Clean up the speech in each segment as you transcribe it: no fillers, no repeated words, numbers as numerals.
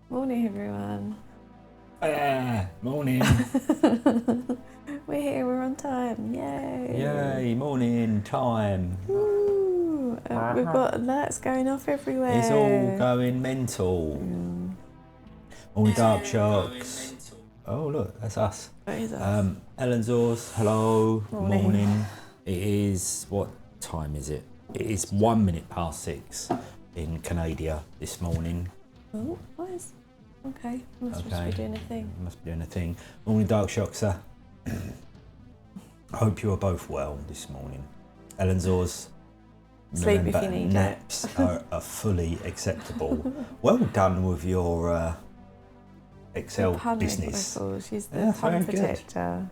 Morning, everyone. Morning. We're here, we're on time. Yay! Yay, morning time. Woo! We've got alerts going off everywhere. It's all going mental. Morning, Dark Sharks. Oh, look, that's us. That is us. Ellen Zors, hello. Morning. It is, what time is it? It is 1 minute past 6 in Canada this morning. Oh, nice. Okay, must be doing a thing. Must be doing a thing. Morning, Dark Sharks. I hope you are both well this morning. Ellen Zors, Sleep if remember, you need naps are fully acceptable. Well done with your Excel business. She's the pun very good. protector.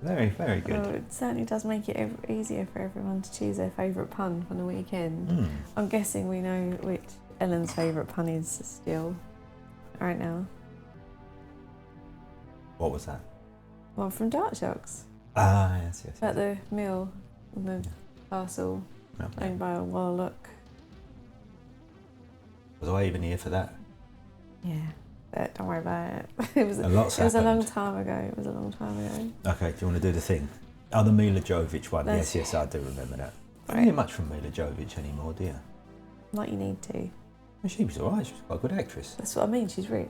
Very, very good. Oh, it certainly does make it easier for everyone to choose their favourite pun for the weekend. I'm guessing we know which Ellen's favourite pun is still right now. What was that? One from Dark Sharks. Ah, yes. At the mill, on the castle, owned by a warlock. Was I even here for that? Yeah, but don't worry about it. It was a long time ago. Okay, do you want to do the thing? Oh, the Mila Jovovich one. That's... Yes, I do remember that. Right. Don't hear much from Mila Jovovich anymore, do you? Like you need to. Well, she was alright. She was quite a good actress. That's what I mean. She's rich.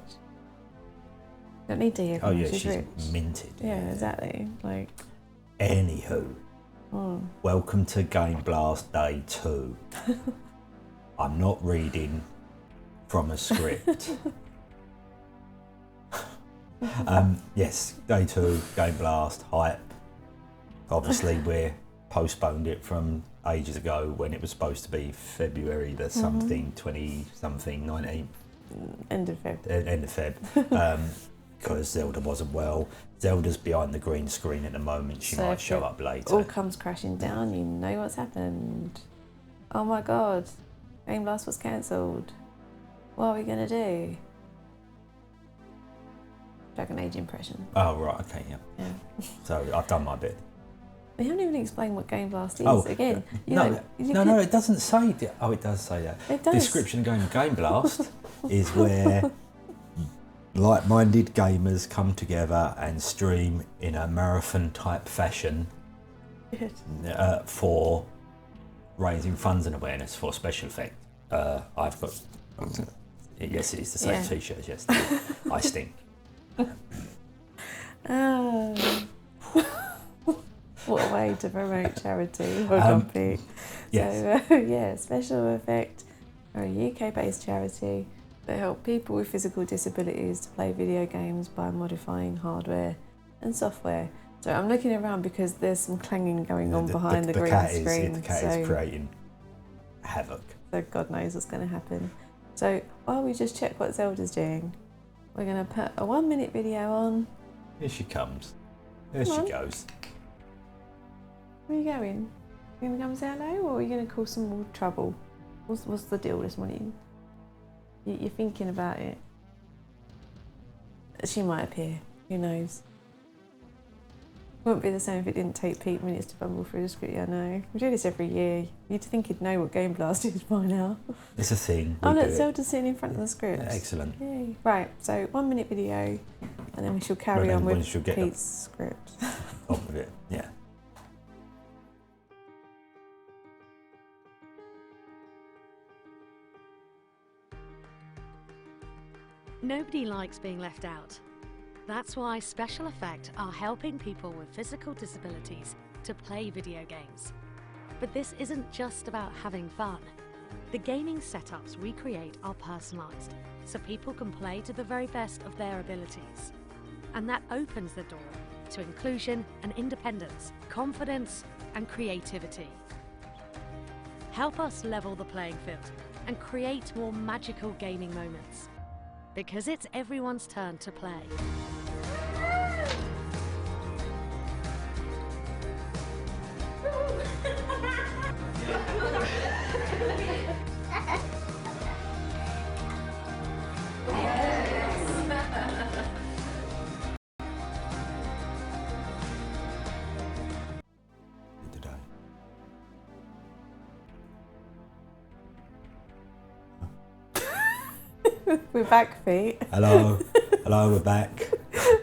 Don't need to hear from her. She's rich. Minted. Yeah, exactly. Like. Anywho, welcome to Game Blast Day 2. I'm not reading from a script. Yes, Day 2, Game Blast, hype. Obviously, we postponed it from ages ago when it was supposed to be February the something, 20-something, 19th. End of Feb. End of Feb. Because Zelda wasn't well. Zelda's behind the green screen at the moment. She might show up later. All comes crashing down. You know what's happened. Oh my God, Game Blast was cancelled. What are we gonna do? Dragon Age impression. Oh right, okay, yeah. So I've done my bit. We haven't even explained what Game Blast is. Again, no, it doesn't say. Oh, it does say that. It does. Description going to Game Blast is where like-minded gamers come together and stream in a marathon-type fashion for raising funds and awareness for special effect. I've got. Yes, it is the same T-shirt as yesterday. I stink. What a way to promote charity. Well done, Pete. Yes. So, Special Effect are a UK-based charity that help people with physical disabilities to play video games by modifying hardware and software. So I'm looking around because there's some clanging going on behind the green screen. The cat is creating havoc. So God knows what's going to happen. So while we just check what Zelda's doing, we're going to put a 1 minute video on. Here she comes. There she goes. Where are you going? You going to come say hello, or are you going to cause some more trouble? What's the deal this morning? You're thinking about it. She might appear. Who knows? Wouldn't be the same if it didn't take Pete minutes to bumble through the script. I know. We do this every year. You'd think he'd know what Game Blast is by now. It's a thing. Oh, look, Zelda's sitting in front of the script. Excellent. Yay. Right, so 1 minute video, and then we shall carry on with Pete's script. On with it, yeah. Nobody likes being left out. That's why Special Effect are helping people with physical disabilities to play video games. But this isn't just about having fun. The gaming setups we create are personalised, so people can play to the very best of their abilities. And that opens the door to inclusion and independence, confidence and creativity. Help us level the playing field and create more magical gaming moments. Because it's everyone's turn to play. We're back, Pete. Hello, we're back.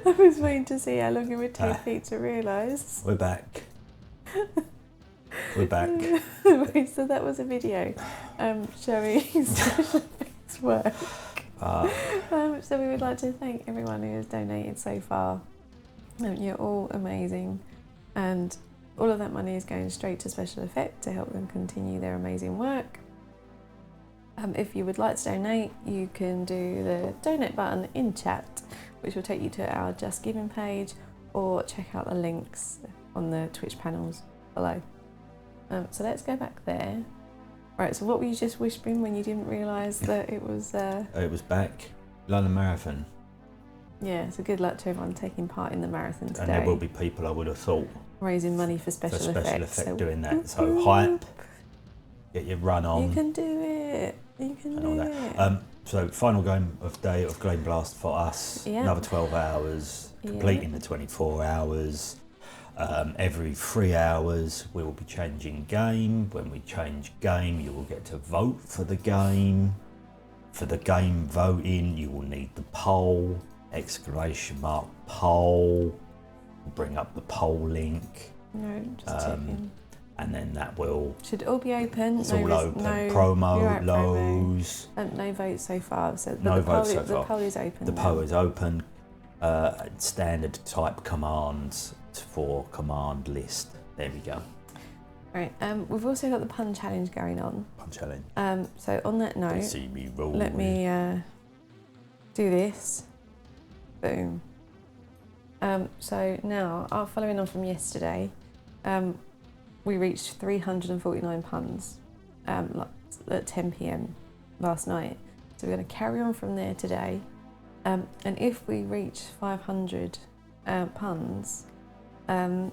I was waiting to see how long it would take Pete to realise. We're back. We're back. Right, so that was a video showing special effects work. So we would like to thank everyone who has donated so far. You're all amazing, and all of that money is going straight to Special Effect to help them continue their amazing work. If you would like to donate, you can do the donate button in chat, which will take you to our Just Giving page, or check out the links on the Twitch panels below. So let's go back there. Right, so what were you just whispering when you didn't realise that it was... It was back. London Marathon. Yeah, so good luck to everyone taking part in the marathon today. And there will be people, I would have thought, raising money for Special Effects. So doing that. So hype, get your run on. You can do it. You can do it. So final game of day of Game Blast for us. Yeah. Another 12 hours, completing the 24 hours. Every 3 hours we will be changing game. When we change game, you will get to vote for the game. For the game voting, you will need the poll, ! Poll. Bring up the poll link. No, just checking. And then that will... Should all be open. It's all open. Promo, lows. No votes so far. So no votes so far. The poll is open. The poll is open. Standard type commands for command list. There we go. Right. We've also got the pun challenge going on. Pun challenge. So on that note, See me roll. let me do this. Boom. So now, following on from yesterday, we reached 349 puns at 10 PM last night. So we're going to carry on from there today. And if we reach 500 puns, yeah,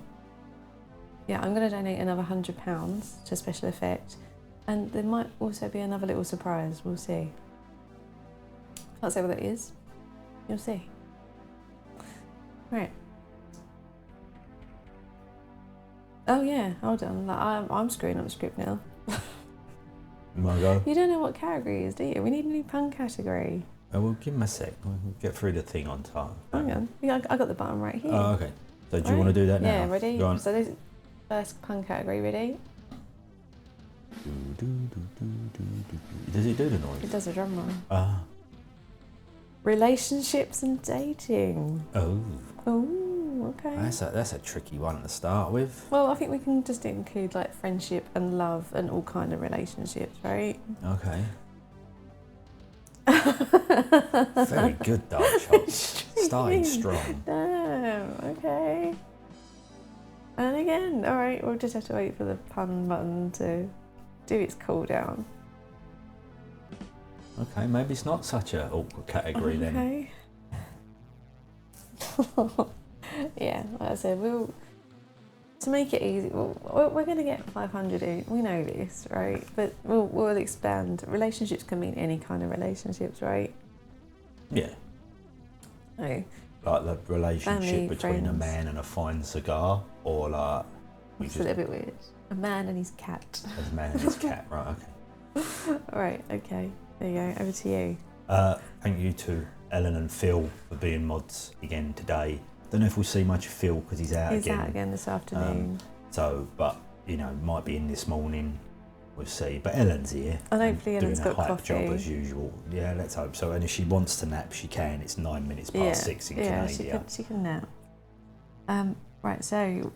I'm going to donate another £100 to Special Effect. And there might also be another little surprise. We'll see. Can't say what that is. You'll see. Right. Oh yeah, hold on. I'm screwing up the script now. My go. You don't know what category it is, do you? We need a new pun category. Oh, well, give him a sec. We'll get through the thing on time. Hang on. Yeah, I got the button right here. Oh, okay. So do you want to do that now? Yeah, ready? Go on. So this first pun category, ready? Does it do the noise? It does a drum roll. Ah. Relationships and dating. Oh. Oh, okay. That's a tricky one to start with. Well, I think we can just include like friendship and love and all kind of relationships, right? Okay. Very good, Dark Shot. Starting strong. Damn, okay. And again, all right, we'll just have to wait for the pun button to do its cooldown. Okay, maybe it's not such a awkward category then. Okay. Yeah, like I said, to make it easy, we're going to get 500 in. We know this, right? But we'll expand. Relationships can mean any kind of relationships, right? Yeah. No. Like the relationship Family, between friends. a man and a fine cigar, or like... It's a little bit weird. A man and his cat. A man and his cat, right, okay. All right, okay. There you go, over to you. Thank you to Ellen and Phil for being mods again today. Don't know if we'll see much of Phil because he's out again. He's out again this afternoon. But, you know, might be in this morning. We'll see. But Ellen's here. And hopefully doing Ellen's a got hype coffee. job as usual. Yeah, let's hope so. And if she wants to nap, she can. It's 9 minutes past 6 in Canada. She can nap. Right, so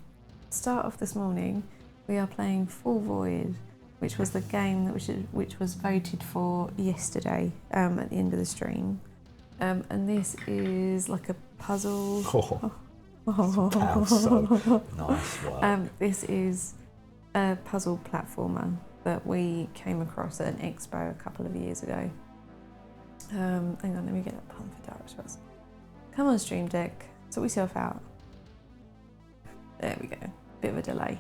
start off this morning. We are playing Full Void, which was the game which was voted for yesterday at the end of the stream. And this is like a puzzle. Nice work. This is a puzzle platformer that we came across at an expo a couple of years ago. Hang on, let me get that pun for Dark Shots. Come on, Stream Deck, sort yourself out. There we go. Bit of a delay.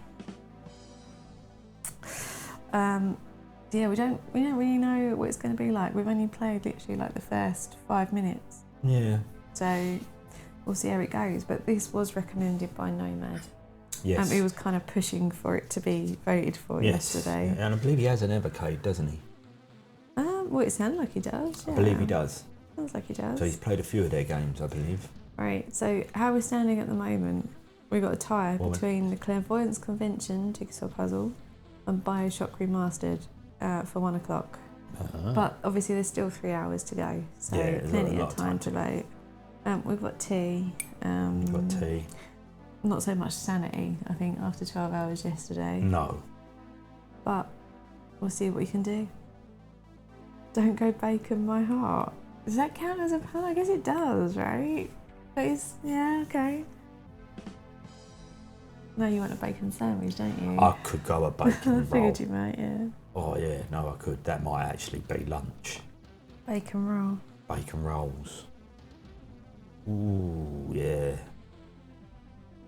Yeah, we don't really know what it's going to be like. We've only played literally like the first 5 minutes. Yeah. So we'll see how it goes. But this was recommended by Nomad. Yes. He was kind of pushing for it to be voted for yesterday. And I believe he has an Evercade, doesn't he? Well, it sounded like he does. Yeah. I believe he does. Sounds like he does. So he's played a few of their games, I believe. Right, so how we're standing at the moment, we've got a tie Well, between the Clairvoyance Convention jigsaw puzzle and Bioshock Remastered for 1 o'clock. But obviously there's still 3 hours to go, so Yeah, plenty of time to vote. We've got tea. We've got tea. Not so much sanity, I think, after 12 hours yesterday. No. But we'll see what we can do. Don't go bacon my heart. Does that count as a pun? I guess it does, right? But it's, yeah, okay. No, you want a bacon sandwich, don't you? I could go a bacon I roll. figured you might, yeah. Oh yeah, no, I could. That might actually be lunch. Bacon roll. Bacon rolls. Ooh, yeah.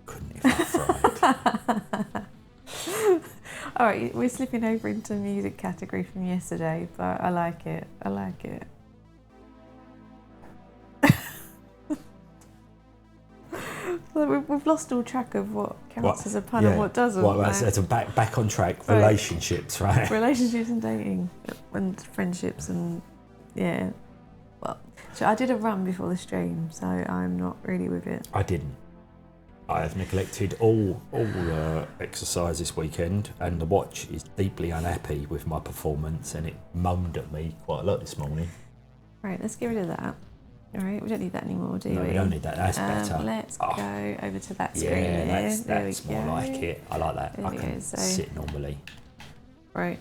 Couldn't if I fried. All right, we're slipping over into music category from yesterday, but I like it. I like it. Well, we've lost all track of what counts as a pun and what doesn't. Well, that's a back on track. Relationships, right? Relationships and dating and friendships and yeah. Well, so I did a run before the stream, so I'm not really with it. I didn't. I have neglected all exercise this weekend, and the watch is deeply unhappy with my performance, and it moaned at me quite a lot this morning. Right, let's get rid of that. All right, we don't need that anymore, do we? No, we don't need that. That's better. Let's go over to that screen. Yeah, there that's we more go. like it. I like that. There I we can go, so- sit normally. Right.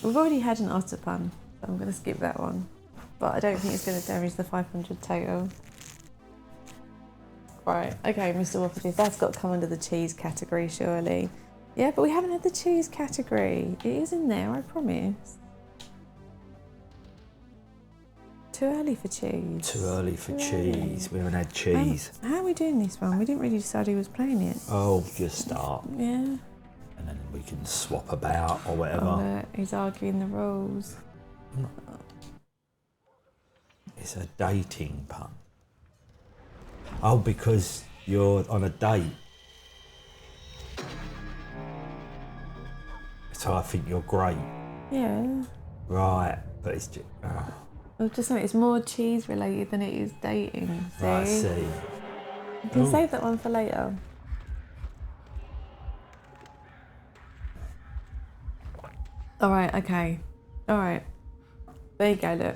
We've already had an otter pun, so I'm going to skip that one. But I don't think it's going to damage the 500 total. Right, okay, Mr. Waffleteeth, that's got to come under the cheese category, surely. Yeah, but we haven't had the cheese category. It is in there, I promise. Too early for cheese. Too early for Too cheese. We haven't had cheese. How are we doing this one? We didn't really decide who was playing it. Oh, just start. Yeah. And then we can swap about or whatever. Oh, look, he's arguing the rules. It's a dating pun. Oh, because you're on a date. So I think you're great. Yeah. Right, but it's just... Well, just saying, it's more cheese related than it is dating. See? Right, I see. You can Ooh. save that one for later. All right, okay. All right. There you go,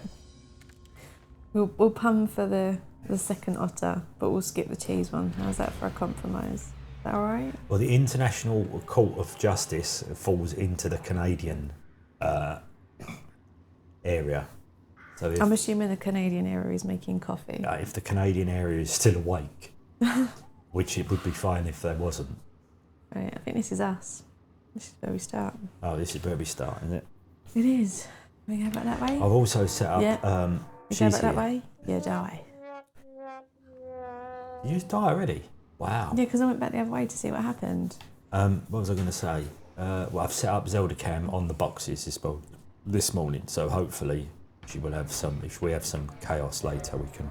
look. We'll pun for the second otter, but we'll skip the cheese one. How's that for a compromise? Is that all right? Well, the International Court of Justice falls into the Canadian area. So if, I'm assuming the Canadian area is making coffee. if the Canadian area is still awake, which it would be fine if they wasn't. Right, I think this is us. This is where we start. Oh, this is where we start, isn't it? It is. We go back that way? I've also set up... Yeah. We go back that way? Yeah, die. You just die already? Wow. Yeah, because I went back the other way to see what happened. What was I going to say? Well, I've set up Zelda Cam on the boxes this morning, so hopefully she will have some. If we have some chaos later, we can.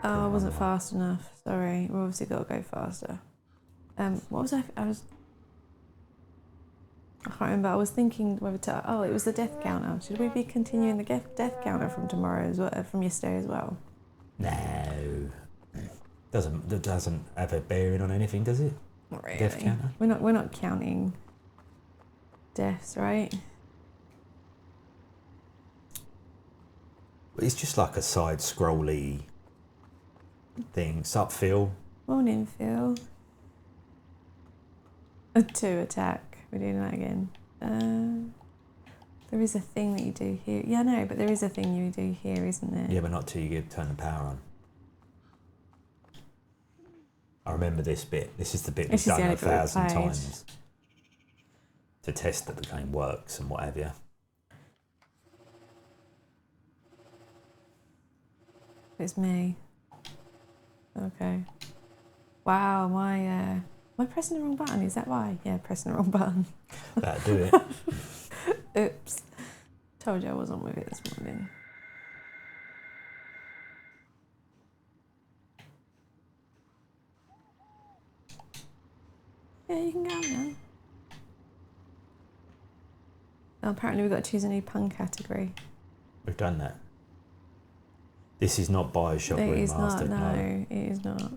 Oh, I wasn't fast enough. Sorry, we obviously got to go faster. What was I can't remember. I was thinking whether to. Oh, it was the death counter. Should we be continuing the death counter from tomorrow as well, from yesterday as well? No. That doesn't have a bearing on anything, does it? Not really. Death counter? We're not counting deaths, right? It's just like a side scrolly thing. Sup, Phil? Morning, Phil. 2 attack. We're doing that again. There is a thing that you do here. Yeah, no, but there is a thing you do here, isn't there? Yeah, but not till you turn the power on. I remember this bit. This is the bit we've done 1,000 times to test that the game works and what have you. It's me. Okay. Wow, am I pressing the wrong button? Is that why? Yeah, pressing the wrong button. That'll do it. Oops. Told you I wasn't with it this morning. Yeah, you can go now. Oh, apparently we've got to choose a new pun category. We've done that. This is not Bioshock It is Remastered, not, no, it is not.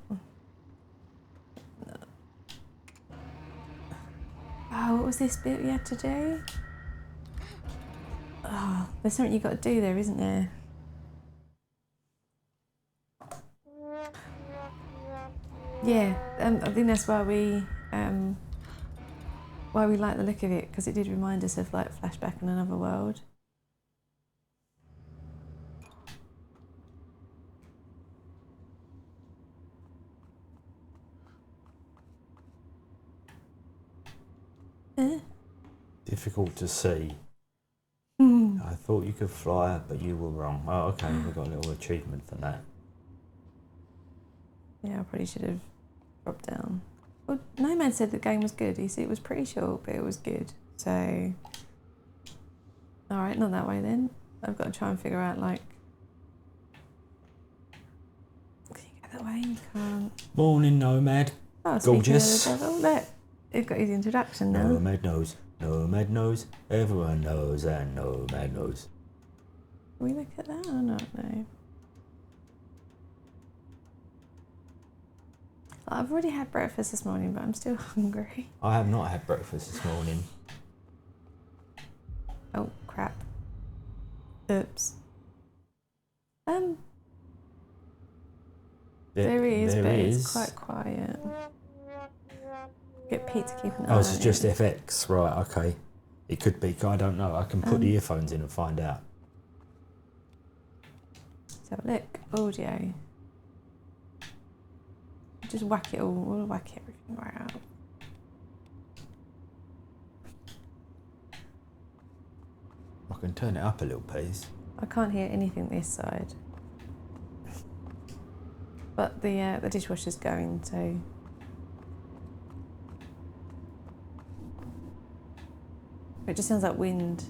Oh, what was this bit we had to do? Oh, there's something you got to do there, isn't there? Yeah, I think that's why we like the look of it, because it did remind us of like Flashback in Another World. Difficult to see. I thought you could fly, but you were wrong. Oh, okay, we got a little achievement for that. Yeah, I probably should have dropped down. Well, Nomad said the game was good. He said it was pretty short, but it was good. So, all right, not that way then. I've got to try and figure out like. Can you go that way? You can't. Morning, Nomad. Oh, Gorgeous. speaking of the devil, look, he's got his introduction now. Nomad knows. Nomad knows. Everyone knows, and Nomad knows. Can we look at that or not? No. I've already had breakfast this morning, but I'm still hungry. I have not had breakfast this morning. Oh crap! Oops. There is, but it's quite quiet. Get Pete to keep an eye on it. Oh, it's just FX, right? Okay. It could be. I don't know. I can put the earphones in and find out. Let's have a look. Audio. Just whack it all. We'll whack everything right out. I can turn it up a little, please. I can't hear anything this side. But the dishwasher's going, so. It just sounds like wind.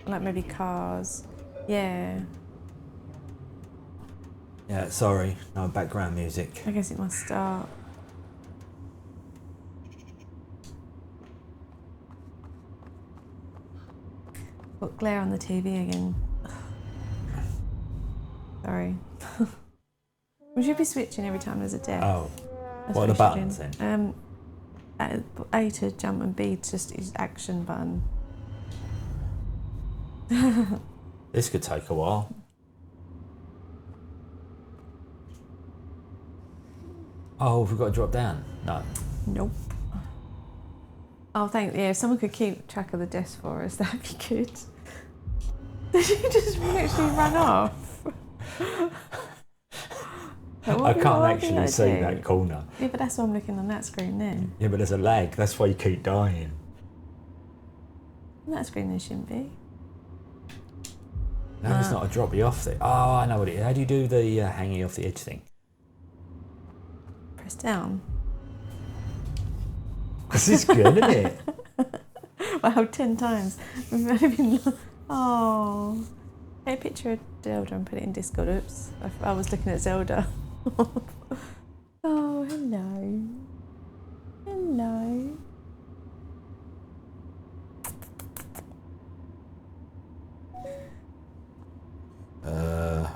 Like maybe cars. Yeah. Yeah, sorry. No background music. I guess it must start. Got glare on the TV again. Sorry. We should be switching every time there's a death. Oh. That's What are the we should buttons do. then? A to jump and B just is action button. This could take a while. Oh, we've got to drop down. No. Nope. Oh, yeah, if someone could keep track of the deaths for us, that'd be good. Did you just literally run off? I can't actually see that corner. Yeah, but that's why I'm looking on that screen there. Yeah, but there's a lag. That's why you keep dying. On that screen there shouldn't be. No, it's not a drop you off thing. Oh, I know what it is. How do you do the hanging off the edge thing? Press down. This is good, isn't it? Wow, 10 times. We've only been. Oh. Take a picture of Zelda and put it in Discord. Oops. I was looking at Zelda. Oh, hello. Hello.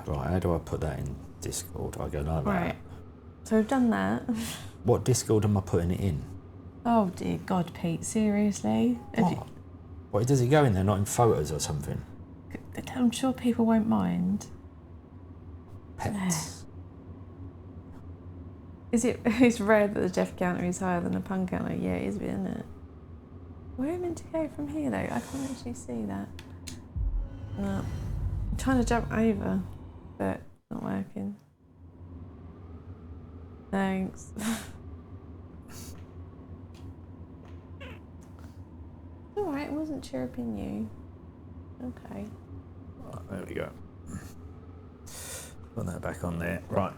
Right, how do I put that in Discord? I go like that. Right. So we've done that. What Discord am I putting it in? Oh dear God, Pete, seriously? What, does it go in there, not in photos or something? I'm sure people won't mind. Pets. It's rare that the death counter is higher than the pun counter. Yeah, it is, isn't it? Where are we meant to go from here though? I can't actually see that. No. I'm trying to jump over, but it's not working. Thanks. Alright, it wasn't chirping you. Okay. Right, there we go. Put that back on there. Right.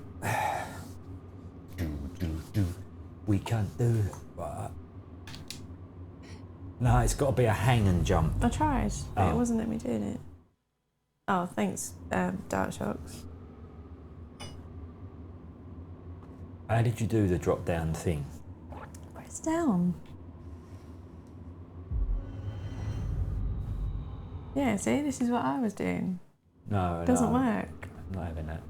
We can't do it, but... No, it's got to be a hang and jump. I tried, but it wasn't letting me doing it. Oh, thanks, Dark Shocks. How did you do the drop down thing? Press down. Yeah, see, this is what I was doing. No, It doesn't no. work. I'm not having that.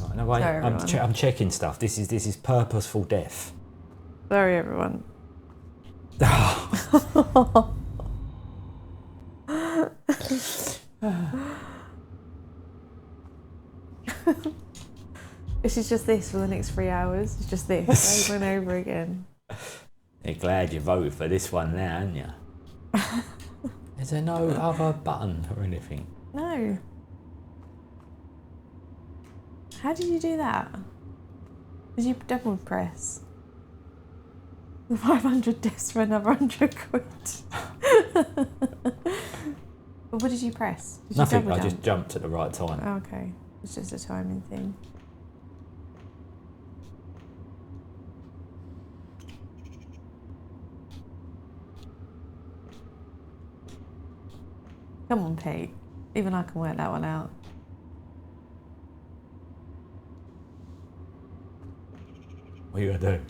Right, no, wait, Sorry, I'm checking stuff. This is purposeful death. Sorry, everyone. This is just this for the next 3 hours. It's just this over and over again. You're glad you voted for this one now, aren't you? Is there no other button or anything? No. How did you do that? Did you double press? The 500 deaths for another 100 quid. But what did you press? Did you Nothing, double I jump? just jumped at the right time. Oh, okay. It's just a timing thing. Come on, Pete. Even I can work that one out. What are you gonna do?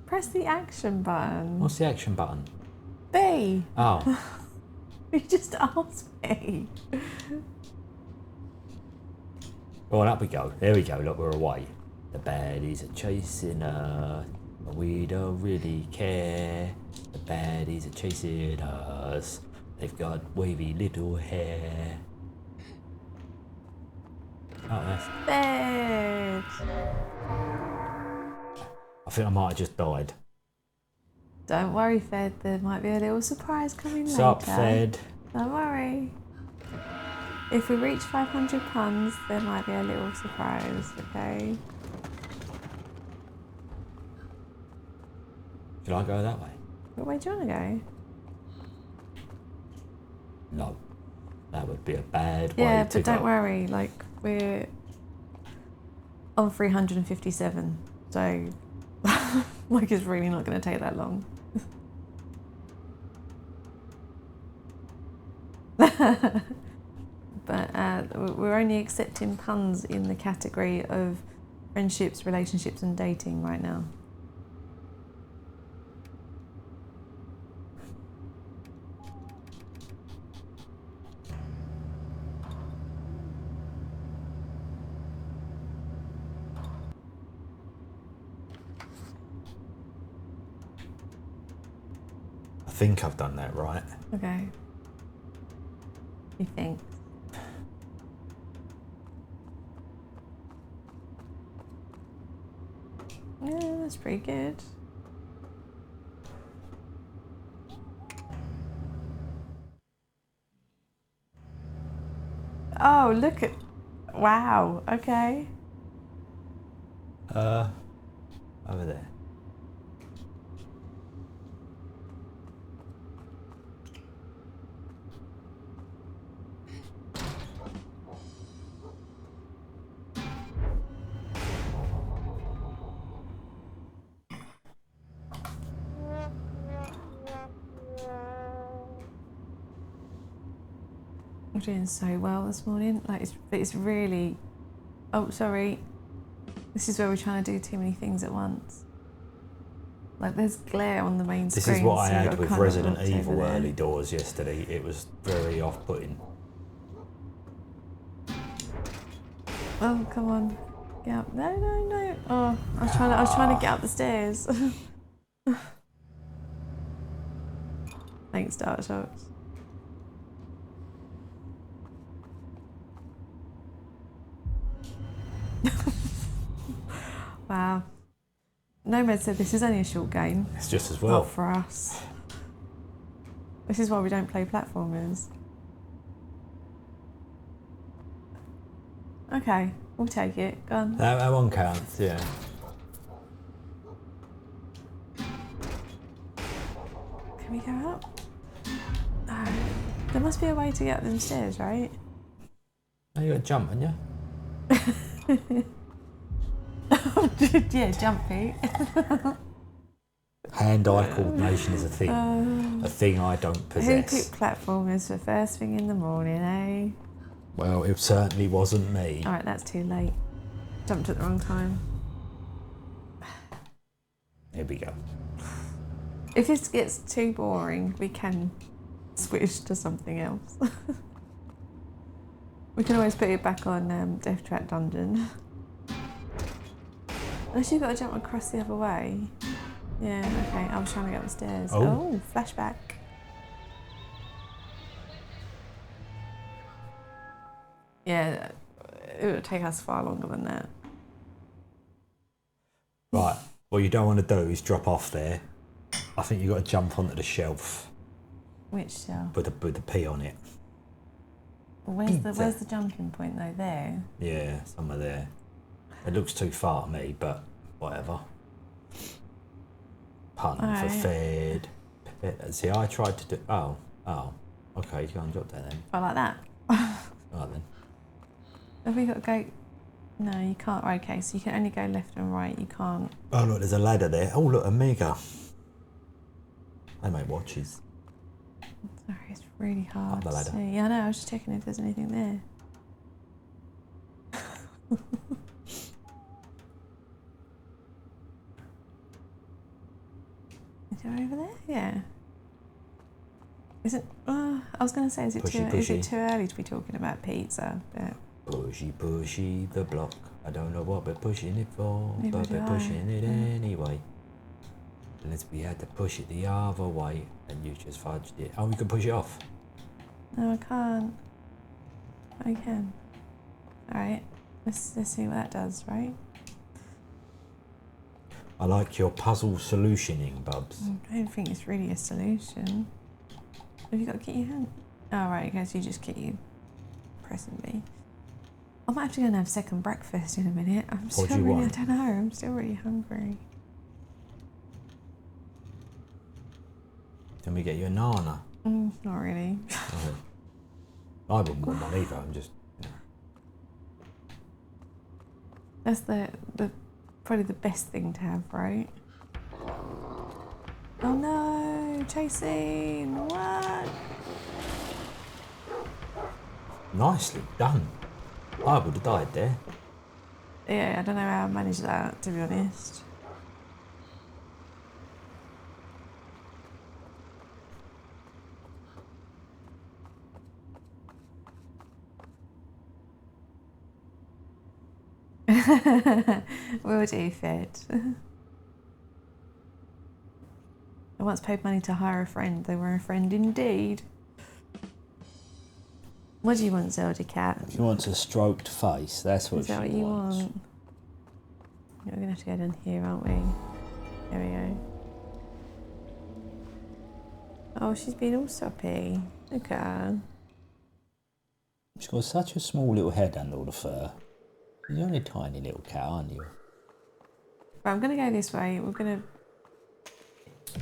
Press the action button. What's the action button? B. Oh. You just asked me. Well, up we go. There we go. Look, we're away. The baddies are chasing us, but we don't really care. The baddies are chasing us. They've got wavy little hair. Oh, that's... Fed. I think I might have just died. Don't worry, Fed. There might be a little surprise coming later. Sup, Fed? Don't worry. If we reach 500 puns, there might be a little surprise, okay? Should I go that way? What way do you want to go? No. That would be a bad way Yeah, to but don't go. worry. Like, we're on 357, so like it's really not going to take that long. But we're only accepting puns in the category of friendships, relationships and dating right now. I think I've done that right. Okay. You think? Yeah, that's pretty good. Oh, look at... Wow, okay. Over there. I'm doing so well this morning. Like, it's really... Oh, sorry. This is where we're trying to do too many things at once. Like, there's glare on the main screen. This is what I so you've had got with kind of Resident looked over Evil there. early doors yesterday. It was very off-putting. Oh, come on. Get up. No, no, no. Oh, I was trying to get up the stairs. Thanks, Dark Shots. Wow. Nomad said this is only a short game. It's just as well. Not for us. This is why we don't play platformers. Okay, we'll take it. Go on. That one counts, yeah. Can we go up? No. There must be a way to get up them stairs, right? Oh, you got to jump, haven't you? Yeah, jump, Pete. Hand-eye coordination is a thing I don't Who possess. picked platformers for first thing in the morning, eh? Well, it certainly wasn't me. Alright, that's too late. Jumped at the wrong time. Here we go. If this gets too boring, we can switch to something else. We can always put it back on Death Trap Dungeon. Unless you've got to jump across the other way. Yeah, okay, I was trying to get upstairs. Oh, flashback. Yeah, it would take us far longer than that. Right, what you don't want to do is drop off there. I think you've got to jump onto the shelf. Which shelf? With the P on it. Where's the jumping point though? There? Yeah, somewhere there. It looks too far to me, but whatever. Pun for fed. See, I tried to do... Oh. Okay, you can't drop that then. Oh, like that? Right then. Have we got to go... No, you can't. Okay, so you can only go left and right. You can't... Oh, look, there's a ladder there. Oh, look, Amiga. They make watches. Sorry, it's really hard Up the ladder. to see. Yeah, I know, I was just checking if there's anything there. Is it over there? Yeah. Is it... I was going to say, is it too early to be talking about pizza? But... Pushy, the block. I don't know what we're pushing it for, but we're pushing it anyway. Unless we had to push it the other way, and you just fudged it. Oh, we can push it off. No, I can't. I can. Alright, let's see what that does, right? I like your puzzle solutioning, Bubs. I don't think it's really a solution. Have you got to keep your hand? Oh, right, okay, so you just keep pressing B. I might have to go and have second breakfast in a minute. I don't know, I'm still really hungry. Can we get you a nana? Not really. I wouldn't want one either, I'm just... That's probably the best thing to have, right? Oh no, chasing, what? Nicely done. I would have died there. Yeah, I don't know how I managed that, to be honest. Will do, Fed. I once paid money to hire a friend. They were a friend indeed. What do you want, Zelda Cat? She wants a stroked face, that's what Is that what you want? We're going to have to go down here, aren't we? There we go. Oh, she's been all soppy. Look at her. She's got such a small little head under all the fur. You're only a tiny little cat, aren't you? Right, I'm going to go this way. We're going to...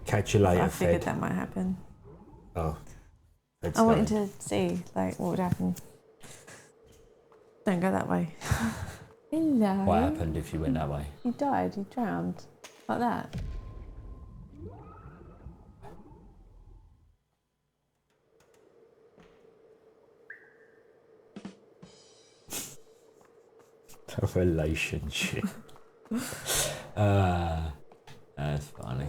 Catch you later, I figured Fed. that might happen. Oh. I wanted to see, like, what would happen. Don't go that way. Hello. What happened if you went that way? You died, you drowned. Like that. A relationship. That's funny.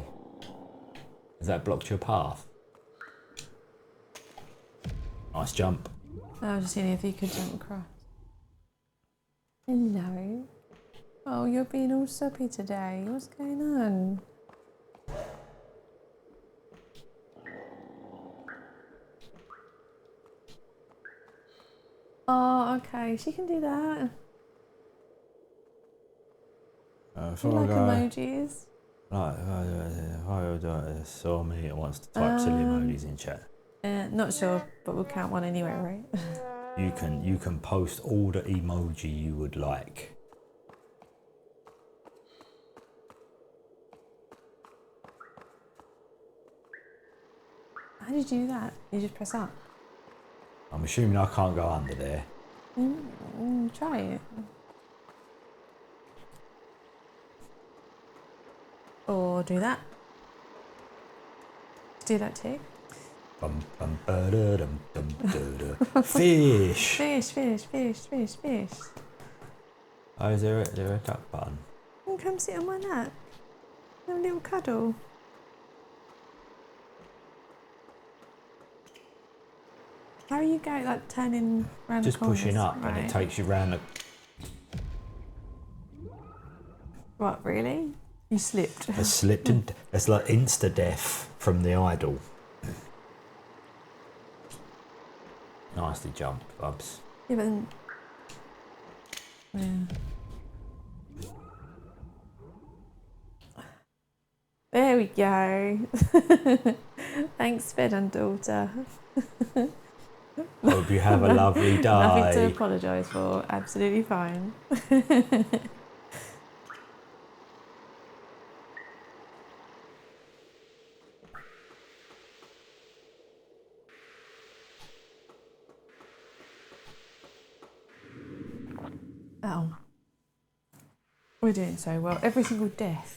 Has that blocked your path? Nice jump. I was just seeing if you could jump across. Hello. Oh, you're being all soppy today. What's going on? Oh, okay. She can do that. If You like emojis? Right, if I saw me and wants to type silly emojis in chat. Not sure, but we'll count one anyway, right? You can post all the emoji you would like. How did you do that? You just press up? I'm assuming I can't go under there. Try it. Or do that. Do that too. Fish! Fish. Oh, is there a duck button? Come sit on my lap. Have a little cuddle. How are you going, like turning around Just the corners? pushing up and it takes you round the... What, really? You slipped. I slipped and it's like insta-death from the idol. Nicely jumped, Bubs. Yeah, but then... Yeah. There we go. Thanks, Fed and daughter. Hope you have a lovely day. Nothing to apologise for. Absolutely fine. Oh. We're doing so well. Every single death.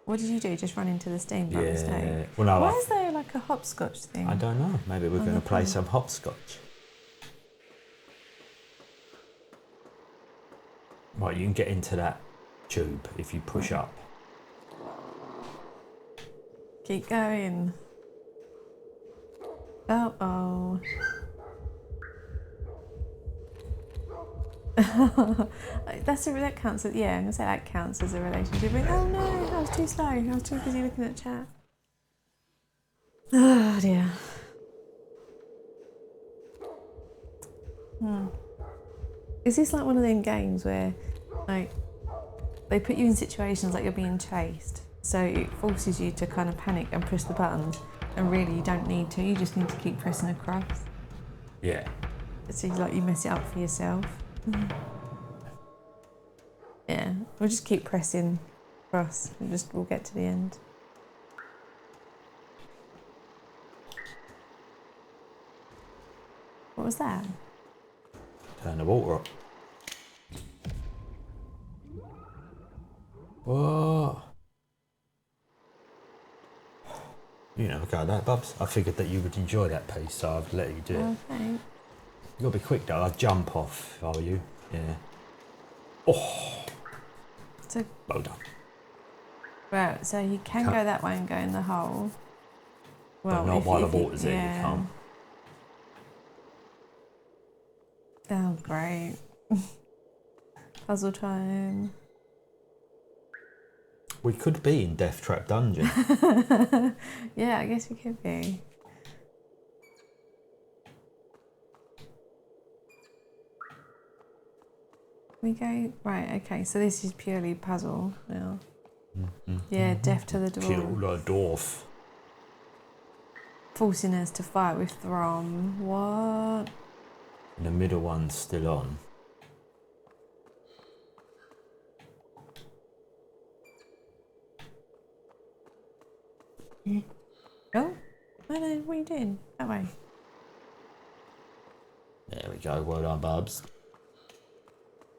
What did you do? Just run into the steam by mistake? Well, no, Why is there like a hopscotch thing? I don't know. Maybe we're going to play some hopscotch. Right, you can get into that tube if you push up. Keep going. Oh, oh. That counts as, yeah, I'm gonna say that counts as a relationship. But, oh no, I was too slow. I was too busy looking at chat. Oh dear. Is this like one of them games where, like, they put you in situations like you're being chased, so it forces you to kind of panic and push the button, and really you don't need to. You just need to keep pressing across. Yeah. So you mess it up for yourself. Yeah, we'll just keep pressing across and we'll get to the end. What was that? Turn the water up. Whoa. You never go that, Bubs. I figured that you would enjoy that piece, so I've let you do it. Oh, thanks. You gotta be quick though. I'd jump off if I were you. Yeah. Oh. So, Well done. right, so you can go that way and go in the hole. Well, but not while the water's there, yeah. you can't. Oh, great. Puzzle time. We could be in Death Trap Dungeon. Yeah, I guess we could be. We go, right, okay, so this is purely puzzle now. Yeah, death to the Kill dwarf. the dwarf. Forcing us to fight with Throm. What? And the middle one's still on. Oh, no, what are you doing? That way. There we go, well done, Bubs.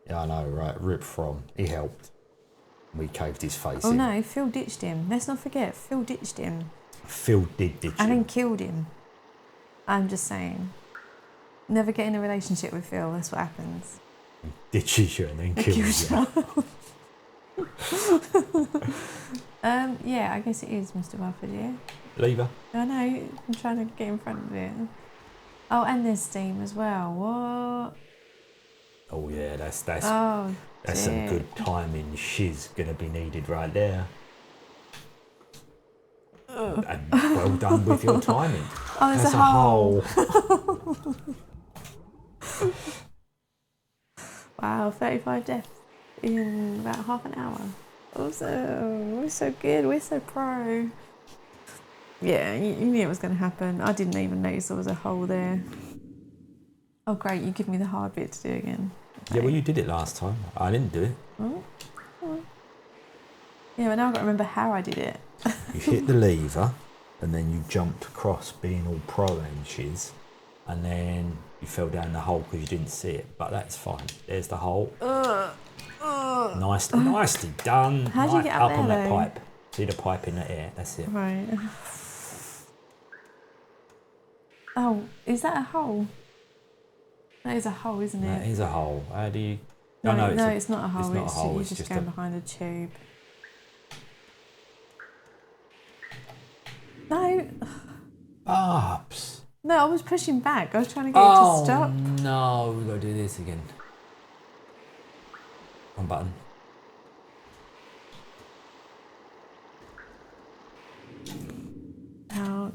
Yeah, I know, right, Rip From. He helped. We caved his face in. Oh no, Phil ditched him. Let's not forget, Phil ditched him. Phil did ditch And him. then killed him. I'm just saying. Never get in a relationship with Phil, that's what happens. Ditches you and then kills you. Yeah, I guess it is Mr. Buffett, yeah. Lever. I know, I'm trying to get in front of it. Oh, and there's steam as well. What? Oh yeah, that's Oh, some dear. good timing. She's gonna be needed right there. And well done with your timing. Oh, there's That's a hole. Wow, 35 deaths in about half an hour. Awesome. We're so good. We're so pro. Yeah, you knew it was going to happen. I didn't even notice there was a hole there. Oh, great. You give me the hard bit to do again. Okay. Yeah, well, you did it last time. I didn't do it. Oh. Yeah, but now I've got to remember how I did it. You hit the lever, and then you jumped across, being all pro and shiz, and then you fell down the hole because you didn't see it. But that's fine. There's the hole. Nicely done. How'd you get up there, on that though? pipe? See the pipe in the air? That's it. Right. Oh, is that a hole? That is a hole, isn't it? That is a hole. How do you? No, Oh, it's not a hole. It's not a hole. You're It's just just going a. behind a tube. No. Ups. No, I was pushing back. I was trying to get it to stop. No, we've got to do this again. One button. Ouch.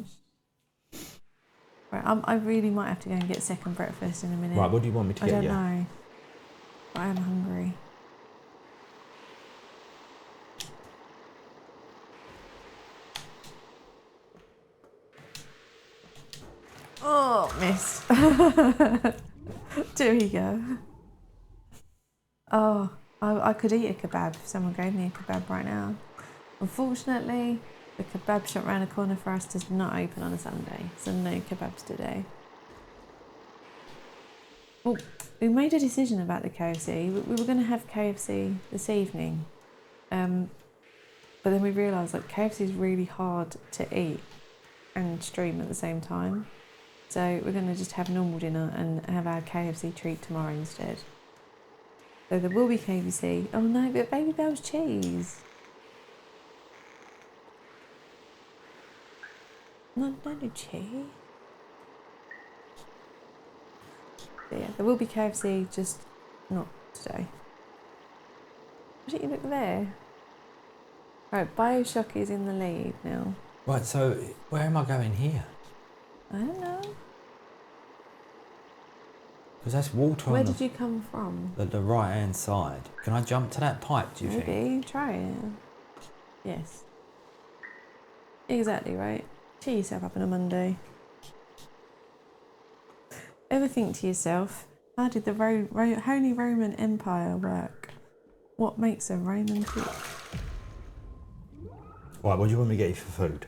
Right, I really might have to go and get second breakfast in a minute. Right, what do you want me to I get don't you? know. But I am hungry. Oh, missed. There we go. Oh, I could eat a kebab if someone gave me a kebab right now. Unfortunately, the kebab shop round the corner for us does not open on a Sunday, so no kebabs today. Well, we made a decision about the KFC. We were going to have KFC this evening, but then we realised that KFC is really hard to eat and stream at the same time. So we're going to just have normal dinner and have our KFC treat tomorrow instead. So there will be KFC. Oh no, but Baby Bell's cheese. No cheese. But yeah, there will be KFC, just not today. Why don't you look there? Right, Bioshock is in the lead now. Right, so where am I going here? I don't know. Because that's water Where on did you come from? the right hand side. Can I jump to that pipe, do you think? Maybe, try it. Yes. Exactly right. Cheer yourself up on a Monday. Ever think to yourself, how did the Holy Roman Empire work? What makes a Roman tick? Right, what do you want me to get you for food?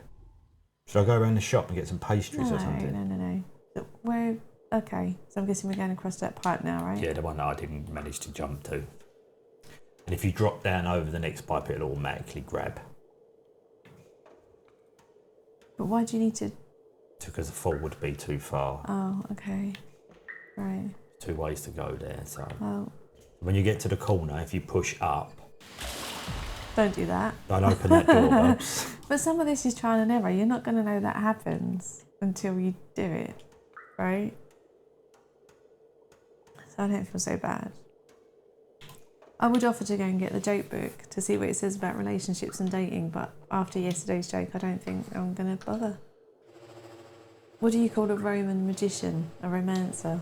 Should I go around the shop and get some pastries or something? No. So where? Okay, so I'm guessing we're going across that pipe now, right? Yeah, the one that I didn't manage to jump to. And if you drop down over the next pipe, it'll automatically grab. But why do you need to? Because the fall would be too far. Oh, okay. Right. 2 ways to go there, so. Well, When you get to the corner, if you push up, don't do that. don't open that door, Bubs. But some of this is trial and error. You're not going to know that happens until you do it, right? So I don't feel so bad. I would offer to go and get the joke book to see what it says about relationships and dating, but after yesterday's joke, I don't think I'm going to bother. What do you call a Roman magician? A romancer?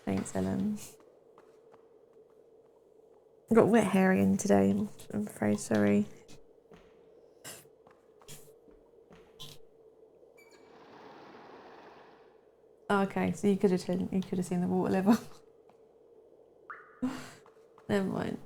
Thanks, Ellen. I got wet hair in today, I'm afraid, sorry. Oh, okay, so you could have seen the water level. Never mind.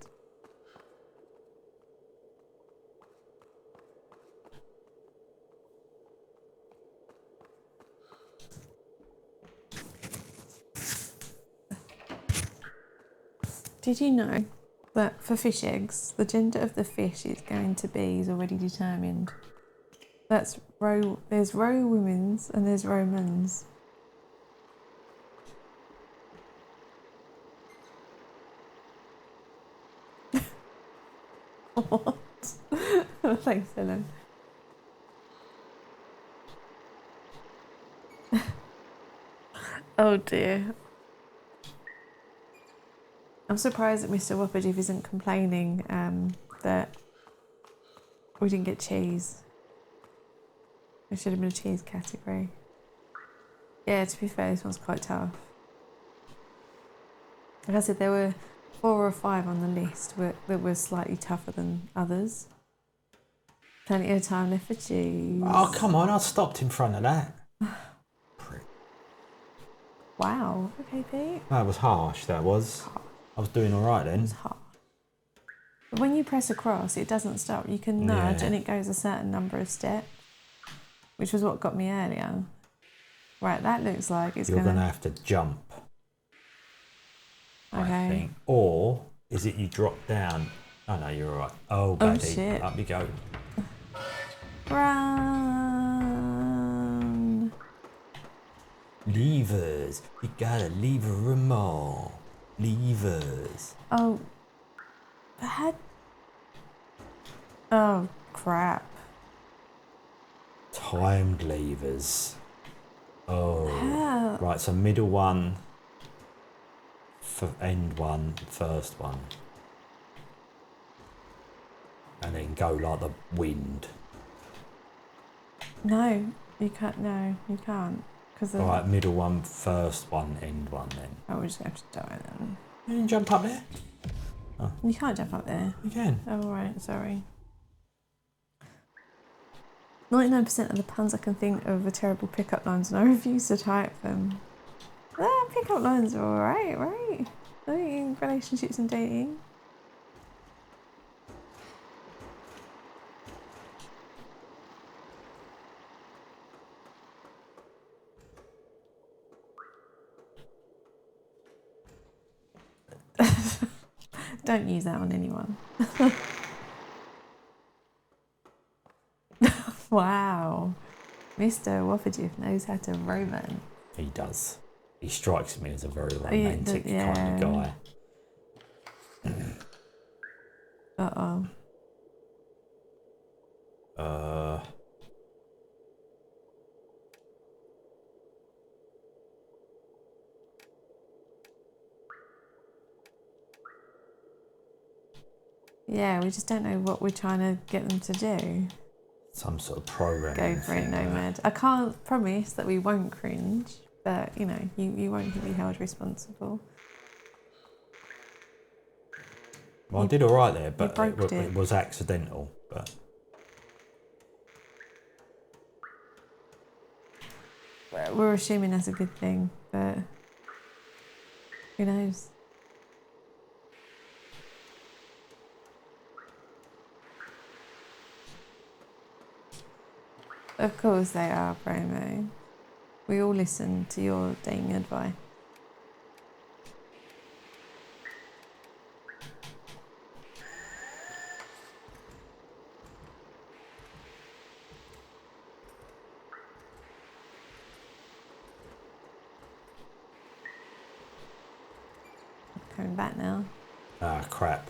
Did you know that for fish eggs, the gender of the fish is already determined? There's roe women's and there's Romans. What? Thanks, Ellen. Oh dear. I'm surprised that Mr. Whopperdiff isn't complaining that we didn't get cheese. There should have been a cheese category. Yeah, to be fair, this one's quite tough. Like I said, there were 4 or 5 on the list that were slightly tougher than others. Plenty of time left for cheese. Oh, come on, I stopped in front of that. Prick. Wow, okay, Pete. That was harsh, that was. I was doing all right then. It's hard. But when you press across, it doesn't stop. You can nudge and it goes a certain number of steps, which was what got me earlier. Right, that looks like it's You're going to have to jump. Okay. I think. Or is it you drop down? Oh no, you're all right. Oh, baddie. Shit. Up you go. Run. Levers. You gotta lever them all. Levers. Oh. Had... Oh, crap. Timed levers. Oh. How? Right, so middle one, end one, first one. And then go like the wind. No, you can't. No, you can't. Because Alright, middle one, first one, end one then. Oh, we're just going to have to die then. You didn't jump up there? Oh. You can't jump up there. You can. Oh, alright, sorry. 99% of the puns I can think of are terrible pickup lines, and I refuse to type them. Ah, pickup lines are alright, right? Relationships and dating. Don't use that on anyone. Wow. Mr. Waffajif knows how to romance. He does. He strikes me as a very romantic kind of guy. Uh-oh. Yeah, we just don't know what we're trying to get them to do. Some sort of program. Go for it, Nomad. I can't promise that we won't cringe, but you know, you won't be held responsible. Well, I did all right there, but it was accidental. But we're assuming that's a good thing, but who knows? Of course they are, Promo. We all listen to your dating advice. Coming back now. ah, crap.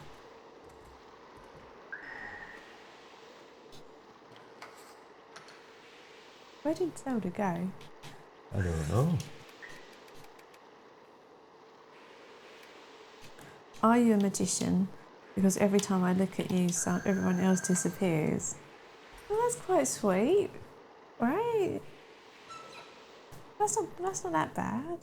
Where did Zelda go? I don't know. Are you a magician? Because every time I look at you, everyone else disappears. Well, that's quite sweet, right? That's not that bad.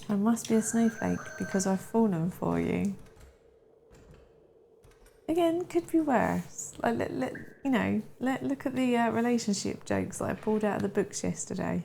I must be a snowflake because I've fallen for you. Again, could be worse. Like, look at the relationship jokes that I pulled out of the books yesterday.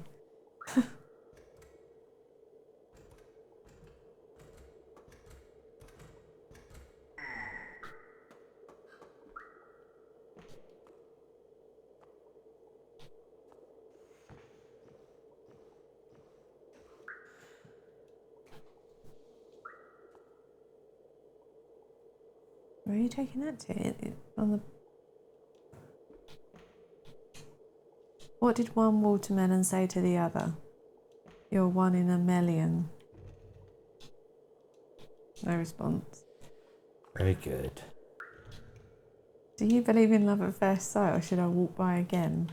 Where are you taking that to? What did one watermelon say to the other? You're one in a million. No response. Very good. Do you believe in love at first sight, or should I walk by again?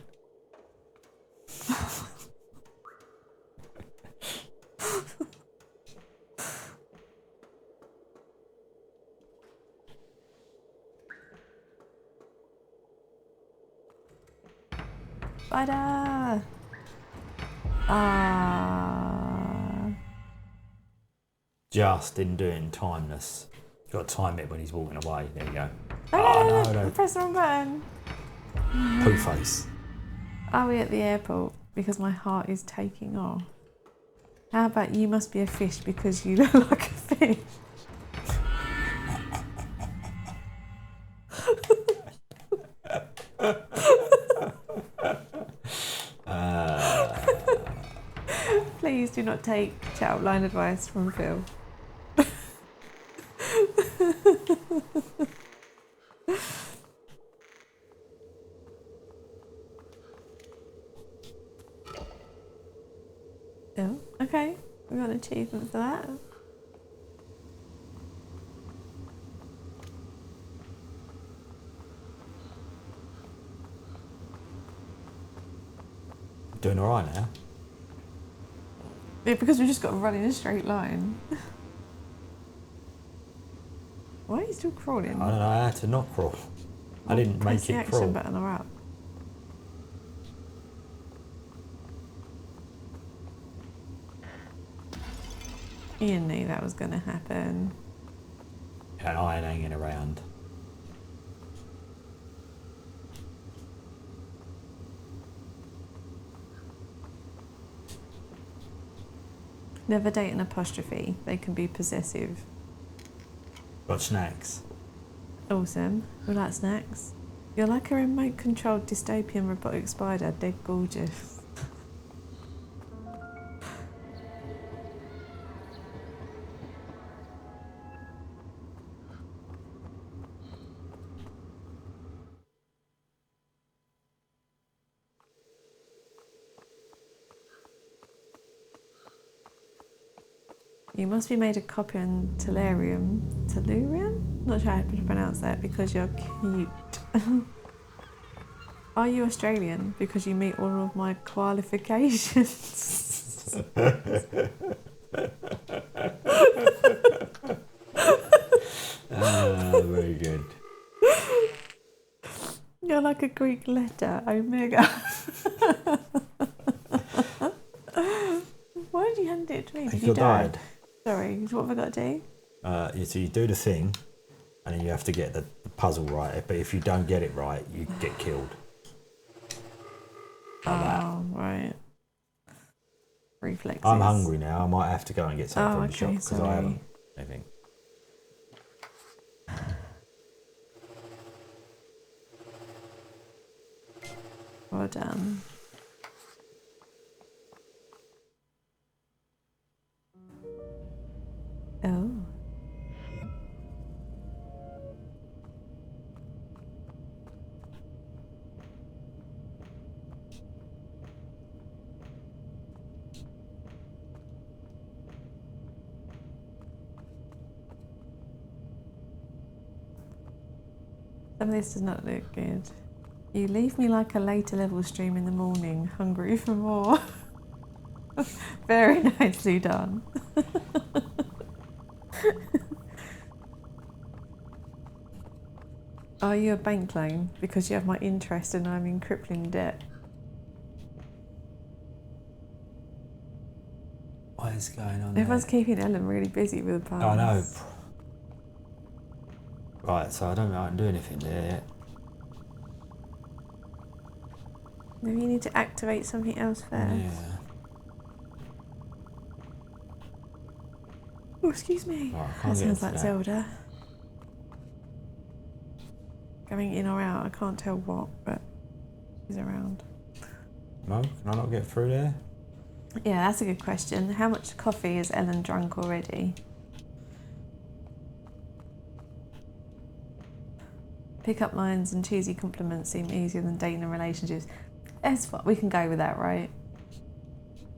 Spider! Just didn't do it in timeless. You got to time it when he's walking away. There you go. No. Press the wrong button. Poo face. Are we at the airport? Because my heart is taking off. How about you must be a fish because you look like a fish? Please do not take chat line advice from Phil. Okay, we got an achievement for that. Doing all right now. Yeah, because we just got to run in a straight line. Why are you still crawling? I don't know how to not crawl. I didn't Press make the it crawl. action button or up. You knew that was going to happen. An iron hanging around. Never date an apostrophe. They can be possessive. Got snacks. Awesome. We like snacks. You're like a remote-controlled dystopian robotic spider. Dead gorgeous. You must be made a copy in Tellurium. Tellurium? Not sure how to pronounce that because you're cute. Are you Australian? Because you meet all of my qualifications. Very good. You're like a Greek letter, Omega. Why did you hand it to me? Did you die? Sorry, what have I got to do? So you do the thing, and then you have to get the puzzle right. But if you don't get it right, you get killed. Right. Reflexes. I'm hungry now. I might have to go and get something from the shop because I haven't anything. Well done. Oh. Some of this does not look good. You leave me like a later level stream in the morning, hungry for more. Very nicely done. Are you a bank loan? Because you have my interest and I'm in crippling debt. What is going on Everyone's there? keeping Ellen really busy with the puns. I know. Right, so I don't know how to do anything there yet. Maybe you need to activate something else first. Yeah. Oh, excuse me. Right, That sounds like Zelda. Going in or out, I can't tell what, but she's around. No, can I not get through there? Yeah, that's a good question. How much coffee has Ellen drunk already? Pick-up lines and cheesy compliments seem easier than dating and relationships. We can go with that, right?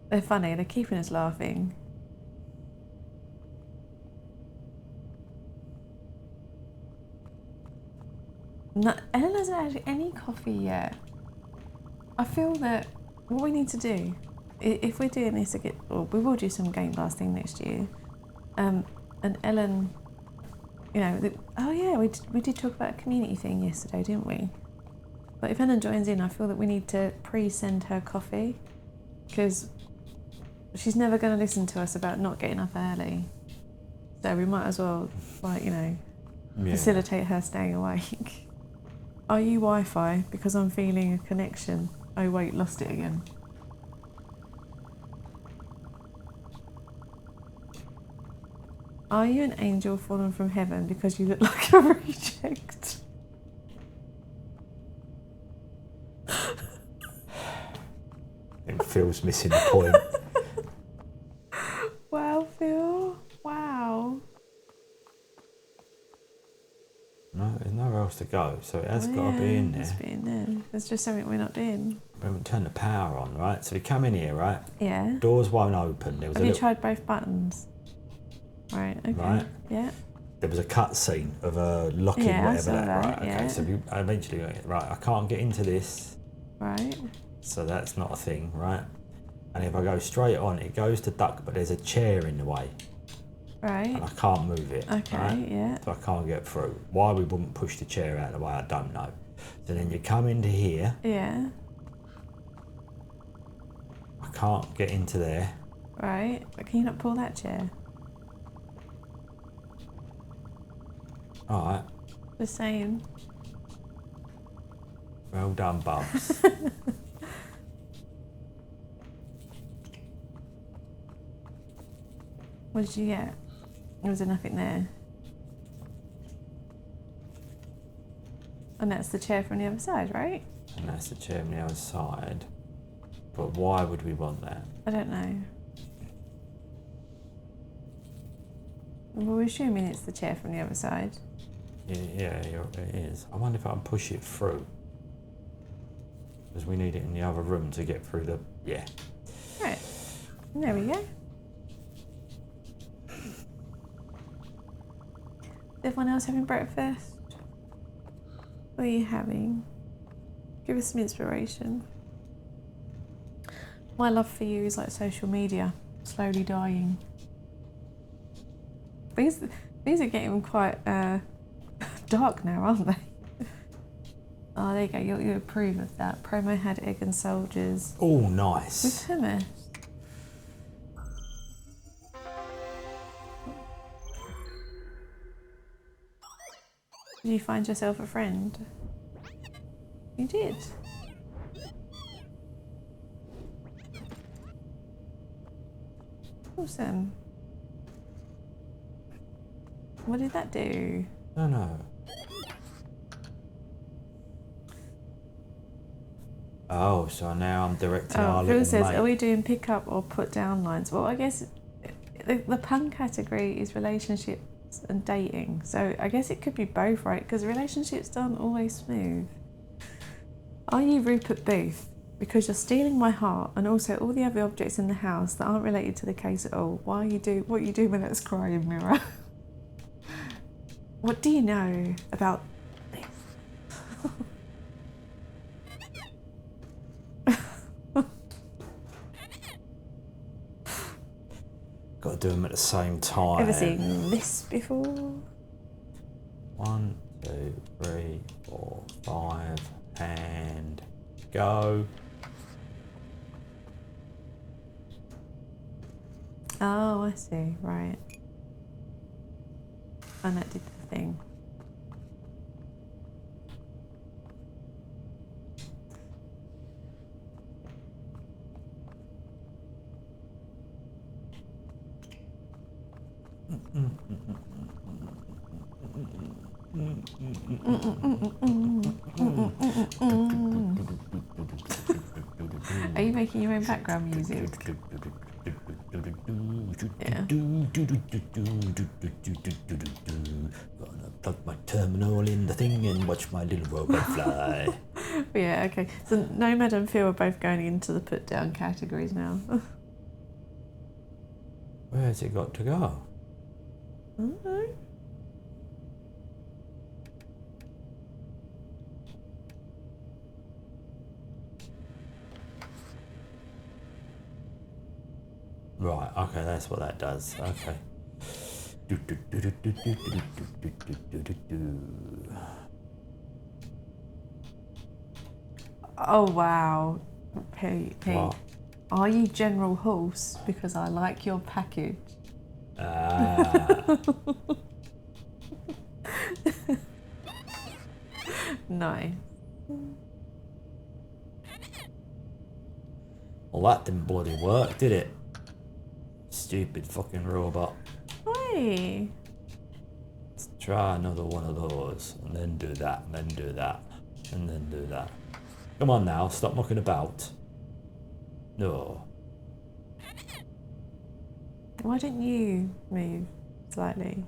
They're funny, they're keeping us laughing. Ellen hasn't had any coffee yet. I feel that what we need to do, if we're doing this again, or we will do some game blasting next year, and Ellen, you know, oh yeah, we did talk about a community thing yesterday, didn't we? But if Ellen joins in, I feel that we need to pre-send her coffee, because she's never going to listen to us about not getting up early. So we might as well, like, you know, facilitate her staying awake. Are you Wi-Fi? Because I'm feeling a connection. Oh wait, lost it again. Are you an angel fallen from heaven? Because you look like a reject. I think Phil's missing the point. Wow, Phil. Wow. No, there's nowhere else to go, so it has got to be in there. It's be in there. There's just something we're not doing. We haven't turned the power on, right? So we come in here, right? Yeah. Doors won't open. There was Have you tried both buttons? Right, okay. Right. Yeah. There was a cut scene of a locking whatever that, right? Yeah. Okay, so we eventually got it. Right, I can't get into this. Right. So that's not a thing, right? And if I go straight on, it goes to duck, but there's a chair in the way. Right. And I can't move it. Okay, right? yeah. So I can't get through. Why we wouldn't push the chair out of the way, I don't know. So then you come into here. Yeah. I can't get into there. Right. But can you not pull that chair? Alright. Just saying. Well done, Bubs. What did you get? Was there nothing there? And that's the chair from the other side, right? And that's the chair on the other side. But why would we want that? I don't know. Well, we're assuming it's the chair from the other side. Yeah, it is. I wonder if I can push it through. Because we need it in the other room to get through the... Yeah. Right. There we go. Is everyone else having breakfast? What are you having? Give us some inspiration. My love for you is like social media, slowly dying. These are getting quite dark now, aren't they? Oh, there you go. You approve of that. Promo had egg and soldiers. Oh, nice. With hummus. Did you find yourself a friend? You did. Awesome. What did that do? No, no. Oh, so now I'm directing our Phil little says, mate. are we doing pick up or put down lines? Well, I guess the pun category is relationships and dating. So I guess it could be both, right? Because relationships aren't always smooth. Are you Rupert Booth? Because you're stealing my heart and also all the other objects in the house that aren't related to the case at all. What you do when it's crying mirror? What do you know about this? Got to do them at the same time. Ever seen this before? 1, 2, 3, 4, 5, and go. Oh, I see. Right. And that did the thing. Are you making your own background music? Yeah. Gonna plug my terminal in the thing and watch my little robot fly. Yeah, okay. So Nomad and Phil are both going into the put down categories now. Where's it got to go? I don't know. Right, okay, that's what that does. Okay. Oh wow. Pete. What? Are you General Horse? Because I like your package. Nice. Well, that didn't bloody work, did it? Stupid fucking robot. Hey. Let's try another one of those, and then do that, and then do that, and then do that. Come on now, stop mucking about. No. Why don't you move slightly?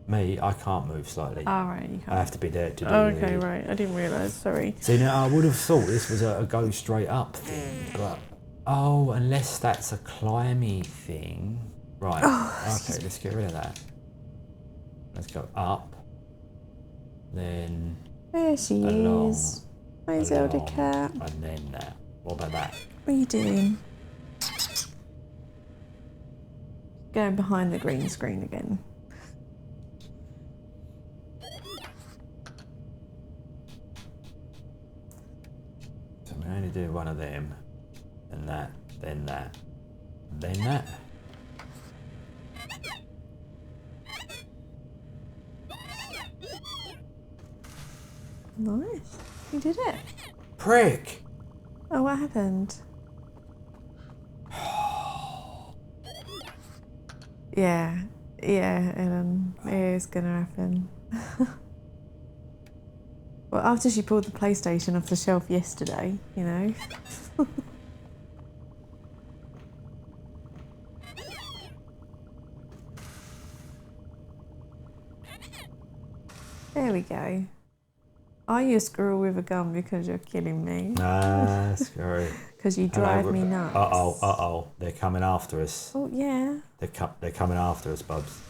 Me, I can't move slightly. Oh, right, you can't. I have to be there to do Okay, right. I didn't realise, sorry. See, now I would have thought this was a go straight up thing, but... Oh, unless that's a climby thing. Right, okay, let's get rid of that. Let's go up. Then... There she along, is. Hi, Zelda cat. And then that. What about that? What are you doing? Going behind the green screen again. So we only do one of them, and that, then that, then that. Nice. You did it. Prick! Oh, what happened? Yeah, Ellen, it is gonna happen. Well, after she pulled the PlayStation off the shelf yesterday, you know. There we go. Are you a squirrel with a gun because you're killing me? Nah, screw. Because you drive me nuts. Uh-oh, they're coming after us. Oh, yeah. They're coming after us, Bubs.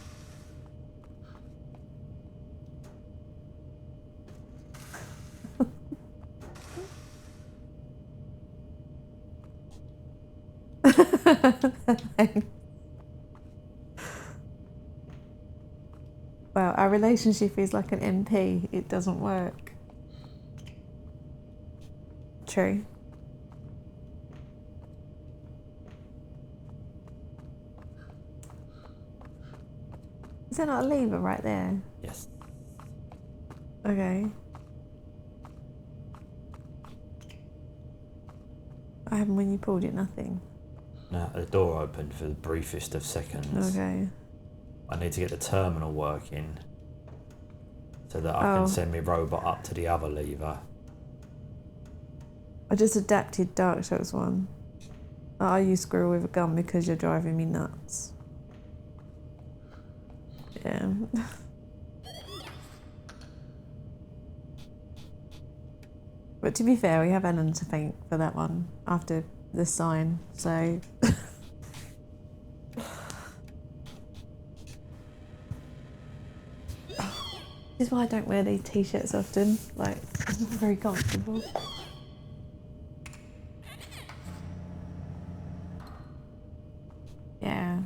Well, our relationship is like an MP. It doesn't work. True. Is there not a lever right there? Yes. Okay. What happened when you pulled it? Nothing. Now the door opened for the briefest of seconds. Okay. I need to get the terminal working so that I can send my robot up to the other lever. I just adapted Dark Souls 1. Are you squirrel with a gun because you're driving me nuts? Yeah. But to be fair, we have Ellen to thank for that one after the sign, so... This is why I don't wear these t-shirts often, like, it's not very comfortable. Yeah.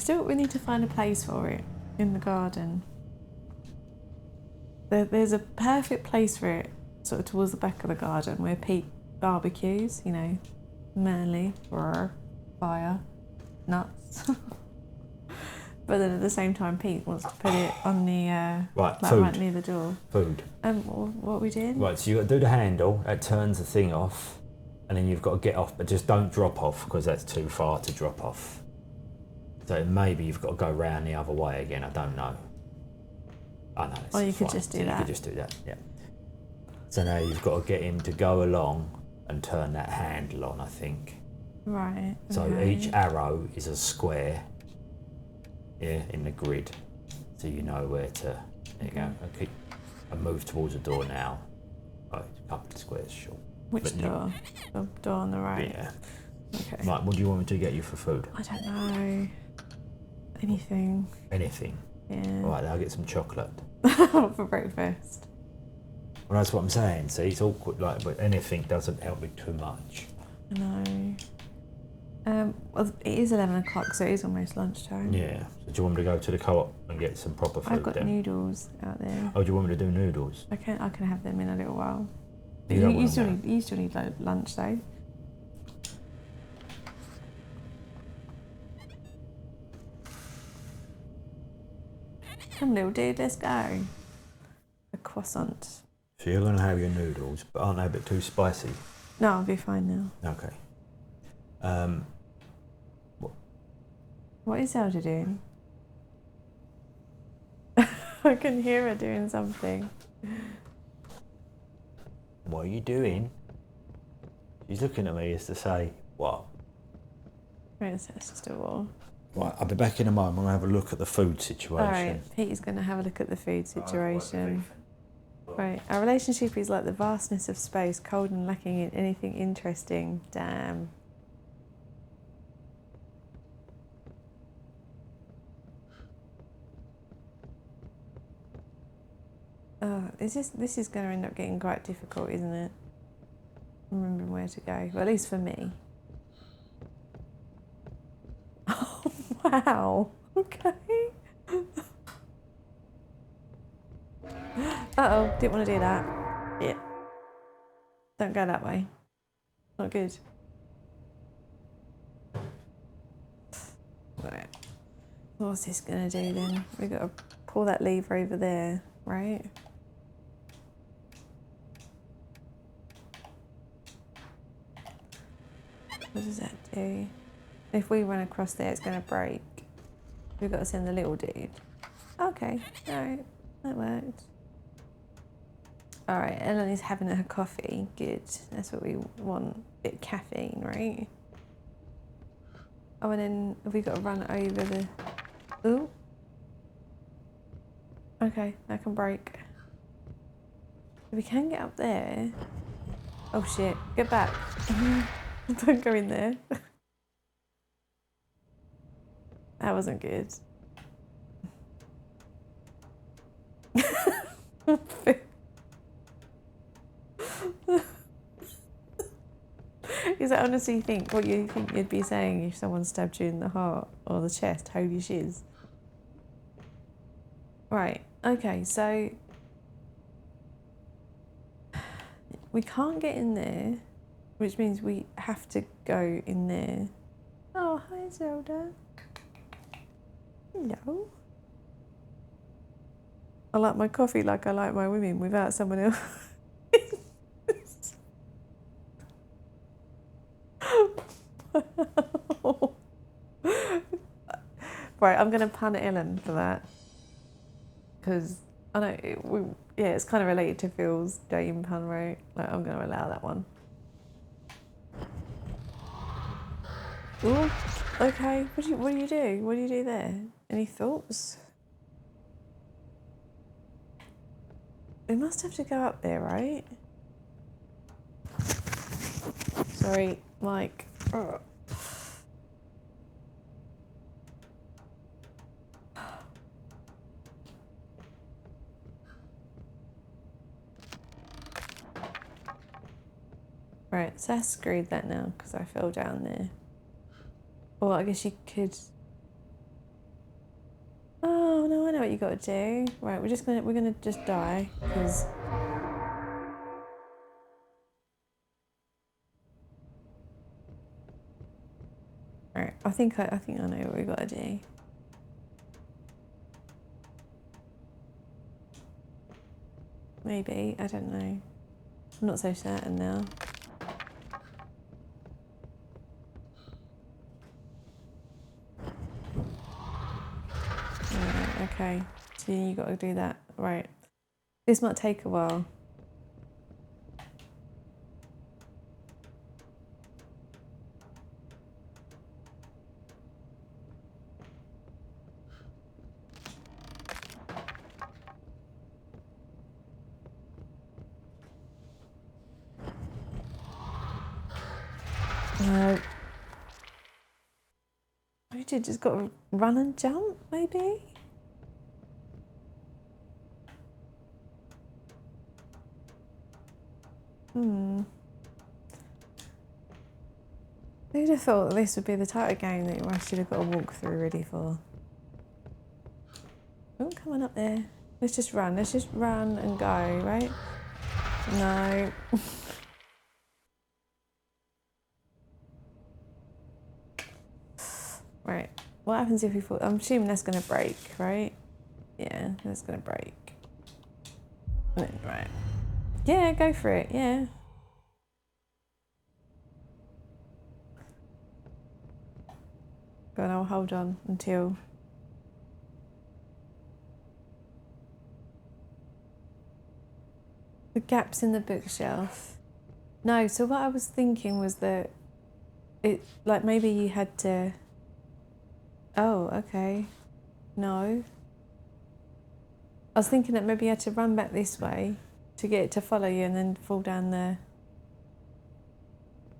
We need to find a place for it in the garden. There's a perfect place for it, sort of towards the back of the garden, where Pete barbecues, you know, manly, fire, nuts. But then at the same time, Pete wants to put it on the right near the door. Food. What are we doing? Right, so you got to do the handle. That turns the thing off, and then you've got to get off, but just don't drop off because that's too far to drop off. So maybe you've got to go round the other way again. I don't know. Oh no. Or you could just do that. You could just do that. Yeah. So now you've got to get him to go along and turn that handle on. I think. Right. So okay. each arrow is a square. Yeah, in the grid, so you know where to. There you go. Okay, and move towards the door now. Right, a couple of squares short. Which door? The door on the right. Yeah. Okay. Right. What do you want me to get you for food? I don't know. Anything. Anything. Yeah. Right, I'll get some chocolate. For breakfast. Well, that's what I'm saying. See, it's awkward. Like, but anything doesn't help me too much. I know. Well, it is 11 o'clock, so it is almost lunchtime. Yeah. So do you want me to go to the co-op and get some proper food? I've got then? noodles out there. Oh, do you want me to do noodles? I can have them in a little while. You still need like, lunch though. Come little dude, let's go. A croissant. So you're going to have your noodles, but aren't they a bit too spicy? No, I'll be fine now. Okay. What is Zelda doing? I can hear her doing something. What are you doing? She's looking at me as to say, what? Princess still. Right, I'll be back in a moment. I'm going to have a look at the food situation. Alright, Pete is going to have a look at the food situation. Right, our relationship is like the vastness of space, cold and lacking in anything interesting. Damn. Oh, this is going to end up getting quite difficult, isn't it? Remembering where to go. Well, at least for me. Oh, wow. Okay. Uh-oh, didn't want to do that. Yeah. Don't go that way. Not good. Right. What's this going to do then? We've got to pull that lever over there, right? What does that do? If we run across there, it's going to break. We've got to send the little dude. Okay, alright. That worked. Alright, Ellen is having her coffee. Good. That's what we want. A bit of caffeine, right? Oh, and then have we got to run over the... Ooh. Okay, that can break. If we can get up there... Oh shit, get back. Don't go in there. That wasn't good. Is that honestly what you think you'd be saying if someone stabbed you in the heart or the chest? Holy shiz. Right, okay, so we can't get in there, which means we have to go in there. Oh, hi Zelda. Hello. I like my coffee like I like my women without someone else. Right, I'm going to pun Ellen for that. Because I know, yeah, it's kind of related to Phil's dating pun, right? Like, I'm going to allow that one. Ooh, okay. What do you do? What do you do there? Any thoughts? We must have to go up there, right? Sorry, Mike. Ugh. Right, so I screwed that now because I fell down there. Well, I guess you could... Oh, no, I know what you got to do. Right, we're gonna just die because... Right, I think I know what we got to do. Maybe, I don't know. I'm not so certain now. Right, okay, so you got to do that. Right, this might take a while. We just got to run and jump, maybe? Who'd have thought this would be the type of game that you actually have got to walk through ready for? Oh, come on up there. Let's just run and go, right? No. Right, what happens if we fall? I'm assuming that's going to break, right? Yeah, that's going to break. Right. Yeah, go for it, yeah. Go on, I'll hold on until... The gaps in the bookshelf. No, so what I was thinking was that it, like maybe you had to... Oh, okay. No. I was thinking that maybe you had to run back this way to get it to follow you and then fall down the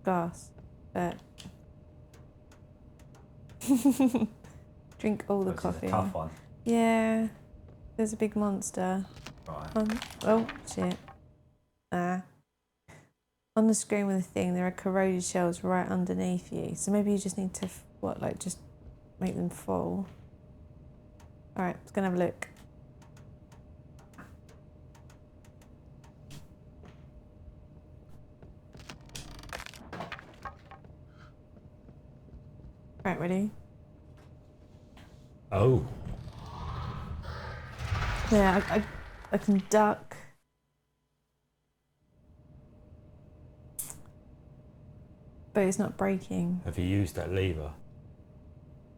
glass. But drink all the coffee. This is a tough one. Yeah. There's a big monster. Right. Oh, shit. On the screen with the thing, there are corroded shells right underneath you. So maybe you just need to, just make them fall. Alright, let's go and have a look. Right, ready? Oh. Yeah, I can duck. But it's not breaking. Have you used that lever?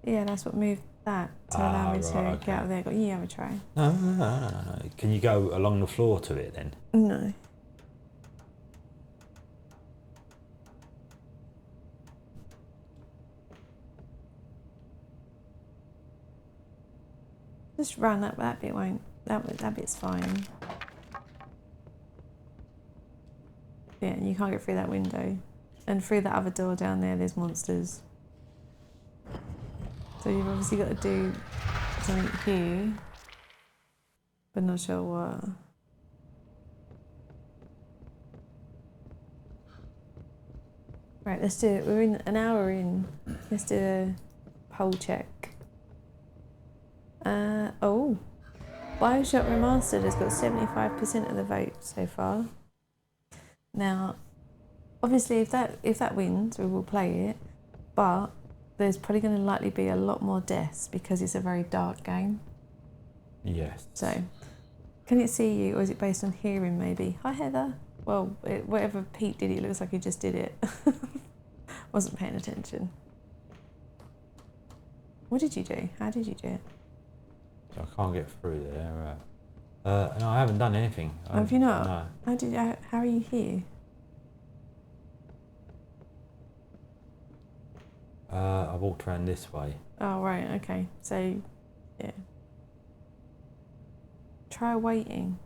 Yeah, that's what moved that to allow me to okay. get out of there. Got you have a try. No. Can you go along the floor to it then? No. Just run that bit won't. That bit's fine. Yeah, and you can't get through that window. And through that other door down there's monsters. So you've obviously got to do something here, but not sure what. Right, let's do it. We're in an hour in. Let's do a poll check. Oh, BioShock Remastered has got 75% of the vote so far. Now, obviously, if that wins, we will play it. But there's probably going to likely be a lot more deaths because it's a very dark game. Yes. So, can it see you, or is it based on hearing? Maybe. Hi, Heather. Well, whatever Pete did, it looks like he just did it. Wasn't paying attention. What did you do? How did you do it? I can't get through there. No, I haven't done anything. Have you not? No. How are you here? I walked around this way. Oh, right, okay. So, yeah. Try waiting.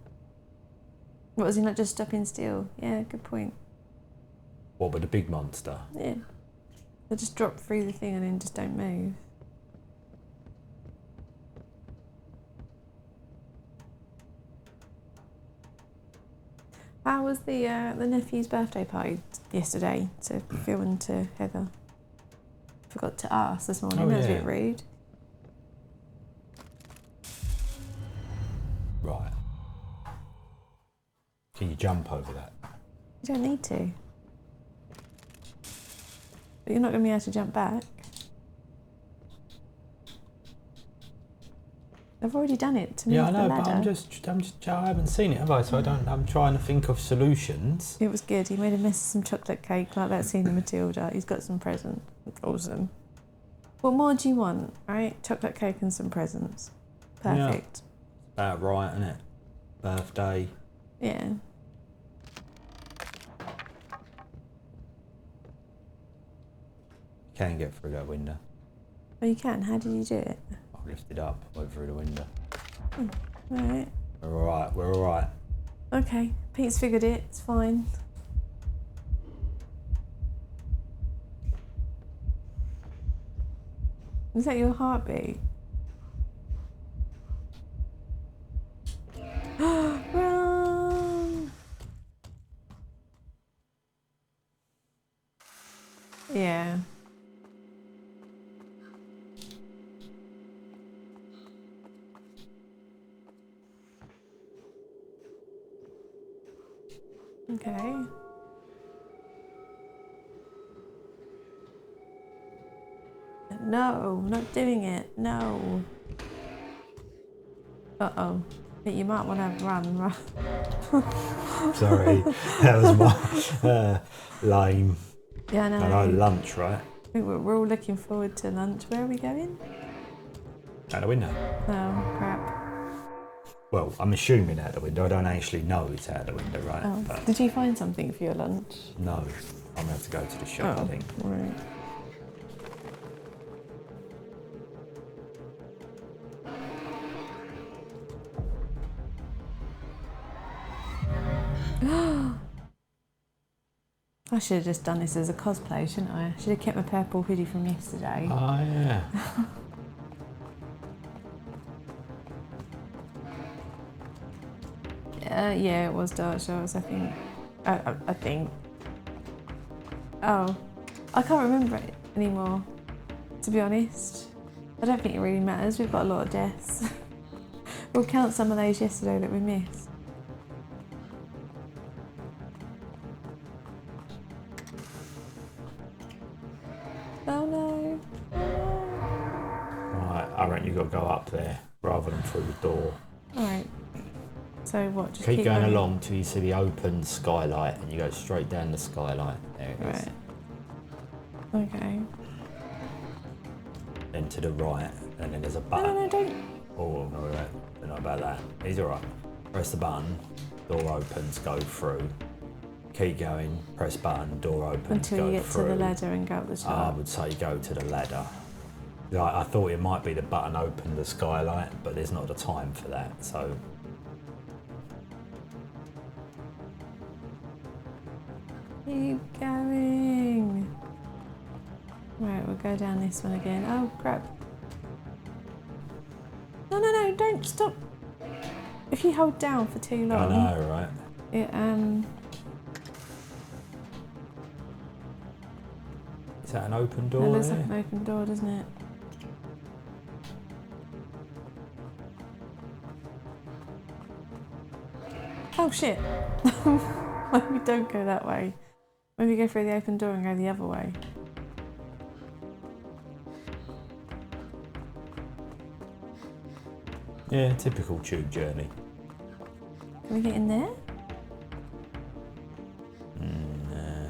What, was he not just stopping still? Yeah, good point. What, with the big monster? Yeah. They'll just drop through the thing and then just don't move. How was the nephew's birthday party yesterday? To Phil and to Heather. Forgot to ask this morning. That was a bit rude. Right. Can you jump over that? You don't need to. But you're not going to be able to jump back. I've already done it to move Yeah, I know, the but ladder. I haven't seen it, have I? So I'm trying to think of solutions. It was good. He made a mess of some chocolate cake like that scene in Matilda. He's got some presents. Awesome. What more do you want, right? Chocolate cake and some presents. Perfect. Yeah. About right, isn't it? Birthday. Yeah. Can get through that window. Oh, you can? How did you do it? I lifted up, went through the window. Oh, alright. We're alright. Okay, Pete's figured it. It's fine. Is that your heartbeat? Run! Yeah. Okay. No, not doing it. No. Uh-oh. But you might want to run. Sorry, that was my lame. Yeah, I know. I know, lunch, right? I think we're all looking forward to lunch. Where are we going? Out the window. Oh, crap. Well, I'm assuming out the window. I don't actually know it's out the window, right? Oh. But Did you find something for your lunch? no, I'm going to have to go to the shop, I think. Right. I should have just done this as a cosplay, shouldn't I? I should have kept my purple hoodie from yesterday. Oh, yeah. Yeah, it was dark shorts, I think. I think. Oh, I can't remember it anymore, to be honest. I don't think it really matters. We've got a lot of deaths. We'll count some of those yesterday that we missed. Oh no. Oh no. Right, I reckon you've got to go up there rather than through the door. Alright. So what? Just Keep going along till you see the open skylight and you go straight down the skylight. There it is. Right. Okay. Then to the right, and then there's a button. No, don't. Oh, no, wait, not about that. He's alright. Press the button, door opens, go through. Keep going, press button, door opens, Until go you get through. to the ladder and go up the I top. would say go to the ladder. Like, I thought it might be the button open the skylight, but there's not the time for that, so. Keep going. Right, we'll go down this one again. Oh crap. No, don't stop. If you hold down for too long. I know, right? It, Is that an open door? It looks there? like an open door, doesn't it? Oh shit. Maybe don't go that way. Maybe go through the open door and go the other way. Yeah, typical tube journey. Can we get in there? Nah.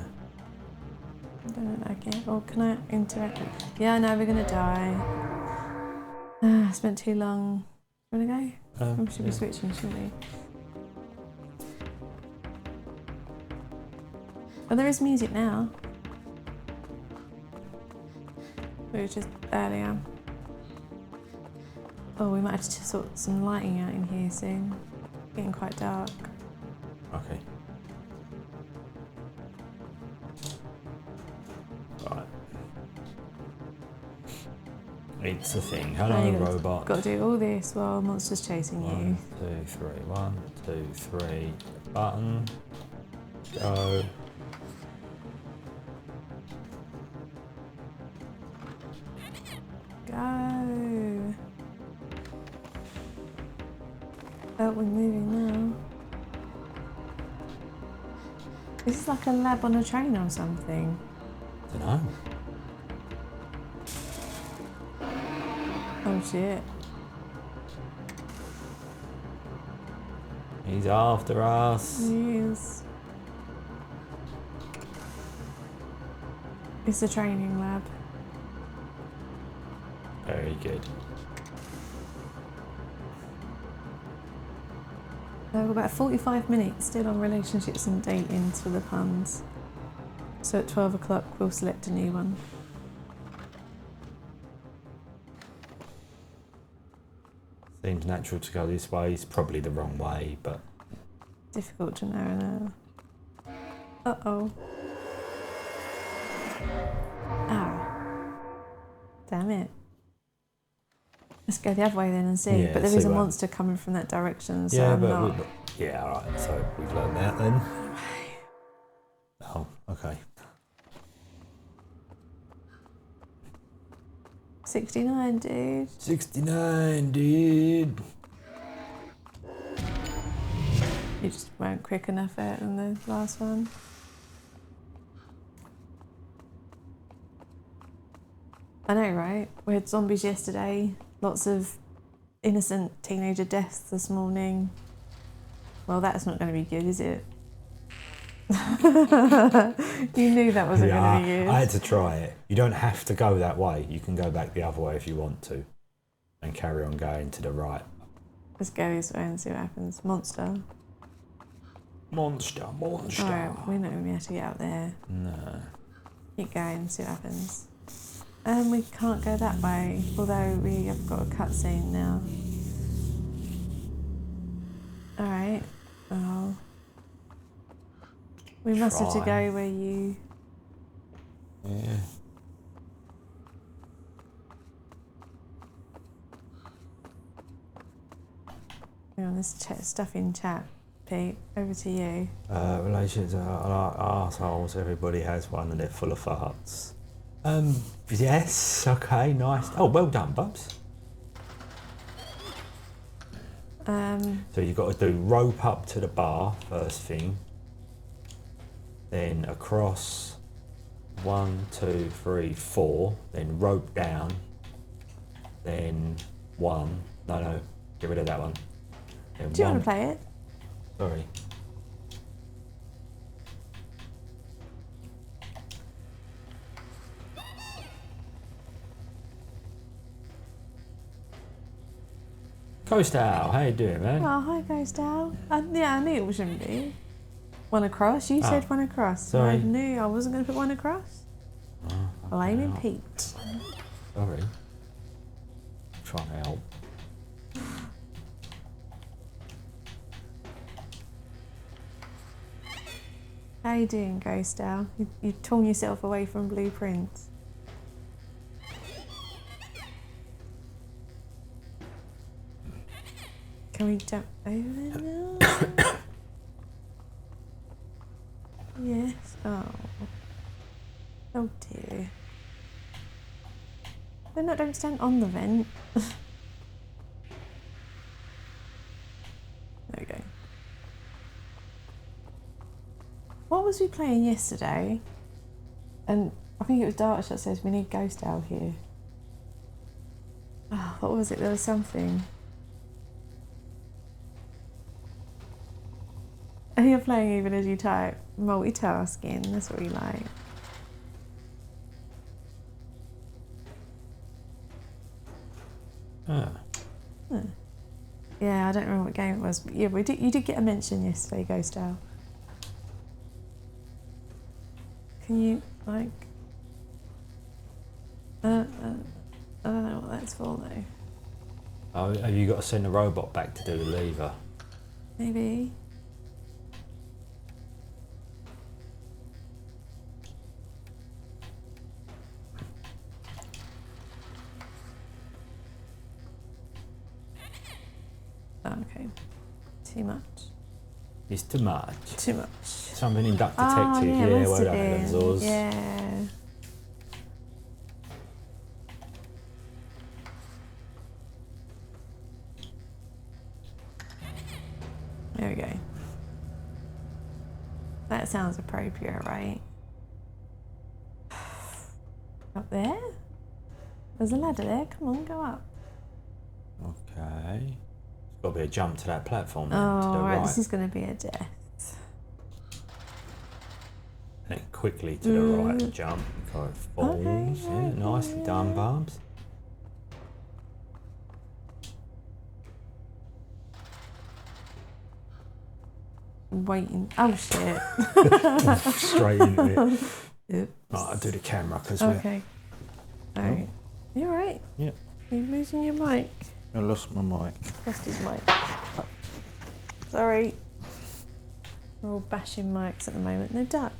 I don't like it. Or can I interact? Yeah, no, we're gonna die. I spent too long. You wanna go? We should be switching, shouldn't we? Oh, there is music now. It was just earlier. Oh, we might have to sort some lighting out in here soon. Getting quite dark. Okay. Right. It's a thing. Hello, robot. Got to do all this while monster's chasing you. 1, 2, 3. 1, 2, 3. Button. Go. Go. Oh, we're moving now. This is like a lab on a train or something. Dunno. Oh shit. He's after us. Yes. It's a training lab. Very good. So about 45 minutes still on relationships and dating for the puns. So at 12 o'clock we'll select a new one. Seems natural to go this way. It's probably the wrong way, but Difficult to know now. Uh-oh. Ah. Damn it. Let's go the other way then and see. Yeah, but there see is a what- monster coming from that direction, so yeah, I'm but not. yeah, all right. So we've learned that then. Oh, okay. 69, dude. 69, dude. You just weren't quick enough out in the last one. I know, right? We had zombies yesterday. Lots of innocent teenager deaths this morning. Well, that's not going to be good, is it? You knew that wasn't going to be good. I had to try it. You don't have to go that way. You can go back the other way if you want to, and carry on going to the right. Let's go this way and see what happens. Monster. Monster. Alright, we're not going to be able to get out there. No. Keep going and see what happens. We can't go that way, although we have got a cutscene now. Alright. Oh. We must have to try. go where you... Yeah. Hang on, there's stuff in chat. Pete, over to you. Relations are like arseholes. Everybody has one and they're full of farts. Yes, okay, nice. Oh, well done, Bubs. So you've got to do rope up to the bar, first thing. Then across 1, 2, 3, 4. Then rope down. Then 1. No, get rid of that one. Then Do you 1. want to play it? Sorry. Ghost Owl, how you doing, man? Oh, hi, Ghost Owl. Yeah, I knew it shouldn't be. One across? You said one across. Sorry. I knew I wasn't going to put one across. Blaming Pete. Sorry. Trying to help. How you doing, Ghost Owl? You've torn yourself away from blueprints. Can we jump over there now? Yes. Oh. Oh dear. No, don't stand on the vent. There we go. What was we playing yesterday? And I think it was Darkshot that says we need Ghost Owl here. Oh, what was it? There was something. And you're playing even as you type. Multitasking, that's what we like. Ah. Huh. Yeah, I don't remember what game it was, but yeah, you did get a mention yesterday, Ghost Owl. Can you, like... I don't know what that's for, though. Oh, have you got to send the robot back to do the lever? Maybe. Okay. Too much. It's too much. Too much. Something in Duck Oh, Detective, yeah, yeah, must well have done, been. Zors. Yeah. There we go. That sounds appropriate, right? Up there? There's a ladder there. Come on, go up. Okay. There's got to be a jump to that platform then, Oh, to the right. right. This is going to be a death. And then quickly to the right, jump, before it falls. Okay, Yeah, right, nicely yeah. done, Barbs. Waiting. Oh, shit. Straight into it. Oops. Right, I'll do the camera because Okay. Alright. You alright? Yeah. You're losing your mic. I lost my mic. Lost his mic. Sorry. We're all bashing mics at the moment. No duck.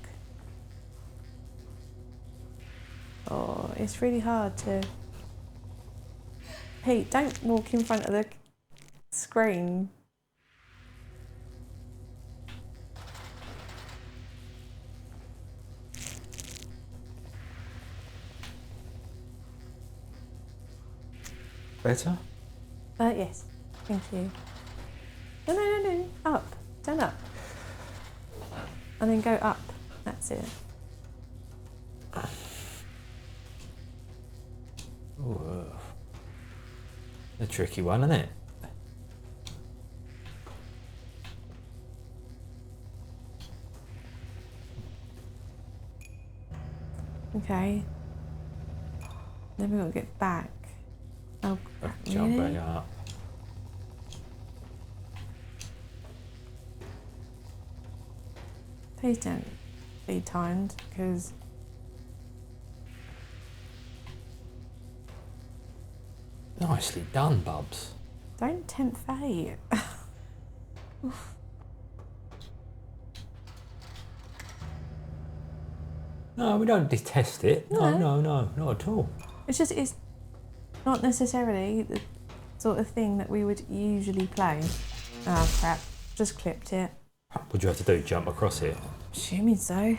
Oh, it's really hard to... Pete, don't walk in front of the screen. Better? Yes. Thank you. No. Up. Stand up. And then go up. That's it. Ooh, a tricky one, isn't it? Okay. Then we've got to get back. Oh, Jump really? back up. Please don't be timed, because Nicely done, Bubs. don't tempt fate. No, we don't detest it. No, not at all. It's not necessarily the sort of thing that we would usually play. Oh crap, just clipped it. What do you have to do? Jump across it? Assuming so.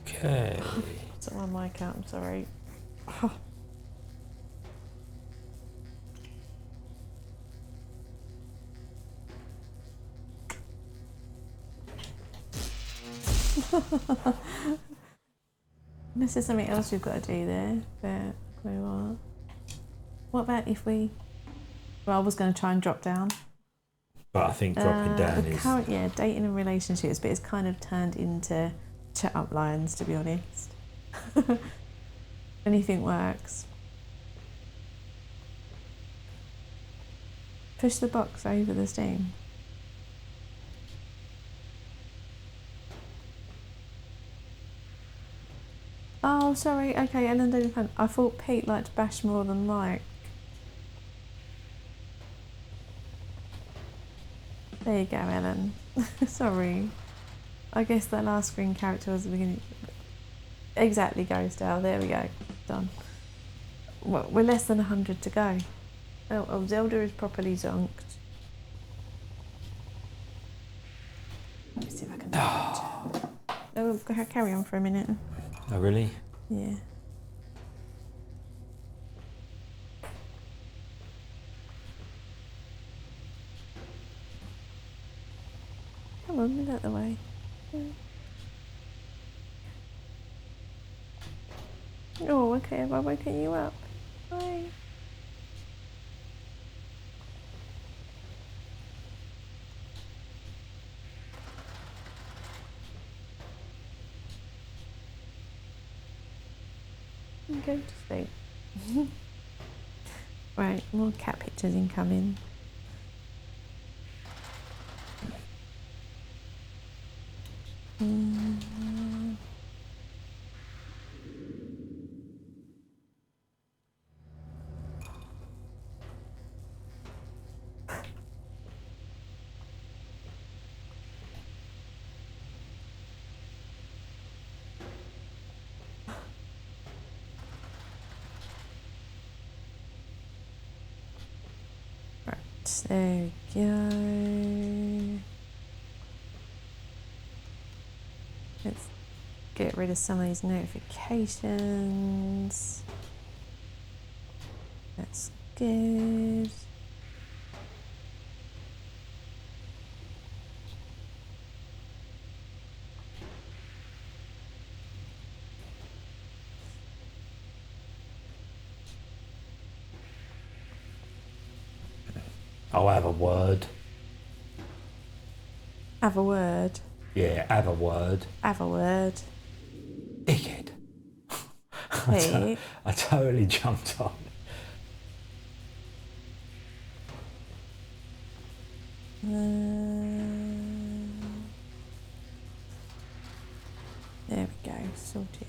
Okay. It's on my mic out, I'm sorry. Unless there's something else we've got to do there, but we are. What about if we... Well, I was going to try and drop down. But I think dropping down is... Current, yeah, dating and relationships, but it's kind of turned into chat up lines, to be honest. Anything works. Push the box over the steam. Oh, sorry. Okay, Ellen didn't fan. I thought Pete liked Bash more than Mike. There you go, Ellen. Sorry. I guess that last screen character was the beginning. Exactly, Ghost Owl. There we go. Done. Well, we're less than 100 to go. Oh, Zelda is properly zonked. Let me see if I can do it. Oh, carry on for a minute. Oh, really? Yeah. Come on, move out the way. Yeah. Oh, okay, have I woken you up? Bye. Go to sleep. Right, more cat pictures incoming. There we go. Let's get rid of some of these notifications. That's good. I'll have a word. Have a word. Yeah, have a word. Have a word. Dickhead. Pete. I totally jumped on. There we go, sorted.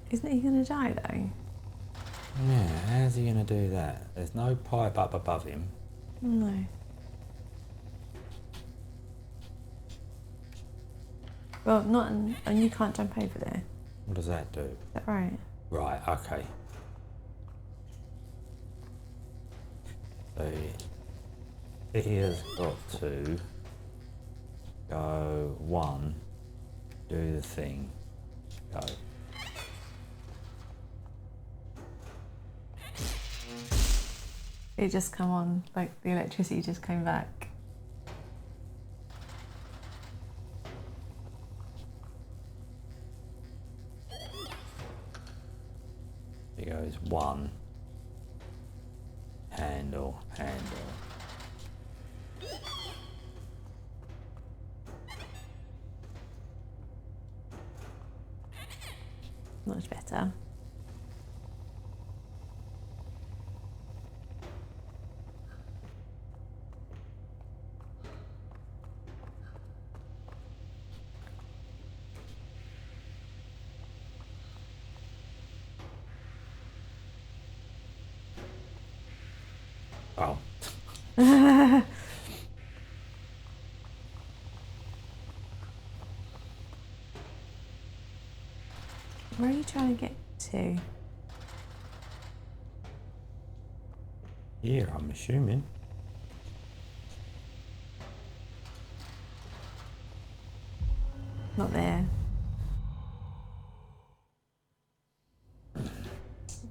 Isn't he going to die though? Yeah, how's he going to do that? There's no pipe up above him. No. Well, not, and you can't jump over there. What does that do? Is that right? Right, okay. So he has got to go one, do the thing, go. It just come on, like the electricity just came back. He goes one, handle, handle. Much better. Oh. Where are you trying to get to? Here, I'm assuming. Not there.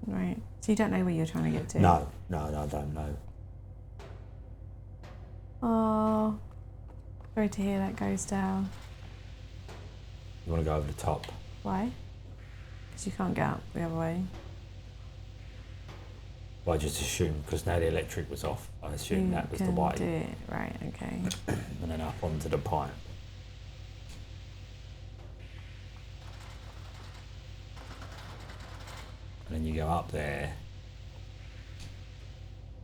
Right. So you don't know where you're trying to get to? No, I don't know. Oh, sorry to hear that goes down. You want to go over the top? Why? Because you can't get up the other way. Well, I just assumed, because now the electric was off, I assumed that was the way. Do it. Right, okay. And then up onto the pipe. And then you go up there.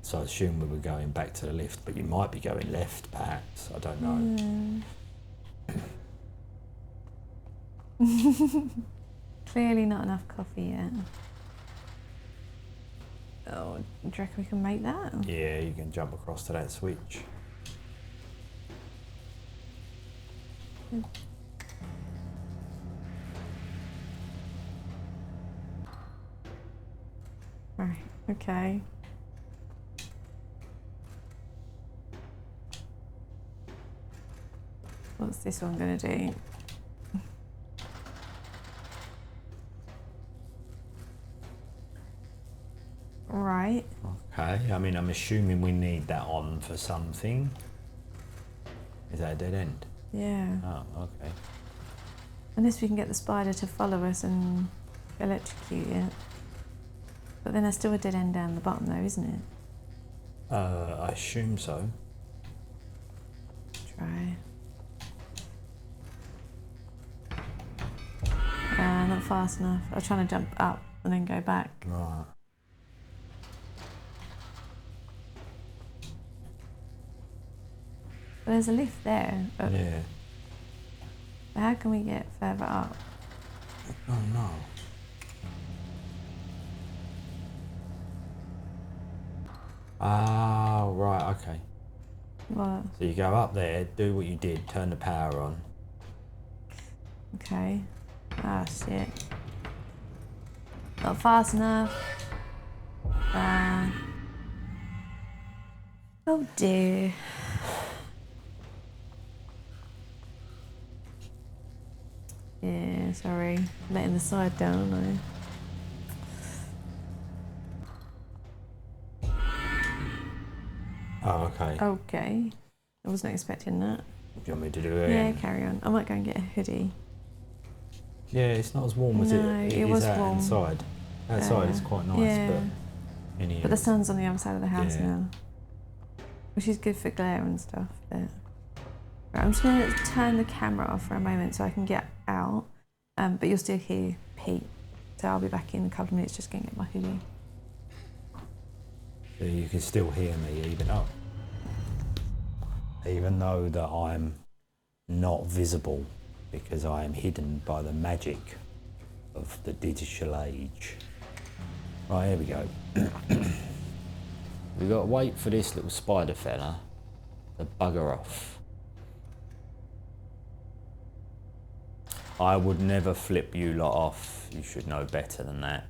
So I assume we were going back to the lift, but you might be going left, perhaps. I don't know. Clearly not enough coffee yet. Oh, do you reckon we can make that? Yeah, you can jump across to that switch. Right, okay. What's this one gonna do? Right. Okay, I mean, I'm assuming we need that on for something. Is that a dead end? Yeah. Oh, okay. Unless we can get the spider to follow us and electrocute it. But then there's still a dead end down the bottom though, isn't it? I assume so. Try. Not fast enough. I was trying to jump up and then go back. Right. But there's a lift there. Yeah. How can we get further up? Oh no. Oh, right, okay. What? So you go up there, do what you did, turn the power on. Okay. Ah, shit. Not fast enough. Oh dear. Yeah, sorry. Letting the side down, aren't I? Oh, okay. Okay. I wasn't expecting that. Do you want me to do it Yeah, again? carry on. I might go and get a hoodie. Yeah, it's not as warm as No, it it is was out warm. inside. Outside is quite nice, yeah. but in here But the it's- sun's on the other side of the house Yeah. now. Which is good for glare and stuff, but... Right, I'm just going to turn the camera off for a moment so I can get out. But you'll still hear Pete. So I'll be back in a couple of minutes just going to get my hoodie. So you can still hear me even though that I'm not visible because I am hidden by the magic of the digital age. Right, here we go. We've got to wait for this little spider fella to bugger off. I would never flip you lot off. You should know better than that.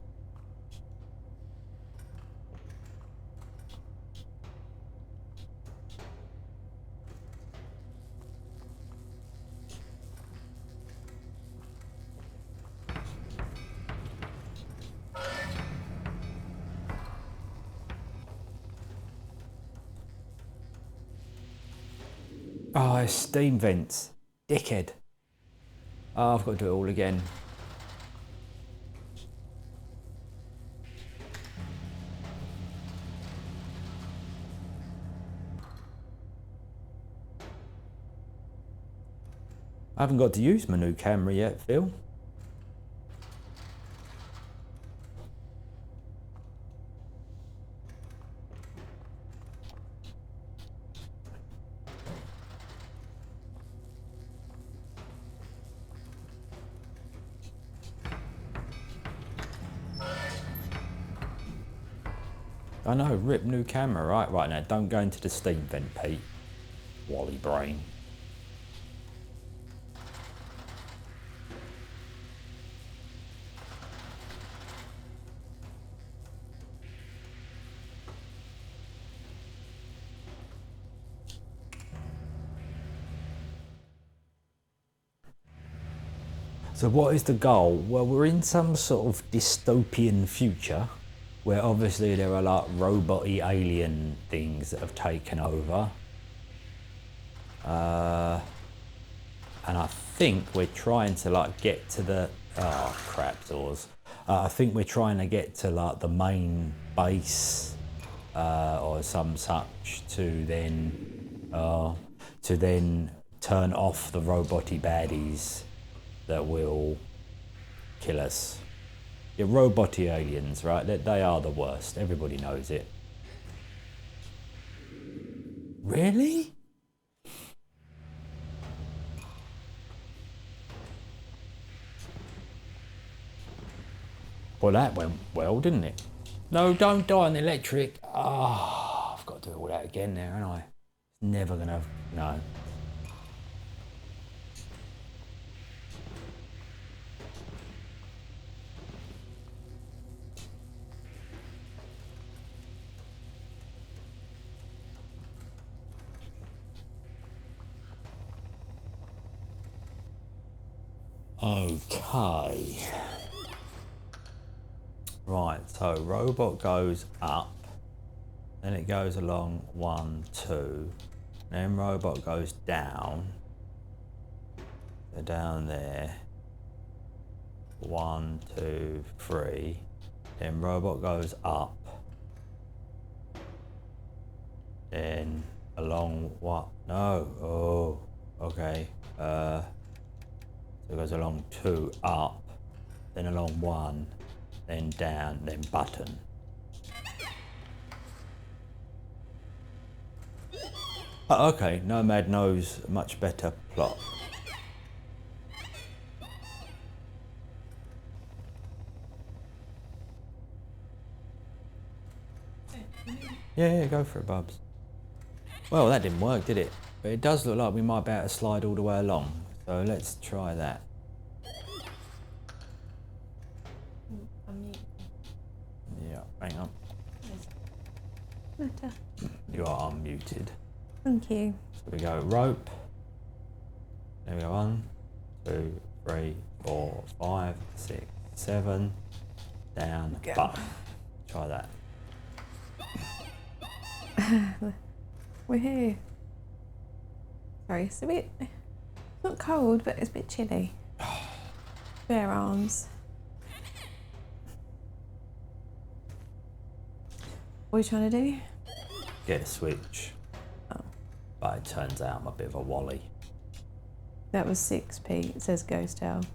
Oh, it's steam vents. Dickhead. Oh, I've got to do it all again. I haven't got to use my new camera yet, Phil. I know, rip new camera, right? Right now, don't go into the steam vent, Pete. Wally brain. So what is the goal? Well, we're in some sort of dystopian future where obviously there are like robot-y alien things that have taken over. And I think we're trying to like get to the, oh crap doors. I think we're trying to get to like the main base or some such to then turn off the robot-y baddies that will kill us. Your robot-y aliens, right? They are the worst. Everybody knows it. Really? Well, that went well, didn't it? No, don't die on the electric. Ah, I've got to do all that again there, haven't I? Never gonna, no. Okay. Right, so robot goes up, then it goes along 1, 2, then robot goes down, so down there, 1, 2, 3, then robot goes up, then along what? No, oh, okay, so it goes along 2, up, then along 1, then down, then button. Oh, okay, Nomad knows a much better plot. Yeah, go for it, Bubs. Well, that didn't work, did it? But it does look like we might be able to slide all the way along. So let's try that. Yeah, hang on. Better. You are unmuted. Thank you. So we go rope. There we go. 1, 2, 3, 4, 5, 6, 7. Down. Go. Button. Try that. We're here. Sorry, it's a bit, it's not cold, but it's a bit chilly. Bare arms. What are you trying to do? Get a switch. Oh. But it turns out I'm a bit of a wally. That was 6p. It says Ghost Town.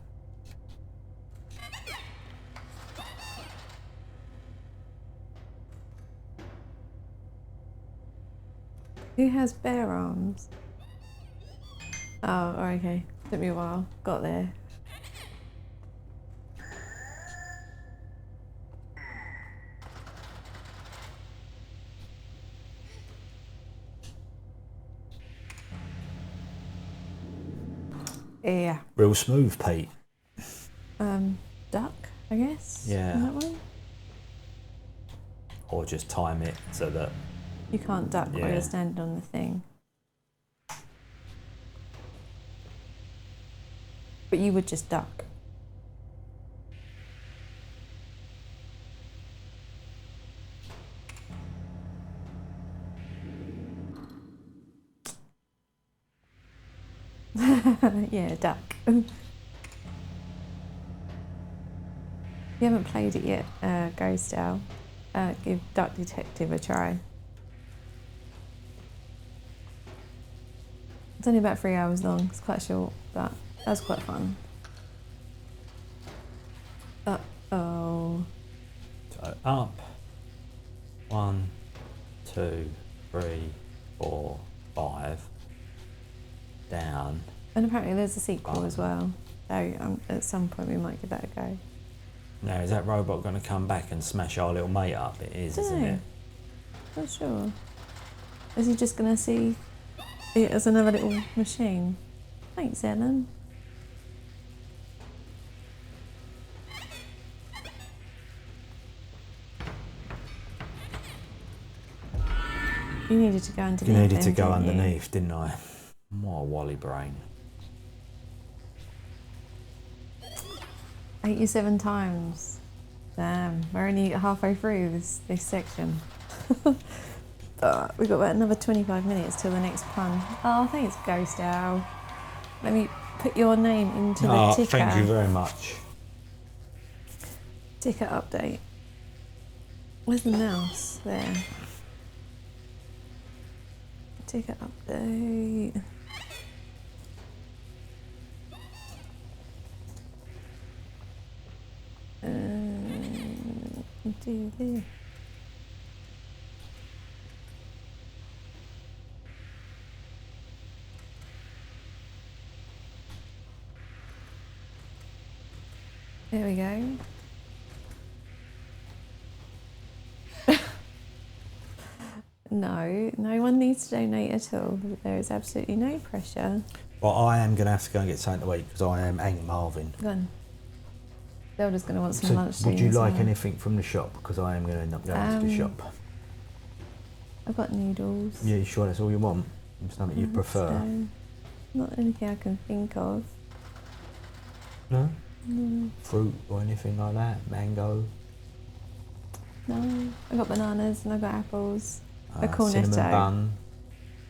Who has bare arms? Oh, okay. Took me a while. Got there. Yeah. Real smooth, Pete. Duck, I guess. Yeah. On that one. Or just time it so that... You can't duck while Yeah. you're standing on the thing. But you would just duck. Yeah, duck. You haven't played it yet, Ghost Owl. Give Duck Detective a try. It's only about 3 hours long. It's quite short, but that's quite fun. Uh-oh. So up. 1, 2, 3, 4, 5. Down. And apparently there's a sequel Button. as well. So at some point we might give that a go. Now, is that robot going to come back and smash our little mate up? It is, isn't it? Not sure. Is he just going to see it as another little machine? Thanks, Ellen. You needed to go underneath. You needed to go didn't you? underneath, didn't I? What a wally brain. 87 times. Damn, we're only halfway through this section. But we've got about another 25 minutes till the next pun. Oh, thanks, Ghost Owl. Let me put your name into the ticker. Thank you very much. Ticker update. Where's the mouse? There. Ticker update. Do this. There we go. No, no one needs to donate at all. There is absolutely no pressure. Well, I am going to have to go and get something to eat because I am Aunt Marvin. Go on. Zelda's going to want some So lunch would soon you as like well. anything from the shop? Because I am going to end up going to the shop. I've got noodles. Yeah, you sure that's all you want? Something you prefer? So, not anything I can think of. No? No. Fruit or anything like that? Mango? No. I've got bananas and I've got apples. A cornetto. Cinnamon bun?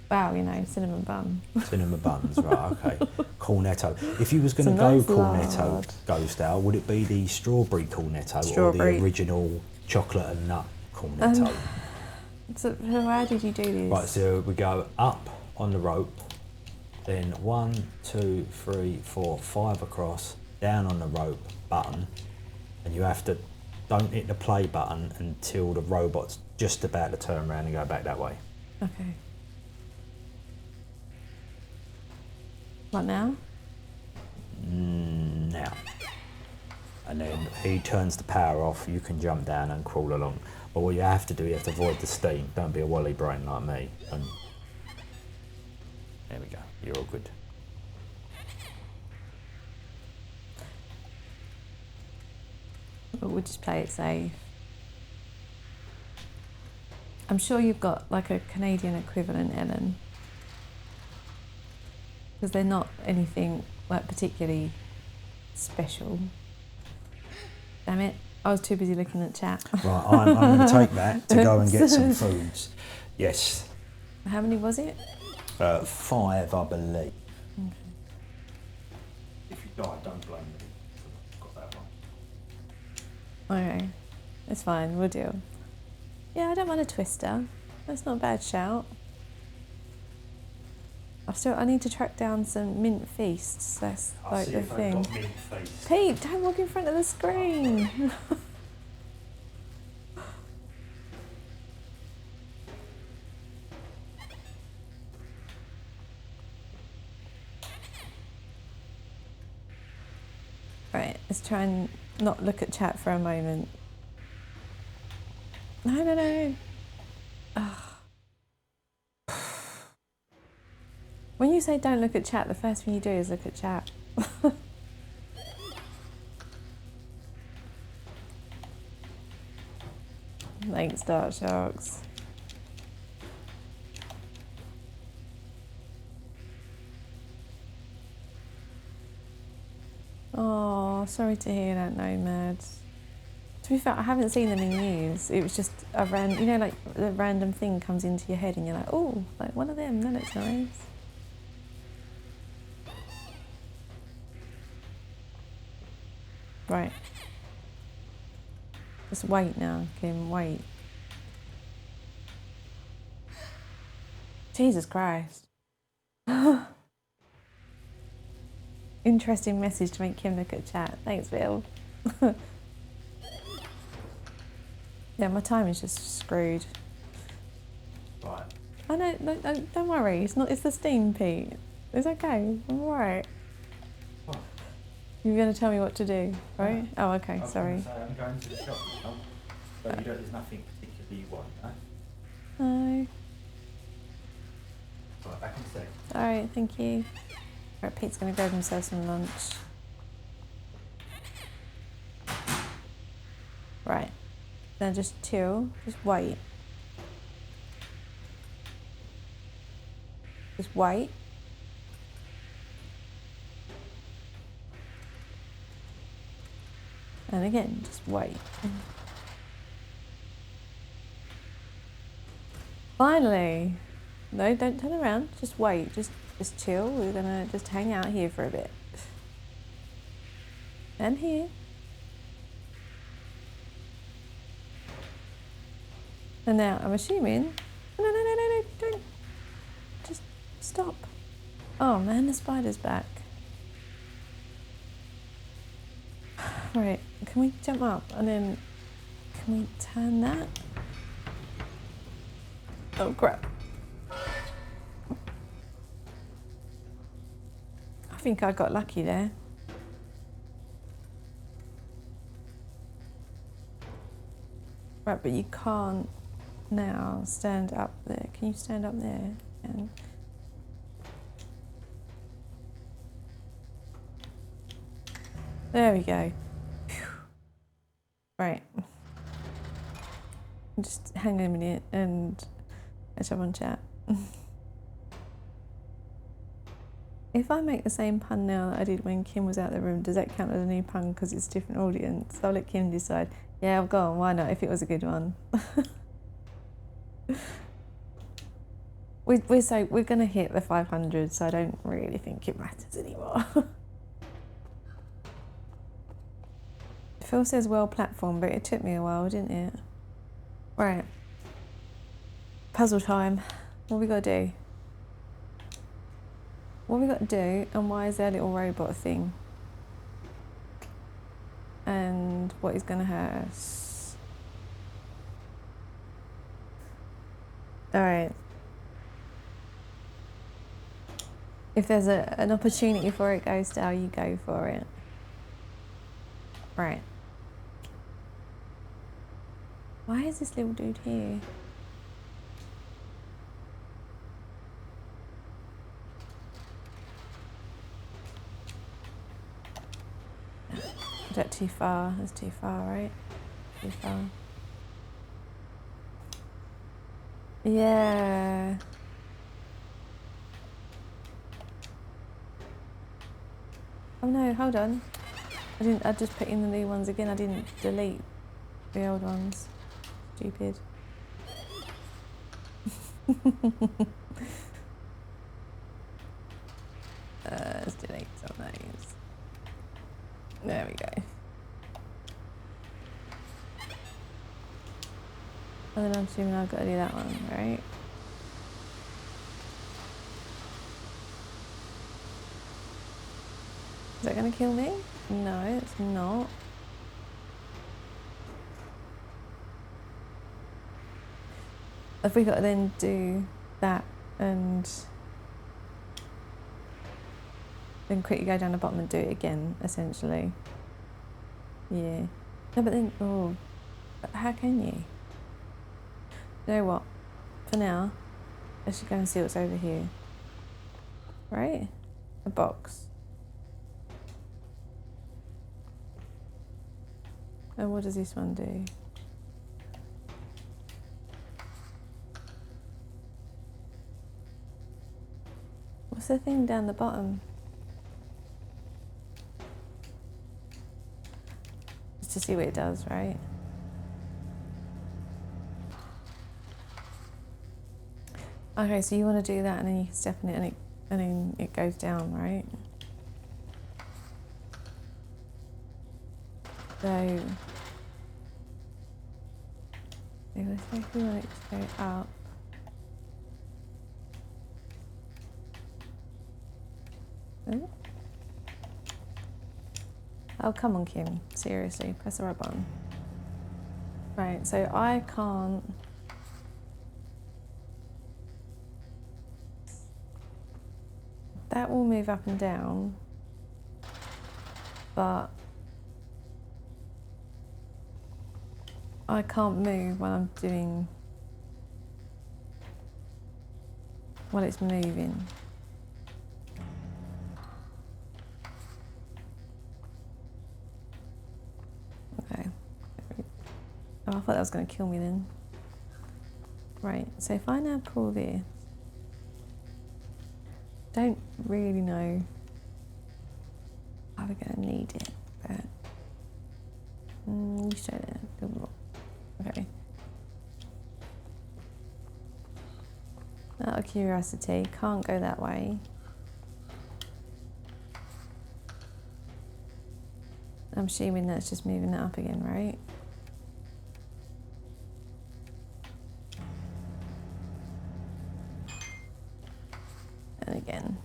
Wow, you know, cinnamon bun. Cinnamon buns, right, okay. Cornetto. If you was going to It's a go nice cornetto, lard. Ghost Owl, would it be the strawberry cornetto or Strawberry. the original chocolate and nut cornetto? So how did you do this? Right, so we go up on the rope, then 1, 2, 3, 4, 5 across, down on the rope, button, and you have to, don't hit the play button until the robot's just about to turn around and go back that way. Okay. What now? Now. And then he turns the power off, you can jump down and crawl along. But what you have to do, you have to avoid the steam. Don't be a wally brain like me. And there we go, you're all good. But we'll just play it safe. I'm sure you've got like a Canadian equivalent, Ellen. Because they're not anything like particularly special. Damn it, I was too busy looking at chat. Right, I'm going to take that to go and get some foods. Yes. How many was it? 5, I believe. Okay. If you die, don't blame me. I've got that one. Okay, it's fine, we'll deal. Yeah, I don't mind a twister. That's not a bad shout. I need to track down some mint feasts. That's like the thing. Pete, don't walk in front of the screen. Right, let's try and not look at chat for a moment. No. Ugh. When you say don't look at chat, the first thing you do is look at chat. Thanks, Dark Sharks. Oh, sorry to hear that, Nomads. To be fair, I haven't seen them in news. It was just a random, you know, like the random thing comes into your head and you're like, oh, like one of them, that looks nice. Right. Just wait now, Kim, wait. Jesus Christ. Interesting message to make Kim look at chat. Thanks, Bill. Yeah, my time is just screwed. Right. Oh no, don't worry. It's not. It's the steam, Pete. It's okay. I'm alright. What? You're going to tell me what to do, right? Oh, okay. Sorry. I'm going to the shop now, but there's nothing particularly you want, no? No. Right, back in a sec. Alright, thank you. Right, Pete's gonna grab himself some lunch. Right. Now just chill. Just wait. Just wait. And again, just wait. Finally! No, don't turn around. Just wait. Just chill. We're gonna just hang out here for a bit. And here. And now I'm assuming. No, don't. Just stop. Oh man, the spider's back. Right, can we jump up and then can we turn that? Oh crap. I think I got lucky there. Right, but you can't now stand up there. Can you stand up there? And there we go. Phew. Right. Just hang a minute and catch up on chat. If I make the same pun now that I did when Kim was out of the room, does that count as a new pun because it's a different audience? I'll let Kim decide. Yeah, I'll go on, why not, if it was a good one. We're gonna hit the 500, so I don't really think it matters anymore. Phil says well platform, but it took me a while, didn't it? Right. Puzzle time. What we gotta do? What we got to do, and why is there a little robot thing? And what is going to hurt us? Alright. If there's an opportunity for it, Ghost Owl, you go for it. Right. Why is this little dude here? Is that too far? That's too far, right? Too far. Yeah. Oh no, hold on. I just put in the new ones again. I didn't delete the old ones. Stupid. Let's delete some of those. There we go. And then I'm assuming I've got to do that one, right? Is that going to kill me? No, it's not. Have we got to then do that and then quickly go down the bottom and do it again, essentially? Yeah. No, but then, oh, how can you? You know what? For now, let's just go and see what's over here. Right? A box. And what does this one do? What's the thing down the bottom? Just to see what it does, right? Okay, so you want to do that and then you can step in it and then it goes down, right? So let's say we want it to go up. Oh, come on, Kim. Seriously, press the right button. Right, so I can't. That will move up and down, but I can't move when I'm doing while it's moving. Okay. Oh, I thought that was going to kill me then. Right, so if I now pull this, don't really know how we're going to need it, but you showed it. Okay. Out of curiosity, can't go that way. I'm assuming that's just moving that up again, right? And again.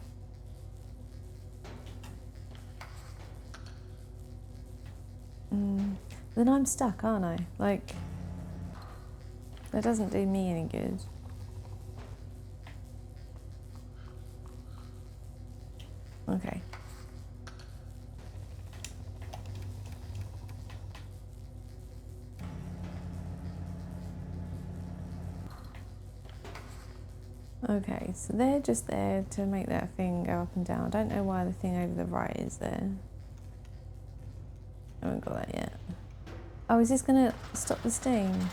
Then I'm stuck, aren't I? Like, that doesn't do me any good. Okay. Okay, so they're just there to make that thing go up and down. I don't know why the thing over the right is there. I haven't got that yet. Oh, is this gonna stop the steam?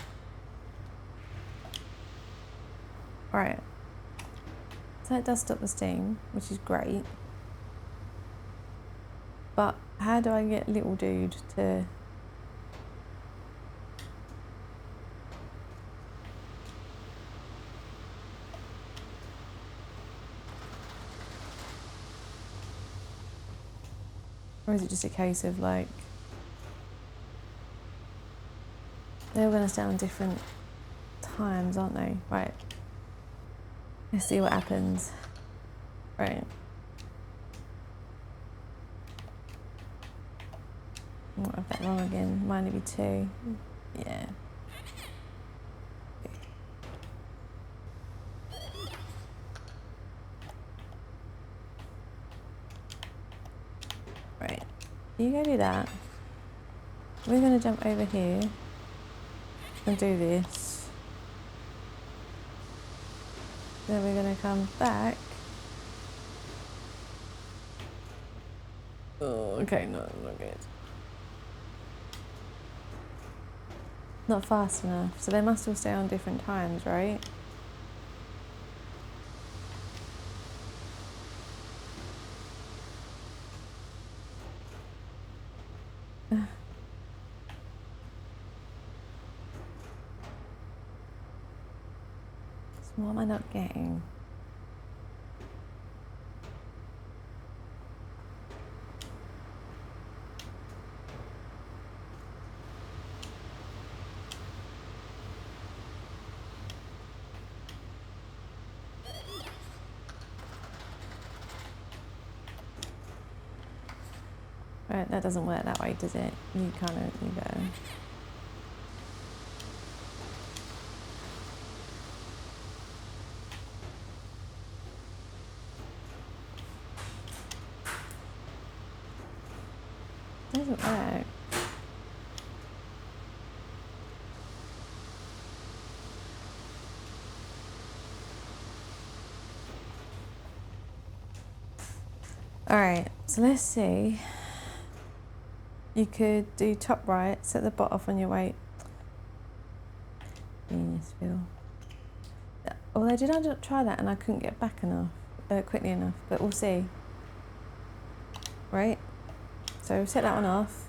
Right. So it does stop the steam, which is great. But how do I get little dude to... Or is it just a case of like... They're all going to stay on different times, aren't they? Right. Let's see what happens. Right. I might have that wrong again. Might only be 2. Yeah. Right. You go do that. We're going to jump over here and do this. Then we're going to come back. Oh, okay, no, not good. Not fast enough. So they must all stay on different times, right? So what am I not getting? Right, that doesn't work that way, does it? You kind of, you go. Doesn't work. Alright, so let's see. You could do top right, set the bot off on your weight. Genius, Phil. Although did I not try that and I couldn't get back enough, quickly enough, but we'll see. Right? So set that one off.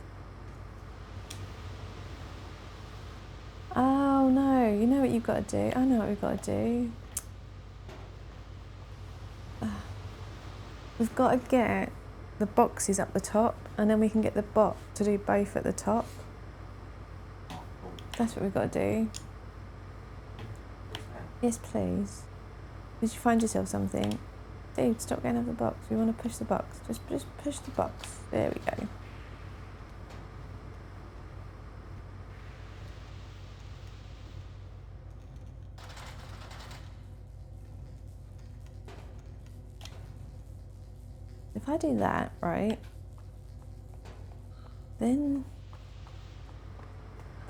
Oh no, you know what you've got to do? I know what we've got to do. We've got to get the boxes up the top and then we can get the bot to do both at the top. That's what we've got to do. Yes, please. Did you find yourself something? Dude, stop getting off the box. We want to push the box. Just push the box. There we go. If I do that, right, then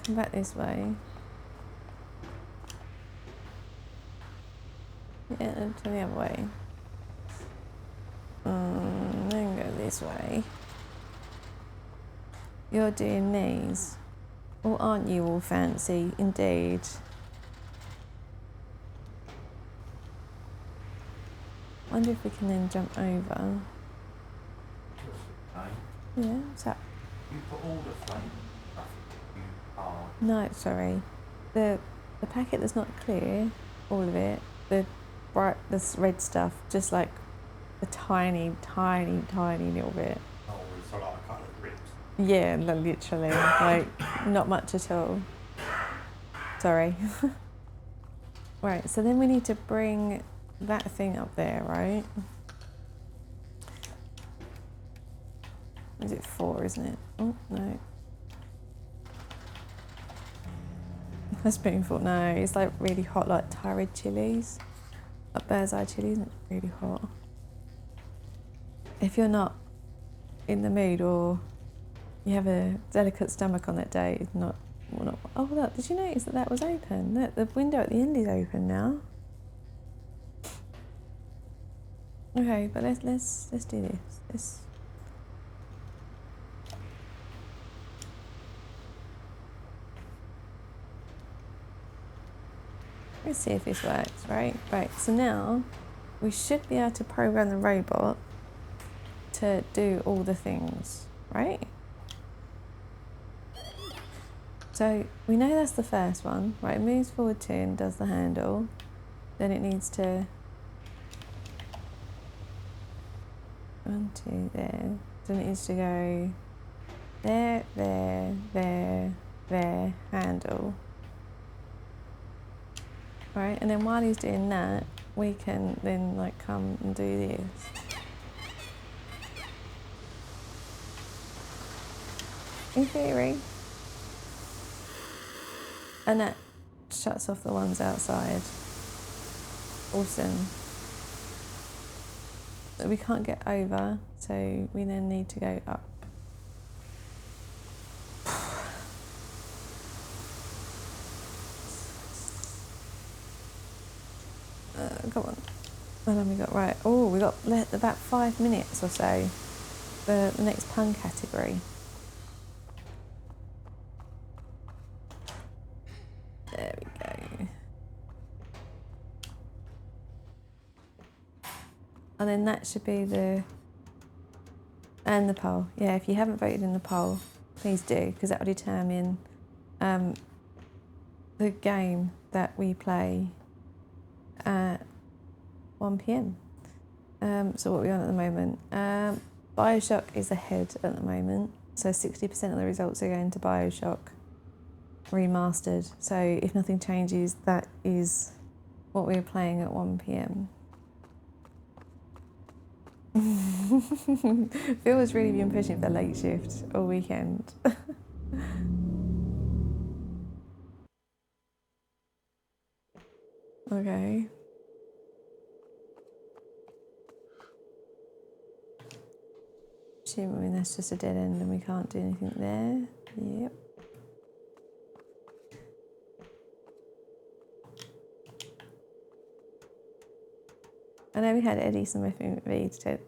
come back this way. Yeah, turn the other way. Then go this way. You're doing these. Or aren't you all fancy? Indeed. Wonder if we can then jump over. Yeah, what's that? You put all the flame stuff you are. No, sorry. The packet that's not clear, all of it, the bright, this red stuff, just like a tiny, tiny, tiny little bit. Oh, it's like a couple of rips. Yeah, literally, like not much at all. Sorry. Right, so then we need to bring that thing up there, right? Is it 4, isn't it? Oh, no. A spoonful, no, it's like really hot, like Thai red chilies. Like bird's eye chilies, and it's really hot. If you're not in the mood or you have a delicate stomach on that day, it's not, well, not. Oh, look, did you notice that that was open? Look, the window at the end is open now. Okay, but let's do this. Let's see if this works, right? Right, so now we should be able to program the robot to do all the things, right? So we know that's the first one, right? It moves forward 2 and does the handle. Then it needs to 1, 2, there. Then it needs to go there, there, there, there, handle. Right, and then while he's doing that, we can then like come and do this. In theory. And that shuts off the ones outside. Awesome. But we can't get over, so we then need to go up. Come on. How long we got? Right. Oh, we got about 5 minutes or so for the next pun category. There we go. And then that should be the poll. Yeah, if you haven't voted in the poll, please do, because that will determine the game that we play at 1 p.m. So what are we on at the moment? Bioshock is ahead at the moment, so 60% of the results are going to Bioshock Remastered. So if nothing changes, that is what we're playing at 1 p.m. Phil has really been pushing for the late shift all weekend. Okay. Assuming that's just a dead end and we can't do anything there. Yep. I know we had Eddie some FMV to...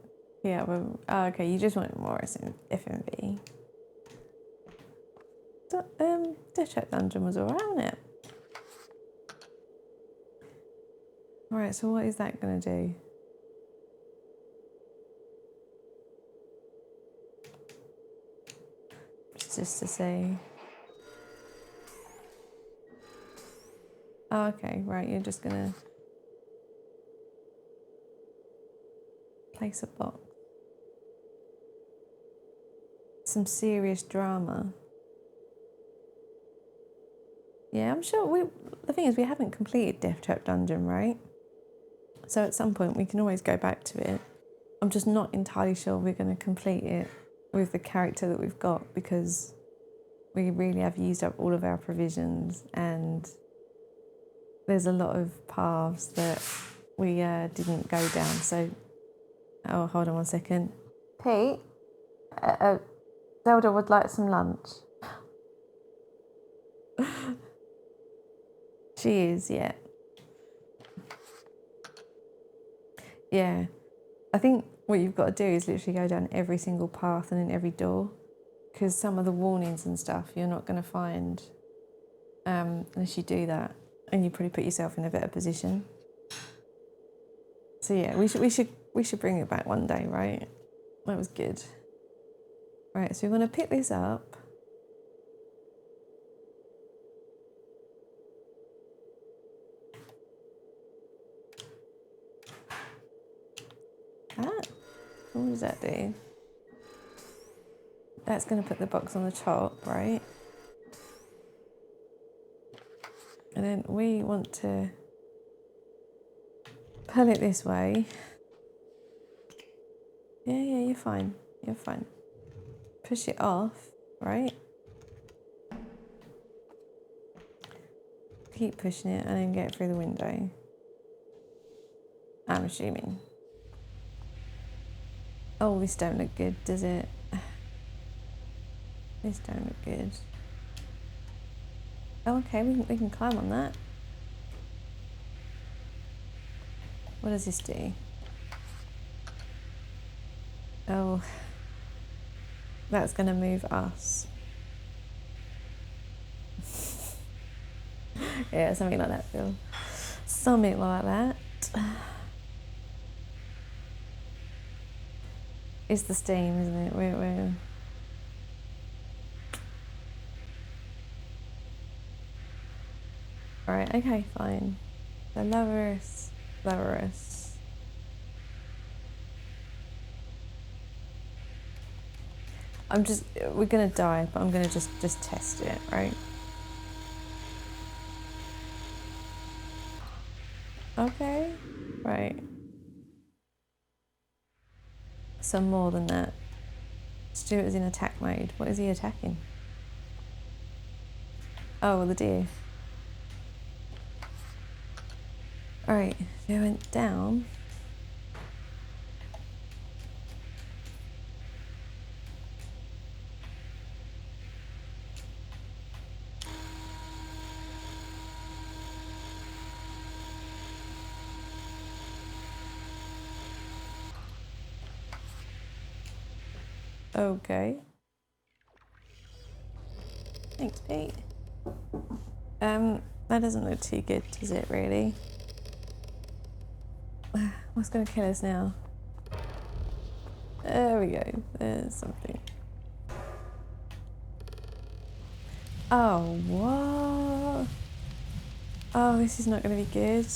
Yeah, well, oh, okay, you just want more FMV. Death Trap Dungeon was alright, wasn't it? Alright, so what is that going to do? Just to say... Oh, okay, right, you're just going to... place a box. Some serious drama. Yeah, I'm sure the thing is we haven't completed Death Trap Dungeon, right? So at some point we can always go back to it. I'm just not entirely sure we're going to complete it with the character that we've got, because we really have used up all of our provisions and there's a lot of paths that we didn't go down. So, oh, hold on 1 second. Pete, Zelda would like some lunch. She is, yeah. Yeah. I think what you've got to do is literally go down every single path and in every door, because some of the warnings and stuff you're not going to find unless you do that, and you probably put yourself in a better position. So yeah, we should bring it back one day, right? That was good. Right, so we want to pick this up. That? What does that do? That's going to put the box on the top, right? And then we want to pull it this way. Yeah, you're fine. You're fine. Push it off, right? Keep pushing it and then get it through the window. I'm assuming. Oh, this don't look good, does it? This don't look good. Oh, okay, we can climb on that. What does this do? Oh, that's going to move us. Yeah, something like that, Phil. Something like that. It's the steam, isn't it? We're Alright, okay, fine. So lower us. We're gonna die, but I'm gonna just test it, right? Okay, right. Some more than that. Stuart's in attack mode. What is he attacking? Oh, well, the deer. Alright, so I went down. Okay. Thanks, Pete. That doesn't look too good, does it, really? What's going to kill us now? There we go. There's something. Oh, what? Oh, this is not going to be good.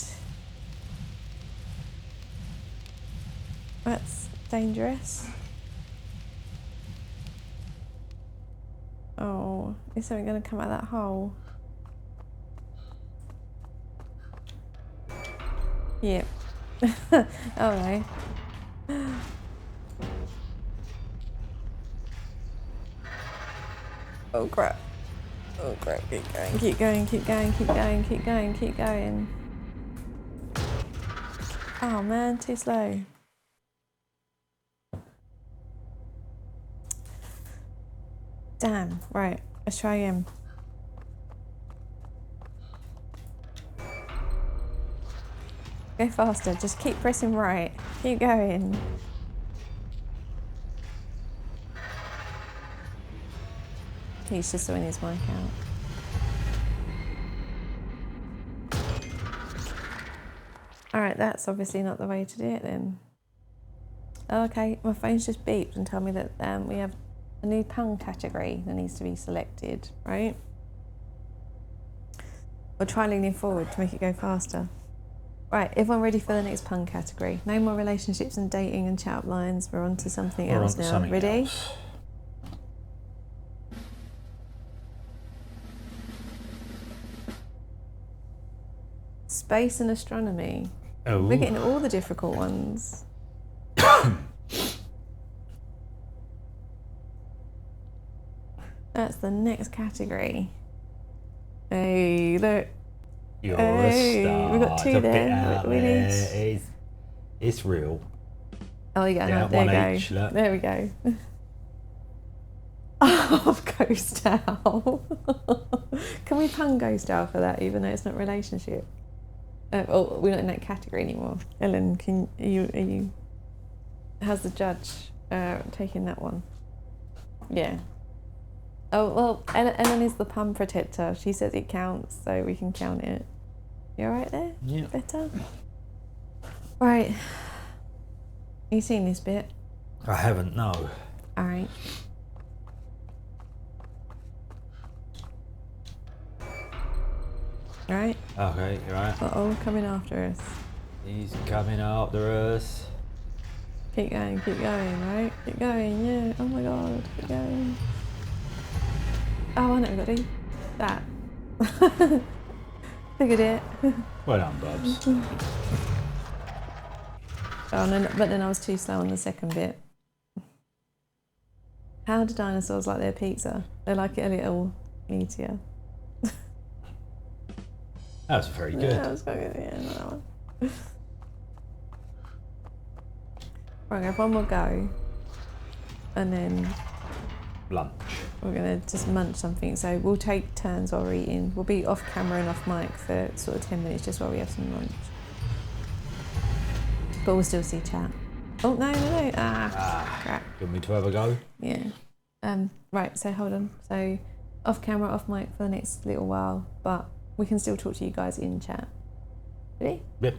That's dangerous. Oh, is something going to come out of that hole? Yep. Oh no. Oh crap. Oh crap, keep going, keep going, keep going, keep going, keep going, keep going. Oh man, too slow. Damn, right, let's try again. Go faster, just keep pressing right. Keep going. He's just sorting his mic out. Alright, that's obviously not the way to do it then. Okay, my phone's just beeped and told me that we have a new pun category that needs to be selected, right? We'll try leaning forward to make it go faster. Right, everyone ready for the next pun category? No more relationships and dating and chat up lines. We're on to something else now. Ready? Else. Space and astronomy. Oh. We're getting all the difficult ones. That's the next category. Hey, look. You're a star. We've got two there. We need... It's real. Oh, you got Yeah, there one we go. each, look. There we go. Oh, Ghost Owl. Can we pun Ghost Owl for that, even though it's not relationship? Oh, we're not in that category anymore. Ellen, are you? How's the judge taking that one? Yeah. Oh well, Ellen is the pun protector. She says it counts, so we can count it. You alright there? Yeah. Better. Right. You seen this bit? I haven't, no. Alright. Right? Okay, you're right. Uh-oh, coming after us. He's coming after us. Keep going, right? Keep going, yeah. Oh my god, keep going. Oh, I know what we got to do. That. Figured it. Well done, Bubs. Oh, no, but then I was too slow on the second bit. How do dinosaurs like their pizza? They like it a little meatier. That was very good. Yeah, that was quite good. Yeah, not that one. Right, have one more go. And then Lunch. we're going to just munch something. So we'll take turns while we're eating. We'll be off camera and off mic for sort of 10 minutes just while we have some lunch. But we'll still see chat. Oh, no. Crap. You want me to have a go? Yeah. Right, so hold on. So off camera, off mic for the next little while, but we can still talk to you guys in chat. Ready? Yep.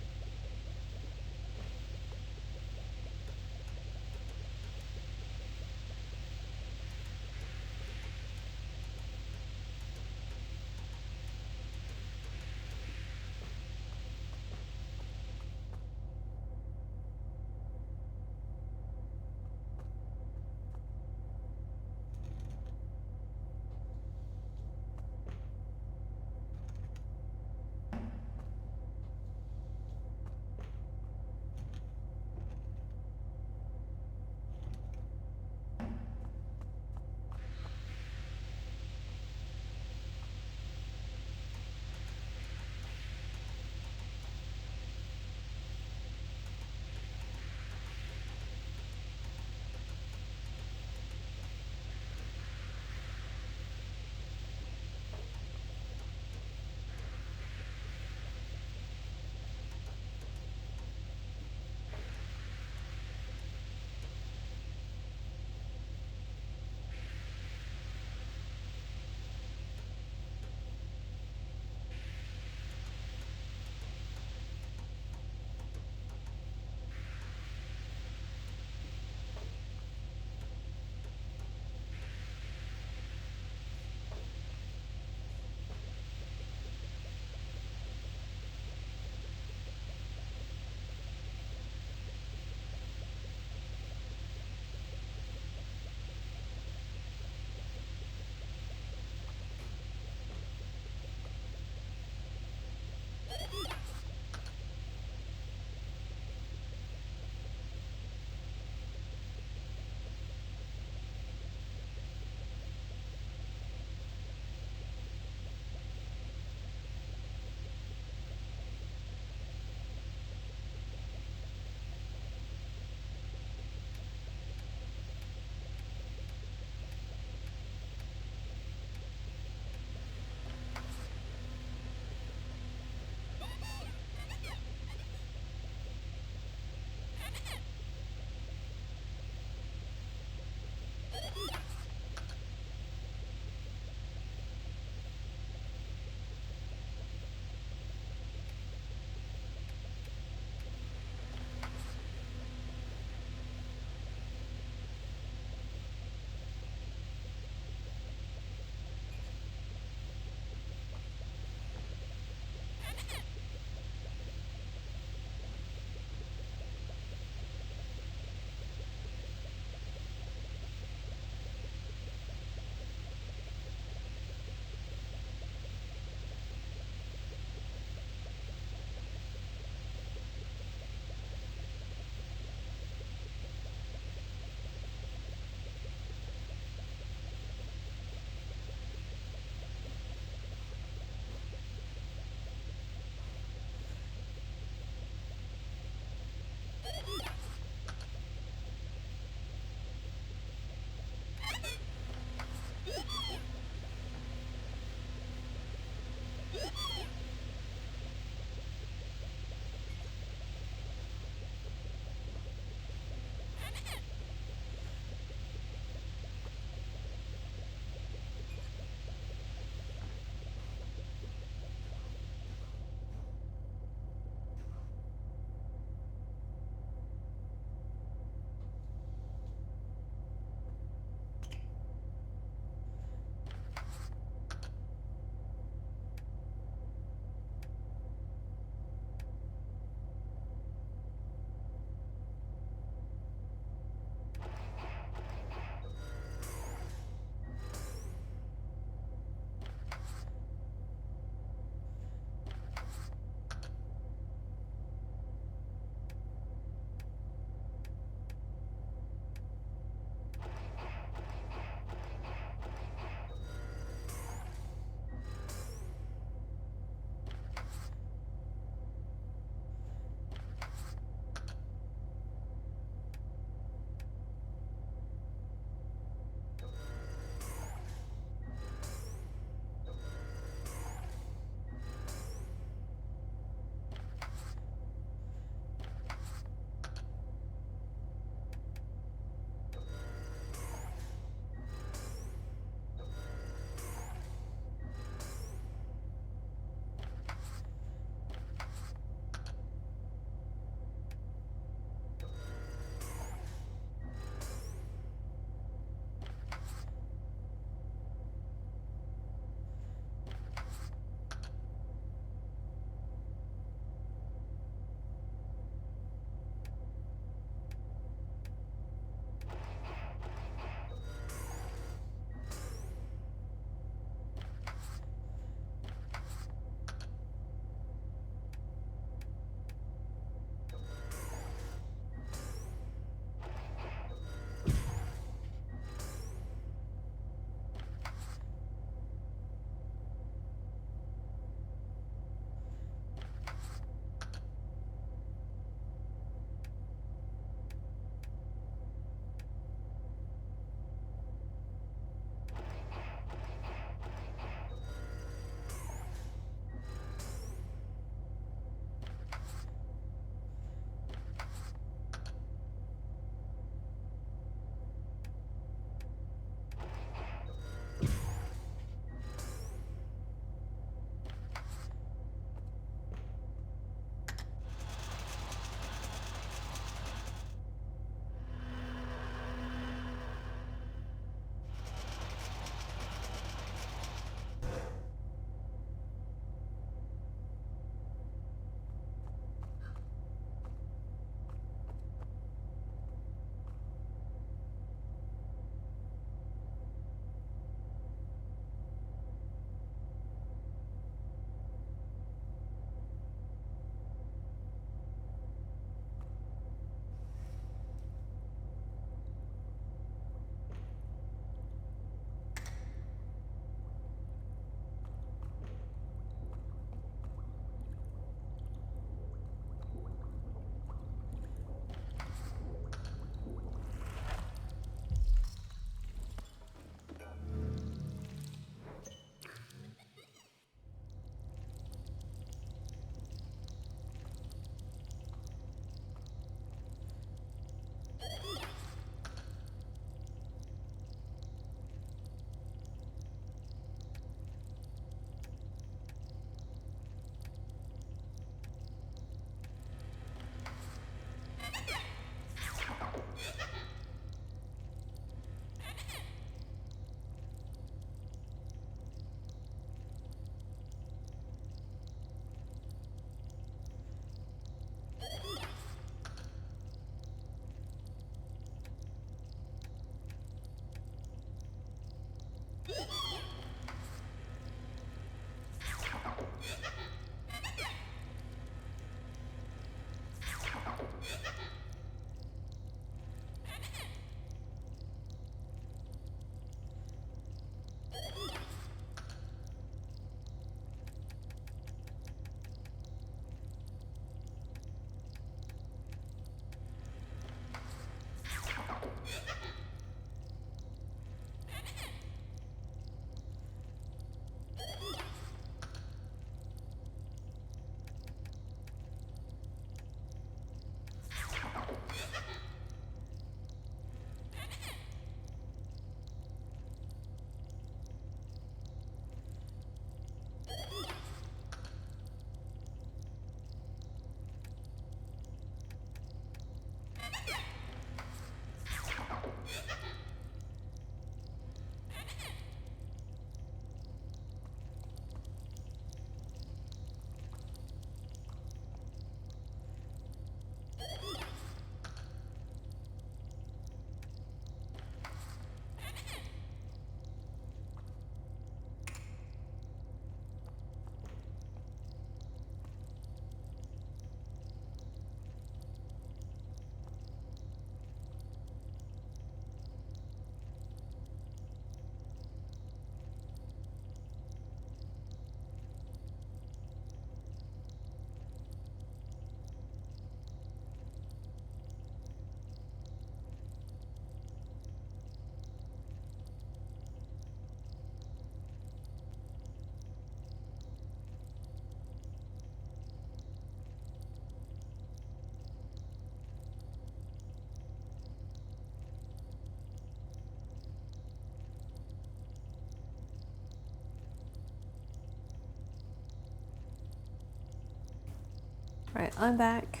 Right, I'm back.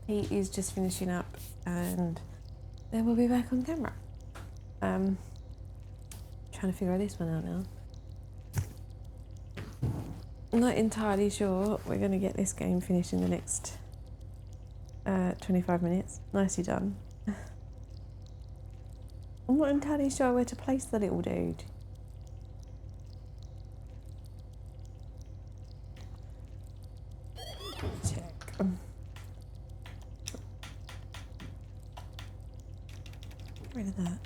Pete is just finishing up and then we'll be back on camera. Trying to figure this one out now. I'm not entirely sure we're going to get this game finished in the next 25 minutes. Nicely done. I'm not entirely sure where to place the little dude. Check. Get rid of that.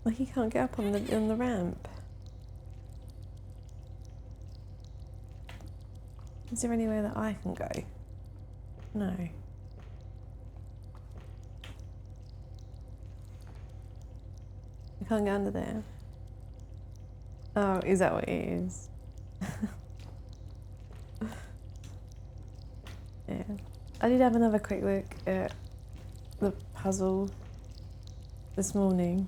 Like he can't get up on the ramp. Is there anywhere that I can go? No. I can't get under there. Oh, is that what it is? Yeah. I did have another quick look at the puzzle this morning.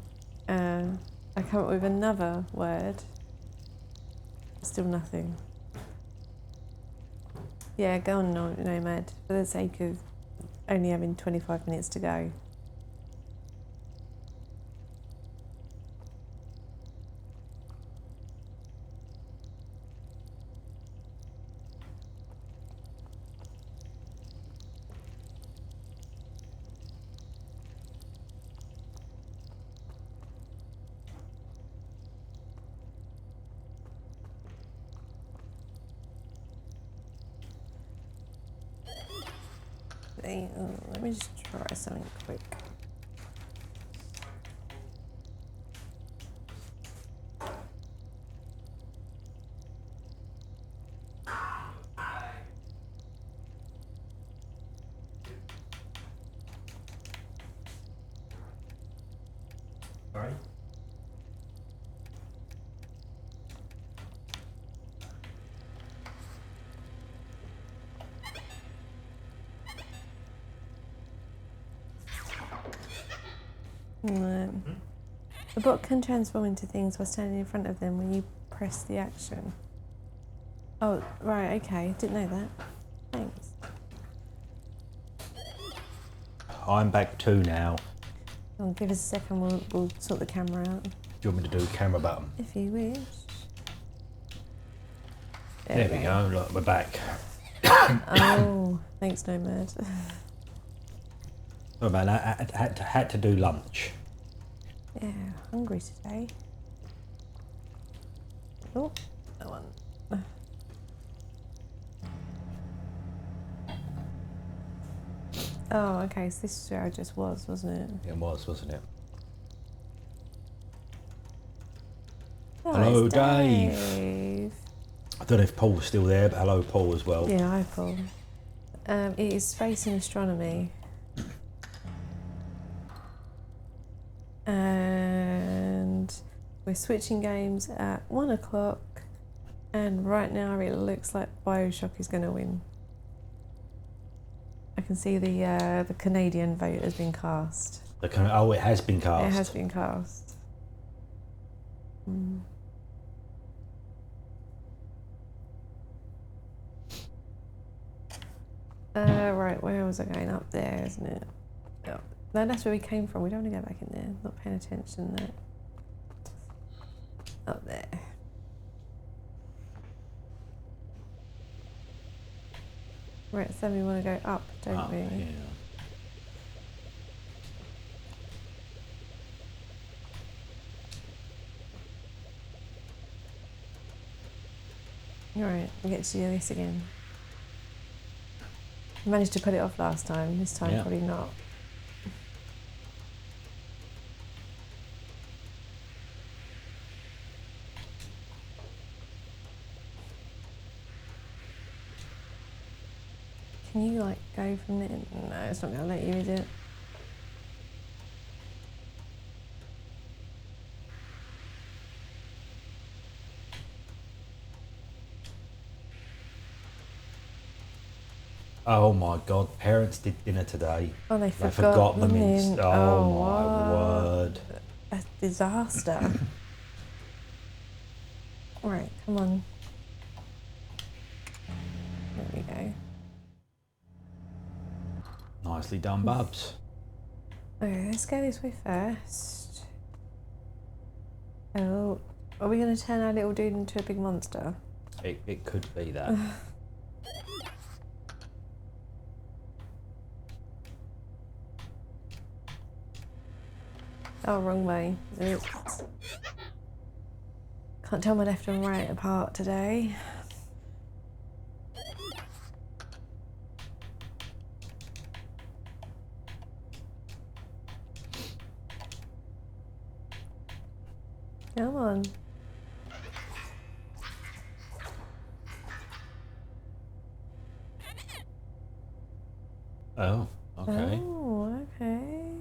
I come up with another word. Still nothing. Yeah, go on, Nomad, for the sake of only having 25 minutes to go. Let me just try something quick. Sorry? No. The bot can transform into things while standing in front of them when you press the action. Oh, right, okay. Didn't know that. Thanks. I'm back too now. Well, give us a second, we'll sort the camera out. Do you want me to do camera button? If you wish. There we go, look, we're back. Oh, thanks, Nomad. Oh man, I had to do lunch. Yeah, hungry today. Oh, that one. Oh, okay, so this is where I just was, wasn't it? It was, wasn't it? Oh, Hello, it's Dave. I don't know if Paul's still there, but hello, Paul, as well. Yeah, hi, Paul. It is Space and Astronomy. And we're switching games at 1 o'clock, and right now it looks like Bioshock is going to win. I can see the Canadian vote has been cast. Oh, it has been cast. It has been cast. Mm. Right, where was I going? Up there, isn't it? Oh. No, that's where we came from. We don't want to go back in there. Not paying attention there. Up there. Right, so we want to go up, don't we? Yeah. Alright, we'll get to do this again. Managed to put it off last time. This time, probably not. Can you like go from there? No, it's not going to let you, is it? Oh my God, parents did dinner today. Oh, they forgot the mince. mint. Oh my word. A disaster. Right, come on. There we go. Nicely done, Bubs. Okay, let's go this way first. Oh, are we going to turn our little dude into a big monster? It could be that. Oh, wrong way. Oops. Can't tell my left and right apart today. Come on. Oh, okay. Oh, okay.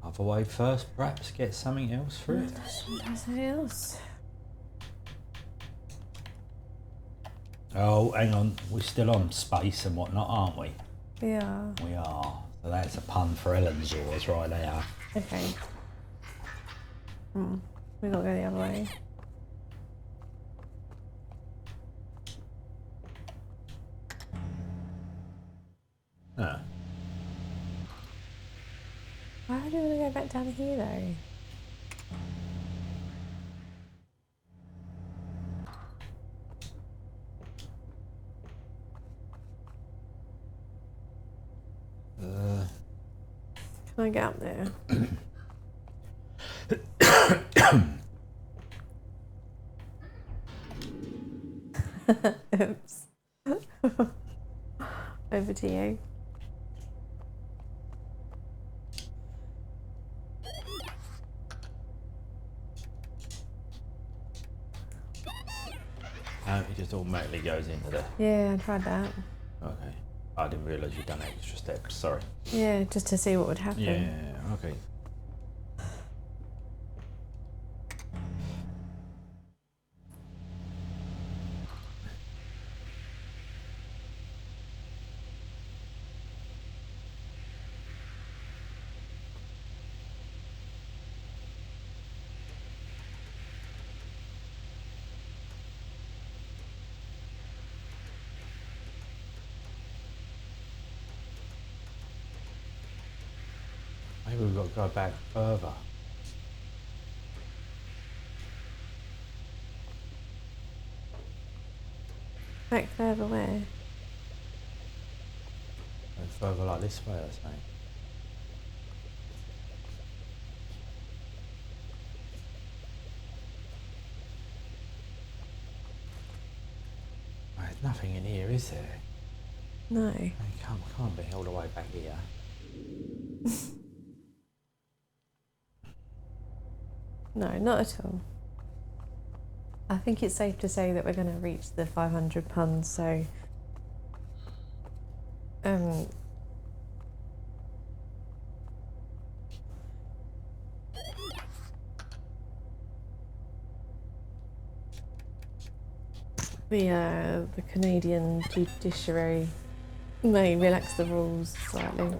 Other way first, perhaps get something else for it. Something else. Oh, hang on. We're still on space and whatnot, aren't we? Yeah. We are. So that's a pun for Ellen's yours right there. Okay. We gotta go the other way. Ah. Why do you want to go back down here though? Can I get up there? Oops. Over to you. It just automatically goes into the... Yeah, I tried that. Okay. I didn't realise you'd done extra steps, sorry. Yeah, just to see what would happen. Yeah, okay. Maybe we've got to go back further. Back further where? Go further like this way, I say. There's nothing in here, is there? No. It can't be all the way back here. No, not at all. I think it's safe to say that we're going to reach the 500 puns, so... the Canadian judiciary may relax the rules slightly.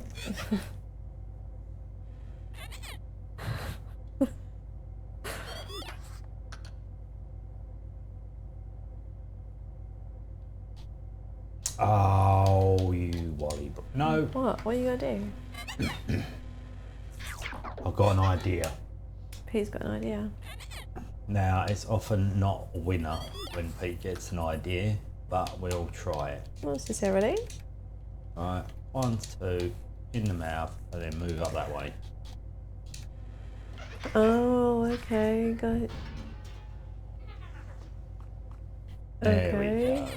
Oh, you wally. No. What? What are you gonna do? I've got an idea. Pete's got an idea. Now, it's often not a winner when Pete gets an idea, but we'll try it. Not necessarily. Alright, 1, 2, in the mouth, and then move up that way. Oh, okay, got it. There we Okay. go.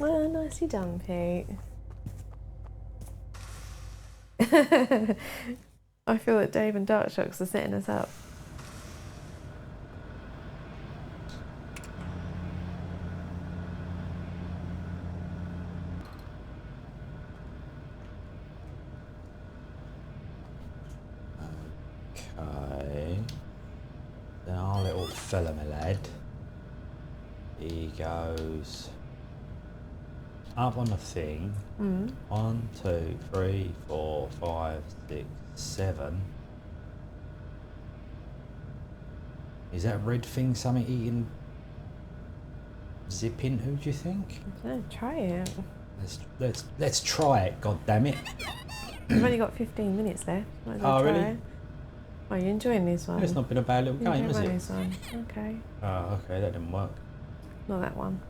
Oh, nicely done, Pete. I feel that Dave and Darkshocks are setting us up. Okay. Then our little fella, my lad, he goes up on the thing. 1, 2, 3, 4, 5, 6, 7. Is that red thing something he can zip into, do you think? No, try it. Let's try it, god damn it. We've only got 15 minutes left. Might as well Oh, try really? it. Oh, you're enjoying this one? It's not been a bad little game, has it? This one. Okay. Oh, okay, that didn't work. Not that one.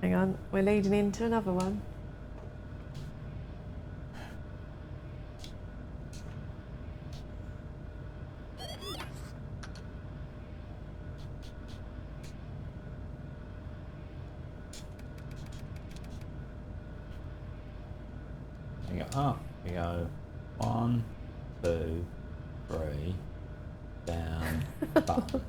Hang on, we're leading into another one. We go up, we go 1, 2, 3, down, button.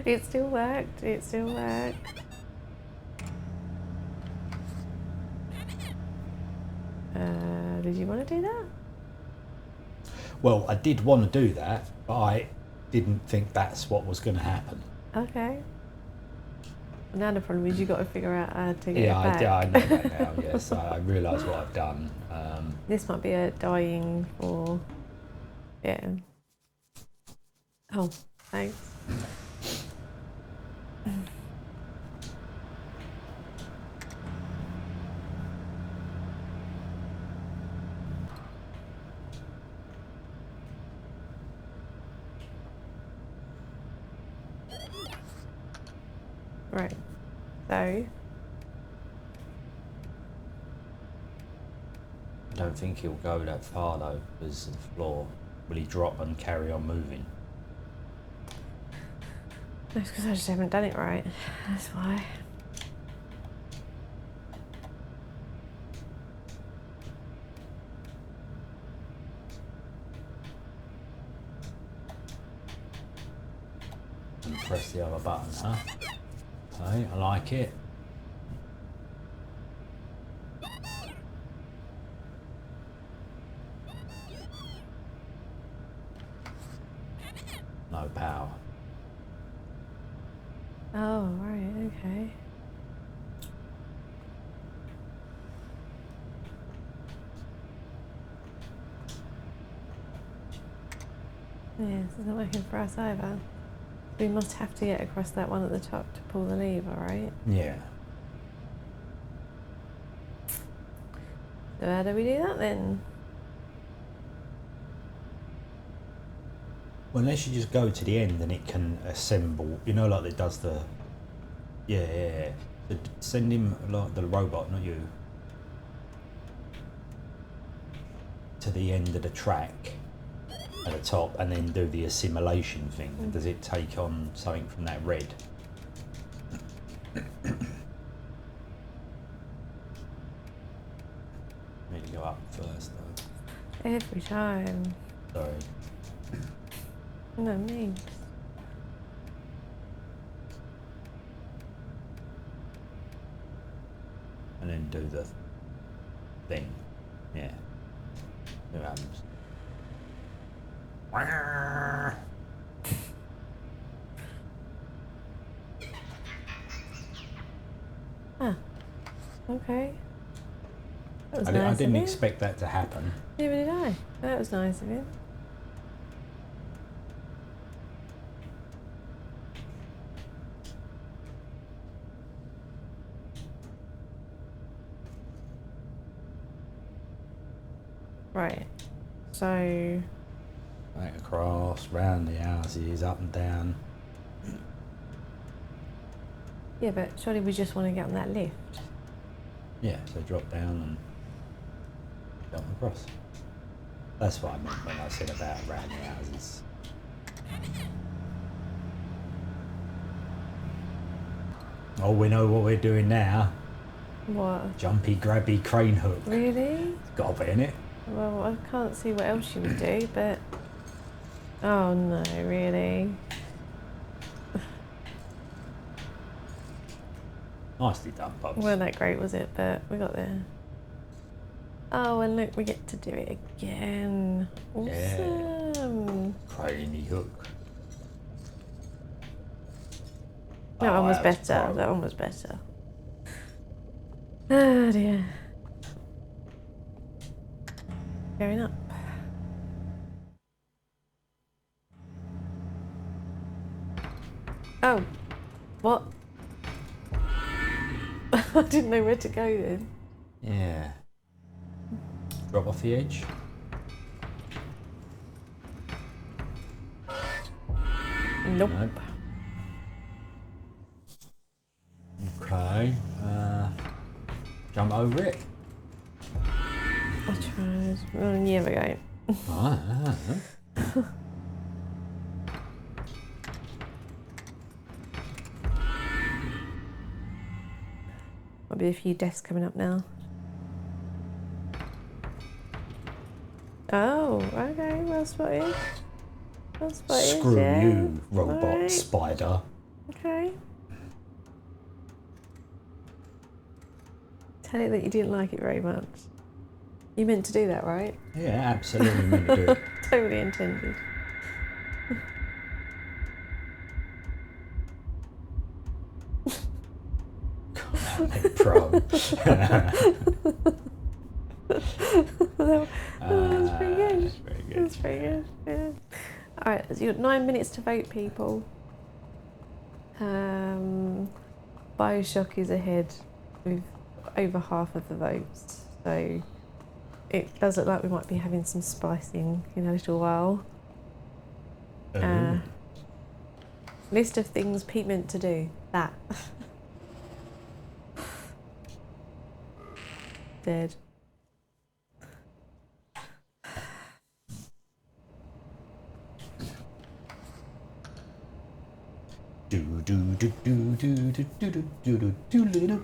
It still worked, it still worked. Did you want to do that? Well, I did want to do that, but I didn't think that's what was going to happen. Okay. Now the problem is you've got to figure out how to get it back. I know that now, yes. I realise what I've done. This might be a dying or... Yeah. Oh, thanks. Right, so... I don't think he'll go that far though, because of the floor. Will he drop and carry on moving? That's because I just haven't done it right. That's why. And press the other button, huh? Okay, I like it. No power. Oh, right, okay. Yeah, this isn't working for us either. We must have to get across that one at the top to pull the lever, right? Yeah. So how do we do that then? Well, unless you just go to the end and it can assemble, you know, like it does the... Yeah. Send him, like the robot, not you, to the end of the track at the top and then do the assimilation thing. Does it take on something from that red? Need to go up first though. Every time. Sorry. No, me. And then do the thing. Yeah. See what happens. Ah, okay. That was I nice didn't of him. expect that to happen. Neither did I. That was nice of him. Right, so... Right across, round the houses, up and down. Yeah, but surely we just want to get on that lift. Yeah, so drop down and jump across. That's what I meant when I said about round the houses. Oh, we know what we're doing now. What? Jumpy, grabby, crane hook. Really? It's got to be in it. Well, I can't see what else you would do, but... Oh no, really? Nicely done, Pops. Weren't that great, was it? But we got there. Oh, and look, we get to do it again. Awesome. Craney hook. That one was better. horrible. That one was better. Oh dear. Going up. Oh, what? I didn't know where to go then. Yeah. Drop off the edge. Nope. Okay. Jump over it. I tried. Oh, yeah, we go. Might be a few deaths coming up now. Oh, okay, well spotted. Well spotted. Screw yeah. you, robot Right. spider. Okay. Tell it that you didn't like it very much. You meant to do that, right? Yeah, absolutely meant to do it. Totally intended. Pro. That was pretty good. That's very good. That's pretty good. Yeah. Alright, so you've got 9 minutes to vote, people. Bioshock is ahead with over half of the votes, so it does look like we might be having some splicing in a little while. List of things Pete meant to do. That. Dead. Do do do do do do do do do do do do.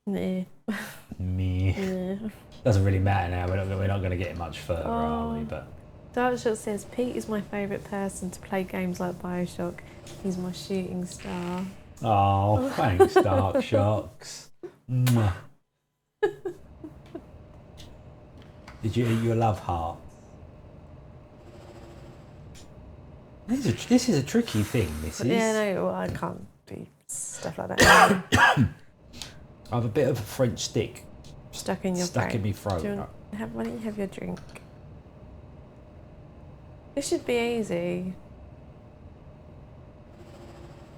Nah. Me. Nah. Doesn't really matter now. We're not going to get much further, are we? Oh. But Darkshot says Pete is my favourite person to play games like Bioshock. He's my shooting star. oh, thanks, Dark Shocks. Mwah. Did you eat your love heart? This is a tricky thing, Mrs. Yeah, no, well, I can't do stuff like that. I have a bit of a French stick Stuck in your stuck throat. in my throat. Do you want, why don't you have your drink? This should be easy.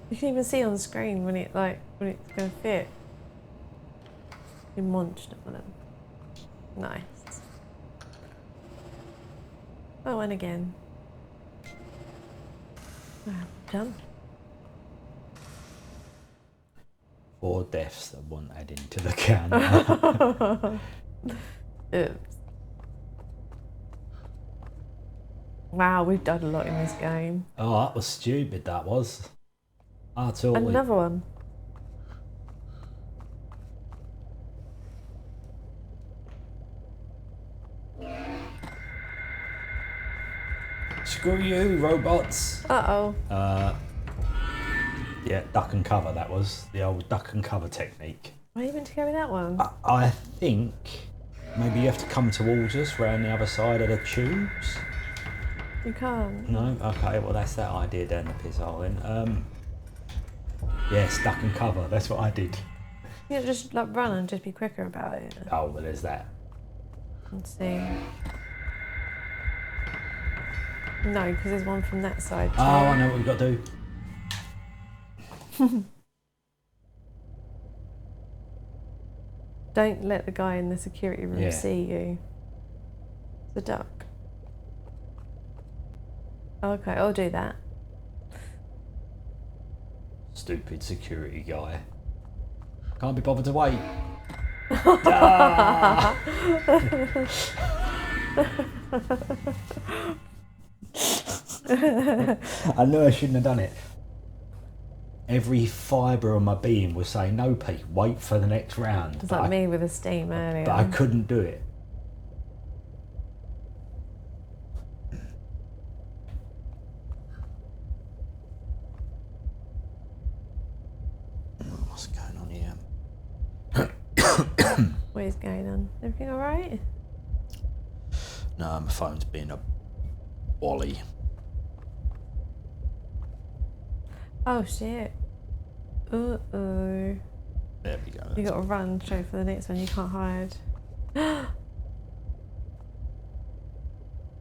You can even see on the screen when it's going to fit. You munched on them. Nice. Oh, and again. Done. 4 deaths that won't add into the count. Oops. Wow, we've done a lot in this game. Oh, that was stupid, that was. I thought Another one. Screw you, robots. Uh-oh. Yeah, duck and cover, that was. The old duck and cover technique. Why are you meant to go with that one? I think maybe you have to come towards us round the other side of the tubes. You can't. No? Okay, well that's that idea down the piss hole then. Yes, duck and cover, that's what I did. You know, just like run and just be quicker about it. Oh, well there's that. Let's see. No, because there's one from that side too. Oh, I know what we've got to do. Don't let the guy in the security room Yeah. see you. The duck. Okay, I'll do that. Stupid security guy. Can't be bothered to wait. Ah! I knew I shouldn't have done it. Every fibre of my being was saying, no, Pete, wait for the next round. It's like me with a steam earlier. But I couldn't do it. What's going on here? What is going on? Everything alright? No, my phone's being a wally. Oh shit. Uh-oh. There we go. You got to run straight for the next one. You can't hide.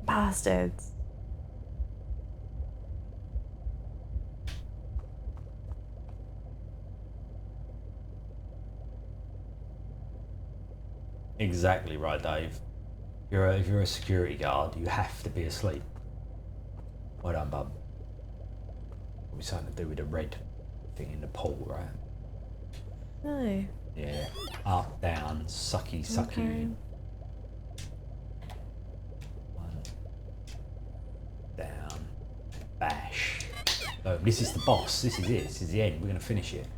Bastards. Exactly right, Dave. If you're a security guard, you have to be asleep. Well done, bub. Probably something to do with the red thing in the pool, right? No. Yeah. Up, down, sucky. Okay. One. Down. Bash. Oh, this is the boss. This is it. This is the end. We're going to finish it.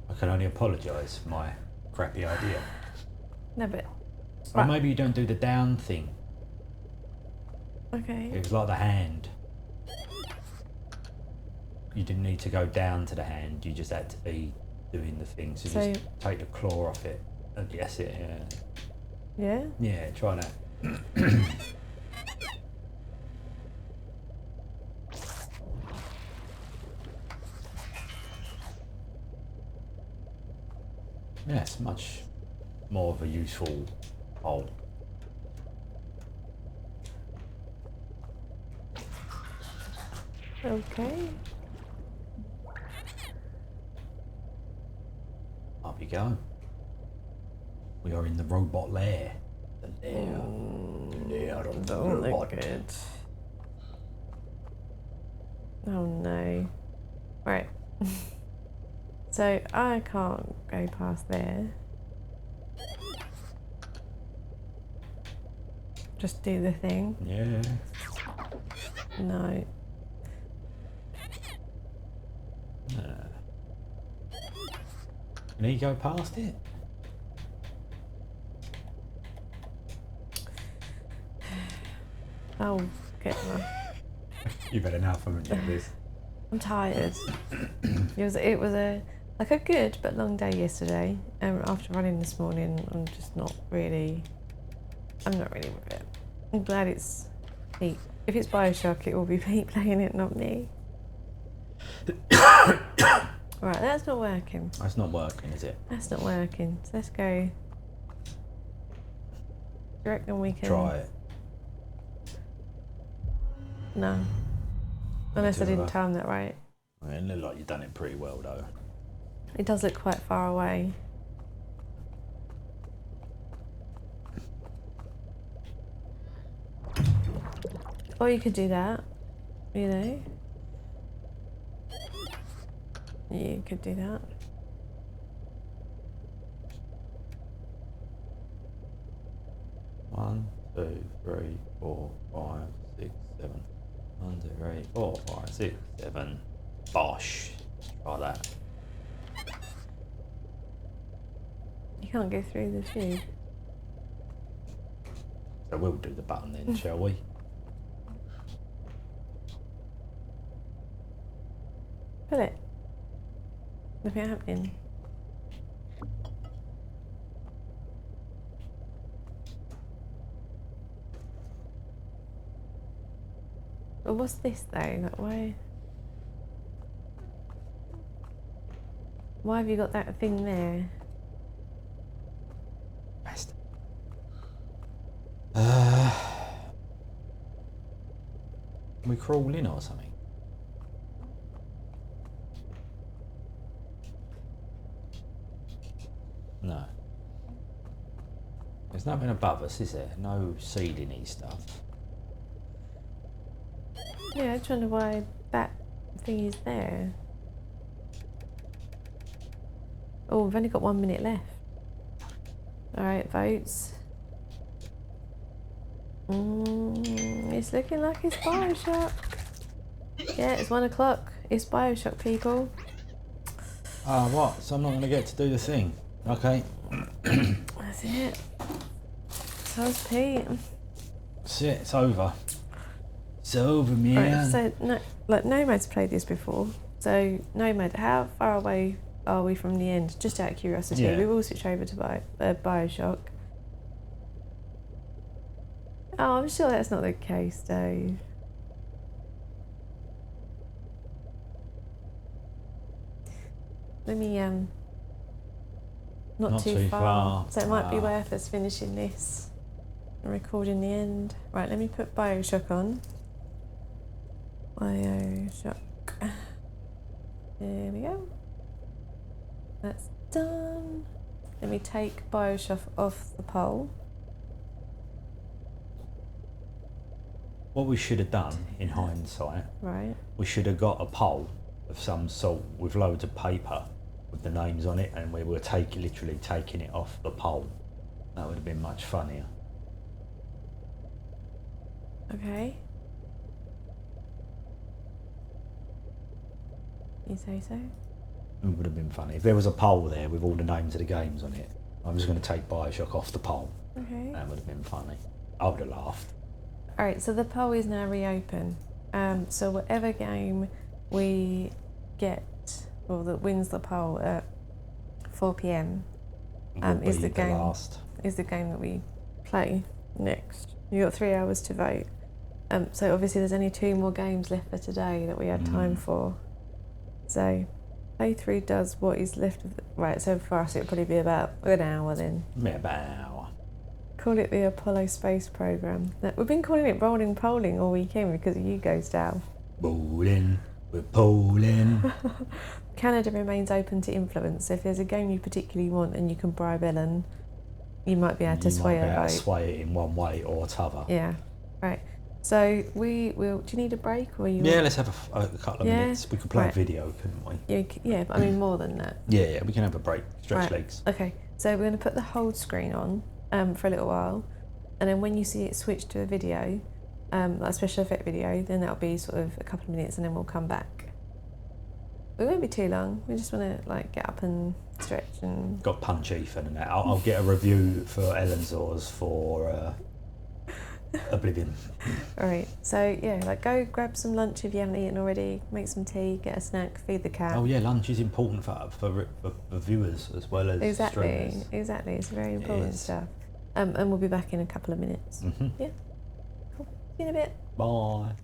I can only apologise for my crappy idea. No, but... Or maybe you don't do the down thing. Okay. It was like the hand. You didn't need to go down to the hand, you just had to be doing the thing. So just take the claw off it. And yes, it, yeah. Yeah? Yeah, try that. Yeah, it's much more of a useful hole. Okay. Up you go. We are in the robot lair. The lair. The lair of the Don't robot. look good. Oh no. Right. So I can't go past there. Just do the thing. Yeah. No. Can you go past it? I'll get my... You've had enough, haven't you, this? I'm tired. It was a good but long day yesterday. After running this morning, I'm not really with it. I'm glad it's Pete. If it's Bioshock, it will be Pete playing it, not me. Right, that's not working. That's not working, is it? That's not working. So let's go. Do you reckon we can... Try it. No. Unless I didn't It time that right. looks like you've done it pretty well, though. It does look quite far away. Or you could do that, you know? You could do that. One, 2, 3, 4, 5, 6, 7. 1, 2, 3, 4, 5, 6, 7. Bosh. Try that. You can't go through the tube. So we'll do the button then, shall we? Pull it. Nothing happening. Well, what's this though? Like, why have you got that thing there? Best. Can we crawl in or something? No. There's nothing above us, is there? No ceiling-y stuff. Yeah, I just wonder why that thing is there. Oh, we've only got 1 minute left. Alright, votes. It's looking like it's Bioshock. Yeah, it's 1 o'clock. It's Bioshock, people. Ah, what? So I'm not going to get to do the thing. Okay. That's it. So's Pete. That's it. It's over. It's over, man. Right, so, no, like, Nomad's played this before. So, Nomad, how far away are we from the end? Just out of curiosity. Yeah. We will switch over to Bioshock. Oh, I'm sure that's not the case, Dave. Let me, not too far. So it might be worth us finishing this and recording the end. Right, let me put Bioshock on. Bioshock. There we go. That's done. Let me take Bioshock off the poll. What we should have done, in hindsight, Right. we should have got a poll of some sort with loads of paper with the names on it, and we were literally taking it off the poll. That would have been much funnier. Okay. You say so? It would have been funny. If there was a poll there with all the names of the games on it, I'm just going to take Bioshock off the poll. Okay. That would have been funny. I would have laughed. Alright, so the poll is now reopened. So whatever game we get, or that wins the poll at 4 PM, is the game that we play next. You got 3 hours to vote. So obviously there's only 2 more games left for today that we had time for. So playthrough does what is left of the, right, so for us it'll probably be about an hour then. Yeah, about an hour. Call it the Apollo Space Program. We've been calling it rolling polling all weekend because of you guys, Dal. Bowling, we're polling. Canada remains open to influence. So if there's a game you particularly want and you can bribe Ellen, you might be able to sway her vote. Sway it in one way or t'other. Yeah, right. So we will. Do you need a break or you? Yeah, let's have a couple of minutes. We could play a video, couldn't we? Yeah, but I mean more than that. Yeah, we can have a break. Stretch legs. Okay, so we're going to put the hold screen on for a little while, and then when you see it switch to a video, like a special effect video, then that'll be sort of a couple of minutes, and then we'll come back. We won't be too long. We just want to like get up and stretch and. Got punch Ethan and that. I'll get a review for Ellen's Oars for Oblivion. Alright, so yeah, like go grab some lunch if you haven't eaten already, make some tea, get a snack, feed the cat. Oh yeah, lunch is important for viewers as well as streamers. Exactly, it's very important stuff. And we'll be back in a couple of minutes. Yeah, cool. See you in a bit. Bye.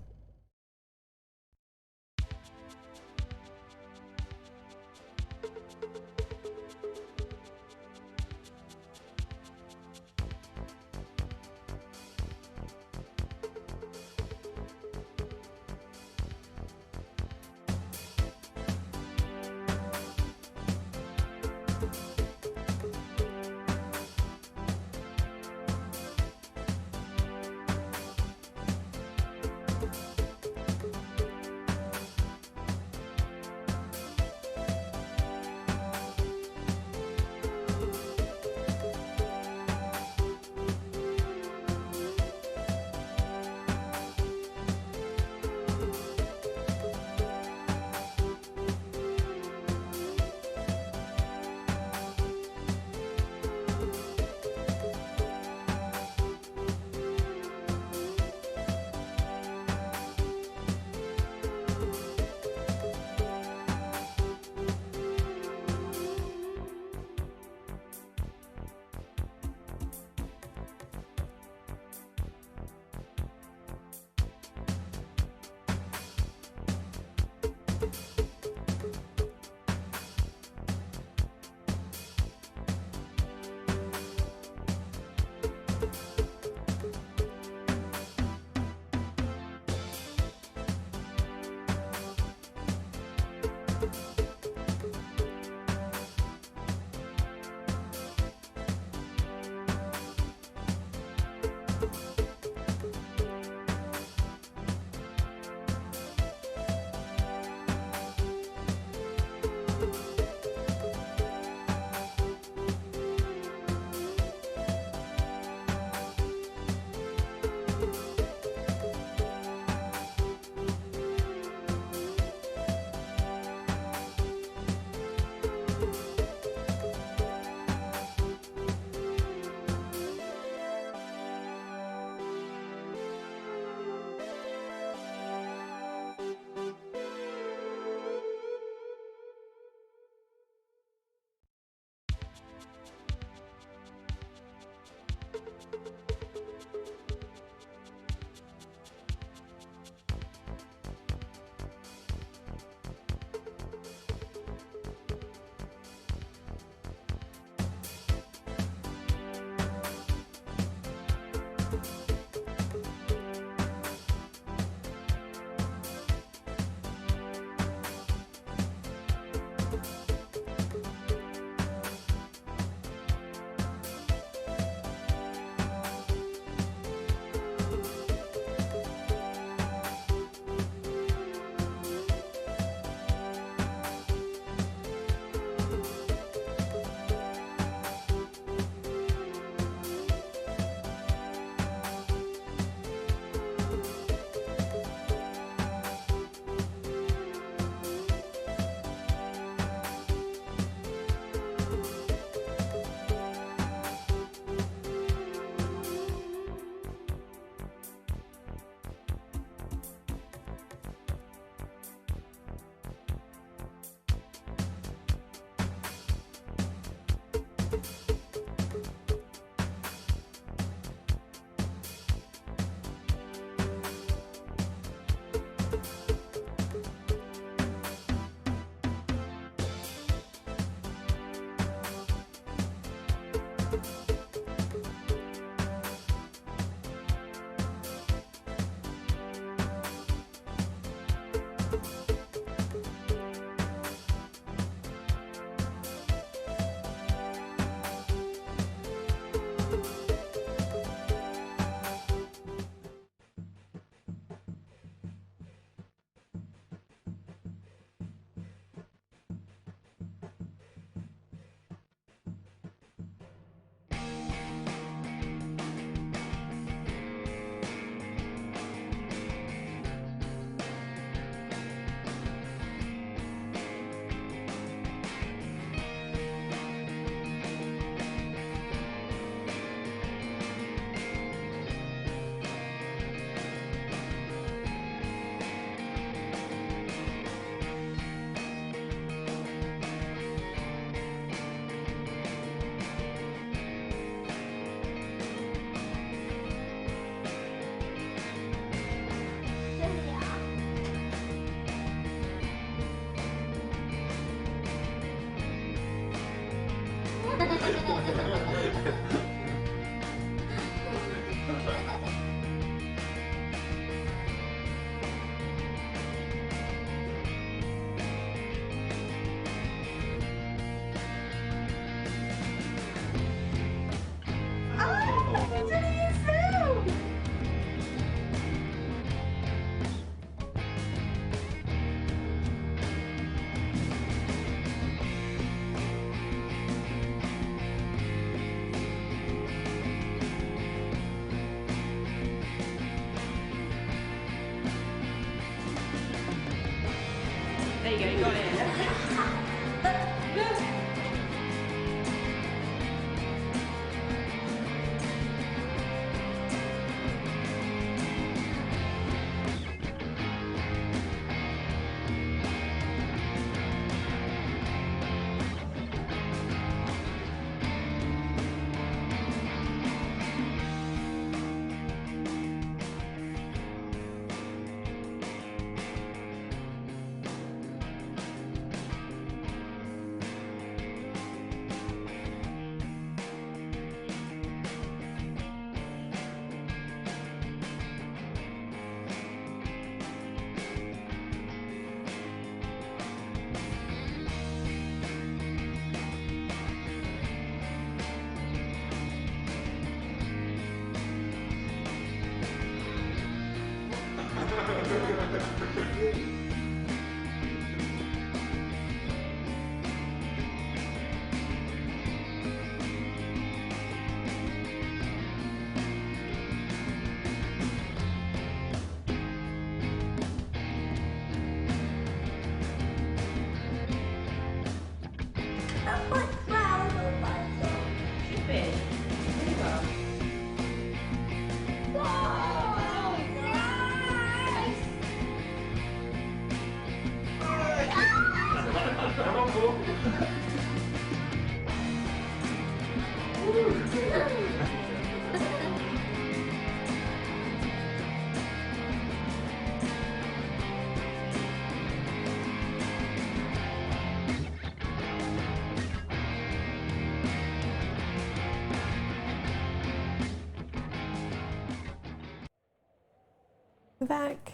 We're back.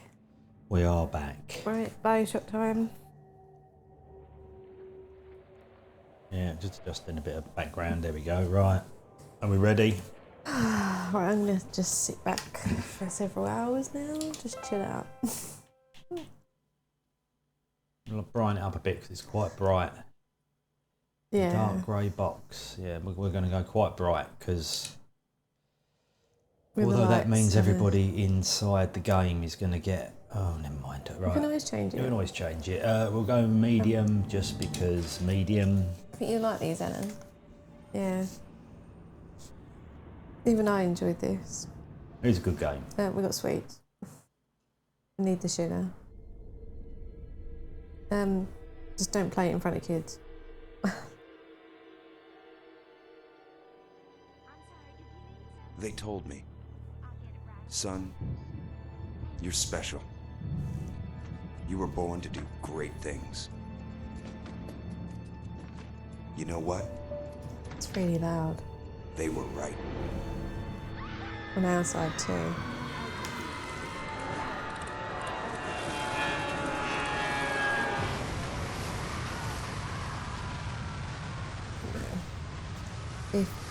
We are back. Right, Bioshock time. Yeah, just adjusting a bit of background. There we go. Right. Are we ready? Right, I'm gonna just sit back for several hours now, just chill out. I'll brighten it up a bit because it's quite bright. Yeah. Dark grey box. Yeah, we're going to go quite bright because although that means everybody inside the game is going to get... Oh, never mind. Right. You can always change it. You can always change it. We'll go medium just because medium. I think you like these, Ellen. Yeah. Even I enjoyed this. It's a good game. We got sweets. I need the sugar. Just don't play it in front of kids. They told me, son, you're special. You were born to do great things. You know what? It's really loud. They were right. On our side too.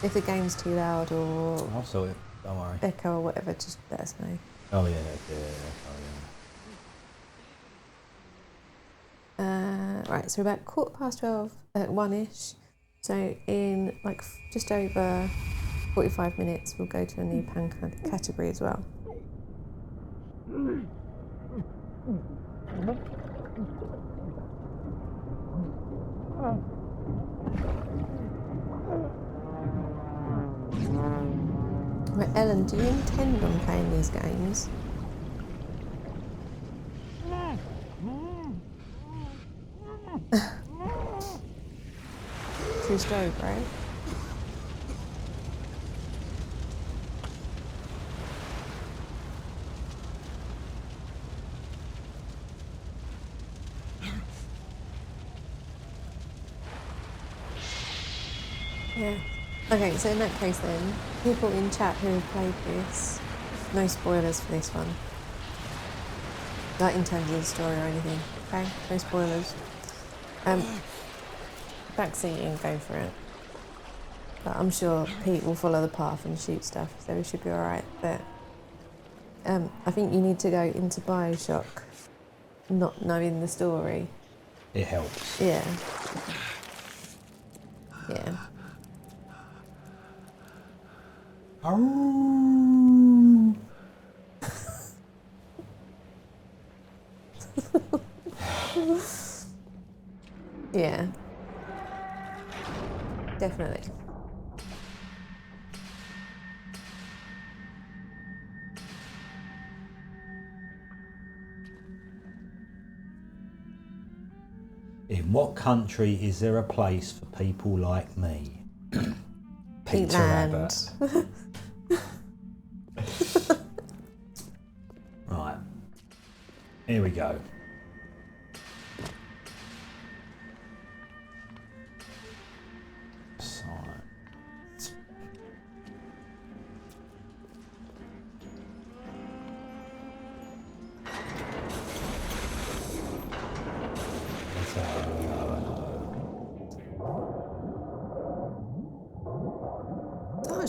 If the game's too loud or I'll sort it. Don't worry. echo or whatever, just let us know. Oh yeah. Right, so about 12:15, 1ish. So in like just over 45 minutes, we'll go to a new pan category as well. Right, Ellen, do you intend on playing these games? True story, right? Yeah. Okay, so in that case then, people in chat who have played this, no spoilers for this one. Not in terms of the story or anything, okay? No spoilers. Backseat and go for it. But I'm sure Pete will follow the path and shoot stuff, so we should be alright. But I think you need to go into Bioshock not knowing the story. It helps. Yeah. Yeah. what country is there a place for people like me? Peter Rabbit. Right. Here we go.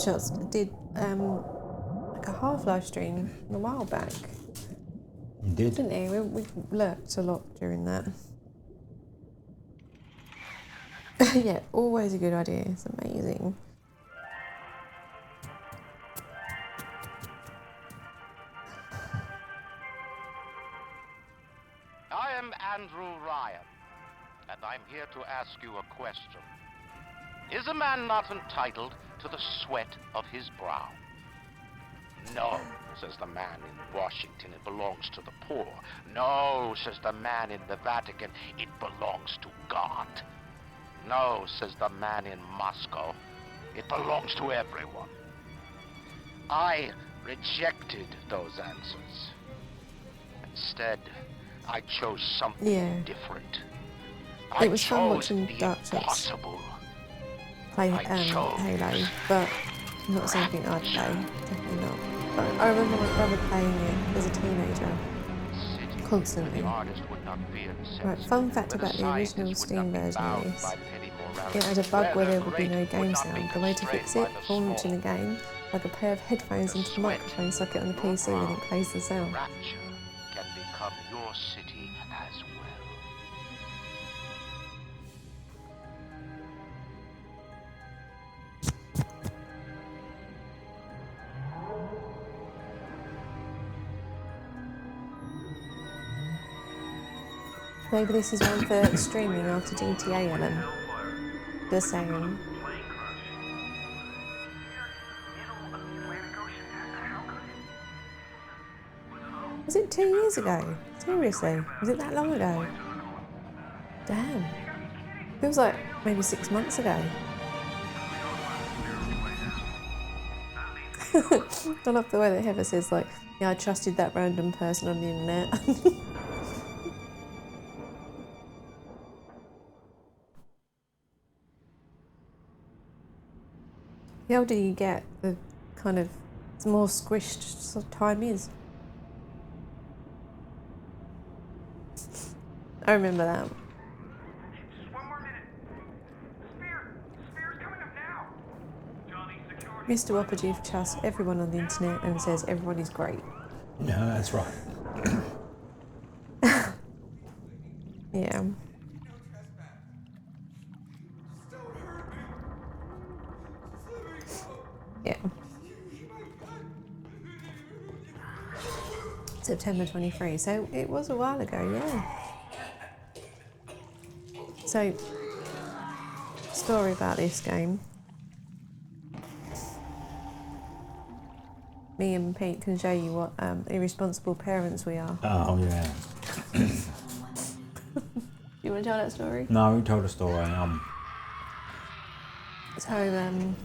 Shots did like a Half-Life stream a while back. You did? Didn't he? We lurked a lot during that. Yeah, always a good idea. It's amazing. I am Andrew Ryan, and I'm here to ask you a question. Is a man not entitled to the sweat of his brow? No, says the man in Washington, it belongs to the poor. No, says the man in the Vatican, it belongs to God. No, says the man in Moscow, it belongs to everyone. I rejected those answers. Instead, I chose something different. It was fun watching the Dark Shots impossible. play Halo, but not something I'd play. Definitely not. But I remember my brother playing it as a teenager, constantly. Right, fun fact about the original Steam version is it had a bug where there would be no game sound. The way to fix it, before launching the game, plug a pair of headphones into the microphone socket on the PC and it plays the sound. Rapture can become your city as well. Maybe this is one for streaming after GTA, Ellen. Just saying. Was it 2 years ago? Seriously? Was it that long ago? Damn. Feels like maybe 6 months ago. I love the way that Heather says, like, yeah, I trusted that random person on the internet. The older you get, the kind of more squished time is. I remember that. Just one more minute. Spear's coming up now. Johnny, security. Mr. Wappageef trusts everyone on the internet and says everyone is great. Yeah, that's right. Yeah. Yeah. September 23, so it was a while ago, yeah. So, story about this game. Me and Pete can show you what irresponsible parents we are. Oh, yeah. You want to tell that story? No, we told a story. So,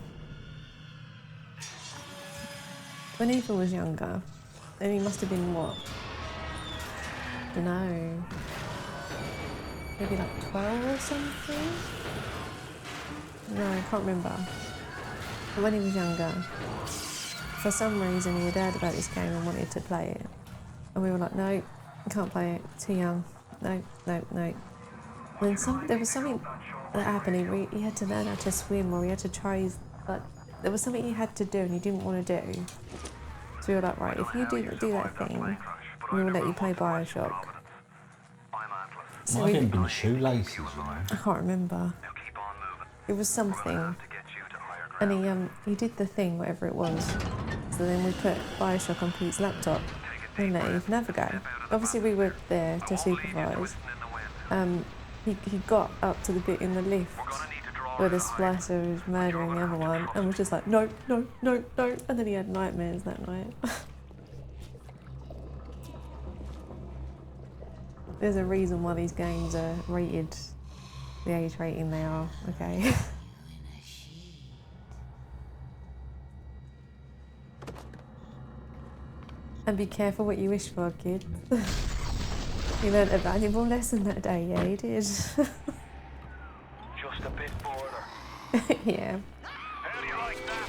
when Ethan was younger, and he must have been what? I don't know. Maybe like 12 or something? No, I can't remember. But when he was younger, for some reason he had heard about this game and wanted to play it. And we were like, no, you can't play it, too young. No. And then there was something that happened. He had to learn how to swim, or he had to try there was something he had to do and he didn't want to do. So we were like, right, if you do that thing, we will let you play Bioshock. So Might have been shoelaces, you know. I can't remember. It was something. And he did the thing, whatever it was. So then we put Bioshock on Pete's laptop and let Ethan have a go. Obviously we were there to supervise. He got up to the bit in the lift where the splicer was murdering the other one and was just like, no. And then he had nightmares that night. There's a reason why these games are rated the age rating they are, okay? And be careful what you wish for, kid. You learned a valuable lesson that day, yeah, you did. Just a bit further. Yeah. How do you like that,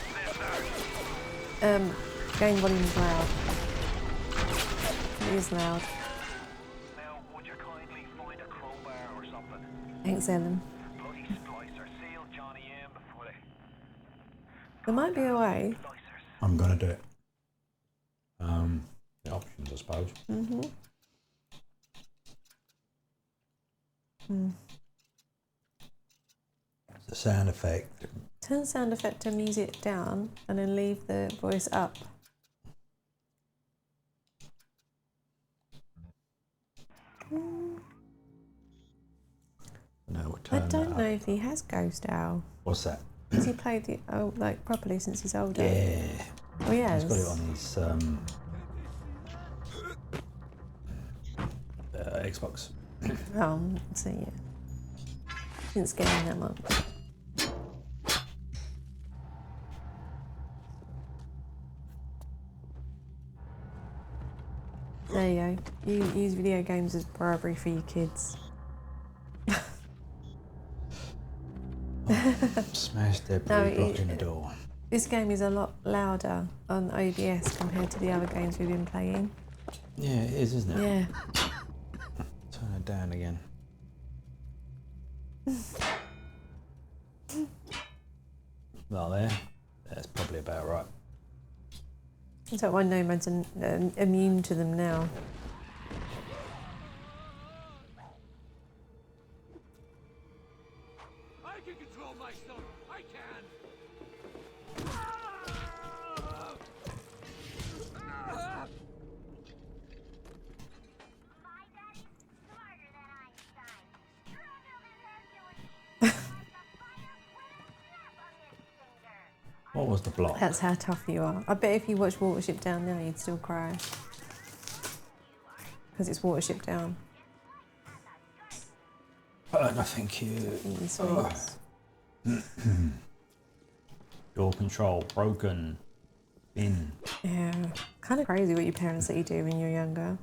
mister? Game volume's loud. It is loud. Now, would you kindly find a crowbar or something? Thanks, Ellen. Bloody splicer, seal Johnny in before they... There might be a way. Splicers. I'm gonna do it. The options, I suppose. The sound effect. Turn sound effect and music down and then leave the voice up. No, we'll I turn don't that know up. if he has Ghost Owl. What's that? Has he played it like properly since he's older? Yeah. Oh, he has. He's got it on his Xbox. Oh, so yeah. Didn't scare me that much. There you go. You use video games as bribery for your kids. Smashed debris No, blocking the door. This game is a lot louder on OBS compared to the other games we've been playing. Yeah, it is, isn't it? Yeah. Turn it down again. Well, there. That's probably about right. It's like one nomad's immune to them now. I can control my son. I can. What was the block? That's how tough you are. I bet if you watch Watership Down now, you'd still cry. Because it's Watership Down. No, thank you. Eating sweets. Door control broken. In. Yeah. Kind of crazy what your parents let you do when you were younger.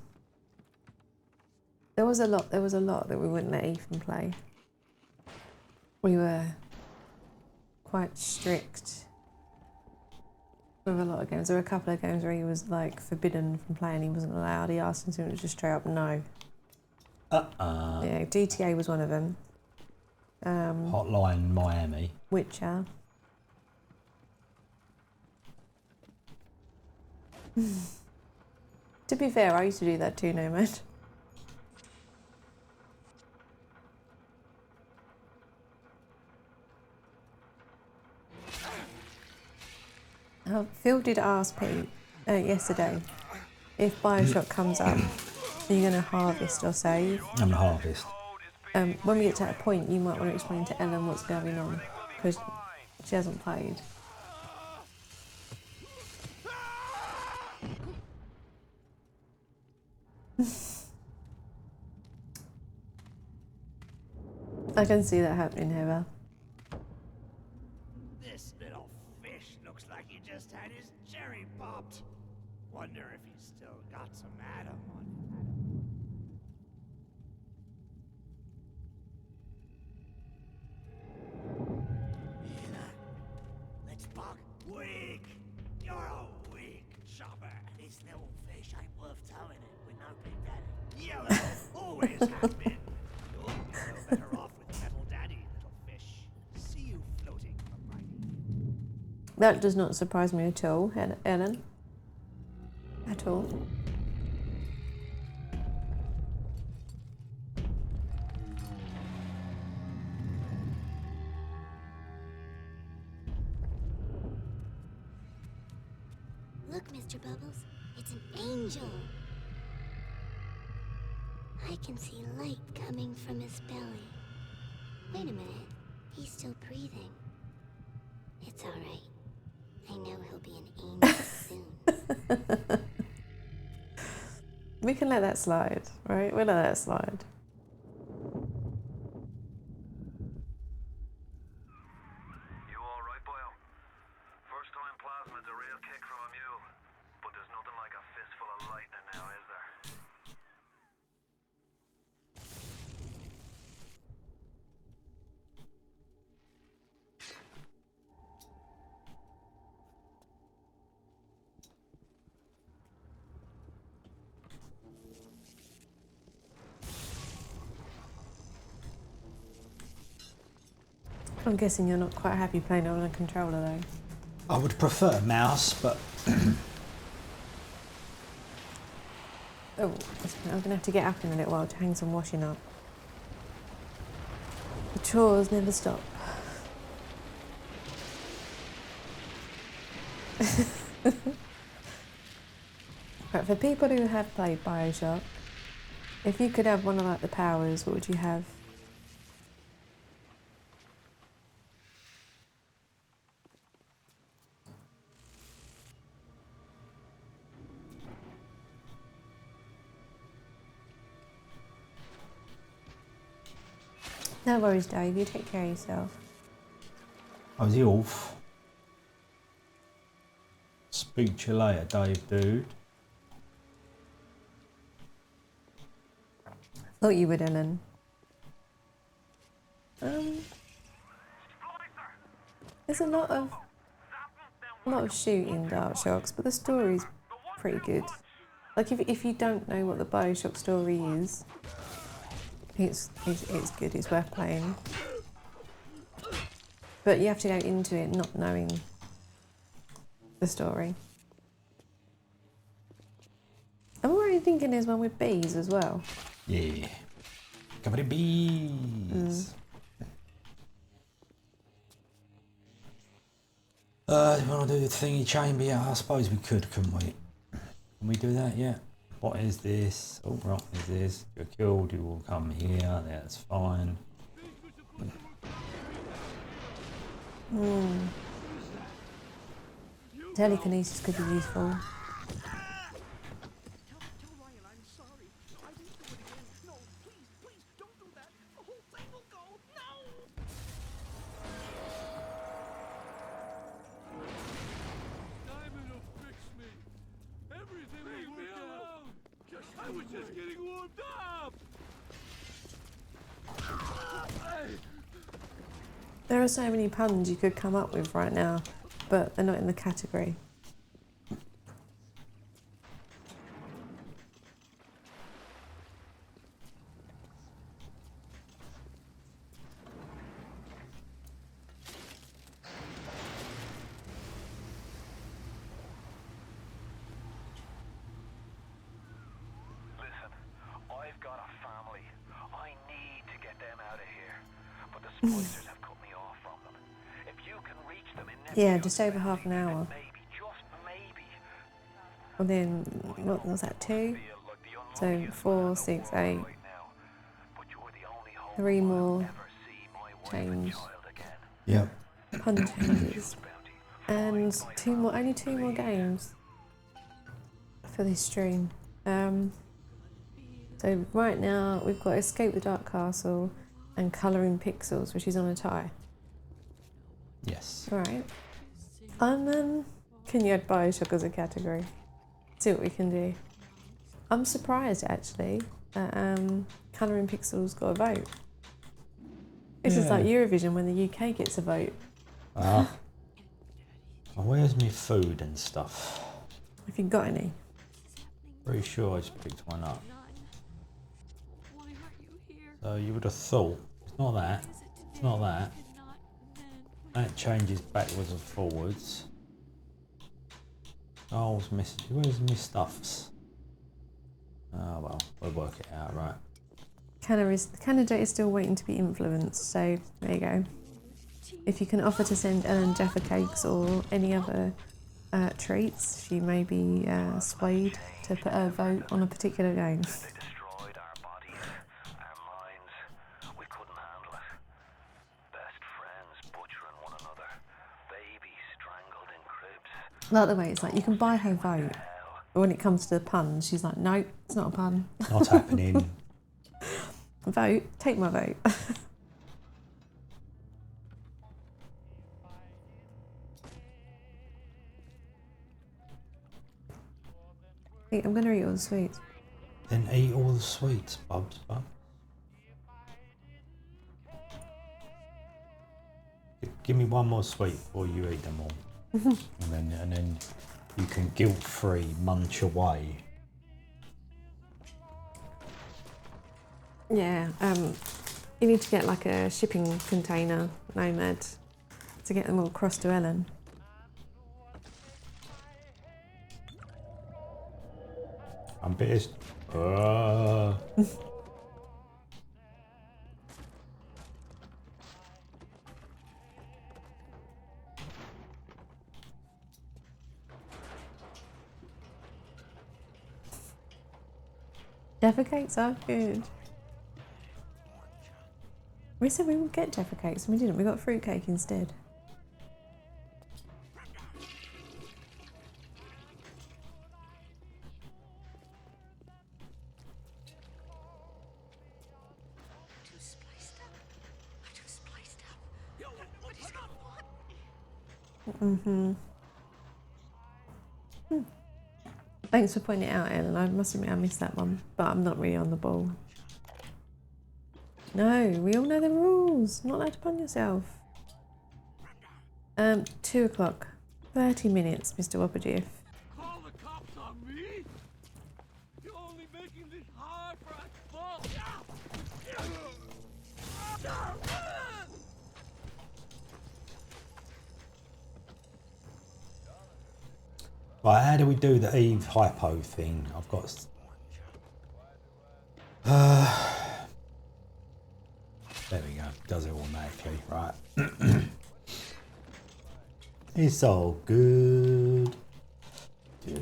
There was a lot that we wouldn't let Ethan play. We were quite strict with a lot of games. There were a couple of games where he was like forbidden from playing, he wasn't allowed. He asked him to, it was just straight up no. Yeah, GTA was one of them. Hotline Miami. Witcher. To be fair, I used to do that too, Nomad. Phil did ask Pete yesterday if Bioshock comes up, are you going to harvest or save? I'm a harvest. When we get to that point, you might want to explain to Ellen what's going on, because she hasn't played. I can see that happening, Heather. This little fish looks like he just had his cherry popped. Wonder if he's still got some Adam on him. Let's buck. Weak! You're a weak chopper. This little fish ain't worth towing it with no big daddy. You always have been. You're no better off with metal daddy, little fish. See you floating from my knee. That does not surprise me at all, Ellen. At all. Look, Mr. Bubbles, it's an angel. I can see light coming from his belly. Wait a minute, he's still breathing. It's all right. I know he'll be an angel soon. We can let that slide, right? We'll let that slide. kick from a mule, but there's nothing like a fistful of lightning now, is there? I'm guessing you're not quite happy playing it on a controller though. I would prefer a mouse, but Oh, I'm going to have to get up in a little while to hang some washing up. The chores never stop. Right, for people who have played Bioshock, if you could have one of like the powers, what would you have? No worries, Dave. You take care of yourself. I was off. Speak to you later, Dave, dude. Thought you would, Ellen. There's a lot of shooting in Dark Shocks, but the story's pretty good. Like if you don't know what the Bioshock story is, it's good. It's worth playing. But you have to go into it not knowing the story. I'm already thinking there's one with bees as well. Yeah. Come on, bees. Do you want to do the thingy chamber? Yeah, I suppose we could, couldn't we? Can we do that yet? What is this? Oh, right, is this? You're killed, you will come here. That's fine. Telekinesis could be useful. I was just getting warmed up! There are so many puns you could come up with right now, but they're not in the category. Yeah, just over half an hour. Well then, what was that, 2? So 4, 6, 8. 3 more change. Yep. Pun changes. And only 2 more games for this stream. So right now we've got Escape the Dark Castle and Colouring Pixels, which is on a tie. Yes. Alright. Can you add Bioshock as a category? See what we can do. I'm surprised actually that Colouring Pixels got a vote. This is like Eurovision when the UK gets a vote. Ah. Oh, where's my food and stuff? Have you got any? Pretty sure I just picked one up. So you would have thought, it's not that, it's not that. That changes backwards and forwards. Oh, where's my stuffs? Oh well, we'll work it out, right. Canada is still waiting to be influenced, so there you go. If you can offer to send Ellen Jaffa cakes or any other treats, she may be swayed to put her vote on a particular game. Like the way it's like, you can buy her vote, but when it comes to the puns, she's like, no, it's not a pun. Not happening. Vote, take my vote. I'm going to eat all the sweets. Then eat all the sweets, Bubs. Give me one more sweet before you eat them all. and then you can guilt-free munch away. Yeah, you need to get like a shipping container, Nomad, to get them all across to Ellen. I'm pissed. Jaffa cakes are good. We said we would get Jaffa cakes and we didn't. We got fruit cake instead. Thanks for pointing it out, Ellen. I must admit I missed that one, but I'm not really on the ball. No, we all know the rules. Not allowed to pun yourself. 2 o'clock. 30 minutes, Mr. Wobberdiff. Call the cops on me? You're only making this hard for us both. Right, how do we do the Eve hypo thing? I've got... there we go, does it automatically, right. It's all good. Would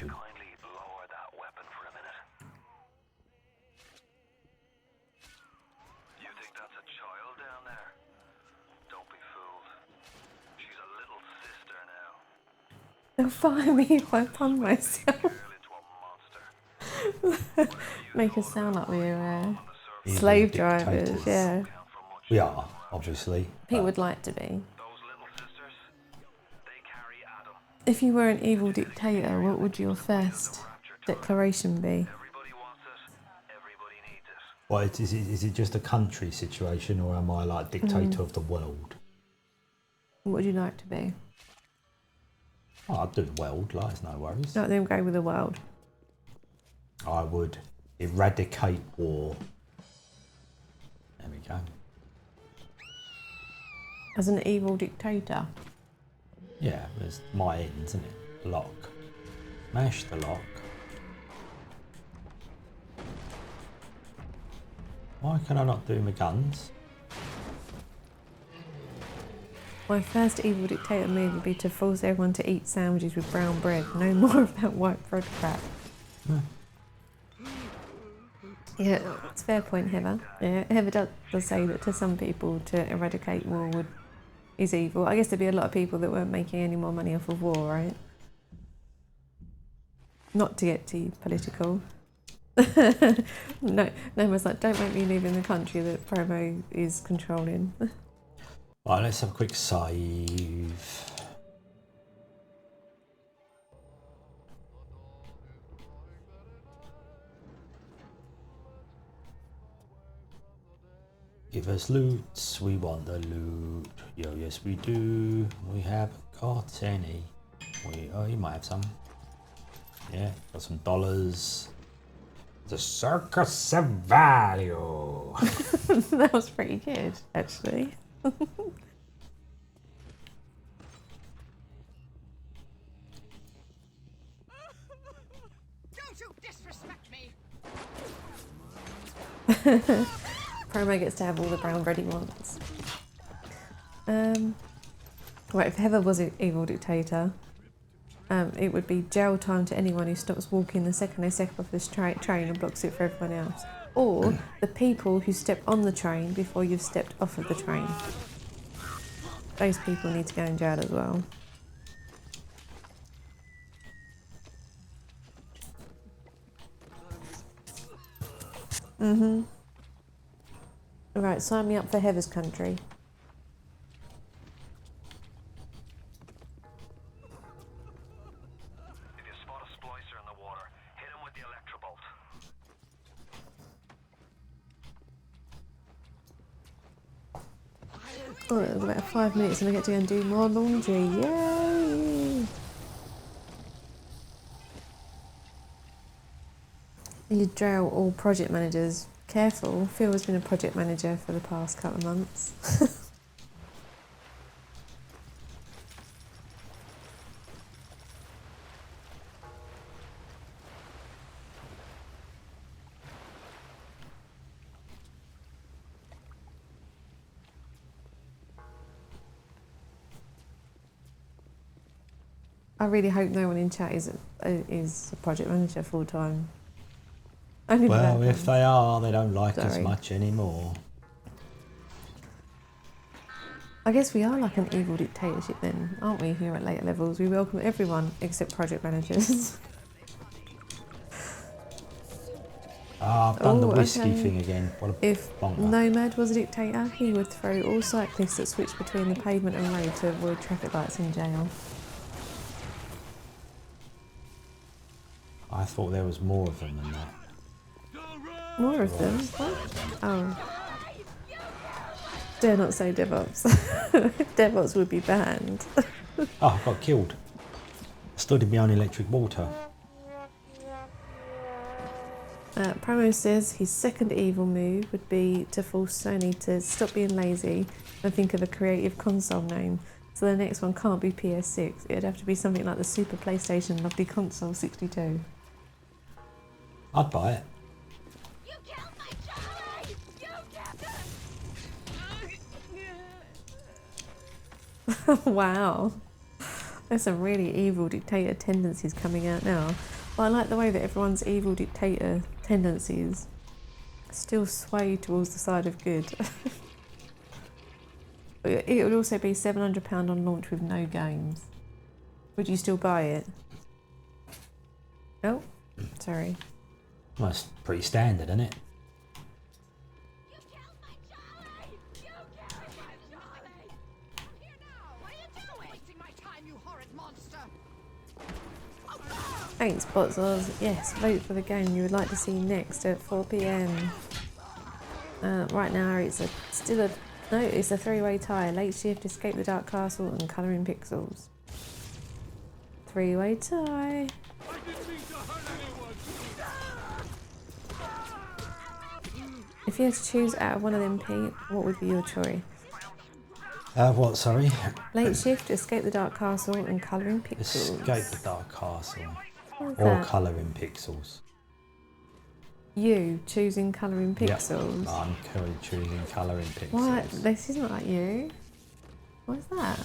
you kindly lower that weapon for a minute? You think that's a child down there? Don't be fooled. She's a little sister now. They'll fire me if I pun myself. Girl into a monster. Make us sound like we're slave drivers, dictators. yeah. We are, obviously. Pete would like to be. Those little sisters, they carry Adam. If you were an evil dictator, what would your first declaration be? Everybody wants it. Everybody needs it. Well, is it just a country situation, or am I like dictator of the world? What would you like to be? Oh, I'd do the world, like, there's no worries. Not them go with the world. I would eradicate war. There we go. As an evil dictator. Yeah, there's my end, isn't it? Lock. Mash the lock. Why can I not do my guns? My first evil dictator move would be to force everyone to eat sandwiches with brown bread. No more of that white bread crap. Yeah, it's a fair point, Heather. Yeah, Heather does say that to some people to eradicate war is evil. I guess there'd be a lot of people that weren't making any more money off of war, right? Not to get too political. No one's like, don't make me live in the country that Promo is controlling. Right, let's have a quick save. Give us loot, we want the loot. Yo, yes we do. We haven't got any. Oh, you might have some. Yeah, got some dollars. The Circus of Value. That was pretty good, actually. Don't you disrespect me! Promo gets to have all the brown bread he wants. Right, if Heather was an evil dictator, it would be jail time to anyone who stops walking the second they step off this train and blocks it for everyone else. Or the people who step on the train before you've stepped off of the train. Those people need to go in jail as well. Right, sign me up for Heather's country. Oh, it's about 5 minutes and I get to go and do more laundry. Yay! You drill all project managers. Careful, Phil has been a project manager for the past couple of months. I really hope no one in chat is a project manager full time. Well, if they are, they don't like us Sorry. much anymore. I guess we are like an evil dictatorship then, aren't we, here at later levels? We welcome everyone except project managers. Ah, I've done the Oh, whiskey okay. thing again. What a If bonker. Nomad was a dictator, he would throw all cyclists that switch between the pavement and road to avoid traffic lights in jail. I thought there was more of them than that. More of them? What? Oh. Dare not say DevOps. DevOps would be banned. Oh, I got killed. Stood in my own electric water. Promo says his second evil move would be to force Sony to stop being lazy and think of a creative console name. So the next one can't be PS6. It'd have to be something like the Super PlayStation Lovely Console 62. I'd buy it. You killed my Charlie! You killed him! Wow. There's some really evil dictator tendencies coming out now. But I like the way that everyone's evil dictator tendencies still sway towards the side of good. It would also be £700 on launch with no games. Would you still buy it? Oh, sorry. Well, it's pretty standard, isn't it? You killed my Charlie! You killed my Charlie! Here now! What are you doing? Wasting my time, you horrid monster! Thanks, Botzos. Yes, vote for the game you would like to see next at 4 PM. Right now, it's a three-way tie. Late Shift, Escape the Dark Castle, and Colouring Pixels. Three-way tie. If you had to choose out of one of them, Pete, what would be your choice? What, sorry? Late Shift, Escape the Dark Castle, and Colouring Pixels. Escape the Dark Castle. What is Or that? Colouring Pixels. You choosing Colouring Pixels? Yep. I'm currently choosing Colouring Pixels. What? This is not like you. What's that?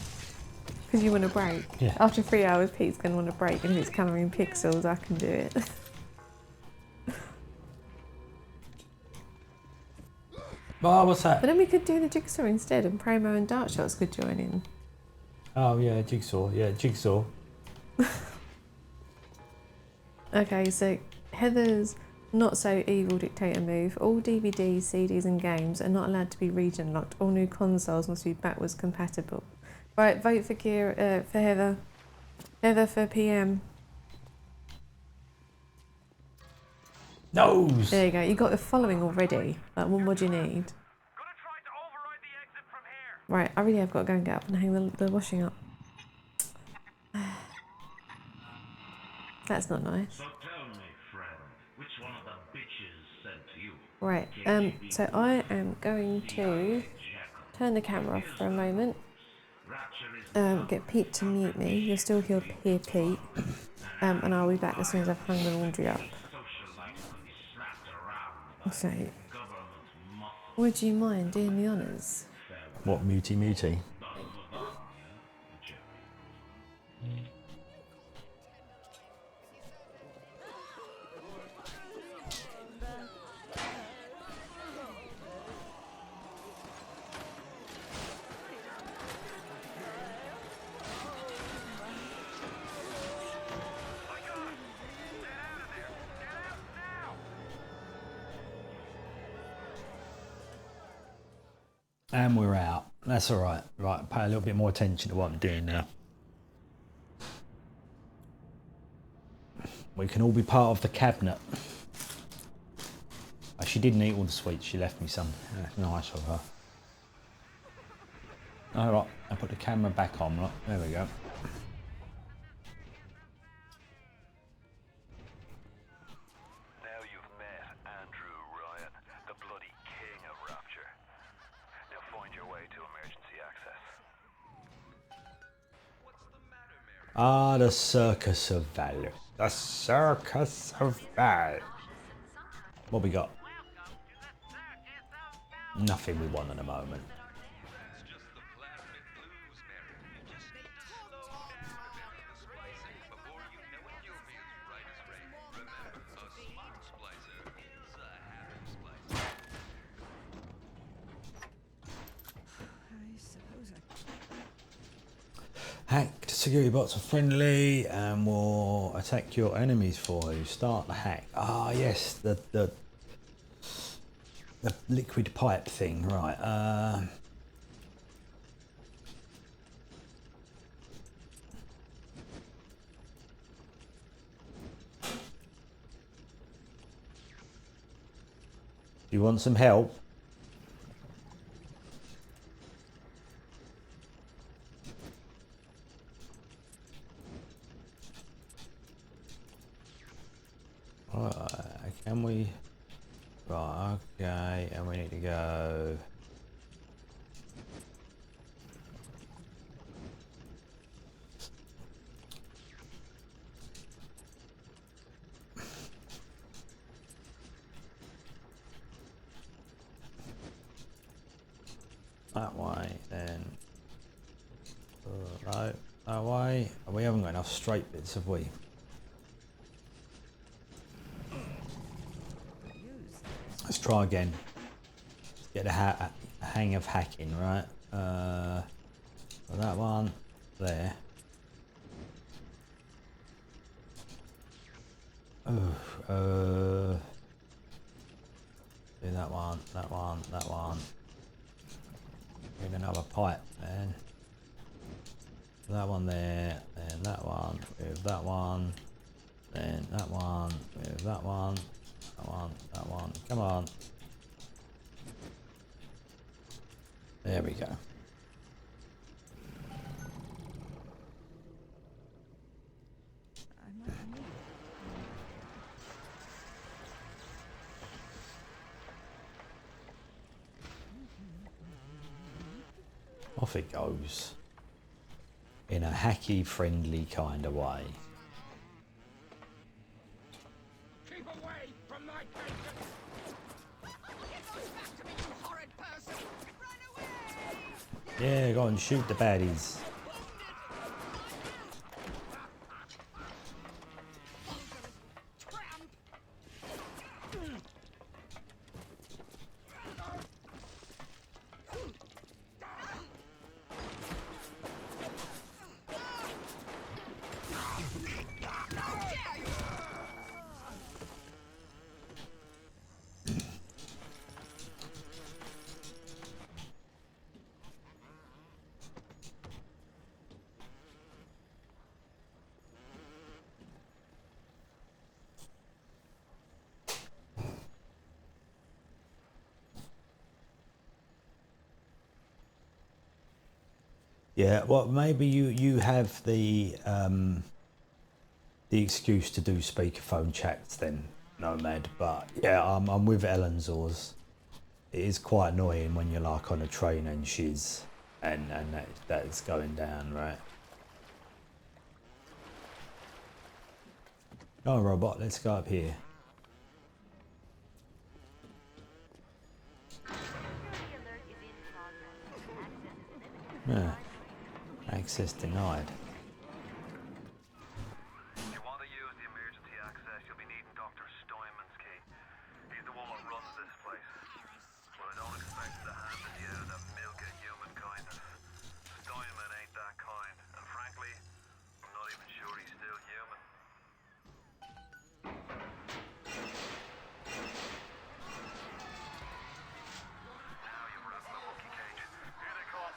Because you want a break? Yeah. After 3 hours, Pete's going to want a break, and if it's Colouring Pixels, I can do it. Oh, what's that? But then we could do the Jigsaw instead, and Promo and Darkshots could join in. Oh, yeah, Jigsaw. Yeah, Jigsaw. Okay, so Heather's not so evil dictator move. All DVDs, CDs and games are not allowed to be region locked. All new consoles must be backwards compatible. Right, vote for for Heather. Heather for PM. Nose! There you go. You got the following already. Like, what more do you need? Right, I really have got to go and get up and hang the washing up. That's not nice. So tell me, friend, which one of the bitches sent to you? Right, so I am going to turn the camera off for a moment. Get Pete to mute me. You'll still hear Pete. And I'll be back as soon as I've hung the laundry up. So, would you mind doing the honours? What, muty muty? And we're out. That's all right. Right, pay a little bit more attention to what I'm doing now. We can all be part of the cabinet. She didn't eat all the sweets. She left me some. Nice of her. All right, I put the camera back on. Right, there we go. Now you've met Andrew Ryan, the bloody king of Rapture. Now find your way to emergency access. Ah, the Circus of Valor. The Circus of Valor. What we got? Nothing we want at the moment. Hacked security bots are friendly and will attack your enemies for you. Start the hack. Ah, yes, the liquid pipe thing, right? You want some help? Can we? Right, okay, and we need to go. That way, then. No, that way. We haven't got enough straight bits, have we? Let's try again. Get a hang of hacking, right? That one there. Do that one, that one, that one. Need another pipe, man. That one there, then that one with that one, then that one with that one. That one, come on. There we go. Off it goes. In a hacky friendly kind of way. Keep away from my patient! Get those back to me, you horrid person! Run away! Yeah, go and shoot the baddies. Yeah, well, maybe you have the excuse to do speakerphone chats then, Nomad. But yeah, I'm with Ellen's. It is quite annoying when you're like on a train and she's and that's going down, right? Oh, robot, let's go up here. Yeah. Access denied. If you want to use the emergency access, you'll be needing Dr. Steinman's key. He's the one that runs this place. But I don't expect him to hand it you out of milk of human kindness. Steinman ain't that kind, and frankly, I'm not even sure he's still human. Now you've wrapped the monkey cage. Here they come.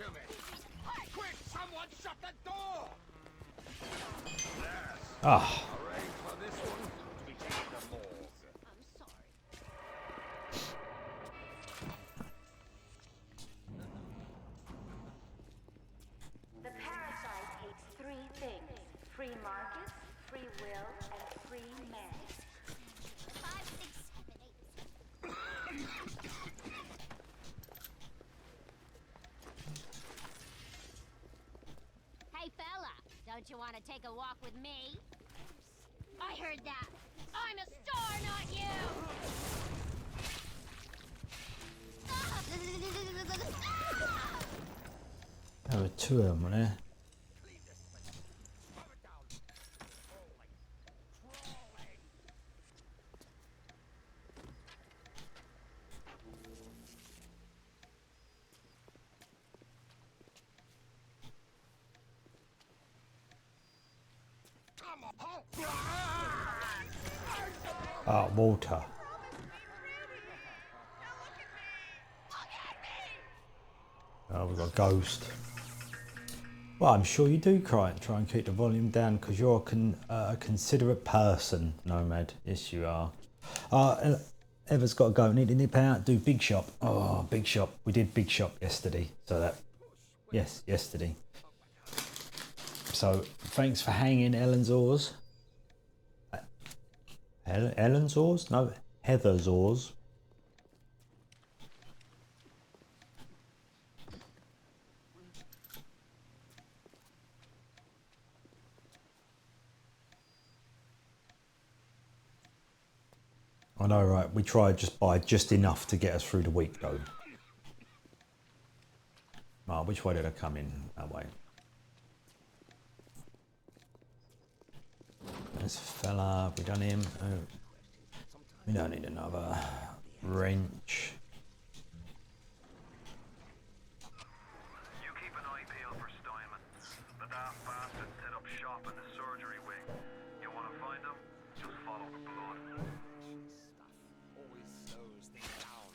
to me. Quick, someone shut the door. Ah, Arrange for this one to be taken to morgue. I'm sorry. The parasite hates three things: free markets, free will, and free men. 5, 6, 7, 8. Hey fella, don't you want to take a walk with me? I heard that. I'm a star, not you! there were two of them, weren't there? Ah, water. Oh, we've got a ghost. Well, I'm sure you do try and keep the volume down because you're a considerate person, Nomad. Yes, you are. Ever's got to go. Need to nip out. Do Big Shop. Oh, Big Shop. We did Big Shop yesterday. So that, yes, yesterday. So thanks for hanging, Ellen's Oars. Ellen's Oars? No, Heather's Oars. I know, right? We tried just enough to get us through the week, though. Oh, which way did I come in? That way. There's a fella. We done him. Oh, we don't need another wrench. You keep an eye peeled for Steinman. The daft bastard set up shop in the surgery wing. You want to find him? Just follow the blood. Stuff always slows things down.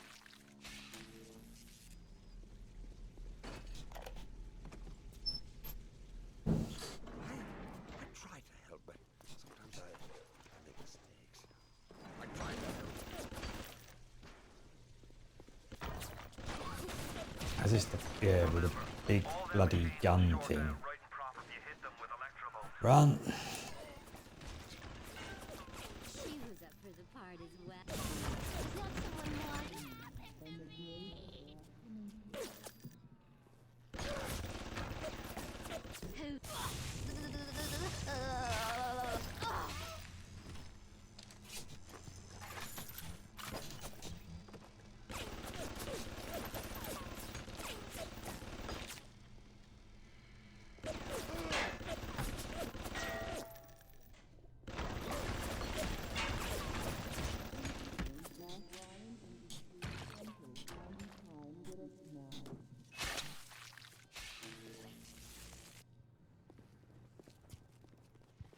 I try to help, but sometimes I make mistakes. I try to help. As is the with a big bloody gun thing. Right and proper if you hit them with electrical. Run. She was up for the part as well. Want someone more?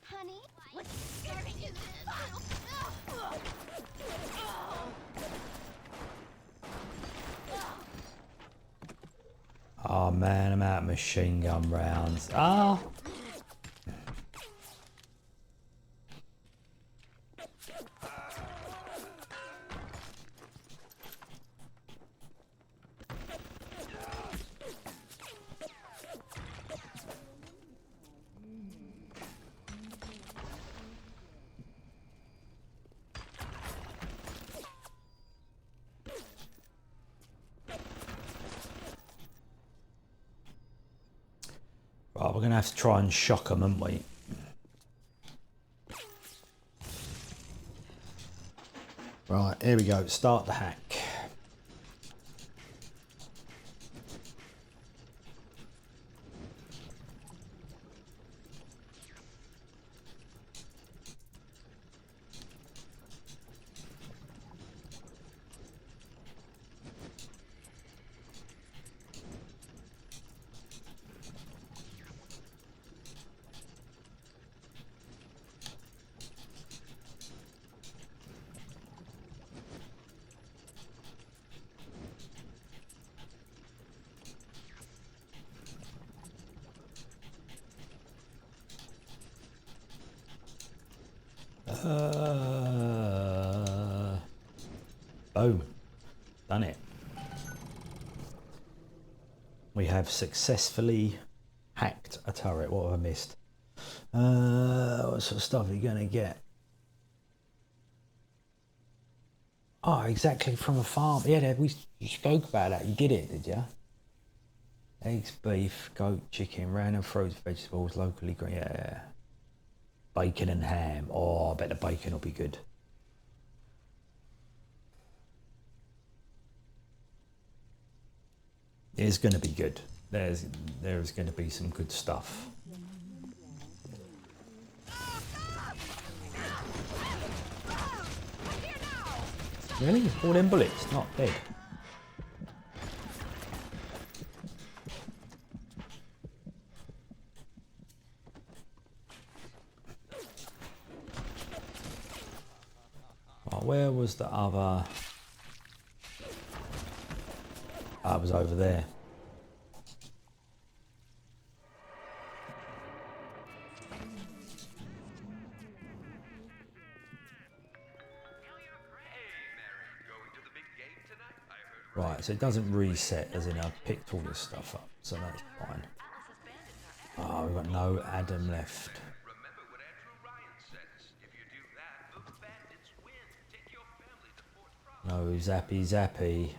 Honey, what serving is this? Oh man, I'm out of machine gun rounds. Ah. Right, we're going to have to try and shock them, aren't we? Right, here we go. Start the hack. Boom. Done it. We have successfully hacked a turret. What have I missed? What sort of stuff are you going to get? Oh, exactly, from a farm. Yeah, you spoke about that. You did it, did you? Eggs, beef, goat, chicken, random fruits, vegetables, locally grown. Yeah. Bacon and ham. Oh, I bet the bacon will be good. It's going to be good. There's going to be some good stuff. Really? All them bullets? Not dead. Oh, where was the other? I was over there. Right, so it doesn't reset as in I picked all this stuff up, so that's fine. Oh, we've got no Adam left. No zappy zappy.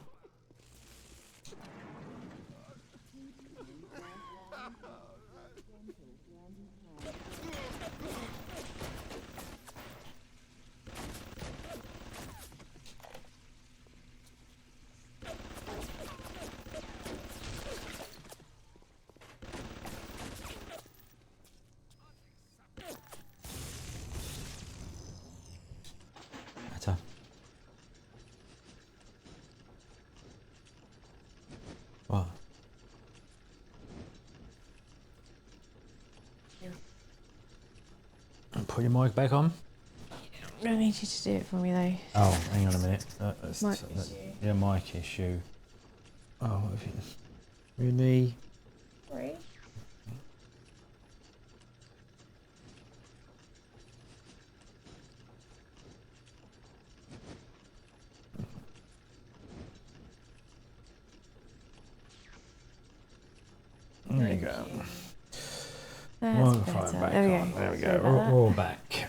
Better. What? Put your mic back on. I need you to do it for me though. Oh, hang on a minute. Mic issue. Yeah, mic issue. Oh, what have you... Really? Sorry. There you go. That's Microphone better. back There we on. go. There we Sorry go. about We're all back.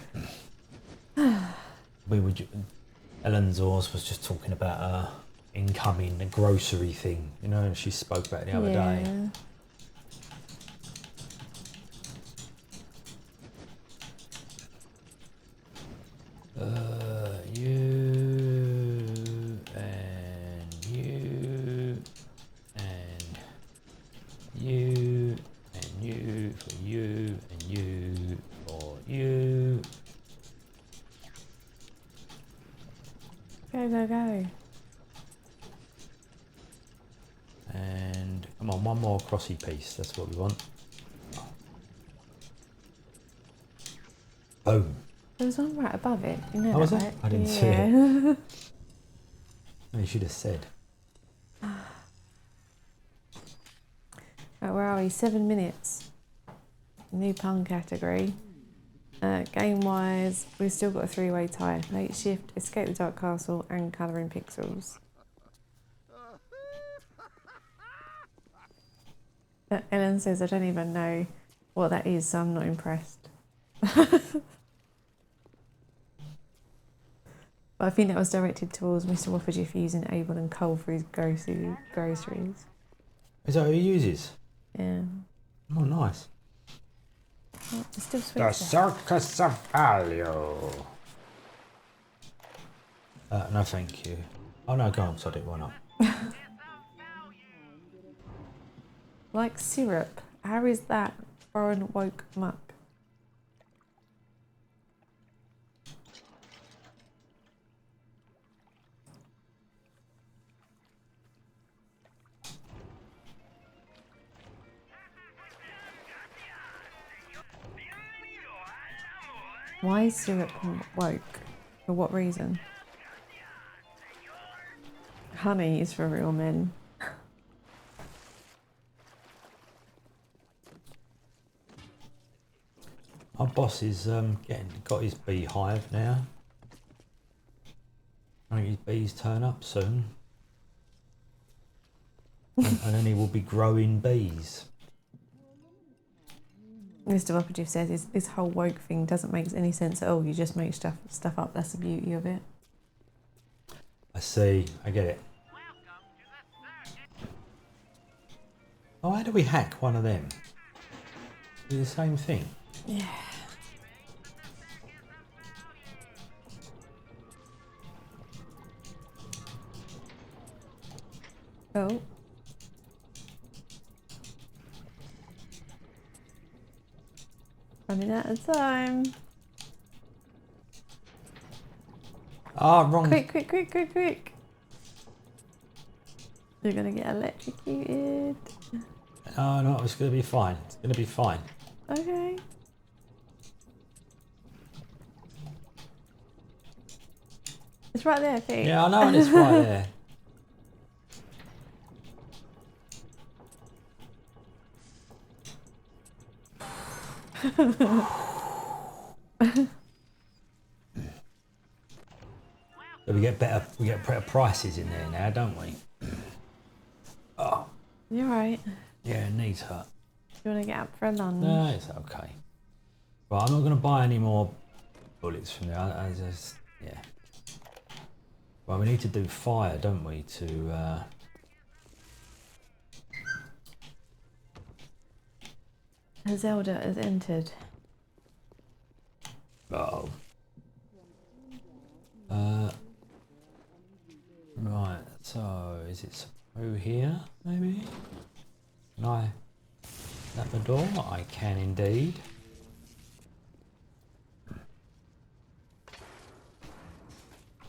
Ellen Zors was just talking about her incoming, the grocery thing. You know, she spoke about it the other day. You and you and you and you for you and you for you. Go, go, go. And come on, one more crossy piece. That's what we want. Boom. There was one right above it. You know Oh, was that, it? right? I didn't see Yeah. it. No, you should have said. Right, where are we? 7 minutes. New pun category. Game-wise, we've still got a 3-way tie. Late shift, escape the dark castle, and colouring pixels. Ellen says, I don't even know what that is, so I'm not impressed. But I think that was directed towards Mr. Woffagy for using Abel and Cole for his groceries. Is that who he uses? Yeah. Oh, nice. Oh, it's still sweet. The Circus of Value. No, thank you. Oh, no, go on, sod it, why not? Like syrup. How is that foreign woke muck? Why is syrup woke? For what reason? Honey is for real men. Our boss is got his beehive now. I think his bees turn up soon. And then he will be growing bees. Mr. Operative says this whole woke thing doesn't make any sense at all. You just make stuff up. That's the beauty of it. I see. I get it. Oh, how do we hack one of them? Do the same thing? Yeah. Oh. Running out of time. Ah, wrong. Quick. You're gonna get electrocuted. Oh, no, it's going to be fine. It's going to be fine. Okay. It's right there, Pete. Yeah, I know, and it's right there. So we get better prices in there now, don't we? Oh, You're right. yeah, knees hurt. You want to get up for a lunge? No, it's okay. Right, I'm not going to buy any more bullets from there. I just, yeah. Well, we need to do fire, don't we, to... Zelda has entered. Uh-oh. Right, so is it through here, maybe? Can I at the door? I can indeed.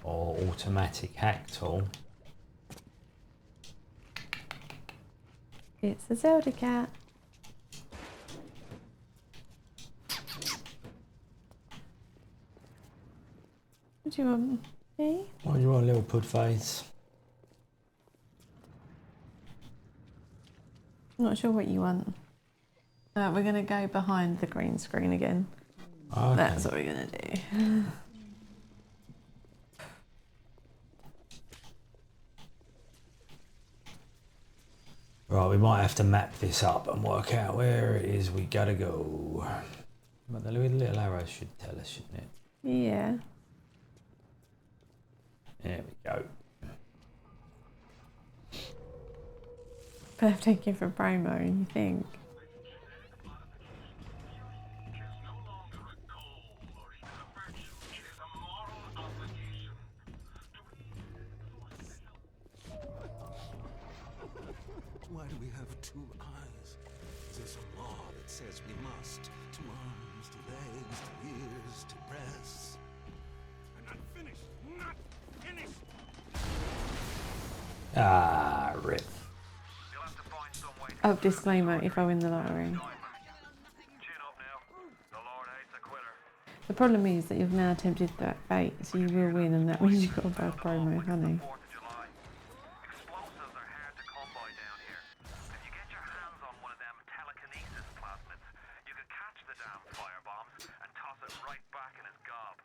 Or automatic hack tool. It's the Zelda cat. What do you want? Me? What do you want, little pud face? I'm not sure what you want. We're going to go behind the green screen again. Okay. That's what we're going to do. Right, we might have to map this up and work out where it is we gotta go. But the little arrows should tell us, shouldn't it? Yeah. There we go. Birthday gift for promo, you think? Why do we have two eyes? There's a law that says we must. 2 arms, 2 legs, 2 ears, 2 breasts. I'm not finished. Not finished. Ah, rip. Oh, disclaimer, if I win the lottery. The problem is that you've now tempted that fate, so you will win, and that means you've got a bad promo, honey. Explosives are hard to come by down here. If you get your hands on one of them telekinesis plasmids, you can catch the damn firebombs and toss it right back in his gob.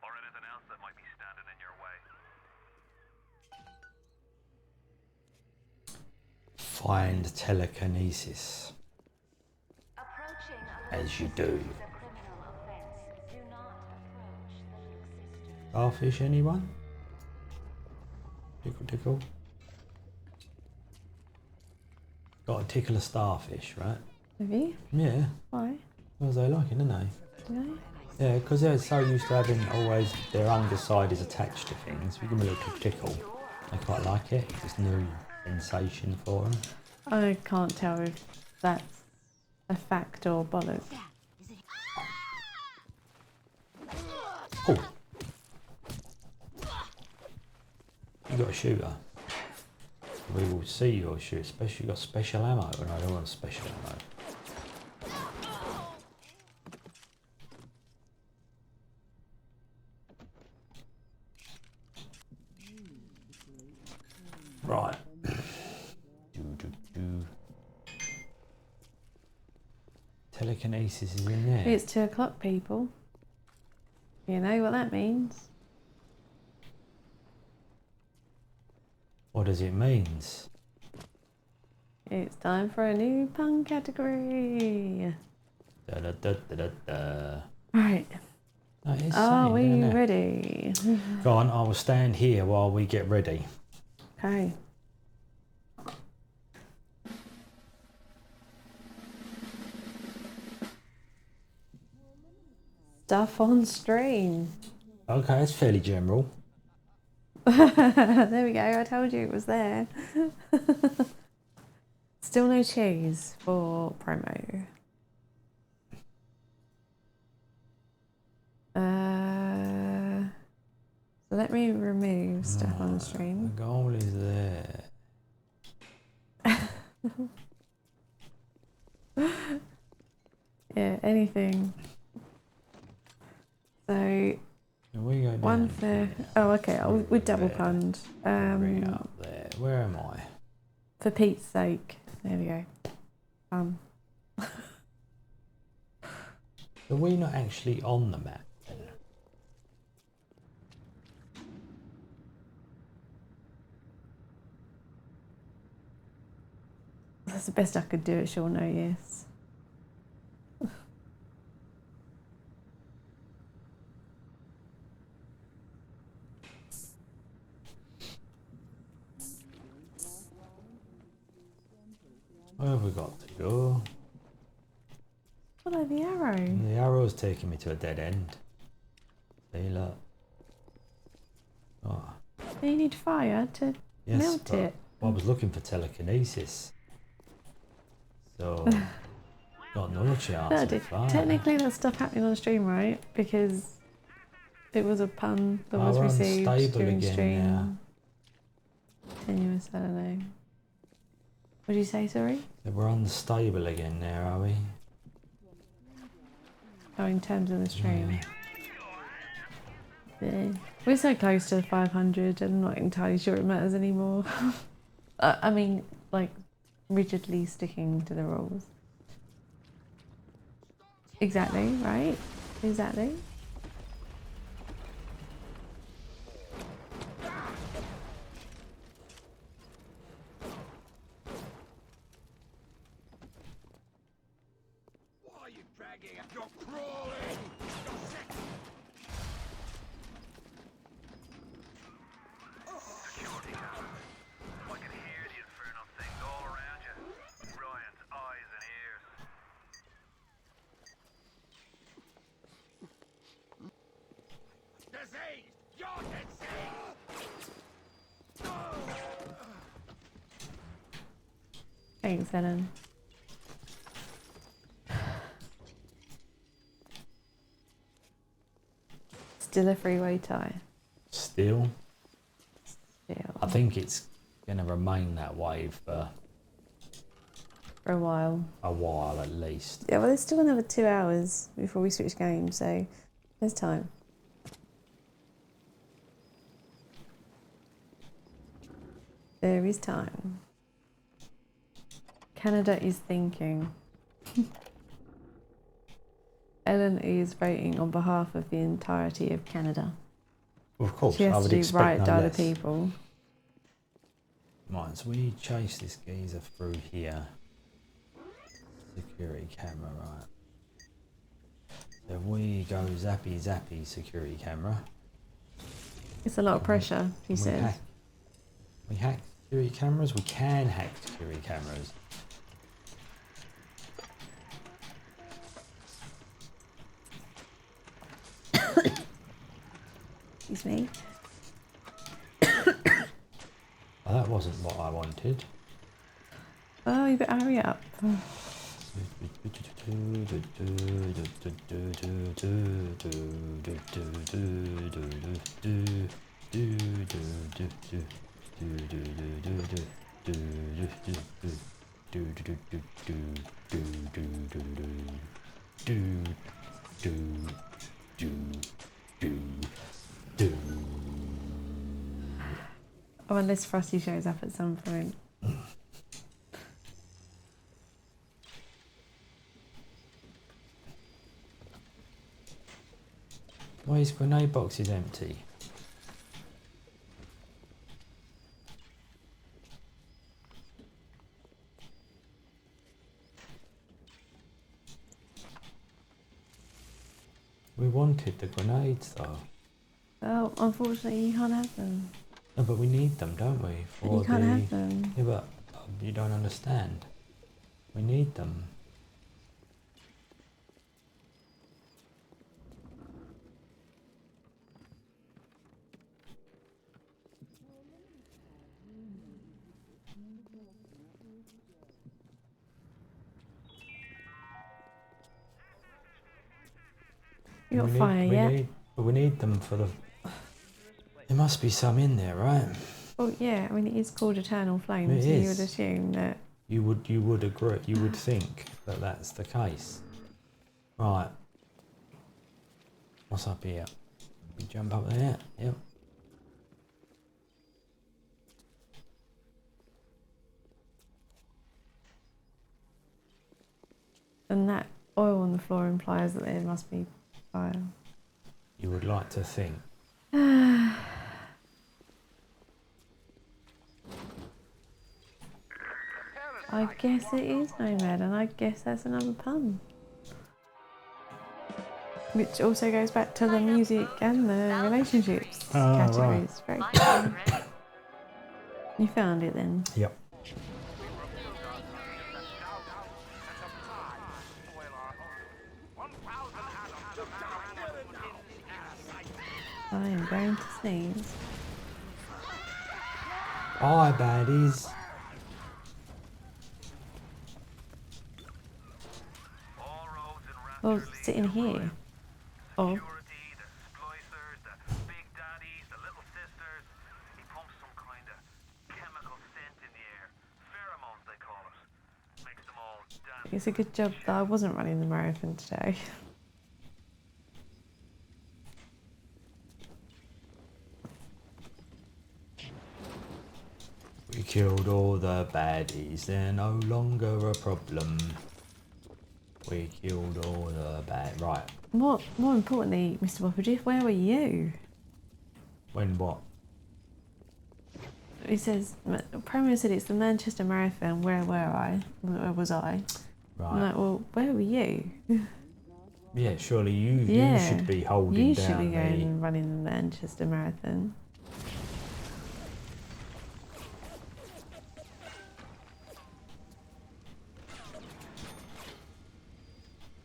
Or anything else that might be standing in your way. Find telekinesis. As you do. Starfish, anyone? Tickle, tickle. Got to tickle a starfish, right? Have you? Yeah. Why? Because they like it, don't they? Really? Yeah, because they're so used to having always their underside is attached to things. We give them a little tickle. They quite like it. It's new sensation for them. I can't tell if that's a fact or bollocks. Oh. You got a shooter. We will see your shoot. Especially you got special ammo, and I don't want special ammo. Right. Telekinesis is in there. It's 2 o'clock, people. You know what that means. What does it means? It's time for a new pun category. Da, da, da, da, da, da. Right. No, it is Are saying, we isn't it? ready? Go on, I will stand here while we get ready. Okay. Stuff on stream. Okay, it's fairly general. There we go. I told you it was there. Still no cheese for promo. So let me remove stuff on The stream. goal is there. Yeah, anything. So Can we go down one for here? oh okay, we double There. punned. Bring it up there. Where am I? For Pete's sake. There we go. Are we not actually on the map then? That's the best I could do at short notice. Where have we got to go? Follow the arrow. The arrow's taking me to a dead end. See, look. Oh, You need fire to yes, melt but it. I was looking for telekinesis. So, got another chance No, at fire. technically that's stuff happening on stream, right? Because it was a pun that was we're received unstable during again stream. now. Tenuous, I don't know. What did you say, sorry? So we're unstable again now, are we? Oh, in terms of the stream. Yeah. Yeah. We're so close to 500, I'm not entirely sure it matters anymore. I mean, like, rigidly sticking to the rules. Exactly, right? Exactly. Why are you dragging? You're crawling! You're sick! Security camera. I can hear the infernal things all around you. Ryan's eyes and ears. Disease! You're diseased! Thanks, Ellen. Still a freeway tie. Still? Still. I think it's going to remain that way for For a while. a while at least. Yeah, well, there's still another 2 hours before we switch games, so there's time. There is time. Canada is thinking. Ellen is voting on behalf of the entirety of Canada. Well, of course, She I has would to do expect right no by the less. people. Right, so we chase this geezer through here. Security camera, right. So we go zappy zappy security camera. It's a lot of pressure, he We says. We hack security cameras? We can hack security cameras. Excuse me. Well, that wasn't what I wanted. Oh, you better hurry up. Oh, unless Frosty shows up at some point. Why is grenade box is empty? We wanted the grenades though. Well, unfortunately, you can't have them. No, but we need them, don't we? But you can't have them. Yeah, but you don't understand. We need them. You got fire yet? We need them for the... There must be some in there, right? Well, yeah, I mean, it is called Eternal Flame, so you would assume that... You would agree, you would think that that's the case. Right. What's up here? We jump up there? Yep. And that oil on the floor implies that there must be fire. You would like to think. I guess it is Nomad, and I guess that's another pun. Which also goes back to the music and the relationships categories. Very cool. You found it then? Yep. I am going to sneeze. Bye, baddies. Well, sitting here. Oh. It's a good job that I wasn't running the marathon today. We killed all the baddies, they're no longer a problem. We killed all the bad... Right. More importantly, Mr. Wopperjiff, where were you? When what? He says, Premier said it's the Manchester Marathon, where were I? Where was I? Right. I'm like, well, where were you? Yeah, surely you should be holding down. You should be going and running the Manchester Marathon.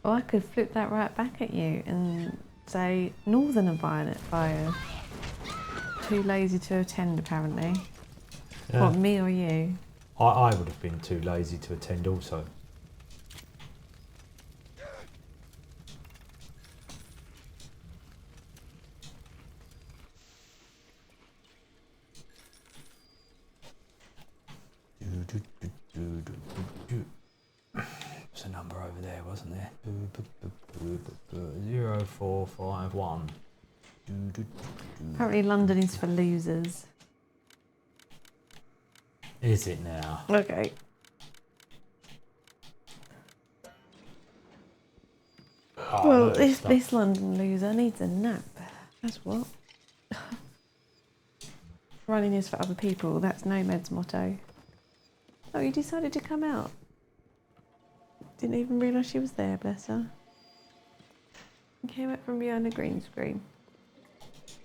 Or I could flip that right back at you and say, Northern Fire. Too lazy to attend, apparently. Yeah. What, me or you? I would have been too lazy to attend also. There's a number over there, wasn't there? 0451. Apparently London is for losers. Is it now? Okay. Oh, well, if this London loser needs a nap, that's what. Running is for other people, that's Nomad's motto. Oh, you decided to come out? Didn't even realise she was there, bless her. And came out from behind a green screen.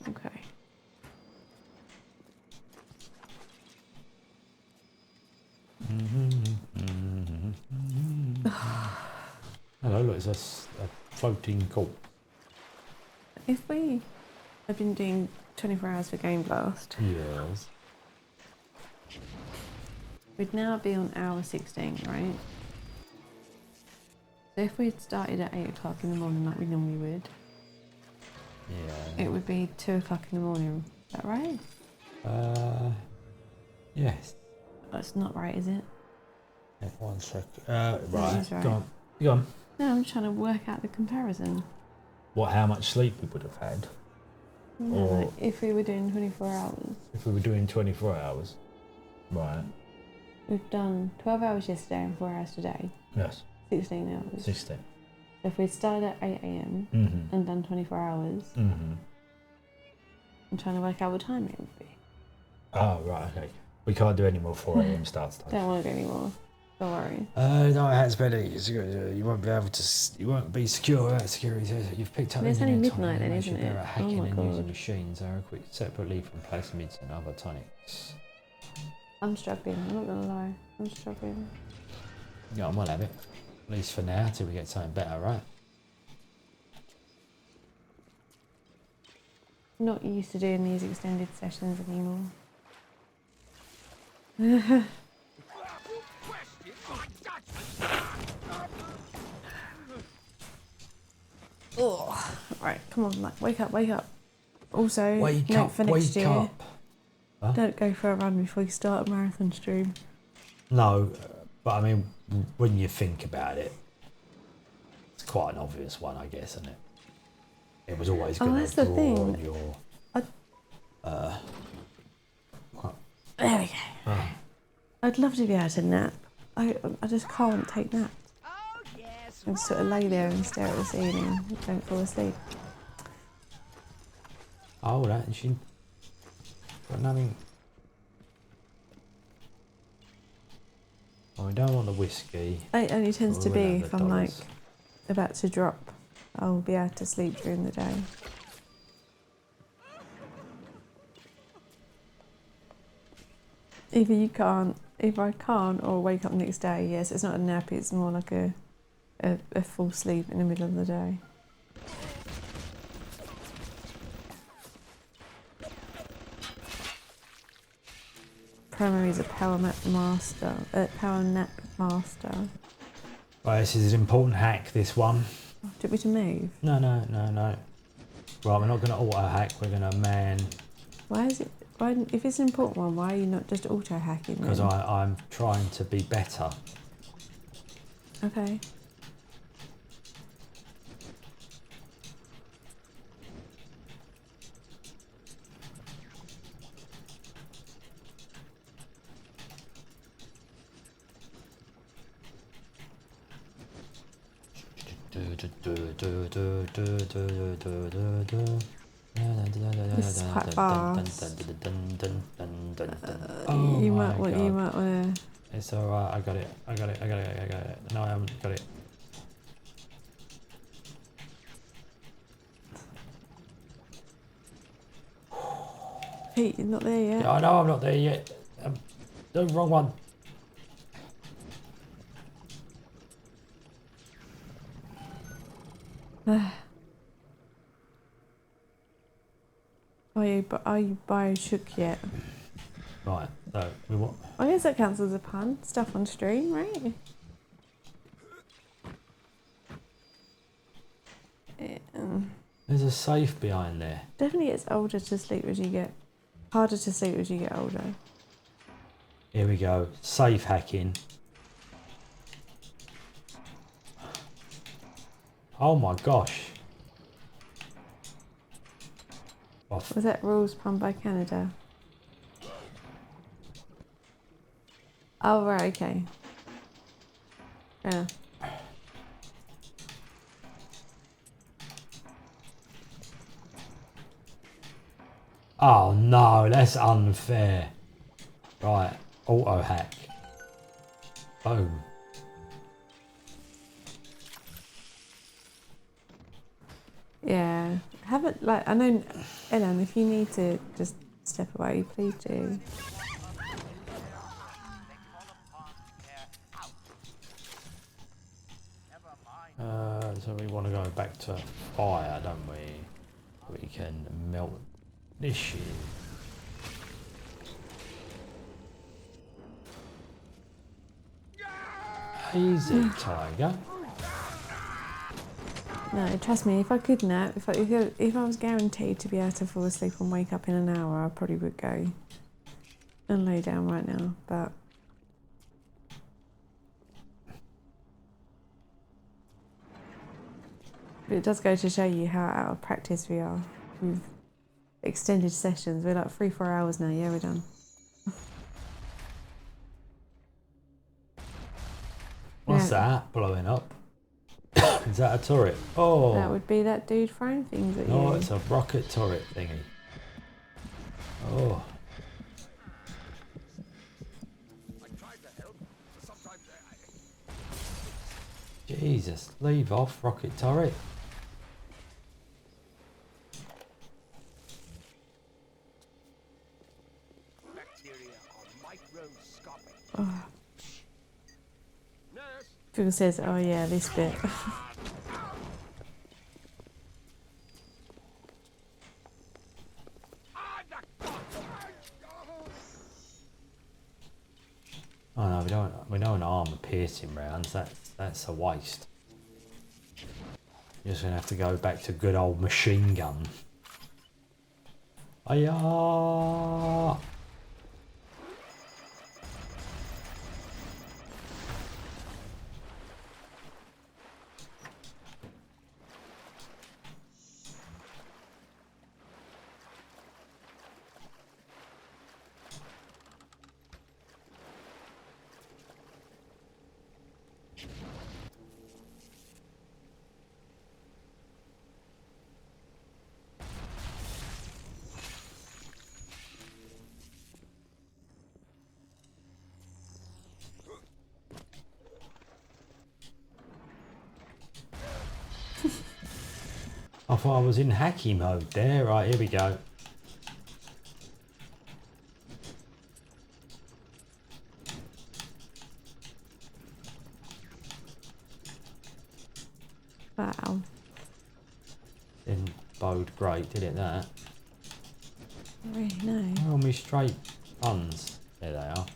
Okay. Hello, look, it's a floating corpse. If we have been doing 24 hours for GameBlast, yes, we'd now be on hour 16, right? So if we'd started at 8 o'clock in the morning like we normally would, it would be 2 o'clock in the morning. Is that right? Yes. That's not right, is it? Yeah, 1 sec. That Right. is right. Go on. Go on. No, I'm trying to work out the comparison. What? How much sleep we would have had? No, Or if we were doing 24 hours. if we were doing 24 hours. Right. We've done 12 hours yesterday and 4 hours today. Yes. 16 hours. 16. So if we'd started at 8 AM and done 24 hours, I'm trying to work out what time it would be. Oh, right, okay. We can't do any more 4 AM starts time. Don't want to do any more. Don't worry. No, it has better. You won't be able to. You won't be secure without security. You've picked up. It's only engineer midnight then, makes you isn't better it? at hacking Oh my and using God. machines. They are equipped separately from plasmids and other tonics. I'm struggling. I'm not gonna lie. I'm struggling. Yeah, I might have it. At least for now, till we get something better, right? Not used to doing these extended sessions anymore. Oh, right, come on, like, wake up, wake up. Also, note for next year, Huh? don't go for a run before you start a marathon stream. No, but I mean, when you think about it, it's quite an obvious one, I guess, isn't it? It was always going that's to the draw thing. your. There we go. I'd love to be able to nap. I just can't take naps. I just sort of lay there and stare at the ceiling and don't fall asleep. Oh, that she got nothing. Oh, we don't want the whiskey. It only tends to We'll be have if the I'm like dollars. about to drop. I'll be able to sleep during the day. Either I can't or wake up next day. Yes, it's not a nap, it's more like a full sleep in the middle of the day. Primary is a power nap master. Right, this is an important hack, this one. Oh, do you want me to move? No. Right, we're not going to auto hack, we're going to man. Why is it? Why, if it's an important one, why are you not just auto hacking? Because I'm trying to be better. Okay. This is quite fast. Oh you my might want. God. You might want to. It's alright, I got it. No, I haven't got it. Pete, you're not there yet. Yeah, I know I'm not there yet. The wrong one. Are you shook yet? Right, so we want. I guess that counts as a pun. Stuff on stream, right? There's a safe behind there. Definitely gets older to sleep as you get harder to sleep as you get older. Here we go. Safe hacking. Oh my gosh. Off. Was that rules pun by Canada? Oh right, okay. Yeah. Oh no, that's unfair. Right, auto hack. Boom. Yeah. Haven't like I know Ellen, if you need to just step away, please do. So we want to go back to fire, don't we? We can melt this shit. Easy, tiger. No, trust me, if I could nap, if I was guaranteed to be able to fall asleep and wake up in an hour, I probably would go and lay down right now, but it does go to show you how out of practice we are with extended sessions. We're like 3-4 hours now, yeah, we're done. What's that blowing up? Is that a turret? Oh, That would be that dude throwing things at you. no, it's a rocket turret thingy. Oh, Jesus, leave off, rocket turret. Bacteria are microscopic. Oh. Nurse, People says, oh yeah, this bit. Oh no, we don't armor piercing rounds. That's a waste. You're just gonna have to go back to good old machine gun. Hiya! I thought I was in hacky mode there. Right, here we go. Wow. Didn't bode great, did it, that? Not really, no. Where are all my straight puns? There they are.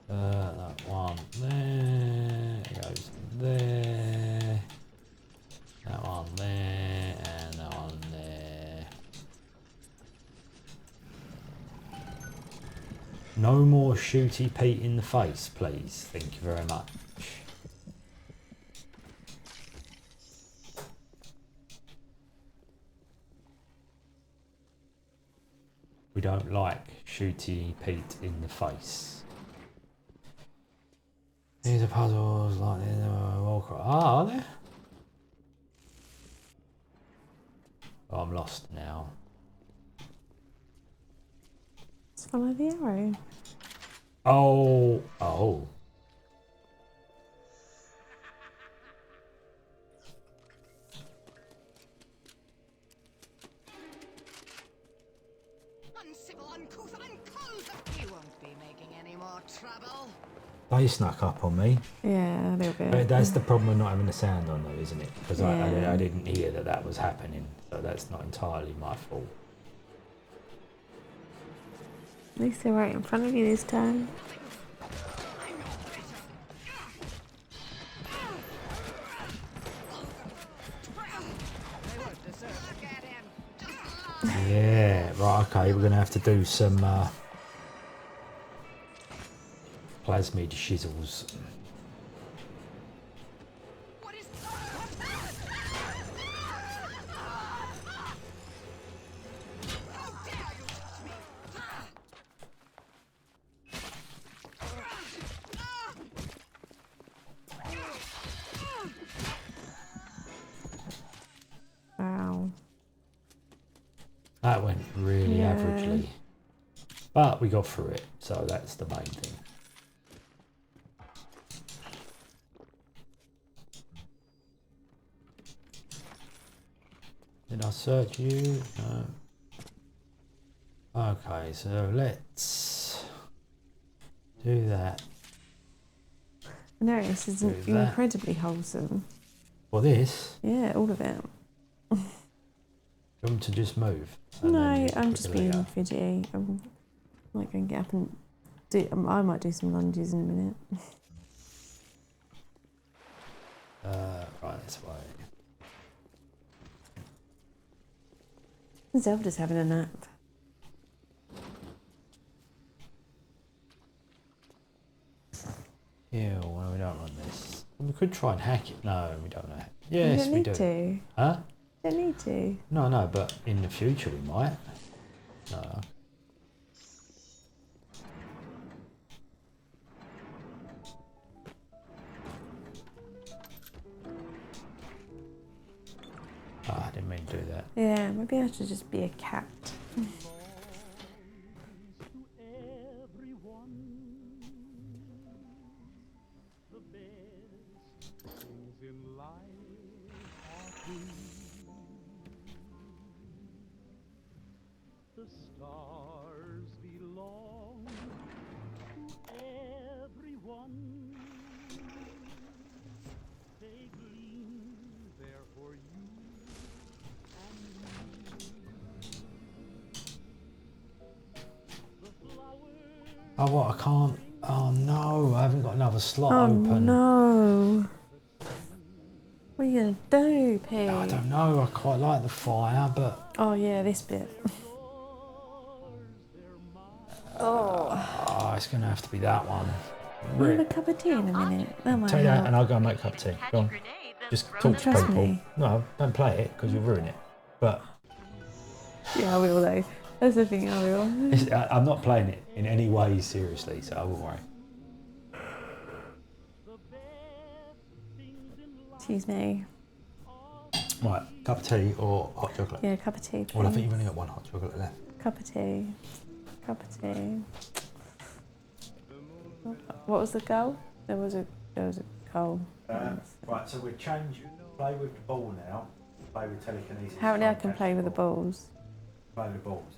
That one there, it goes there, that one there, and that one there. No more shooty Pete in the face, please. Thank you very much. We don't like shooty Pete in the face. These are puzzles like this. Are there? Oh, I'm lost now. Let's follow the arrow. Oh. Uncivil, uncouth, uncouth! You won't be making any more trouble. They snuck up on me. Yeah, a little bit. But that's the problem with not having the sound on though, isn't it? Because Yeah. I didn't hear that was happening. So that's not entirely my fault. At least they're right in front of you this time. Yeah, right, okay, we're going to have to do some plasmid shizzles. Wow. That went really Yeah. averagely. But we got through it, so that's the main thing. Did I search you? No. Okay, so let's do that. No, this is Do that. incredibly wholesome. For this, Yeah, all of it. you want to just move? And then No, you I'm put just the being lever. fidgety. I might go and get up and do. I might do some lunges in a minute. Right, this way. Zelda's having a nap. Yeah, well, we don't want this. We could try and hack it. No, we don't know. Yes, you don't we need do. to. Huh? You don't need to. No, but in the future we might. No. I didn't mean to do that. Yeah, maybe I should just be a cat. Oh, what? I can't. Oh no, I haven't got another slot Oh open. no. What are you going to do, Pete? I don't know. I quite like the fire, but. Oh yeah, this bit. Oh, it's going to have to be that one. We'll have a cup of tea in a minute. That might Take that help. and I'll go and make a cup of tea. Go on. Just talk to Trust people. me. No, don't play it because you'll ruin it. But Yeah, I will though. That's the thing, I will. I'm not playing it in any way seriously, so I won't worry. Excuse me. Right, cup of tea or hot chocolate? Yeah, cup of tea, please. Well, I think you've only got one hot chocolate left. Cup of tea. Cup of tea. What was the goal? There was a goal. Right, so we'll change. Play with the ball now. Play with telekinesis. Apparently I can play with the balls. Play with the balls.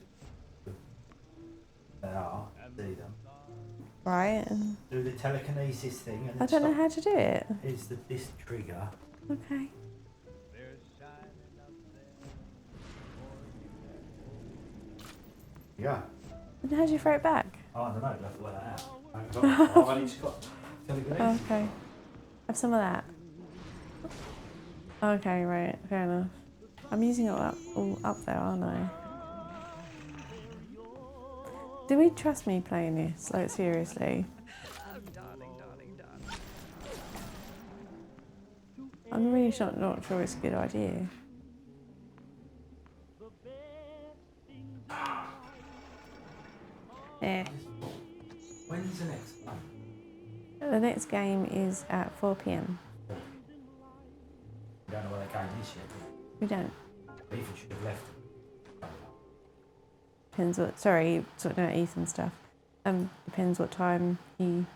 They are. See them. Right. Do the telekinesis thing. And I don't know how to do it. It's this trigger. Okay. Yeah. And how do you throw it back? Oh, I don't know. You have to work that out. I've only just got telekinesis. Oh, okay. Have some of that. Okay, right. Fair enough. I'm using it all up there, aren't I? Do we trust me playing this? Like, seriously? I'm really not sure it's a good idea. Yeah. When's the next one? The next game is at 4 PM. We don't know where that game is yet. We don't. Ethan should have left. Depends what. Sorry, no, Ethan stuff. Depends what time he.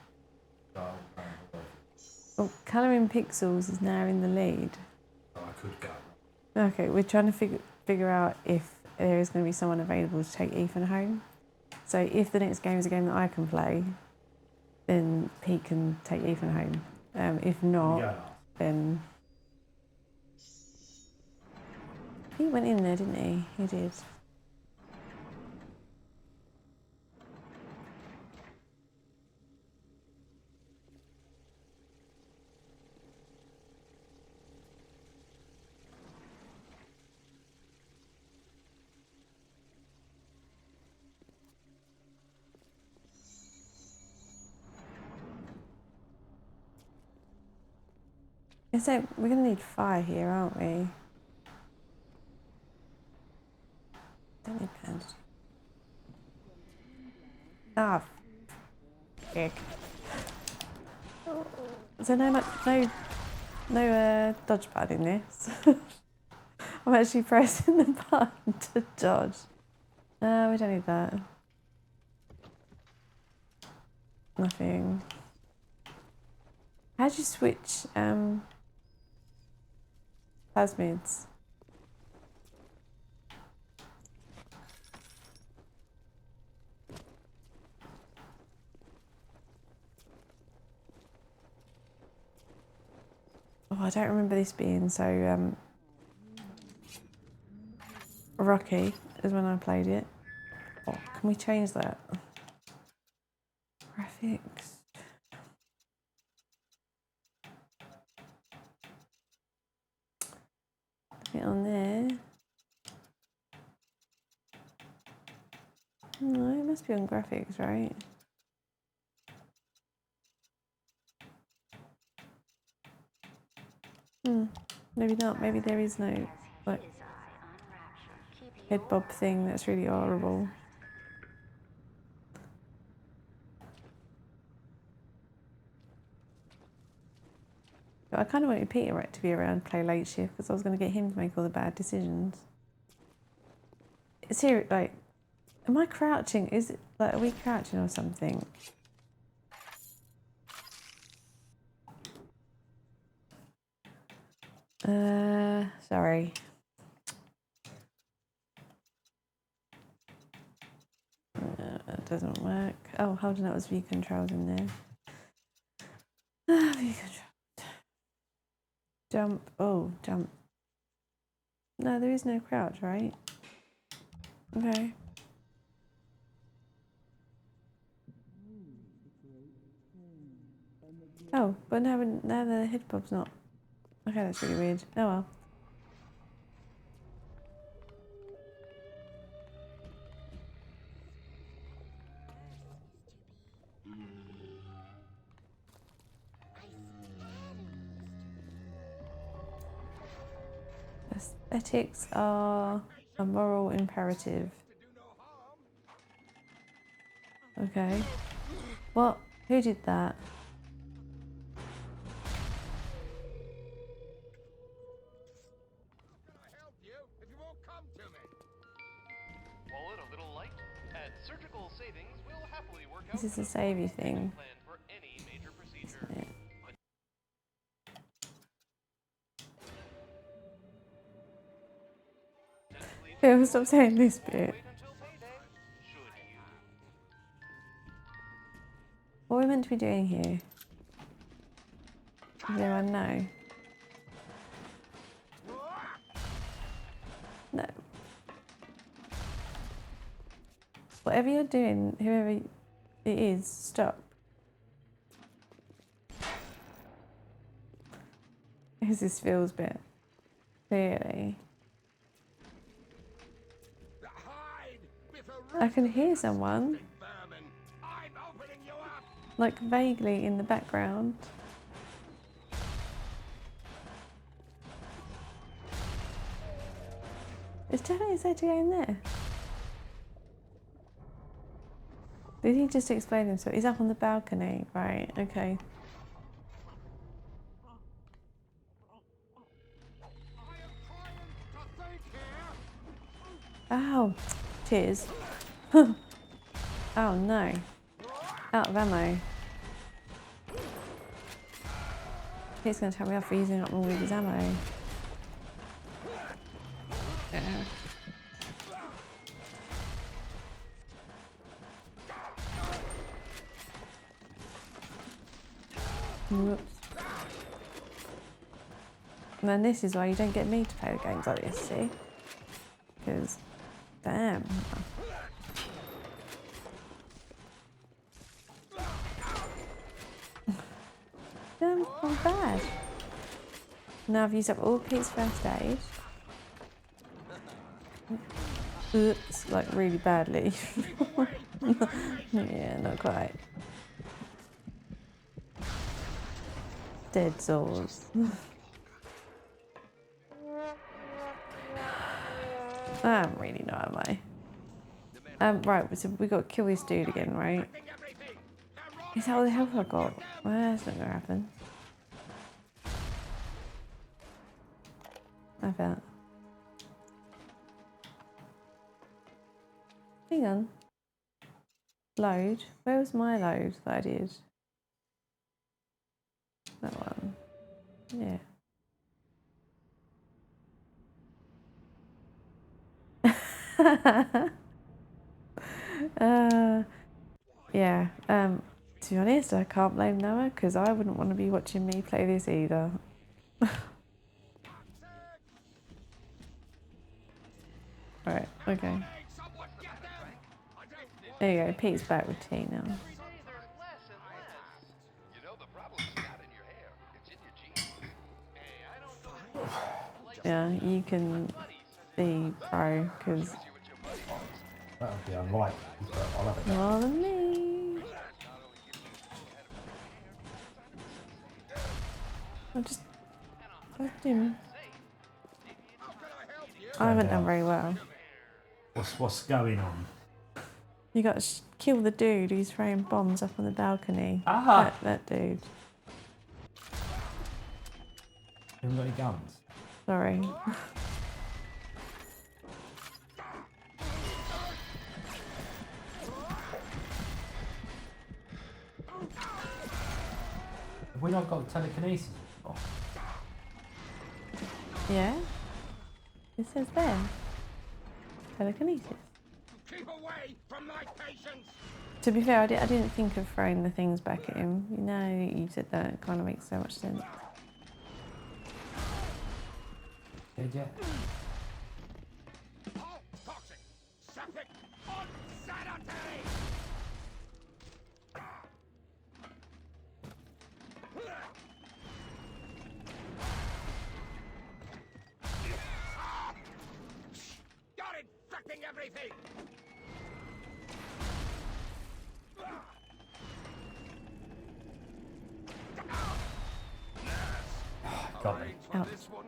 Well, Colouring Pixels is now in the lead. So I could go. Okay, we're trying to figure out if there is going to be someone available to take Ethan home. So if the next game is a game that I can play, then Pete can take Ethan home. If not, then he went in there, didn't he? He did. So we're going to need fire here, aren't we? Don't need bandage. Ah, frick. Is there no dodge button in this? I'm actually pressing the button to dodge. No, we don't need that. Nothing. How do you switch plasmids? Oh, I don't remember this being so rocky as when I played it. Oh, can we change that? Graphics. Get on there. No, it must be on graphics, right? Maybe not. Maybe there is no like head bob thing that's really horrible. But I kind of wanted Peter to be around to play late shift because I was going to get him to make all the bad decisions. It's here, like, am I crouching? Is it like, are we crouching or something? Sorry. It doesn't work. Oh, hold on, that was view controls in there. View controls. Jump. Oh, jump. No, there is no crouch, right? Okay. Oh, but now the head bob's not. Okay, that's really weird. Oh well. Aesthetics are a moral imperative. Okay. What? Who did that? Wallet a little light? At Surgical Savings, we'll happily work out This is a savey thing. plan for any major procedure. Isn't it? Phil, stop saying this bit. Wait until payday. Should you? What are we meant to be doing here? Does anyone know? No. Whatever you're doing, whoever it is, stop. Because this feels a bit clearly. I can hear someone, like vaguely in the background. Is Tony said to go in there? Did he just explain himself? He's up on the balcony, right? Okay. Ow! Cheers. Oh no. Out of ammo. He's going to tell me off for using up all of his ammo. Yeah. Whoops. And then this is why you don't get me to play the games like this, see? Because, damn. Damn, I'm bad. Now I've used up all Pete's first aid. Oops, like really badly. Yeah, not quite. Dead sores. I'm really not, am I? Right, so we got to kill this dude again, right? Is that all the health I got? Well, that's not gonna happen. I bet. Hang on. Load. Where was my load that I did? That one. Yeah. Yeah. To be honest, I can't blame Noah because I wouldn't want to be watching me play this either. Right, okay. There you go, Pete's back with tea now. Yeah, you can be pro because That would be unlikely, but I'll have it. more than me. I just left him. I haven't done very well. What's going on? You got to kill the dude who's throwing bombs up on the balcony. Ah! That dude. You haven't got any guns? Sorry. Have we not got telekinesis? Oh. Yeah? It says there. Telekinesis. Keep away from my patients! To be fair, I didn't think of throwing the things back at him. You know, you said that. It kind of makes so much sense. Did you? Toxic! Septic! Unsanitary! everything! Got me. Ouch. This one.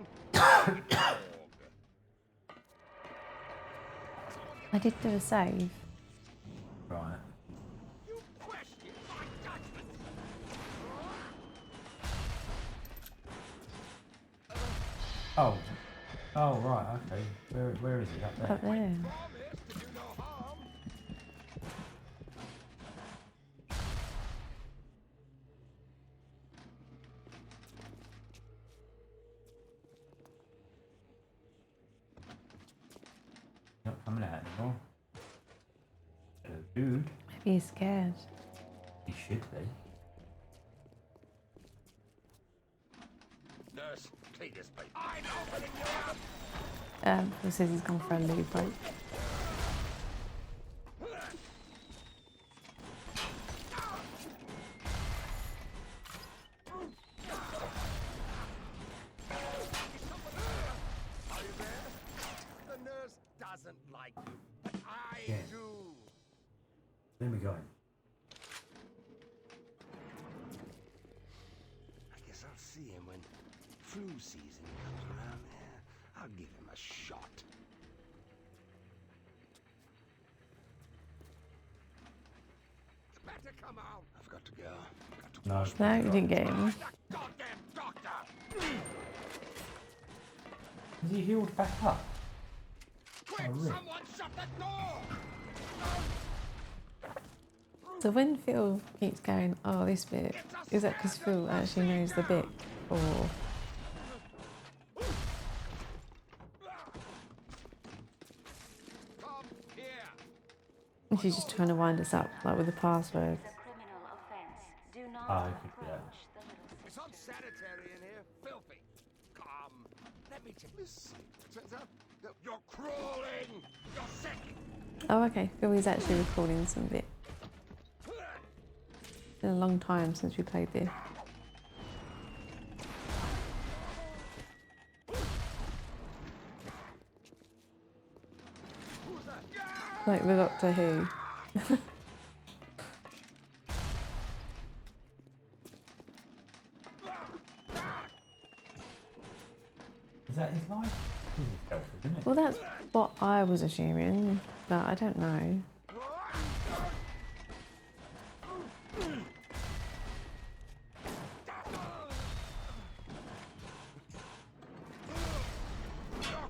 I did do a save. Right. You question my judgment. Oh. Oh, right, okay. Where is it? Up there? Up there. Promise to do no harm. Not coming out anymore. Hello, dude. Maybe he's scared. He should be. Nurse, clean this place. I'm opening you up. He says he's gone for a loo break. Are you there? The nurse doesn't like you, but I Yeah. do. Where are we going? I guess I'll see him when flu season comes around. Yeah, I'll give him a shot. You better come out. I've got to go. Got to No. wash No, my you didn't get hands. him. The goddamn doctor! Has he healed back up? Quick, Oh, really? someone shut that door! So when Phil keeps going, oh, this bit, is that because Phil actually knows the bit? Or Come here. she's just trying to wind us up, like with the password? It's a criminal offense. Do not Oh, it could be that. approach the little It's unsanitary in here. Filthy. Come. Let me take this. Turns out that you're crawling. You're sick. Oh, okay. Phil is actually recording some bit. It's been a long time since we played this. Like the Doctor Who. Is that his life? This is healthy, isn't it? Well, that's what I was assuming, but I don't know.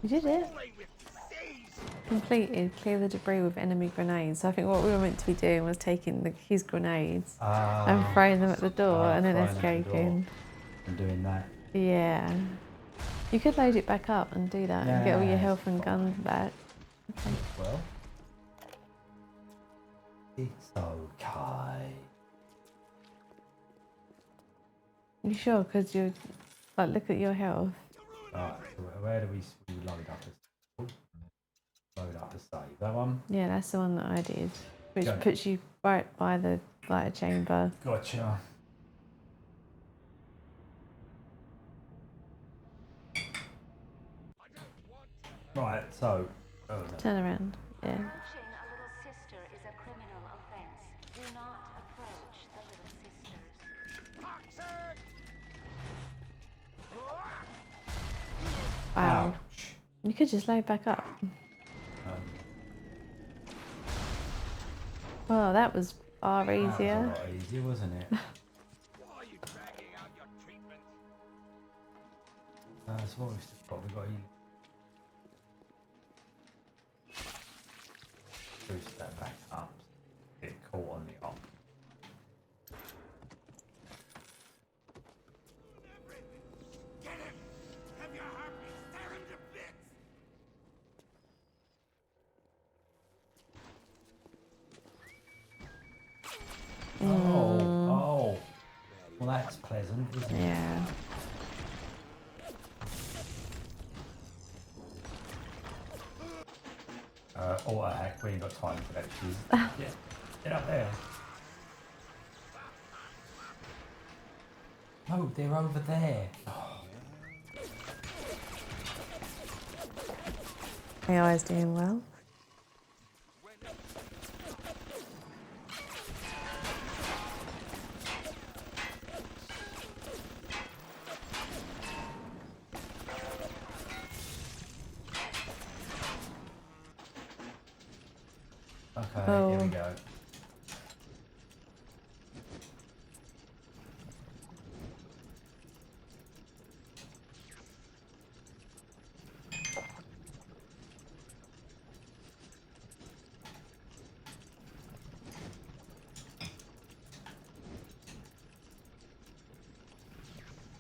You did it. Crawling with disease. Completed. Clear the debris with enemy grenades. So I think what we were meant to be doing was taking his grenades and throwing them at the door and then throwing them at the door. escaping. And doing that. Yeah. You could load it back up and do that and get all your Yeah. health and guns back. Okay. As well. It's okay. You sure? Because you like look at your health. Right, so where do we load up a load up a save? That one? Yeah, that's the one that I did, which Go. puts you right by the lighter chamber. Gotcha. Right, so oh, no. Turn around. Yeah. Approaching a little sister is a criminal offense. Do not approach the little sisters. Toxic. Wow. Ouch. You could just load back up. Well, that was far That was a easier. lot easier, wasn't it? Why are you dragging out your treatment? That's what we've still got. We've got boost that back up. Get caught on the op. Get him. Have your harpies tear him to bits. Oh. Well, that's pleasant, isn't it? Yeah. Auto hack, we ain't got time for that shit. Get up there. No, they're over there. Oh, AI's doing well. Okay, Oh. here we go.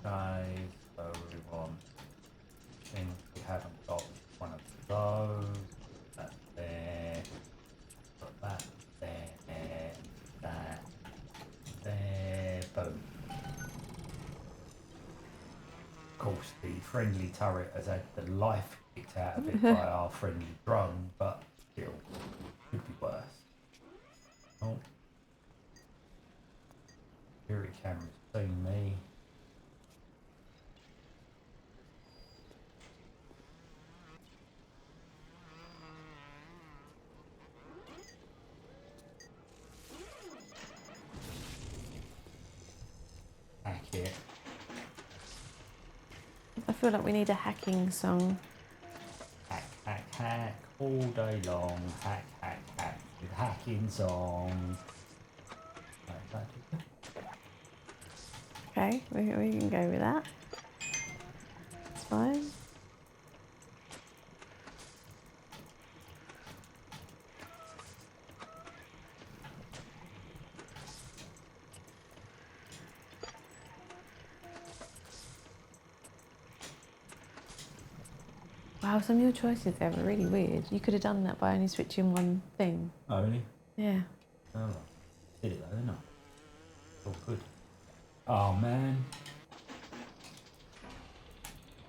Okay, so we want things we haven't got one of those. That there. Put that there. That there. Boom. Of course, the friendly turret has had the life kicked out of it by our friendly drone, but still, could be worse. Oh. Security camera's seen me. Hack it. I feel like we need a hacking song. Hack, hack, hack, all day long. Hack, hack, hack, with hacking songs. Like that. Okay, we can go with that. It's fine. Wow, some of your choices there were really weird. You could have done that by only switching one thing. Oh, really? Yeah. Oh, well. Did it though, didn't I? Oh, good. Oh, man.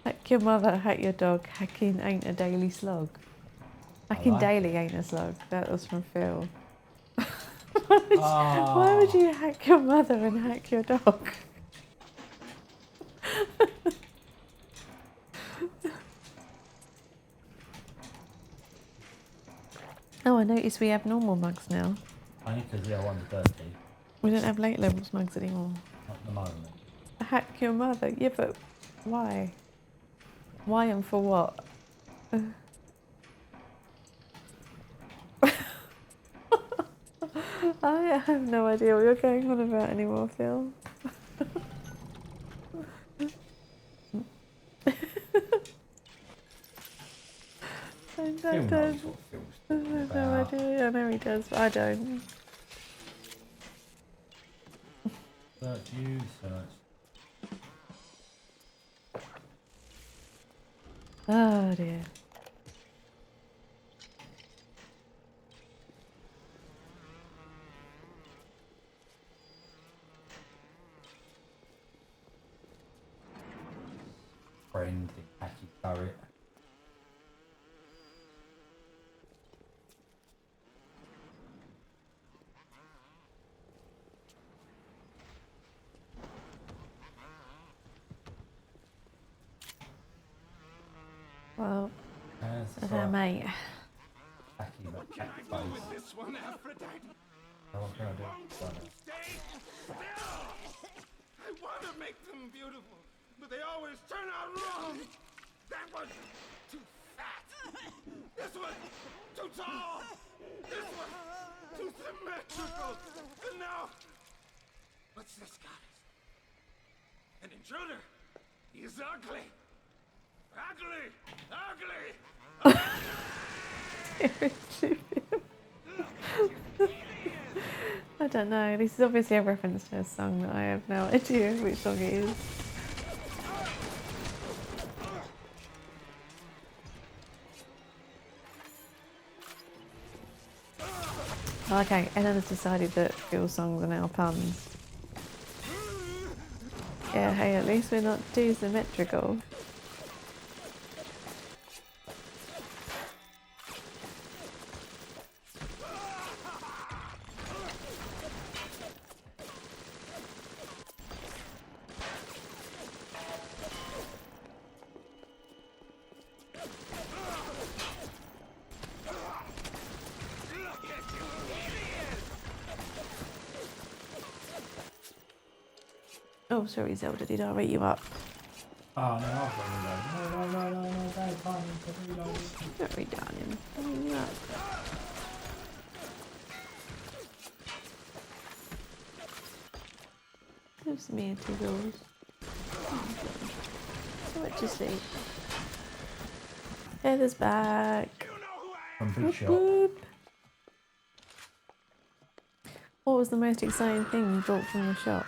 Hack your mother, hack your dog. Hacking ain't a daily slog. Hacking like daily it. ain't a slog. That was from Phil. Oh. Why would you hack your mother and hack your dog? Oh, I noticed we have normal mugs now. Only because the other one's dirty. We don't have late levels mugs anymore. Not at the moment. Hack your mother? Yeah, but why? Why and for what? I have no idea what you're going on about anymore, Phil. Phil knows what Phil's I talking have no about. idea. I know he does, but I don't. Search you, search. Oh dear. Friend, the hacky turret. Well, That's that's our mate. Hacky, but Can hack I go face. with this one, Aphrodite? What can I do? Stay still! I want to make them beautiful, but they always turn out wrong. That was too fat. This was too tall. This was too symmetrical. And now, what's this, guys? An intruder. He's ugly. Ugly. Ugly. I don't know. This is obviously a reference to a song that I have no idea which song it is. Okay, Ellen has decided that Phil's songs are now puns. Yeah, hey, at least we're not too symmetrical. Oh, sorry, Zelda, did I rate you up? Oh, no, I've got reload. No, don't find me to reload. Sorry, darling. Rate you up. Lives me into those. So much to see. Heather's back. From Big Whoop, Shot. whoop. What was the most exciting thing you bought from the shop?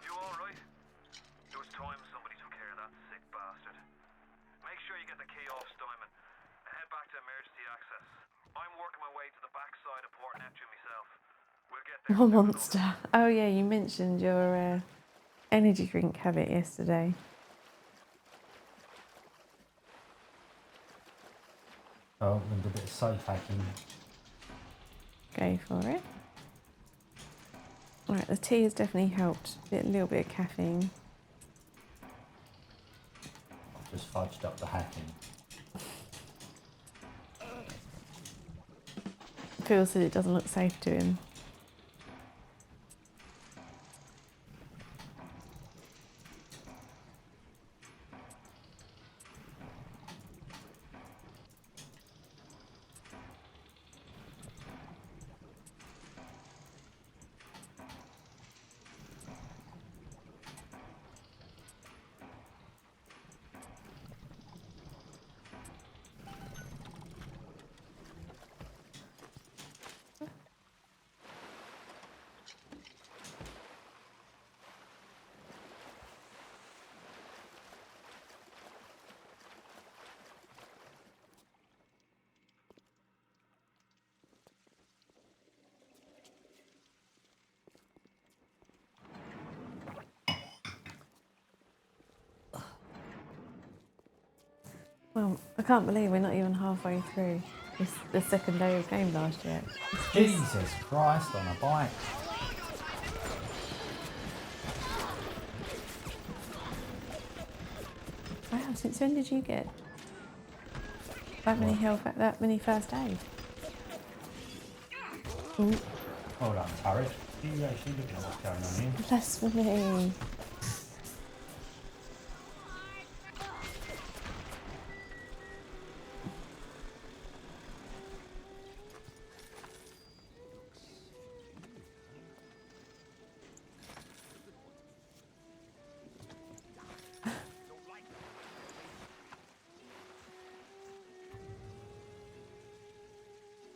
You alright? It was time somebody took care of that sick bastard. Make sure you get the key off Steinman and head back to emergency access. I'm working my way to the backside of Port Neptune myself. We'll get there. Oh, monster. Oh yeah, you mentioned your energy drink habit yesterday. Oh, I'm going to do a bit of safe hacking. Go for it. Alright, the tea has definitely helped. A little bit of caffeine. I've just fudged up the hacking. Phil said it doesn't look safe to him. Well, I can't believe we're not even halfway through the second day of GameBlast yet. Jesus Christ, on a bike. Wow, since when did you get that many health, that many first aid? Ooh, Hold on, Turret. Do you actually look at what's going on here? blasphemy.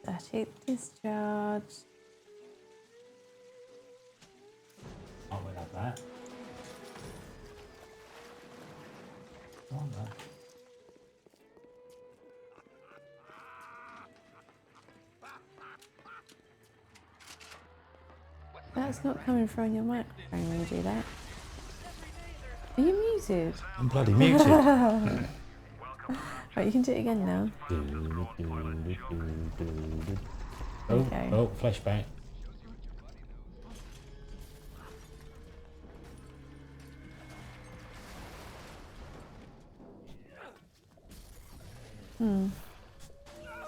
Static discharge. Oh, we'll have that. Oh, no. That's not coming through on your microphone when you do that. Are you muted? I'm bloody muted. Right, you can do it again now. Oh, Okay. oh, flashback.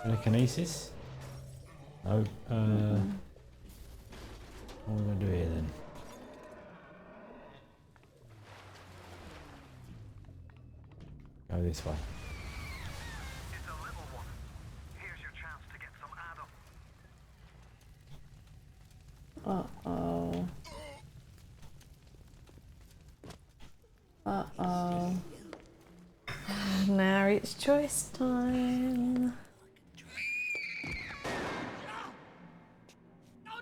Telekinesis? No. What are we going to do here then? Go this way. It's a little one. Here's your chance to get some Adam. Uh-oh. Uh-oh. Now it's choice time.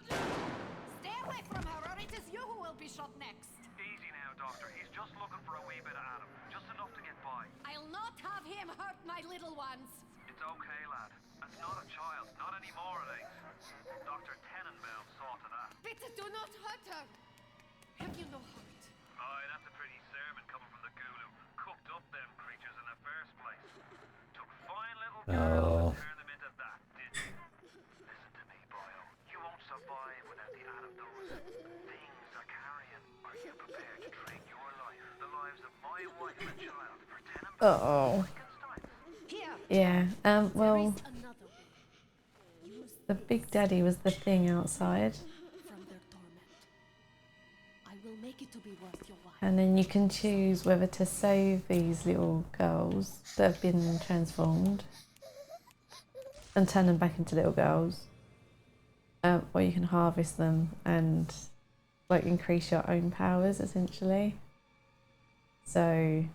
Stay away from her, or it is you who will be shot next. Easy now, Doctor. He's just looking for a wee bit of Adam. Just enough to get by. I'll not have him hurt my little ones. It's okay, lad. That's not a child. Not anymore, it ain't. Dr. Tenenbaum saw to that. Bitte do not hurt her. Have you no heart? Aye, that's a pretty sermon coming from the ghoul who cooked up them creatures in the first place. Took fine little girls and turned them into that, didn't you? Listen to me, boyo. You won't survive without the Adam those things are carrying. Are you prepared to trade your life, the lives of my wife and child, for Tenenbaum? Uh-oh. Yeah, well, the Big Daddy was the thing outside. From their torment. I will make it to be worth your while. And then you can choose whether to save these little girls that have been transformed and turn them back into little girls. Or you can harvest them and like increase your own powers essentially. So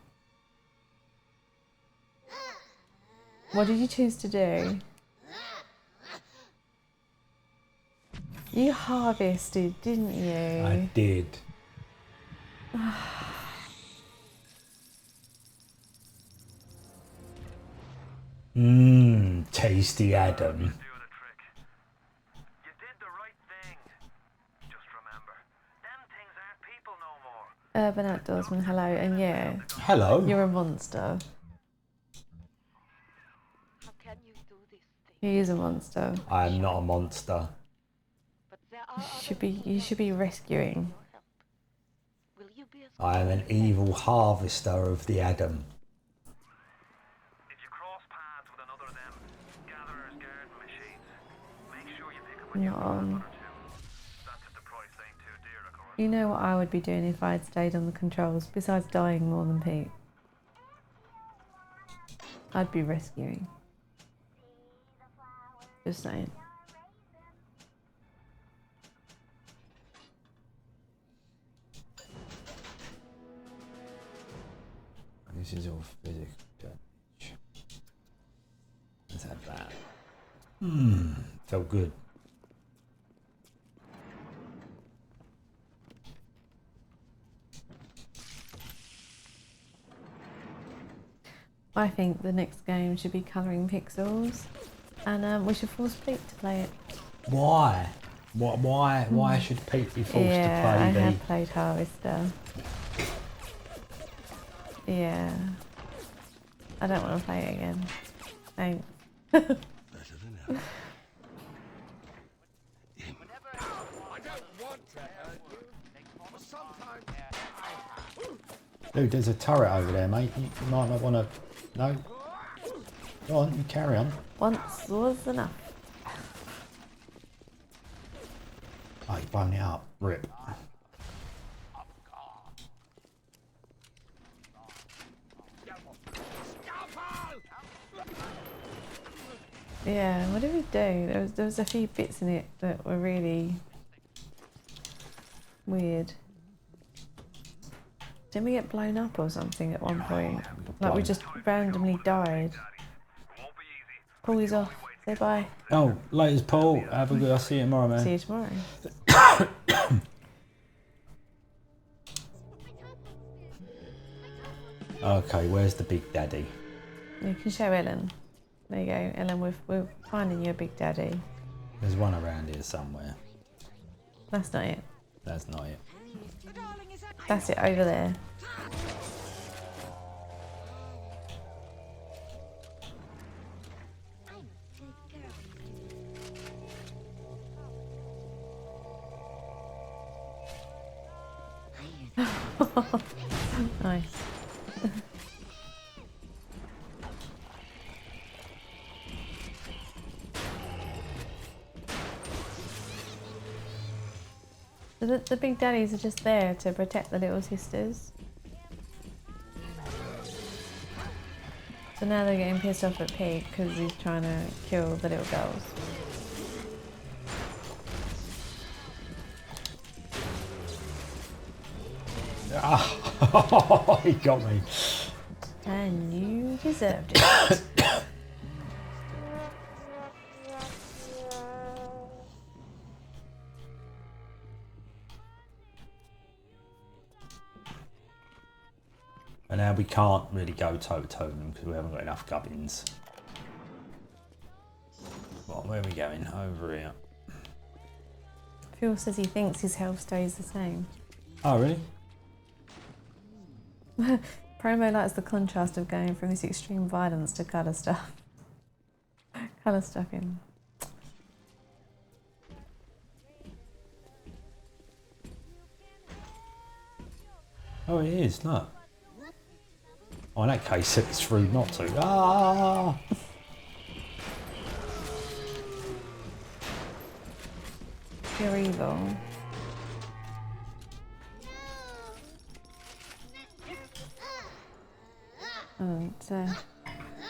what did you choose to do? You harvested, didn't you? I did. Mmm, tasty Adam. Do the trick. You did the right thing. Just remember, them things aren't people no more. Urban Outdoorsman, hello, and yeah, Hello. you're a monster. How can you do this thing? He is a monster. I am not a monster. But there are You should be rescuing. Will you be as I am an evil harvester of the Adam. If you cross paths with another of them gatherers garden machines, make sure you pick up a Not new on. one or two. That's if the price ain't too dear, of course. You know what I would be doing if I'd stayed on the controls, besides dying more than Pete? I'd be rescuing. Just saying. This is all physical damage. Let's have that. Felt good. I think the next game should be colouring pixels, and we should force Pete to play it. Why? Why should Pete be forced Yeah, to I play the... have played Harvester. Yeah. I don't want to play it again. Thanks. Better than ever. I don't want to hurt you, but sometimes I have. Dude, there's a turret over there, mate. You might not want to... No? Go on, you carry on. Once was enough. Oh, you've blown it up. Rip. Yeah, what did we do? There was a few bits in it that were really weird. Didn't we get blown up or something at one point? Like we just randomly died. Paul is off. Say bye. Oh, laters, Paul. Have a good... I'll see you tomorrow, man. See you tomorrow. Okay, where's the big daddy? You can show Ellen. There you go, Ellen. We're finding you a big daddy. There's one around here somewhere. That's not it. That's not it. That's it over there. Nice. The big daddies are just there to protect the little sisters. So now they're getting pissed off at Pete because he's trying to kill the little girls. Ah, he got me. And you deserved it. And now we can't really go toe-to-toe with them because we haven't got enough gubbins. Well, where are we going? Over here. Phil says he thinks his health stays the same. Oh, really? Promo likes the contrast of going from this extreme violence to colour stuff. Colour stuffing. Oh, it is, look. Oh, in that case, it's rude not to. Ah! You're evil. So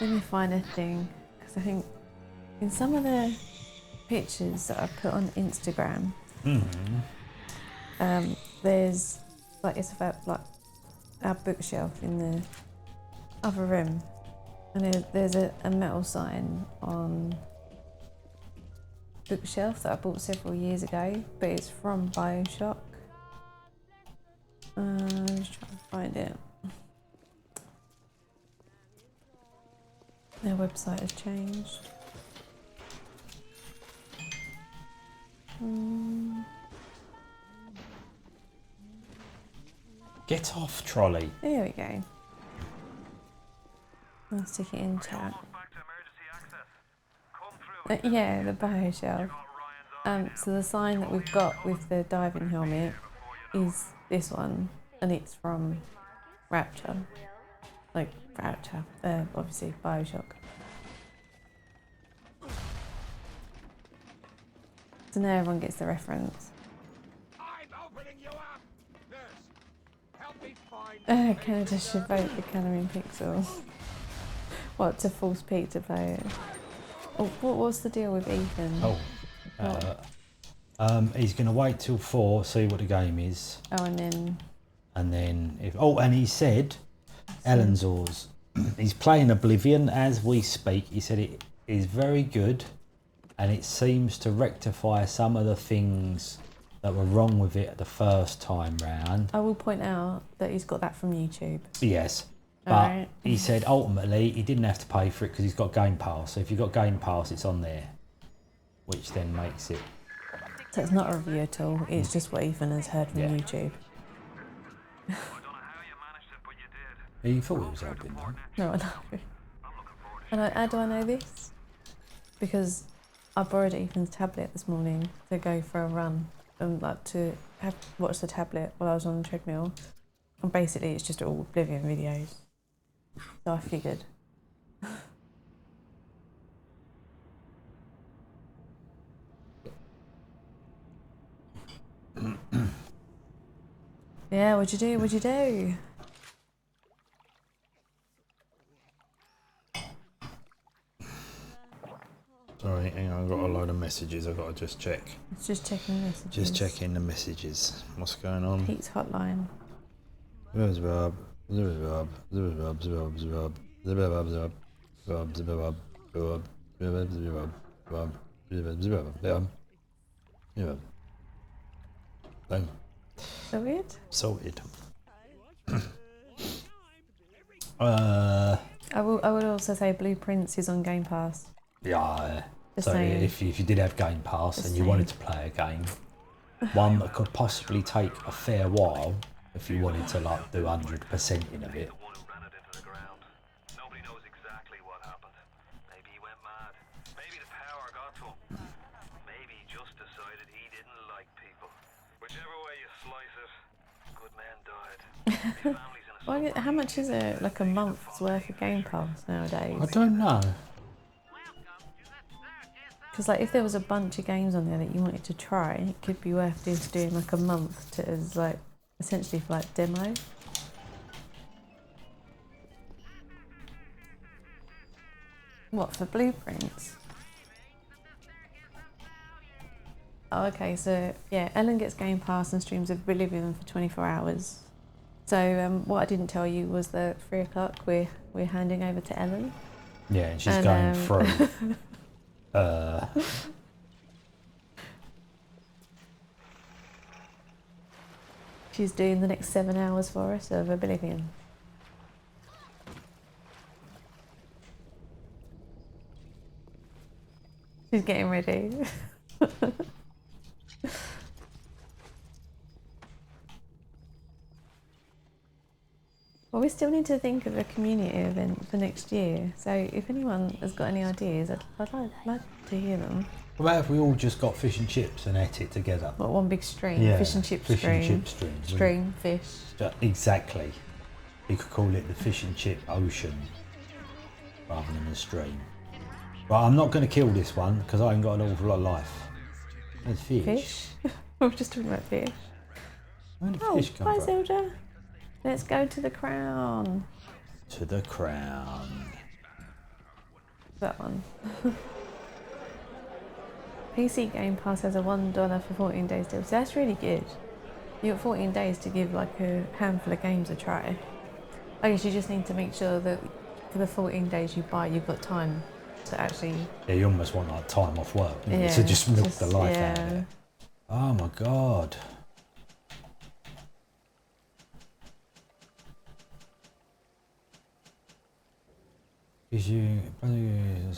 let me find a thing, because I think in some of the pictures that I put on Instagram, there's like it's about like our bookshelf in the other room, and there's a metal sign on bookshelf that I bought several years ago, but it's from BioShock. I'm just trying to find it. Their website has changed. Get off, trolley. There we go. I'll stick it in chat. Yeah, the BioShelf. So the sign that we've got with the diving helmet is this one, and it's from Rapture. Like Rapture, obviously BioShock. So now everyone gets the reference. I'm opening you up. Nurse, help me find. Canada should vote for Cannon Pixel. What, to force Pete to play it? Oh, what's the deal with Ethan? He's going to wait till 4, see what the game is. Oh, and then if and he said, Ellen's he's playing Oblivion as we speak. He said it is very good, and it seems to rectify some of the things that were wrong with it the first time round. I will point out that he's got that from YouTube. Yes, but he said ultimately he didn't have to pay for it because he's got Game Pass. So if you've got Game Pass, it's on there, which then makes it. So it's not a review at all. It's just what Ethan has heard from YouTube. You thought it was helping, though. No, I know. And how do I know this? Because I borrowed Ethan's tablet this morning to go for a run and like to watch the tablet while I was on the treadmill. And basically it's just all Oblivion videos. So I figured. Yeah, what'd you do? What'd you do? Sorry, hang on, I've got a load of messages I've got to just check. It's just checking the messages. Just checking the messages. What's going on? Pete's hotline. Sorted? Sorted. I would also say Blueprints is on Game Pass. Yeah. Just so saying. if you did have Game Pass Just and you wanted to play a game, one that could possibly take a fair while if you wanted to like do 100% in of it. Nobody knows exactly what happened. Maybe he went mad. Maybe the power got to him. Maybe he just decided he didn't like people. Whichever way you slice it, good man died. His family's in a How much is it? Like a month's worth of Game Pass nowadays? I don't know. Because like if there was a bunch of games on there that you wanted to try, it could be worth just doing like a month to as like essentially for like demo. What, for Blueprints? Oh, okay, so yeah, Ellen gets Game Pass and streams Oblivion for 24 hours. So what I didn't tell you was that 3 o'clock we're handing over to Ellen. Yeah, and she's going through. She's doing the next 7 hours for us of Oblivion. She's getting ready. Well, we still need to think of a community event for next year. So if anyone has got any ideas, I'd like to hear them. What about if we all just got fish and chips and ate it together? What, one big stream? Yeah, Fish and chip fish stream. and chip stream. Stream, fish. Exactly. You could call it the fish and chip ocean rather than the stream. But I'm not going to kill this one because I haven't got an awful lot of life. There's fish. Fish? We were just talking about fish. Where did Oh, fish come bye from? Zelda. Let's go to the crown. To the crown. That one. PC Game Pass has a $1 for 14 days deal, so that's really good. You got 14 days to give like a handful of games a try. I guess you just need to make sure that for the 14 days you buy, you've got time to actually. Yeah, you almost want like time off work, don't you? Yeah, To just milk the life out of yeah. it. Oh my god.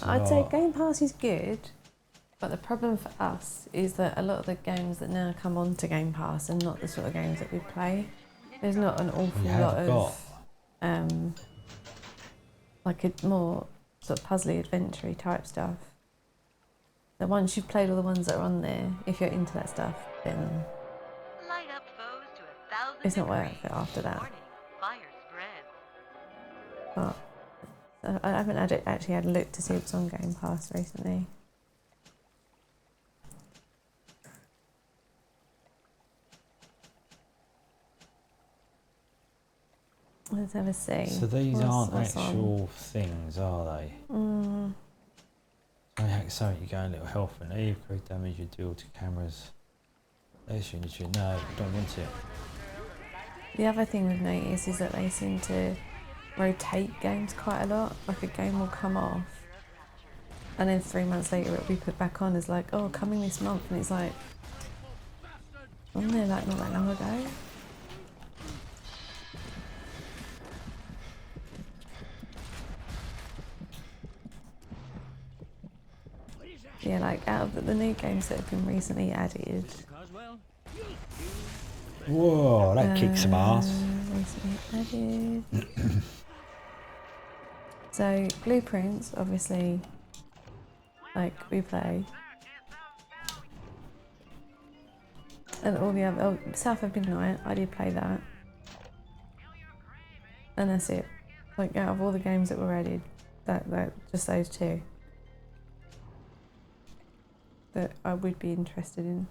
I'd say Game Pass is good, but the problem for us is that a lot of the games that now come onto Game Pass are not the sort of games that we play. There's not an awful lot of like a more sort of puzzly, adventure-y type stuff. So once you've played all the ones that are on there, if you're into that stuff, then Light up foes to 1,000 it's not degrees. worth it after that. Warning, fire spreads. But I haven't actually had a look to see what's on Game Pass recently. Let's have a see. So these aren't what's actual things, are they? So you gain a little health and create damage you deal to cameras. There's your initiative. No, don't want it. The other thing we've noticed is that they seem to rotate games quite a lot. Like a game will come off and then 3 months later it'll be put back on as like, oh, coming this month, and it's like, wasn't there like not that long ago? Yeah, like out of the new games that have been recently added. Whoa, that kicks some ass. Recently added. So Blueprints, obviously, like we play, and all the other South of Midnight, I did play that, and that's it. Like out of all the games that were added, that just those two that I would be interested in.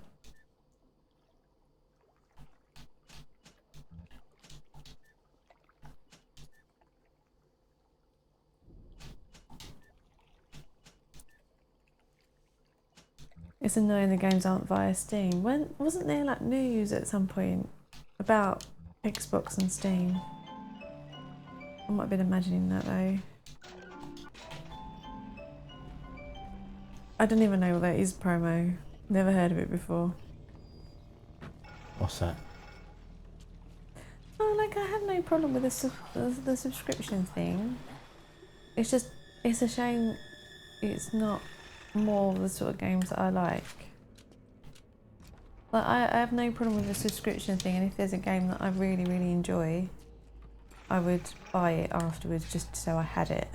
It's annoying the games aren't via Steam. When wasn't there like news at some point about Xbox and Steam? I might have been imagining that though. I don't even know what that is, promo. Never heard of it before. What's that? Oh, like I have no problem with the subscription thing. It's just, it's a shame it's not more of the sort of games that I like. Like I have no problem with the subscription thing, and if there's a game that I really, really enjoy, I would buy it afterwards just so I had it.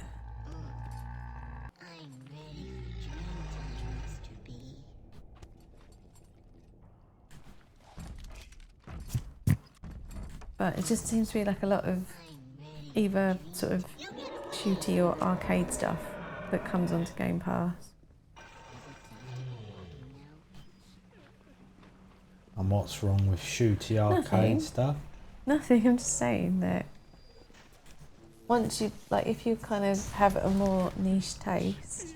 But it just seems to be like a lot of either sort of shooty or arcade stuff that comes onto Game Pass. And what's wrong with shooty arcade stuff? Nothing, I'm just saying that once you, like if you kind of have a more niche taste,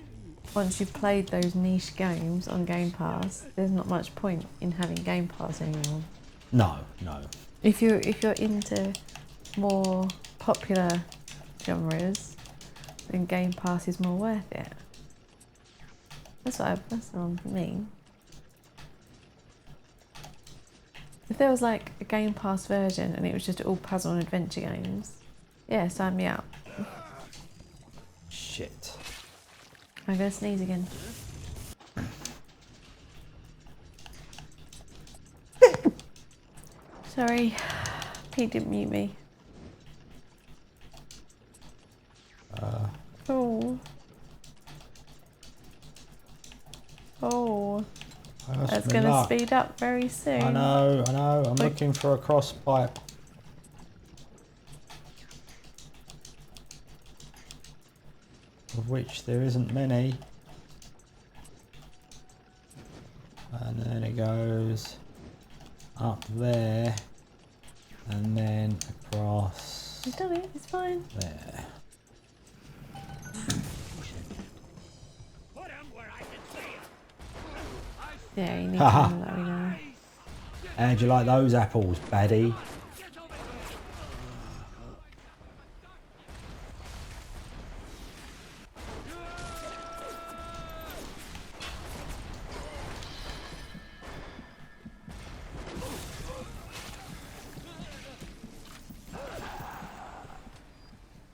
once you've played those niche games on Game Pass, there's not much point in having Game Pass anymore. No. If you're into more popular genres, then Game Pass is more worth it. That's what I mean. If there was like a Game Pass version and it was just all puzzle and adventure games, yeah, sign me up. Shit. I'm gonna sneeze again. Sorry, Pete didn't mute me. Oh. That's going to speed up very soon. I know. I'm looking for a cross pipe. Of which there isn't many. And then it goes up there. And then across. You've done it, it's fine. There. Yeah, you need to let me know. How'd you like those apples, baddie?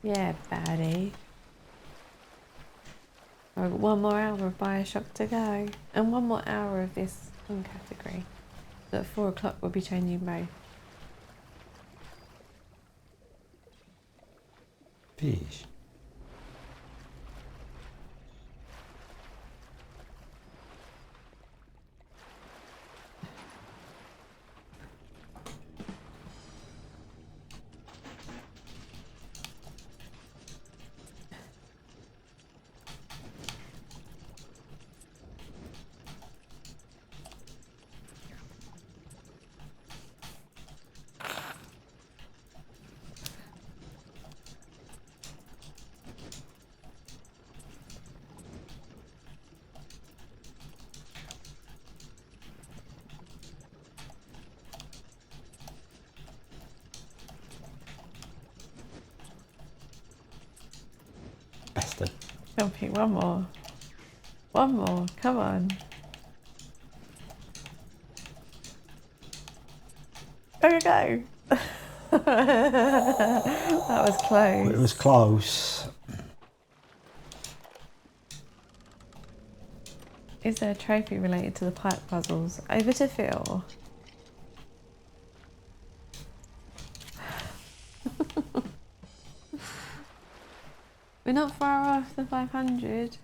Yeah, baddie. I've got 1 more hour of Bioshock to go. And 1 more hour of this fun category. So at 4 o'clock we'll be changing both. Fish. Bastard. I'll pick 1 more. 1 more, come on. There we go. That was close. It was close. Is there a trophy related to the pipe puzzles? Over to Phil. We're not far off the 500.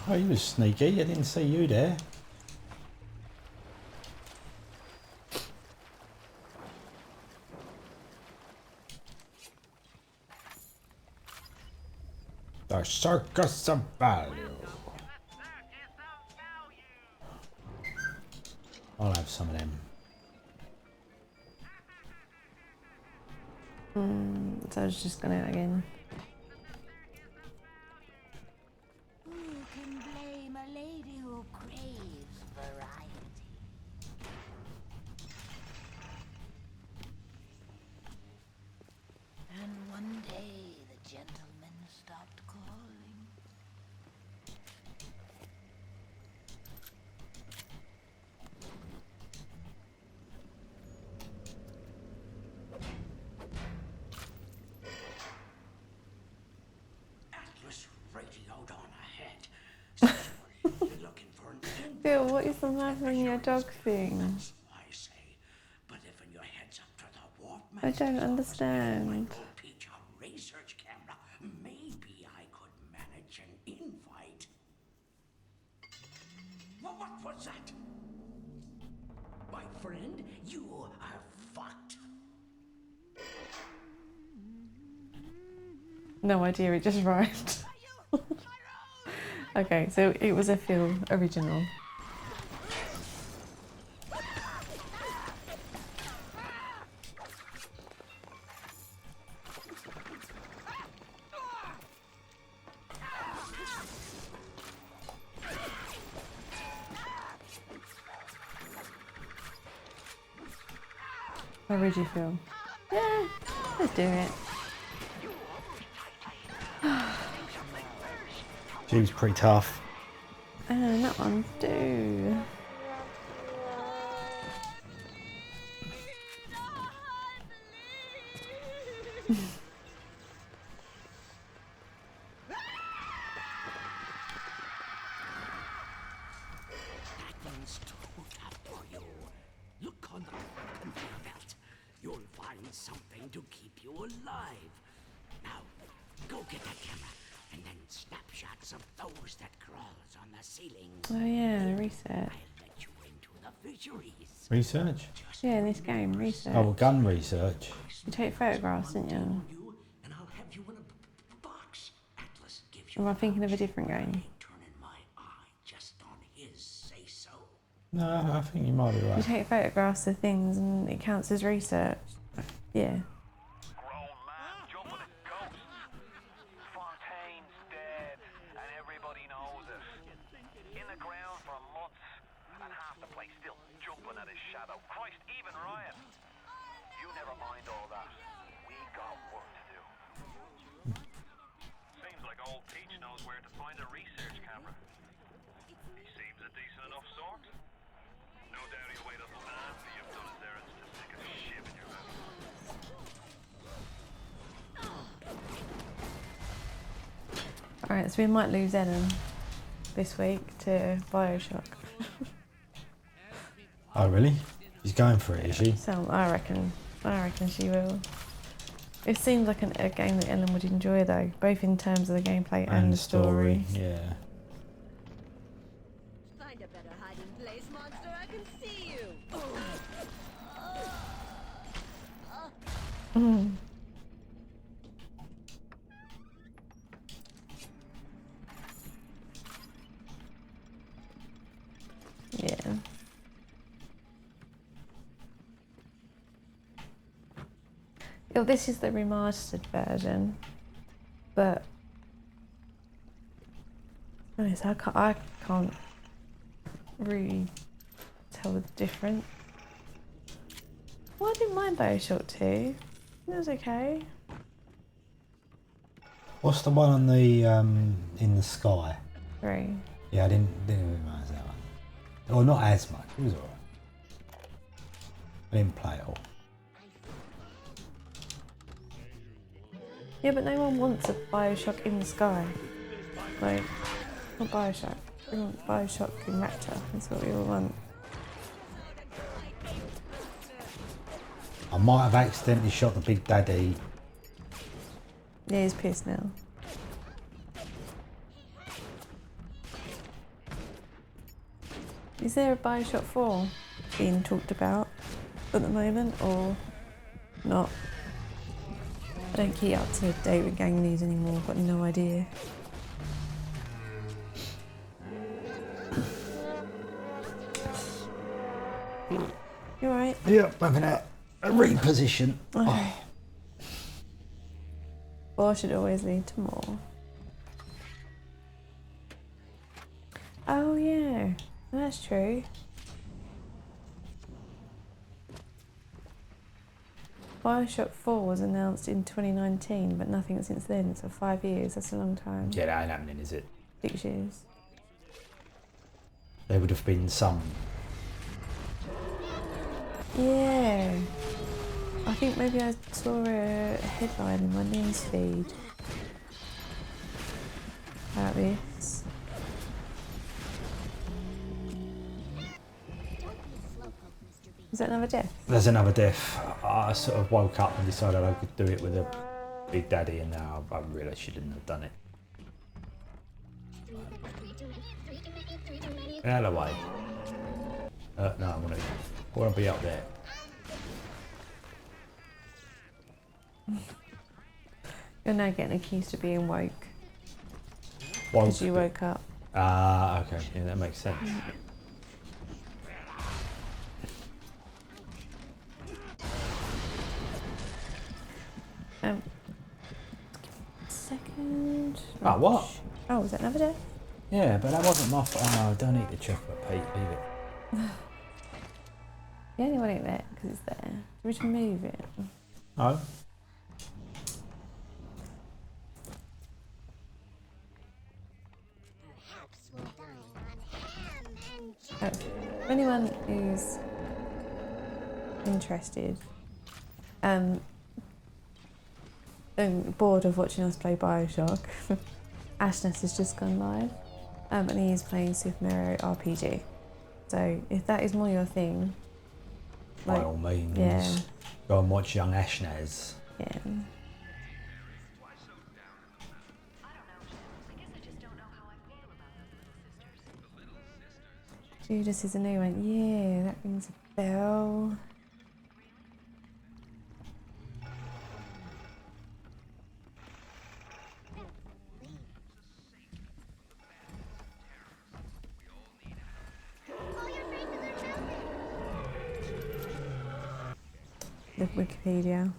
Oh, he was sneaky. I didn't see you there. The circus of value. I'll have some of them. So I was just gonna again. Who can blame a lady who craves variety? And one day the gentleman stopped calling. Atlas radioed on ahead. Says you're looking for an end. Phil, what is the matter with your dog thing? That's what I say. But if in your head's up to the warp I don't understand. Pete-kachu research camera, maybe I could manage an invite. What was that? My friend, you are fucked. No idea, it just rhymed. Okay, so it was a Phil original. How would you feel? Yeah, let's do it. She's pretty tough. And that one's due. That one's too tough for you. Look on the conveyor belt. You'll find something to keep you alive. Now, go get that camera, and then snapshots of those that crawls on the ceiling. Oh yeah, research. I'll let you into the fisheries. Research? Yeah, in this game, research. Oh, well, gun research. You take photographs, didn't you? And I'll have you in a box. Atlas gives Or am I thinking of a different game? turning my eye just on his say-so. No, I think you might be You right. take photographs of things and it counts as research. Yeah. at his shadow. Christ, even Ryan. You never mind all that. We got work to do. Seems like old Peach knows where to find a research camera. He seems a decent enough sort. No doubt he'll wait until after you've done his errands to stick a shiv in your mouth. Alright, so we might lose Ellen this week to Bioshock. Oh really? She's going for it, is she? So I reckon she will. It seems like a game that Ellen would enjoy though, both in terms of the gameplay and the story. Yeah. Find a better hiding place, monster. I can see you. Mm. Yeah. Well, this is the remastered version, but to be honest, I can't really tell the difference. Well, I didn't mind Bioshock 2. It was okay. What's the one on the in the sky? 3. Yeah, I didn't realise that one. Or not as much. It was alright. I didn't play it all. Yeah, but no one wants a Bioshock in the sky. Like, not Bioshock. We want Bioshock in Raptor. That's what we all want. I might have accidentally shot the Big Daddy. Yeah, he's pissed now. Is there a Bioshock 4 being talked about at the moment, or not? I don't keep up to date with gang news anymore, I've got no idea. You alright? Yeah, having a reposition. Okay. More should always lead to more. Oh yeah, that's true. Bioshock 4 was announced in 2019, but nothing since then, so 5 years, that's a long time. Yeah, that ain't happening, is it? 6 years. There would have been some. Yeah. I think maybe I saw a headline in my news feed about this. Is that another death? There's another death. I sort of woke up and decided I could do it with a Big Daddy, and now I realised she didn't have done it. Get out of the way. No, I want to be up there. You're now getting accused of being woke. Woke. Because you woke up. Ah, okay. Yeah, that makes sense. Second. Ah, what? Oh, was that another death? Yeah, but that wasn't my fault. Oh, don't eat the chocolate, Pete. Leave it. You only want it there because it's there. We should move it. Oh. For anyone who's interested, and bored of watching us play Bioshock, Ashness has just gone live, and he is playing Super Mario RPG. So if that is more your thing, By all means. yeah, Go and watch young Ashnaz. yeah. Judas is a new one. Yeah, that rings a bell. The Wikipedia.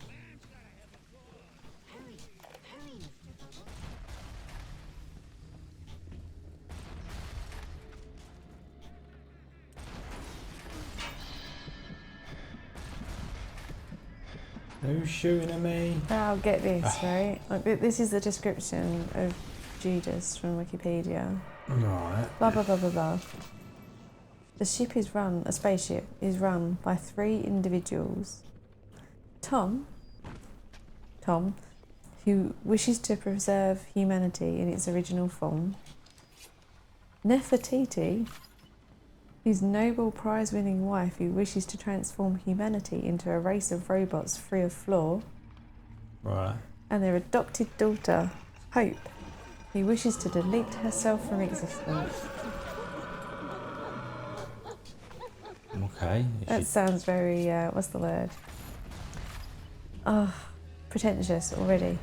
Who's shooting at me? I'll get this, right? Like, this is the description of Judas from Wikipedia. Right. Blah, blah, blah, blah, blah. The ship is run, a spaceship, is run by 3 individuals. Tom, who wishes to preserve humanity in its original form. Nefertiti, his Nobel Prize-winning wife who wishes to transform humanity into a race of robots free of flaw. Right. And their adopted daughter, Hope, who wishes to delete herself from existence. Okay. That sounds very, what's the word? Oh, pretentious already.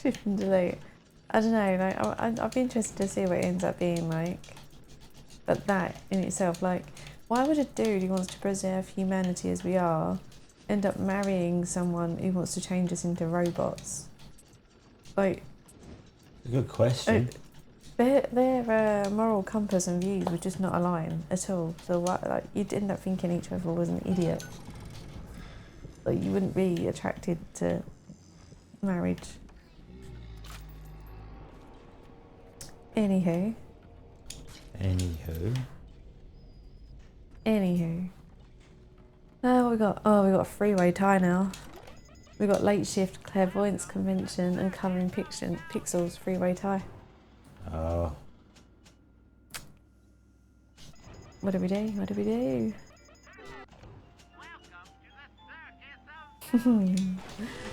Shift and delete. I don't know, like, I'd be interested to see what it ends up being like. But that in itself, like, why would a dude who wants to preserve humanity as we are end up marrying someone who wants to change us into robots? Like, good question. Their moral compass and views would just not align at all. So what, like, you'd end up thinking each other was an idiot. Like, you wouldn't be attracted to marriage. Anywho. What we got? Oh, we got a three-way tie now. We got late shift, clairvoyance convention, and colouring pixels three-way tie. Oh. What do we do? What do we do?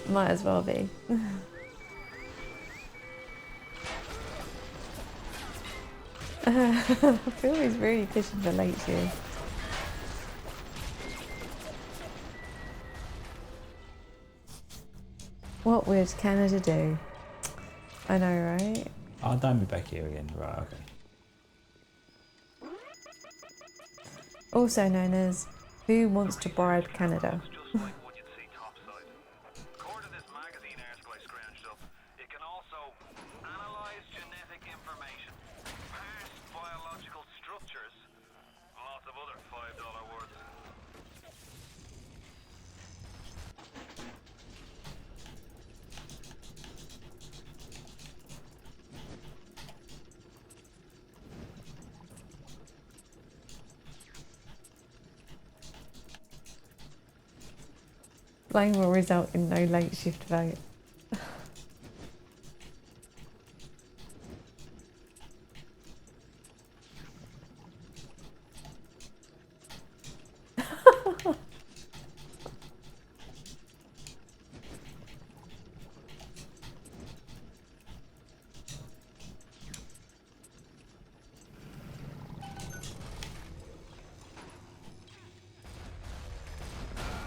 Might as well be. I feel he's really pushing for late shift. What would Canada do? I know, right? Oh, don't be back here again. Right, okay. Also known as Who Wants to Bribe Canada? Blame will result in no late shift vote.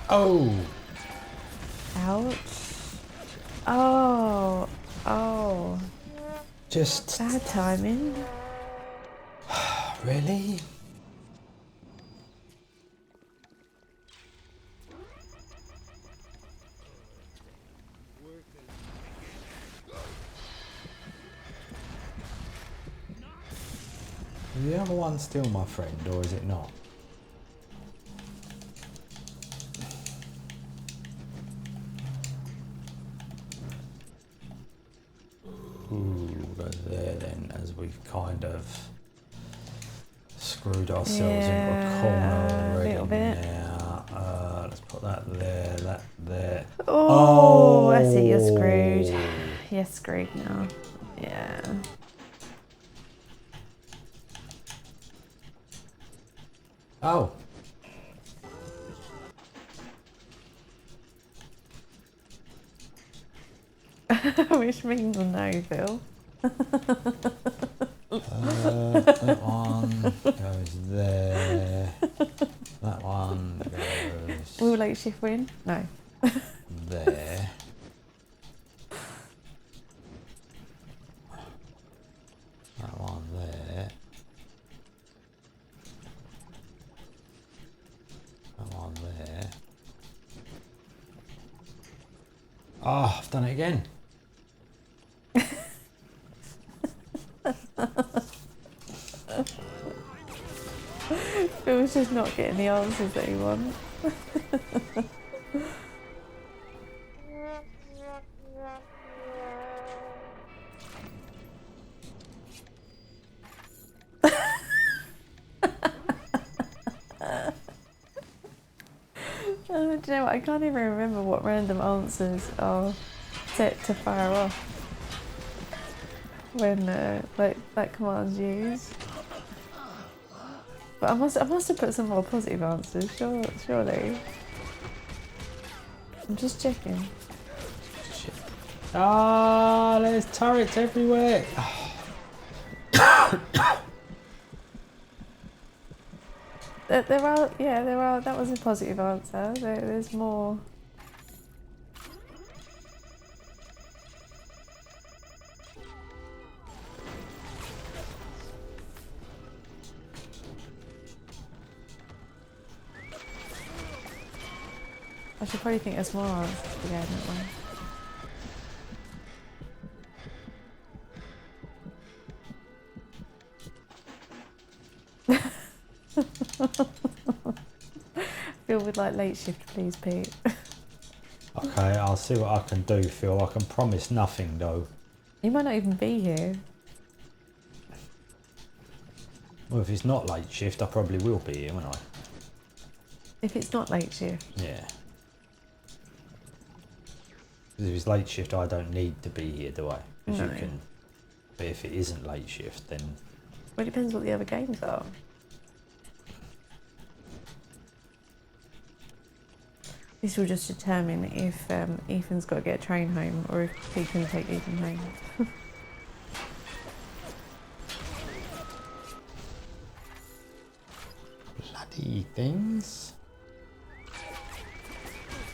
Oh! Ouch. Oh. Oh. Just... bad timing. Really? Is the other one still my friend, or is it not? Ooh, go there then, as we've kind of screwed ourselves into a corner already. Little bit. Now, let's put that there, that there. Oh, I see, you're screwed. You're screwed now. Yeah. Oh. Which means no, Phil. That one goes there. That one goes... Will late shift win? No. there. That one there. That one there. Oh, I've done it again. He's just not getting the answers that he wants. Do you know what? I can't even remember what random answers are set to fire off when that command's used. But I must have put some more positive answers, surely. I'm just checking. Shit. Ah, there's turrets everywhere. There are. That was a positive answer. There's more. I should probably think there's more answers to go that way. Phil would like late shift, please, Pete. Okay, I'll see what I can do, Phil. I can promise nothing, though. You might not even be here. Well, if it's not late shift, I probably will be here, won't I? If it's not late shift. Yeah. Because if it's late shift, I don't need to be here, do I? Because No. you can. But if it isn't late shift, then. Well, it depends what the other games are. This will just determine if Ethan's got to get a train home or if Pete can take Ethan home. Bloody things.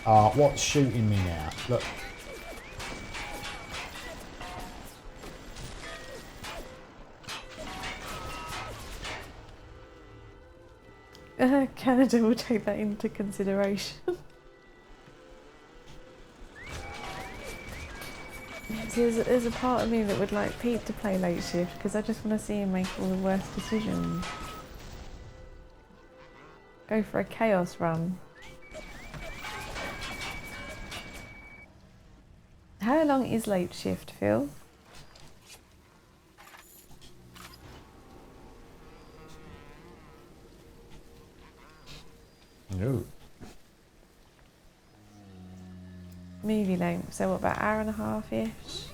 Ah, what's shooting me now? Look. Canada will take that into consideration. See, there's a part of me that would like Pete to play late shift because I just want to see him make all the worst decisions. Go for a chaos run. How long is late shift, Phil? No. Movie length, so what, about hour and a half-ish?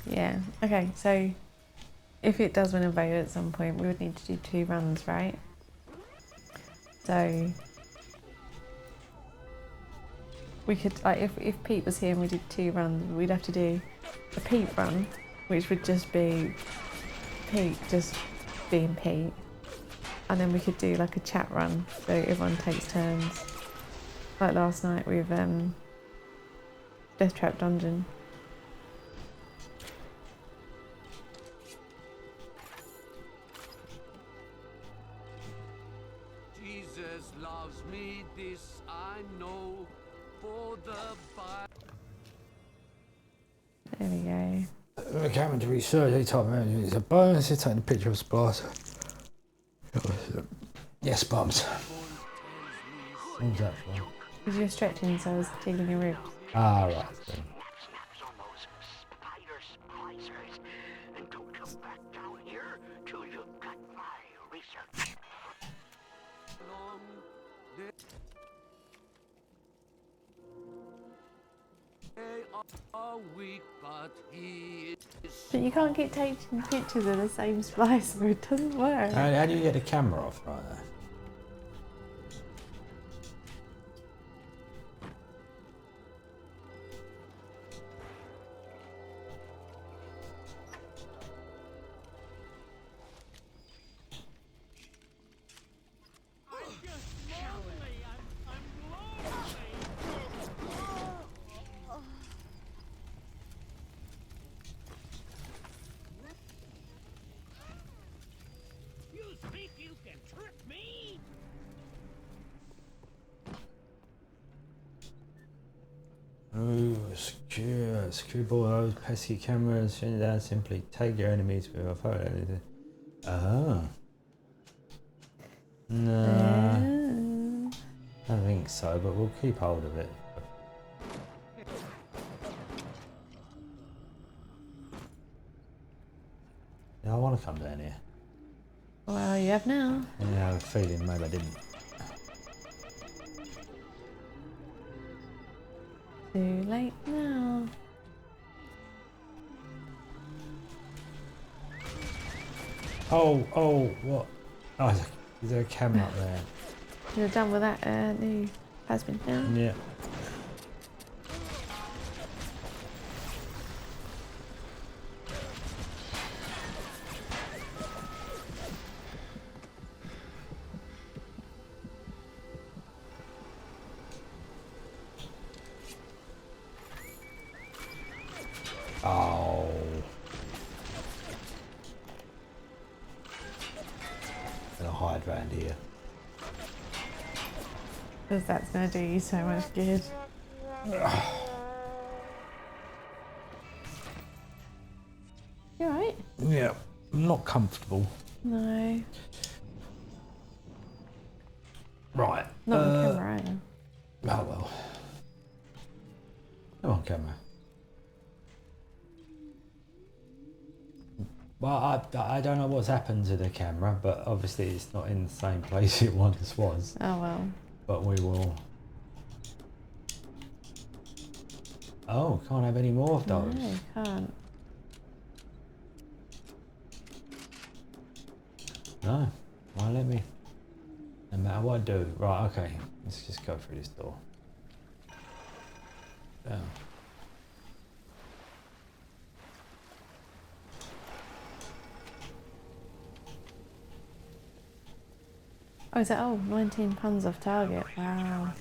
Yeah, okay, so if it does win a vote at some point, we would need to do 2 runs, right? So we could, like, if Pete was here and we did 2 runs, we'd have to do a Pete run, which would just be Pete just being Pete. And then we could do like a chat run, so everyone takes turns. Like last night with Death Trap Dungeon. Jesus loves me, this I know, for the Bible. There we go. The camera to research any type of energy is a bonus. It's taking a picture of a splicer. Yes, bums. What was that for? Because you're stretching, so I was tickling your ribs. Ah, right. Then. But you can't keep taking pictures of the same splicer, it doesn't work. How do you get the camera off right there? Screwball those pesky cameras. Shut it down. Simply take your enemies with a photo. Oh. No. I don't think so, but we'll keep hold of it. Yeah, I want to come down here. Well, you have now. Yeah, I have a feeling maybe I didn't. Too late now. Oh, what? Oh, is there a camera up there? You're done with that new husband now? Yeah. Oh. Gonna hide around here. Because that's going to do you so much good. You alright? Yeah, I'm not comfortable. No. Right. Not on camera, are you? Oh well. Come on, camera. Well, I don't know what's happened to the camera, but obviously it's not in the same place it once was. Oh well. But we will. Oh, can't have any more of those. No, you can't. No, won't let me. No matter what I do. Right, okay. Let's just go through this door. Down. Oh, is that 19 puns off target? Wow.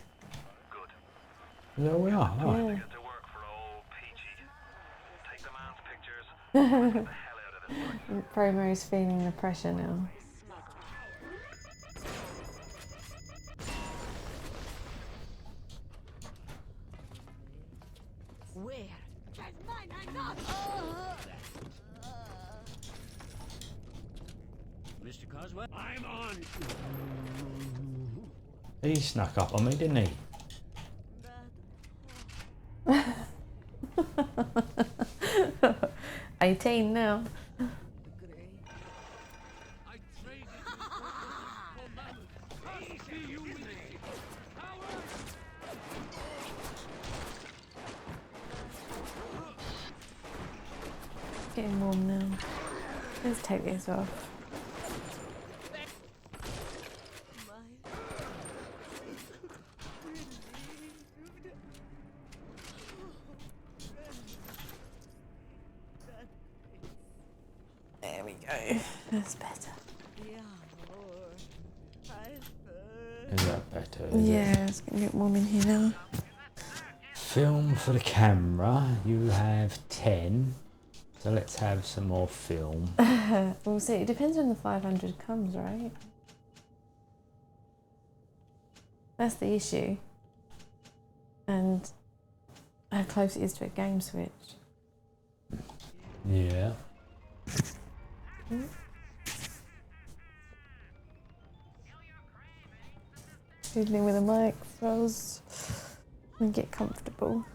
There we are. Oh. Yeah. Get to work for old Peachy. Take the man's pictures. Promo's feeling the pressure now. Where? That's mine, I'm not. Mr. Coswell, I'm on. He snuck up on me, didn't he? 18 now. Getting warm now. Let's take this off. There we go. That's better. Is that better? Yeah, it's gonna get warm in here now. Film for the camera. You have 10. So let's have some more film. We'll see. It depends when the 500 comes, right? That's the issue. And how close it is to a game switch. Yeah. Fiddling with the mic throws and get comfortable.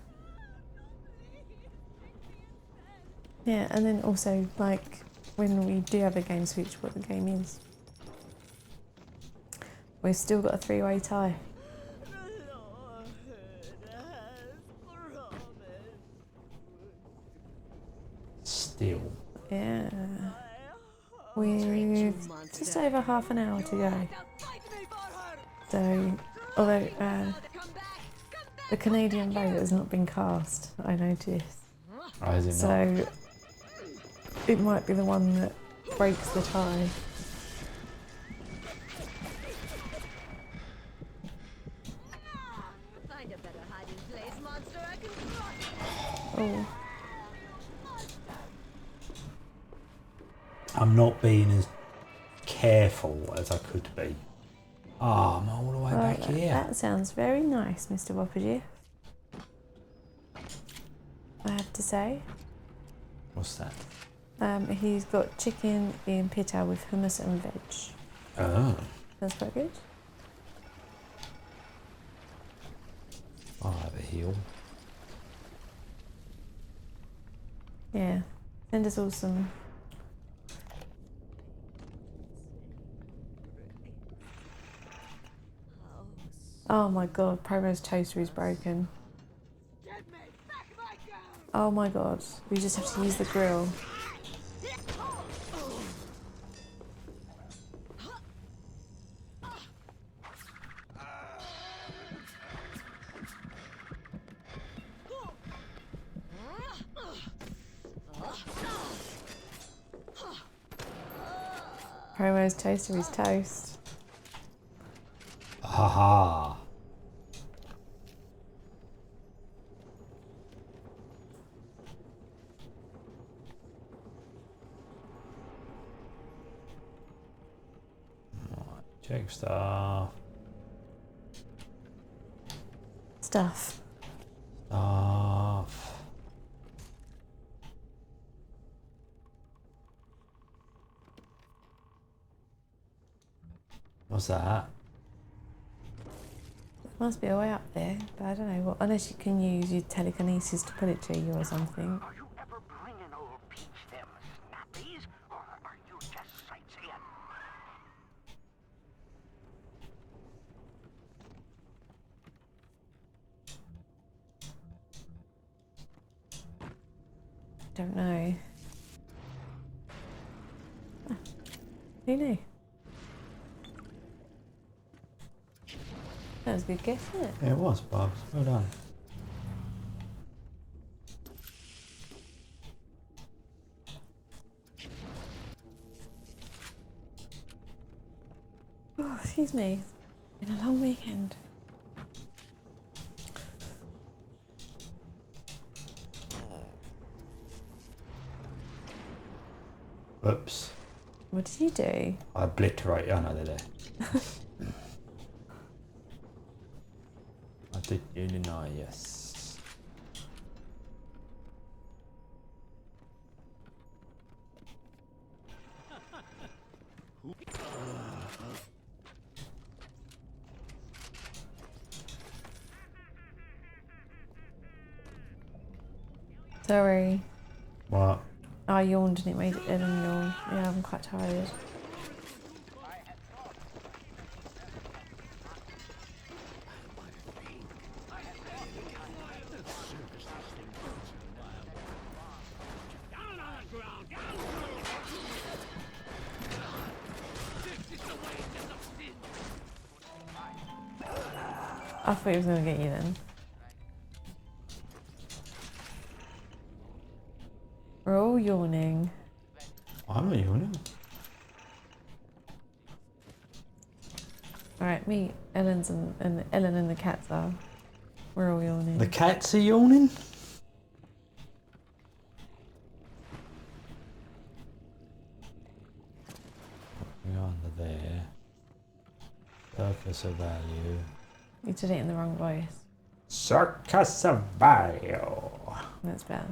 Yeah, and then also like when we do have a game switch, what the game is. We've still got a 3-way tie. Still. Yeah. With just over half an hour to go. So, although the Canadian vote has not been cast, I noticed. Oh, is it So, not? it might be the one that breaks the tie. Find a better hiding place, monster. I can Oh. I'm not being as careful as I could be. Oh, I'm all the way back here. That sounds very nice, Mr. Woppergy. to say. What's that? He's got chicken in pita with hummus and veg. Oh. That's quite good. I'll have a heel. Yeah. Send us all some. Oh my god, Promo's toaster is broken. Oh my god, we just have to use the grill. Promo's toaster is toast. Haha. Check stuff. Stuff. Stuff. What's that? Must be a way up there, but I don't know what. Unless you can use your telekinesis to put it to you or something. Are you ever bringing old Peach them snappies, or are you just sightseeing? Don't know. Ah, who knew? That was a good guess, wasn't it? Yeah, it was, Bubs. Well done. Oh, excuse me. It's been a long weekend. Whoops. What did you do? I obliterate. Oh no, they're there. I did you deny, yes. Sorry. What? I yawned and it made Ellen yawn. Yeah, I'm quite tired. I thought he was going to get you then. We're all yawning. I'm not yawning. Alright, me, Ellen's and Ellen and the cats are. We're all yawning. The cats are yawning? We're under there. Circus of value. You did it in the wrong voice. Circus of value. That's bad.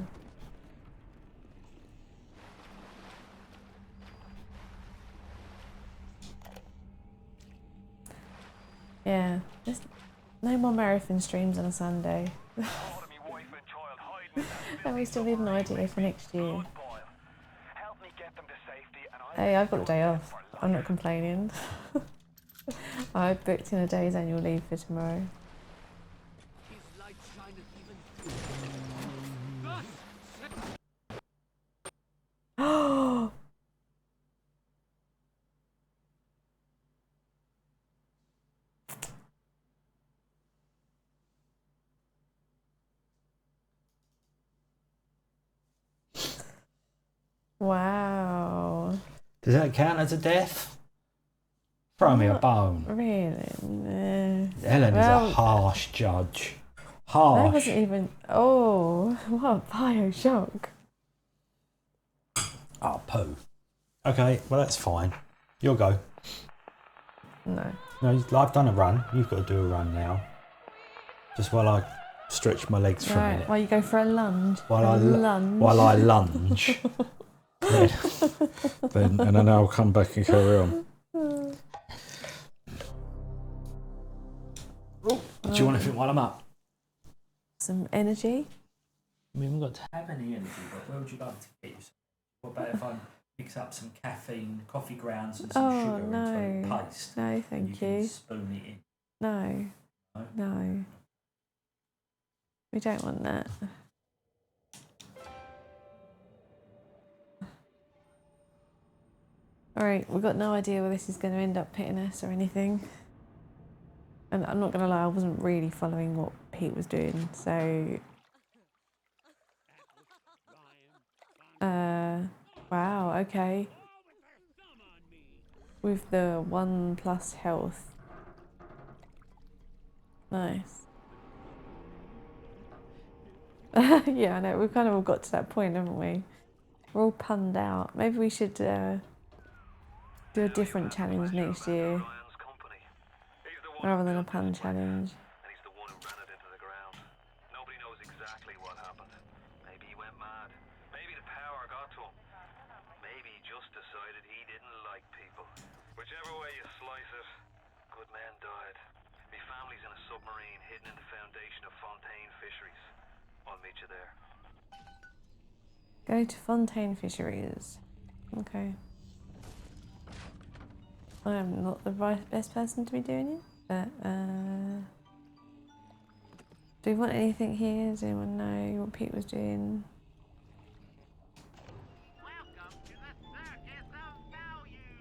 Yeah, there's no more marathon streams on a Sunday. And we still need an idea for next year. Hey, I've got the day off. I'm not complaining. I booked in a day's annual leave for tomorrow. Oh! Wow. Does that count as a death? Throw me a bone. Really? Nah. Ellen is a harsh judge. Harsh. That wasn't even... Oh, what a Bioshock. Oh, poo. Okay, well that's fine. You'll go. No. No, I've done a run. You've got to do a run now. Just while I stretch my legs for a Right, minute. while you go for a lunge. While I lunge. then and then I'll come back and carry on. Do you want anything while I'm up? Some energy? We haven't got to have any energy, but where would you like to get yourself? What about if I mix up some caffeine, coffee grounds and some sugar into a paste? No, thank you. Can spoon it in. No. No? No. We don't want that. Alright, we've got no idea where this is going to end up pitting us or anything. And I'm not going to lie, I wasn't really following what Pete was doing, so... wow, okay. With the 1+ health. Nice. Yeah, I know, we've kind of all got to that point, haven't we? We're all punned out. Maybe we should do a different challenge next year. Rather than a pun challenge. And he's the one who ran it into the ground. Nobody knows exactly what happened. Maybe he went mad. Maybe the power got to him. Maybe he just decided he didn't like people. Whichever way you slice it, good men died. Me family's in a submarine hidden in the foundation of Fontaine Fisheries. I'll meet you there. Go to Fontaine Fisheries. Okay. I'm not the best person to be doing it, but do we want anything here? Does anyone know what Pete was doing? Welcome to the Circus of Value.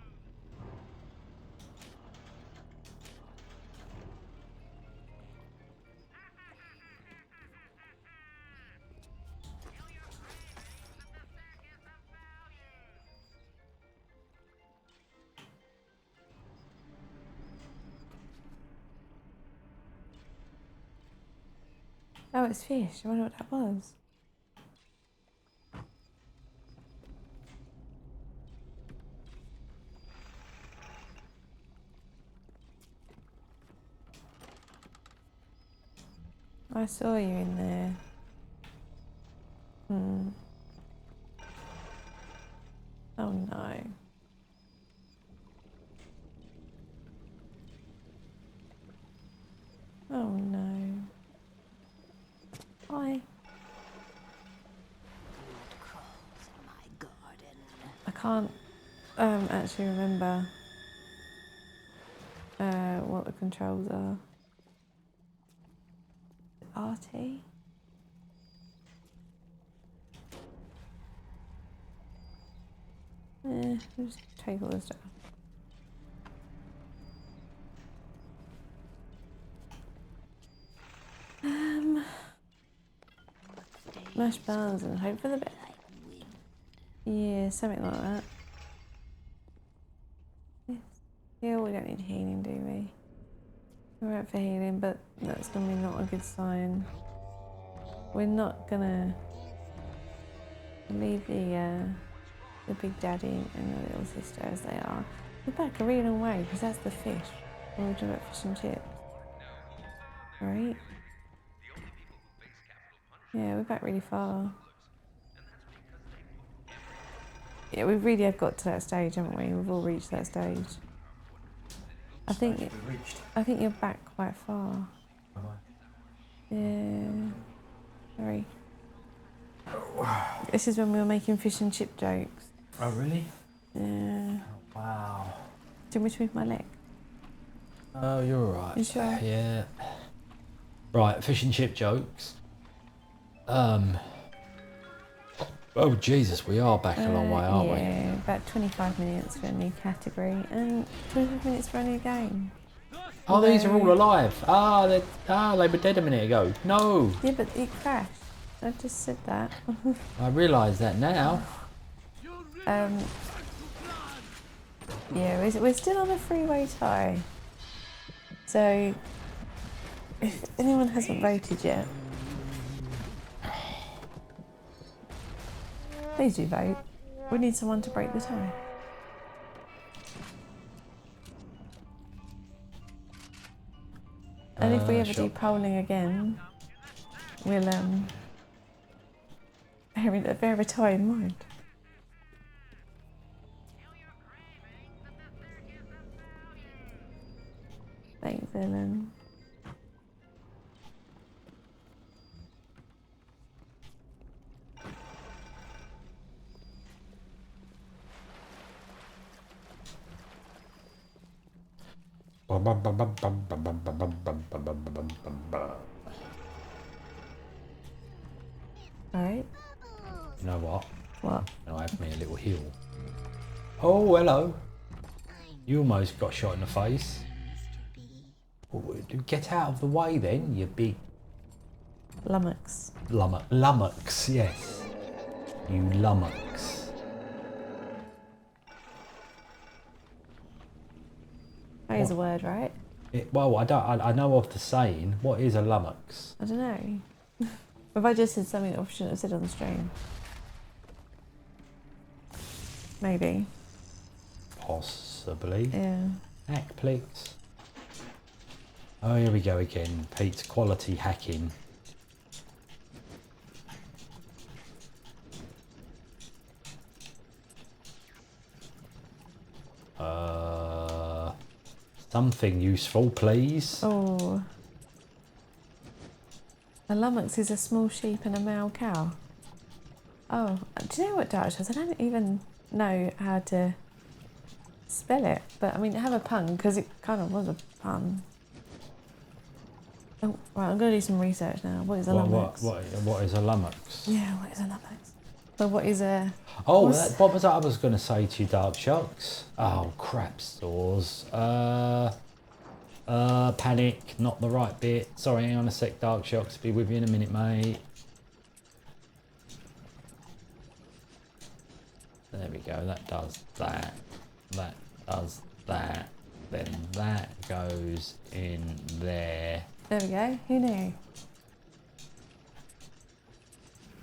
Tell your friends at the Circus of Value. Oh, it's fish. I wonder what that was. I saw you in there. Oh no. Oh no. Hi. I can't actually remember what the controls are. RT? Just take all this stuff. Mash buns and hope for the best. Yeah, something like that. Yes. Yeah, we don't need healing, do we? We're out for healing, but that's normally not a good sign. We're not gonna leave the big daddy and the little sister as they are. We're back a really long way because that's the fish. When we're talking about fish and chips. Right? Yeah, we're back really far. Yeah, we really have got to that stage, haven't we? We've all reached that stage. I think you're back quite far. Yeah. Sorry. This is when we were making fish and chip jokes. Oh really? Yeah. Oh, wow. Do you want me to move my leg? Oh, you're alright. You sure? Yeah. Right, fish and chip jokes. Oh Jesus, we are back a long way, aren't we? Yeah, about 25 minutes for a new category and 25 minutes for a new game. Oh, these are all alive. They were dead a minute ago. No. Yeah, but it crashed. I just said that. I realise that now. Yeah, we're still on a freeway tie. So, if anyone hasn't voted yet, please do vote. We need someone to break the tie. And if we ever do polling again, we'll bear a tie in mind. Thanks, Ellen. Alright. You know what? What? Now I have me a little heal. Oh, hello. You almost got shot in the face. Oh, get out of the way then, you big... Lummox. Lummox, yes. You lummox. That is a word, right? Well, I know of the saying. What is a lummox? I don't know. If I just said something I shouldn't have said on the stream. Maybe. Possibly. Yeah. Hack, please. Oh, here we go again. Pete's quality hacking. Something useful, please. Oh. A lummox is a small sheep and a male cow. Oh, do you know what, Dark Shots? I don't even know how to spell it, but I mean, have a pun, because it kind of was a pun. Oh, right, I'm going to do some research now. What is a lummox? What is a lummox? Yeah, what is a lummox? Well, what is a... Oh, what was that I was going to say to you, Dark Shocks? Oh, crap stores. Panic, not the right bit. Sorry, hang on a sec, Dark Shocks. Be with you in a minute, mate. There we go, that does that. That does that. Then that goes in there. There we go, who knew?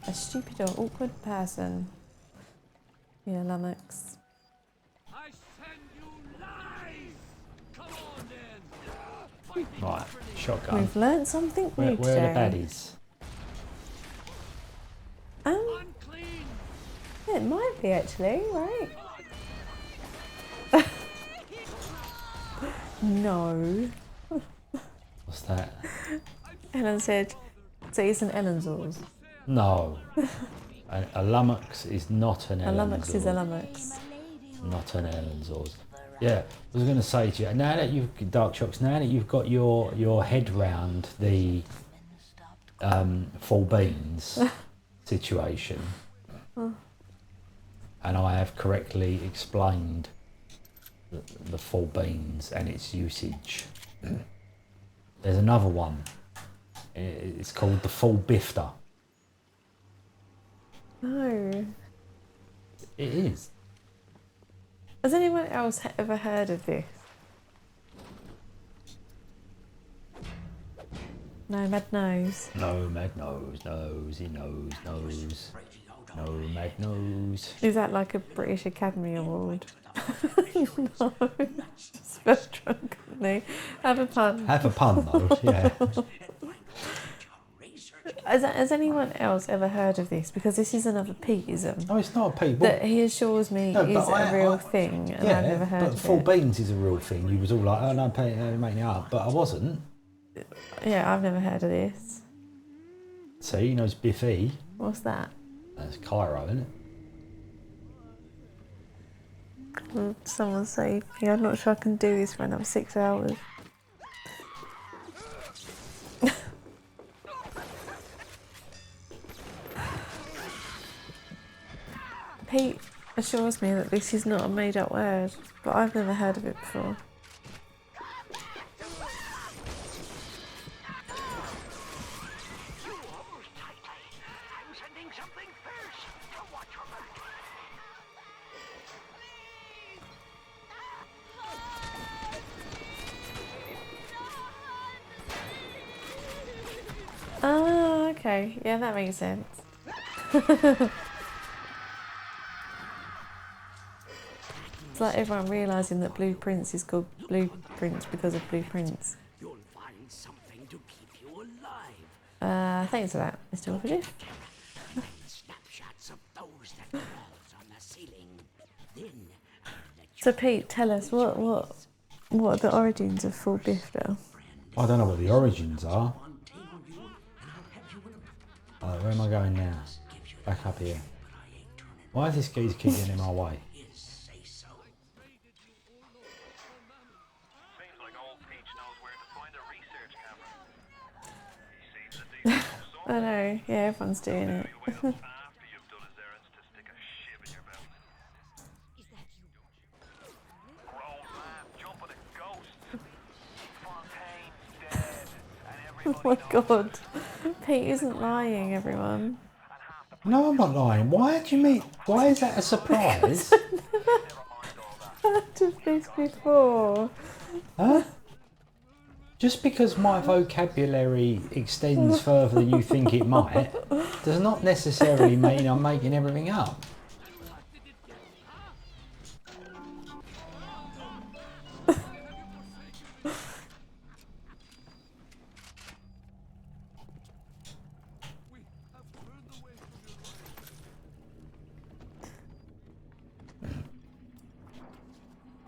A stupid or awkward person. Yeah, lummox. I send you lies! Come on then! Right, shotgun. We've learnt something new Where today. are the baddies? Yeah, it might be actually, right? No. What's that? Ellen said, so it's an Ellen's. No. A lummox is not an A Ellen's. lummox is a lummox. Not an Ellen's. Yeah, I was going to say to you, now that you've Dark Shocks, now that you've got your head round the full beans situation, and I have correctly explained the full beans and its usage. There's another one. It's called the full bifter. No. It is. Has anyone else ever heard of this? No, Mad Nose. No, Mad Nose, nosy nose, nose. No, Mad Nose. Is that like a British Academy Award? No. Spell drunkenly. Have a pun. Have a pun though, yeah. Has anyone else ever heard of this? Because this is another Pete-ism. No, it's not a Pete. That he assures me is a real thing, and I've never heard of it. But full beans is a real thing. You was all like, oh no, Pete, making it up. But I wasn't. Yeah, I've never heard of this. See, he knows Biffy. What's that? That's Cairo, isn't it? Someone say, yeah, I'm not sure I can do this for another 6 hours. Pete assures me that this is not a made-up word, but I've never heard of it before. Oh, okay. Yeah, that makes sense. It's like everyone realising that Blueprints is called Blueprints because of Blueprints. You'll find something to keep you alive. Thanks for that, Mr. Operative. Snapshots of those that crawls on the ceiling. Then So Pete, tell us what are the origins of full bifter? I don't know what the origins are. Where am I going now? Back up here. Why is this geezer keep getting in my way? Seems like old Peach knows where to find a research camera. He seems a decent enough sort. I know, yeah, everyone's doing it. Wait up after you've done his errands to stick a shiv in your belt. Grown man jumping at ghosts. Fontaine's dead, and Oh my god, Pete isn't lying, everyone. No, I'm not lying. Why do you mean? Why is that a surprise? I've heard of this before. Huh? Just because my vocabulary extends further than you think it might, does not necessarily mean I'm making everything up.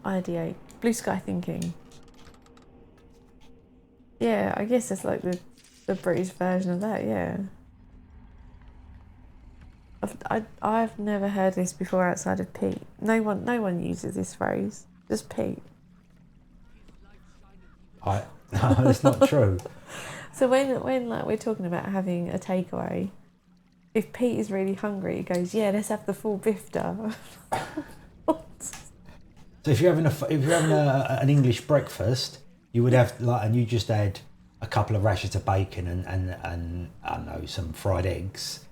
Ideate. Blue sky thinking. Yeah, I guess it's like the British version of that, yeah. I've never heard this before outside of Pete. No one uses this phrase. Just Pete. No, that's not true. So when like we're talking about having a takeaway, if Pete is really hungry, he goes, "Yeah, let's have the full bifter." So if you're having an English breakfast, you would have and you just add a couple of rashers of bacon and I don't know, some fried eggs.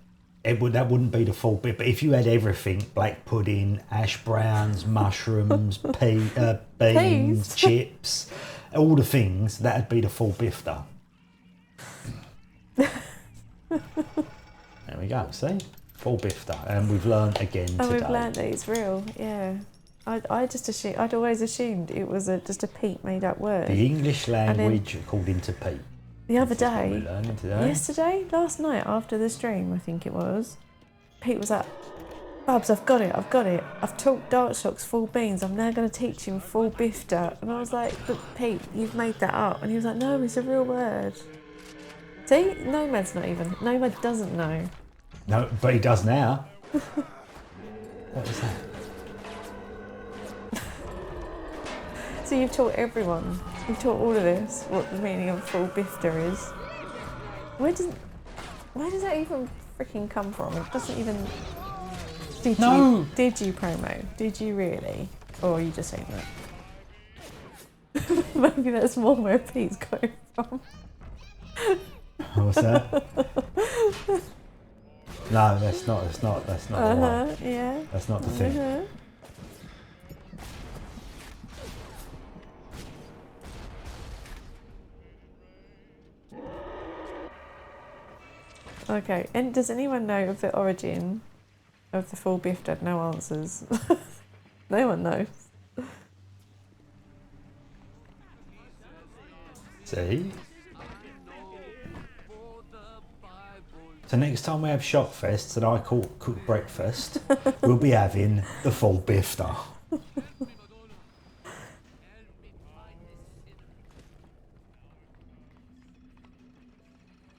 That wouldn't be the full bit. But if you had everything, black pudding, hash browns, mushrooms, beans, chips, all the things, that'd be the full bifter. There we go. See, full bifter, and we've learned again today. We've learned that it's real. Yeah. I'd always assumed it was just a Pete made up word. The English language according to Pete. The other day, yesterday, last night after the stream, I think it was, Pete was like, "Babs, I've got it. I've taught Darkshock's full beans. I'm now going to teach him full bifter." And I was like, "But Pete, you've made that up." And he was like, "No, it's a real word." See, Nomad's not even. Nomad doesn't know. No, but he does now. What is that? So you've taught everyone, you've taught all of this what the meaning of full bifter is. Where does that even freaking come from? It doesn't even. Did you promo? Did you really? Or are you just saying that? Maybe that's more where Pete's going from. What's that? No, that's not the one. Yeah. That's not the thing. Okay, and does anyone know of the origin of the full bifter? No answers. No one knows. See? So next time we have shop fests and I cook breakfast, we'll be having the full bifter.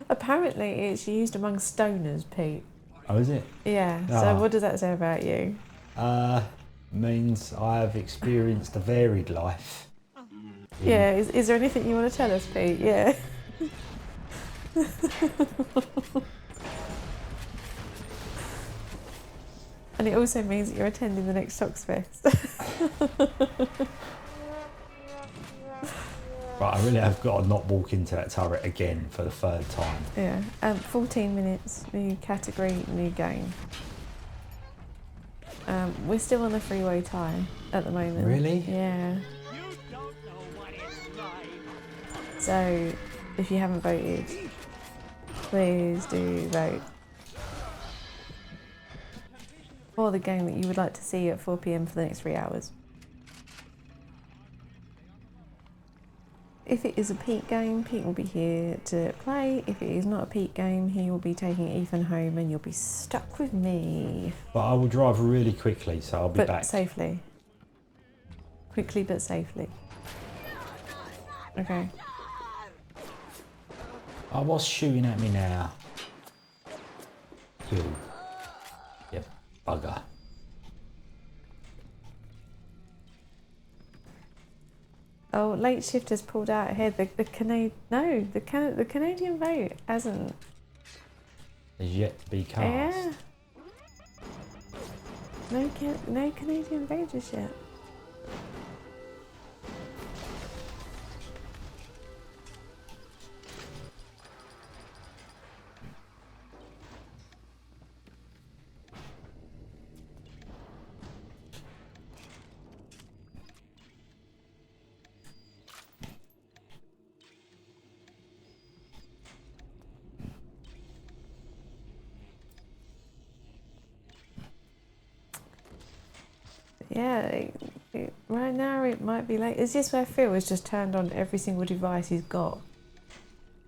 Apparently it's used among stoners, Pete. Oh, is it? Yeah, so what does that say about you? Means I have experienced a varied life. Yeah, is there anything you want to tell us, Pete? Yeah. And it also means that you're attending the next Socks Fest. Right, I really have got to not walk into that turret again for the third time. Yeah, 14 minutes, new category, new game. We're still on the freeway tie at the moment. Really? Yeah. So, if you haven't voted, please do vote for the game that you would like to see at 4 PM for the next 3 hours. if it is a Pete game, Pete will be here to play. If it is not a Pete game, he will be taking Ethan home and you'll be stuck with me. But I will drive really quickly, so I'll be back. But safely. Quickly but safely. Okay. Oh, what's shooting at me now? You bugger. Oh, late shift has pulled out ahead. The Canadian vote hasn't. Is yet to be cast. Yeah. No Canadian voters yet. Yeah, right now it might be late. It's just where Phil has just turned on every single device he's got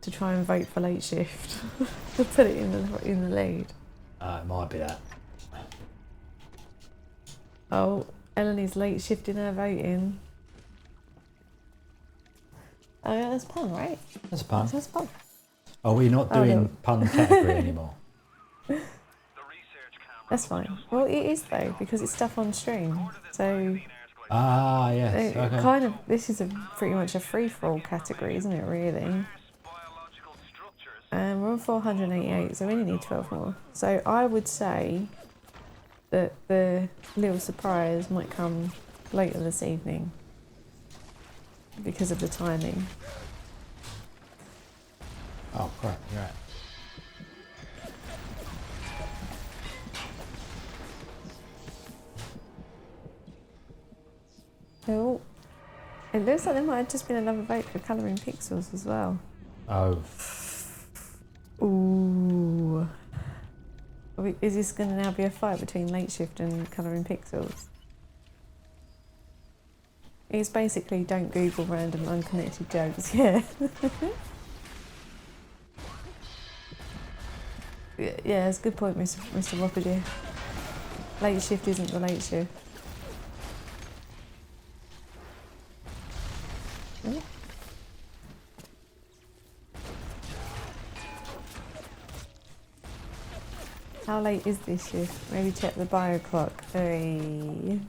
to try and vote for late shift to put it in the lead. It might be that. Oh, Eleni's late shifting her voting. Oh yeah, that's pun, right? That's pun. That's pun. Are we not doing no. pun category anymore? That's fine. Well, it is though, because it's stuff on stream. So Ah, yes. Okay. kind of, this is pretty much a free-for-all category, isn't it, really? And we're on 488, so we only need 12 more. So I would say that the little surprise might come later this evening because of the timing. Oh, crap, you're right. Oh, it looks like there might have just been another vote for colouring pixels as well. Oh. Ooh. Is this going to now be a fight between late shift and colouring pixels? It's basically don't Google random unconnected jokes, yeah. Yeah, it's a good point, Mr. Whopperdeer. Late shift isn't the late shift. Oh. How late is this shift? Maybe check the bio clock. Hey.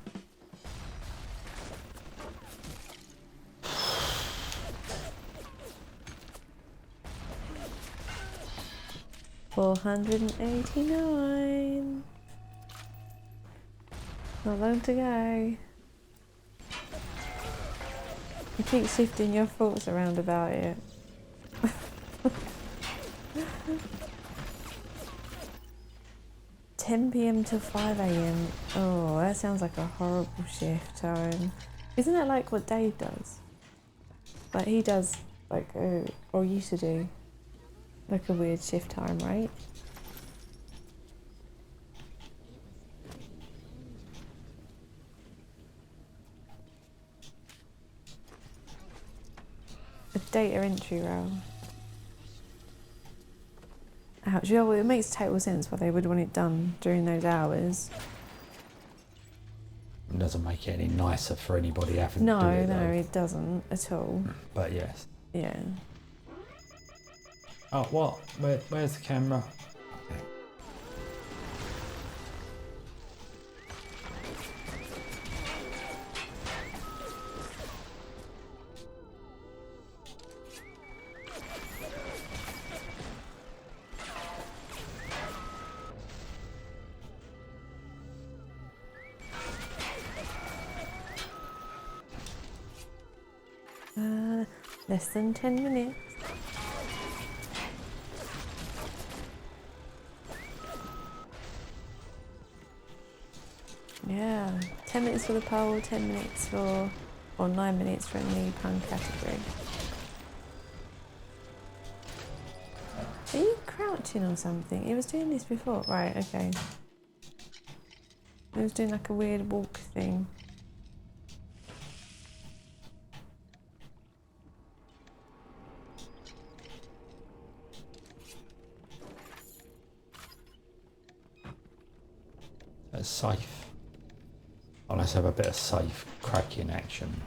$489. Not long to go. You keep shifting your thoughts around about it. 10 PM till 5 AM. Oh, that sounds like a horrible shift time. Isn't that like what Dave does? Like he does, like, or used to do, like a weird shift time, right? A data entry role. Ouch, yeah, well, it makes total sense why they would want it done during those hours. It doesn't make it any nicer for anybody having to do it. No, it doesn't at all. But yes. Yeah. Oh, what? Where's the camera? Okay. Less than 10 minutes. Yeah, 10 minutes for the poll, 10 minutes for, or 9 minutes for a new pun category. Are you crouching or something? It was doing this before. Right, okay. It was doing like a weird walk thing. That's safe. Oh, let's have a bit of safe cracking action.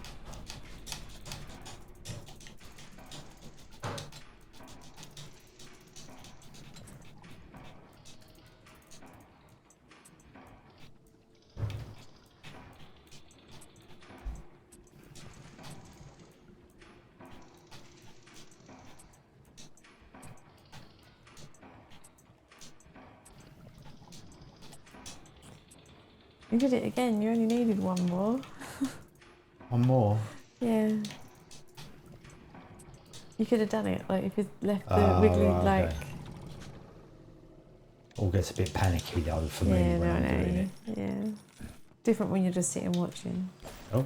You did it again, you only needed one more. One more? Yeah. You could have done it, like if you left the wiggly, right, like... okay. All gets a bit panicky though for me Yeah, when no, I'm no, doing it. yeah. Different when you're just sitting watching. Oh.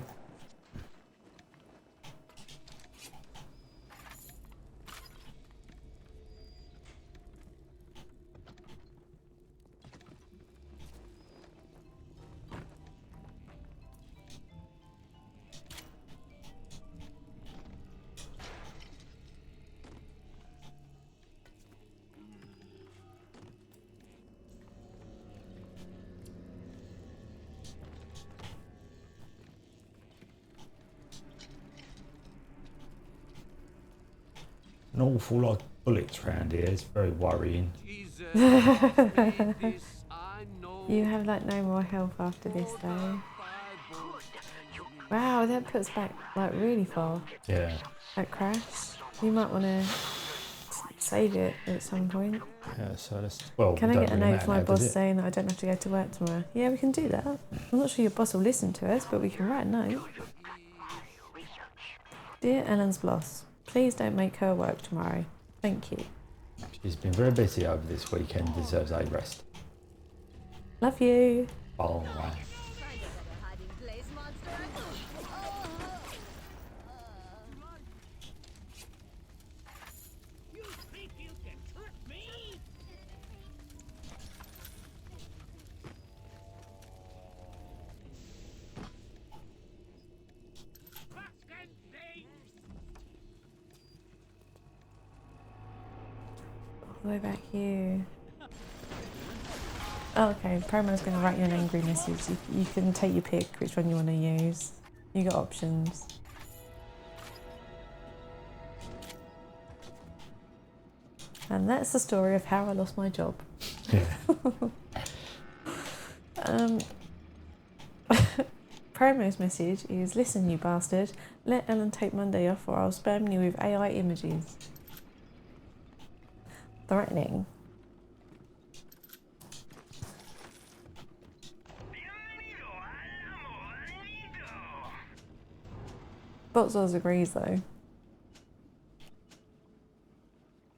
An awful lot of bullets around here. It's very worrying. You have like no more health after this though. Wow, that puts back like really far. Yeah. That crash. You might want to save it at some point. Yeah, so that's... Well, Can I don't get a really note matter from my now, does boss it? saying that I don't have to go to work tomorrow? Yeah, we can do that. I'm not sure your boss will listen to us, but we can write a note. Dear Ellen's boss, please don't make her work tomorrow. Thank you. She's been very busy over this weekend, deserves a rest. Love you. All right. You think you can trick me? Fucking things! All the way back here. Oh, okay, Promo's going to write you an angry message. You can take your pick which one you want to use. You got options. And that's the story of how I lost my job. Yeah. Promo's message is, listen you bastard, let Ellen take Monday off or I'll spam you with AI images. Threatening. Botzos agrees though.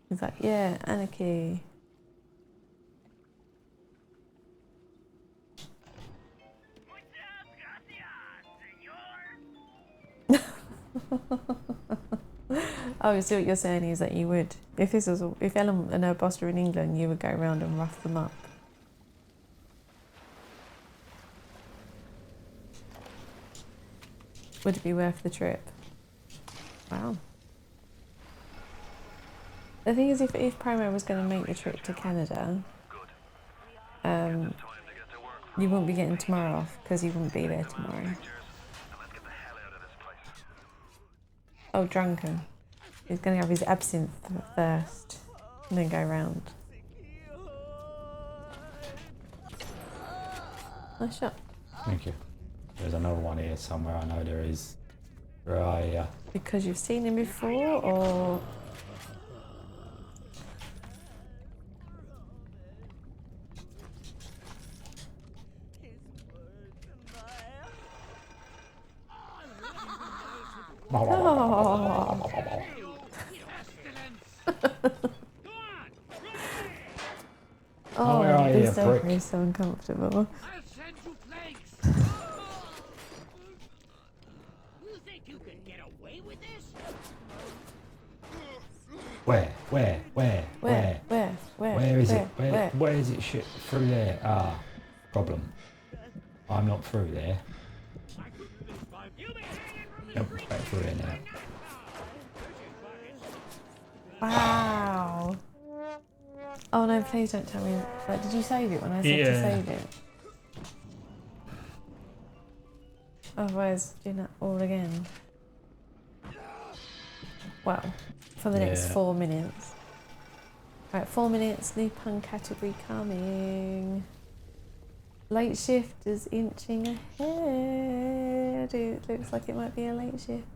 He's like, yeah, anarchy. Oh, so what you're saying is that you would, if this was, if Ellen and her boss were in England, you would go around and rough them up. Would it be worth the trip? Wow. The thing is, if Promo was going to make the trip to Canada, you wouldn't be getting tomorrow off because he wouldn't be there tomorrow. Oh, drunken. He's going to have his absinthe first and then go round. Nice shot. Thank you. There's another one here somewhere. I know there is. Right, yeah. Because you've seen him before, or... Oh. Oh, where are you, this sofa prick? is so uncomfortable. You think you can get away with this? Where is it? Where is it? Shit, through there. Ah, problem. I'm not through there. Nope, back through there now. Wow. Oh no, please don't tell me. Like, did you save it when I said to save it? Otherwise, doing that all again. Well, for the next 4 minutes. Right, 4 minutes, new pun category coming. Late shift is inching ahead. It looks like it might be a late shift.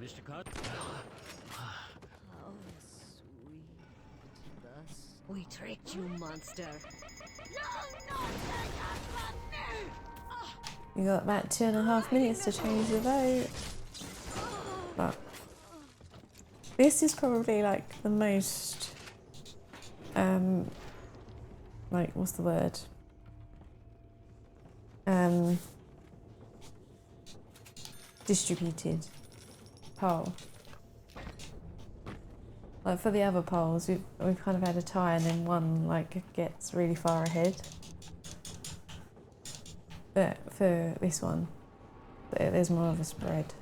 Mr. Cut. Oh, sweet. Thus, we tricked you, monster. You got about 2.5 minutes to change the vote. But this is probably like the most, like, what's the word? Distributed poll. Like for the other polls, we've kind of had a tie and then one like gets really far ahead. But for this one, there's more of a spread.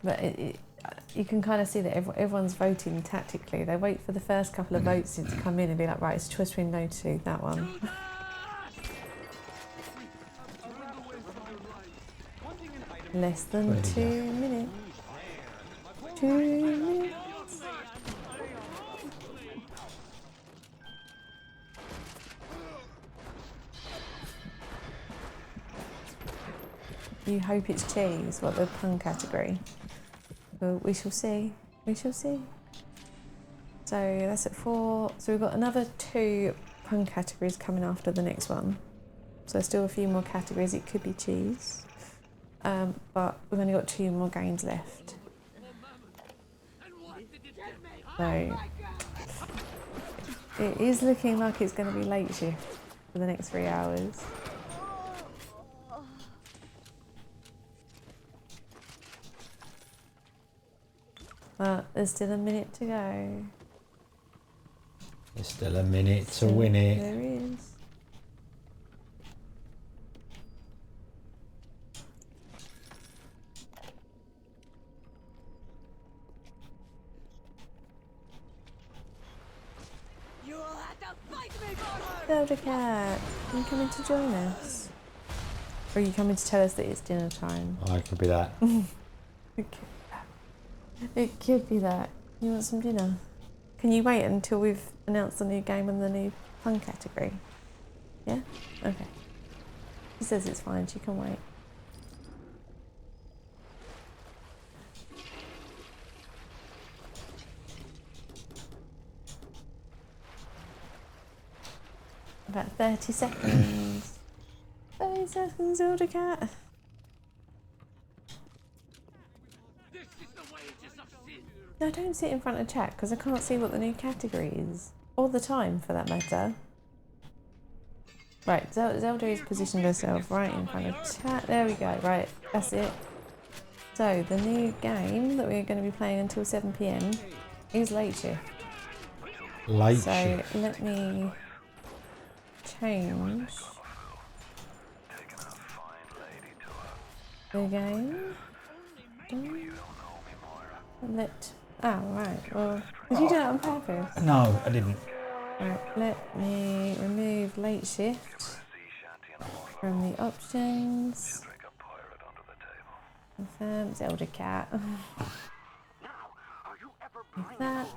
But you can kind of see that everyone's voting tactically. They wait for the first couple of votes to come in and be like, right, it's a choice between no two, that one. Less than 2 minutes. 2 minutes. You hope it's cheese, what the pun category. Well, we shall see. We shall see. So that's at 4. So we've got another 2 pun categories coming after the next one. So still a few more categories. It could be cheese. But we've only got 2 more games left. So it is looking like it's going to be late shift for the next 3 hours. But there's still a minute to go. There's still a minute to win it. There is. You will have to fight me for Zelda Cat, are you coming to join us? Or are you coming to tell us that it's dinner time? Oh, it could be that. It could be that. You want some dinner? Can you wait until we've announced the new game and the new pun category? Yeah? Okay. She says it's fine, she can wait. About 30 seconds. 30 seconds, Zelda Cat. No, don't sit in front of chat because I can't see what the new category is. All the time, for that matter. Right, Zelda has positioned herself right in front of chat. There we go, right, that's it. So, the new game that we're going to be playing until 7 PM is Late Shift. Late so, shift. Let me change the game. Oh, right, well, did you do that on purpose? No, I didn't. Right, let me remove Late Shift from the options. Confirm Zelda Cat. Like that.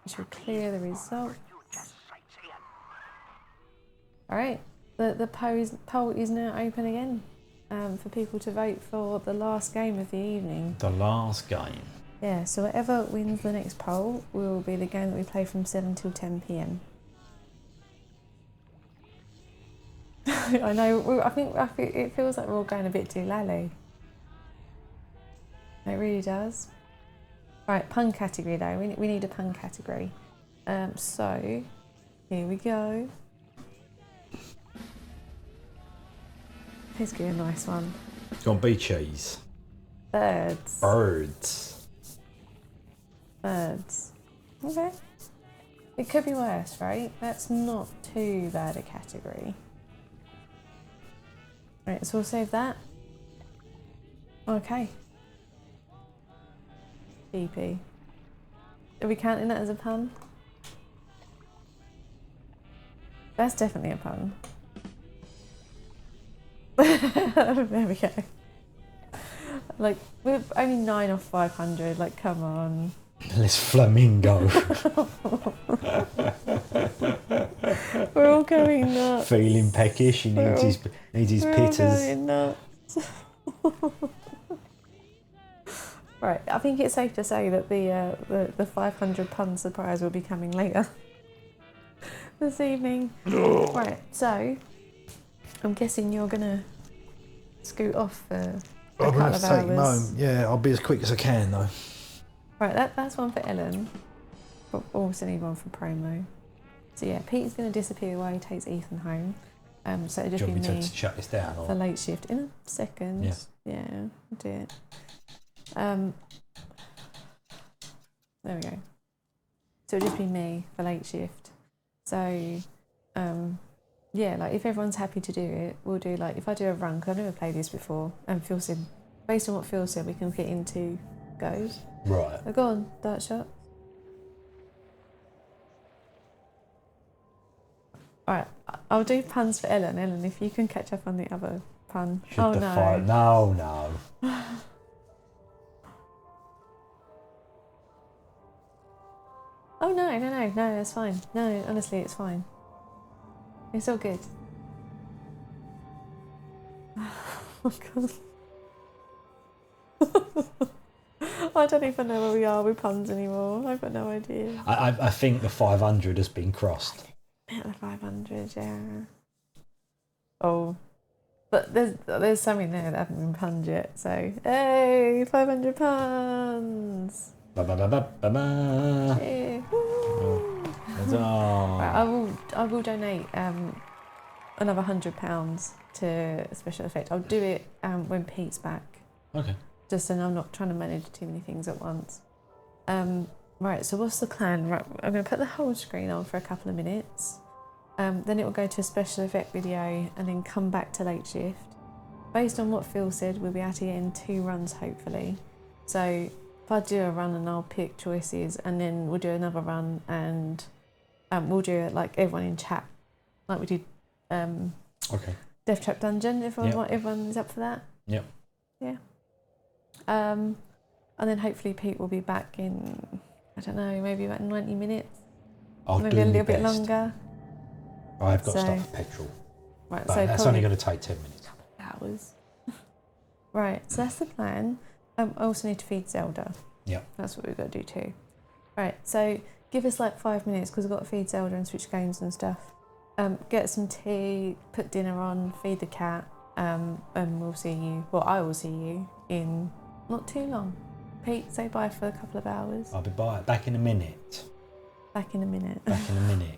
Which will clear the result. Alright, the poll is now open again for people to vote for the last game of the evening. The last game. Yeah, so whatever wins the next poll will be the game that we play from 7 till 10 PM. I know, I think it feels like we're all going a bit too lally. It really does. Right, pun category though, we need a pun category. So, here we go. Let's get a nice one. It's gonna be cheese. Birds. Birds. Birds. Okay. It could be worse, right? That's not too bad a category. Right, so we'll save that. Okay. GP. Are we counting that as a pun? That's definitely a pun. There we go. Like, we're only 9 off 500, like, come on. Let's flamingo. We're all going nuts. Feeling peckish, he needs his We're pitters. all going nuts. Right, I think it's safe to say that the 500 pun surprise will be coming later this evening. Right, so I'm guessing you're gonna scoot off for a couple of hours. Yeah, I'll be as quick as I can though. Right, that's one for Ellen, but also need one for promo. So yeah, Pete's gonna disappear while he takes Ethan home. So it'll just Do you be want me me to shut this down? for Or? late shift in a second. Yeah, I'll do it. There we go. So it'll just be me for late shift. So, yeah, like if everyone's happy to do it, we'll do like, if I do a run, because I've never played this before, and Phil said, based on what Phil said, we can get into goes. Right. So go on, dart shot. Alright, I'll do puns for Ellen. Ellen, if you can catch up on the other pun. No. Oh no, that's fine. No, honestly, it's fine. It's all good. Oh god. I don't even know where we are with puns anymore. I've got no idea. I think the 500 has been crossed. Yeah, the 500, yeah. Oh. But there's some in there that haven't been punned yet, so hey, 500 puns! Ba-ba-ba-ba-ba-ba. Yeah. Oh. Right, I will donate another £100 to Special Effect. I'll do it when Pete's back. Okay. Just so I'm not trying to manage too many things at once. Right, so what's the plan? Right, I'm going to put the whole screen on for a couple of minutes. Then it will go to a Special Effect video and then come back to late shift. Based on what Phil said, we'll be able to get in 2 runs hopefully. So if I do a run and I'll pick choices, and then we'll do another run, and we'll do it like everyone in chat, like we did Okay. Death Trap Dungeon, if everyone's up for that. Yep. Yeah. And then hopefully Pete will be back in, I don't know, maybe about 90 minutes. Maybe do a little my bit best. longer. I've got to stop for petrol. Right, But so that's only going to take 10 minutes. hours. Right, so that's the plan. I also need to feed Zelda. Yep. That's what we've got to do too. Right, so give us like 5 minutes because I've got to feed Zelda and switch games and stuff. Get some tea, put dinner on, feed the cat, and we'll see you, well, I will see you in not too long. Pete, say bye for a couple of hours. I'll be back in a minute. Back in a minute. Back in a minute.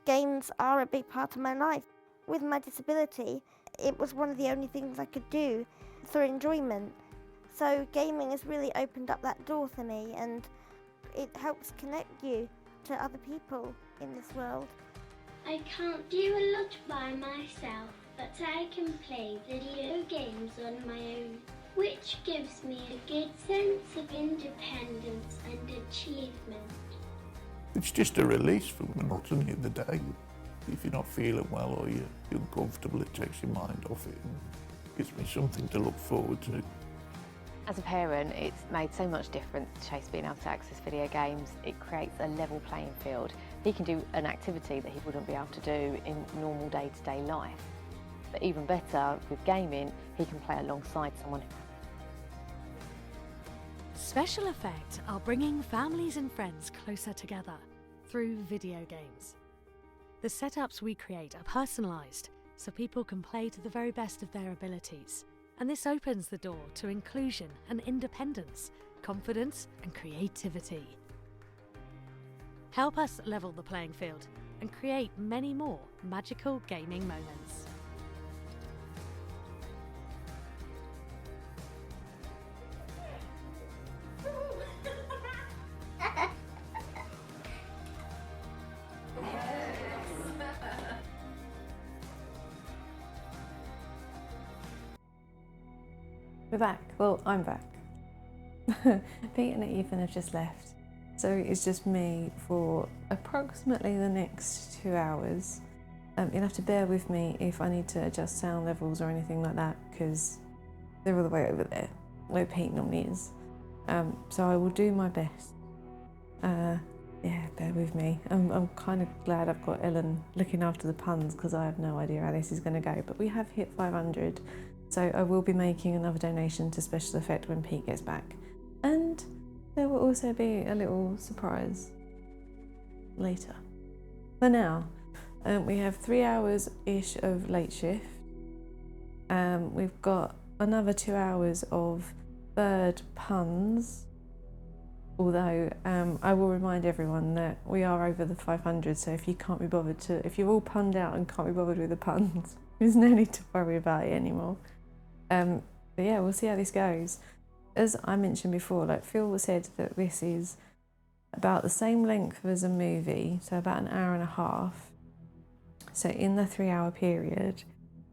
Games are a big part of my life. With my disability, it was one of the only things I could do for enjoyment. So gaming has really opened up that door for me, and it helps connect you to other people in this world. I can't do a lot by myself, but I can play video games on my own, which gives me a good sense of independence and achievement. It's just a release from the monotony of the day. If you're not feeling well or you're uncomfortable, it takes your mind off it and gives me something to look forward to. As a parent, it's made so much difference to Chase being able to access video games. It creates a level playing field. He can do an activity that he wouldn't be able to do in normal day-to-day life. But even better, with gaming, he can play alongside someone. Special Effect are bringing families and friends closer together through video games. The setups we create are personalised, so people can play to the very best of their abilities. And this opens the door to inclusion and independence, confidence and creativity. Help us level the playing field and create many more magical gaming moments. We're back. Well, I'm back. Pete and Ethan have just left. So it's just me for approximately the next 2 hours. You'll have to bear with me if I need to adjust sound levels or anything like that, because they're all the way over there, where Pete normally is. So I will do my best. Yeah, bear with me. I'm kind of glad I've got Ellen looking after the puns, because I have no idea how this is going to go. But we have hit 500, so I will be making another donation to Special Effect when Pete gets back. And there will also be a little surprise later. For now, we have 3 hours-ish of late shift. We've got another 2 hours of bird puns. Although I will remind everyone that we are over the 500, so if you can't be bothered to, if you're all punned out and can't be bothered with the puns, there's no need to worry about it anymore. But yeah, we'll see how this goes. As I mentioned before, like Phil said that this is about the same length as a movie, so about an hour and a half. So in the 3 hour period,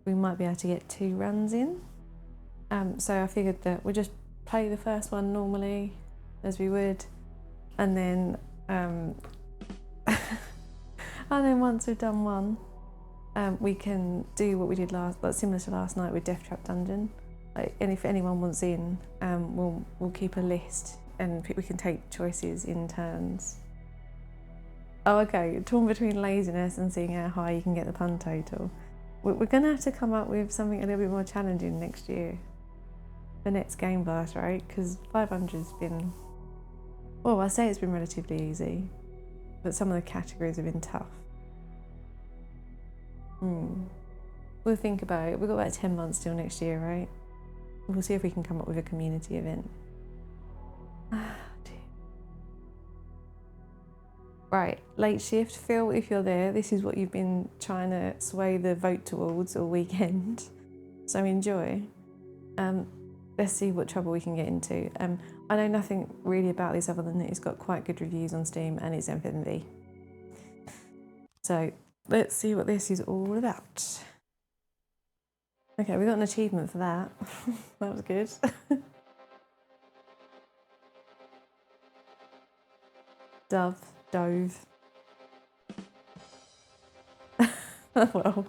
we might be able to get 2 runs in. So I figured that we'll just play the first one normally, as we would, and then once we've done one, we can do what we did similar to last night with Death Trap Dungeon. And if anyone wants in, we'll keep a list and we can take choices in turns. Oh, okay, torn between laziness and seeing how high you can get the pun total. We're going to have to come up with something a little bit more challenging next year. The next Game Blast, right? Because 500's been, well, I say it's been relatively easy, but some of the categories have been tough. We'll think about it. We've got about 10 months till next year, right? We'll see if we can come up with a community event. Right, late shift. Phil, if you're there, this is what you've been trying to sway the vote towards all weekend. So enjoy. Let's see what trouble we can get into. I know nothing really about this other than that it's got quite good reviews on Steam and it's FMV. So let's see what this is all about. Okay, we got an achievement for that. That was good. Dove. Well.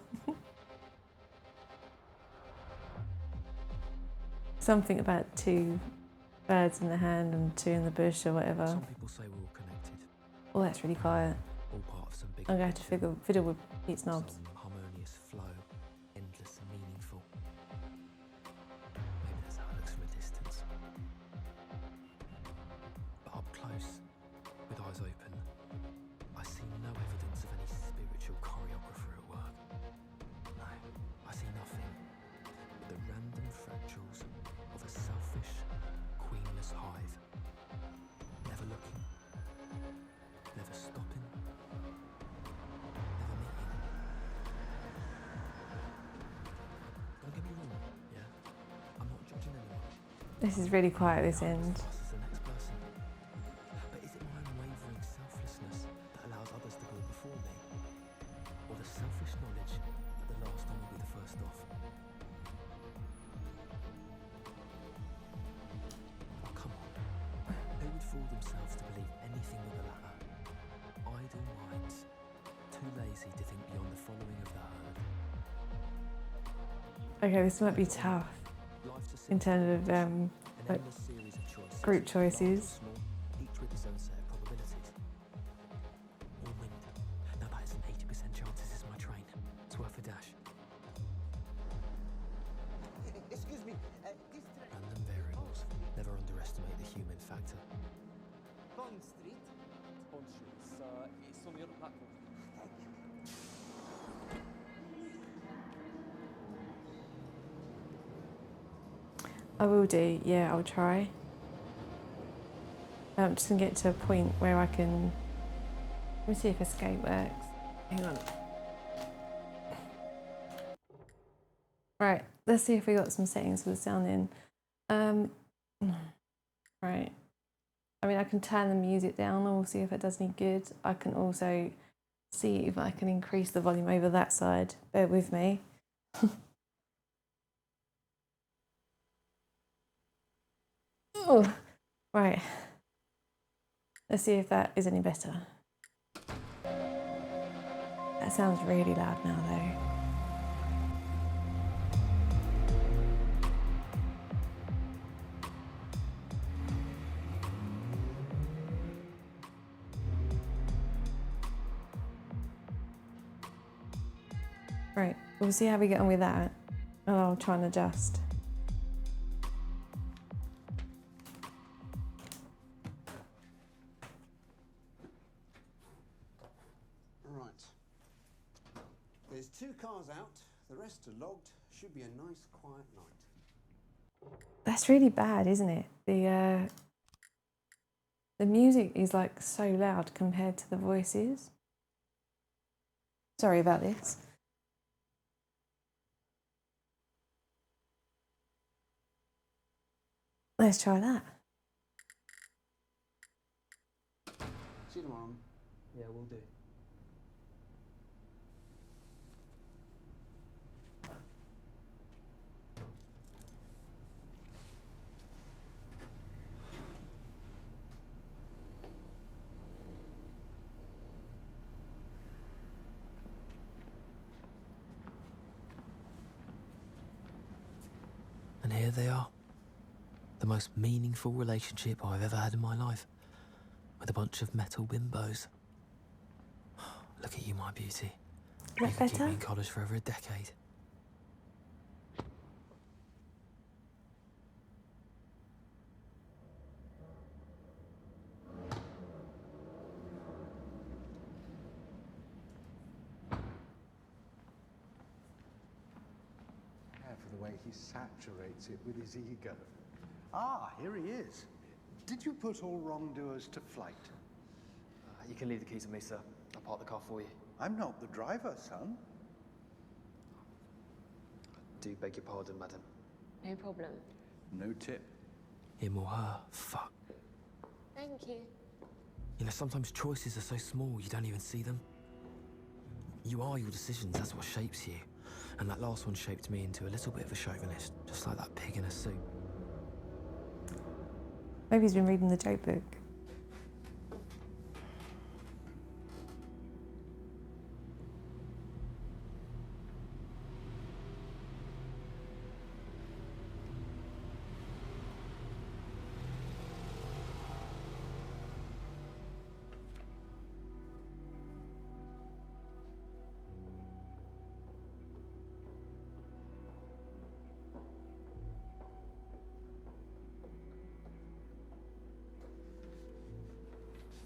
Something about 2 birds in the hand and 2 in the bush or whatever. Some people say we're all connected. Oh, that's really quiet. All part of some big I'm going to have to fiddle with Pete's knobs. Some harmonious flow, endless and meaningful. Maybe that's how it looks from a distance. But up close, with eyes open, I see no evidence of any spiritual choreographer at work. No, I see nothing but the random fractals of a selfish, queenless hive. Never looking, never stopping, never meeting. Don't get me wrong, yeah? I'm not judging anyone. This is really quiet, this end. As the next person. But is it my unwavering selflessness that allows others to go before me? Or the selfish knowledge that the last one will be the first off? Oh, come on. Who would fool themselves to believe anything but the latter? Idle minds, too lazy to think beyond the following of the herd. Okay, this might be tough in terms of like group choices. Each with its own set of probabilities. All wind. Now that is an 80% chance this is my train. It's worth a dash. Excuse me, this train... Random variables. Never underestimate the human factor. Bond Street. Bond Street, it's on the other platform. Thank you. I will do, yeah, I'll try. I'm just gonna get to a point where I can... Let me see if escape works. Hang on. Right, let's see if we got some settings for the sound in. Right. I mean, I can turn the music down and we'll see if it does any good. I can also see if I can increase the volume over that side. Bear with me. Oh, right. Let's see if that is any better. That sounds really loud now, though. Right, we'll see how we get on with that. And I'll try and adjust. Right. There's 2 cars out. The rest are logged. Should be a nice, quiet night. That's really bad, isn't it? The music is like so loud compared to the voices. Sorry about this. Let's try that. See you tomorrow. Yeah, we'll do. And here they are. The most meaningful relationship I've ever had in my life. With a bunch of metal bimbos. Look at you, my beauty. You could keep me in college for over a decade. For the way he saturates it with his ego. Ah, here he is. Did you put all wrongdoers to flight? You can leave the keys with me, sir. I'll park the car for you. I'm not the driver, son. I do beg your pardon, madam. No problem. No tip. Him or her. Fuck. Thank you. You know, sometimes choices are so small you don't even see them. You are your decisions, that's what shapes you. And that last one shaped me into a little bit of a chauvinist, just like that pig in a suit. Maybe he's been reading the joke book.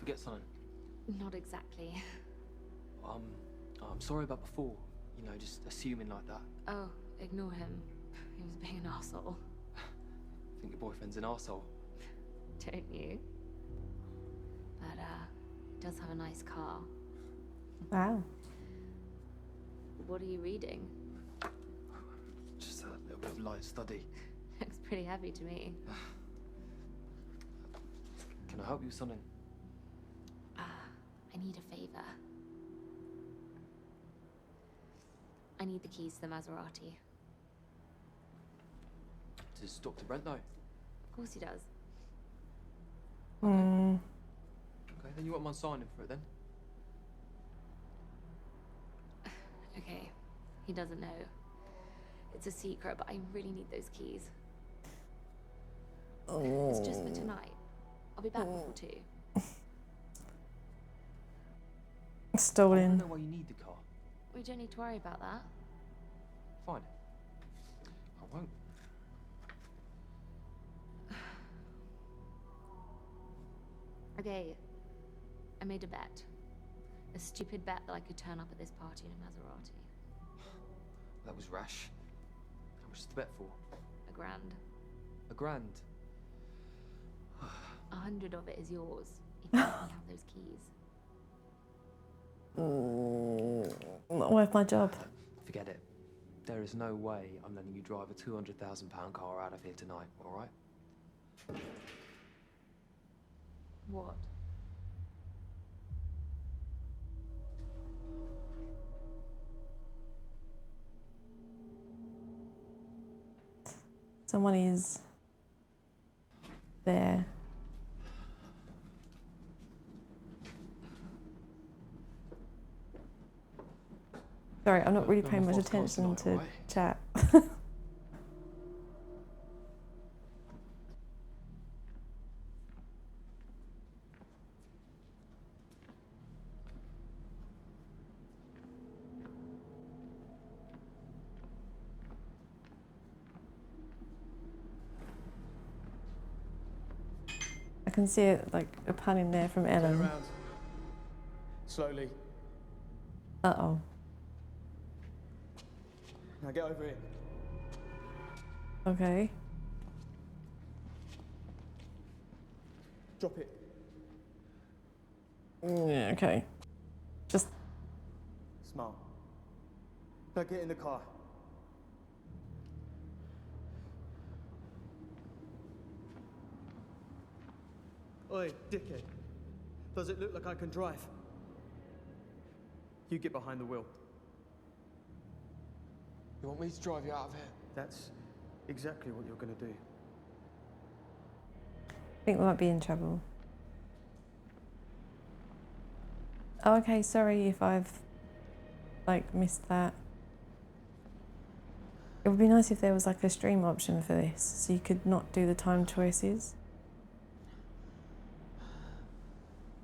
Forget something. Not exactly. I'm sorry about before. You know, just assuming like that. Oh, ignore him. He was being an arsehole. I think your boyfriend's an arsehole. Don't you? But, he does have a nice car. Wow. What are you reading? Just a little bit of light study. Looks pretty heavy to me. Can I help you with something? I need a favor. I need the keys to the Maserati. Does Dr. Brent know? Of course he does. Hmm. Okay, then you won't mind signing for it then? Okay, he doesn't know. It's a secret, but I really need those keys. Oh. It's just for tonight. I'll be back before 2. Stolen. I don't know why you need the car. We don't need to worry about that. Fine. I won't. Okay, I made a bet. A stupid bet that I could turn up at this party in a Maserati. That was rash. How much is the bet for? $1,000. $1,000. 100 of it is yours if you have those keys. Not worth my job. Forget it. There is no way I'm letting you drive a £200,000 car out of here tonight, all right? What? Someone is there. Sorry, I'm not really paying much attention to chat. I can see it like a pun in there from Ellen. Turn around. Slowly. Uh-oh. Now get over here. Okay. Drop it. Yeah, okay. Just... Smart. Now get in the car. Oi, dickhead. Does it look like I can drive? You get behind the wheel. You want me to drive you out of here? That's exactly what you're gonna do. I think we might be in trouble. Oh, okay, sorry if I've, like, missed that. It would be nice if there was, like, a stream option for this, so you could not do the time choices.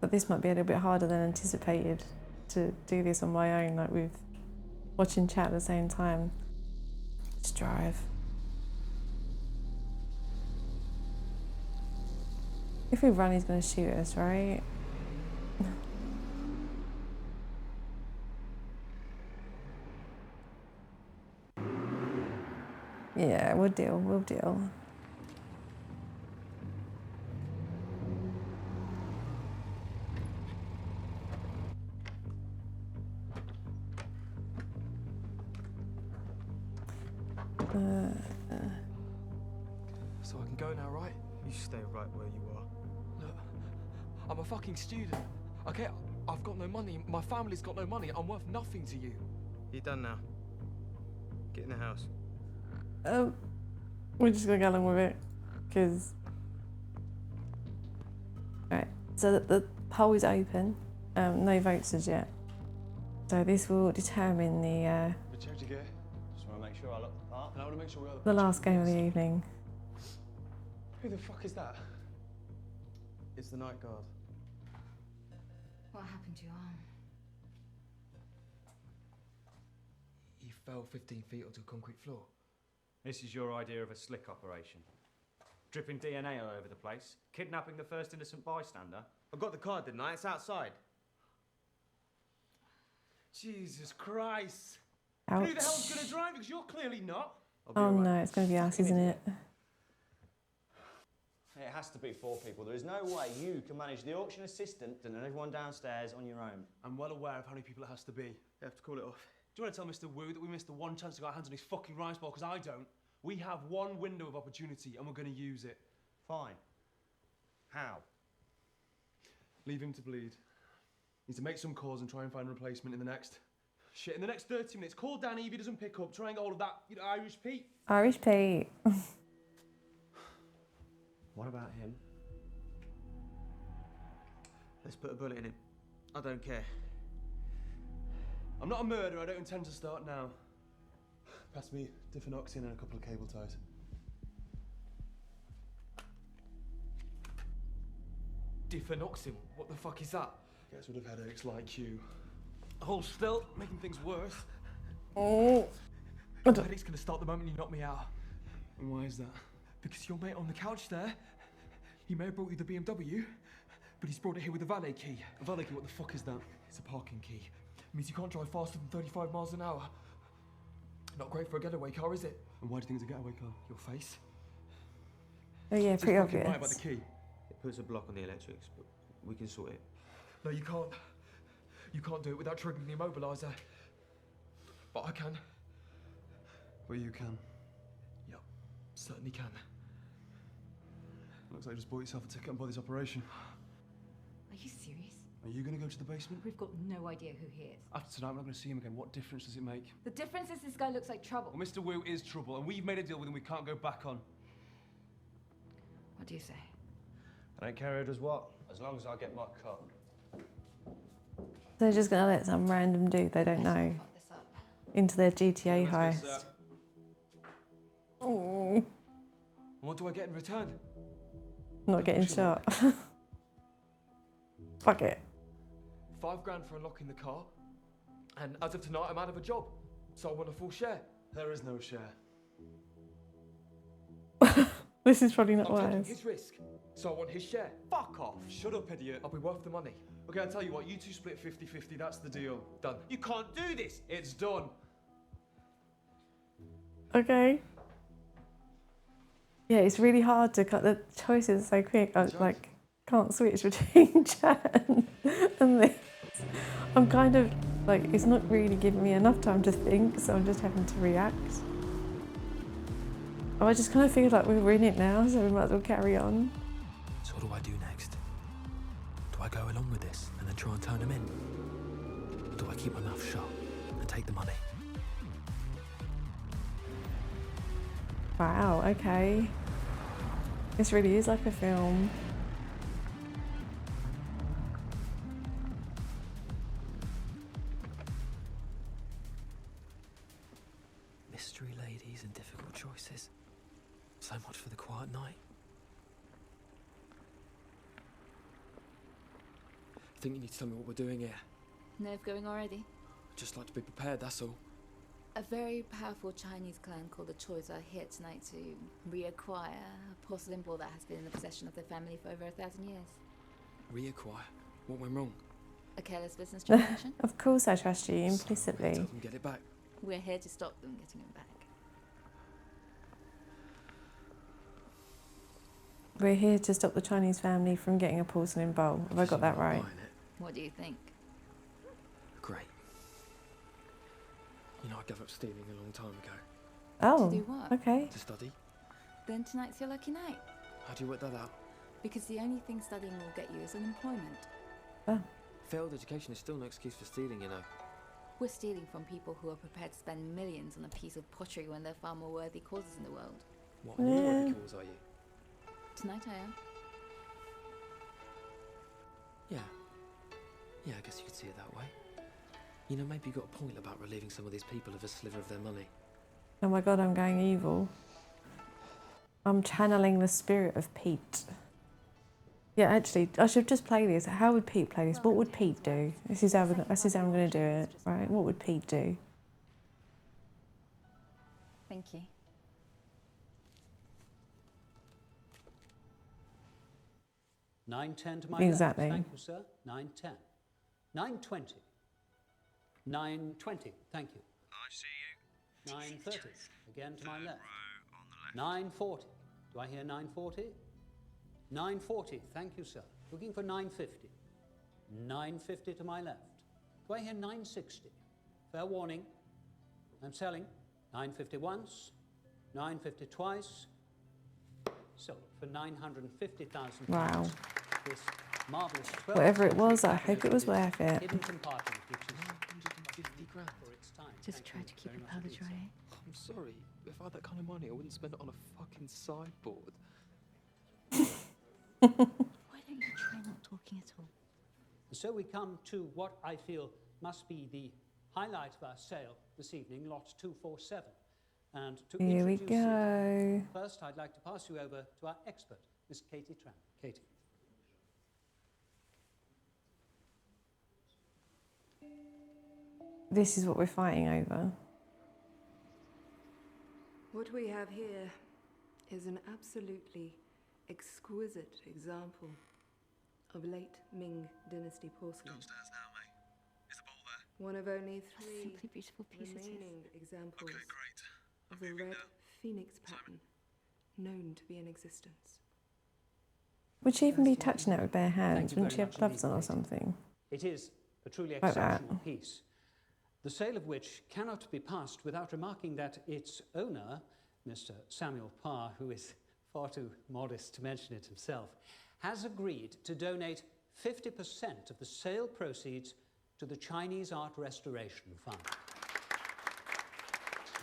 But this might be a little bit harder than anticipated to do this on my own, like with watching chat at the same time. Just drive. If we run, he's going to shoot us, right? Yeah, we'll deal, we'll deal. So I can go now, right? You stay right where you are. Look, I'm a fucking student, okay? I've got no money, my family's got no money, I'm worth nothing to you. You're done now. Get in the house. We're just gonna go along with it, because... Right, so the poll is open, no votes as yet. So this will determine the Which head you get? Just want to make sure I look the part. And I want to make sure we are the last game of the evening. Who the fuck is that? It's the night guard. What happened to your arm? You fell 15 feet onto a concrete floor. This is your idea of a slick operation. Dripping DNA all over the place, kidnapping the first innocent bystander. I got the card, didn't I? It's outside. Jesus Christ. Ouch. Who the hell's going to drive? Because you're clearly not. Oh no, it's gonna be us, isn't it? It has to be 4 people. There is no way you can manage the auction assistant and everyone downstairs on your own. I'm well aware of how many people it has to be. You have to call it off. Do you want to tell Mr. Wu that we missed the one chance to get our hands on his fucking rice ball? Because I don't. We have one window of opportunity and we're going to use it. Fine. How? Leave him to bleed. Need to make some calls and try and find a replacement in the next... Shit, in the next 30 minutes. Call Danny if he doesn't pick up. Try and get hold of that, you know, Irish Pete. Irish Pete. What about him? Let's put a bullet in him. I don't care. I'm not a murderer. I don't intend to start now. Pass me Diffenoxin and a couple of cable ties. Diffenoxin? What the fuck is that? Gets rid of headaches like you. Hold still, making things worse. Oh. The headache's gonna start the moment you knock me out. And why is that? Because your mate on the couch there, he may have brought you the BMW, but he's brought it here with a valet key. A valet key, what the fuck is that? It's a parking key. It means you can't drive faster than 35 miles an hour. Not great for a getaway car, is it? And why do you think it's a getaway car? Your face? Oh yeah, Just pretty fucking right about obvious. the key. It puts a block on the electrics, but we can sort it. No, you can't. You can't do it without triggering the immobiliser. But I can. Well, you can. Yep, certainly can. Looks like you just bought yourself a ticket on Body's operation. Are you serious? Are you going to go to the basement? We've got no idea who he is. After tonight, we're not going to see him again. What difference does it make? The difference is this guy looks like trouble. Well, Mr. Wu is trouble, and we've made a deal with him we can't go back on. What do you say? I don't care who does what. As long as I get my cut. They're just gonna let some random dude they don't know into their GTA heist. Oh, What do I get in return? not getting shot. Fuck it. $5 grand for unlocking the car. And as of tonight, I'm out of a job. So I want a full share. There is no share. This is probably not I'm taking wise. his risk. So I want his share. Fuck off. Shut up, idiot. I'll be worth the money. Okay, I'll tell you what. You two split 50-50. That's the deal. Done. You can't do this. It's done. Okay. Yeah, it's really hard to cut the choices so quick. I like can't switch between chat and this. I'm kind of like it's not really giving me enough time to think, so I'm just having to react. Oh, I just kind of feel like we're in it now, so we might as well carry on. So what do I do next? Do I go along with this and then try and turn him in? Or do I keep my mouth shut and take the money? Wow, okay. This really is like a film. Mystery ladies and difficult choices. So much for the quiet night. I think you need to tell me what we're doing here. Nerve going already? I'd just like to be prepared, that's all. A very powerful Chinese clan called the Choi's are here tonight to reacquire a porcelain ball that has been in the possession of their family for over 1,000 years. Reacquire? What went wrong? A careless business transaction? Of course I trust you implicitly. Tell them get it back. We're here to stop them getting it back. We're here to stop the Chinese family from getting a porcelain bowl. Have I got that right? What do you think? Great. You know, I gave up stealing a long time ago. Oh, To do what? okay. To study. Then tonight's your lucky night. How do you work that out? Because the only thing studying will get you is unemployment. Oh. Failed education is still no excuse for stealing, you know. We're stealing from people who are prepared to spend millions on a piece of pottery when there are far more worthy causes in the world. What worthy cause are you? Tonight I am. Yeah. Yeah, I guess you could see it that way. You know, maybe you got a point about relieving some of these people of a sliver of their money. Oh my god, I'm going evil. I'm channeling the spirit of Pete. Yeah, actually, I should just play this. How would Pete play this? What would Pete do? This is how I'm going to do it, right? What would Pete do? Thank you. $9.10 to my Exactly. left. Thank you, sir. $9.10. $9.20. $9.20. Thank you. I see you. $9.30. Again to my left. $9.40. Do I hear $9.40? $9.40. Thank you, sir. Looking for $9.50. $9.50 to my left. Do I hear $9.60? Fair warning. I'm selling. $9.50 once. $9.50 twice. So for $950,000. Wow. This marvelous 12 Whatever it was, I hope it was worth it. hidden compartment, which is 50 grand for its time. Just try to keep it powder dry. I'm sorry. If I had that kind of money, I wouldn't spend it on a fucking sideboard. Why don't you try not talking at all? So we come to what I feel must be the highlight of our sale this evening, lot 247. And to Here we introduce go. it, first I'd like to pass you over to our expert, Miss Katie Tran. Katie. This is what we're fighting over. What we have here is an absolutely exquisite example of late Ming Dynasty porcelain. Downstairs now, mate. Is the bowl there? One of only three Simply beautiful piece it is. remaining examples Okay, great. of the red phoenix pattern known to be in existence. Would she even be touching it with bare hands? Wouldn't she have gloves on or something? It is a truly Like that. exceptional piece, the sale of which cannot be passed without remarking that its owner, Mr. Samuel Parr, who is far too modest to mention it himself, has agreed to donate 50% of the sale proceeds to the Chinese Art Restoration Fund.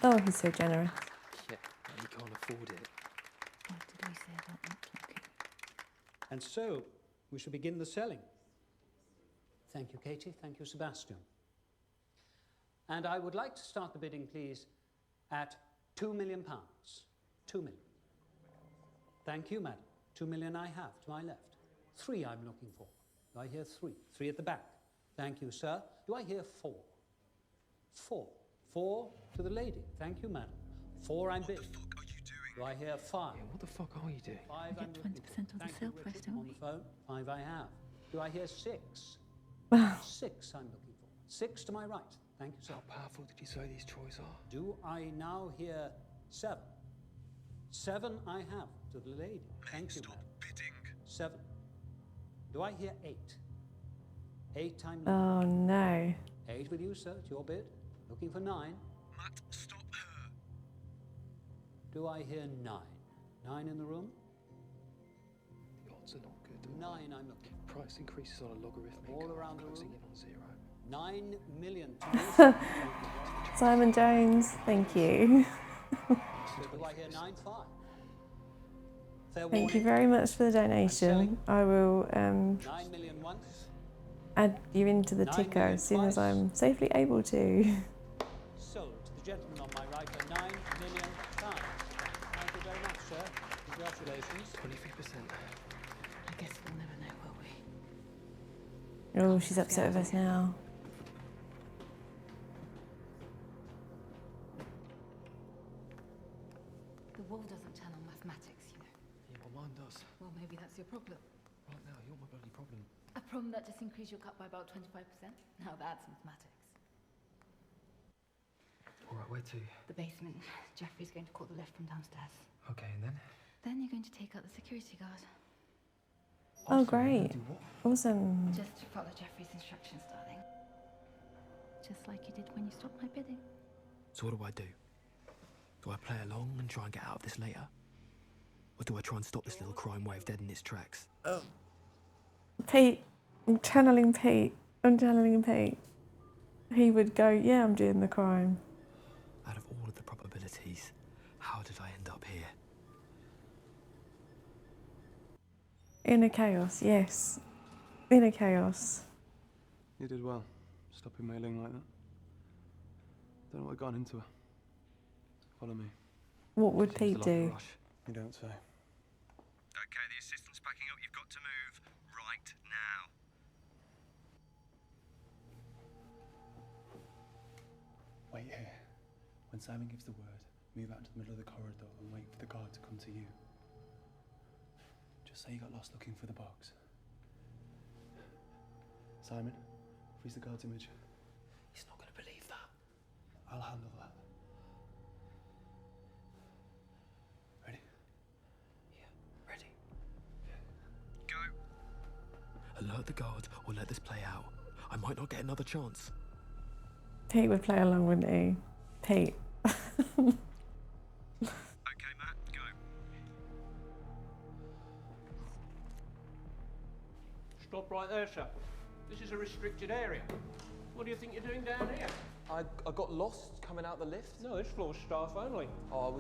Oh, he's so generous. Yeah, you can't afford it. What did we say about not looking? And so, we shall begin the selling. Thank you, Katie. Thank you, Sebastian. And I would like to start the bidding, please, at £2 million. 2 million. Thank you, madam. 2 million I have to my left. 3 I'm looking for. Do I hear 3? 3 at the back. Thank you, sir. Do I hear 4? 4. 4 to the lady. Thank you, madam. 4 I'm bidding. What the fuck are you doing? Do I hear 5? Yeah, what the fuck are you doing? 5 We I'm get looking 20% for. of the Thank sale you, price, Richard. don't On we? the phone. 5 I have. Do I hear 6? 6 I'm looking for. 6 to my right. Thank you, sir. How powerful did you say these toys are? Do I now hear 7? 7 I have to the lady. Thank you, madam. Bidding. 7. Do I hear 8? 8 I'm looking Oh no. 8 with you, sir. It's your bid. Looking for 9. Matt, stop her. Do I hear 9? 9 in the room? The odds are not good. 9 I'm looking for. Price increases on a logarithmic. All around the closing room. in on 0. 9 million to me. Simon Jones, thank you. Do I hear 9.5? Fair Thank you warning. very much for the donation. I will 9 million once. add you into the 9 ticker million as soon as twice. I'm safely able to. Sold to the gentleman on my right for 9 million pounds. Thank you very much, sir. Congratulations. 23%. I guess we'll never know, will we? Oh, she's upset with us now. The wall doesn't turn on mathematics, you know. Yeah, well, mine does. Well, maybe that's your problem. Right now, you're my bloody problem. A problem that just increased your cut by about 25%? Now that's mathematics. All right, where to? The basement. Jeffrey's going to call the lift from downstairs. Okay, and then? Then you're going to take out the security guard. Oh, great. Awesome. Just follow Jeffrey's instructions, darling. Just like you did when you stopped my bidding. So what do? Do I play along and try and get out of this later? Or do I try and stop this little crime wave dead in its tracks? Pete, I'm channeling Pete. He would go, yeah, I'm doing the crime. Out of all of the probabilities, how did I end up here? Inner chaos, yes. Inner chaos. You did well, stopping mailing like that. Don't know what got into her. Follow me. What would Pete do? You don't say. Okay, the assistant's packing up. You've got to move right now. Wait here. When Simon gives the word, move out to the middle of the corridor and wait for the guard to come to you. Just say you got lost looking for the box. Simon, freeze the guard's image. He's not going to believe that. I'll handle that. Ready? Yeah, ready. Go. Alert the guard or let this play out. I might not get another chance. Pete would play along, wouldn't he? Pete. Okay, Matt, go. Stop right there, sir. This is a restricted area. What do you think you're doing down here? I got lost coming out the lift. No, this floor's staff only. Oh,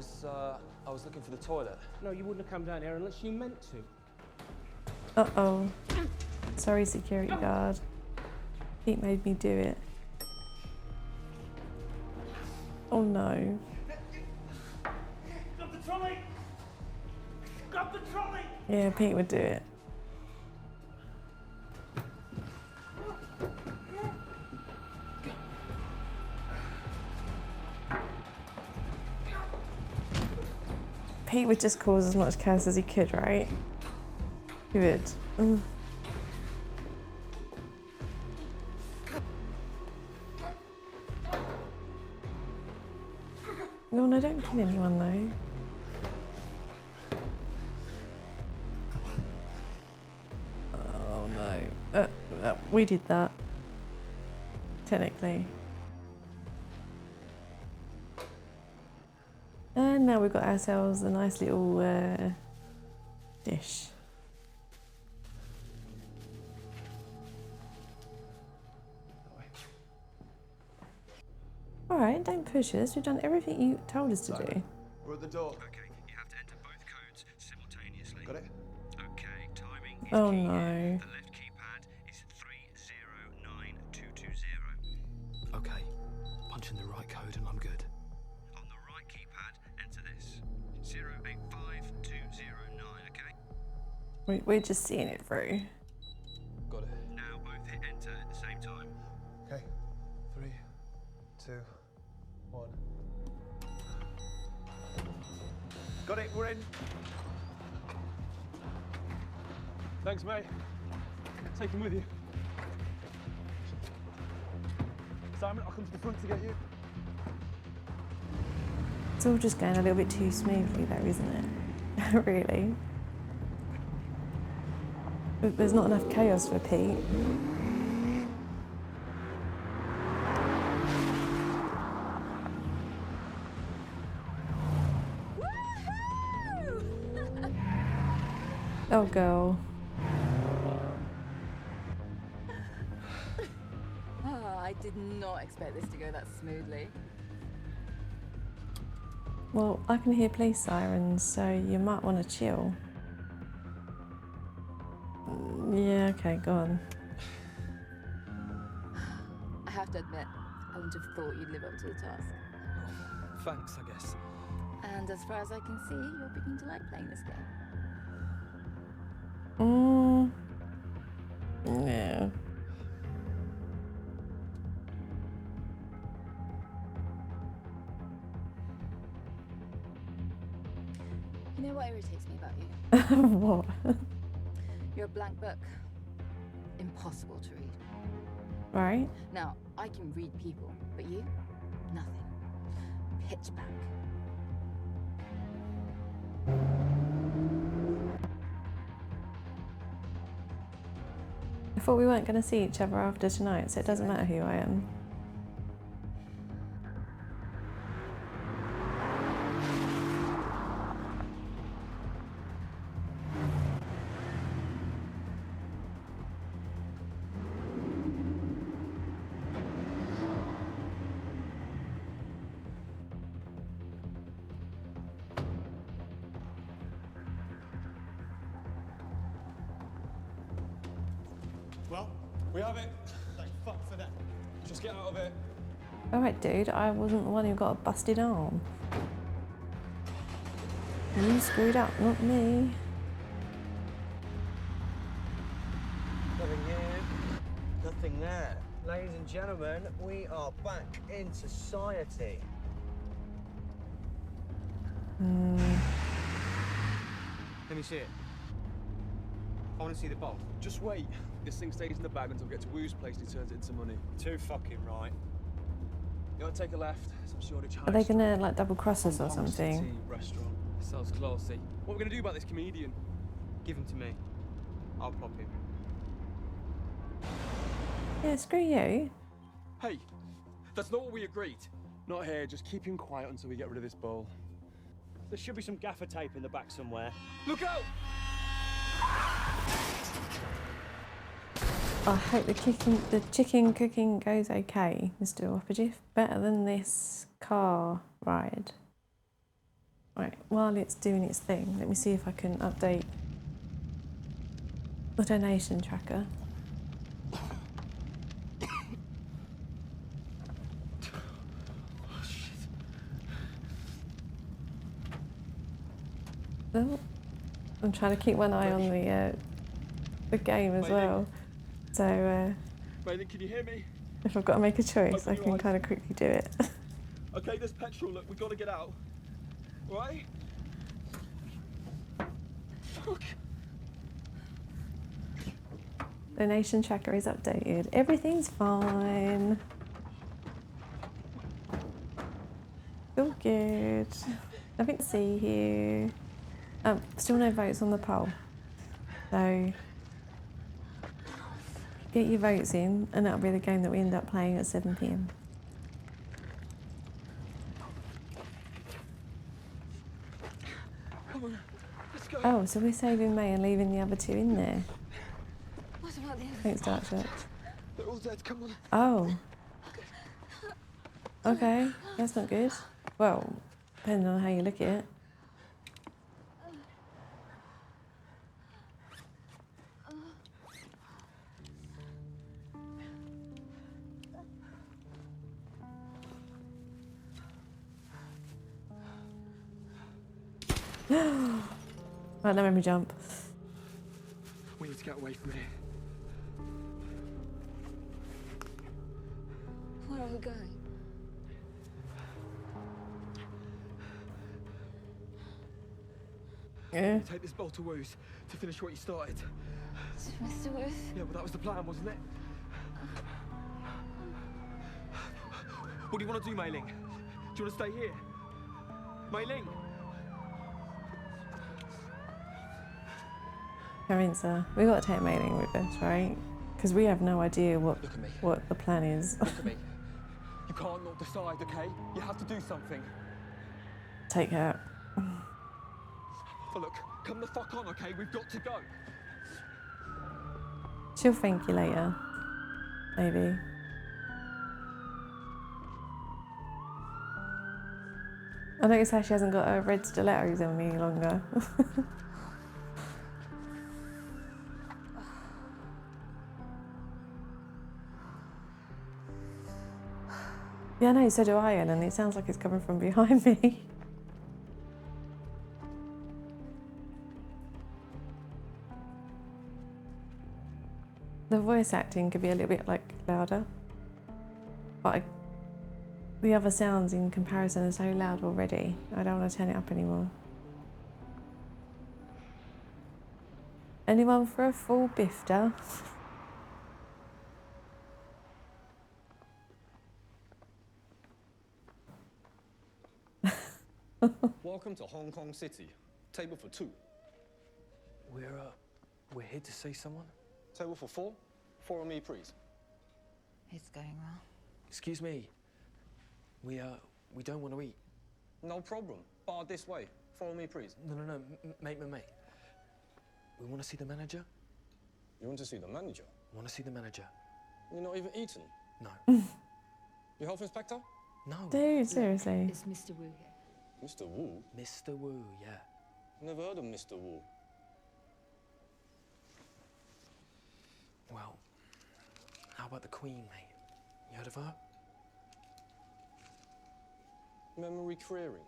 I was looking for the toilet. No, you wouldn't have come down here unless you meant to. Uh-oh. Sorry, security guard. Pete made me do it. Oh no. Grab the trolley! Grab the trolley! Yeah, Pete would do it. Pete would just cause as much chaos as he could, right? He would. No, don't kill anyone though. We did that. Technically. And now we've got ourselves a nice little dish. Alright, don't push us. We've done everything you told us to do. We're at the door. Okay, you have to enter both codes simultaneously. Got it? Okay, timing is Oh key. no. The left keypad is 309220. Okay, punch in the right code and I'm good. On the right keypad, enter this. 085209, okay? We're just seeing it through. Got it. Now both hit enter at the same time. Okay. 3, 2, 1. Got it, we're in. Thanks, mate. Take him with you. Simon, I'll come to the front to get you. It's all just going a little bit too smoothly though, isn't it? Really. There's not enough chaos for Pete. Oh, girl. I did not expect this to go that smoothly. Well, I can hear police sirens, so you might want to chill. Yeah, okay, go on. I have to admit, I wouldn't have thought you'd live up to the task. Thanks, I guess. And as far as I can see, you're beginning to like playing this game. Yeah. You know what irritates me about you? What? You're a blank book. Impossible to read. Right? Now, I can read people, but you? Nothing. Pitch black. I thought we weren't going to see each other after tonight, so it doesn't matter who I am. Well, we have it. Thank fuck for that. Just get out of it. Alright, dude, I wasn't the one who got a busted arm. You screwed up, not me. Nothing here, nothing there. Ladies and gentlemen, we are back in society. Let me see it. I want to see the bolt. Just wait. This thing stays in the bag until we get to Wu's place and he turns it into money. Too fucking right. You want to take a left? Some Shoreditch Are they gonna like double cross us or something? Restaurant. Sounds classy. What are we gonna do about this comedian? Give him to me. I'll pop him. Yeah, screw you. Hey, that's not what we agreed. Not here. Just keep him quiet until we get rid of this bowl. There should be some gaffer tape in the back somewhere. Look out! I hope the chicken cooking goes okay, Mr. Operative. Better than this car ride. Right, while it's doing its thing, let me see if I can update the donation tracker. Oh, I'm trying to keep one eye on the game as well. So Maiden, can you hear me? if I've got to make a choice, I can kind of quickly do it. Okay, there's petrol. Look, we got to get out. Right? Fuck. Donation tracker is updated. Everything's fine. All good. Nothing to see here. Still no votes on the poll. So Get your votes in, and that'll be the game that we end up playing at 7 PM. Come on, let's go. Oh, so we're saving May and leaving the other two in there. What about the others? Thanks, Dark Shots. They're all dead, come on. Oh. Okay, that's not good. Well, depending on how you look at it. Right, now let me jump. We need to get away from here. Where are we going? Yeah. Take this bolt of woos to finish what you started. Mr. Wooth? Yeah, well, that was the plan, wasn't it? What do you want to do, Mei Ling? Do you want to stay here? Mei Ling? Carinza, we got to take Mei Ling with us, right? Because we have no idea what the plan is. Look at me. You can't not decide, okay? You have to do something. Take her. Oh, look, come the fuck on, okay? We've got to go. She'll thank you later. Maybe. I noticed how she hasn't got her red stilettos on me any longer. Yeah, no, so do I, Ellen. It sounds like it's coming from behind me. The voice acting could be a little bit like louder, but the other sounds in comparison are so loud already. I don't want to turn it up anymore. Anyone for a full bifter? Welcome to Hong Kong City. Table for 2. We're here to see someone? Table for 4. Follow me, please. It's going well. Excuse me. We don't want to eat. No problem. Bar this way. Follow me, please. No, mate. We want to see the manager. You want to see the manager? Want to see the manager. You're not even eating? No. Your health inspector? No. Dude, seriously. Is Mr. Wu here? Mr. Wu? Mr. Wu, yeah. Never heard of Mr. Wu. Well, how about the Queen, mate? You heard of her? Memory clearing.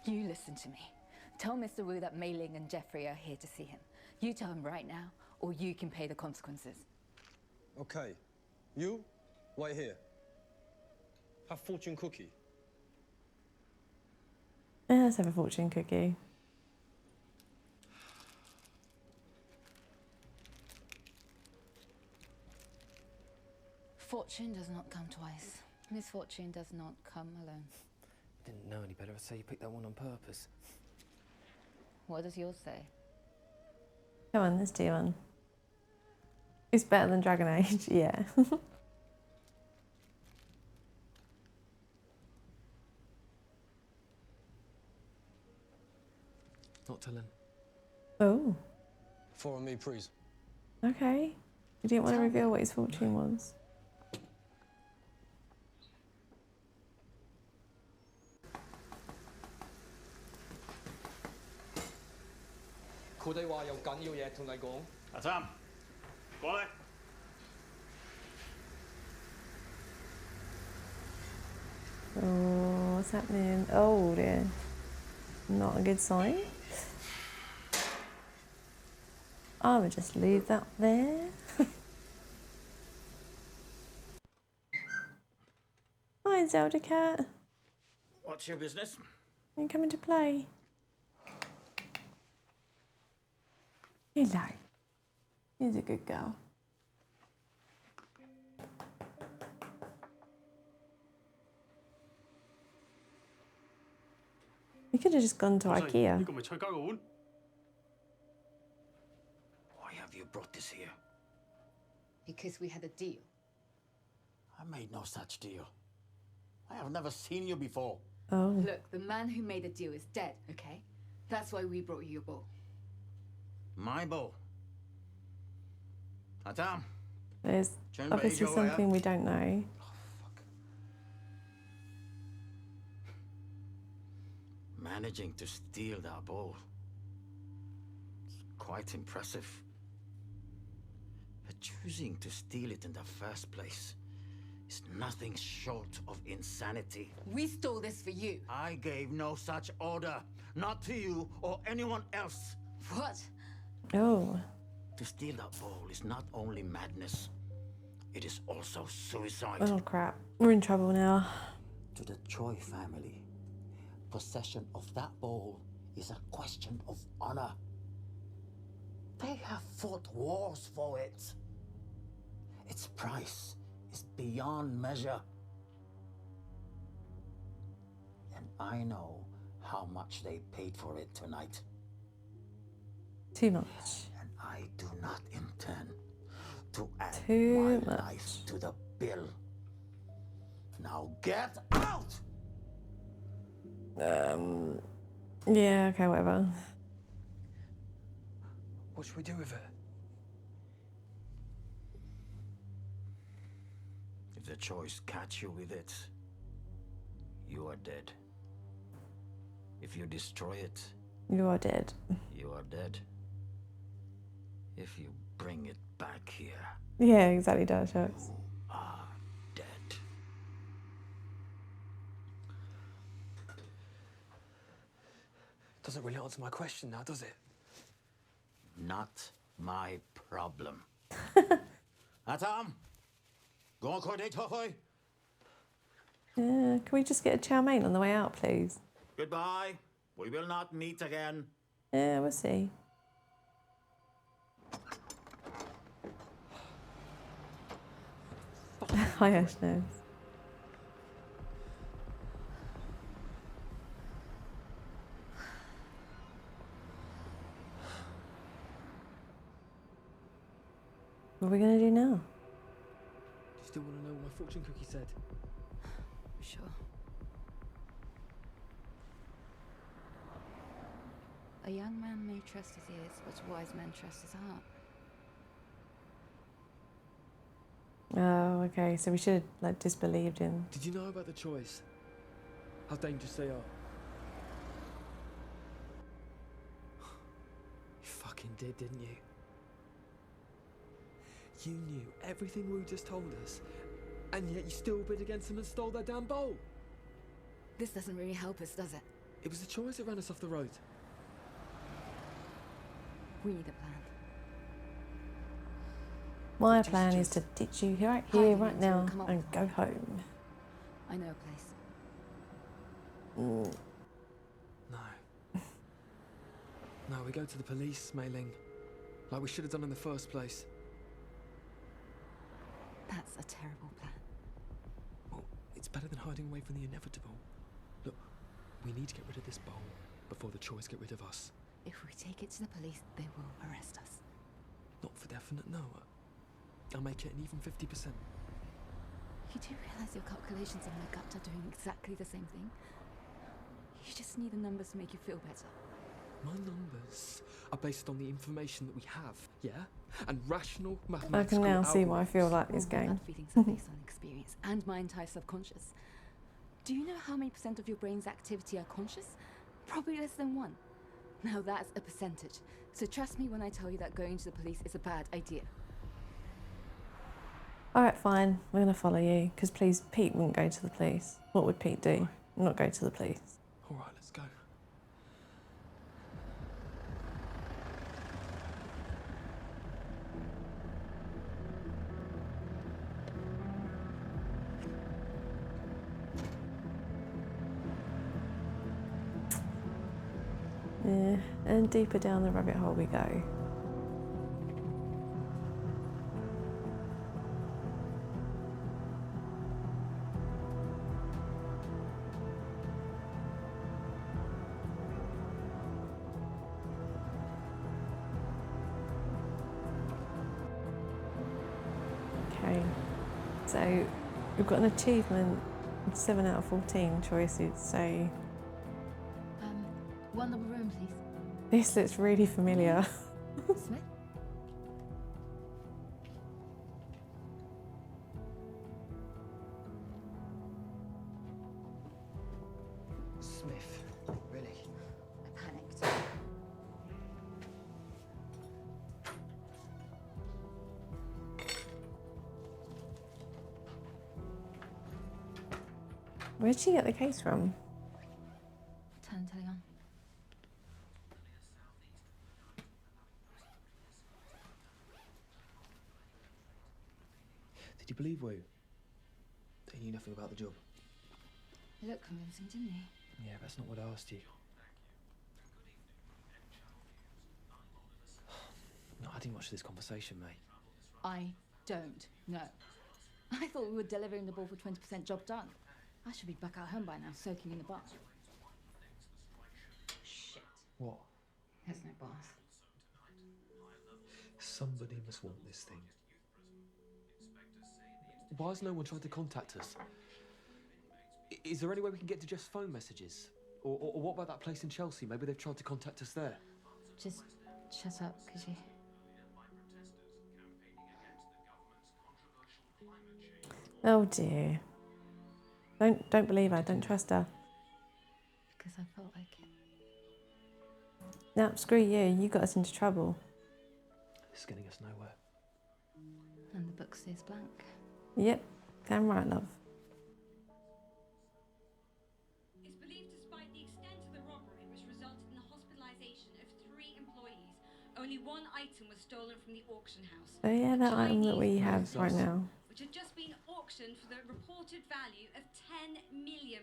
You listen to me. Tell Mr. Wu that Mei Ling and Jeffrey are here to see him. You tell him right now, or you can pay the consequences. Okay. You, wait here. Have fortune cookie. Yeah, let's have a fortune cookie. Fortune does not come twice. Misfortune does not come alone. Didn't know any better. I'd say you picked that one on purpose. What does yours say? Come on, let's do one. It's better than Dragon Age, yeah. Not telling. Oh, Follow me, please. okay. You didn't want to reveal what his fortune was. That's Sam. Go on. Oh, what's happening? Oh dear. Not a good sign. I would just leave that there. Hi, Zelda Cat. What's your business? Are you coming to play? Hello. He's a good girl. You could have just gone to IKEA. 이거 왜 철가가 온? brought this here? Because we had a deal. I made no such deal. I have never seen you before. Oh. Look, the man who made the deal is dead, okay? That's why we brought you your bow. My bow. Atam. There's obviously something we don't know. Managing to steal that bow. It's quite impressive. But choosing to steal it in the first place is nothing short of insanity. We stole this for you. I gave no such order. Not to you or anyone else. What? Oh. To steal that bowl is not only madness, it is also suicide. Oh crap. We're in trouble now. To the Choi family, possession of that bowl is a question of honor. They have fought wars for it. Its price is beyond measure. And I know how much they paid for it tonight. Too much. And I do not intend to add Too my much. life to the bill. Now get out! Yeah, okay, whatever. What should we do with it? If the choice catch you with it, you are dead. If you destroy it, You are dead. you are dead. If you bring it back here, Yeah, exactly, Dark Sharks. are dead. Doesn't really answer my question now, does it? Not my problem. Atam, go on, Corday Tohoy. Yeah, can we just get a chow mein on the way out, please? Goodbye. We will not meet again. Yeah, we'll see. Hi, Ashna. What are we gonna do now? Do you still want to know what my fortune cookie said? Sure. A young man may trust his ears, but a wise man trusts his heart. Oh, okay. So we should have like disbelieved him. Did you know about the choice? How dangerous they are? You fucking did, didn't you? You knew everything Wu just told us, and yet you still bid against them and stole their damn bowl. This doesn't really help us, does it? It was the choice that ran us off the road. We need a plan. My plan is to ditch you right here, right now, and go home. I know a place. Mm. No. No, we go to the police, Mei Ling. Like we should have done in the first place. That's a terrible plan. Well, it's better than hiding away from the inevitable. Look, we need to get rid of this bowl before the choice get rid of us. If we take it to the police, they will arrest us. Not for definite, no. I'll make it an even 50%. You do realize your calculations on my gut are doing exactly the same thing? You just need the numbers to make you feel better. My numbers are based on the information that we have, yeah? And rational I mathematical can now see why I algorithms. feel like this All game. gut feelings are based on experience and my entire subconscious. Do you know how many % of your brain's activity are conscious? Probably less than 1. Now that's a percentage. So trust me when I tell you that going to the police is a bad idea. Alright, fine. We're gonna follow you. Because please, Pete wouldn't go to the police. What would Pete do? Not go to the police. Alright, let's go. Yeah, and deeper down the rabbit hole we go. Okay. So we've got an achievement, 7 out of 14 choices, so... One double room, please. This looks really familiar. Smith? Smith, really? I panicked. Where'd she get the case from? Turn the telly on. Did you believe Wu? They knew nothing about the job. He looked convincing, didn't he? Yeah, that's not what I asked you. Not adding much to this conversation, mate. I don't know. I thought we were delivering the ball for 20% job done. I should be back at home by now, soaking in the bath. Shit. What? There's no bath. Somebody must want this thing. Why has no one tried to contact us? Is there any way we can get to Jeff's phone messages? Or what about that place in Chelsea? Maybe they've tried to contact us there. Just shut up, could you? Oh dear. Don't believe her, don't trust her. Because I felt like it. No, screw you got us into trouble. It's getting us nowhere. And the book stays blank. Yep, damn right, love. It's believed despite the extent of the robbery, which resulted in the hospitalisation of 3 employees, only 1 item was stolen from the auction house. So yeah, that item that we have right now. Which had just been auctioned for the reported value of £10 million.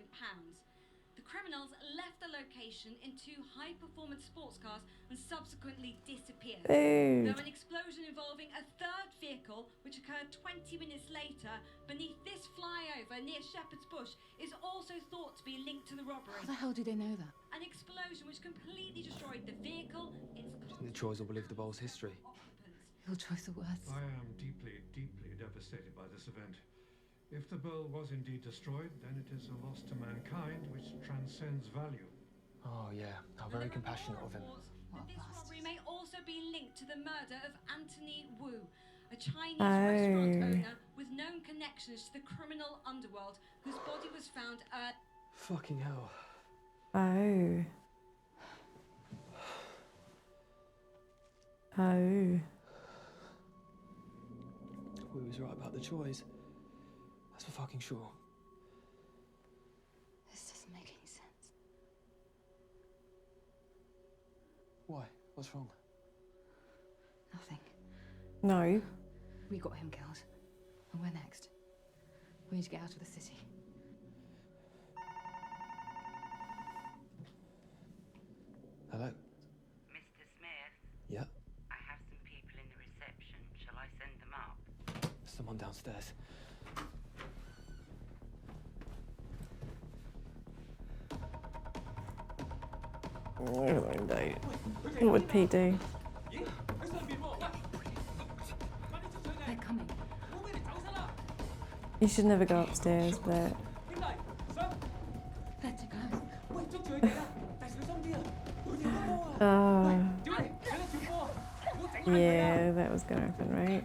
The criminals left the location in 2 high-performance sports cars and subsequently disappeared. Dude. Though an explosion involving a 3rd vehicle, which occurred 20 minutes later beneath this flyover near Shepherd's Bush, is also thought to be linked to the robbery. How the hell do they know that? An explosion which completely destroyed the vehicle, its Do you think the Troys will believe the bowl's history? Your choice of words. I am deeply, deeply devastated by this event. If the bowl was indeed destroyed, then it is a loss to mankind which transcends value. Oh yeah, how very compassionate of him. This robbery may also be linked to the murder of Anthony Wu, a Chinese restaurant owner with known connections to the criminal underworld, whose body was found Fucking hell. Oh. Oh. Wu was right about the Troys. That's for fucking sure. This doesn't make any sense. Why? What's wrong? Nothing. No. We got him killed. And we're next. We need to get out of the city. Hello? Mr. Smith? Yeah? I have some people in the reception. Shall I send them up? Someone downstairs. What would Pete do? They're coming. You should never go upstairs, but... Let it go. Oh. Yeah, that was gonna happen, right?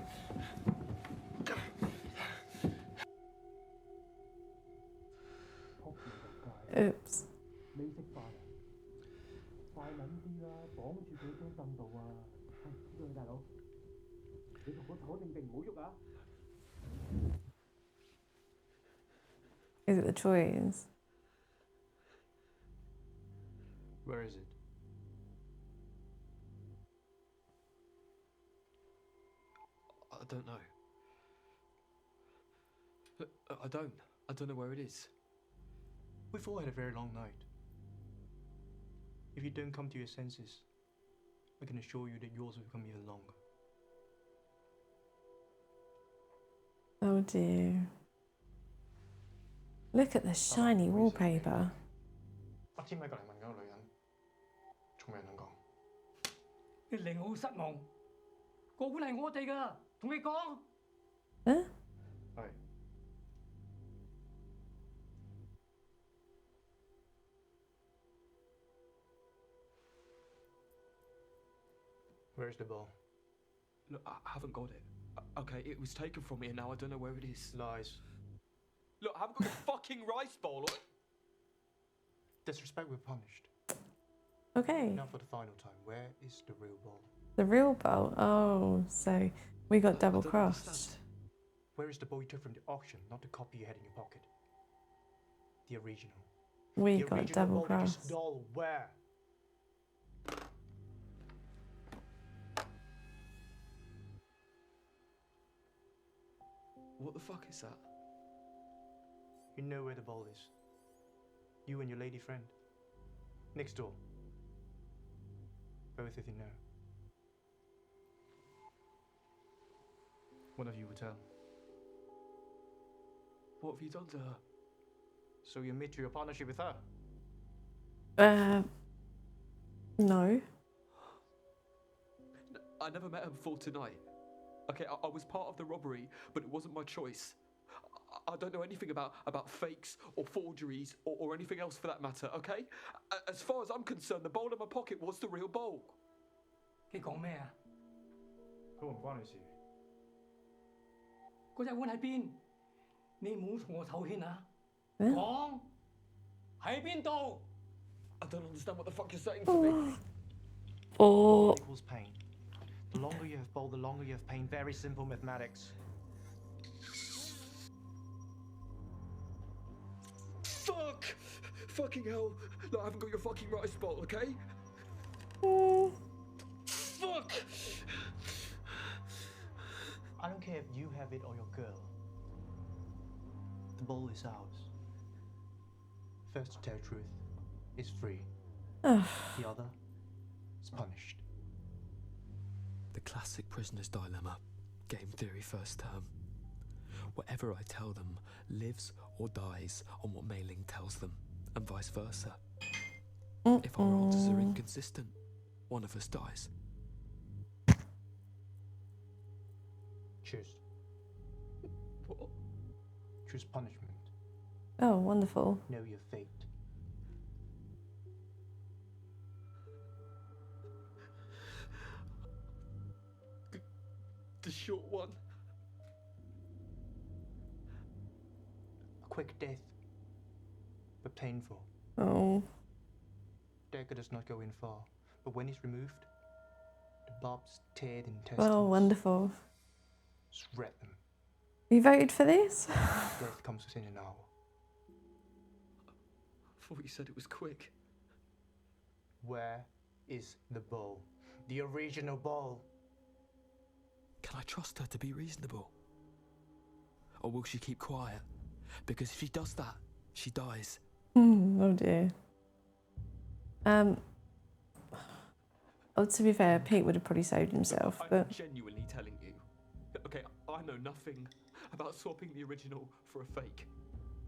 Oops. Is it the Troys? Where is it? I don't know. I don't know where it is. We've all had a very long night. If you don't come to your senses, I can assure you that yours will become even longer. Oh dear. Look at the shiny wallpaper. 我簽喺隔離問嗰個女人，仲未人講。你令我好失望，個碗係我哋㗎，同你講。Huh? Where's the ball? Look, I haven't got it. Okay, it was taken from me and now I don't know where it is. Lies. Look, I haven't got the fucking rice bowl. Disrespect, we're punished. Okay. Now for the final time, where is the real ball? The real bowl. Oh, so we got double crossed. Where is the ball you took from the auction, not the copy you had in your pocket? The original. We The got original double ball you just crossed. stole, where? What the fuck is that? You know where the ball is. You and your lady friend. Next door. Both of you know. One of you will tell. What have you done to her? So you admit to your partnership with her? No. I never met her before tonight. Okay, I was part of the robbery, but it wasn't my choice. I don't know anything about fakes or forgeries or anything else for that matter, okay? As far as I'm concerned, the bowl in my pocket was the real bowl. 你講咩啊？佢唔關你事。嗰隻碗喺邊？你唔好同我透圈啊！嗯講喺邊度？ I don't understand what the fuck you're saying to me. Oh. Equals pain. The longer you have bowl, the longer you have pain. Very simple mathematics. Fuck! Fucking hell. Look, I haven't got your fucking rice bowl, okay? Fuck! I don't care if you have it or your girl. The bowl is ours. First to tell truth is free. The other is punished. The classic prisoner's dilemma. Game theory first term. Whatever I tell them lives or dies on what Mei-Ling tells them, and vice versa. If our answers are inconsistent, one of us dies. Choose. Choose punishment. Oh, wonderful. Know your fate. The short one. A quick death, but painful. Oh. Dagger does not go in far, but when it's removed, the barbs teared intestines. Oh, wonderful. Shred them. You voted for this? Death comes within an hour. I thought you said it was quick. Where is the bowl? The original bowl. Can I trust her to be reasonable? Or will she keep quiet? Because if she does that, she dies. Oh dear. Oh, to be fair, Pete would have probably saved himself, but... I'm genuinely telling you. Okay, I know nothing about swapping the original for a fake.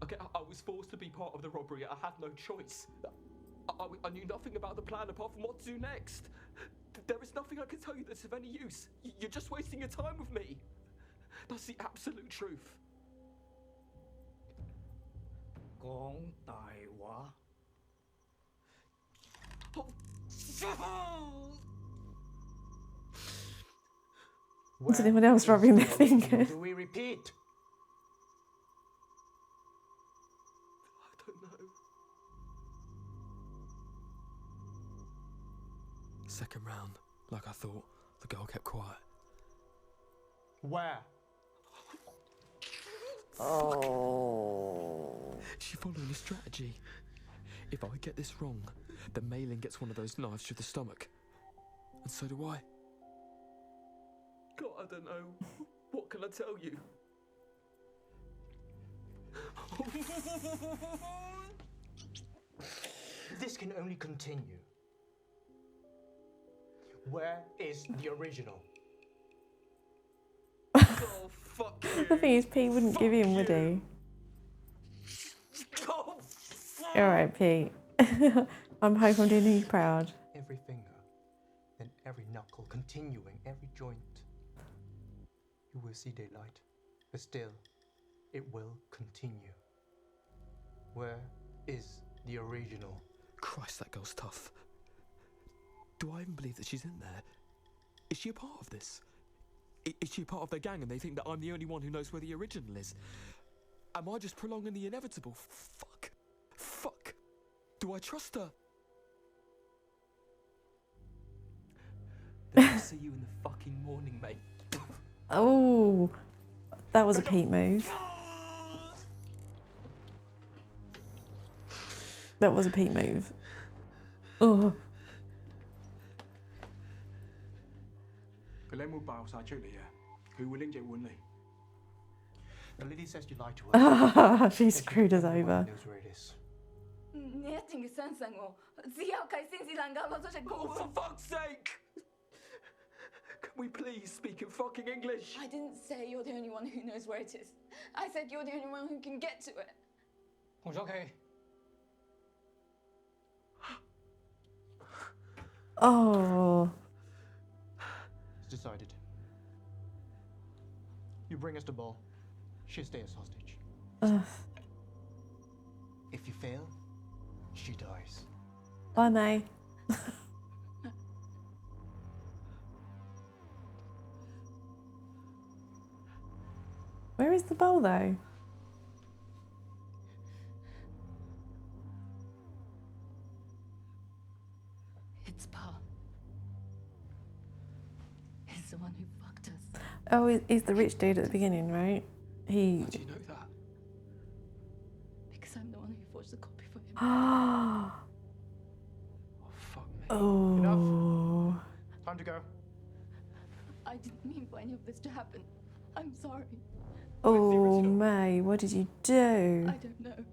Okay, I was forced to be part of the robbery. I had no choice. I knew nothing about the plan apart from what to do next. There is nothing I can tell you that's of any use. You're just wasting your time with me. That's the absolute truth. 講大話。 Is anyone else rubbing their fingers? Do we repeat? I don't know. Second round, like I thought, the girl kept quiet. Where? Oh. She followed a strategy. If I get this wrong, then Mei-Ling gets one of those knives through the stomach. And so do I. God, I don't know. What can I tell you? This can only continue. Where is the original? Oh, fuck you. The thing is, Pete wouldn't give him, would he? Oh, Alright, Pete. I'm hoping I'm doing you proud. Every finger, then every knuckle, continuing every joint. You will see daylight, but still, it will continue. Where is the original? Christ, that girl's tough. Do I even believe that she's in there? Is she a part of this? Is she a part of their gang and they think that I'm the only one who knows where the original is? Am I just prolonging the inevitable? Fuck. Do I trust her? Then I'll see you in the fucking morning, mate. Oh, that was a Pete move. That was a Pete move. Oh. The lady will bow side chili, yeah. Who will inject one lee? The lady says you lied to her. She screwed us over. Knows where it is. Oh, for fuck's sake! Can we please speak in fucking English? I didn't say you're the only one who knows where it is. I said you're the only one who can get to it. Oh. It's decided. You bring us the ball. She'll stay as hostage. If you fail, she dies. Bye, May. Where is the bowl, though? It's Pa. He's the one who fucked us. Oh, he's the rich dude at the beginning, right? He. How do you know that? Because I'm the one who forged the copy for him. Oh, fuck me. Oh. Enough. Time to go. I didn't mean for any of this to happen. I'm sorry. Oh, May, what did you do? I don't know.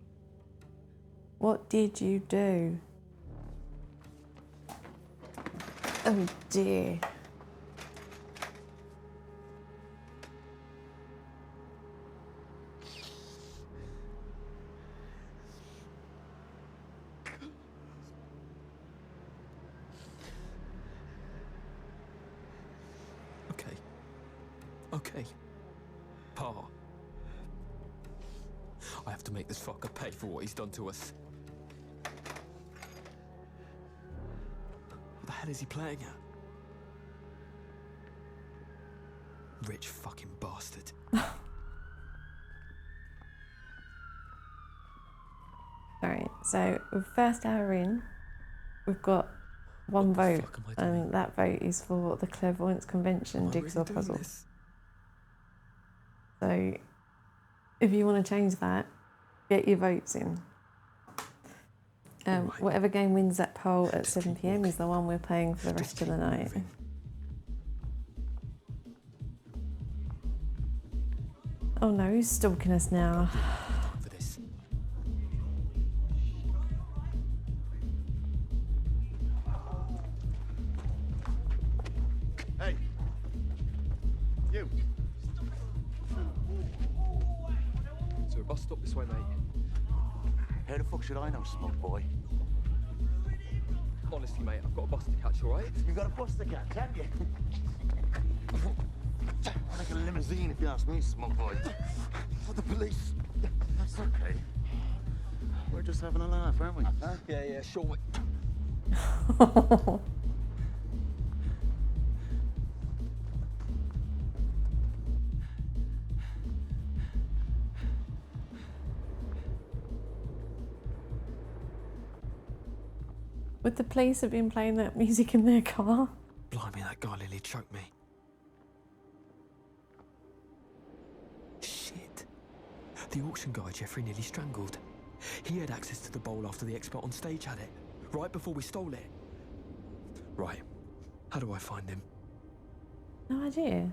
What did you do? Oh dear. Okay. Pa. I have to make this fucker pay for what he's done to us. What the hell is he playing at? Rich fucking bastard. Alright, so with first hour in, we've got one vote, and that vote is for the Clairvoyance Convention jigsaw puzzle. So, if you want to change that, get your votes in. Whatever game wins that poll at 7 PM is the one we're playing for the rest of the night. Oh no, who's stalking us now? Hey! You! Is there a bus stop this way, mate? How the fuck should I know, smoke boy? Honestly, mate, I've got a bus to catch, all right? You got a bus to catch, haven't you? Like a limousine, if you ask me, smoke boy. For the police. That's okay. We're just having a laugh, aren't we? Huh? Yeah, sure, mate. Would the police have been playing that music in their car? Blimey, that guy nearly choked me. Shit. The auction guy Jeffrey nearly strangled. He had access to the bowl after the expert on stage had it, right before we stole it. Right. How do I find him? No idea.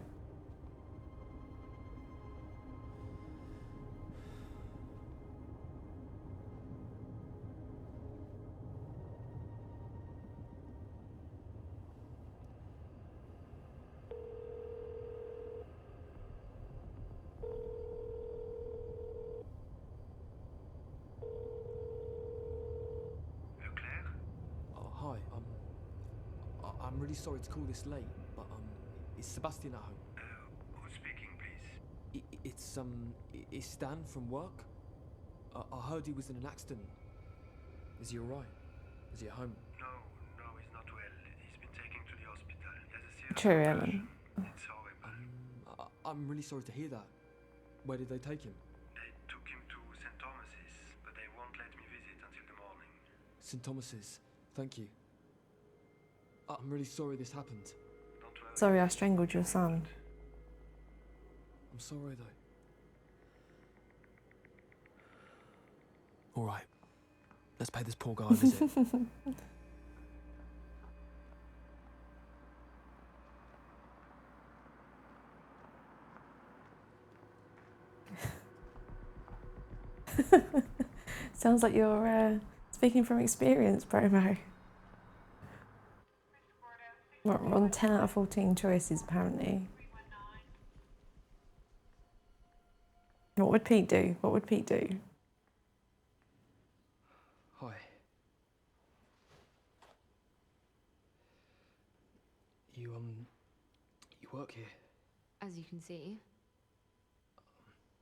I'm really sorry to call this late, but is Sebastian at home? Who's speaking, please? It's Stan from work. I heard he was in an accident. Is he alright? Is he at home? No, he's not well. He's been taken to the hospital. He has a True, Ellen. I'm really sorry to hear that. Where did they take him? They took him to St. Thomas's, but they won't let me visit until the morning. St. Thomas's. Thank you. I'm really sorry this happened. Sorry I strangled your son. I'm sorry though. All right. Let's pay this poor guy a visit. Sounds like you're speaking from experience, Promo. We're on 10 out of 14 choices, apparently. What would Pete do? What would Pete do? Hi. You work here? As you can see.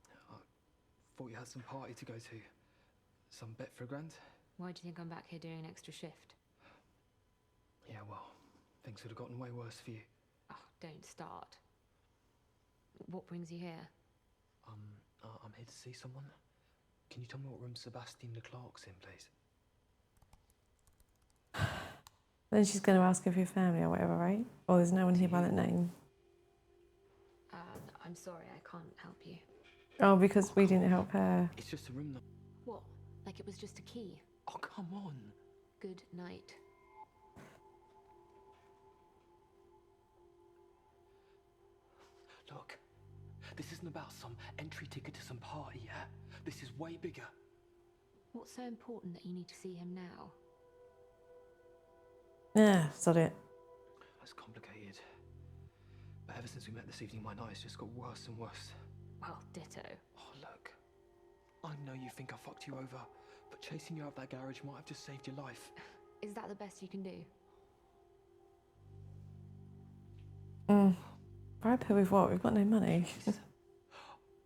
I thought you had some party to go to. Some bet for $1,000? Why do you think I'm back here doing an extra shift? Yeah, well, things would have gotten way worse for you. Oh, don't start. What brings you here? I'm here to see someone. Can you tell me what room Sebastian Leclerc's in, please? Then she's going to ask if you're family or whatever, right? Or there's no one here by that name. I'm sorry, I can't help you. Oh, because we didn't help her. It's just a room that... What? Like it was just a key? Oh, come on. Good night. Look, this isn't about some entry ticket to some party, yeah? This is way bigger. What's so important that you need to see him now? Yeah, sod it. That's complicated. But ever since we met this evening, my night has just got worse and worse. Well, ditto. Oh, look. I know you think I fucked you over, but chasing you out of that garage might have just saved your life. Is that the best you can do? Bribe her with what? We've got no money.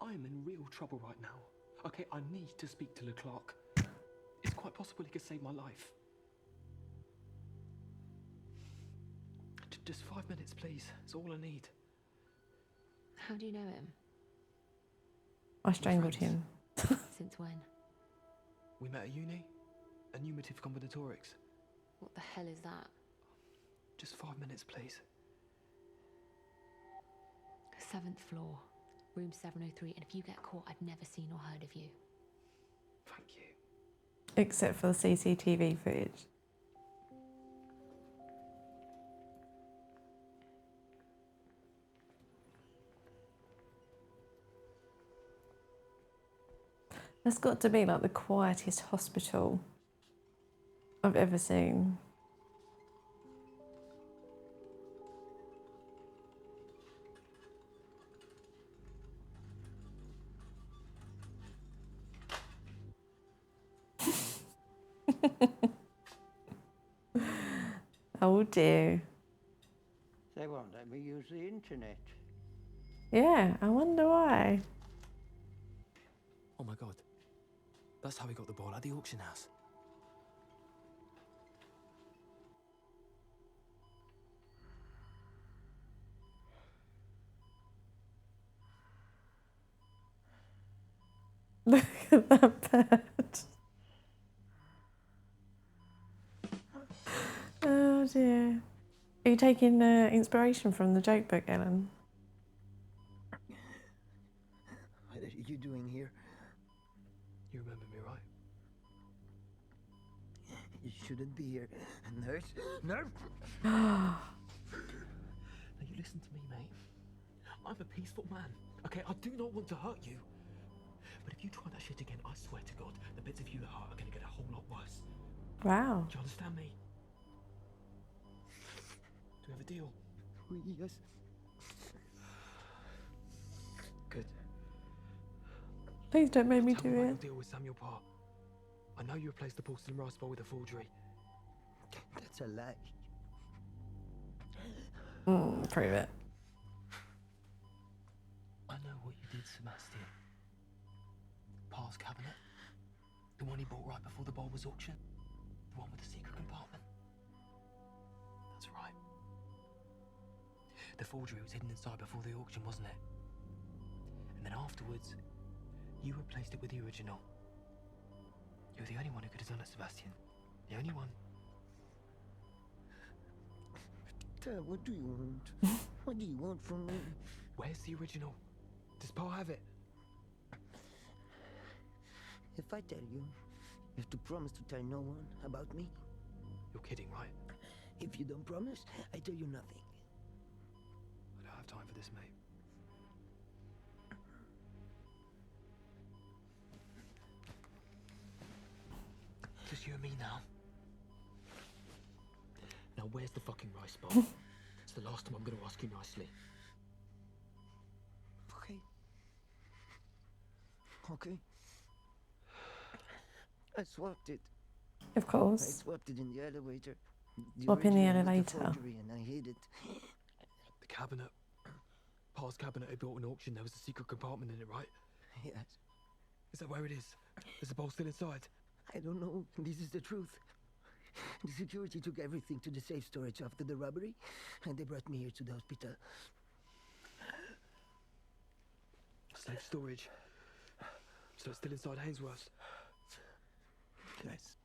I'm in real trouble right now. Okay, I need to speak to Leclerc. It's quite possible he could save my life. Just 5 minutes, please. It's all I need. How do you know him? I strangled him. Since when? We met at uni. Enumerative combinatorics. What the hell is that? Just 5 minutes, please. 7th floor, room 703, and if you get caught, I've never seen or heard of you. Thank you. Except for the CCTV footage. That's got to be like the quietest hospital I've ever seen. Oh dear. They won't let me use the internet. Yeah, I wonder why. Oh my god. That's how we got the ball at the auction house. Look at that bird. Oh dear. Are you taking inspiration from the joke book, Ellen? What are you doing here? You remember me, right? You shouldn't be here. Nurse? Nurse! Now you listen to me, mate. I'm a peaceful man. Okay, I do not want to hurt you. But if you try that shit again, I swear to God, the bits of you that hurt are gonna get a whole lot worse. Wow. Do you understand me? Do we have a deal? Yes. Good. Please don't make me do Tell me about it. your deal with Samuel Parr. I know you replaced the porcelain rice bowl with a forgery. That's a lie. Prove it. I know what you did, Sebastian. Parr's cabinet. The one he bought right before the bowl was auctioned. The one with the secret compartment. That's right. The forgery was hidden inside before the auction, wasn't it? And then afterwards, you replaced it with the original. You're the only one who could have done it, Sebastian. The only one. Dad, what do you want? What do you want from me? Where's the original? Does Pa have it? If I tell you, you have to promise to tell no one about me. You're kidding, right? If you don't promise, I tell you nothing. I don't have time for this, mate. Just you and me now. Now where's the fucking rice bowl? It's the last time I'm going to ask you nicely. Okay. Okay. I swapped it. Of course. I swapped it in the elevator. Swap in the original was elevator. forgery and I hid it. The cabinet. Pa's cabinet I bought in auction. There was a secret compartment in it, right? Yes. Is that where it is? Is the bowl still inside? I don't know. This is the truth. The security took everything to the safe storage after the robbery, and they brought me here to the hospital. Safe storage. So it's still inside Hainsworth's? Yes.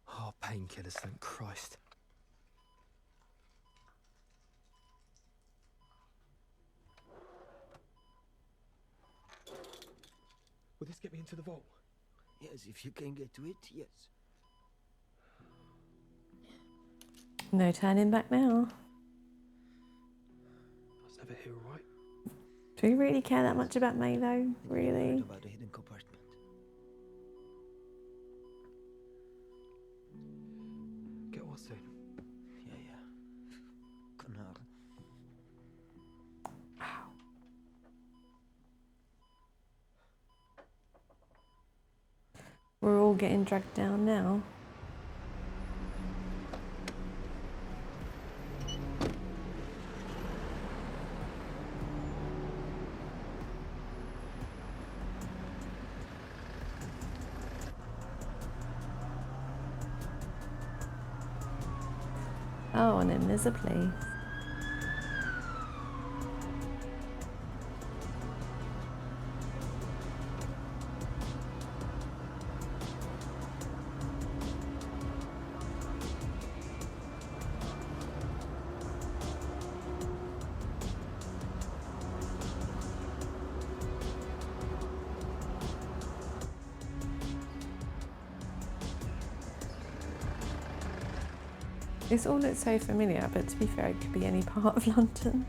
Oh, painkillers, thank Christ. Will this get me into the vault? Yes, if you can get to it, yes. No turning back now. I was never here, all right? Do we really care that much about May though? Really? About the hidden compartment. Get well soon. Yeah. Canal. We're all getting dragged down now. Oh, and then there's a place. This all looks so familiar, but to be fair, it could be any part of London.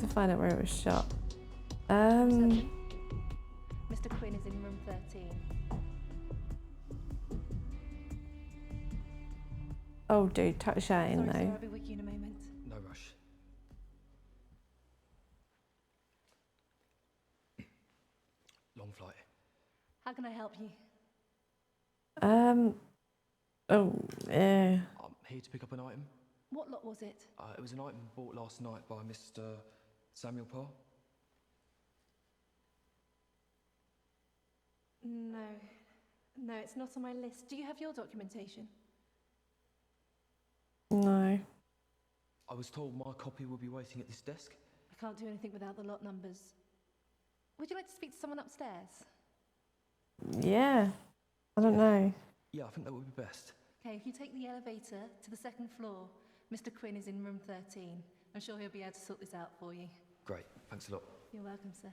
To find out where it was shot. Mr. Quinn is in room 13. Oh, dude, tuck that in Sorry, sir, though. I'll be with you in a moment. No rush. Long flight. How can I help you? Oh, yeah. I'm here to pick up an item. What lot was it? It was an item bought last night by Mr. Samuel Pa. No, it's not on my list. Do you have your documentation? No. I was told my copy would be waiting at this desk. I can't do anything without the lot numbers. Would you like to speak to someone upstairs? Yeah. I don't know. Yeah, I think that would be best. Okay, if you take the elevator to the second floor, Mr. Quinn is in room 13. I'm sure he'll be able to sort this out for you. Great, thanks a lot. You're welcome, sir.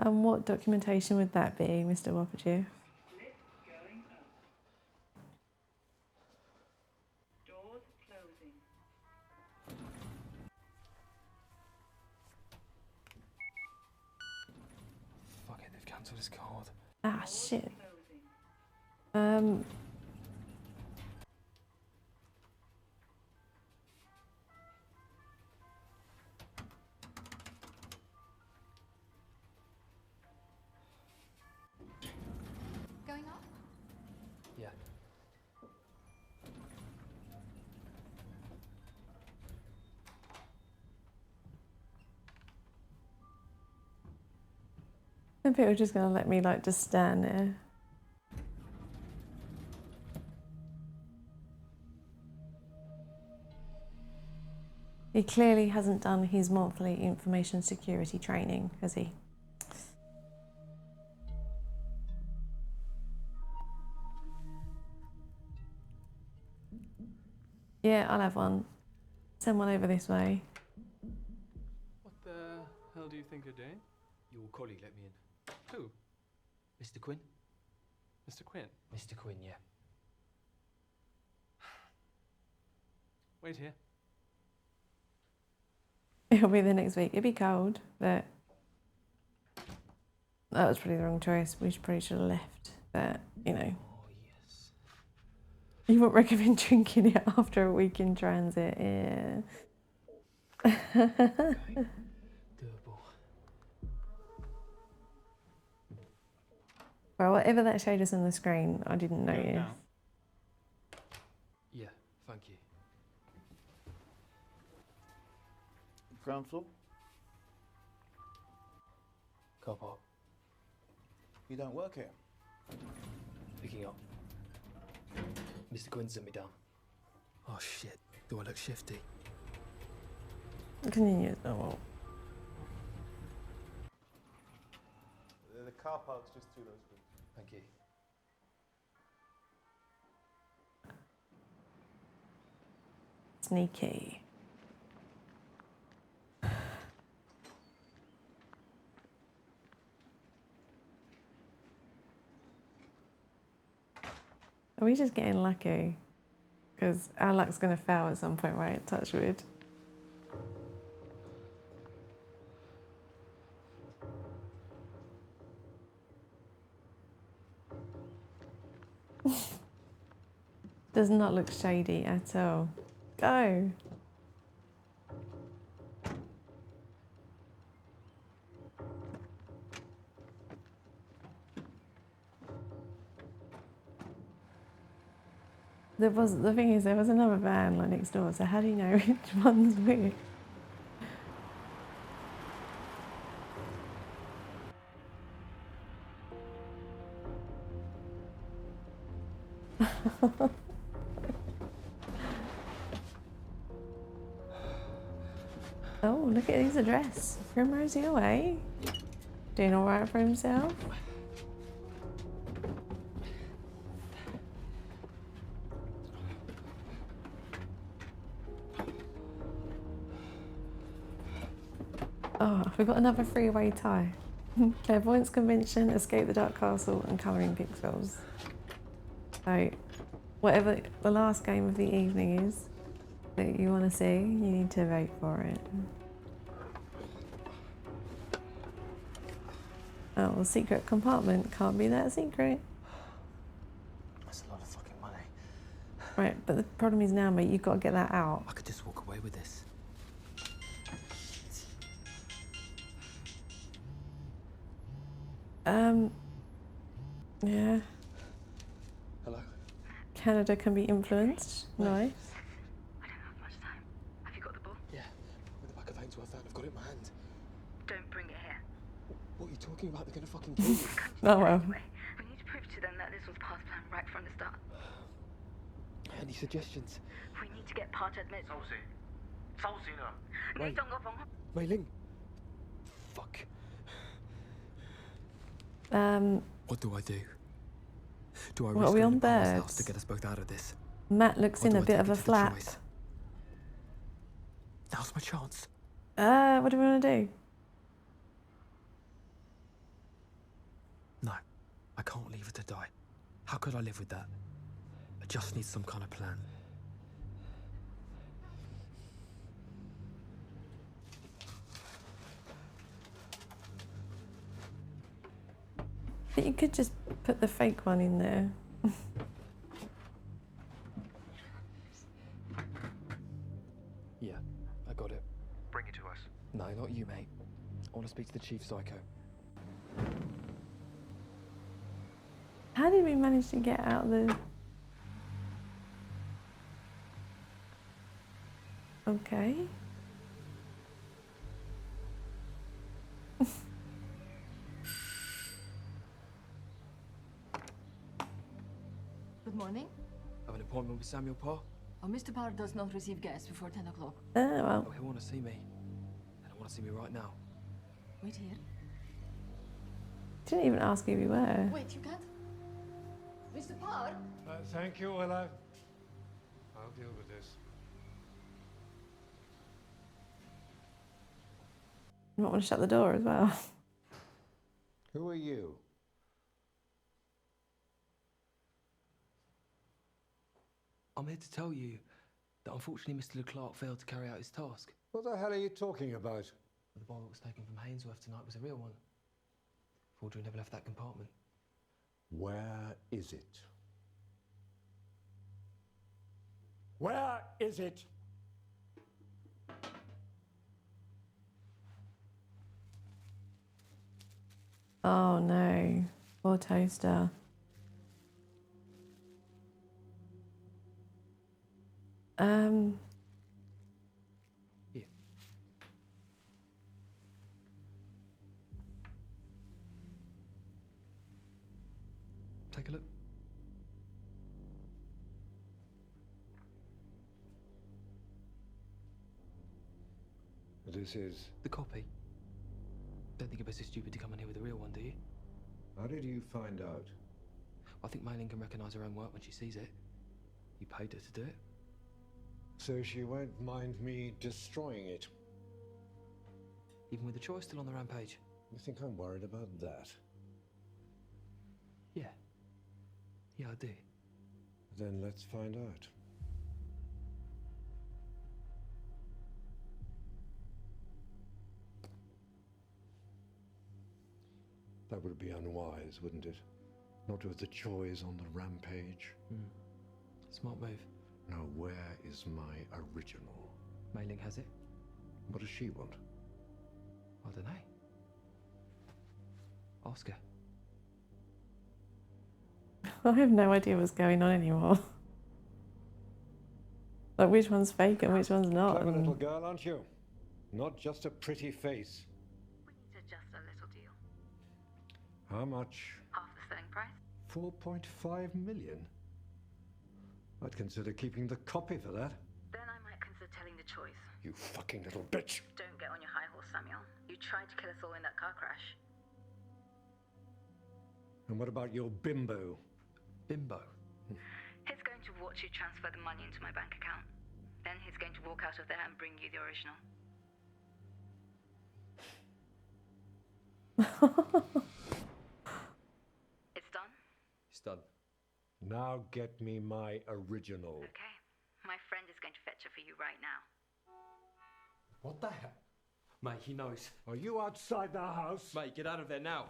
And what documentation would that be, Mr. Wappadew? Doors closing. Fuck it, they've cancelled his card. Ah, shit. Going up? Yeah. Some people are just gonna let me like just stand there. He clearly hasn't done his monthly information security training, has he? Yeah, I'll have one. Send one over this way. What the hell do you think you're doing? Your colleague let me in. Who? Mr. Quinn? Mr. Quinn? Mr. Quinn, yeah. Wait here. It'll be the next week. It'll be cold, but that was probably the wrong choice. We probably should have left, but you know. Oh, yes. You wouldn't recommend drinking it after a week in transit, yeah. Doable. Well, whatever that showed us on the screen, I didn't Go notice. now. Yeah, thank you. Ground floor? Car park. You don't work here? Picking up. Mr. Quinn sent me down. Oh shit, do I look shifty? Continue. Oh well. The car park's just through those rooms. Thank you. Sneaky. Are we just getting lucky? Because our luck's going to fail at some point, right? Touch wood. Does not look shady at all. Go. The thing is, there was another van like next door, so how do you know which one's which? Oh, look at his address. Primrosy away. Doing alright for himself. Oh, we've got another three-way tie. Clairvoyance Convention, Escape the Dark Castle, and Colouring Pixels. So, whatever the last game of the evening is that you want to see, you need to vote for it. Oh, the secret compartment can't be that secret. That's a lot of fucking money. Right, but the problem is now, mate, you've got to get that out. I could just walk away with this. Yeah. Hello? Canada can be influenced. Nice. I don't have much time. Have you got the ball? Yeah, with the back of Ainsworth and I've got it in my hand. Don't bring it here. What are you talking about? They're gonna fucking kill you. Oh well. Anyway, we need to prove to them that this was past plan right from the start. Any suggestions? We need to get Part admit. Wait. Wei Ling. Fuck. What do I do? Do I What, risk are we on going to Pa's house birds? to get us both out of this? Matt looks Or in do a I bit take of it a to the flap. choice? Now's my chance. What do we want to do? No, I can't leave her to die. How could I live with that? I just need some kind of plan. But you could just put the fake one in there. Yeah, I got it. Bring it to us. No, not you, mate. I want to speak to the chief psycho. How did we manage to get out of the... Okay. morning. I have an appointment with Samuel Parr. Oh, Mr. Parr does not receive guests before 10 o'clock. Oh, well. Oh, he'll want to see me. And he'll want to see me right now. Wait here. Didn't even ask who we were. Wait, you can't? Mr. Parr? Thank you, Ella. I'll deal with this. You might want to shut the door as well. Who are you? I'm here to tell you that unfortunately Mr. Leclerc failed to carry out his task. What the hell are you talking about? The ball that was taken from Hainsworth tonight was a real one. Forgery never left that compartment. Where is it? Where is it? Oh no, poor Toaster. Here. Take a look. This is... The copy. Don't think it was so stupid to come in here with a real one, do you? How did you find out? I think Mei-Ling can recognise her own work when she sees it. You paid her to do it. So she won't mind me destroying it? Even with the choice still on the rampage. You think I'm worried about that? Yeah. Yeah, I do. Then let's find out. That would be unwise, wouldn't it? Not with the choice on the rampage. Smart move. Now, where is my original? Mei-Ling has it. What does she want? I don't know. Ask her. I have no idea what's going on anymore. Like, which one's fake and which one's not. Clever little girl, aren't you? Not just a pretty face. We need to adjust a little deal. How much? Half the selling price. 4.5 million? I'd consider keeping the copy for that. Then I might consider telling the choice. You fucking little bitch. Don't get on your high horse, Samuel. You tried to kill us all in that car crash. And what about your bimbo? Bimbo? He's going to watch you transfer the money into my bank account. Then he's going to walk out of there and bring you the original. It's done? It's done. Now get me my original. Okay. My friend is going to fetch it for you right now. What the hell? Mate, he knows. Are you outside the house? Mate, get out of there now.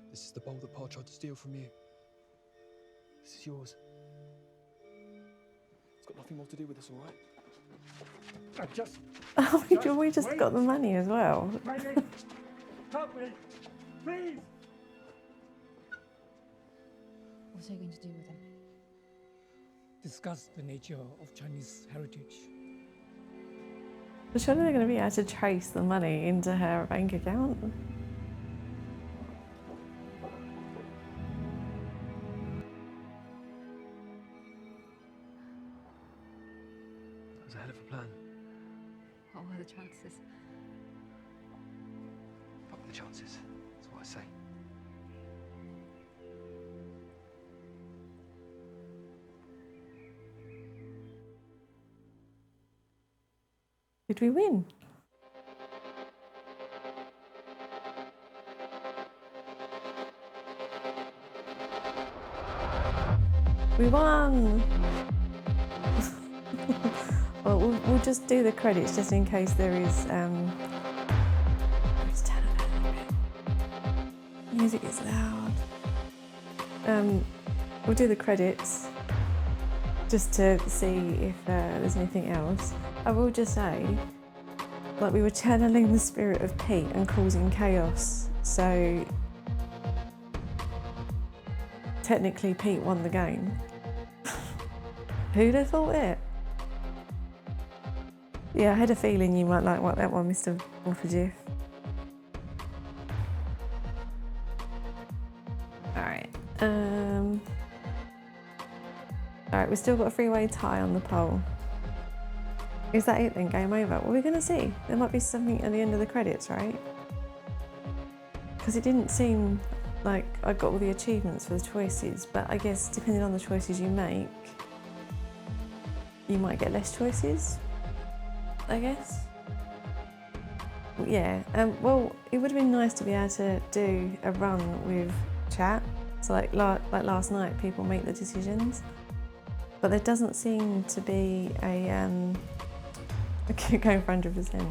This is the bowl that Pa tried to steal from you. This is yours. It's got nothing more to do with us, all right? We just got the money as well. Help me! Please! What are you going to do with him? Discuss the nature of Chinese heritage. But surely they're going to be able to trace the money into her bank account. That was a hell of a plan. What were the chances? Fuck the chances. That's what I say. Did we win? We won! Well, we'll just do the credits just in case there is just turn it down a bit. Music is loud. We'll do the credits just to see if there's anything else. I will just say, like, we were channeling the spirit of Pete and causing chaos, so technically Pete won the game. Who'd have thought it? Yeah, I had a feeling you might like what that one, Mr. Wafflejeff. Alright. Alright, we've still got a three-way tie on the pole. Is that it then? Game over? What are we going to see? There might be something at the end of the credits, right? Because it didn't seem like I got all the achievements for the choices, but I guess depending on the choices you make, you might get less choices, I guess. Yeah, well, it would have been nice to be able to do a run with chat. So like last night, people make the decisions, but there doesn't seem to be a, going for 100%. There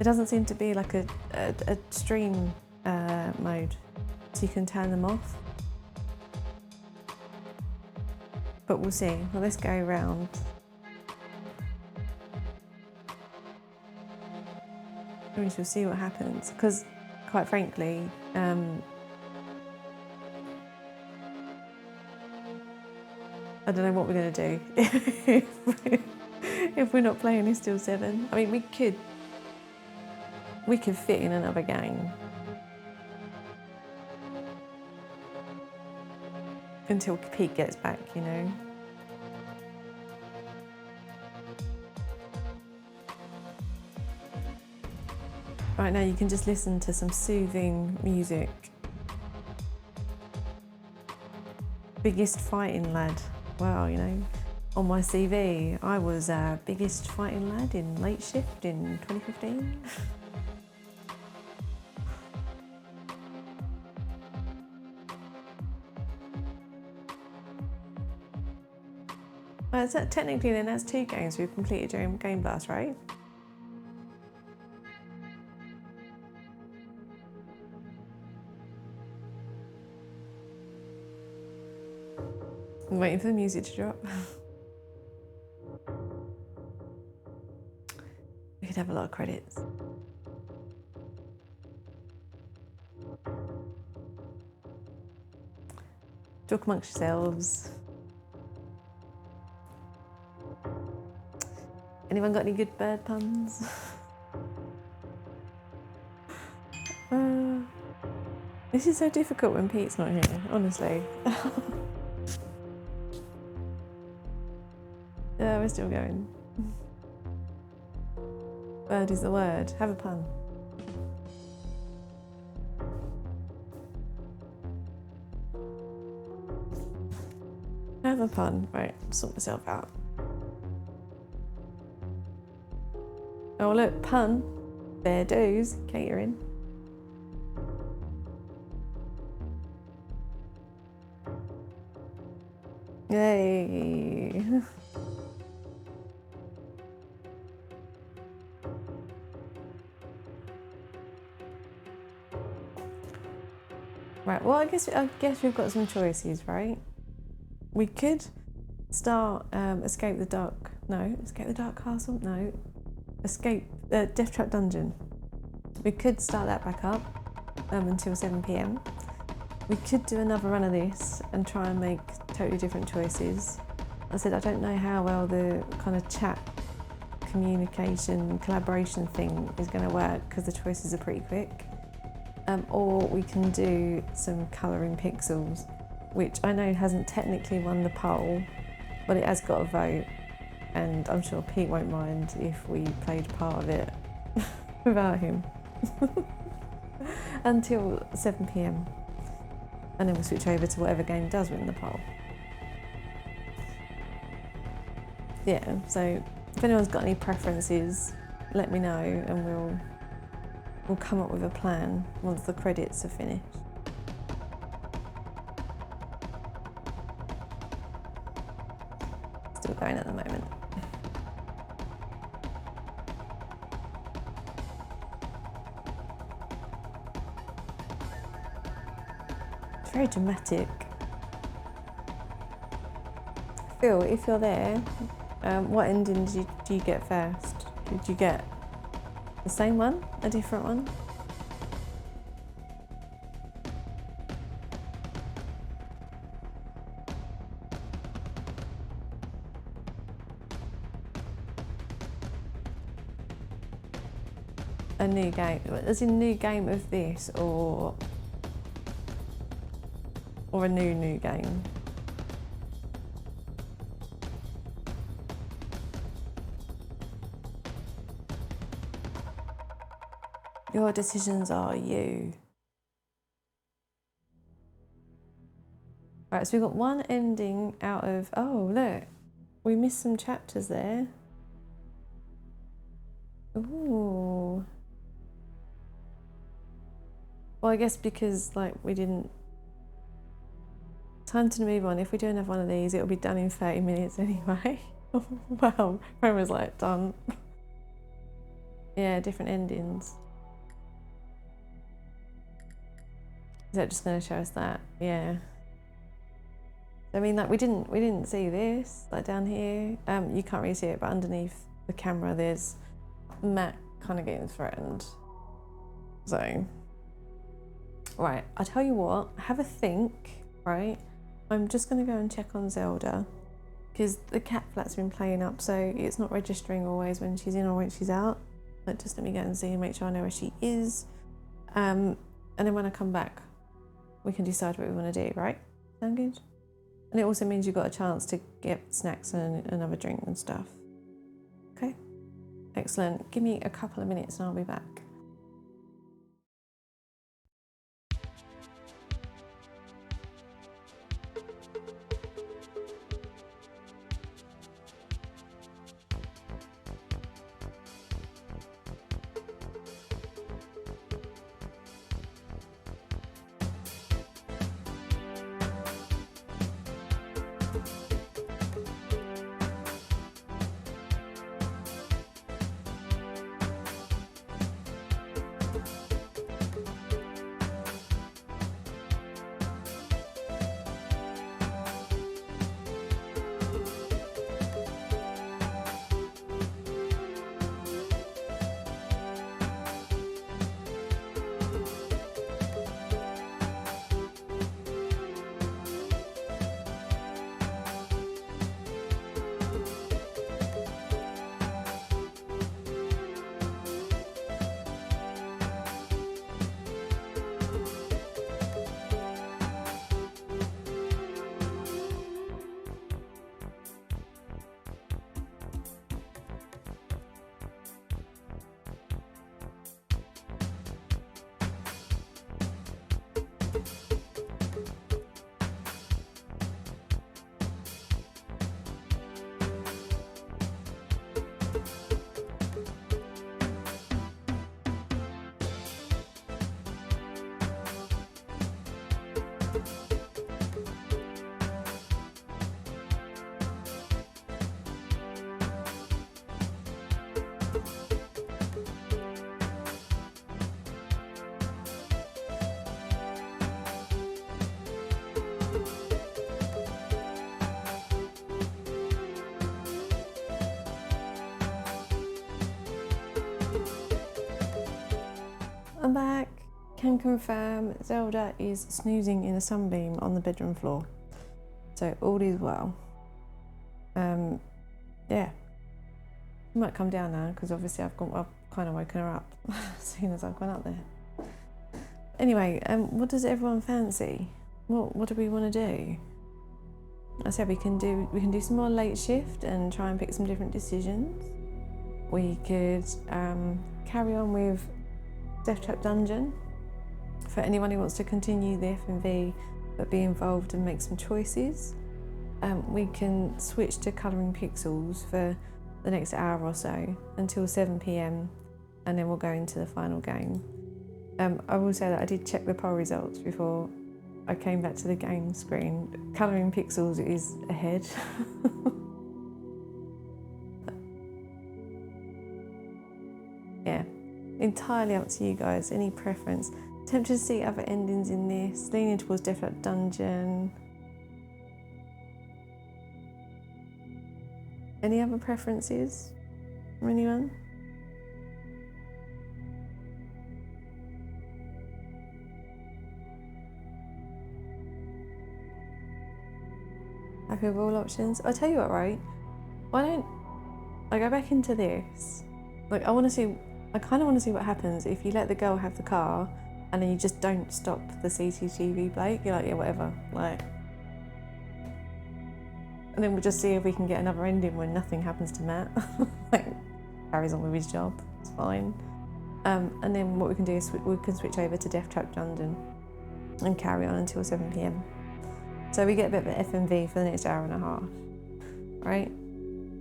doesn't seem to be like a stream mode, so you can turn them off. But we'll see. Well, let's go around. We shall see what happens, because quite frankly, I don't know what we're going to do if we're not playing this till 7. I mean, we could fit in another game until Pete gets back, you know. Right now you can just listen to some soothing music. Biggest fighting lad. Well, you know, on my CV, I was biggest fighting lad in late shift in 2015. Well, so technically then that's 2 games we've completed during Game Blast, right? I'm waiting for the music to drop. We could have a lot of credits. Talk amongst yourselves. Anyone got any good bird puns? This is so difficult when Pete's not here, honestly. Yeah, we're still going. Bird is the word. Have a pun. Have a pun. Right, sort myself out. Oh look, pun. Fair dues. Catering. Yay. Right, well I guess we've got some choices, right? We could start Escape the Dark Castle? No. Escape Death Trap Dungeon. We could start that back up until 7 PM. We could do another run of this and try and make totally different choices. I said I don't know how well the kind of chat communication collaboration thing is going to work because the choices are pretty quick. Or we can do some colouring pixels, which I know hasn't technically won the poll, but it has got a vote, and I'm sure Pete won't mind if we played part of it without him until 7 PM, and then we'll switch over to whatever game does win the poll. Yeah, so if anyone's got any preferences, let me know and we'll come up with a plan once the credits are finished. Still going at the moment. It's very dramatic. Phil, if you're there, what ending do you get first? Did you get the same one? A different one? a new game, as in new game of this, or a new game? Your decisions are you. Right, so we've got one ending out of, oh look, we missed some chapters there. Ooh. Well, I guess because like we didn't, time to move on. If we do another one of these, it'll be done in 30 minutes anyway. Wow, Ren was like, done. Yeah, different endings. Is that just going to show us that? Yeah. I mean, like we didn't see this like down here. You can't really see it, but underneath the camera, there's Matt kind of getting threatened. So, right, I tell you what, have a think. Right, I'm just going to go and check on Zelda because the cat flat's been playing up, so it's not registering always when she's in or when she's out. Like, just let me go and see and make sure I know where she is. And then when I come back, we can decide what we want to do, right? Sound good? And it also means you've got a chance to get snacks and another drink and stuff. Okay? Excellent. Give me a couple of minutes and I'll be back. I'm back. Can confirm Zelda is snoozing in a sunbeam on the bedroom floor. So all is well. Yeah. She might come down now because obviously I've kind of woken her up as soon as I've gone up there. Anyway, what does everyone fancy? What do we want to do? I said we can do some more late shift and try and pick some different decisions. We could carry on with Death Trap Dungeon for anyone who wants to continue the FMV but be involved and make some choices. We can switch to colouring pixels for the next hour or so until 7 PM and then we'll go into the final game. I will say that I did check the poll results before I came back to the game screen. Colouring pixels is ahead. Yeah. Entirely up to you guys, any preference. Tempted to see other endings in this, leaning towards Death Trap Dungeon. Any other preferences from anyone? Happy with all options? I'll tell you what, right? Why don't I go back into this? Like, I want to see I kind of want to see what happens if you let the girl have the car and then you just don't stop the CCTV, Blake. You're like, yeah, whatever. Like, and then we'll just see if we can get another ending when nothing happens to Matt. Like, carries on with his job. It's fine. And then what we can do is we can switch over to Death Trap London and carry on until 7 PM. So we get a bit of an FMV for the next hour and a half, right?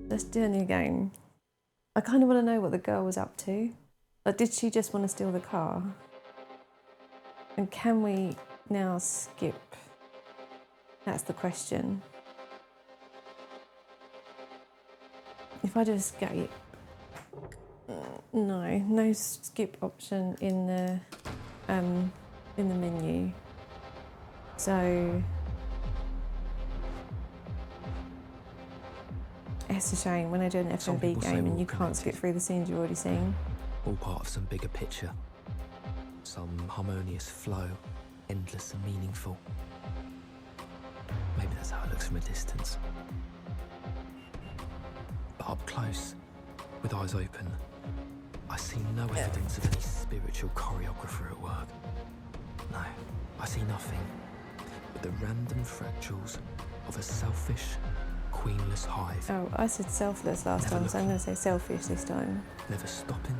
Let's do a new game. I kind of want to know what the girl was up to. Like, did she just want to steal the car? And can we now skip? That's the question. If I just escape, no skip option in the menu. So it's a shame when I do an FMV game and you can't skip through the scenes you've already seen. All part of some bigger picture. Some harmonious flow, endless and meaningful. Maybe that's how it looks from a distance. But up close, with eyes open, I see no evidence of any spiritual choreographer at work. No, I see nothing but the random fractals of a selfish, queenless hive. Oh, I said selfless last time, so I'm going to say selfish this time. Never stopping,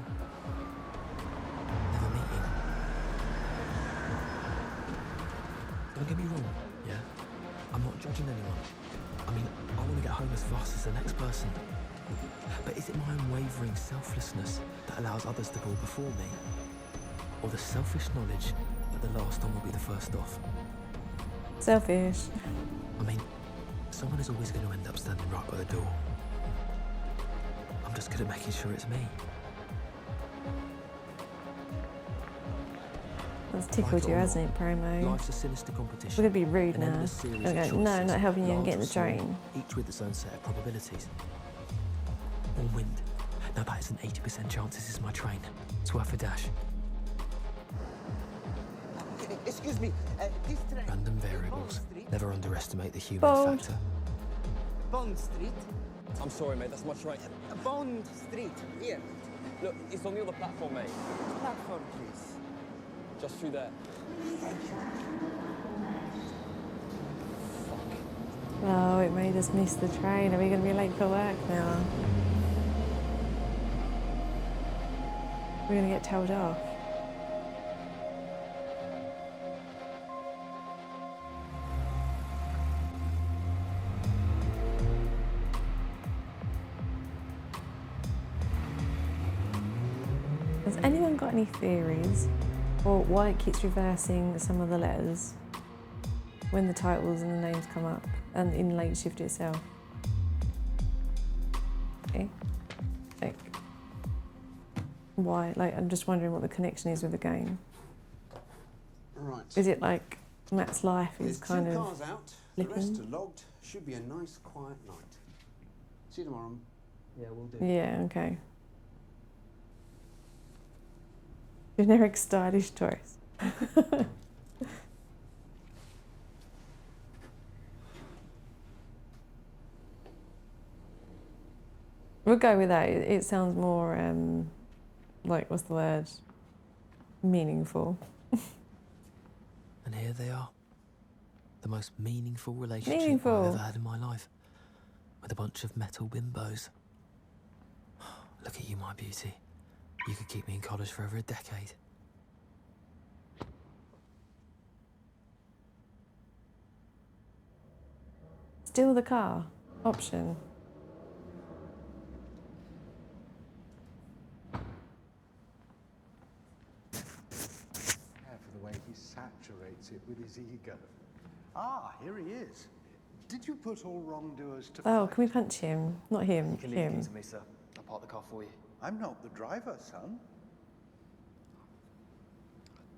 never meeting. Don't get me wrong, yeah? I'm not judging anyone. I mean, I want to get home as fast as the next person. But is it my unwavering selflessness that allows others to go before me? Or the selfish knowledge that the last one will be the first off? Selfish. I mean, someone is always going to end up standing right by the door. I'm just good at making sure it's me. That's tickled you, hasn't it, promo? Life's a sinister competition. We're going to be rude An now. endless series of Okay, no, choices, I'm not helping you and large getting or the small, train. each with its own set of probabilities. Or wind. Now that is an 80% chance this is my train. It's worth a dash. Excuse me, this train... Random variables. Never underestimate the human Bold. factor. Bond Street. I'm sorry, mate, that's my train. Bond Street, here. Look, it's on the other platform, mate. Platform, please. Just through there. Oh, it made us miss the train. Are we going to be late for work now? We're going to get told off. Has anyone got any theories or why it keeps reversing some of the letters when the titles and the names come up and in Late Shift itself? Okay. Like, why? Like, I'm just wondering what the connection is with the game. Right. Is it like Matt's life is There's kind two of cars out. The rest flipping? are logged. Should be a nice, quiet night. See you tomorrow. Yeah, we'll do. Yeah, okay. Generic stylish choice. We'll go with that. It sounds more, like, what's the word? Meaningful. And here they are. The most meaningful relationship Meaningful. I've ever had in my life. With a bunch of metal bimbos. Look at you, my beauty. You could keep me in college for over a decade. Steal the car. Option. For the way he saturates it with his ego. Ah, here he is. Did you put all wrongdoers to Oh, flight? can we punch him? Not him, You can leave the him. keys to me, sir. I'll park the car for you. I'm not the driver, son.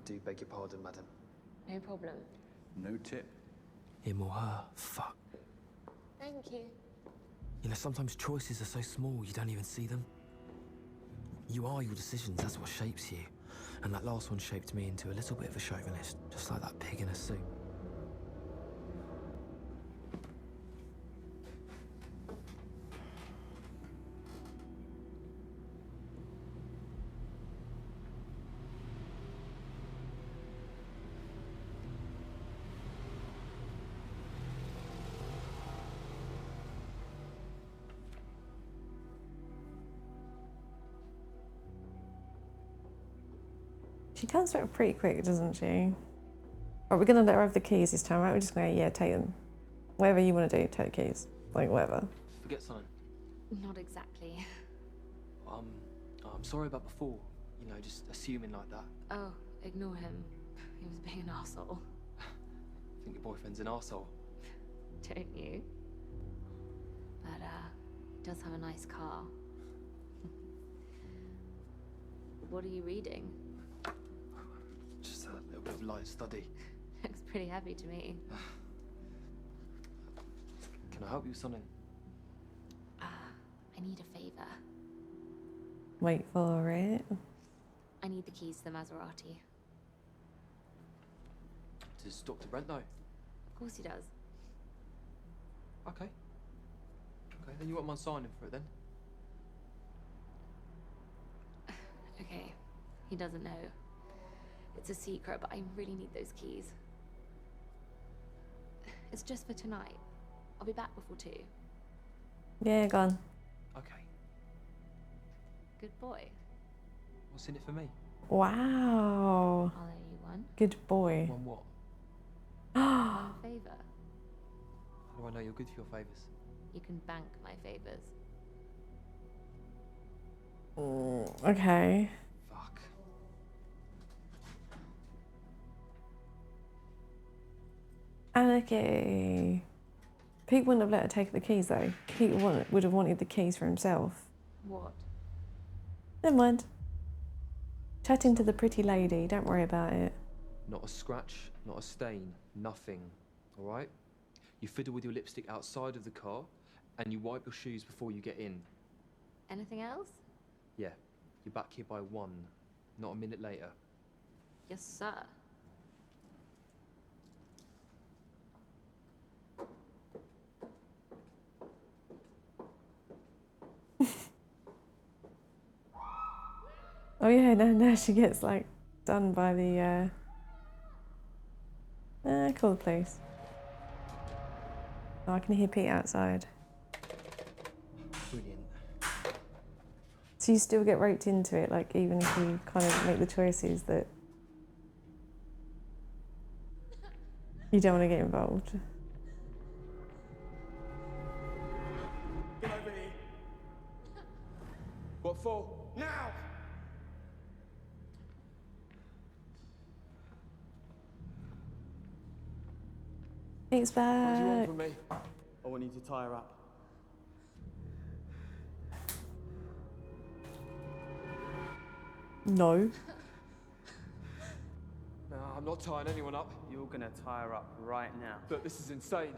Do beg your pardon, madam. No problem. No tip. Him or her. Fuck. Thank you. You know, sometimes choices are so small you don't even see them. You are your decisions, that's what shapes you. And that last one shaped me into a little bit of a chauvinist, just like that pig in a suit. She comes back pretty quick, doesn't she? Are we gonna let her have the keys this time, right? We're just gonna, yeah, take them. Whatever you want to do, take the keys. Like, whatever. Forget something. Not exactly. I'm sorry about before. You know, just assuming like that. Oh, ignore him. He was being an arsehole. I think your boyfriend's an arsehole. Don't you? But, he does have a nice car. What are you reading? Just a little bit of light study. Looks pretty heavy to me. Can I help you with something? I need a favor. Wait for it. I need the keys to the Maserati. Does Dr. Brent know? Of course he does. Okay. Okay, then you won't mind signing for it then? Okay, he doesn't know. It's a secret, but I really need those keys. It's just for tonight. I'll be back before 2. Yeah, gone. Okay. Good boy. What's in it for me? Wow. I'll owe you one. Good boy. One what? One favor. How do I know you're good for your favours? You can bank my favors. Okay. Fuck. Anarchy. Pete wouldn't have let her take the keys though. Pete would have wanted the keys for himself. What? Never mind. Chatting to the pretty lady, don't worry about it. Not a scratch, not a stain, nothing. Alright? You fiddle with your lipstick outside of the car and you wipe your shoes before you get in. Anything else? Yeah. You're back here by 1, not a minute later. Yes, sir. Oh yeah, now she gets like done by the call the police. Oh, I can hear Pete outside. Brilliant. So you still get roped into it, like even if you kind of make the choices that you don't want to get involved. Get over here. What for? Now! Pete's back. What do you want from me? I want you to tie her up. No. No, I'm not tying anyone up. You're gonna tie her up right now. Look, this is insane.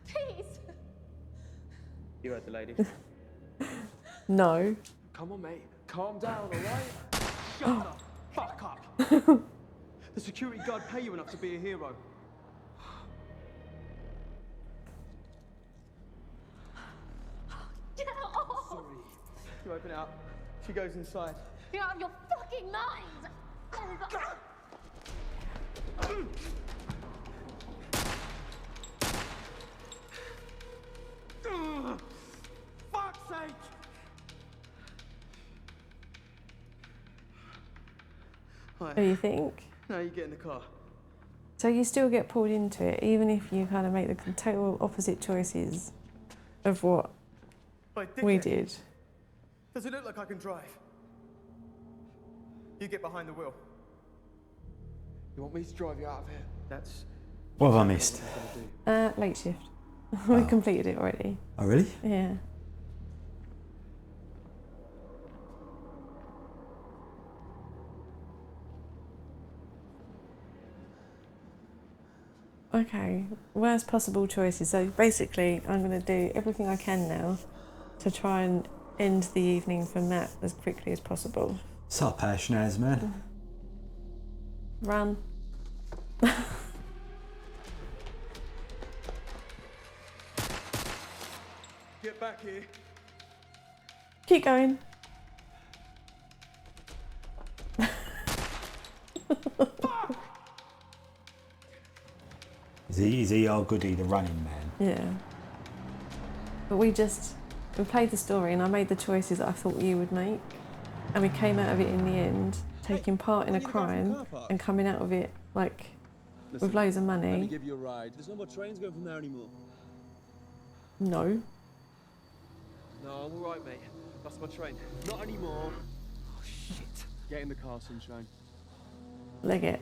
Please! You heard the lady. No. Come on, mate. Calm down, alright? Shut the fuck up! The security guard pay you enough to be a hero. Get off! Sorry. You open it up. She goes inside. You're out of your fucking mind! Fuck's sake! What do you think? Now you get in the car. So you still get pulled into it, even if you kind of make the total opposite choices of what we did. Does it look like I can drive? You get behind the wheel. You want me to drive you out of here? That's... What have I missed? Late shift. We completed it already. Oh, really? Yeah. Okay, worst possible choices. So basically, I'm going to do everything I can now to try and end the evening for Matt as quickly as possible. So passionate as man. Run. Get back here. Keep going. Is he our goodie, the running man? Yeah. But we played the story and I made the choices that I thought you would make. And we came out of it in the end taking part in a crime and coming out of it like with loads of Let me money. give you a ride. There's no more trains going from there anymore. No. No, I'm all right, mate. That's my train. Not anymore. Oh, shit. Get in the car, sunshine. Leg it.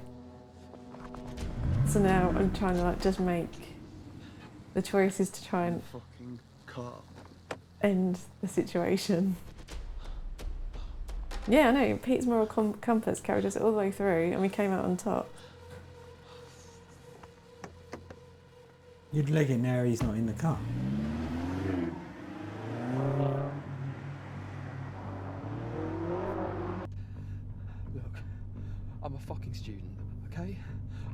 So now I'm trying to like just make the choices to try and Fucking car. end the situation. Yeah, I know. Pete's moral compass carried us all the way through and we came out on top. You'd leg it now he's not in the car. Look, I'm a fucking student, okay?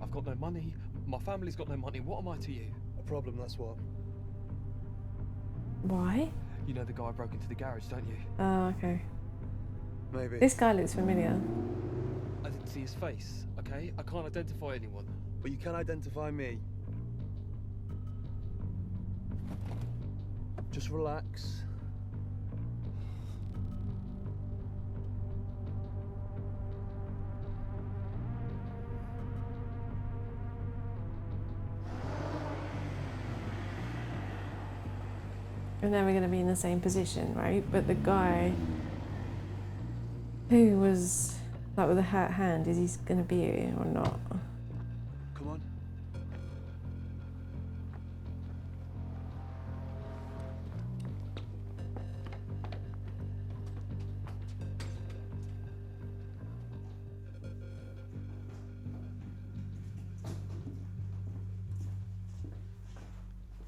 I've got no money. My family's got no money. What am I to you? A problem, that's what. Why? You know the guy broke into the garage, don't you? Oh, okay. Maybe. This guy looks familiar. I didn't see his face, okay? I can't identify anyone. But you can identify me. Just relax. And now we're going to be in the same position, right? But the guy who was like with a hurt hand, is he going to be here or not? Come on.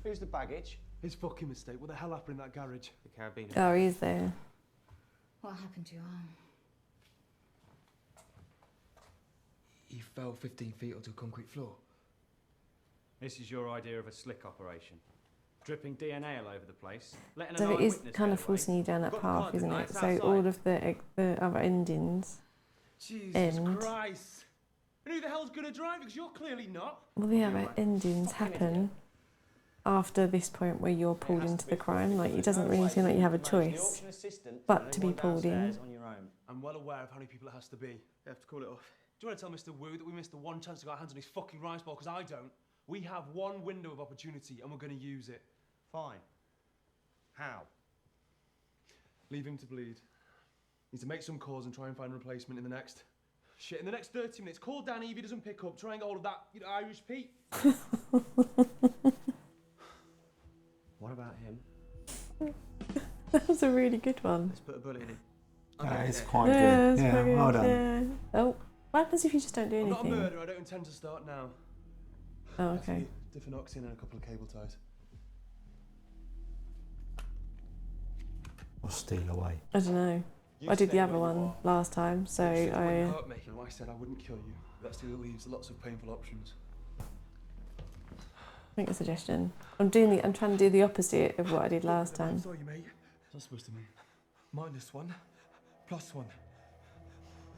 Who's the baggage? His fucking mistake. What the hell happened in that garage? The carabiner. Oh, he's there. What happened to your arm? He fell 15 feet onto a concrete floor. This is your idea of a slick operation. Dripping DNA all over the place. Letting So an it is eyewitness kind get of away. forcing you down that Got the path, card, isn't didn't I? it? It's So outside. all of the other endings Jesus end. Christ. And who the hell's gonna drive it? Because you're clearly not. Well, the other endings happen after this point where you're pulled into the crime. Like, it doesn't really seem like you have a choice but to be pulled in. On your own. I'm well aware of how many people it has to be. You have to call it off. Do you want to tell Mr. Wu that we missed the one chance to get our hands on his fucking rice bowl? Because I don't. We have one window of opportunity and we're going to use it. Fine. How? Leave him to bleed. Need to make some calls and try and find a replacement in the next... Shit, in the next 30 minutes. Call Danny if he doesn't pick up. Try and get hold of that, you know, Irish Pete. What about him? That was a really good one. Let's put a bullet in him. That is quite Yeah, good. it's Yeah, quite good, well done. yeah. Oh, what happens if you just don't do I'm not a anything? murderer. I don't intend to start now. Oh, okay. Different oxygen and a couple of cable ties. Or steal away. I don't know. I did the other one last time, so You I... hurt me. No, I said I wouldn't kill you. That still leaves lots of painful options. Make a suggestion. I'm trying to do the opposite of what I did last time. Sorry, mate. What's that supposed to mean? -1, +1.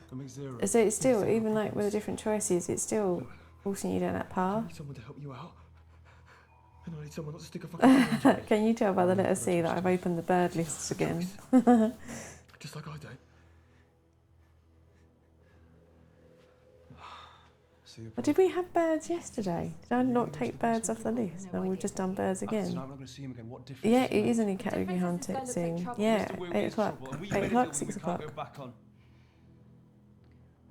That makes 0. So it's still, even like with the different choices, it's still forcing you down that I path. need someone to help you out. And I need someone not to stick a fucking gun in you. Can you tell by the letter C that I've opened the bird lists again? Just like I don't. Or did we have birds yesterday? Did I not take birds off the list? And we've just done birds again? I'm not going to see him again. What difference? Yeah, it is only category hunted thing. Yeah, 8 o'clock. 8 o'clock, 6 o'clock. What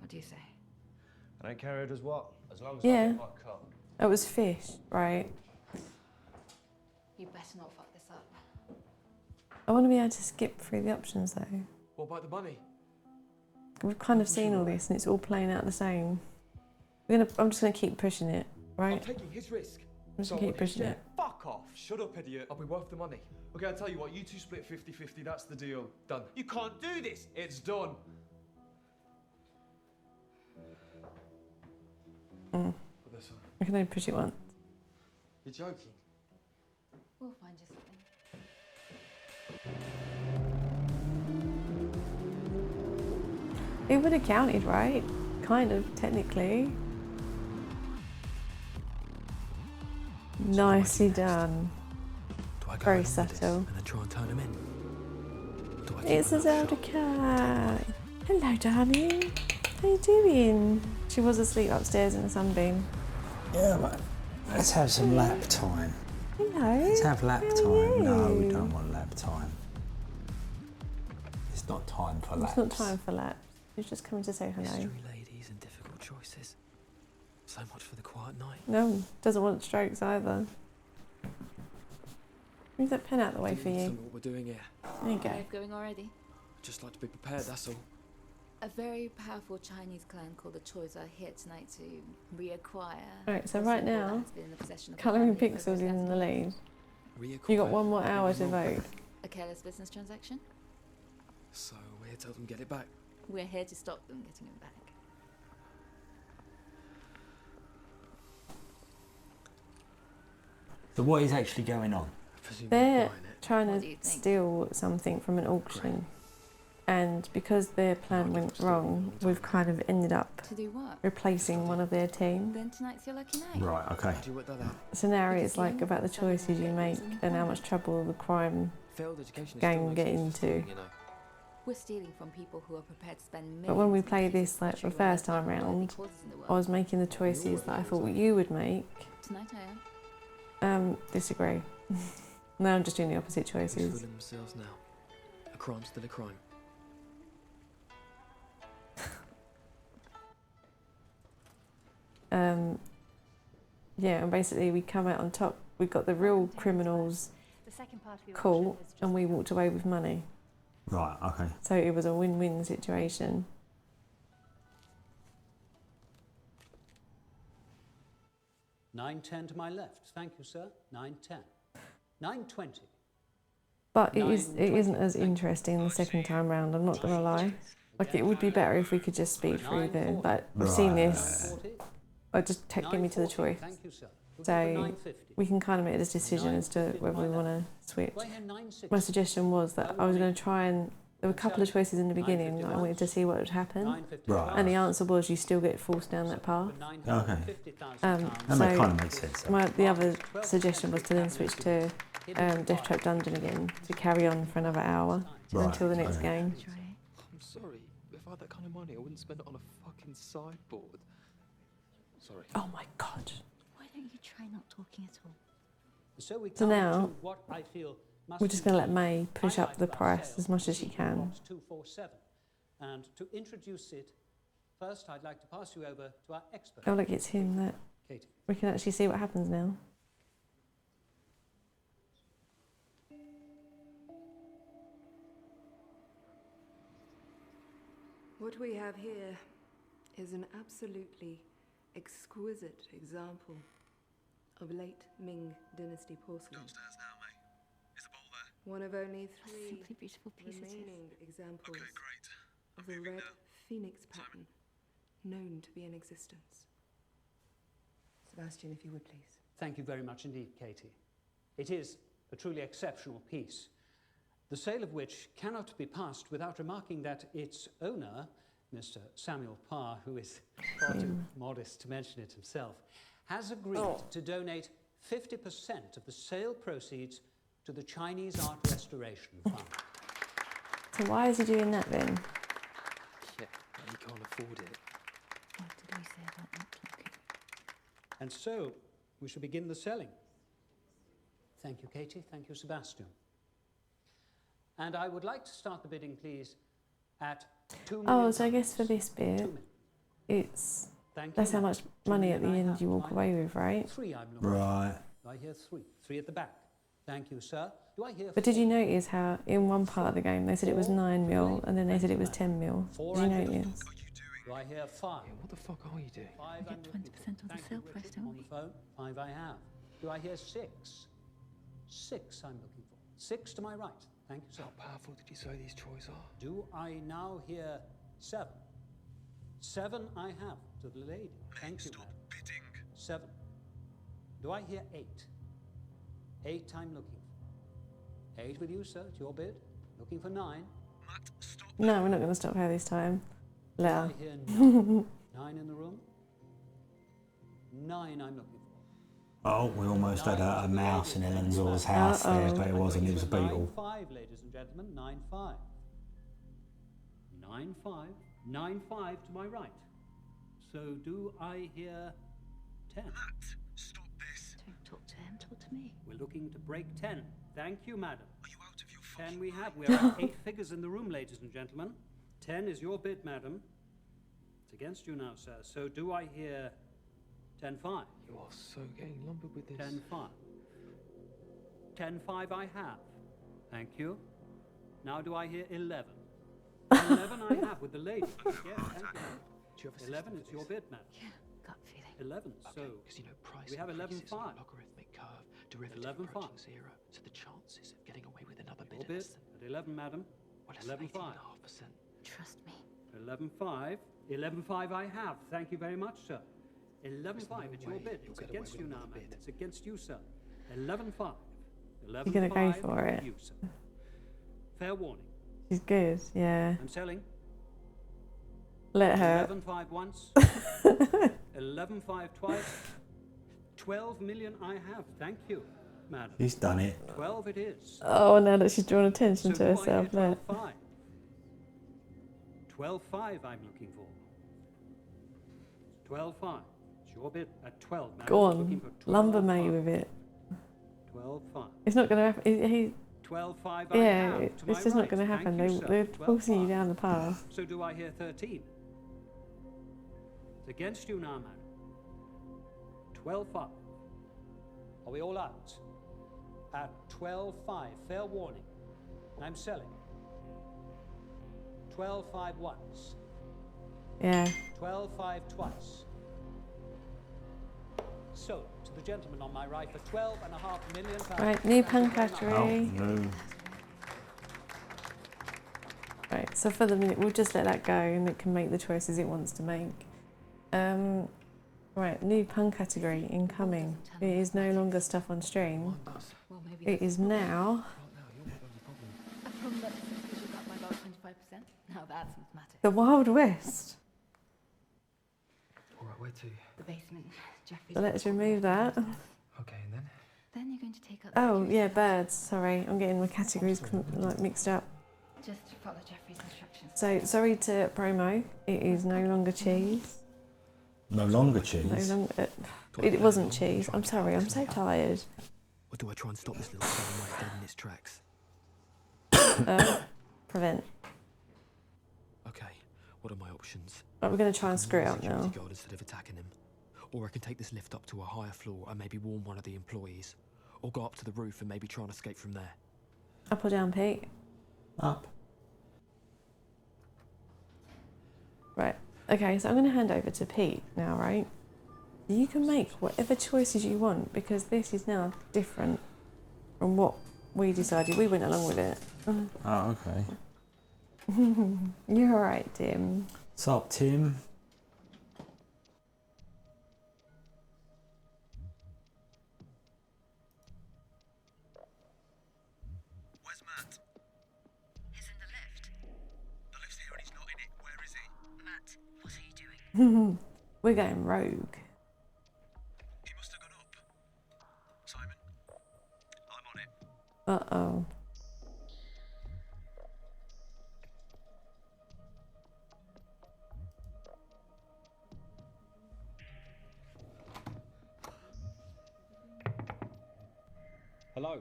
do you say? I don't care who does what, as long as I Yeah. get my cut. It was fish, right? You better not fuck this up. I want to be able to skip through the options though. What about the money? We've kind of seen all this and it's all playing out the same. I'm just gonna keep pushing it, I'm right? taking his risk. I'm just gonna keep pushing it. Fuck off. Shut up, idiot. I'll be worth the money. Okay, I'll tell you what. You two split 50-50. That's the deal. Done. You can't do this. It's done. Mm. Put this on. I can only push it once. You're joking. We'll find you something. It would have counted, right? Kind of, technically. Nicely done. Do I go Very along with this subtle. and then try and turn him in? Or do I keep It's my a mouth Zelda shut? cat. Hello, darling. What are you doing? She was asleep upstairs in a sunbeam. Yeah, but let's have some lap time. Hello. Let's have lap How are time. No, we you? don't want lap time. It's not time for laps. It's not time for laps. You're just coming to say hello. Mystery ladies and difficult choices. So much for the quiet night. No, doesn't want strokes either. Move that pen out of the way for Tell you. me what we're doing here. There you go. Live going already? Just like to be prepared, that's all. A very powerful Chinese clan called the Choi's are here tonight to reacquire. Alright, so a right symbol now, that's been in the possession of the colouring family for pixels over in the 11 lead. years. You got 1 more hour to vote. A careless business transaction? So we're here to help them get it back. We're here to stop them getting it back. So what is actually going on? They're trying to steal something from an auction. And because their plan went wrong, we've kind of ended up To do what? replacing one of their team. Then tonight's your lucky night. Right, okay. Do you work that out? So now it's like about the choices you make and how much trouble the crime Failed education is gang still get no excuse for into. stealing, you know. We're stealing from people who are prepared to spend millions. But when we on played pieces this of like the pottery first when time there's unworthy round, causes in the world. I was making the choices that I thought you would make. Tonight I am. Disagree. No, I'm just doing the opposite Who's choices. fooling themselves now? A crime's still a crime. Yeah, and basically we come out on top. We got the real criminals caught, and we walked away with money. Right, okay. So it was a win-win situation. $9.10 to my left. Thank you, sir. $9.10. $9.20. But it isn't as interesting the second time round, I'm not gonna lie. Like it would be better if we could just speed through the, but we've seen this. Just give me to the choice. So we can kind of make this decision as to whether we want to switch. My suggestion was that I was going to try and, there were a couple of choices in the beginning that I wanted to see what would happen. Right. And the answer was you still get forced down that path. Okay. That kind of makes sense. The other suggestion was to then switch to Death Trap Dungeon again, to carry on for another hour until the next game. I'm sorry. If I had that kind of money, I wouldn't spend it on a fucking sideboard. Sorry. Oh my god. Why don't you try not talking at all? So now, we're just going to let May push up the price as much as she can. 247. And to introduce it, first I'd like to pass you over to our expert. Oh look, it's him that Katie. we can actually see what happens now. What we have here is an absolutely exquisite example of late Ming Dynasty porcelain. Downstairs now, mate. Is the bowl there? One of only three Simply beautiful pieces. remaining examples great. of the red phoenix pattern known to be in existence. Sebastian, if you would please. Thank you very much indeed, Katie. It is a truly exceptional piece, the sale of which cannot be passed without remarking that its owner, Mr. Samuel Parr, who is far too modest to mention it himself, has agreed to donate 50% of the sale proceeds to the Chinese Art Restoration Fund. So why is he doing that then? Yeah, you can't afford it. What did we say about not talking? And so, we shall begin the selling. Thank you, Katie. Thank you, Sebastian. And I would like to start the bidding, please, at £2 million. Oh, so I guess for this bit, it's that's how much money at the end you walk away with, right? 3, I'm looking. Right. Do I hear 3? 3 at the back. Thank you, sir. Do I hear But did you notice how in one part of the game they said it was 9 mil and then they said it was 10 mil? 4? Did you notice? Do I hear 5? What the fuck are you doing? 5, We get 20% of the sale price, don't on the phone. 5 I have. Do I hear 6? 6 I'm looking for. 6 to my right. Thank you, sir. How powerful did you say these Choi's are? Do I now hear 7? 7 I have to the lady. Thank you, madam. 7. Do I hear 8? 8 I'm looking for. 8 with you, sir. It's your bid. Looking for 9. No, we're not going to stop her this time. Do Let I her. hear 9? 9 in the room. 9 I'm looking for. Oh, we almost had a mouse in Ellen Zor's house there, but it wasn't, it was a beetle. 9-5, ladies and gentlemen. 9-5. 9-5. 9-5 to my right. So do I hear 10? Matt, stop this. Don't talk to him, talk to me. We're looking to break 10. Thank you, madam. Are you out of your fucking 10 we have. We are at 8 figures in the room, ladies and gentlemen. 10 is your bid, madam. It's against you now, sir. So do I hear 10-5? You are so getting lumbered with this. 10-5. 10-5 I have. Thank you. Now do I hear 11? 11 I have with the lady. Yes, thank you. 11 is your bid, madam. Yeah, gut feeling. 11. Okay, so because you know price we have increases 11-5. on a logarithmic curve, derivative 11-5. approaching 0, so the chances of getting away with another Your bid bid are less than, at 11, madam. well, less than 11-5. 18.5%. Trust me. 11-5. 11-5 I have. Thank you very much, sir. 11-5, no it's your way bid. you'll It's get away against with you now, another madam. bid. It's against you, sir. 11-5. 11-5. You're gonna go for it. You, sir. Fair warning. She's good, yeah. I'm selling. Let her. 11-5 once. 11-5 twice. 12 million I have. Thank you, madam. She's done it. 12 it is. Oh, now that she's drawn attention So to do I herself, hear look. 12-5? 12-5 I'm looking for. 12-5. It's your bid at 12, madam. Go Looking on, for lumber me 12-5. with it. 12-5. It's not going to happen. He 12-5 I yeah, have. it's To my just not right. going to Thank happen. you, sir. They're forcing you 12-5. down the path. So do I hear 13? It's against you now, madam. 12-5. Are we all out? At 12-5, fair warning. I'm selling. 12-5 once. Yeah. 12-5 twice. So, to the gentleman on my right for £12.5 million. Right, new Thank you very much. Pete-kachu. No. Right, so for the minute, we'll just let that go and it can make the choices it wants to make. Right, new pun category incoming. It is no longer stuff on stream. Well, maybe It is now a problem that pushes you up by about 25%. Now that's mathematics. the Wild West. Alright, where to? The basement. Jeffrey's So let's remove that. Okay, and then? Then you're going to take up. Oh, yeah, birds. Sorry, I'm getting my categories like mixed up. Just follow Jeffrey's instructions. So, sorry to promo. It is no longer cheese. No longer No cheese. longer. It wasn't cheese. I'm sorry. I'm so tired. Or do I try and stop this little sound dead in its tracks? Prevent. Okay, what are my options? Right, we're going to try and screw it up Security now. guard instead of attacking him. Or I can take this lift up to a higher floor and maybe warn one of the employees. Or go up to the roof and maybe try and escape from there. Up or down, Pete? Up. Right. Okay, so I'm going to hand over to Pete now, right? You can make whatever choices you want because this is now different from what we decided. We went along with it. Oh, okay. You're alright, Tim. What's up, Tim? Where's Matt? He's in the lift. The lift's here and he's not in it. Where is he? Matt, what are you doing? We're going rogue. He must have gone up. Simon, I'm on it. Uh-oh. Hello.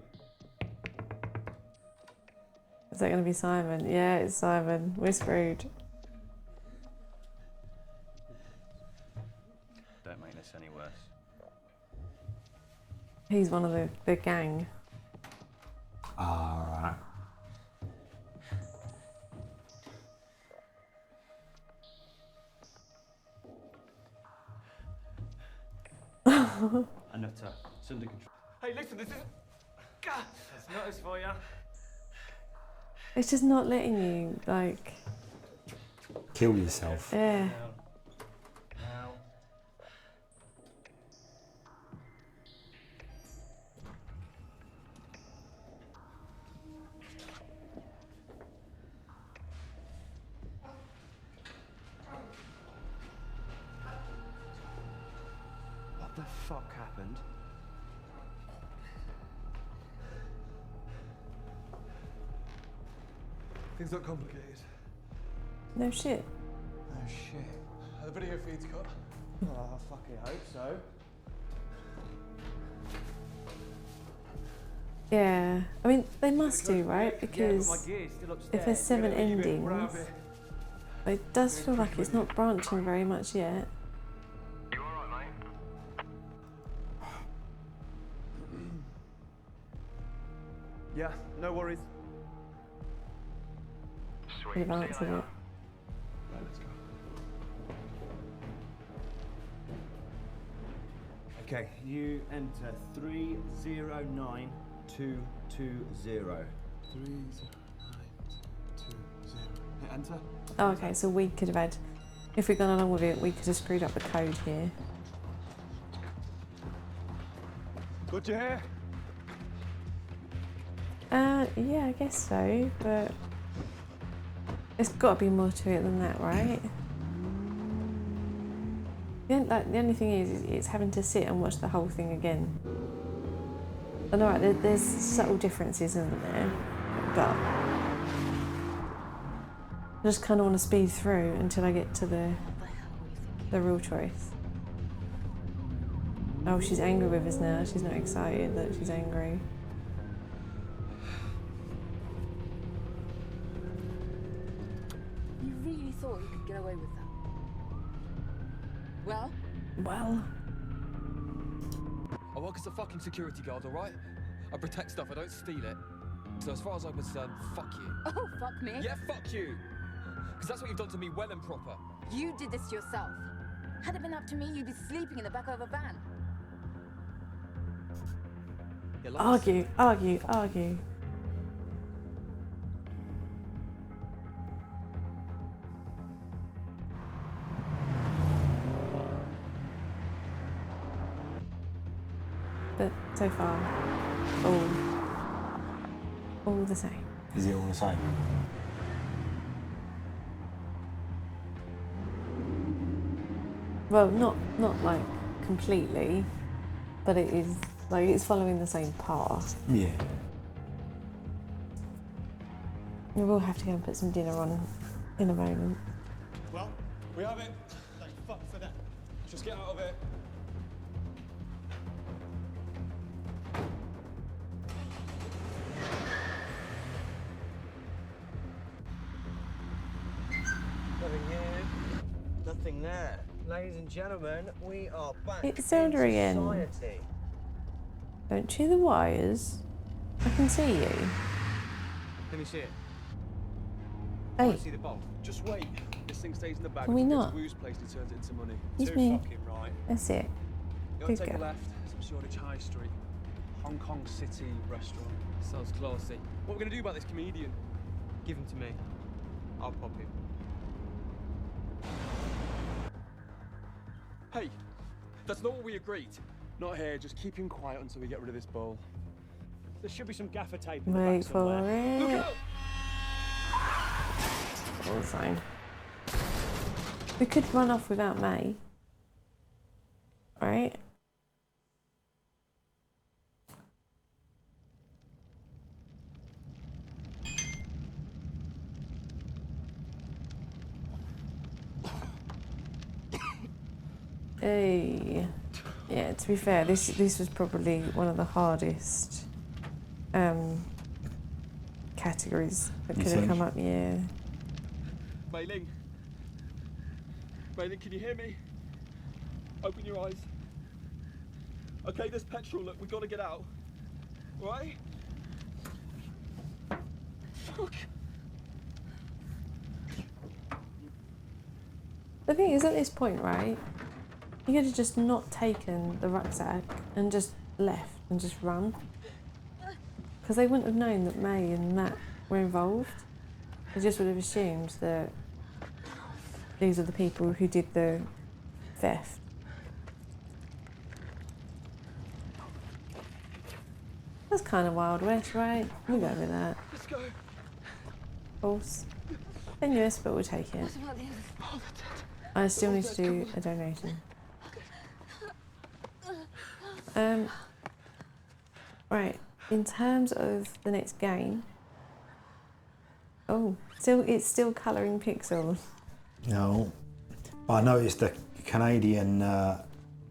Is that going to be Simon? Yeah, it's Simon. We're screwed. Don't make this any worse. He's one of the gang. Alright. Enough. It's under control. Hey, listen, this is. God, that's notice for you. It's just not letting you, like... Kill yourself. Yeah. Now. What the fuck happened? Things got complicated. No shit. Oh shit. The video feed's cut. Oh, I fucking hope so. Yeah, I mean, they must do, right? Because if there's 7 endings, it does feel like it's not branching very much yet. Yeah, no worries. You've answered it. Right, let's go. Okay, you enter 309220. 30920. Hit enter. Oh, okay, so we could have had, if we'd gone along with it, we could have screwed up the code here. Good to hear. Yeah, I guess so, but there's got to be more to it than that, right? The only thing is, it's having to sit and watch the whole thing again. And alright, there's subtle differences, isn't there? But I just kind of want to speed through until I get to the real choice. Oh, she's angry with us now. She's not excited that she's angry. You really thought you could get away with that? Well? Well? I work as a fucking security guard, alright? I protect stuff, I don't steal it. So as far as I'm concerned, fuck you. Oh, fuck me? Yeah, fuck you! Because that's what you've done to me well and proper. You did this yourself. Had it been up to me, you'd be sleeping in the back of a van. Argue, argue, argue. But so far, all the same. Is it all the same? Well, not like completely, but it is like it's following the same path. Yeah. We will have to go and put some dinner on in a moment. Well, we have it. Thank fuck for that. Just get out of here. Nothing here, nothing there. Ladies and gentlemen, we are back It's Zelda again. society. Don't chew the wires. I can see you. Let me see it. Hey. I see the bolt. Just wait. This thing stays in the bag. Can we not? Woo's place and he turns it into money. Excuse Too me. fucking right. That's it. You Good gotta take girl. a left. Some Shoreditch High Street. Hong Kong City restaurant. Sounds classy. What are we gonna do about this comedian? Give him to me. I'll pop him. Hey, that's not what we agreed. Not here. Just keep him quiet until we get rid of this bowl. There should be some gaffer tape in the Wait back for somewhere. Look it. out! All the same. We could run off without May. Right? Hey. Yeah, to be fair, this was probably one of the hardest categories that You could have think? come up, yeah. Mei Ling. Mei Ling, can you hear me? Open your eyes. Okay, there's petrol. Look, we gotta get out. All right? Fuck. The thing is, at this point, right, you could have just not taken the rucksack and just left and just run. Because they wouldn't have known that May and Matt were involved. They just would have assumed that these are the people who did the theft. That's kind of Wild West, right? We'll go with that. Let's go. False. Tenuous, but we'll take it. I still need to do a donation. Right, in terms of the next game, it's still colouring pixels. No. I noticed the Canadian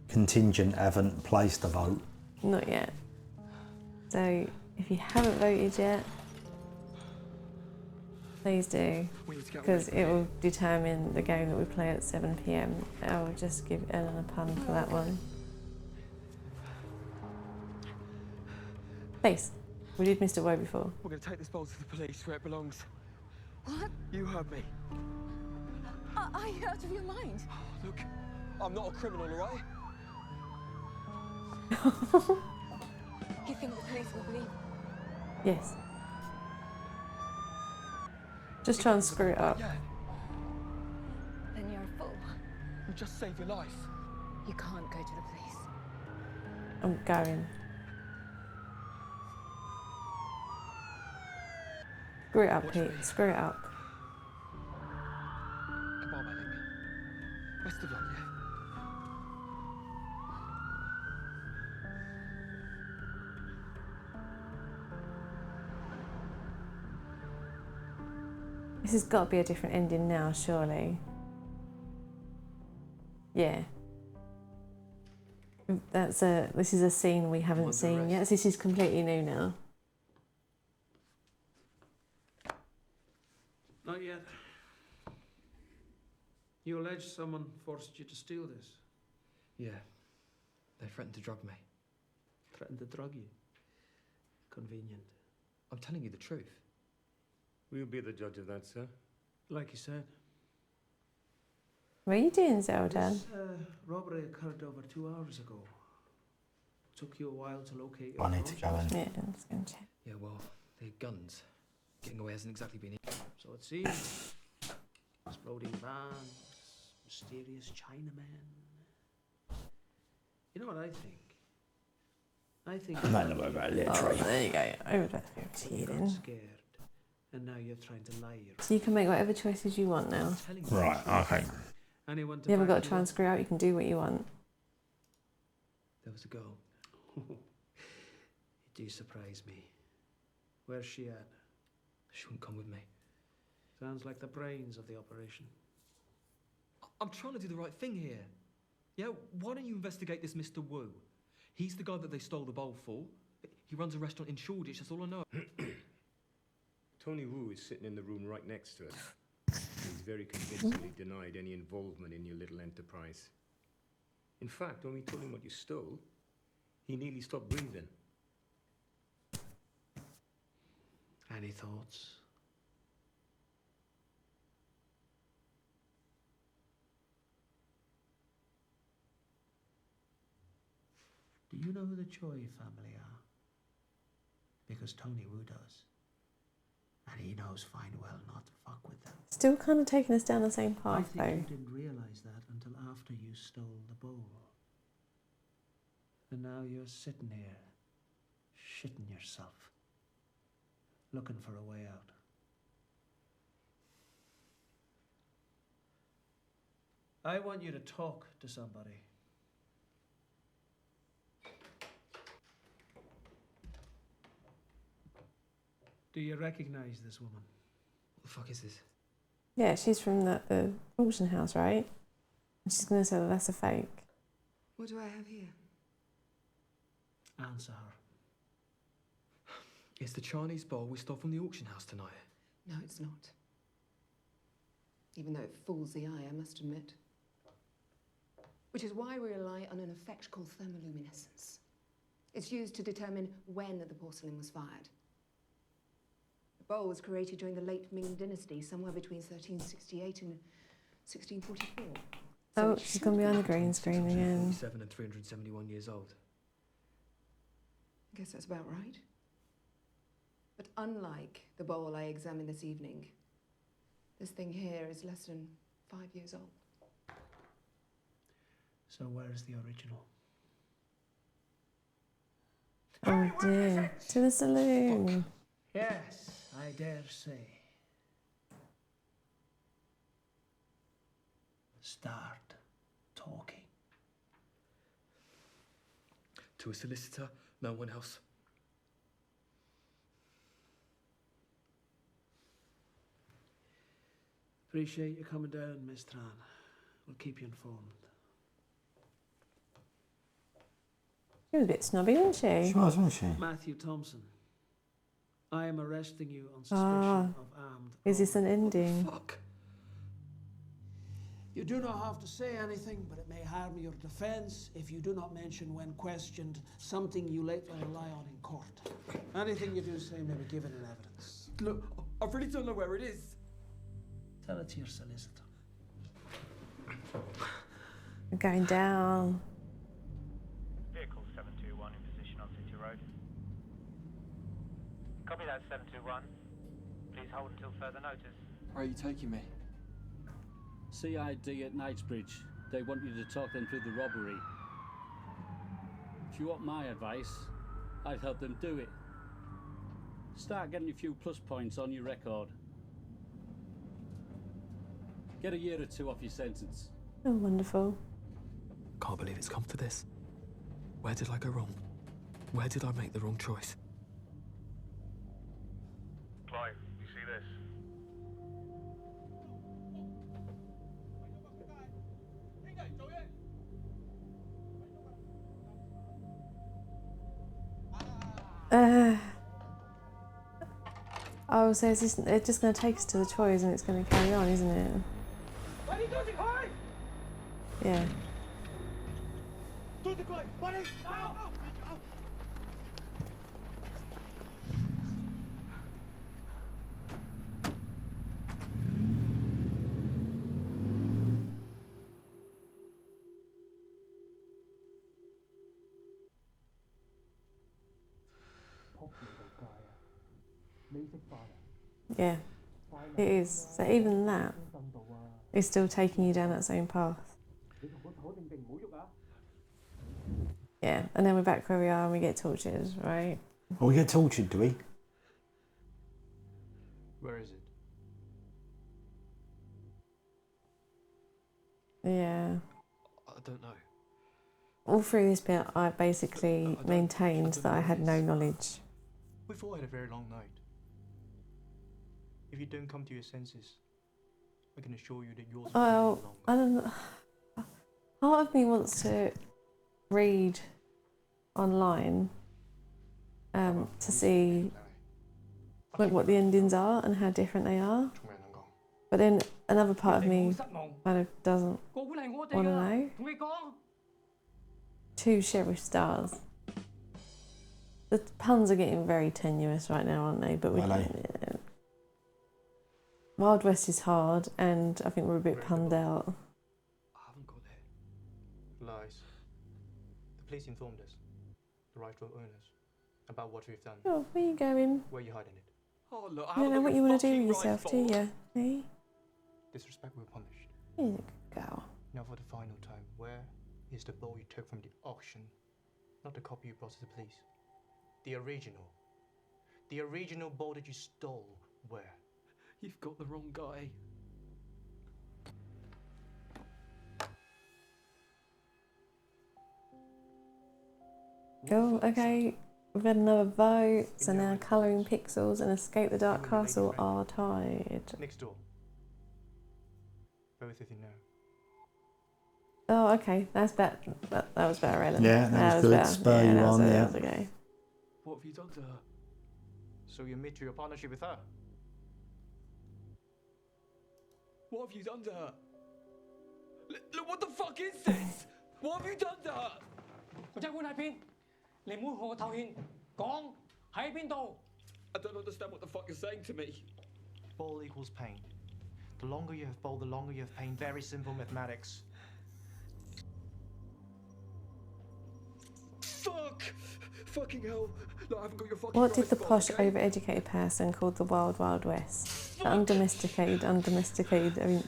contingent haven't placed a vote. Not yet. So if you haven't voted yet, please do, because it will determine the game that we play at 7 PM. I'll just give Ellen a pun for that one. Please. We did Mr. Woe before. We're going to take this bowl to the police where it belongs. What? You heard me. Are you out of your mind? Look, I'm not a criminal, all right? You think the police will believe? Yes. Just try and screw it up. Yeah. Then you're a fool. You just saved your life. You can't go to the police. I'm going. Screw it up, Pete. Screw it up. Come on, Alec. Best of luck, yeah? This has got to be a different ending now, surely. Yeah. This is a scene we haven't seen yet. This is completely new now. Not yet. You allege someone forced you to steal this? Yeah. They threatened to drug me. Threatened to drug you? Convenient. I'm telling you the truth. We'll be the judge of that, sir. Like you said. What are you doing, Zelda? This robbery occurred over 2 hours ago. Took you a while to locate your I need to go in. Yeah, I'm just going to check. Yeah, well, they're guns. Getting away hasn't exactly been easy. So it seems. Exploding vans, mysterious Chinaman. You know what I think? I think. I'm not in the way about literally. Oh, there you go. I would have to go You to got then. scared, and now you're trying to lie. So you can make whatever choices you want now. Right, okay. Anyone to You haven't back got to try and screw out. You can do what you want. There was a girl. You do surprise me. Where's she at? She wouldn't come with me. Sounds like the brains of the operation. I'm trying to do the right thing here. Yeah, why don't you investigate this Mr. Wu? He's the guy that they stole the bowl for. He runs a restaurant in Shoreditch, that's all I know. Tony Wu is sitting in the room right next to us. He's very convincingly denied any involvement in your little enterprise. In fact, when we told him what you stole, he nearly stopped breathing. Any thoughts? Do you know who the Choi family are? Because Tony Wu does. And he knows fine well not to fuck with them. Still kind of taking us down the same I path, think though. you didn't realise that until after you stole the bowl. And now you're sitting here, shitting yourself, looking for a way out. I want you to talk to somebody. Do you recognize this woman? What the fuck is this? Yeah, she's from the auction house, right? And she's going to say that that's a fake. What do I have here? Answer her. It's the Chinese bowl we stole from the auction house tonight. No, it's not. Even though it fools the eye, I must admit. Which is why we rely on an effect called thermoluminescence. It's used to determine when the porcelain was fired. The bowl was created during the late Ming dynasty, somewhere between 1368 and 1644. Oh, she's going to be on the green screen again. 47 and 371 years old. I guess that's about right. But unlike the bowl I examined this evening, this thing here is less than 5 years old. So where's the original? Oh dear. To the saloon. Yes, I dare say. Start talking. To a solicitor, no one else. Appreciate you coming down, Miss Tran. We'll keep you informed. She was a bit snobby, wasn't she? She was, wasn't she? Matthew Thompson, I am arresting you on suspicion of armed. Is this an ending? Fuck. You do not have to say anything, but it may harm your defence if you do not mention when questioned something you later rely on in court. Anything you do say may be given in evidence. Look, I really don't know where it is. Tell it to your solicitor. We're going down. Vehicle 721 in position on City Road. Copy that, 721. Please hold until further notice. Where are you taking me? CID at Knightsbridge. They want you to talk them through the robbery. If you want my advice, I'd help them do it. Start getting a few plus points on your record. Get a year or two off your sentence. Oh, wonderful. Can't believe it's come to this. Where did I go wrong? Where did I make the wrong choice? Clive, you see this? I would say it's just going to take us to the toys and it's going to carry on, isn't it? Yeah. Yeah, it is. So even that is still taking you down that same path. Yeah, and then we're back where we are and we get tortured, right? Oh, we get tortured, do we? Where is it? Yeah. I don't know. All through this bit, I basically maintained that I had no knowledge. We've all had a very long night. If you don't come to your senses, I can assure you that yours will Well, be longer. I don't know. Part of me wants to read online to see like what the endings are and how different they are. But then another part of me kind of doesn't want to know. 2 sheriff stars. The puns are getting very tenuous right now, aren't they? But we can, Wild West is hard, and I think we're a bit punned out. Lies. The police informed us, the rightful owners, about what we've done. Oh, where are you going? Where are you hiding it? Oh, look, You don't know what you want to do with yourself, do you? Hey? Disrespect will be punished. Here you go. Now for the final time, where is the bowl you took from the auction? Not the copy you brought to the police. The original. The original bowl that you stole. Where? You've got the wrong guy. Cool, okay. We've had another vote, so now colouring pixels and Escape the Dark Castle are tied. Next door. Both of you know. Oh, okay, that's better. That was better, Ellen. Yeah, that was good. better. Spur you on, that yeah. was okay. What have you done to her? So you admit to your partnership with her? What have you done to her? Look, what the fuck is this? What have you done to her? 個長官喺邊？你唔好學我頭獻，講喺邊度？ I don't understand what the fuck you're saying to me. Bowl equals pain. The longer you have bowl, the longer you have pain. Very simple mathematics. Fuck! Fucking hell! Look, I haven't got your fucking What did the rice bowl, posh, okay? overeducated person called the Wild Wild West? The undomesticated, I mean,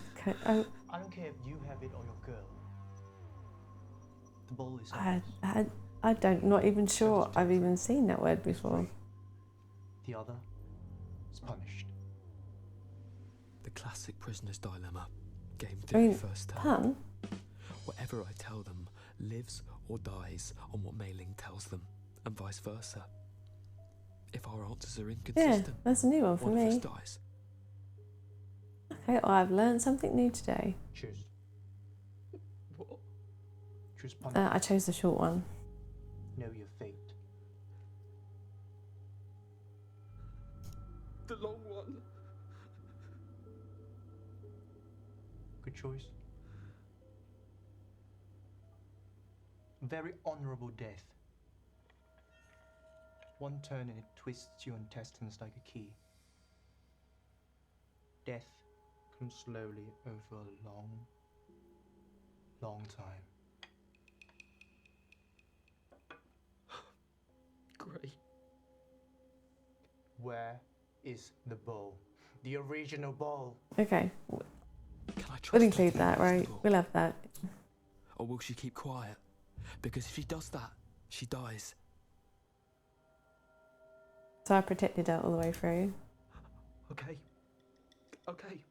oh, I don't care if you have it or your girl. The bowl is I don't, not even sure I've even seen that word before. The other is punished. The classic prisoner's dilemma. Game I theory mean, first term. pun? Whatever I tell them lives or dies on what Mei-Ling tells them, and vice versa. If our answers are Yeah, inconsistent, that's a new one for one of us me. dies. Okay, well, I've learned something new today. Choose. choose punishment. I chose the short one. Know your fate. The long one. Good choice. Very honorable death. One turn and it twists your intestines like a key. Death comes slowly over a long, long time. Great. Where is the bowl? The original bowl. Okay. Can I trust We'll her include to that, leave right? the door? We'll have that. Or will she keep quiet? Because if she does that, she dies. So I protected her all the way through. Okay. Okay.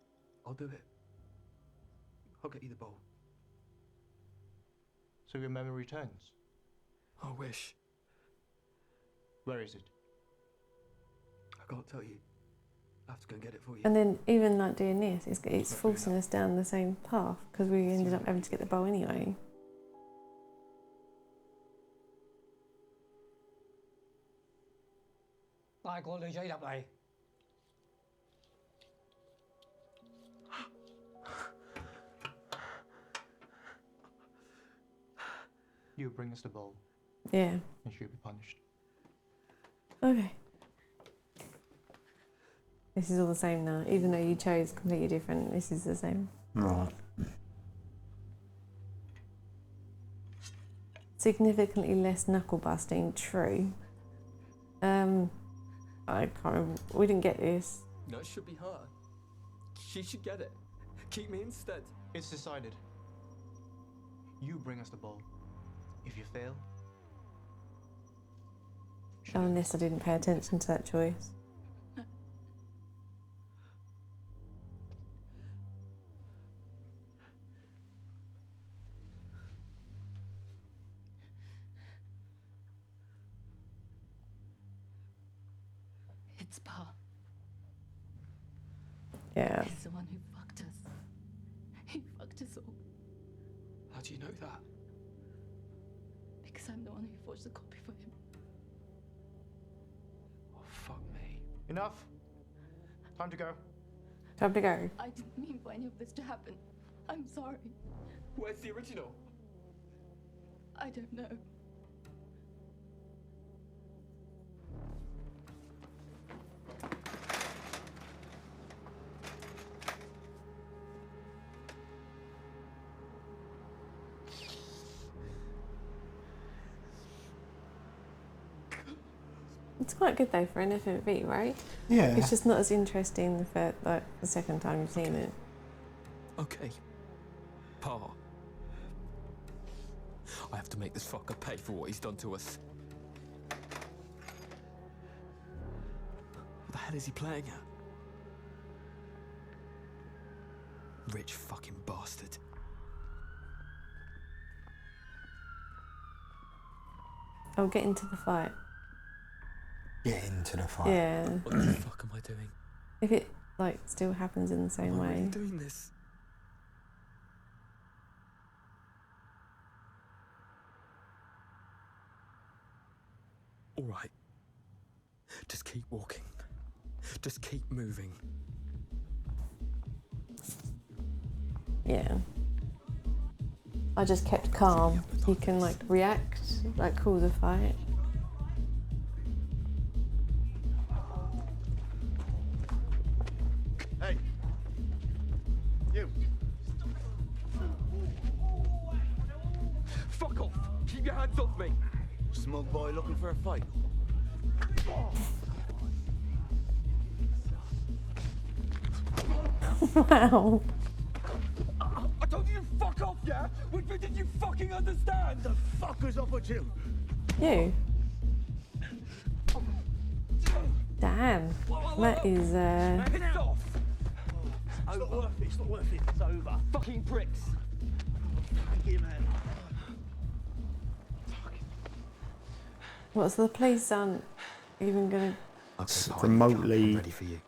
I'll do it. I'll get you the bowl. So your memory returns. I wish. Where is it? I can't tell you. I have to go and get it for you. And then even like doing this, it's forcing us down the same path because we ended up having to get the bowl anyway. You bring us the bowl. Yeah. And she'll be punished. Okay. This is all the same now, even though you chose completely different. This is the same. Right. Significantly less knuckle busting, true. I can't remember. We didn't get this. No, it should be her. She should get it. Keep me instead. It's decided. You bring us the bowl. If you fail... Oh, unless I didn't pay attention to that choice. It's Pa. Yeah. He's the one who fucked us. He fucked us all. How do you know that? Because I'm the one who forged the copy for him. Oh, fuck me. Enough. Time to go. Time to go. I didn't mean for any of this to happen. I'm sorry. Where's the original? I don't know. It's quite good though for an FMV, right? Yeah. It's just not as interesting for like the second time you've seen it. Okay. Pa. I have to make this fucker pay for what he's done to us. What the hell is he playing at? Rich fucking bastard. I'll get into the fight. Get into the fight. Yeah. What the fuck am I doing? If it like still happens in the same Am I way. really doing this? All right. Just keep walking. Just keep moving. Yeah. I just kept calm. He can like react, like cause a fight. Hey! You! Fuck off! Keep your hands off me! Smug boy looking for a fight. Wow. I told you to fuck off, yeah? Which bit did you fucking understand? The fucker's up with you! You. Damn. That is Piss off! It's not worth it, it's not worth it. It's over. Fucking pricks! Thank you, man. what's the police aren't even gonna remotely. Ready for you.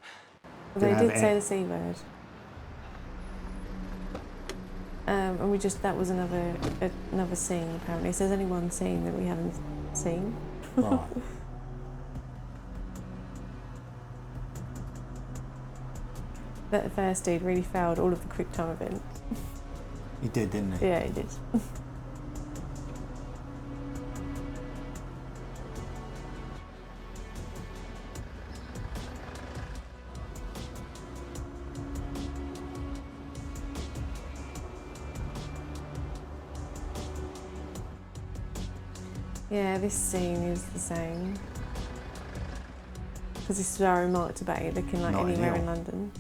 they did say the C word. And we just, that was another scene apparently. So there's only one scene that we haven't seen. Right. That first dude really failed all of the quick time events. He did, didn't he? Yeah, he did. Yeah, this scene is the same. Because this is where I remarked about it looking like Not anywhere ideal. in London.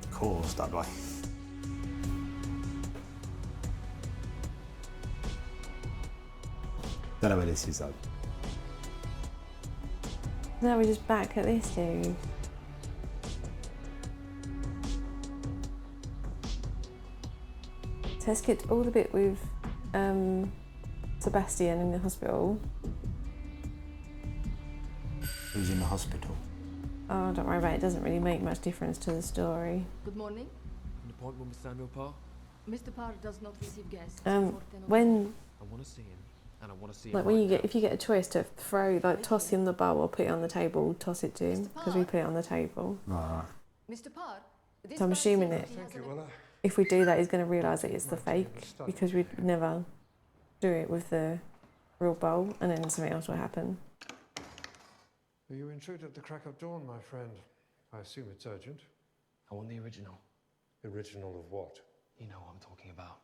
Of course, that way. Don't know where this is though. Now we're just back at this dude. So let's get all the bit with Sebastian in the hospital. Who's in the hospital? Oh, don't worry about it. It doesn't really make much difference to the story. Good morning. An appointment with Samuel Parr? Mr. Parr does not receive guests. When, I want to see him, and I want to see him like, when right you get, if you get a choice to throw, like, toss him the bowl or put it on the table, toss it to him because we put it on the table. Right. Mr. Parr, this So I'm assuming that if we do that, he's going to realise that it's the fake because we'd never do it with the real bowl, and then something else will happen. You intruded at the crack of dawn, my friend. I assume it's urgent. I want the original. Original of what? You know what I'm talking about.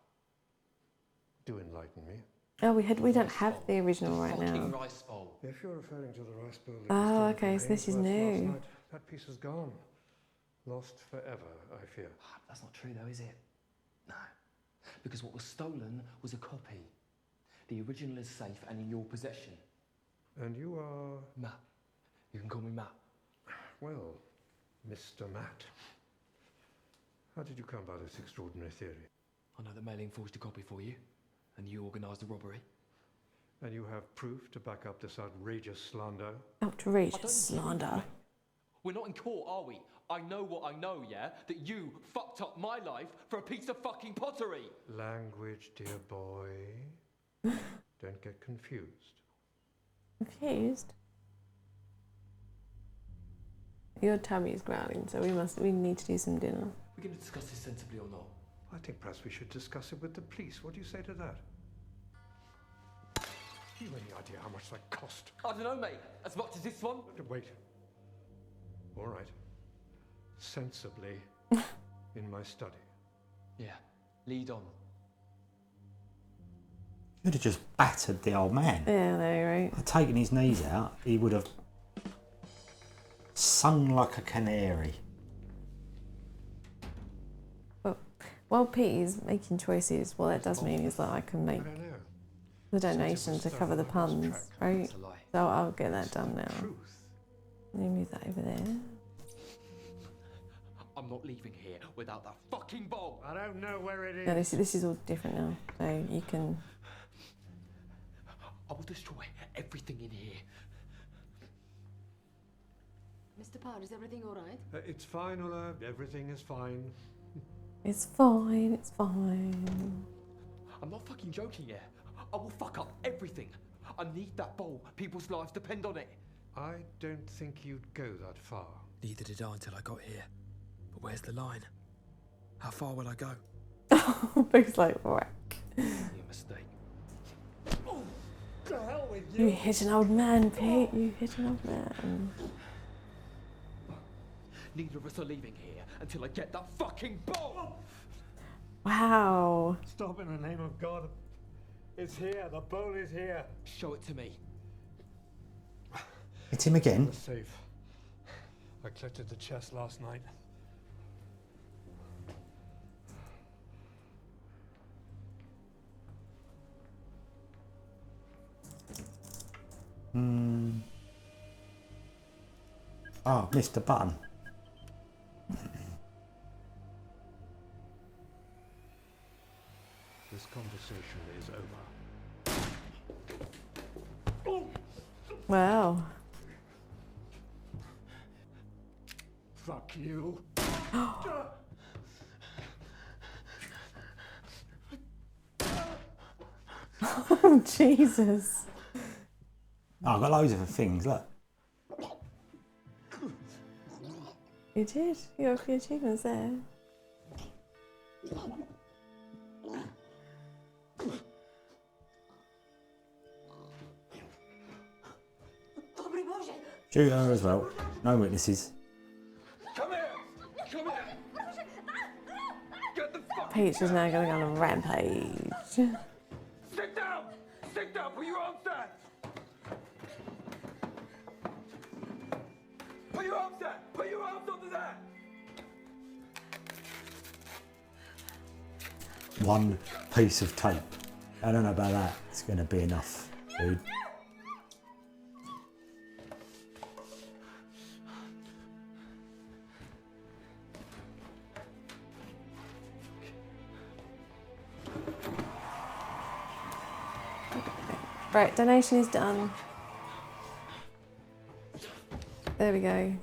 Do enlighten me. Oh, we don't have the original right Fucking now. rice bowl. If you're referring to the rice bowl that Oh, was stolen okay, from so this is Ainsworth's last new. night, that piece is gone. Lost forever, I fear. That's not true though, is it? No. Because what was stolen was a copy. The original is safe and in your possession. And you are... Matt. You can call me Matt. Well, Mr. Matt. How did you come by this extraordinary theory? I know that Mailing forged a copy for you, and you organised the robbery. And you have proof to back up this outrageous slander? Outrageous slander. We're not in court, are we? I know what I know, yeah? That you fucked up my life for a piece of fucking pottery. Language, dear boy. Don't get confused. Confused? Your tummy is growling, so we need to do some dinner. We're going to discuss this sensibly or not? I think perhaps we should discuss it with the police. What do you say to that? You any idea how much that cost? I don't know, mate. As much as this one? Wait. All right. Sensibly in my study. Yeah. Lead on. You'd have just battered the old man. Yeah, I know, right? I'd taken his knees out, he would have sung like a canary. But while Pete is making choices, what that does mean is that I can make the donation to cover the puns, right? So I'll get that done now. Let me move that over there. I'm not leaving here without that fucking bowl. I don't know where it is. No, this is all different now, so you can. I will destroy everything in here. Mr. Parr, is everything all right? It's fine, Ulla. Everything is fine. It's fine, it's fine. I'm not fucking joking here. I will fuck up everything. I need that bowl. People's lives depend on it. I don't think you'd go that far. Neither did I until I got here. But where's the line? How far will I go? Pete's like, whack. Your mistake. Oh, to hell with You hit an old man, Pete. You hit an old man. Neither of us are leaving here until I get that fucking bowl. Wow. Stop in the name of God. It's here. The bowl is here. Show it to me. It's him again. The safe. I collected the chest last night. Oh, Mr. Button. This conversation is over. Wow. Fuck you. Oh, Jesus. Oh, I've got loads of things, look. You did. You got a few achievements there. Shoot her as well. No witnesses. Come here! Come here! Get the fuck Peach is now going to go on a rampage. Sit down! Sit down! Put your arms down! Put your arms down! Put your arms under there! One piece of tape. I don't know about that. It's going to be enough, dude. Right, donation is done. There we go.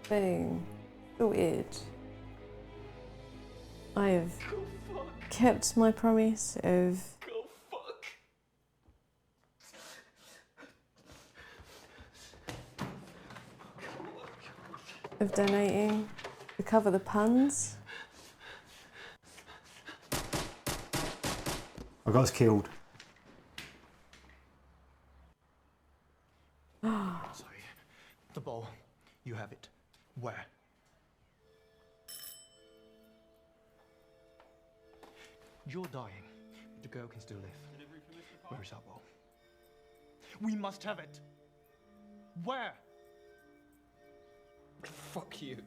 Boom. Sorted. I have kept my promise of donating to cover the puns. I got us killed. Sorry. The ball. You have it. Where? You're dying, but the girl can still live. Where is our ball? We must have it. Where? Fuck you.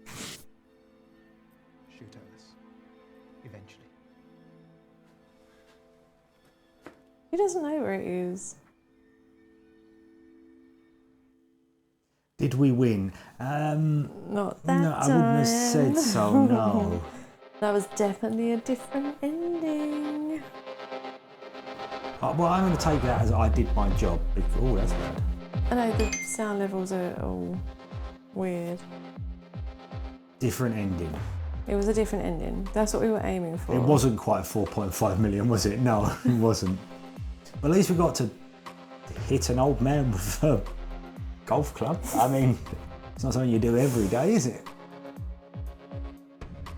Shoot at us. Eventually. He doesn't know where it is. Did we win? Not that No, I wouldn't have said so, no. That was definitely a different ending. Well, I'm going to take that as I did my job. Oh, that's bad. I know the sound levels are all weird. Different ending. It was a different ending. That's what we were aiming for. It wasn't quite 4.5 million, was it? No, it wasn't. But at least we got to hit an old man with a golf club. I mean, it's not something you do every day, is it?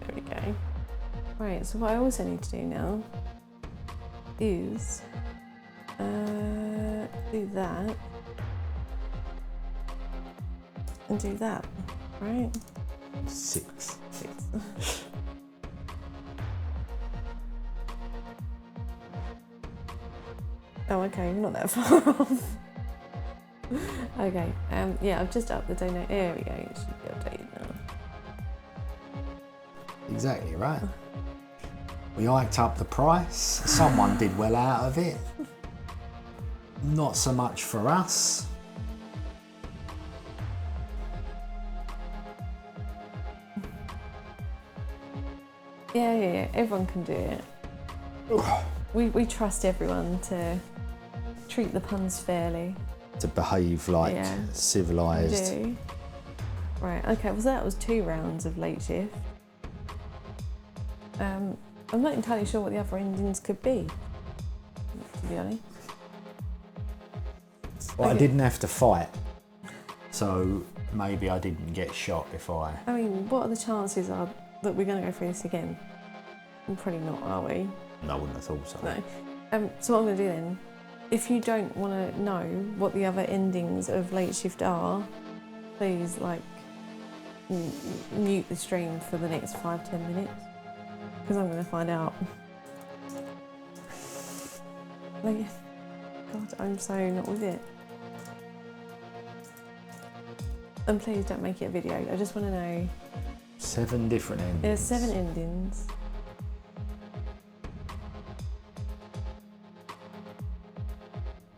There we go. Right, so what I also need to do now is do that and do that, right? 6. Oh, okay, not that far off. Okay, yeah, I've just upped the donate. There we go, it should be updated now. Exactly right. We hiked up the price. Someone did well out of it. Not so much for us. Yeah, everyone can do it. We trust everyone to treat the puns fairly. To behave like civilised. We do. Right, okay, well that was 2 rounds of late shift. I'm not entirely sure what the other endings could be, to be honest. Well, I didn't have to fight, so maybe I didn't get shot if I mean, what are the chances are that we're going to go through this again? Probably not, are we? No, I wouldn't have thought so. No. So what I'm going to do then, if you don't want to know what the other endings of late shift are, please like mute the stream for the next 5-10 minutes, because I'm going to find out. Like, God, I'm so not with it. And please don't make it a video. I just want to know. 7 different endings. There's 7 endings.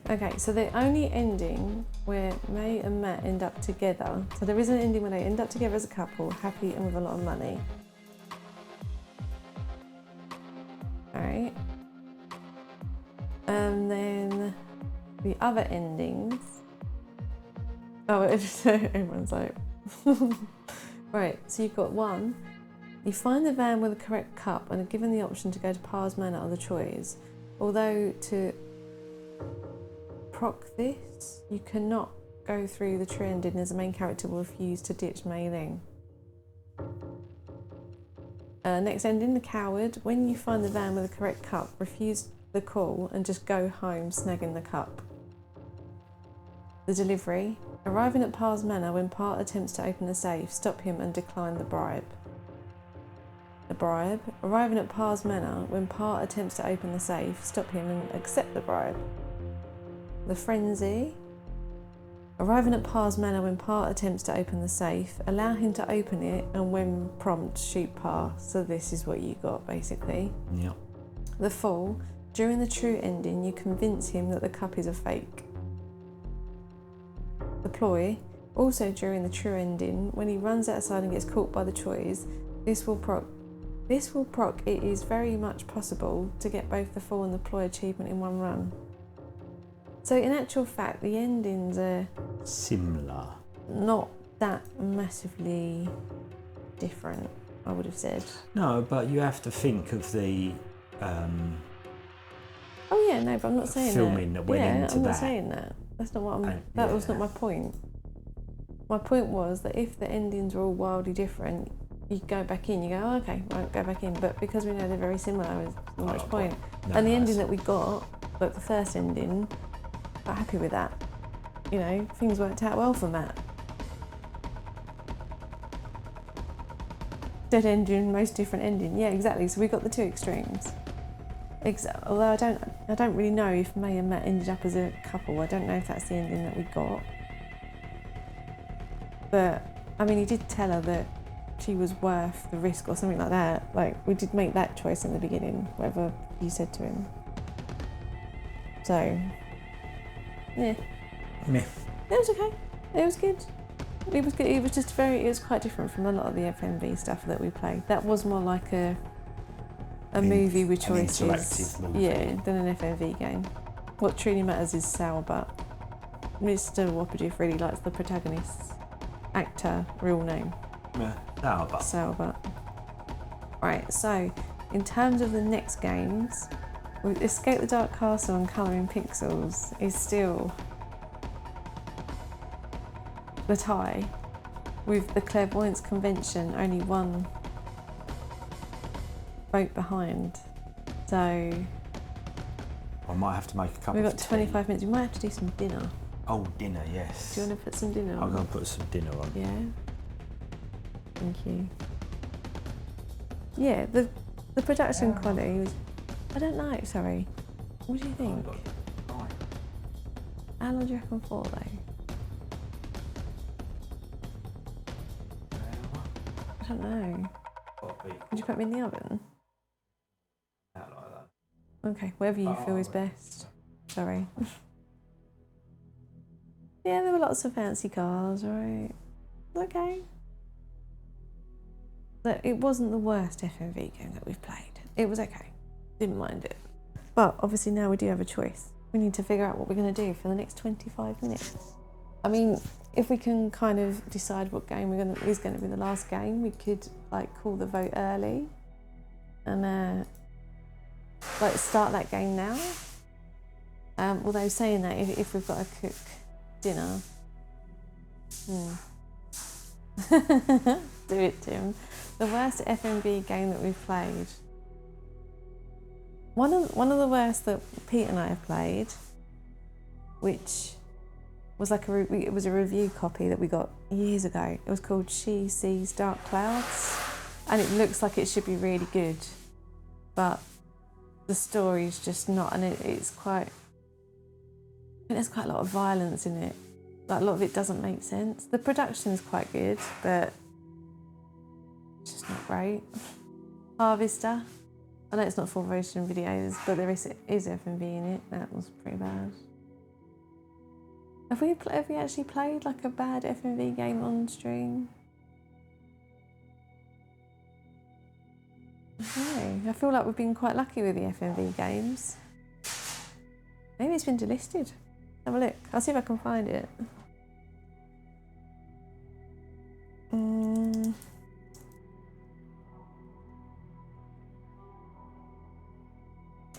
Okay, so the only ending where May and Matt end up together, so there is an ending where they end up together as a couple, happy and with a lot of money. Alright. And then the other endings. Oh, everyone's like. Right, so you've got 1, You find the van with the correct cup and are given the option to go to Parr's Manor or the Troyes. Although to proc this, you cannot go through the true ending as the main character will refuse to ditch Mei Ling. Next ending, the coward. When you find the van with the correct cup, refuse the call and just go home snagging the cup. The delivery. Arriving at Parr's Manor when Parr attempts to open the safe, stop him and decline the bribe. The bribe. Arriving at Parr's Manor when Parr attempts to open the safe, stop him and accept the bribe. The frenzy. Arriving at Parr's Manor when Parr attempts to open the safe, allow him to open it and when prompt, shoot Parr. So this is what you got basically. Yep. The fall. During the true ending, you convince him that the cup is a fake. The ploy. Also during the true ending, when he runs outside and gets caught by the Troyes, this will proc. It is very much possible to get both the fall and the ploy achievement in one run. So in actual fact, the endings are similar. Not that massively different, I would have said. No, but you have to think of the oh yeah, no, but I'm not saying filming that went into I'm that. not saying that. That's not what I'm. That was not my point. My point was that if the endings were all wildly different, you go back in. You go, oh, okay, right, go back in. But because we know they're very similar, there's not much point. No, and the ending that we got, like the first ending, I'm happy with that. You know, things worked out well for Matt. Dead ending, most different ending. Yeah, exactly. So we got the two extremes. Although I don't really know if May and Matt ended up as a couple. I don't know if that's the ending that we got. But I mean, he did tell her that she was worth the risk or something like that. Like we did make that choice in the beginning, whatever you said to him. So, yeah. Meh. It was okay. It was good. It was good. It was just very. It was quite different from a lot of the FMV stuff that we played. That was more like a movie with choices. An interactive movie. Yeah, than an FMV game. What truly matters is sour butt. Mr. Wopperdiff really likes the protagonist's actor real name. Yeah, sour butt. Sour butt. Right. So, in terms of the next games, Escape the Dark Castle and Colouring Pixels is still the tie, with the Clairvoyance Convention only one vote behind. So I might have to make a couple. We've got 25 minutes. We might have to do some dinner. Oh, dinner, yes. Do you want to put some dinner on? I'm going to put some dinner on. Yeah. Thank you. Yeah, the production quality was. I don't know. Sorry. What do you think? How long do you reckon for though? I don't know. Would you put me in the oven? Out like that. Okay, whatever you feel is best. Sorry. Yeah, there were lots of fancy cars, right? Okay. But it wasn't the worst FMV game that we've played. It was okay. Didn't mind it. But obviously now we do have a choice. We need to figure out what we're going to do for the next 25 minutes. I mean, if we can kind of decide what game is going to be the last game, we could like call the vote early and like start that game now. Although saying that, if we've got to cook dinner, do it, Tim. The worst FMV game that we've played. One of the worst that Pete and I have played, which was like it was a review copy that we got years ago. It was called She Sees Dark Clouds, and it looks like it should be really good, but the story's just not, and it's quite. I think there's quite a lot of violence in it. Like a lot of it doesn't make sense. The production is quite good, but it's just not great. Harvester. I know it's not full version videos, but there is FMV in it. That was pretty bad. Have we actually played like a bad FMV game on stream? No, I feel like we've been quite lucky with the FMV games. Maybe it's been delisted. Have a look. I'll see if I can find it.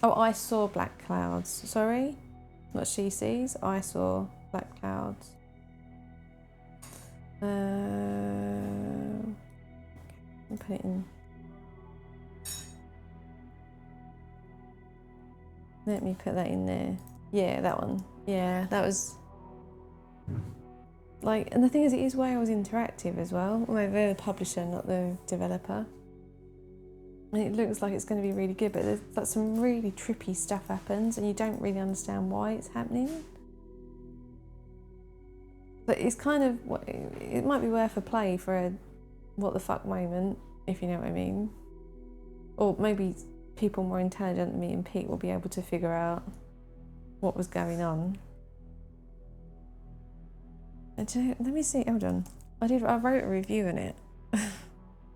Oh, I saw black clouds. Sorry, not she sees. I saw black clouds. I'll put it in. Let me put that in there. Yeah, that one. Yeah, that was like, and the thing is, it is Wales Interactive as well. Although they're the publisher, not the developer. And it looks like it's going to be really good, but there's like some really trippy stuff happens, and you don't really understand why it's happening. But it's kind of, it might be worth a play for a what the fuck moment, if you know what I mean. Or maybe people more intelligent than me and Pete will be able to figure out what was going on. And let me see, hold on. I wrote a review on it.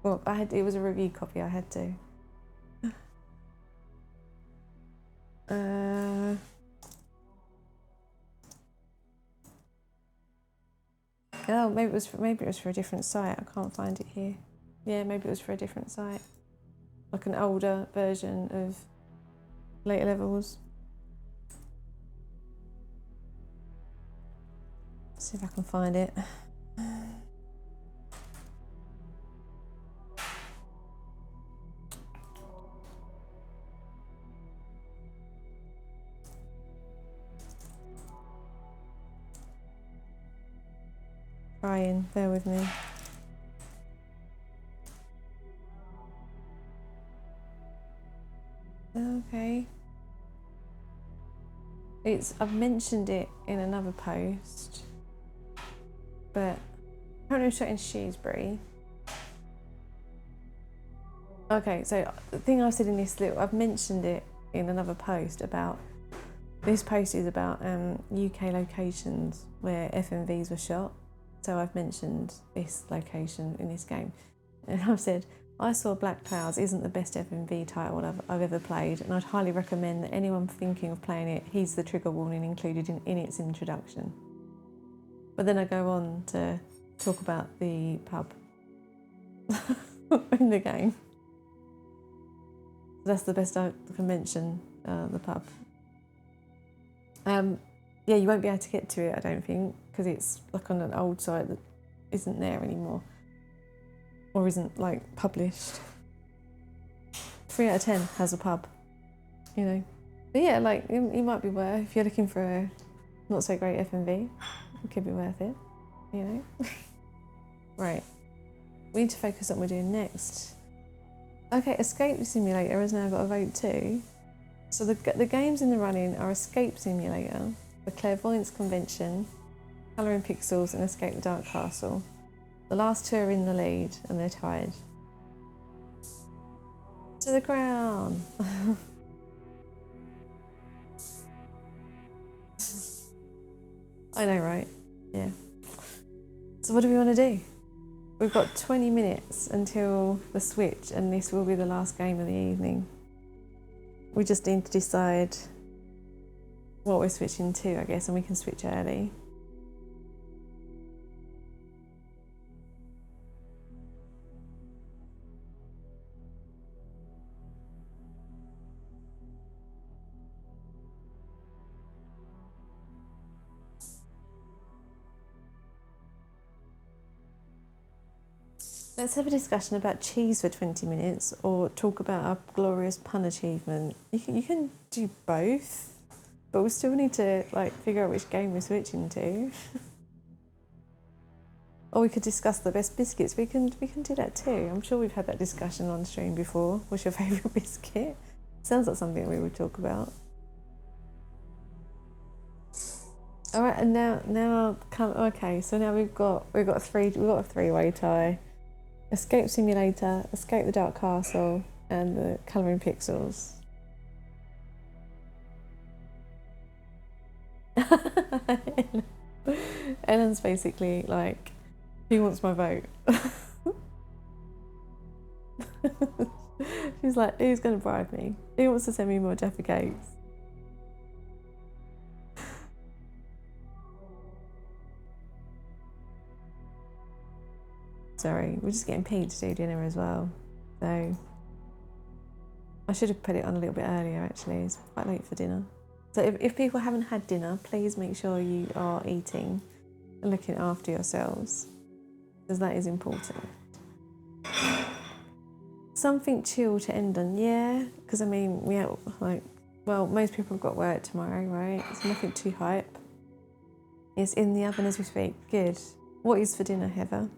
Well, it was a review copy, I had to. Oh, maybe it was for a different site. I can't find it here. Yeah, maybe it was for a different site, like an older version of later levels. Let's see if I can find it. Trying, bear with me. Okay. I've mentioned it in another post, but apparently it's shot in Shrewsbury. Okay, so the thing I said in this I've mentioned it in another post about, this post is about UK locations where FMVs were shot. So I've mentioned this location in this game. And I've said, I Saw Black Clouds isn't the best FMV title I've ever played, and I'd highly recommend that anyone thinking of playing it heeds the trigger warning included in its introduction. But then I go on to talk about the pub in the game. That's the best I can mention, the pub. Yeah, you won't be able to get to it, I don't think, because it's like on an old site that isn't there anymore, or isn't like published. 3 out of 10 has a pub, you know. But yeah, like it might be worth, if you're looking for a not so great FMV, it could be worth it, you know. Right, we need to focus on what we're doing next. Okay, Escape Simulator has now got a vote too. So the games in the running are Escape Simulator, the Clairvoyance Convention, Colouring Pixels, and Escape the Dark Castle. The last two are in the lead and they're tied. To the ground! I know, right? Yeah. So what do we want to do? We've got 20 minutes until the switch, and this will be the last game of the evening. We just need to decide what we're switching to, I guess, and we can switch early. Let's have a discussion about cheese for 20 minutes, or talk about our glorious pun achievement. You can do both, but we still need to like figure out which game we're switching to. Or we could discuss the best biscuits. We can do that too. I'm sure we've had that discussion on stream before. What's your favourite biscuit? Sounds like something we would talk about. All right, and now come. Okay, so now we've got a three-way tie. Escape Simulator, Escape the Dark Castle, and the Colouring Pixels. Ellen's basically like, who wants my vote? She's like, who's going to bribe me? Who wants to send me more Jaffa cakes? Sorry, we're just getting paid to do dinner as well. So I should have put it on a little bit earlier actually, it's quite late for dinner. So if people haven't had dinner, please make sure you are eating and looking after yourselves, because that is important. Something chill to end on, yeah, because I mean, well, most people have got work tomorrow, right? It's nothing too hype. It's in the oven as we speak, good. What is for dinner, Heather?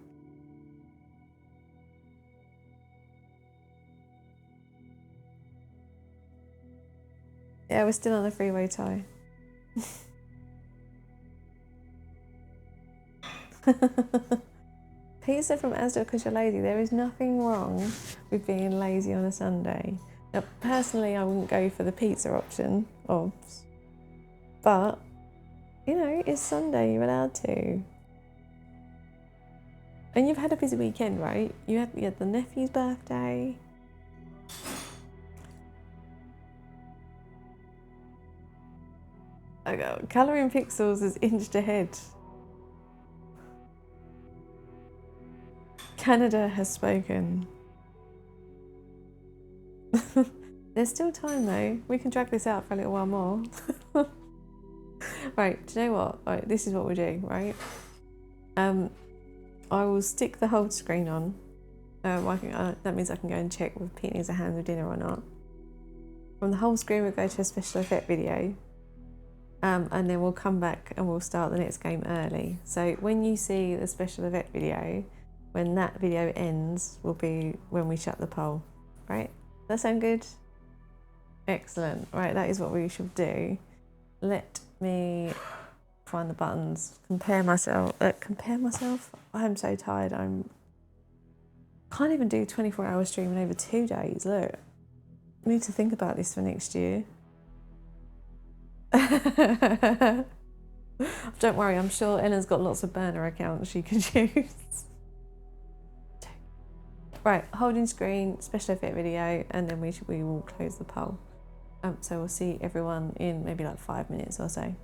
Yeah, we're still on the freeway tie. Pizza from Asda because you're lazy. There is nothing wrong with being lazy on a Sunday. Now, personally, I wouldn't go for the pizza option, but, you know, it's Sunday, you're allowed to. And you've had a busy weekend, right? You had the nephew's birthday. Colouring Pixels is inched ahead. Canada has spoken. There's still time though. We can drag this out for a little while more. Right, do you know what? Right, this is what we'll do, right? I will stick the hold screen on. That means I can go and check whether Pete needs a hand with dinner or not. From the whole screen we'll go to a special effect video. And then we'll come back and we'll start the next game early. So when you see the special effect video, when that video ends will be when we shut the poll, right? That sound good? Excellent. Right, that is what we should do. Let me find the buttons. Compare myself. I'm so tired. Can't even do 24-hour streaming over 2 days. Look, I need to think about this for next year. Don't worry, I'm sure Ellen's got lots of burner accounts she can use. Right, holding screen, special effect video, and then we will close the poll. So we'll see everyone in maybe like 5 minutes or so.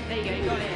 There you go, you got it.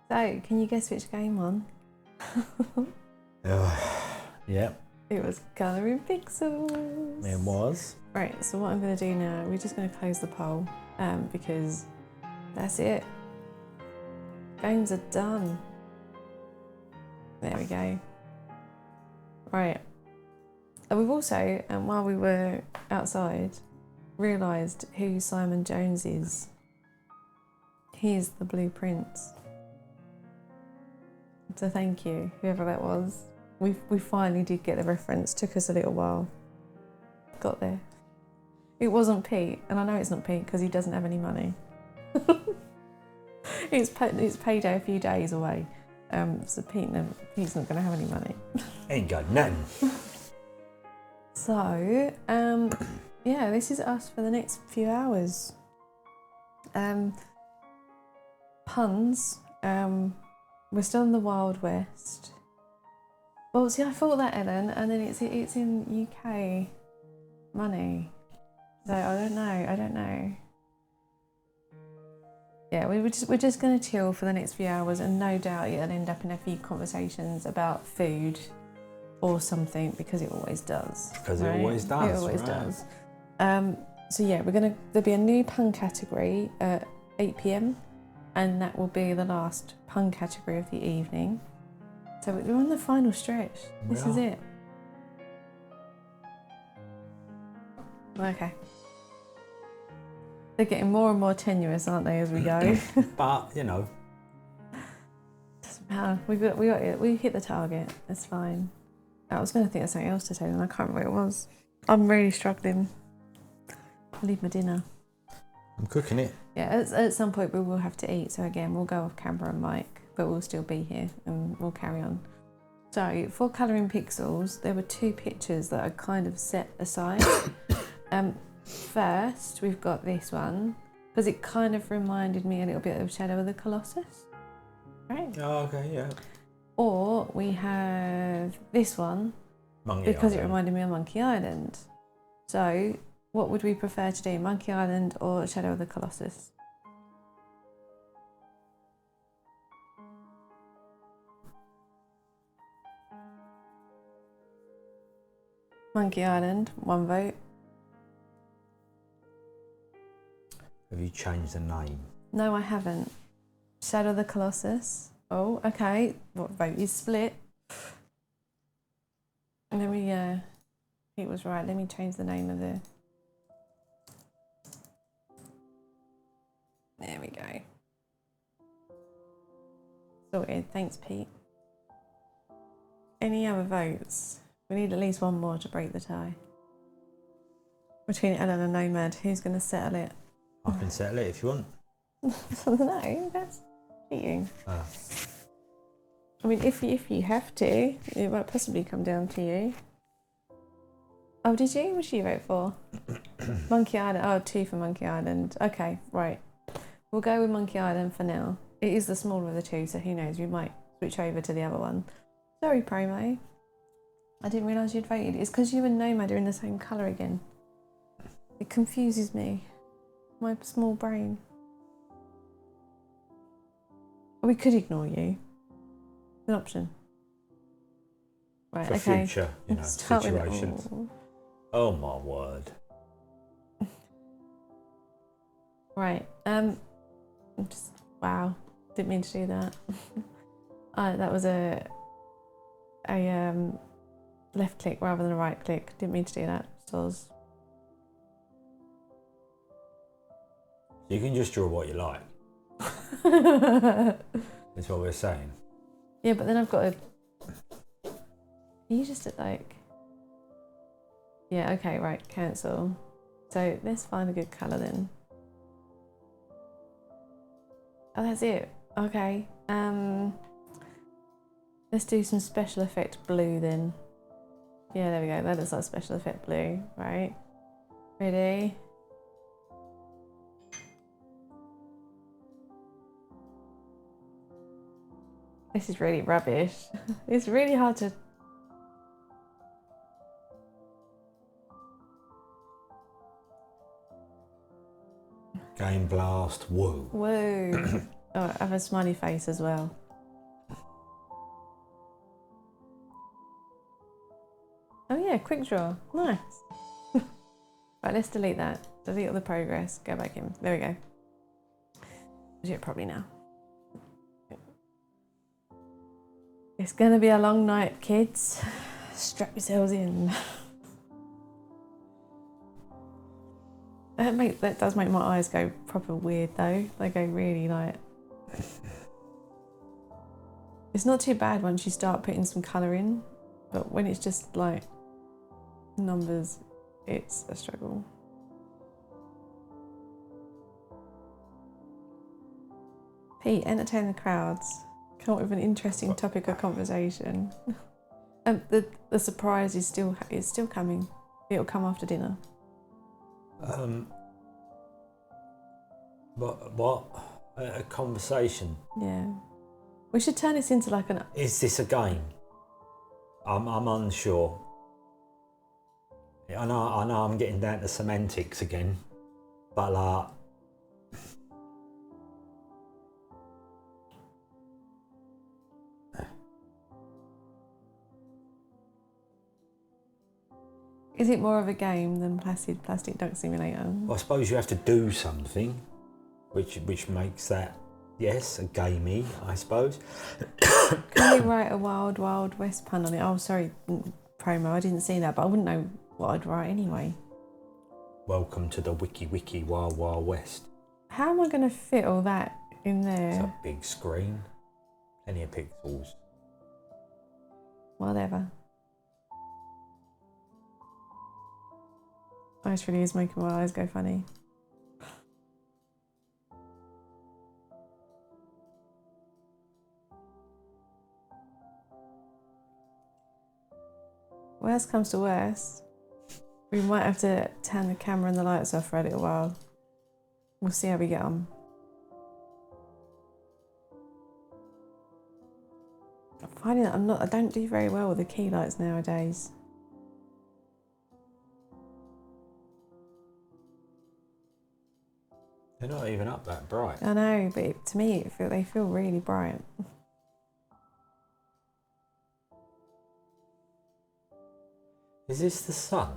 So, can you guess which game won? Yep. It was Colouring Pixels. It was. Right, so what I'm going to do now, we're just going to close the poll because that's it. Games are done. There we go. Right. And we've also, while we were outside, realised who Simon Jones is. He is the Blueprint. So thank you, whoever that was. We finally did get the reference. Took us a little while. Got there. It wasn't Pete, and I know it's not Pete because he doesn't have any money. It's payday a few days away, so Pete's not going to have any money. Ain't got nothing. So, yeah, this is us for the next few hours. Puns. We're still in the Wild West. Well, see, I thought that, Ellen, and then it's in UK money. So I don't know. Yeah, we're just going to chill for the next few hours, and no doubt it'll end up in a few conversations about food or something, because it always does. Because right? it always does. It always right. does. So yeah, there'll be a new pun category at 8 PM, and that will be the last pun category of the evening. So we're on the final stretch. This is it. Okay. They're getting more and more tenuous, aren't they, as we go? But, you know. Doesn't matter. We got it. We hit the target. It's fine. I was going to think of something else to tell you, and I can't remember what it was. I'm really struggling. I'll leave my dinner. I'm cooking it. Yeah, at some point we will have to eat. So again, we'll go off camera and mic, but we'll still be here and we'll carry on. So for Colouring Pixels, there were two pictures that I kind of set aside. First, we've got this one, because it kind of reminded me a little bit of Shadow of the Colossus. Right. Oh, okay, yeah. Or we have this one, Monkey because Island. it reminded me of Monkey Island. So What would we prefer to do, Monkey Island or Shadow of the Colossus? Monkey Island, 1 vote. Have you changed the name? No, I haven't. Shadow of the Colossus. Oh, okay. What vote is split? Let me, he was right. Let me change the name of the... There we go. Sorted. Thanks, Pete. Any other votes? We need at least one more to break the tie. Between Ellen and Nomad, who's going to settle it? I can settle it if you want. No, that's cheating. I mean, if you have to, it might possibly come down to you. Oh, did you? What did you vote for? Monkey Island. Oh, 2 for Monkey Island. Okay, right. We'll go with Monkey Island for now. It is the smaller of the two, so who knows? We might switch over to the other one. Sorry, Promo. I didn't realise you'd voted. It's because you and Nomad are in the same colour again. It confuses me. My small brain. We could ignore you. An option. Right, For okay. future, you know, Start with- situations. Oh my word. Right. Just wow. Didn't mean to do that. That was a left click rather than a right click. Didn't mean to do that. Soz. You can just draw what you like. That's what we're saying. Yeah, but then I've got to... You just like... Yeah, okay, right, cancel. So let's find a good colour then. Oh, that's it. Okay. Let's do some special effect blue then. Yeah, there we go. That looks like special effect blue, right? Ready? This is really rubbish. It's really hard to... Game Blast, woo. Woo. Oh, I have a smiley face as well. Oh yeah, quick draw. Nice. Right, let's delete that. Delete all the progress. Go back in. There we go. Do it probably now. It's gonna be a long night, kids. Strap yourselves in. That does make my eyes go proper weird though. They go really like... It's not too bad once you start putting some colour in, but when it's just like numbers, it's a struggle. Pete, entertain the crowds. Come up with an interesting topic of conversation. The surprise is still coming. It'll come after dinner. What? A conversation? Yeah. We should turn this into like an... Is this a game? I'm unsure. I know I'm getting down to semantics again, but like... Is it more of a game than Plastic Duck Simulator? Well, I suppose you have to do something, which makes that, yes, a gamey, I suppose. Can we write a Wild Wild West pun on it? Oh, sorry, Promo, I didn't see that, but I wouldn't know what I'd write anyway. Welcome to the Wiki Wild Wild West. How am I going to fit all that in there? It's a big screen, plenty of pixels. Whatever. This really is making my eyes go funny. Worst comes to worst, we might have to turn the camera and the lights off for a little while. We'll see how we get on. I'm finding that I don't do very well with the key lights nowadays. They're not even up that bright. I know, but to me, they feel really bright. Is this the sun?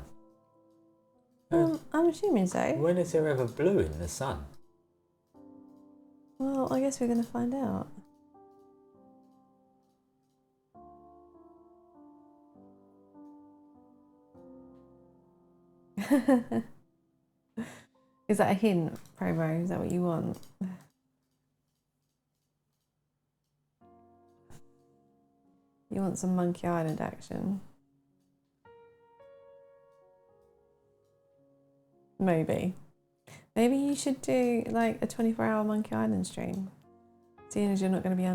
I'm assuming so. When is there ever blue in the sun? Well, I guess we're going to find out. Is that a hint, Promo? Is that what you want? You want some Monkey Island action? Maybe. Maybe you should do like a 24-hour Monkey Island stream, seeing as you're not going to be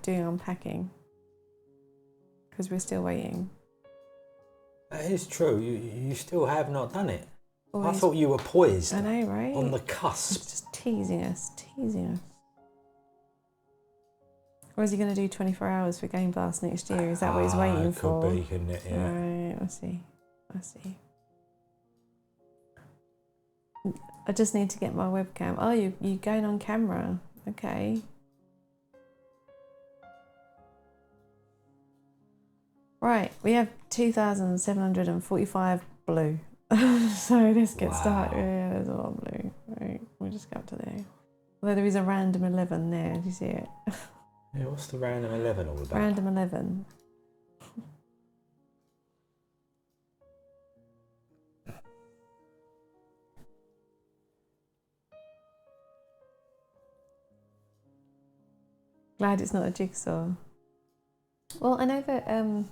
doing unpacking, because we're still waiting. That is true. You still have not done it. Always. I thought you were poised. I know, right? On the cusp. It's just teasing us, teasing us. Or is he going to do 24 hours for Game Blast next year? Is that what he's waiting for? Could be, couldn't it? Yeah. Right, I see. I see. I just need to get my webcam. Oh, you're going on camera. Okay. Right, we have 2,745 blue. So let's get started. Yeah, there's a lot of blue. Right, we'll just go up to there. Although there is a random 11 there. Do you see it? Yeah, what's the random 11 all about? Random 11. Glad it's not a jigsaw. Well, I know that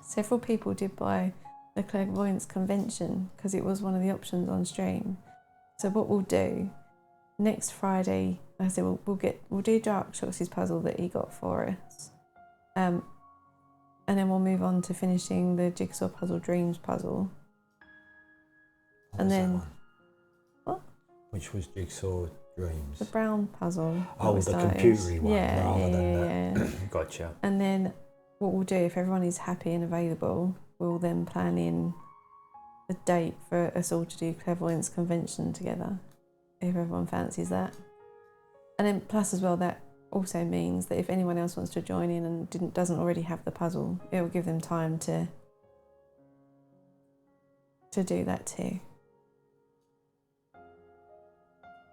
several people did buy the Clairvoyance Convention because it was one of the options on stream. So what we'll do next Friday, like I said, we'll do Dark Shots' puzzle that he got for us, and then we'll move on to finishing the Jigsaw Puzzle Dreams puzzle. What and was then that one? what? Which was Jigsaw Dreams? The brown puzzle. Oh, the computery one rather than that. Gotcha. And then what we'll do, if everyone is happy and available, we'll then plan in a date for us all to do Clairvoyance Convention together, if everyone fancies that. And then plus as well, that also means that if anyone else wants to join in and doesn't already have the puzzle, it will give them time to do that too.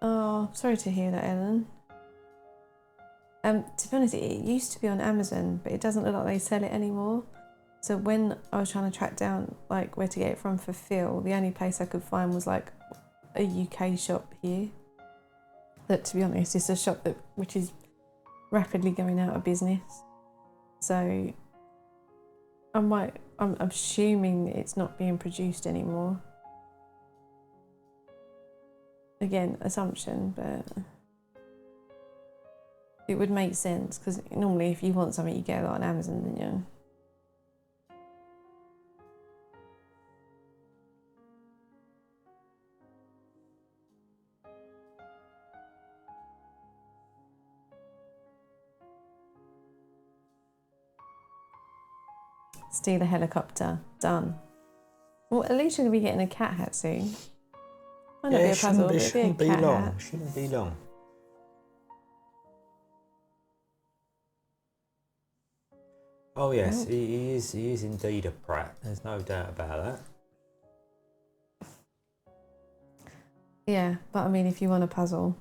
Oh, sorry to hear that, Ellen. To be honest, it used to be on Amazon, but it doesn't look like they sell it anymore. So when I was trying to track down like where to get it from for Phil, the only place I could find was like a UK shop here. That, to be honest, is a shop which is rapidly going out of business. So I'm assuming it's not being produced anymore. Again, assumption, but it would make sense because normally if you want something you get it on Amazon, don't you? Steal a helicopter. Done. Well, at least you're going to be getting a cat hat soon. Might not be a puzzle, but it'll be a cat hat. Shouldn't be long. Oh yes, he is indeed a prat. There's no doubt about that. Yeah, but I mean, if you want a puzzle,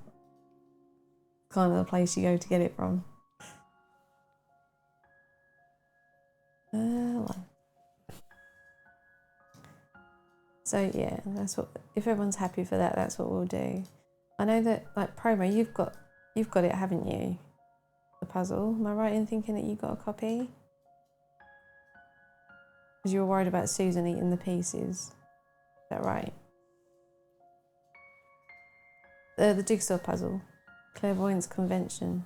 kind of the place you go to get it from. So yeah, that's what. If everyone's happy for that, that's what we'll do. I know that, like Promo, you've got it, haven't you? The puzzle. Am I right in thinking that you got a copy? Because you were worried about Susan eating the pieces. Is that right? The jigsaw puzzle. Clairvoyance Convention.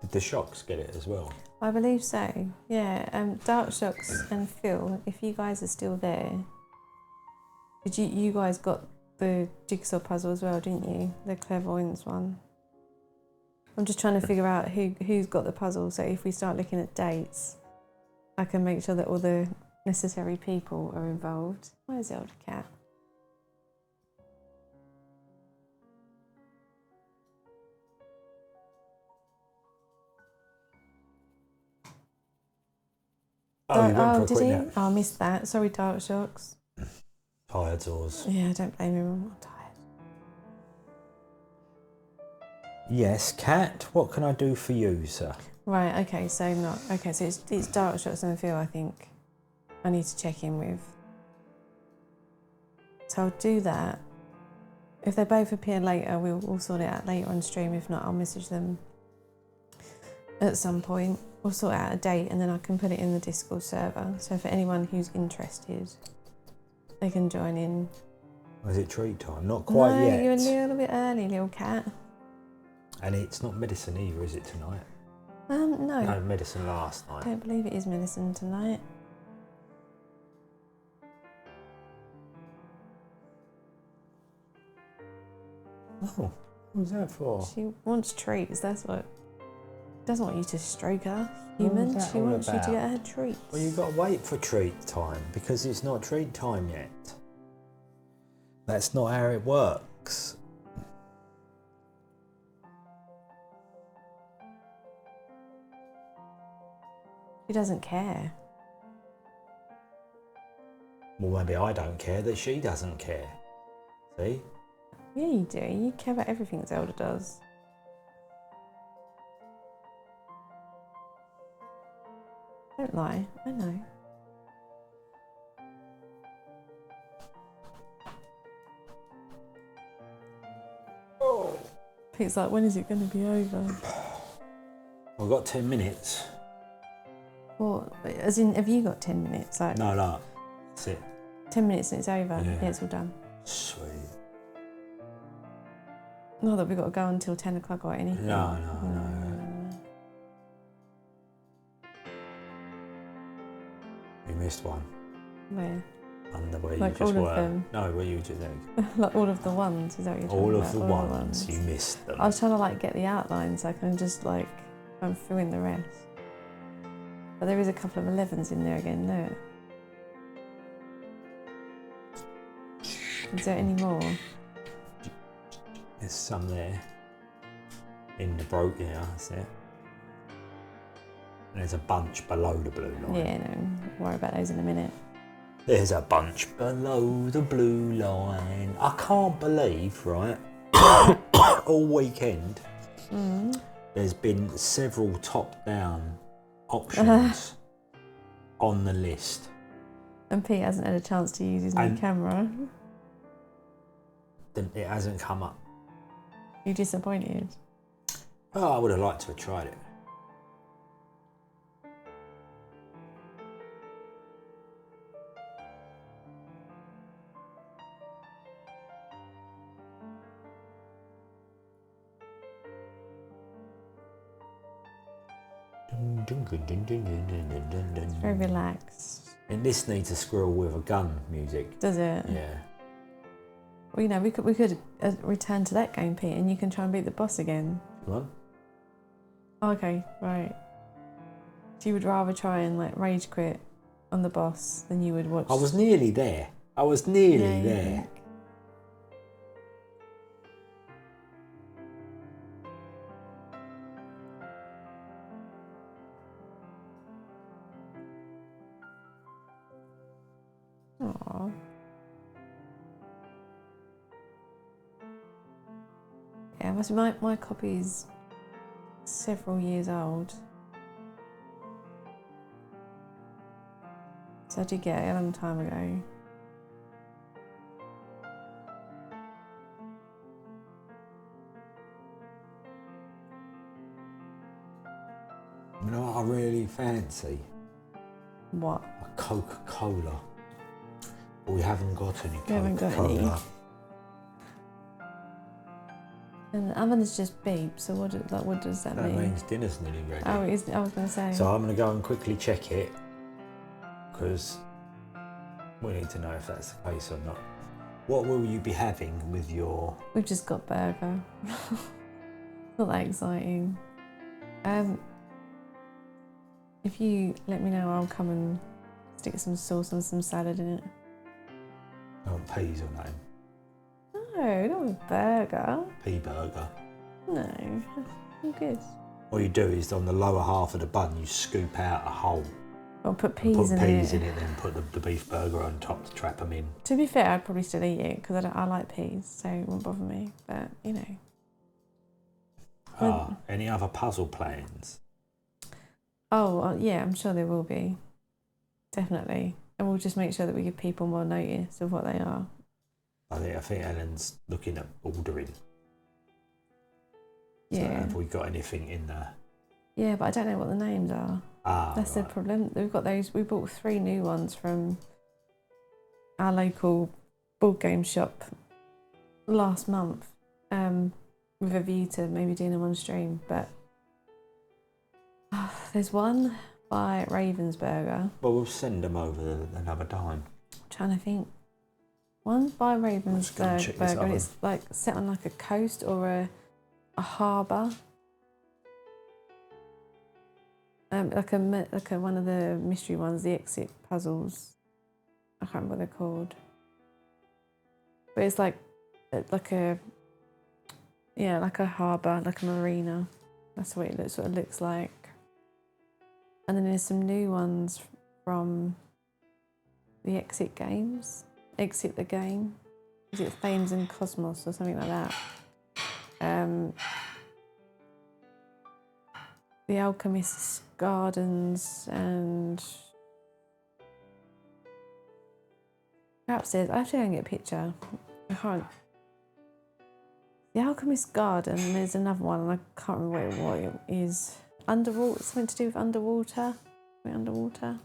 Did the Shocks get it as well? I believe so. Yeah. Dark Shocks and Phil, if you guys are still there, Did you guys got the jigsaw puzzle as well, didn't you? The clairvoyance one. I'm just trying to figure out who's got the puzzle, so if we start looking at dates, I can make sure that all the necessary people are involved. Where's the old cat? Oh, you went for a quick did he? nap. Oh, I missed that. Sorry, Dark Shocks. Tired Zors. Yeah, don't blame him. I'm tired. Yes, Cat, what can I do for you, sir? Right, okay, so not... Okay, so it's Dark Shocks and Phil, I think, I need to check in with. So I'll do that. If they both appear later, we'll sort it out later on stream. If not, I'll message them at some point. We'll sort out a date and then I can put it in the Discord server. So for anyone who's interested, they can join in. Was it treat time? Not quite no, yet. You're a little bit early, little cat. And it's not medicine either, is it, tonight? No. No, medicine last night. I don't believe it is medicine tonight. Oh, what was that for? She wants treats, that's what. Doesn't want you to stroke her, human. She wants you to get her treats. Well, you've got to wait for treat time because it's not treat time yet. That's not how it works. She doesn't care. Well, maybe I don't care that she doesn't care. See? Yeah, you do. You care about everything Zelda does. Don't lie. I know. Oh. Pete's like, when is it going to be over? I've got 10 minutes. What? As in, have you got 10 minutes? Like, No, that's it. 10 minutes and it's over? Yeah. Yeah, it's all done. Sweet. Not that we've got to go until 10 o'clock or anything. No. You missed one. Where? Under where Like you just all were. of them? No, where you just Like all of the ones, is that what you're talking all about? of the ones. You missed them. I was trying to like get the outlines so I can just like I'm fill in the rest. But there is a couple of 11s in there again, no. Is there any more? There's some there. In the broke, yeah, that's it. And there's a bunch below the blue line. Yeah, no, worry about those in a minute. There's a bunch below the blue line. I can't believe, right, all weekend, there's been several top-down options on the list. And Pete hasn't had a chance to use his new camera. It hasn't come up. You disappointed? Oh, I would have liked to have tried it. It's very relaxed. And this needs a squirrel with a gun music. Does it? Yeah. Well, you know, we could return to that game, Pete, and you can try and beat the boss again. What? Oh, okay, right. So you would rather try and like rage quit on the boss than you would watch. I was nearly there. I was nearly there. Aww. Yeah, my copy's several years old. So I did get it a long time ago. You know what I really fancy? What? A Coca-Cola. But we haven't got any We haven't got Coca-Cola. any. And the oven is just beep, so what does that mean? That means dinner's nearly ready. Oh, it is, I was going to say. So I'm going to go and quickly check it because we need to know if that's the case or not. What will you be having with your... We've just got burger. Not that exciting. If you let me know, I'll come and stick some sauce and some salad in it. Oh, peas or name? No, not with burger. Pea burger. No, I'm good. What you do is on the lower half of the bun, you scoop out a hole. I'll put peas put in peas it. in it, then put the beef burger on top to trap them in. To be fair, I'd probably still eat it because I like peas, so it won't bother me. But you know. Any other puzzle plans? Oh, yeah, I'm sure there will be. Definitely. And we'll just make sure that we give people more notice of what they are. I think Ellen's looking at ordering. So Yeah. have we got anything in there? Yeah, but I don't know what the names are. That's the problem. We've got those. We bought 3 new ones from our local board game shop last month, with a view to maybe doing them on stream. But there's one by Ravensburger. Well, we'll send them over another time. I'm trying to think. One by Ravensburger, and it's like set on like a coast or a harbour. Like a one of the mystery ones, the exit puzzles. I can't remember what they're called. But it's like a harbour, like a marina. That's what it sort of looks like. And then there's some new ones from the Exit games. Exit the game. Is it Thames and Cosmos or something like that? The Alchemist's Gardens and upstairs. I have to go and get a picture. I can't. The Alchemist's Garden, and there's another one, and I can't remember what it is. Underwater, something to do with underwater. Underwater.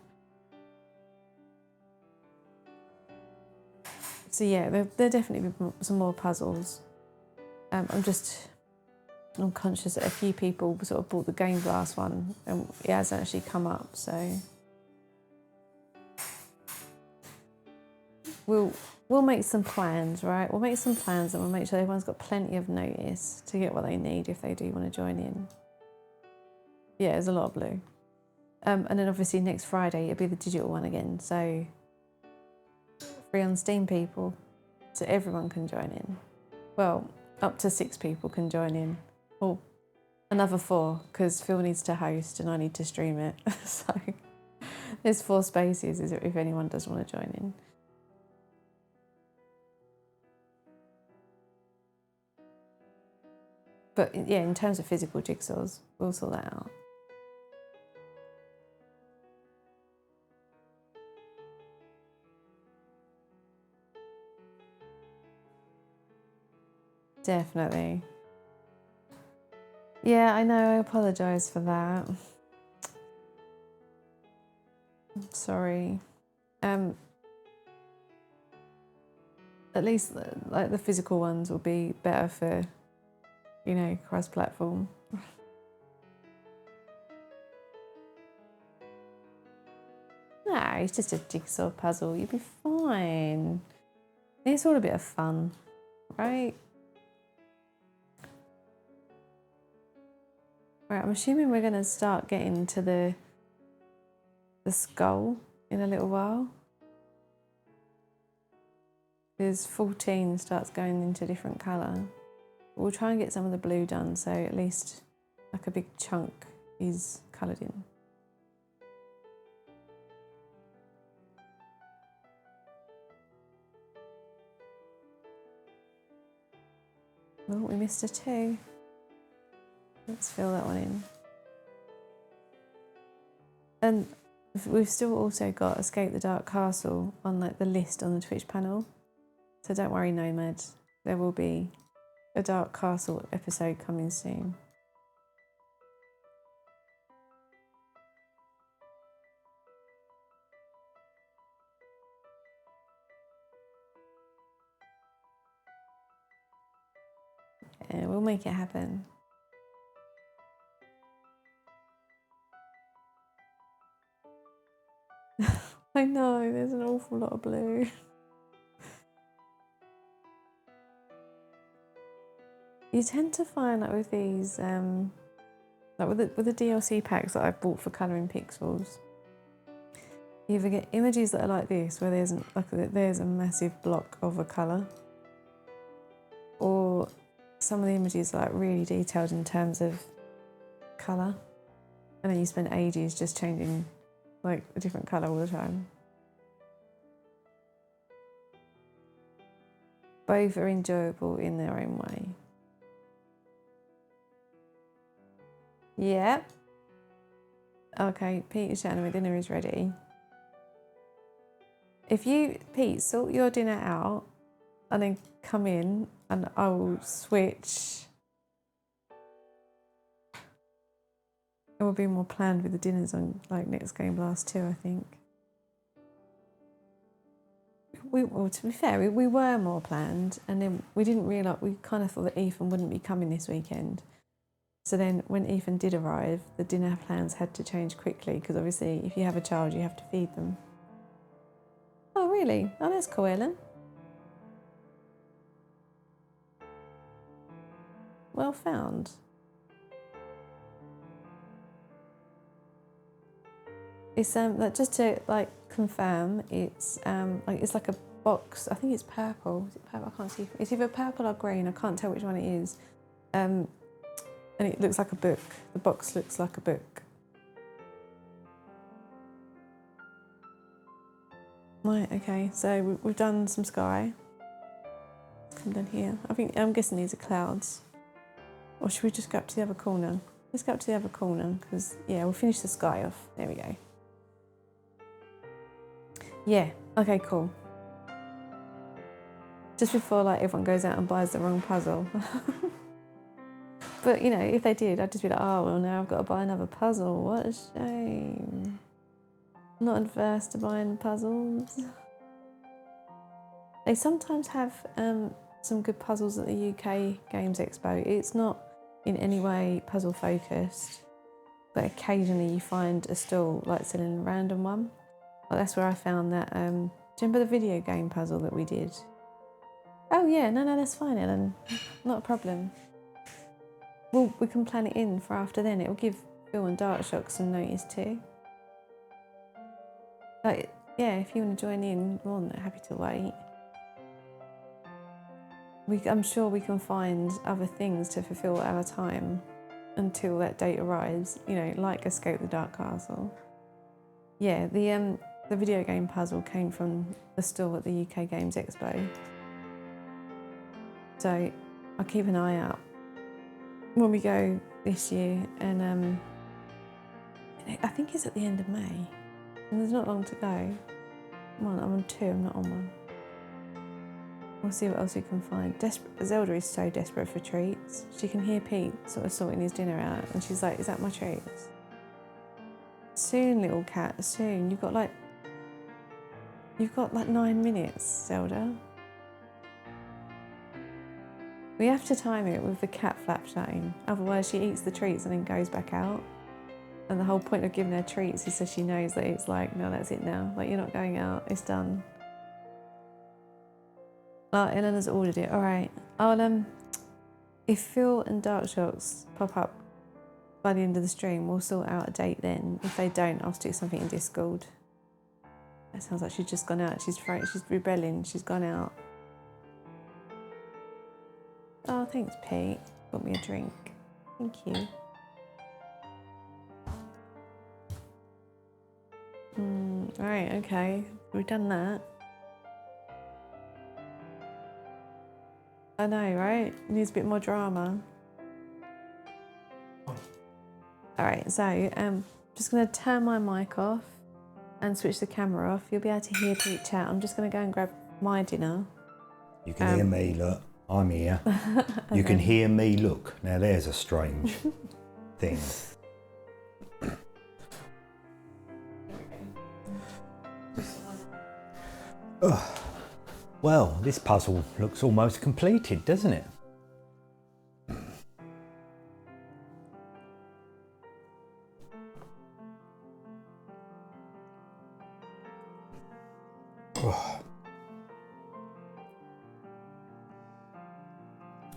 So yeah, there definitely be some more puzzles. I'm conscious that a few people sort of bought the GameBlast one, and it hasn't actually come up. So we'll make some plans, right? We'll make some plans, and we'll make sure everyone's got plenty of notice to get what they need if they do want to join in. Yeah, there's a lot of blue. And then obviously next Friday it'll be the digital one again. So free on Steam, people, so everyone can join in. Well, up to 6 people can join in. Or another 4, because Phil needs to host and I need to stream it. So there's 4 spaces if anyone does want to join in. But yeah, in terms of physical jigsaws, we'll sort that out. Definitely. Yeah, I know, I apologise for that. I'm sorry. At least like the physical ones will be better for, you know, cross-platform. No, it's just a jigsaw puzzle. You'll be fine. It's all a bit of fun, right? Right, I'm assuming we're going to start getting to the skull in a little while. Because 14 starts going into a different colour. We'll try and get some of the blue done, so at least like a big chunk is coloured in. Oh, we missed a 2. Let's fill that one in. And we've still also got Escape the Dark Castle on like the list on the Twitch panel. So don't worry, Nomads. There will be a Dark Castle episode coming soon. Yeah, we'll make it happen. I know, there's an awful lot of blue. You tend to find like with these, like with the DLC packs that I bought for Colouring Pixels, you either get images that are like this, where there's a massive block of a colour, or some of the images are like really detailed in terms of colour, and then you spend ages just changing like a different colour all the time. Both are enjoyable in their own way. Yep. Okay, Pete is shouting, my dinner is ready. If you, Pete, sort your dinner out and then come in and I will switch. It will be more planned with the dinners on like next Game Blast 2, I think. Well, to be fair, we were more planned, and then we didn't realise, we kind of thought that Ethan wouldn't be coming this weekend. So then when Ethan did arrive, the dinner plans had to change quickly, because obviously if you have a child, you have to feed them. Oh, really? Oh, that's cool, Ellen. Well found. It's like, just to like confirm, it's like a box. I think it's purple. Is it purple? I can't see. It's either purple or green. I can't tell which one it is. And it looks like a book. The box looks like a book. Right. Okay. So we've done some sky. Let's come down here. I'm guessing these are clouds. Or should we just go up to the other corner? Let's go up to the other corner because yeah, we'll finish the sky off. There we go. Yeah, okay, cool. Just before like everyone goes out and buys the wrong puzzle. But you know, if they did, I'd just be like, oh well, now I've got to buy another puzzle. What a shame. I'm not adverse to buying puzzles. They sometimes have some good puzzles at the UK Games Expo. It's not in any way puzzle focused, but occasionally you find a stall like selling a random one. Well, that's where I found that, do you remember the video game puzzle that we did? Oh yeah, no, that's fine, Ellen. Not a problem. Well, we can plan it in for after then. It'll give Phil and Darkshock some notice too. Like, yeah, if you want to join in, more than happy to wait. I'm sure we can find other things to fulfill our time until that date arrives, you know, like Escape the Dark Castle. Yeah, the video game puzzle came from the stall at the UK Games Expo. So I'll keep an eye out when we go this year, and I think it's at the end of May, and there's not long to go. I'm on 2, I'm not on 1. We'll see what else we can find. Zelda is so desperate for treats. She can hear Pete sort of sorting his dinner out, and she's like, is that my treats? Soon, little cat, soon. You've got like 9 minutes, Zelda. We have to time it with the cat flap shutting, otherwise she eats the treats and then goes back out. And the whole point of giving her treats is so she knows that it's like, no, that's it now. Like, you're not going out, it's done. Oh, Eleanor's ordered it. All right. I'll if Phil and Darkshots pop up by the end of the stream, we'll sort out a date then. If they don't, I'll stick something in Discord. That sounds like she's just gone out. She's rebelling. She's gone out. Oh, thanks, Pete. Got me a drink. Thank you. Right, okay. We've done that. I know, right? It needs a bit more drama. Alright, so I'm just going to turn my mic off and switch the camera off. You'll be able to hear Pete chat. I'm just going to go and grab my dinner. You can hear me, look. I'm here. You can hear me, look. Now there's a strange thing. Well, this puzzle looks almost completed, doesn't it?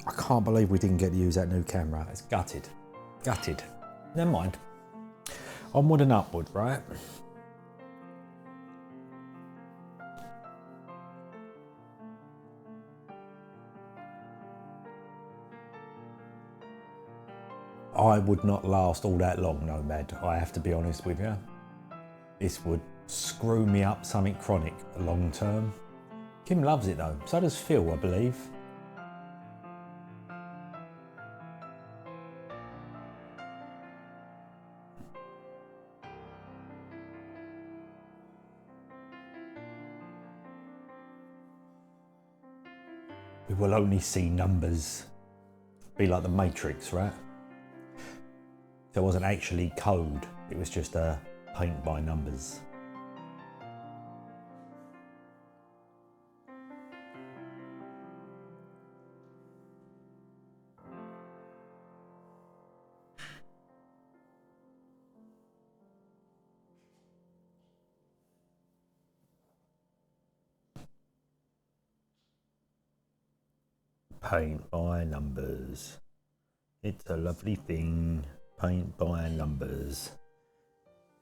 I can't believe we didn't get to use that new camera. It's gutted. Gutted. Never mind. Onward and upward, right? I would not last all that long, Nomad. I have to be honest with you. This would screw me up something chronic long term. Kim loves it though. So does Phil, I believe. We will only see numbers. Be like the Matrix, right? There wasn't actually code. It was just a paint by numbers. Paint by numbers. It's a lovely thing. Paint by numbers.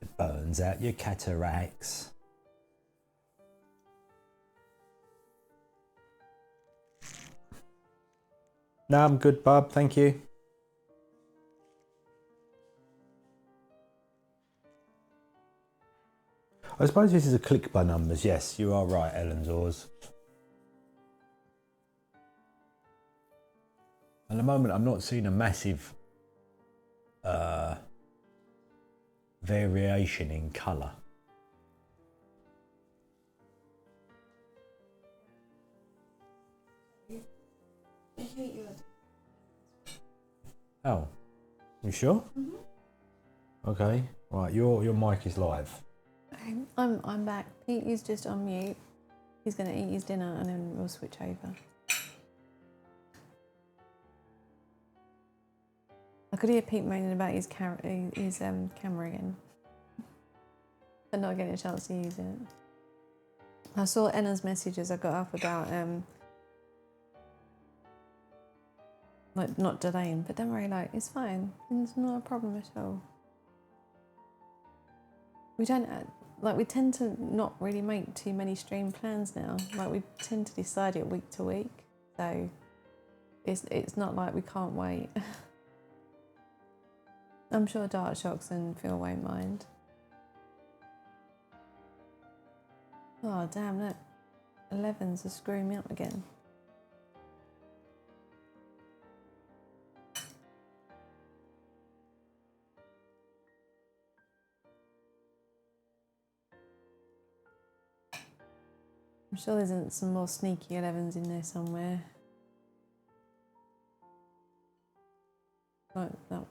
It burns out your cataracts. No, I'm good, Bob. Thank you. I suppose this is a click by numbers. Yes, you are right, Ellen Zors. At the moment, I'm not seeing a massive variation in colour. Oh, you sure? Mm-hmm. Okay, right. Your mic is live. I'm back. Pete is just on mute. He's going to eat his dinner and then we'll switch over. I could hear Pete moaning about his camera again, but not getting a chance to use it. I saw Enna's messages I got up about like not delaying, but don't worry, like it's fine. It's not a problem at all. We don't we tend to not really make too many stream plans now. Like we tend to decide it week to week, so it's not like we can't wait. I'm sure Dark Shocks and Phil won't mind. Oh damn, look. 11s are screwing me up again. I'm sure there's some more sneaky 11s in there somewhere. Oh, no.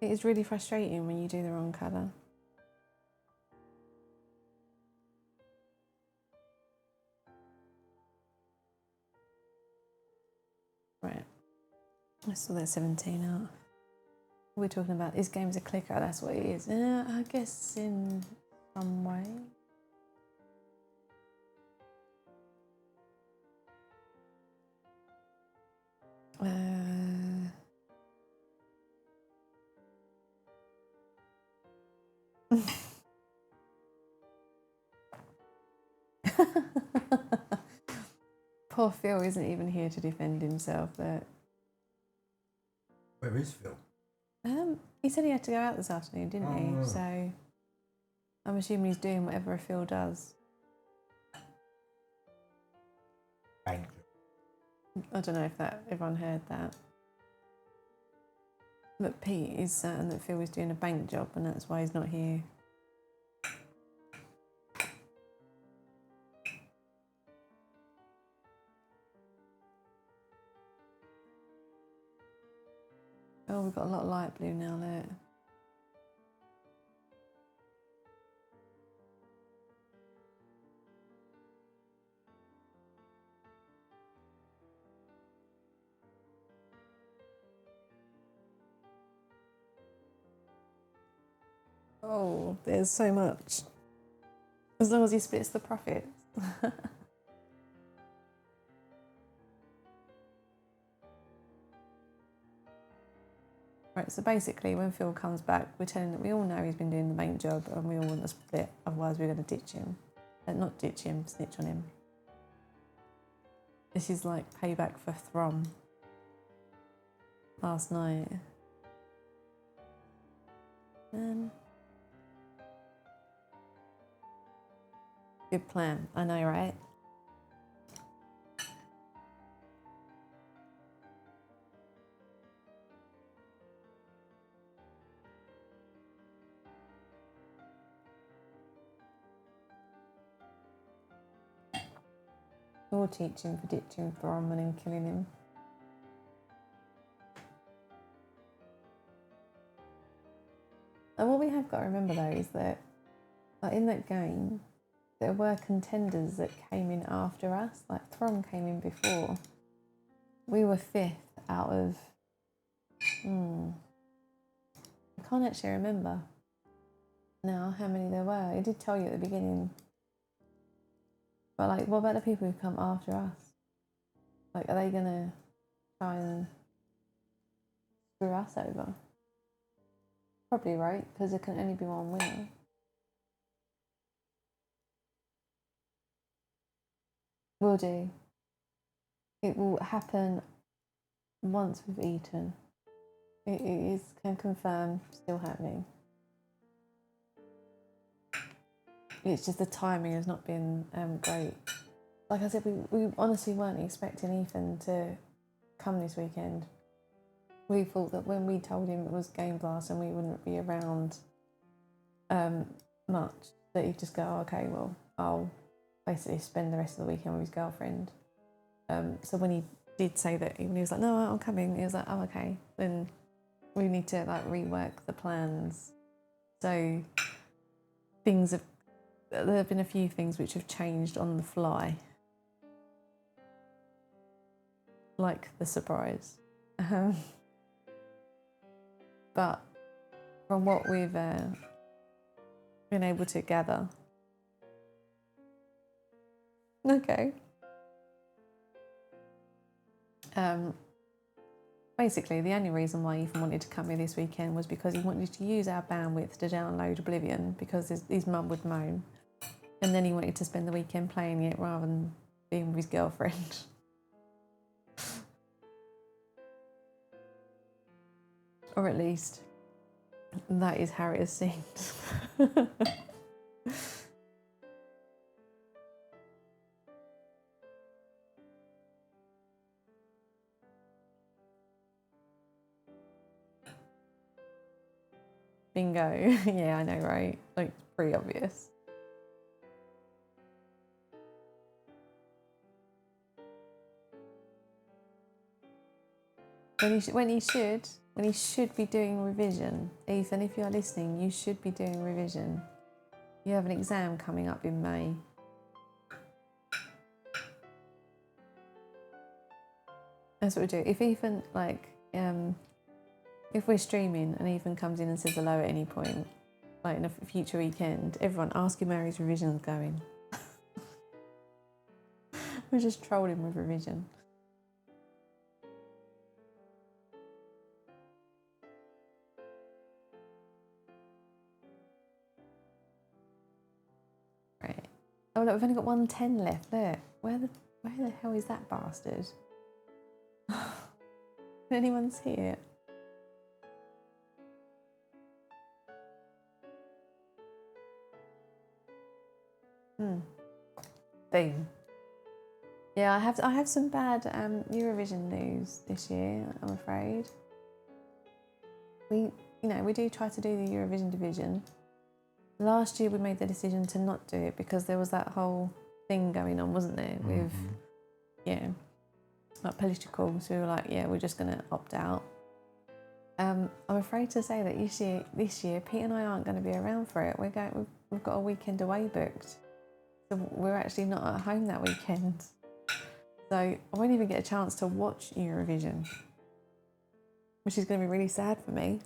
It is really frustrating when you do the wrong colour. Right, I saw that 17 out. We're talking about this game's a clicker, that's what it is. I guess in some way. Poor Phil isn't even here to defend himself. But where is Phil? He said he had to go out this afternoon, didn't he? Right. So I'm assuming he's doing whatever Phil does. Bank. I don't know if everyone heard that. But Pete is certain that Phil is doing a bank job and that's why he's not here. Oh, we've got a lot of light blue now, look. Oh, there's so much. As long as he splits the profits. Right, so basically when Phil comes back, we're telling that we all know he's been doing the main job and we all want to split, otherwise we're going to ditch him. Not ditch him, snitch on him. This is like payback for Throm last night. Good plan, I know, right? Or teach him for ditching Throm and then killing him. And what we have got to remember though is that like, in that game, there were contenders that came in after us. Like Throm came in before. We were 5th out of... I can't actually remember now how many there were. It did tell you at the beginning. But like, what about the people who come after us? Like, are they gonna try and screw us over? Probably, right? Because there can only be one winner. Will do. It will happen once we've eaten. It is, can confirm, still happening. It's just the timing has not been great. Like I said, we honestly weren't expecting Ethan to come this weekend. We thought that when we told him it was GameBlast and we wouldn't be around much, that he'd just go, oh, okay, well, I'll basically spend the rest of the weekend with his girlfriend. So when he did say that, when he was like, no, I'm coming, he was like, oh, okay, then we need to like rework the plans. So there have been a few things which have changed on the fly. Like the surprise. But from what we've been able to gather. Okay. Basically, the only reason why Ethan wanted to come here this weekend was because he wanted to use our bandwidth to download Oblivion because his mum would moan. And then he wanted to spend the weekend playing it rather than being with his girlfriend. Or at least, that is how it has seemed. Bingo. Yeah, I know, right? Like, pretty obvious. When he should be doing revision. Ethan, if you're listening, you should be doing revision. You have an exam coming up in May. That's what we do. If Ethan, like, if we're streaming and Ethan comes in and says hello at any point, like in a future weekend, everyone ask him how his revision's going. We just troll him with revision. Right. Oh look, we've only got 110 left. Look, where the hell is that bastard? Did anyone see it? Boom. Yeah, I have some bad Eurovision news this year, I'm afraid. We do try to do the Eurovision division. Last year we made the decision to not do it because there was that whole thing going on, wasn't there? With, yeah, like political. So we were like, yeah, we're just going to opt out. I'm afraid to say that this year, Pete and I aren't going to be around for it. We've got a weekend away booked. So we're actually not at home that weekend. So I won't even get a chance to watch Eurovision, which is going to be really sad for me.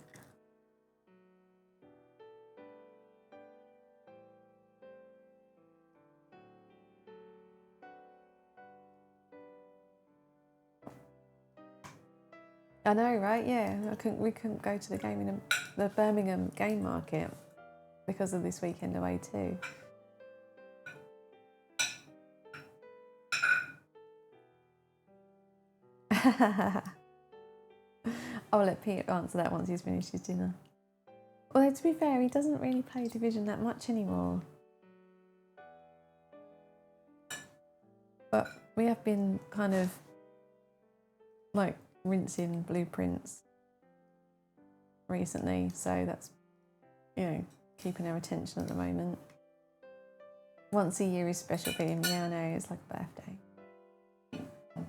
I know, right? Yeah, we couldn't go to the Birmingham game market because of this weekend away too. I'll let Pete answer that once he's finished his dinner. Although to be fair, he doesn't really play Division that much anymore. But we have been kind of like rinsing blueprints recently, so that's, you know, keeping our attention at the moment. Once a year is special for him. Yeah, I know, it's like a birthday.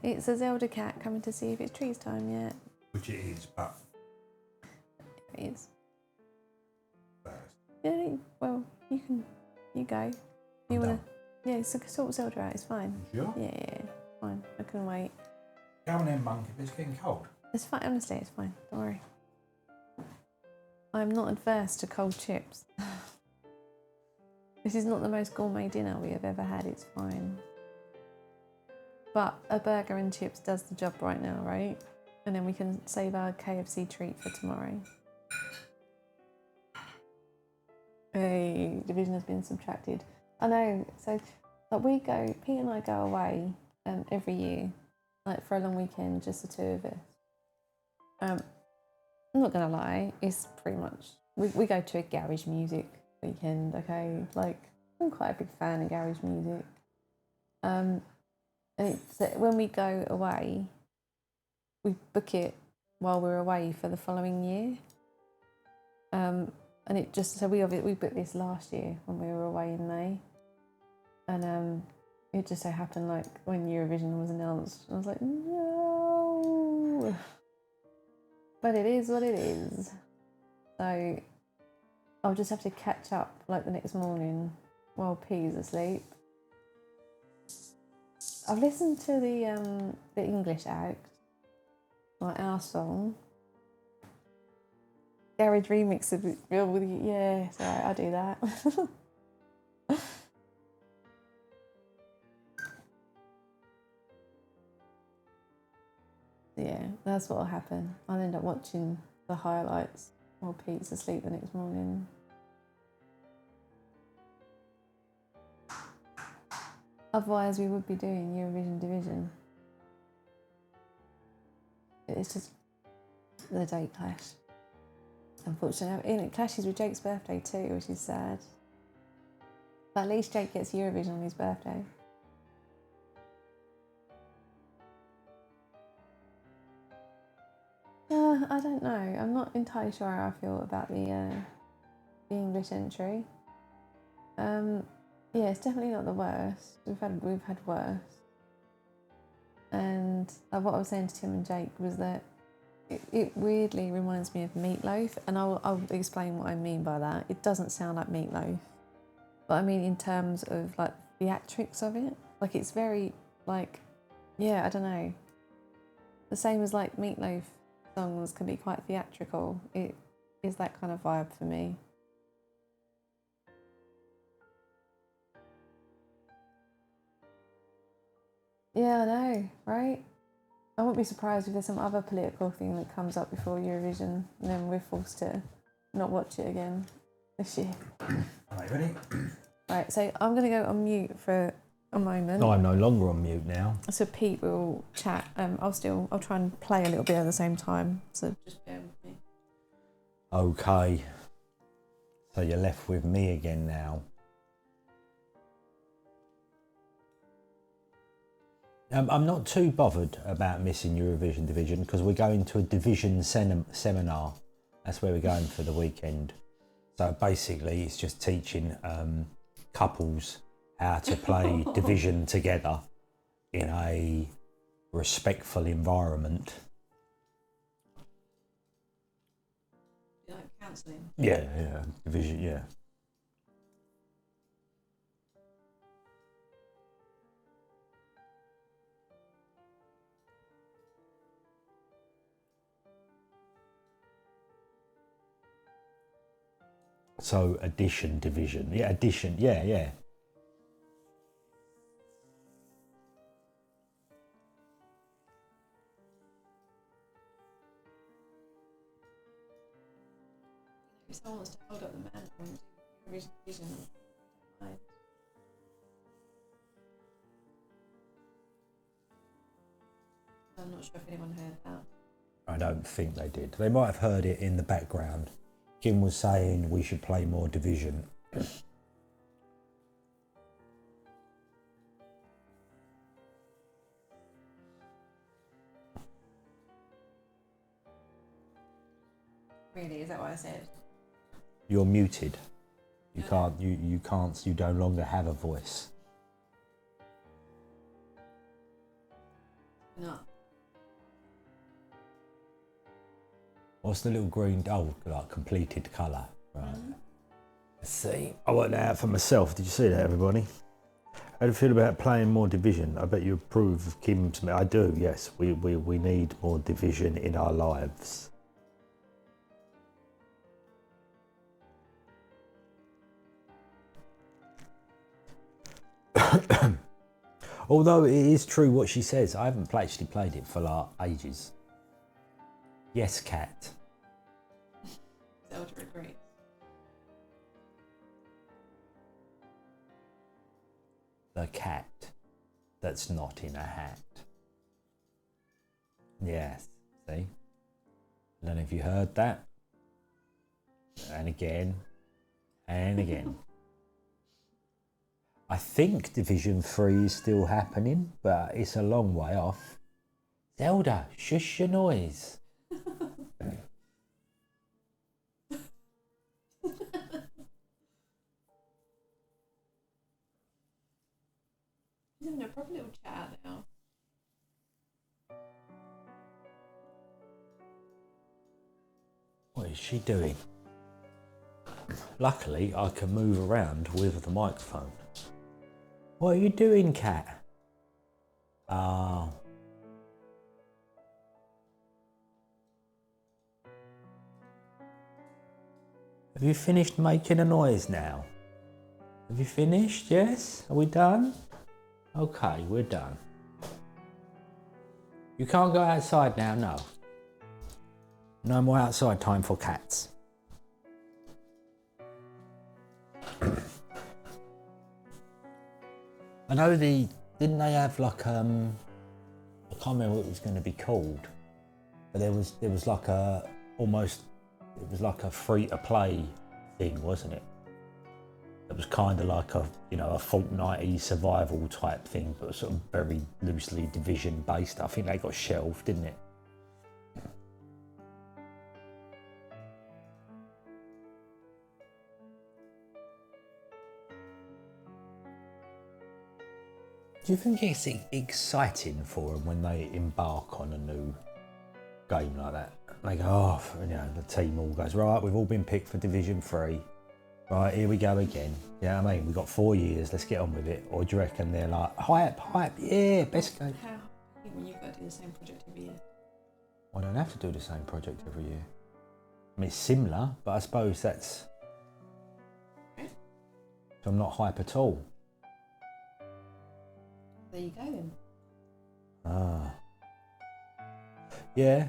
It's a Zelda cat coming to see if it's trees time yet. Which it is, but... It is. Yeah, well, you go. You wanna... Yeah, sort Zelda out, it's fine. Sure? Yeah, fine. I can wait. Go on then, Monk, if it's getting cold. It's fine, honestly, it's fine. Don't worry. I'm not adverse to cold chips. This is not the most gourmet dinner we have ever had, it's fine. But a burger and chips does the job right now, right? And then we can save our KFC treat for tomorrow. Hey, Division has been subtracted. I know, so like Pete and I go away every year, like for a long weekend, just the two of us. I'm not gonna lie, it's pretty much, we go to a garage music weekend, okay? Like, I'm quite a big fan of garage music. And it's, when we go away, we book it while we're away for the following year. And it just, so we booked this last year when we were away in May. And it just so happened, like, when Eurovision was announced, I was like, no. But it is what it is. So I'll just have to catch up, like, the next morning while P's asleep. I've listened to the English act, like our song. Garage remix of it, yeah, it's alright, I'll do that. Yeah, that's what'll happen. I'll end up watching the highlights while Pete's asleep the next morning. Otherwise, we would be doing Eurovision Division. It's just the date clash. Unfortunately, and it clashes with Jake's birthday too, which is sad. But at least Jake gets Eurovision on his birthday. I don't know. I'm not entirely sure how I feel about the English entry. Yeah, it's definitely not the worst. We've had worse. And what I was saying to Tim and Jake was that it weirdly reminds me of Meatloaf, and I'll explain what I mean by that. It doesn't sound like Meatloaf, but I mean in terms of like theatrics of it. Like it's very like, yeah, I don't know. The same as like Meatloaf songs can be quite theatrical. It is that kind of vibe for me. Yeah, I know, right? I wouldn't be surprised if there's some other political thing that comes up before Eurovision and then we're forced to not watch it again this year. Alright, ready? Right, so I'm going to go on mute for a moment. No, I'm no longer on mute now. So Pete will chat. I'll try and play a little bit at the same time. So just bear with me. Okay. So you're left with me again now. I'm not too bothered about missing Eurovision Division because we're going to a Division seminar. That's where we're going for the weekend. So basically it's just teaching couples how to play Division together in a respectful environment. You like counselling? Yeah, Division, yeah. So addition, division, yeah, addition, yeah. someone wants to hold up the man from Vision, I don't mind. I'm not sure if anyone heard that. I don't think they did. They might have heard it in the background. Kim was saying we should play more Division. Really, is that what I said? You're muted. You can't. You can't. You no longer have a voice. No. What's the little green? Oh, like completed colour. Right. Let's see. I worked that out for myself. Did you see that, everybody? How do you feel about playing more Division? I bet you approve of Kim's. I do. Yes, we need more Division in our lives. Although it is true what she says, I haven't actually played it for like ages. Yes, cat. Zelda agrees. The cat that's not in a hat. Yes, see? I don't know if you heard that. And again, and again. I think Division 3 is still happening, but it's a long way off. Zelda, shush your noise. She's having a proper little chat now. What is she doing? Luckily, I can move around with the microphone. What are you doing, cat? Oh. Have you finished making a noise now? Have you finished? Yes? Are we done? Okay, we're done. You can't go outside now, no. No more outside time for cats. I know didn't they have like I can't remember what it was going to be called, but there was like a it was like a free to play thing, wasn't it? It was kind of like a a Fortnite-y survival type thing, but sort of very loosely Division based. I think they got shelved, didn't it? Do you think it's exciting for them when they embark on a new game like that? They go, oh, the team all goes, right, we've all been picked for Division 3. Right, here we go again. Yeah, I mean, we've got 4 years, let's get on with it. Or do you reckon they're like, hype, yeah, best game. How? When you've got to do the same project every year. I don't have to do the same project every year. I mean, it's similar, but I suppose that's... Okay. So I'm not hype at all. There you go then. Ah. Yeah.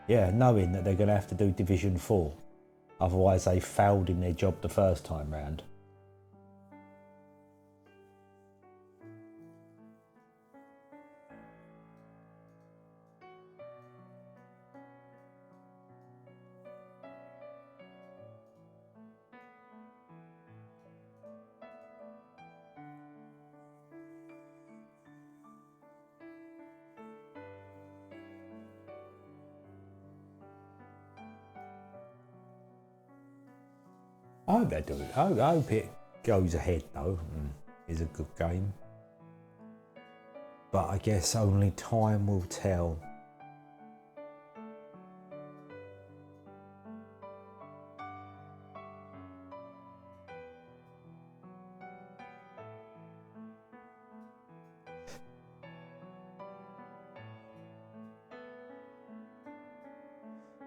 Yeah, knowing that they're going to have to do Division 4. Otherwise they failed in their job the first time round. I hope they do it. I hope it goes ahead though and is a good game. But I guess only time will tell.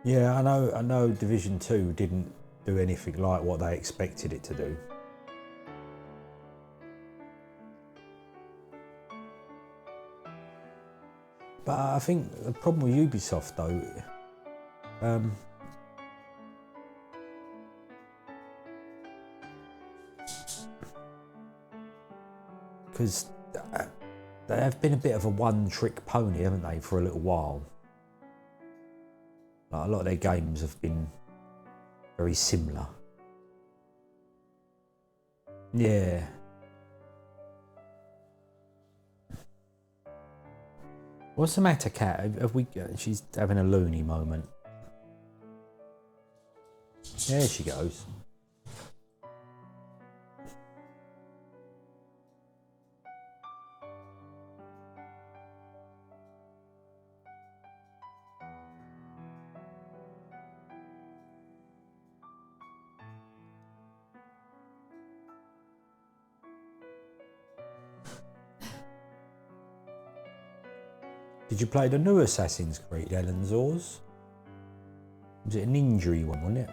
Yeah, I know Division 2 didn't do anything like what they expected it to do. But I think the problem with Ubisoft though, Because they have been a bit of a one-trick pony, haven't they, for a little while? Like, a lot of their games have been very similar. Yeah. What's the matter, Kat? Have we? She's having a loony moment. There she goes. Did you play the new Assassin's Creed, Ellen Zors? Was it an injury one, wasn't it?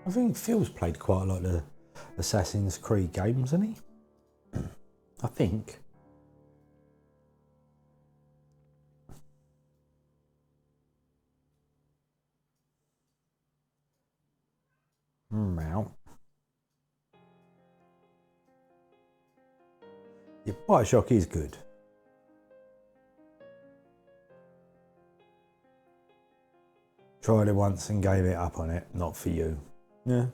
I think Phil's played quite a lot of the Assassin's Creed games, hasn't he? I think. Out. Yeah, Bioshock is good. Tried it once and gave it up on it. Not for you. Yeah.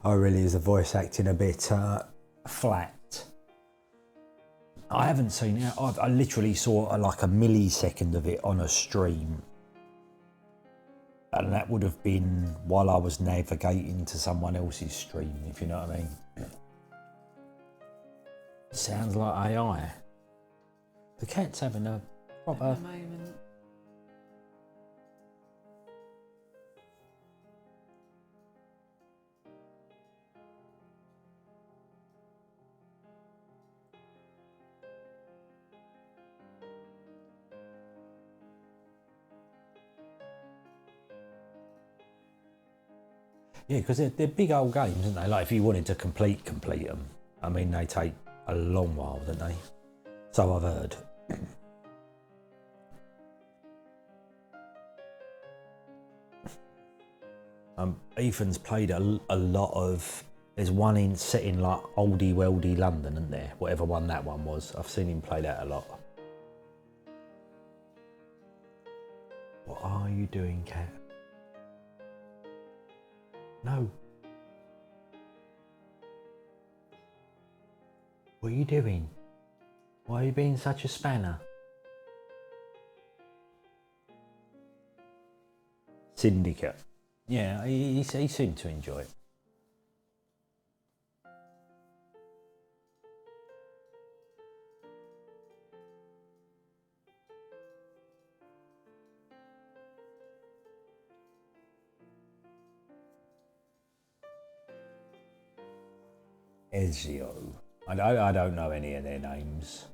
Oh, really? Is the voice acting a bit flat? I haven't seen it. I literally saw like a millisecond of it on a stream. And that would have been while I was navigating to someone else's stream, if you know what I mean. Sounds like AI. The cat's having a proper moment. Yeah, because they're big old games, aren't they? Like if you wanted to complete them, I mean, they take a long while, don't they? So I've heard. Ethan's played a lot of. There's one set in like oldie weldy London, isn't there? Whatever one that one was. I've seen him play that a lot. What are you doing, Cat? No. What are you doing? Why are you being such a spanner? Syndicate. Yeah, he seemed to enjoy it. Ezio. I don't know any of their names.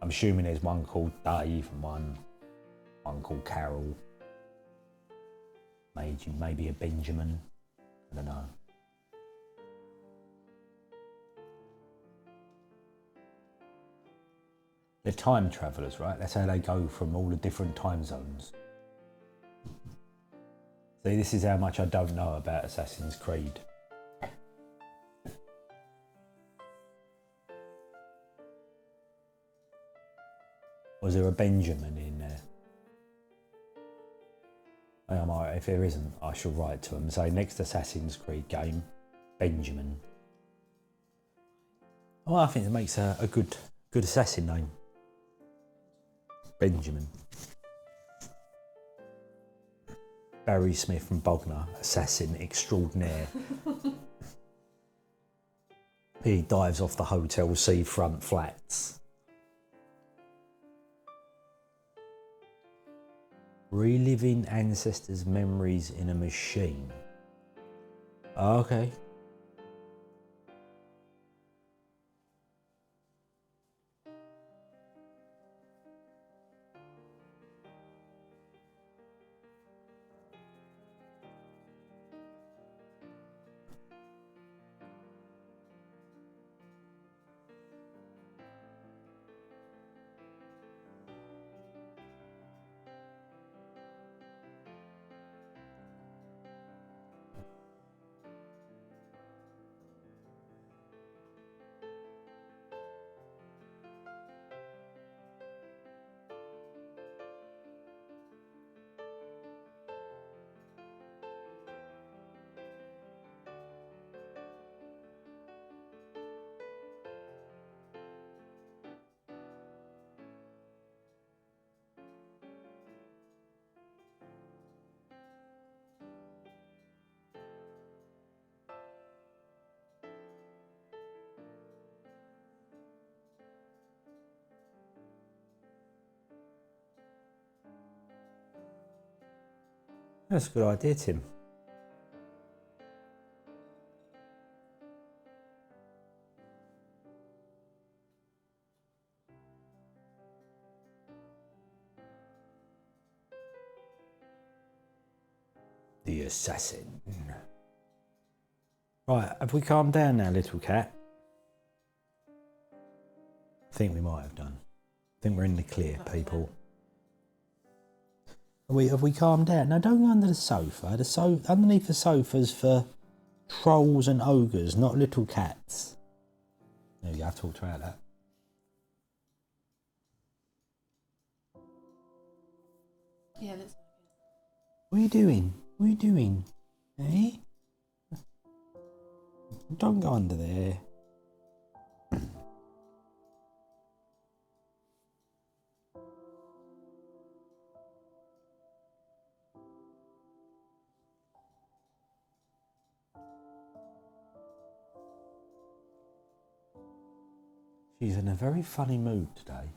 I'm assuming there's one called Dave and one called Carol. Maybe a Benjamin. I don't know. They're time travellers, right? That's how they go from all the different time zones. See, this is how much I don't know about Assassin's Creed. Was there a Benjamin in there? If there isn't, I shall write to him and say next Assassin's Creed game, Benjamin. Oh, I think it makes a good assassin name. Benjamin. Barry Smith from Bognor, assassin extraordinaire. He dives off the hotel seafront flats. Reliving ancestors' memories in a machine. Okay. That's a good idea, Tim. The assassin. Right, have we calmed down now, little cat? I think we might have done. I think we're in the clear, people. Have we calmed down? No, don't go under the sofa. Underneath the sofa's for trolls and ogres, not little cats. There we go, I talked about that. Yeah, let's. What are you doing? What are you doing? Eh? Don't go under there. She's in a very funny mood today.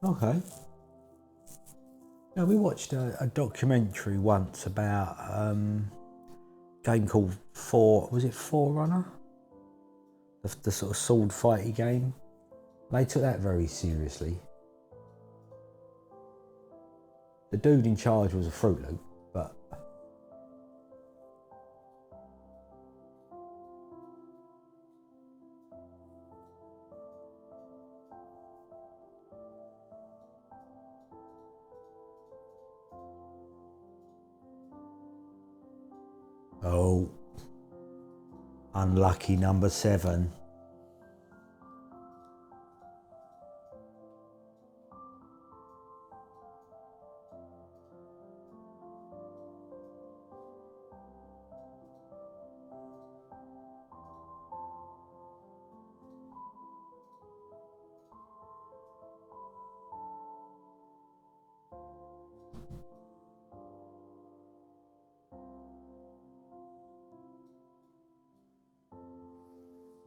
Okay. Now, we watched a documentary once about a game called Forerunner? The sort of sword fighty game. They took that very seriously. The dude in charge was a Fruit Loop, but oh, unlucky number 7.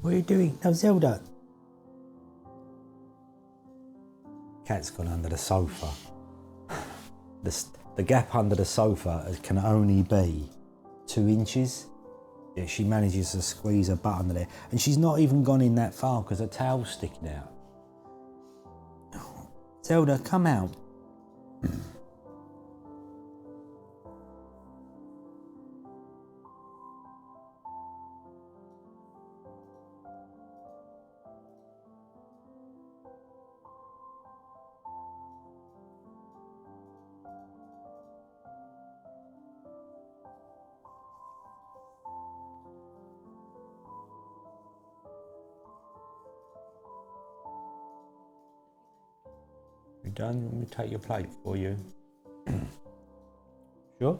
What are you doing? No, Zelda. cat's gone under the sofa. The gap under the sofa can only be 2 inches. Yeah, she manages to squeeze her butt under there. And she's not even gone in that far because her tail's sticking out. Zelda, come out. You done? Let me take your plate for you. Sure?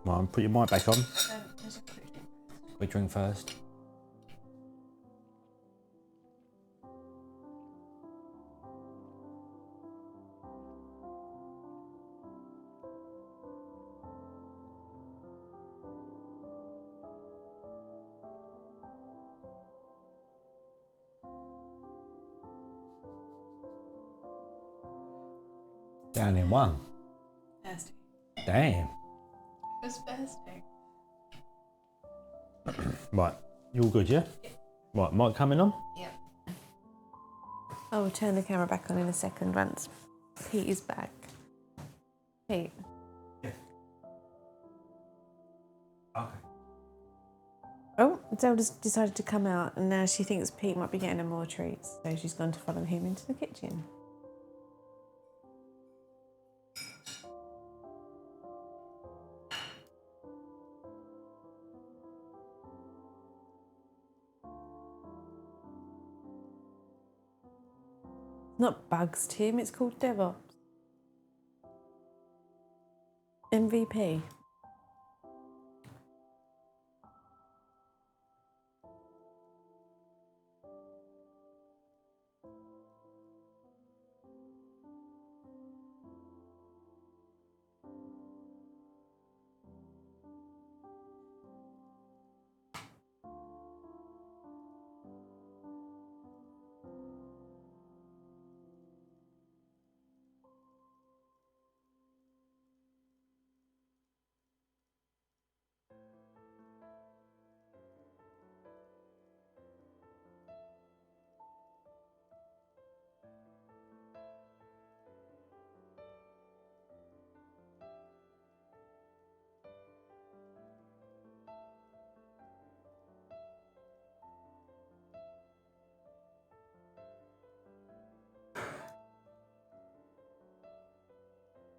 Right, put your mic back on. Quick drink first. Down in one. Thirsty. Damn. Who's thirsty? Right, you all good, yeah? Yep. Right, mic coming on? Yep. I will turn the camera back on in a second once Pete is back. Pete. Yeah. Okay. Oh, Zelda's decided to come out and now she thinks Pete might be getting her more treats, so she's gone to follow him into the kitchen. Not bugs, Tim, it's called DevOps. MVP.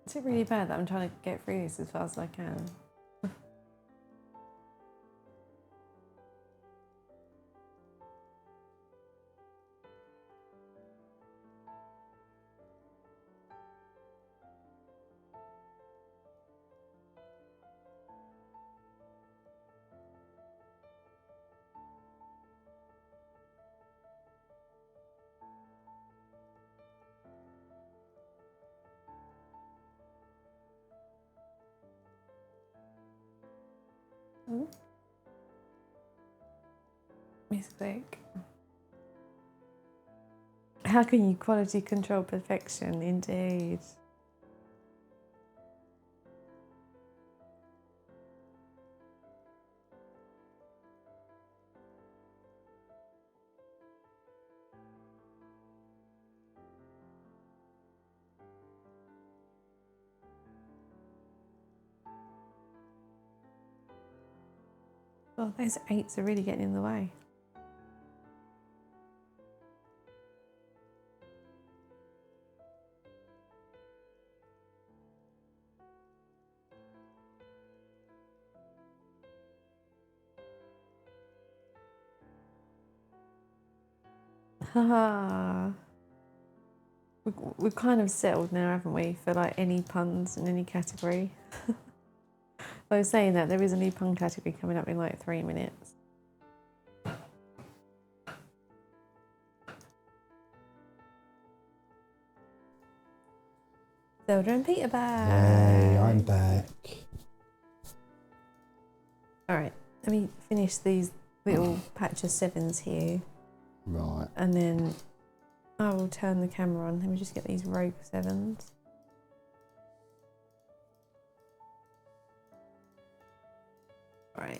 Is it really bad that I'm trying to get through this as fast as I can? Miss Quick. How can you quality control perfection? Indeed. Well, those 8s are really getting in the way. Haha. We've kind of settled now, haven't we, for like any puns in any category. I was saying that there is a new pun category coming up in like 3 minutes. Zelda and Pete are back. Yay, I'm back. Alright, let me finish these little patch of 7s here. Right. And then I will turn the camera on. Let me just get these Rogue 7s. Right.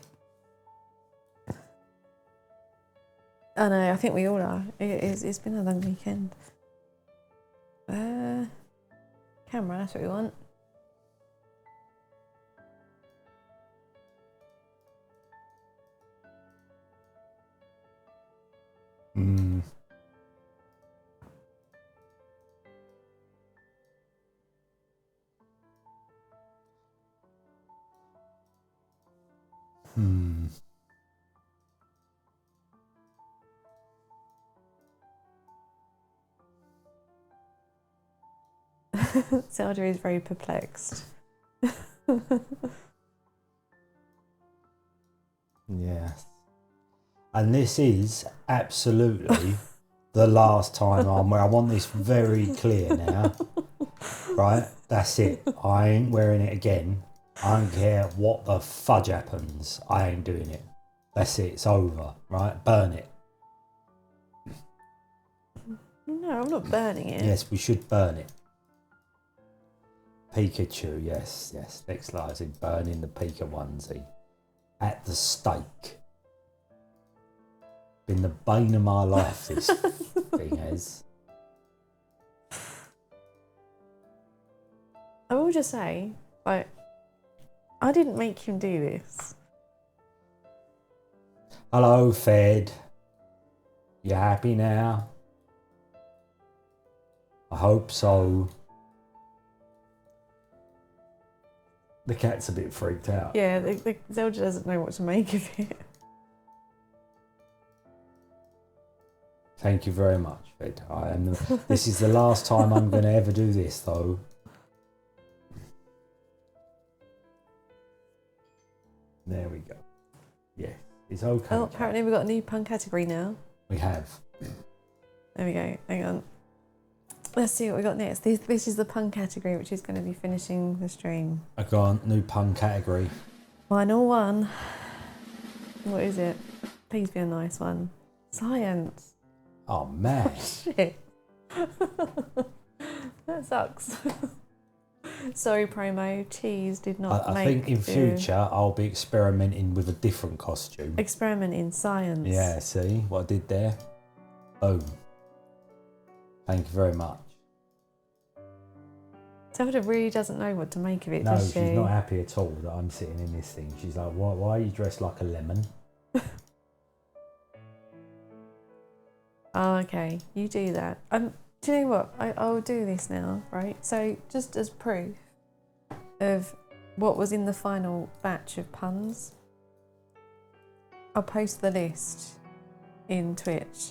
I know, I think we all are. It's been a long weekend. Camera, that's what we want. Zelda is very perplexed. Yes. And this is absolutely the last time I'm wearing. I want this very clear now. Right? That's it. I ain't wearing it again. I don't care what the fudge happens. I ain't doing it. That's it. It's over. Right? Burn it. No, I'm not burning it. Yes, we should burn it. Pete-kachu, yes, yes. Next line is burning the Pika onesie at the stake. Been the bane of my life, this thing has. I will just say, like, I didn't make him do this. Hello, Fed. You happy now? I hope so. The cat's a bit freaked out. Yeah, the Zelda doesn't know what to make of it. Thank you very much, Fed. This is the last time I'm going to ever do this, though. There we go. Yeah, it's okay. Oh, apparently we've got a new pun category now. We have. There we go. Hang on. Let's see what we got next. This is the pun category, which is going to be finishing the stream. I got a new pun category. Final one. What is it? Please be a nice one. Science. Oh, man. Shit. That sucks. Sorry, promo. Cheese did not I make think in future I'll be experimenting with a different costume. Experiment in science. Yeah, see what I did there? Boom. Thank you very much. Zelda really doesn't know what to make of it, No, does she? she's not happy at all that I'm sitting in this thing. She's like, why are you dressed like a lemon? Oh, okay. You do that. Do you know what? I'll do this now, right? So just as proof of what was in the final batch of puns, I'll post the list in Twitch.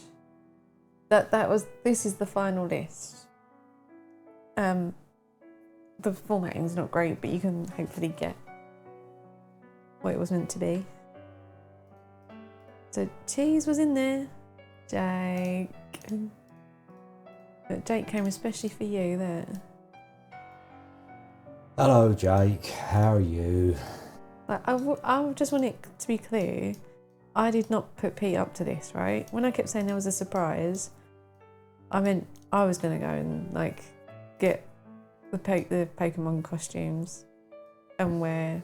This is the final list. The formatting's not great, but you can hopefully get what it was meant to be. So cheese was in there. Jake. Jake came especially for you there. Hello, Jake. How are you? I just want it to be clear. I did not put Pete up to this, right? When I kept saying there was a surprise, I meant I was going to go and like get the Pokemon costumes and wear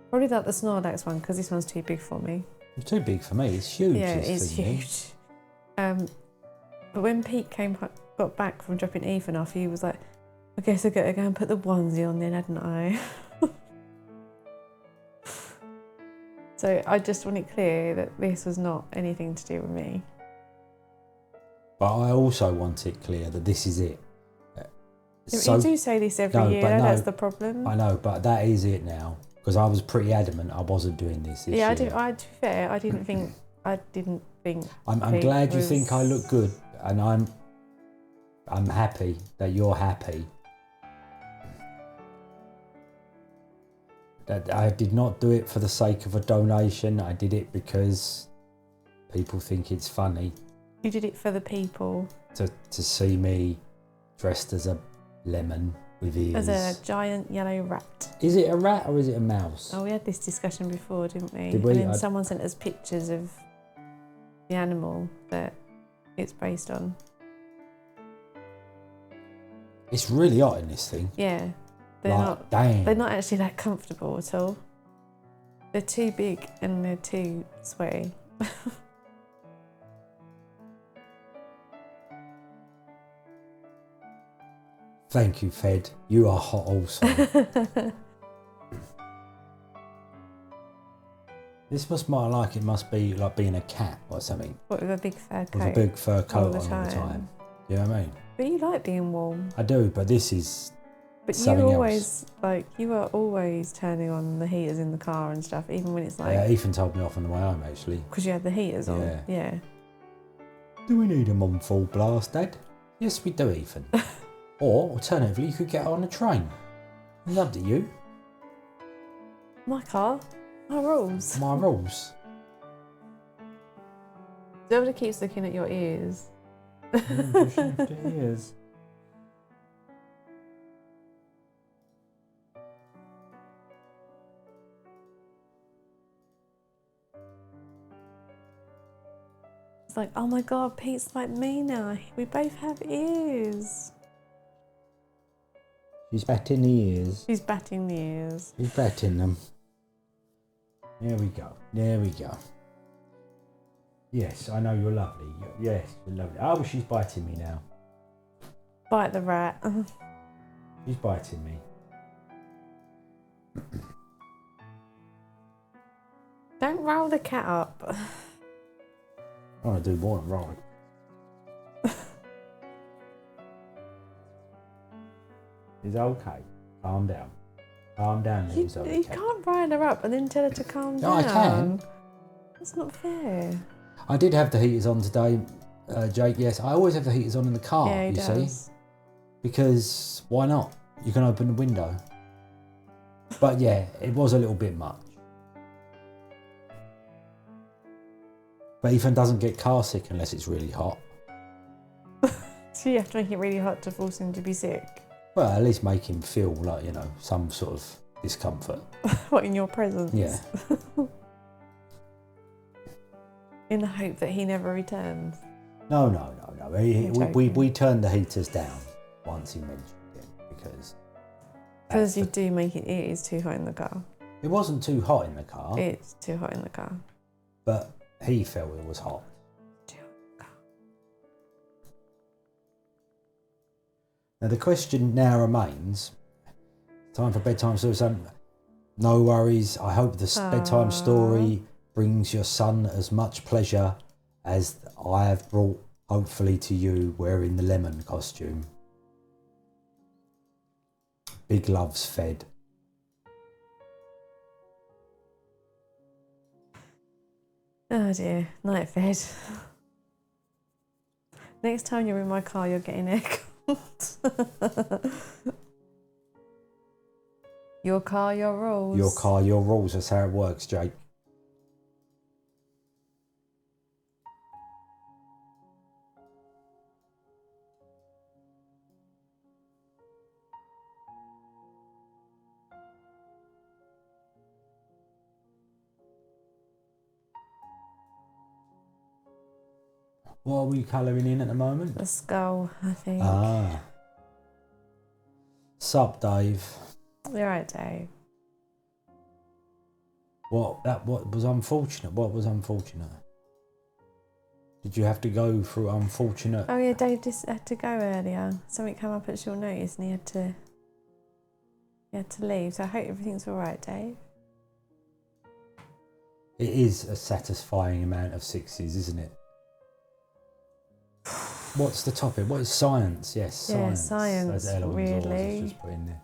probably like the Snorlax one because this one's too big for me. It's too big for me. It's huge. Yeah, this it's thing, huge. But when Pete got back from dropping Ethan off, he was like, I guess I gotta go and put the onesie on then, hadn't I? So I just want it clear that this was not anything to do with me. But I also want it clear that this is it. You do say this every year, that's the problem. I know, but that is it now. Because I was pretty adamant I wasn't doing this year. To be fair, I didn't think. I'm glad you think I look good, and I'm happy that you're happy. That I did not do it for the sake of a donation. I did it because people think it's funny. You did it for the people. To see me dressed as a lemon with ears. As a giant yellow rat. Is it a rat or is it a mouse? Oh, we had this discussion before, didn't we? Did we? And then someone sent us pictures of the animal that it's based on. It's really hot in this thing. Yeah. They're Like, not. damn. They're not actually that comfortable at all. They're too big and they're too sweaty. Thank you, Fed. You are hot also. This must it must be like being a cat or something. What, with a big fur coat? With a big fur coat all the on all the time. You know what I mean? But you like being warm. I do, but this is But something you else. you are always turning on the heaters in the car and stuff, even when it's like... Yeah, Ethan told me off on the way home, actually. Because you had the heaters on. Yeah. Yeah. Do we need them on full blast, Dad? Yes, we do, Ethan. Or, alternatively, you could get on a train. Loved it, you. My car. My rules. My rules. Zelda keeps looking at your ears. Ears. It's like, oh my god, Pete's like me now. We both have ears. She's batting the ears. She's batting the ears. She's batting them. There we go. There we go. Yes, I know you're lovely. Yes, you're lovely. Oh, she's biting me now. Bite the rat. She's biting me. Don't roll the cat up. I want to do more than roll. It's okay. Calm down. Calm down, You, it's okay. you can't rile her up and then tell her to calm No, down. I can. That's not fair. I did have the heaters on today, Jake. Yes, I always have the heaters on in the car, Yeah, he you does. see. Because why not? You can open the window. But yeah, it was a little bit much. But Ethan doesn't get car sick unless it's really hot. So you have to make it really hot to force him to be sick. Well, at least make him feel like, you know, some sort of discomfort. What, in your presence? Yeah. In the hope that he never returns. No. We turned the heaters down once he mentioned it because you do make it is too hot in the car. It wasn't too hot in the car. It's too hot in the car. But he felt it was hot. Now the question now remains, time for bedtime story. No worries, I hope the bedtime story brings your son as much pleasure as I have brought, hopefully, to you wearing the lemon costume. Big loves, Fed. Oh dear, night Fed. Next time you're in my car, you're getting aircon. Your car, your rules. Your car, your rules. That's how it works, Jake. What are we colouring in at the moment? The skull, I think. Ah. Sup, Dave? You're right, Dave. What was unfortunate? What was unfortunate? Did you have to go through unfortunate? Oh yeah, Dave just had to go earlier. Something came up at short notice and he had to leave. So I hope everything's all right, Dave. It is a satisfying amount of sixes, isn't it? What's the topic? What is science? Yes, Yeah, science. science, As Eloise always really. just put in there.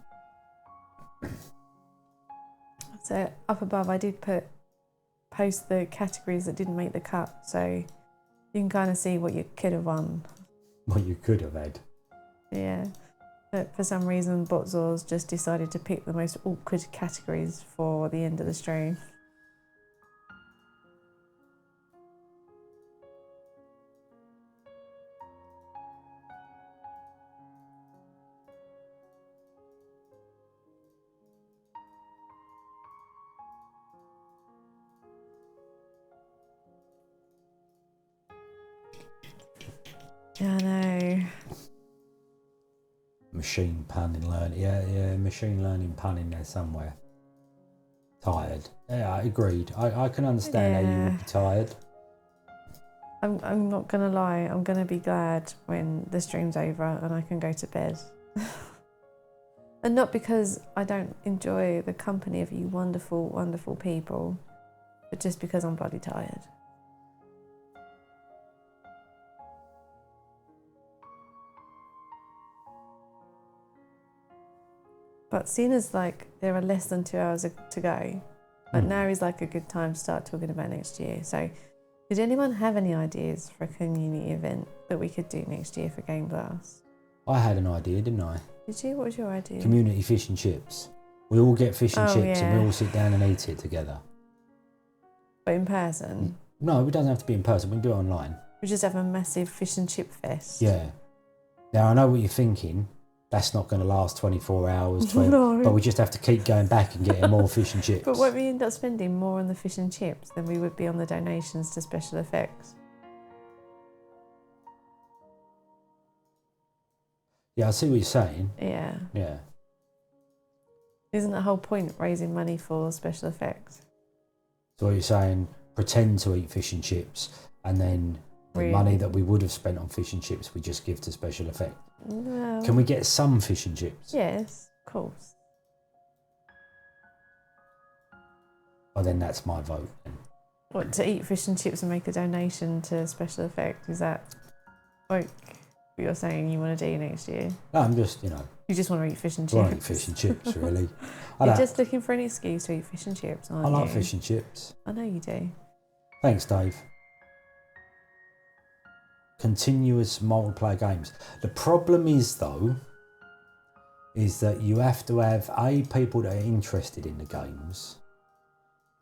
So up above, I did post the categories that didn't make the cut, so you can kind of see what you could have won. What you could have had. Yeah, but for some reason, Botzors just decided to pick the most awkward categories for the end of the stream. I know. Machine panning learning. Yeah, machine learning pun in there somewhere. Tired. Yeah, I agreed. I can understand how you would be tired. I'm not gonna lie, I'm gonna be glad when the stream's over and I can go to bed. And not because I don't enjoy the company of you wonderful, wonderful people, but just because I'm bloody tired. But seeing as like there are less than 2 hours to go, but now is like a good time to start talking about next year. So did anyone have any ideas for a community event that we could do next year for Game Blast? I had an idea, didn't I? Did you? What was your idea? Community fish and chips. We all get fish and chips and we all sit down and eat it together. But in person? No, it doesn't have to be in person. We can do it online. We just have a massive fish and chip fest. Yeah. Now, I know what you're thinking. That's not going to last 24 hours, No. But we just have to keep going back and getting more fish and chips. But won't we end up spending more on the fish and chips than we would be on the donations to special effects? Yeah, I see what you're saying. Yeah. Yeah. Isn't the whole point raising money for special effects? So what you're saying, pretend to eat fish and chips and then the money that we would have spent on fish and chips we just give to special effects. No. Can we get some fish and chips? Yes, of course. Well, then that's my vote. What, to eat fish and chips and make a donation to special effects? Is that like what you're saying you want to do next year? No, I'm just, you know. You just want to eat fish and I want to chips? eat fish and chips, really. You're just looking for an excuse to eat fish and chips, aren't you? I like fish and chips. I know you do. Thanks, Dave. Continuous multiplayer games. The problem is, though, is that you have to have A, people that are interested in the games,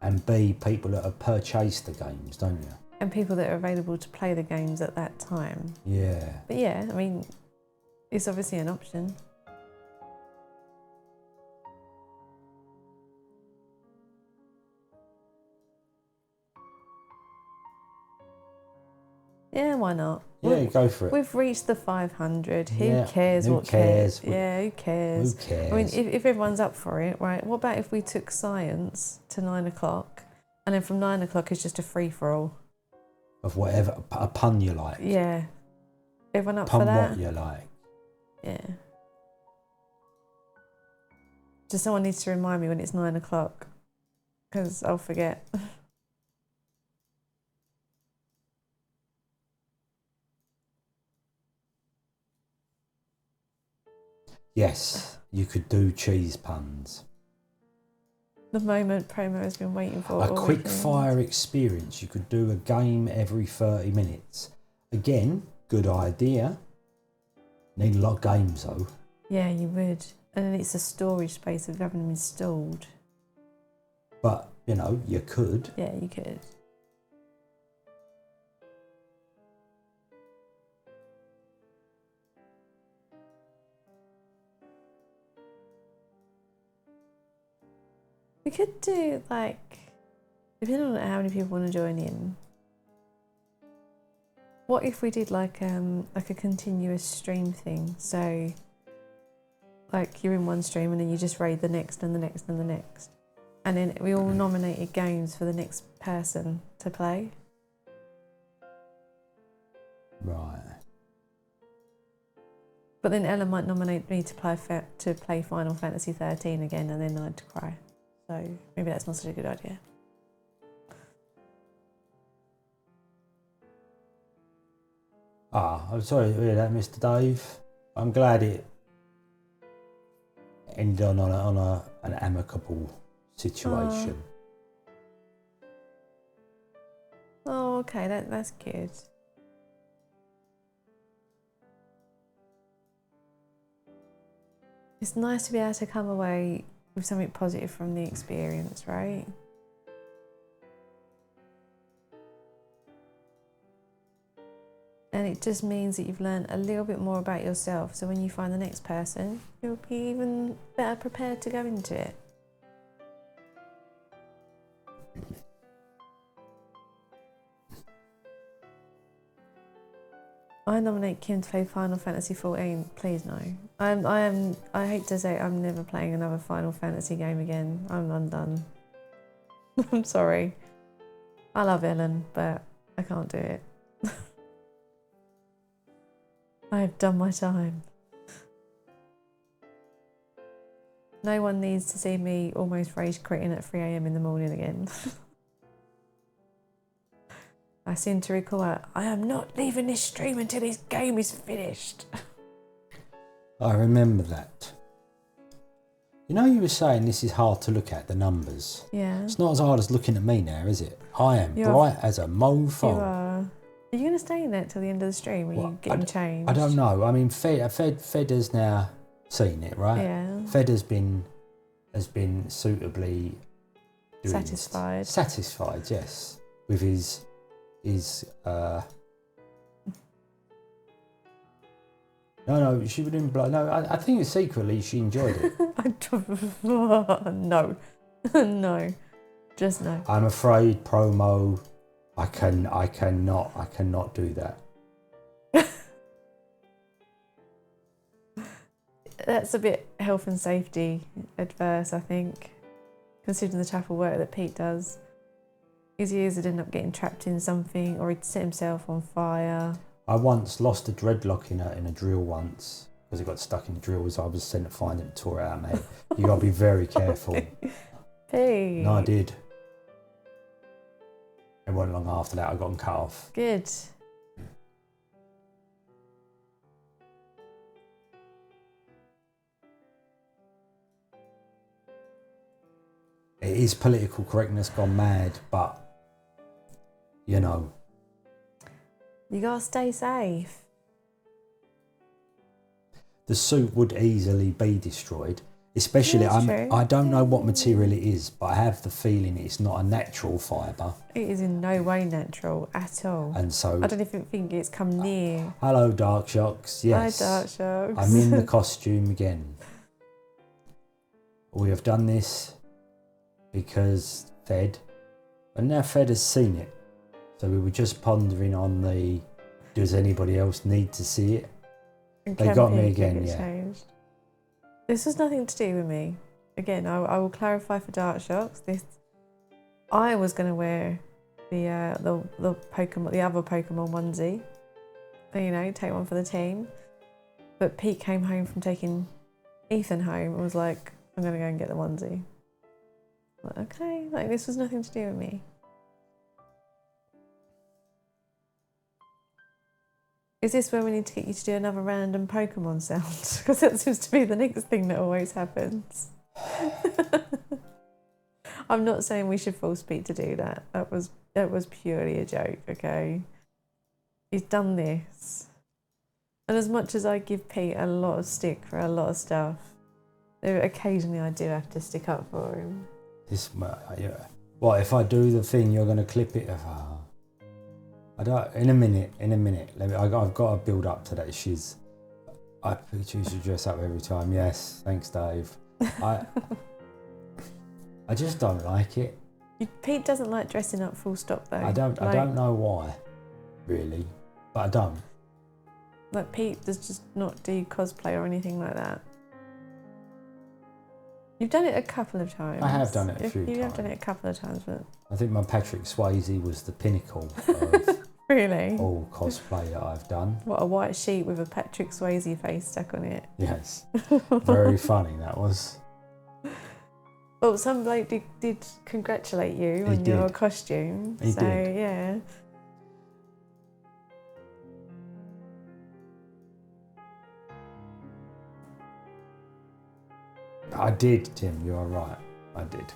and B, people that have purchased the games, don't you? And people that are available to play the games at that time. Yeah. But yeah, I mean, it's obviously an option. Yeah, why not? Yeah, go for it. We've reached the 500. Who Yeah, cares who what cares? Yeah, who cares? Who cares? I mean, if everyone's up for it, right, what about if we took science to 9 o'clock and then from 9 o'clock it's just a free-for-all? Of whatever, a pun you like. Yeah. Everyone up Pun for that? what you like. Yeah. Just someone needs to remind me when it's 9 o'clock, because I'll forget. Yes, you could do cheese puns. The moment promo has been waiting for. A all quick weekend. fire experience. You could do a game every 30 minutes. Again, good idea. Need a lot of games though. Yeah, you would. And then it's a storage space of having them installed. But, you know, you could. Yeah, you could. We could do, like, depending on how many people want to join in, what if we did like a continuous stream thing? So, like, you're in one stream and then you just raid the next and the next and the next. And then we all nominated games for the next person to play. Right. But then Ella might nominate me to play Final Fantasy 13 again, and then I'd cry. So maybe that's not such a good idea. I'm sorry to hear that, Mr. Dave. I'm glad it ended on an amicable situation. Oh, okay, that's good. It's nice to be able to come away with something positive from the experience, right? And it just means that you've learned a little bit more about yourself, so when you find the next person, you'll be even better prepared to go into it. I nominate Kim to play Final Fantasy XIV. Please no. I hate to say I'm never playing another Final Fantasy game again. I'm done. I'm sorry. I love Ellen, but I can't do it. I have done my time. No one needs to see me almost rage quitting at 3 AM in the morning again. I seem to recall I am not leaving this stream until this game is finished. I remember that. You know, you were saying this is hard to look at, the numbers. Yeah. It's not as hard as looking at me now, is it? I am You're bright as a You mofo. are. Are you going to stay in there till the end of the stream? Or are you getting changed? I don't know. I mean, Fedder's now seen it, right? Yeah. Fedder's has been suitably doing Satisfied. Satisfied, yes, with his No, she wouldn't. No, I think secretly she enjoyed it. No, no, just no. I'm afraid promo. I cannot do that. That's a bit health and safety adverse, I think, considering the type of work that Pete does. His ears would end up getting trapped in something, or he'd set himself on fire. I once lost a dreadlock in a drill once because it got stuck in the drill as I was sent to find it and tore it out of my head. You got to be very careful. Pete. No, I did. It wasn't long after that I got them cut off. Good. It is political correctness gone mad, but you know. You gotta stay safe. The suit would easily be destroyed. Especially, I don't know what material it is, but I have the feeling it's not a natural fibre. It is in no way natural at all. And so I don't even think it's come near. Hello, Dark Shocks. Yes. Hi, Dark Shocks. I'm in the costume again. We have done this because Fed, and now Fed has seen it. So we were just pondering on does anybody else need to see it? They got me again, yeah. Changed. This has nothing to do with me. Again, I will clarify for Dark Shocks. I was going to wear the Pokemon, the other Pokemon onesie. You know, take one for the team. But Pete came home from taking Ethan home and was like, I'm going to go and get the onesie. I'm like, okay, like this was nothing to do with me. Is this where we need to get you to do another random Pokemon sound? Because that seems to be the next thing that always happens. I'm not saying we should force Pete to do that. That was purely a joke, okay? He's done this. And as much as I give Pete a lot of stick for a lot of stuff, occasionally I do have to stick up for him. What, if I do the thing, you're going to clip it? I don't. In a minute. I've got to build up to that. I choose to dress up every time. Yes, thanks, Dave. I just don't like it. Pete doesn't like dressing up, full stop, though. I don't know why, really, but I don't. Like, Pete does just not do cosplay or anything like that. You've done it a couple of times. I have done it a few times. You have done it a couple of times, but... I think my Patrick Swayze was the pinnacle of really? all cosplay that I've done. What, a white sheet with a Patrick Swayze face stuck on it? Yes. Very funny, that was. Well, some bloke did congratulate you on your costume. He did. Yeah. I did, Tim, you are right. I did.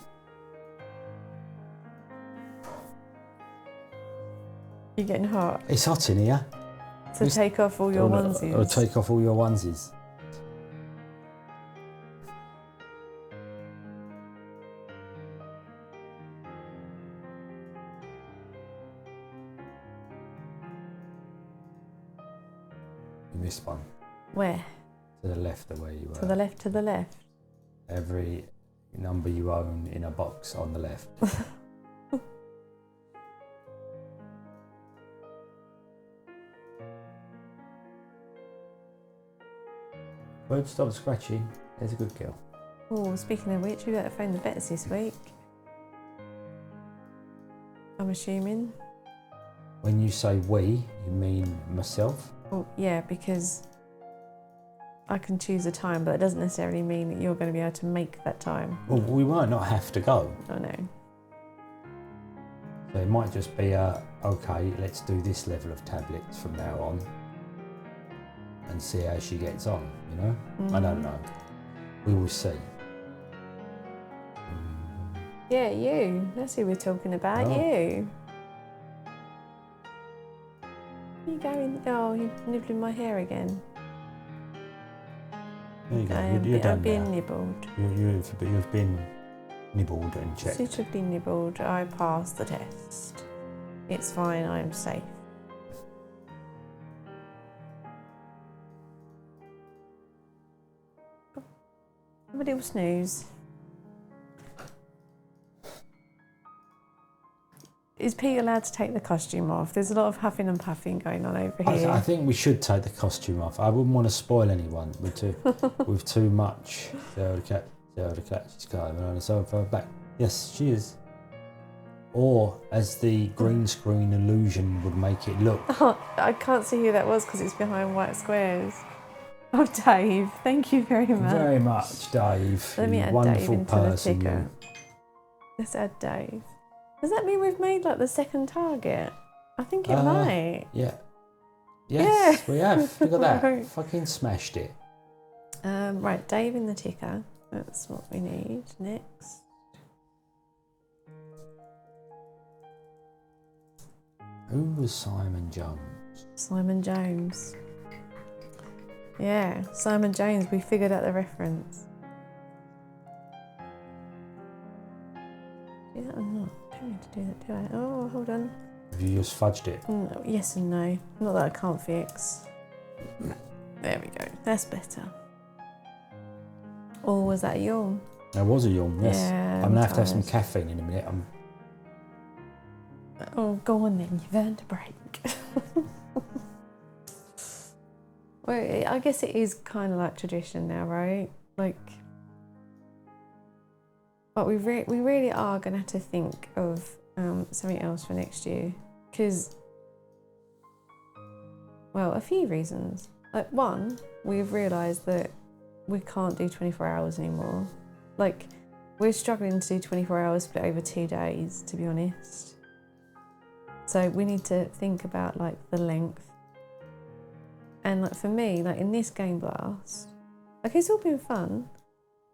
You're getting hot. It's hot in here. So take off all your onesies. Or take off all your onesies. You missed one. Where? To the left of where you were. To the left, to the left. Every number you own in a box on the left. Bud, stop scratching. There's a good girl. Oh, speaking of which, we better phone the vets this week. I'm assuming. When you say we, you mean myself? Well, yeah, because I can choose a time, but it doesn't necessarily mean that you're going to be able to make that time. Well, we might not have to go. Oh no. So it might just be okay, let's do this level of tablets from now on and see how she gets on, you know? I don't know. We will see. Yeah, you. That's who we're talking about, Oh. you. You going? Oh, you're nibbling my hair again. There you go. You're done I'm being now. nibbled. You've been nibbled and checked. Suitably nibbled. I passed the test. It's fine. I am safe. Have a little snooze. Is Pete allowed to take the costume off? There's a lot of huffing and puffing going on over here. I think we should take the costume off. I wouldn't want to spoil anyone with too much. Sarah the cat, she's going on the sofa back. Yes, she is. Or as the green screen illusion would make it look. Oh, I can't see who that was because it's behind white squares. Oh, Dave, thank you very much. Very much, Dave. Let me you add Dave wonderful into person. the You. ticker. Let's add Dave. Does that mean we've made like the second target? I think it might. Yeah. Yes, Yeah. we have. Look at that. Right. Fucking smashed it. Right, Dave in the ticker. That's what we need next. Who was Simon Jones? Simon Jones. Yeah, Simon Jones. We figured out the reference. Do that or not? I don't need to do that, do I? Oh, hold on. Have you just fudged it? No, yes and no. Not that I can't fix. There we go. That's better. Or was that a yawn? There was a yawn, yes. Yeah, I'm going to have some tired. caffeine in a minute. Oh, go on then. You've earned a break. Well, I guess it is kind of like tradition now, right? Like, but we really are going to have to think of something else for next year. Because, well, a few reasons. Like, one, we've realised that we can't do 24 hours anymore. Like, we're struggling to do 24 hours split over 2 days, to be honest. So we need to think about, like, the length. And, like, for me, like, in this Game Blast, like, it's all been fun,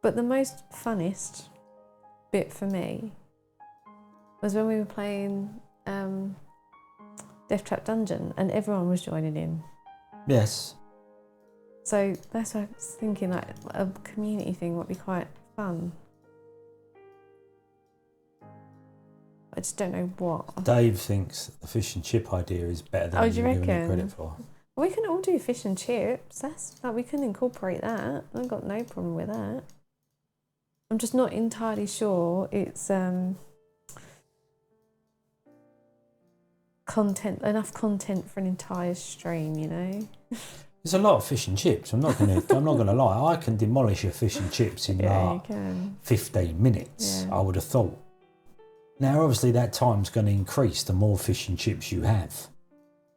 but the most funnest bit for me was when we were playing Death Trap Dungeon and everyone was joining in. Yes. So that's why I was thinking, like, a community thing would be quite fun. I just don't know what. Dave thinks the fish and chip idea is better than Oh, do you you're giving it reckon? credit for. We can all do fish and chips. That's like, we can incorporate that. I've got no problem with that. I'm just not entirely sure it's enough content for an entire stream, you know. There's a lot of fish and chips. I'm not gonna lie. I can demolish a fish and chips in Yeah, you can. 15 minutes. Yeah. I would have thought. Now, obviously, that time's going to increase the more fish and chips you have.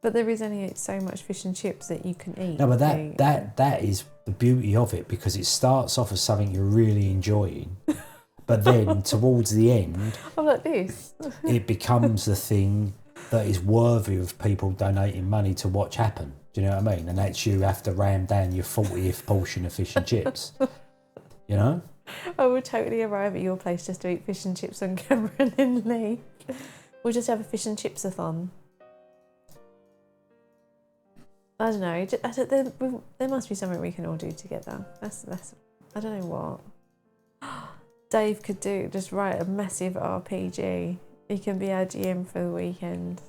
But there is only so much fish and chips that you can eat. No, but that is the beauty of it, because it starts off as something you're really enjoying, but then towards the end, I'm like this. it becomes the thing that is worthy of people donating money to watch happen. Do you know what I mean? And that's you have to ram down your 40th portion of fish and chips. You know? I will totally arrive at your place just to eat fish and chips on camera and then leave. We'll just have a fish and chips-a-thon. I don't know. There must be something we can all do together. That's. I don't know what. Dave could do. Just write a massive RPG. He can be our GM for the weekend.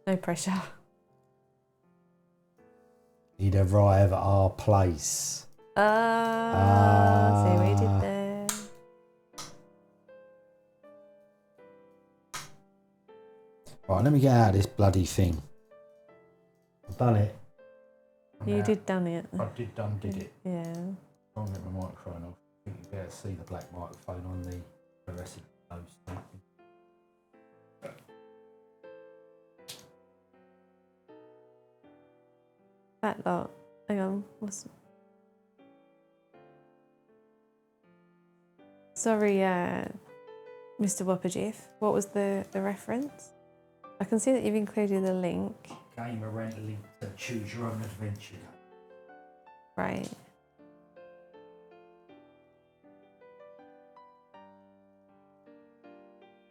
No pressure. He'd arrive at our place. See what he did there. Right, let me get out of this bloody thing. I've done it. You did done it. I did it. Yeah. I'll get my microphone off. I think you'll be able to see the black microphone on the rest of the post. That lot. Hang on. What's... Sorry, Mr. Whopperjiff. What was the reference? I can see that you've included a link. Gamer rent link to choose your own adventure. Right.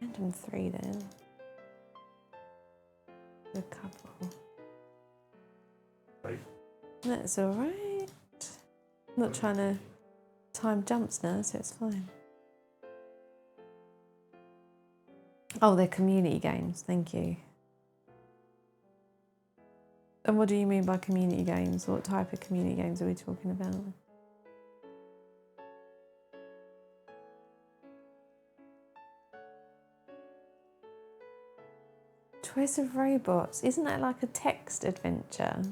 Random 3 then. A couple. Right. That's alright. I'm not trying to time jumps now, so it's fine. Oh, they're community games, thank you. And what do you mean by community games? What type of community games are we talking about? Choice of Robots, isn't that like a text adventure?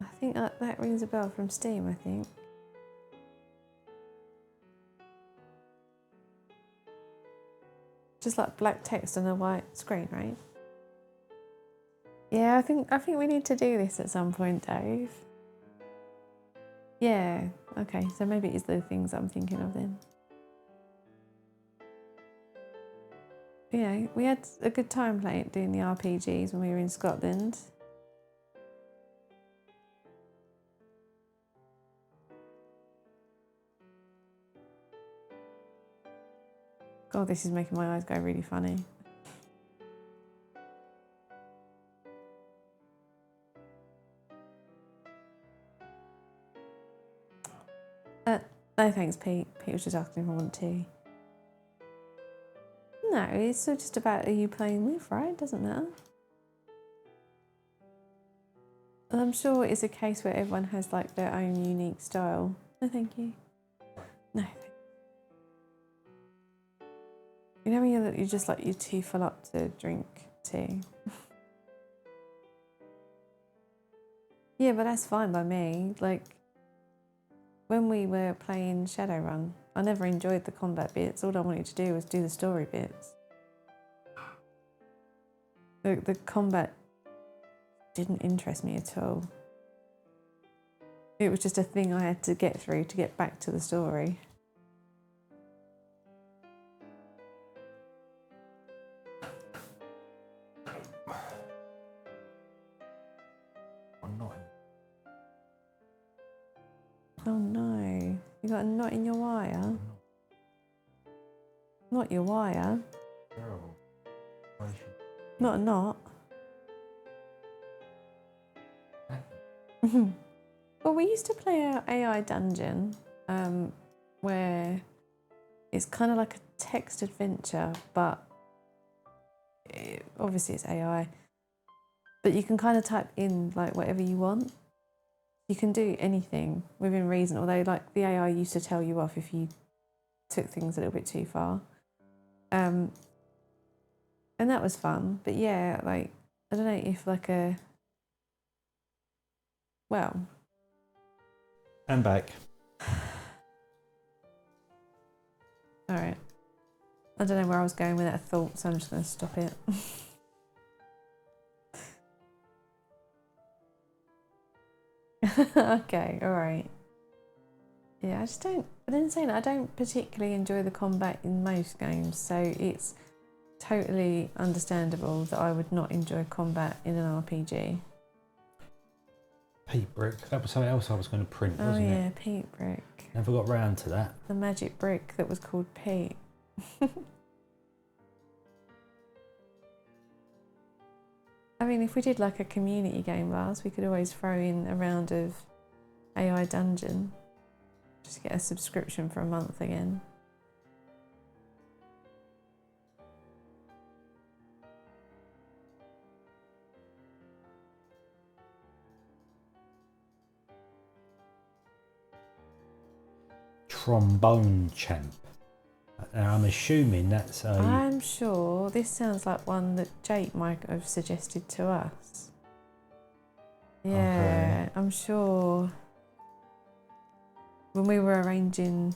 I think that rings a bell from Steam, I think. Just like black text on a white screen, right? Yeah, I think we need to do this at some point, Dave. Yeah, okay, so maybe it is the things I'm thinking of then. Yeah, we had a good time doing the RPGs when we were in Scotland. God, this is making my eyes go really funny. No thanks, Pete. Pete was just asking if I want tea. No, it's still just about who you playing with, right? Doesn't matter. And I'm sure it's a case where everyone has like their own unique style. No, thank you. No. You know when you're just like you're too full up to drink tea. Yeah, but that's fine by me. Like when we were playing Shadowrun, I never enjoyed the combat bits. All I wanted to do was do the story bits. The combat didn't interest me at all. It was just a thing I had to get through to get back to the story. Oh no, you got a knot in your wire? Not your wire. Terrible. Not a knot. Well, we used to play our AI dungeon, where it's kind of like a text adventure, but obviously it's AI. But you can kind of type in like whatever you want. You can do anything within reason, although like the AI used to tell you off if you took things a little bit too far. And that was fun. But yeah, like, I don't know if like a, well. I'm back. All right. I don't know where I was going with that thought, so I'm just going to stop it. Okay, all right. Yeah, I didn't say that, I don't particularly enjoy the combat in most games, so it's totally understandable that I would not enjoy combat in an RPG. Pete Brick, that was something else I was going to print, wasn't it? Oh yeah, Pete Brick. Never got round to that. The magic brick that was called Pete. I mean, if we did like a community game last, we could always throw in a round of AI Dungeon. Just get a subscription for a month again. Trombone Champ. I'm assuming that's a... I'm sure this sounds like one that Jake might have suggested to us. Yeah, Okay. I'm sure when we were arranging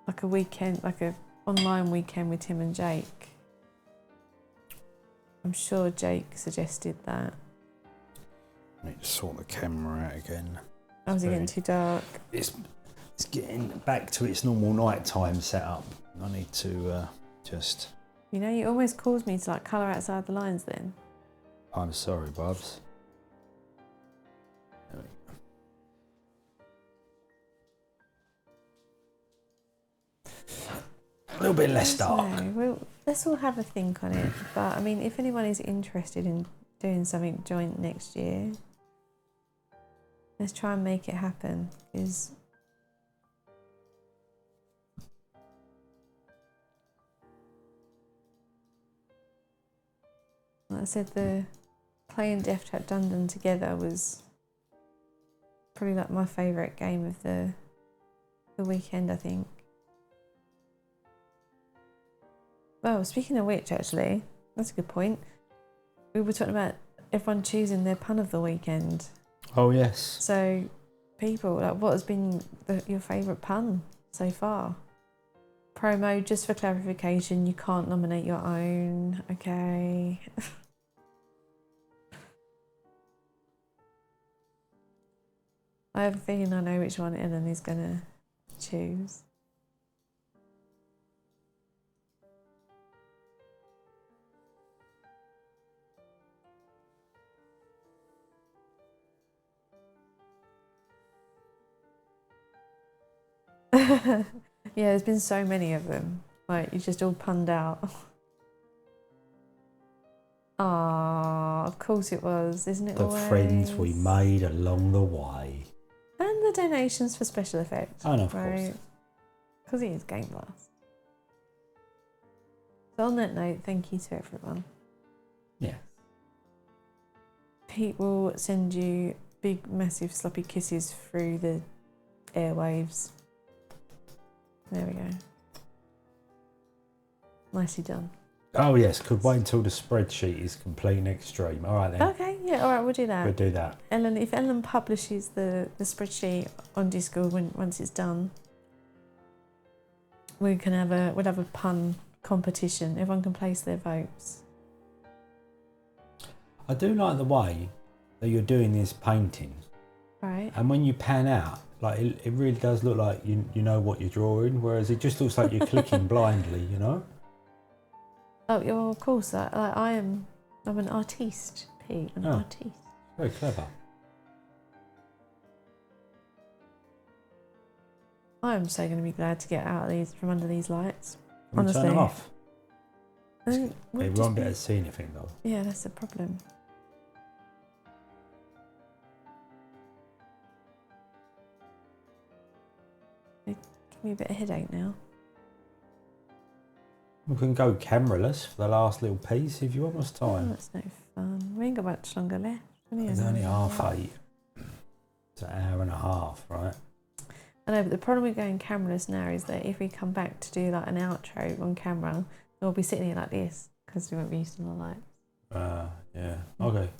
like a weekend, like a online weekend with Tim and Jake, I'm sure Jake suggested that. I need to sort the camera out again. Oh, was it getting too dark? It's getting back to its normal nighttime setup. I need to just... You know, you almost caused me to like colour outside the lines then. I'm sorry, Bubs. There we go. A little bit less dark. No, well, let's all have a think on it. But I mean, if anyone is interested in doing something joint next year, let's try and make it happen. Because like I said, the playing Death Trap Dundon together was probably like my favourite game of the weekend, I think. Well, speaking of which, actually, that's a good point. We were talking about everyone choosing their pun of the weekend. Oh, yes. So, people, like, what has been your favourite pun so far? Promo, just for clarification, you can't nominate your own, okay? I have a feeling I know which one Ellen is going to choose. Yeah, there's been so many of them. Like, you just all punned out. Ah, of course it was, isn't it? The always? friends we made along the way. And the donations for special effects. And of right? course. Because it is GameBlast. So on that note, thank you to everyone. Yeah. Pete will send you big, massive, sloppy kisses through the airwaves. There we go. Nicely done. Oh, yes. Could wait until the spreadsheet is complete next stream. All right, then. Okay, yeah, all right, we'll do that. We'll do that. Ellen, if Ellen publishes the spreadsheet on Discord once it's done, we'll have a pun competition. Everyone can place their votes. I do like the way that you're doing this painting. Right. And when you pan out, like it really does look like you know what you're drawing, whereas it just looks like you're clicking blindly, you know? Oh, well, of course. I'm an artiste, Pete. An artiste. Very clever. I'm so going to be glad to get out of these from under these lights. Can we Honestly. turn them off? We won't be able to see anything though. Yeah, that's the problem. It give me a bit of headache now. We can go cameraless for the last little piece if you want us Oh, time. that's no fun. We ain't got much longer left. It's only 8:30. It's an hour and a half, right? I know, but the problem with going cameraless now is that if we come back to do like an outro on camera, we'll be sitting here like this because we won't be used to the lights. Yeah. Okay.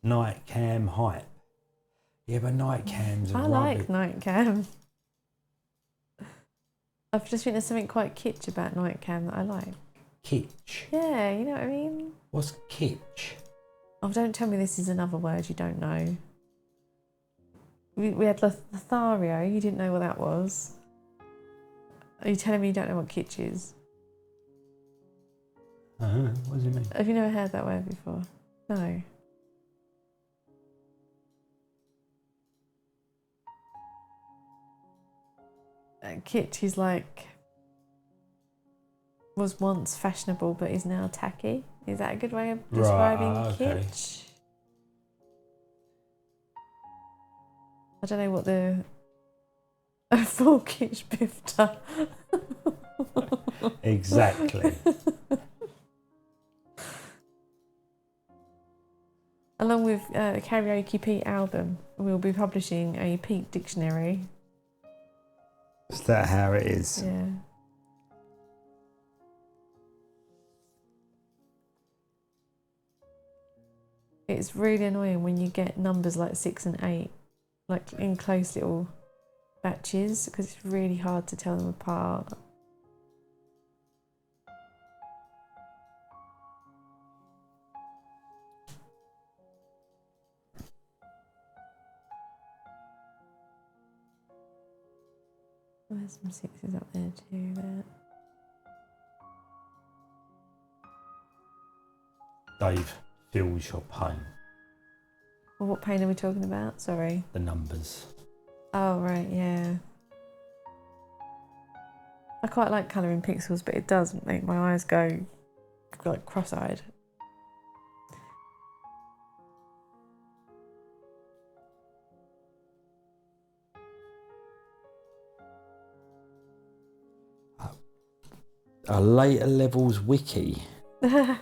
Night cam hype. Yeah, but night cams are I rubbish. like night cam. I just think there's something quite kitsch about night cam that I like. Kitsch? Yeah, you know what I mean? What's kitsch? Oh, don't tell me this is another word you don't know. We had Lothario, you didn't know what that was. Are you telling me you don't know what kitsch is? What does it mean? Have you never heard that word before? No. Kitsch is like, was once fashionable but is now tacky. Is that a good way of describing okay. kitsch? I don't know what the full kitsch bifter. Exactly. Along with a Karaoke Pete album, we'll be publishing a Pete dictionary. Is that how it is? Yeah. It's really annoying when you get numbers like 6 and 8, like in close little batches, because it's really hard to tell them apart. There's some 6s up there too. Dave feels your pain. Well, what pain are we talking about? Sorry. The numbers. Oh, right, yeah. I quite like colouring pixels, but it does make my eyes go like cross-eyed. A later levels wiki. No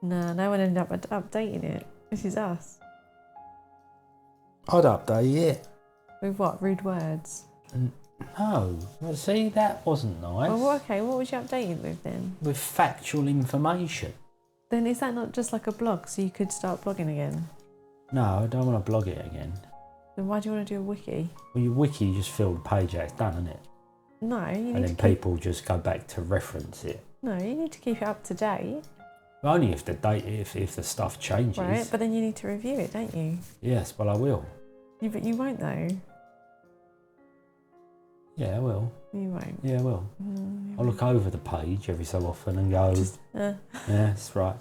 one ended up updating it. This is us. I'd update it. With what? Rude words? No. Well, see, that wasn't nice. Well, okay, what was you updating with then? With factual information. Then is that not just like a blog, so you could start blogging again? No, I don't want to blog it again. Then why do you want to do a wiki? Well, your wiki, you just fill the page out, it's done, isn't it? No, you need And then to people just go back to reference it. No, you need to keep it up to date. Only if the date, if the stuff changes. Right, but then you need to review it, don't you? Yes, well I will. But you won't though. Yeah, I will. You won't. Yeah, I will. I'll look over the page every so often and go, yeah, that's right.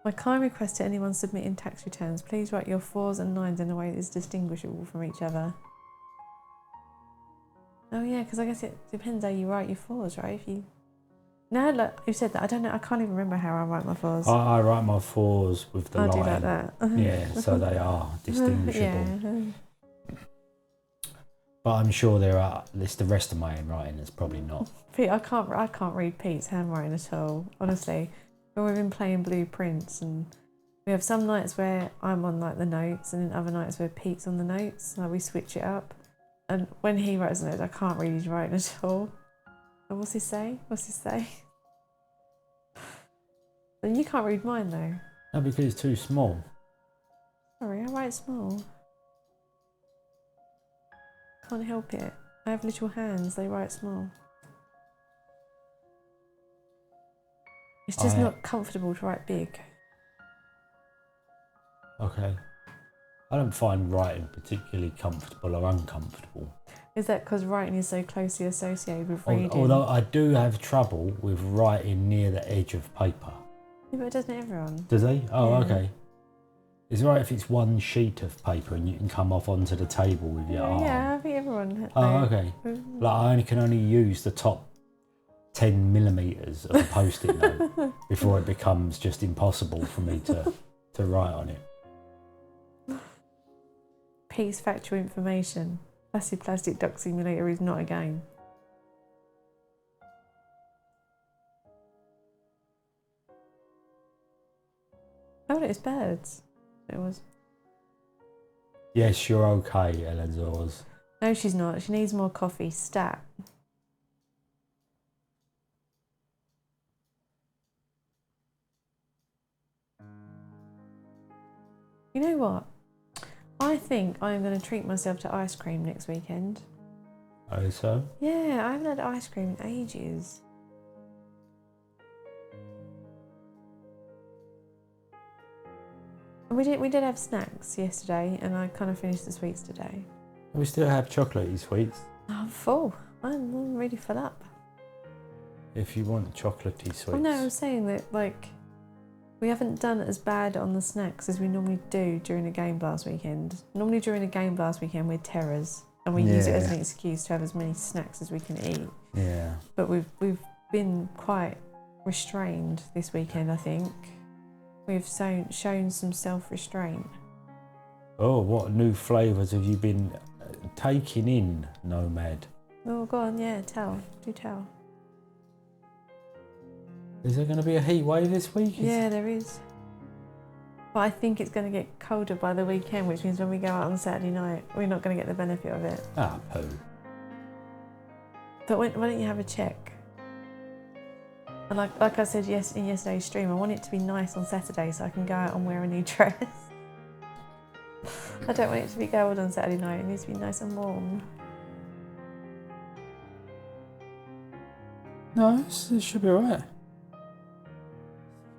My kind request to anyone submitting tax returns, please write your 4s and 9s in a way that is distinguishable from each other. Oh yeah, because I guess it depends how you write your 4s, right? If you... No, look, you said that. I don't know. I can't even remember how I write my 4s. I write my 4s with the line. I do like that. Yeah, so they are distinguishable. Yeah. But I'm sure there are. It's the rest of my handwriting that's probably not. Pete, I can't read Pete's handwriting at all. Honestly, when we've been playing blueprints, and we have some nights where I'm on like the notes, and then other nights where Pete's on the notes. Like we switch it up. And when he writes the notes, I can't read his writing at all. And what's he say? What's he say? Then you can't read mine though. No, because it's too small. Sorry, I write small. Can't help it. I have little hands, they write small. It's just not comfortable to write big. Okay. I don't find writing particularly comfortable or uncomfortable. Is that because writing is so closely associated with reading? Although I do have trouble with writing near the edge of paper. Yeah, but doesn't everyone? Does he? Oh, Yeah. okay. Is it right if it's one sheet of paper and you can come off onto the table with your arm? Yeah, I think everyone. Oh, okay. Like I can only use the top 10 millimetres of a post-it note before it becomes just impossible for me to write on it. Pete's factual information. Plastic Duck Simulator is not a game. Oh, it's birds. It was. Yes, you're okay, Eleanor's. No, she's not. She needs more coffee. Stat. You know what? I think I'm going to treat myself to ice cream next weekend. Oh, so? Yeah, I haven't had ice cream in ages. We did have snacks yesterday, and I kind of finished the sweets today. We still have chocolatey sweets. I'm full. I'm really full up. If you want chocolatey sweets. Oh no, I was saying that like we haven't done as bad on the snacks as we normally do during a Game Blast weekend. Normally during a Game Blast weekend we're terrors, and we use it as an excuse to have as many snacks as we can eat. Yeah. But we've been quite restrained this weekend, I think. We've shown some self-restraint. Oh, what new flavours have you been taking in, Nomad? Oh, go on, yeah, do tell. Is there going to be a heat wave this week? Yeah, there is. But I think it's going to get colder by the weekend, which means when we go out on Saturday night, we're not going to get the benefit of it. Ah, poo. But why don't you have a check? And like I said in yesterday's stream, I want it to be nice on Saturday so I can go out and wear a new dress. I don't want it to be cold on Saturday night. It needs to be nice and warm. No, it should be alright.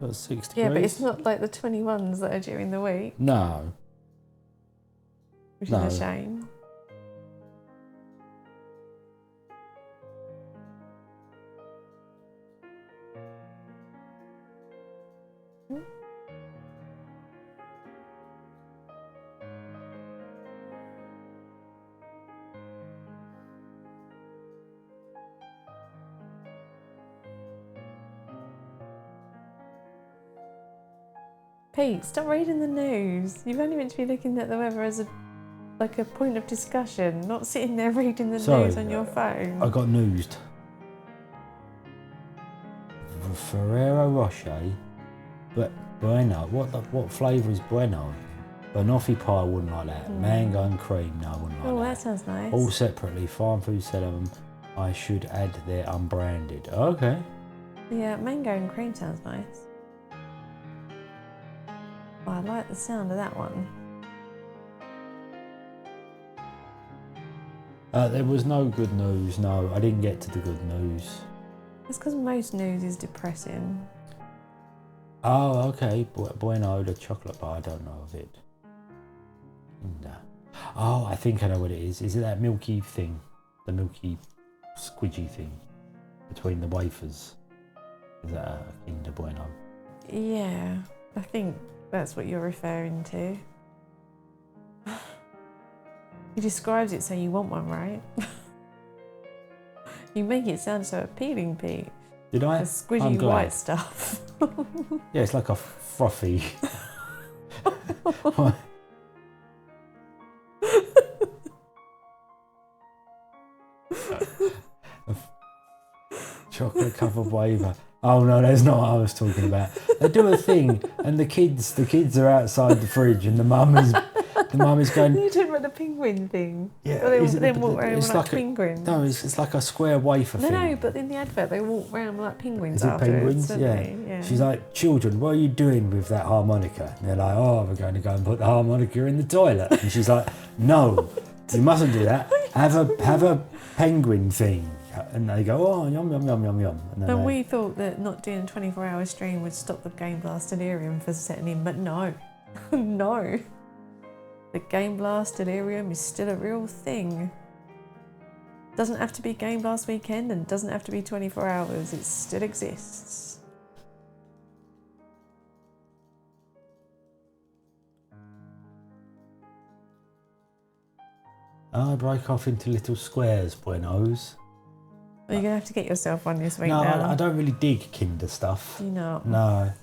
Got 6 degrees. Yeah, but it's not like the 21s that are during the week. No. Which is a shame. Pete, stop reading the news. You've only meant to be looking at the weather as a point of discussion, not sitting there reading the news on your phone. I got newsed. Ferrero Rocher, but Bueno. What flavour is Bueno? Banoffee pie, wouldn't like that. Mango and cream, no, I wouldn't like Oh, that. that sounds nice. All separately. Farm food said I should add their unbranded. Okay. Yeah, mango and cream sounds nice. Oh, I like the sound of that one. There was no good news. No, I didn't get to the good news. That's because most news is depressing. Oh, okay. Bueno, the chocolate bar. I don't know of it. Kinder. Oh, I think I know what it is. Is it that milky thing? The milky squidgy thing between the wafers? Is that a Kinder Bueno? Yeah, I think that's what you're referring to. He describes it so you want one, right? You make it sound so appealing, Pete. Did I? The squidgy white stuff. Yeah, it's like a frothy. Chocolate covered wafer. Oh no, that's not what I was talking about. They do a thing, and the kids are outside the fridge, and the mum is going. You're talking about the penguin thing. Yeah, well, they walk around like penguins. No, it's like a square wafer thing. No, but in the advert they walk around like penguins. Is it penguins? Yeah. She's like, children, what are you doing with that harmonica? And they're like, oh, we're going to go and put the harmonica in the toilet. And she's like, no, you mustn't do that. Have a penguin thing. And they go, oh, yum, yum, yum, yum, yum. And we thought that not doing a 24-hour stream would stop the Game Blast delirium from setting in, but no. No. The Game Blast delirium is still a real thing. Doesn't have to be Game Blast weekend and doesn't have to be 24 hours. It still exists. I break off into little squares, Buenos. Well, you're going to have to get yourself one this week No, now. I don't really dig Kinder stuff. You know. No.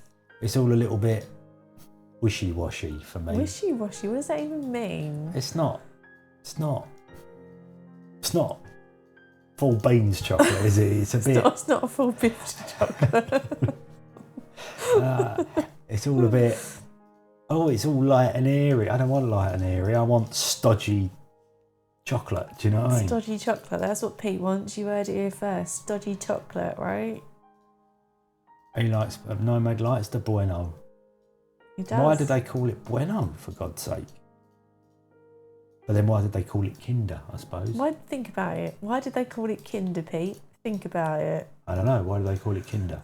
It's all a little bit wishy-washy for me. Wishy-washy? What does that even mean? It's not full beans chocolate, is it? It's a bit. It's not a full beans chocolate. It's all a bit. Oh, it's all light and airy. I don't want light and airy. I want stodgy chocolate. Do you know what I mean? Stodgy chocolate. That's what Pete wants. You heard it here first. Stodgy chocolate, right? He likes. Nomad likes the Bueno. He does. Why did they call it Bueno, for God's sake? But then why did they call it Kinder, I suppose? Think about it. Why did they call it Kinder, Pete? Think about it. I don't know. Why do they call it Kinder?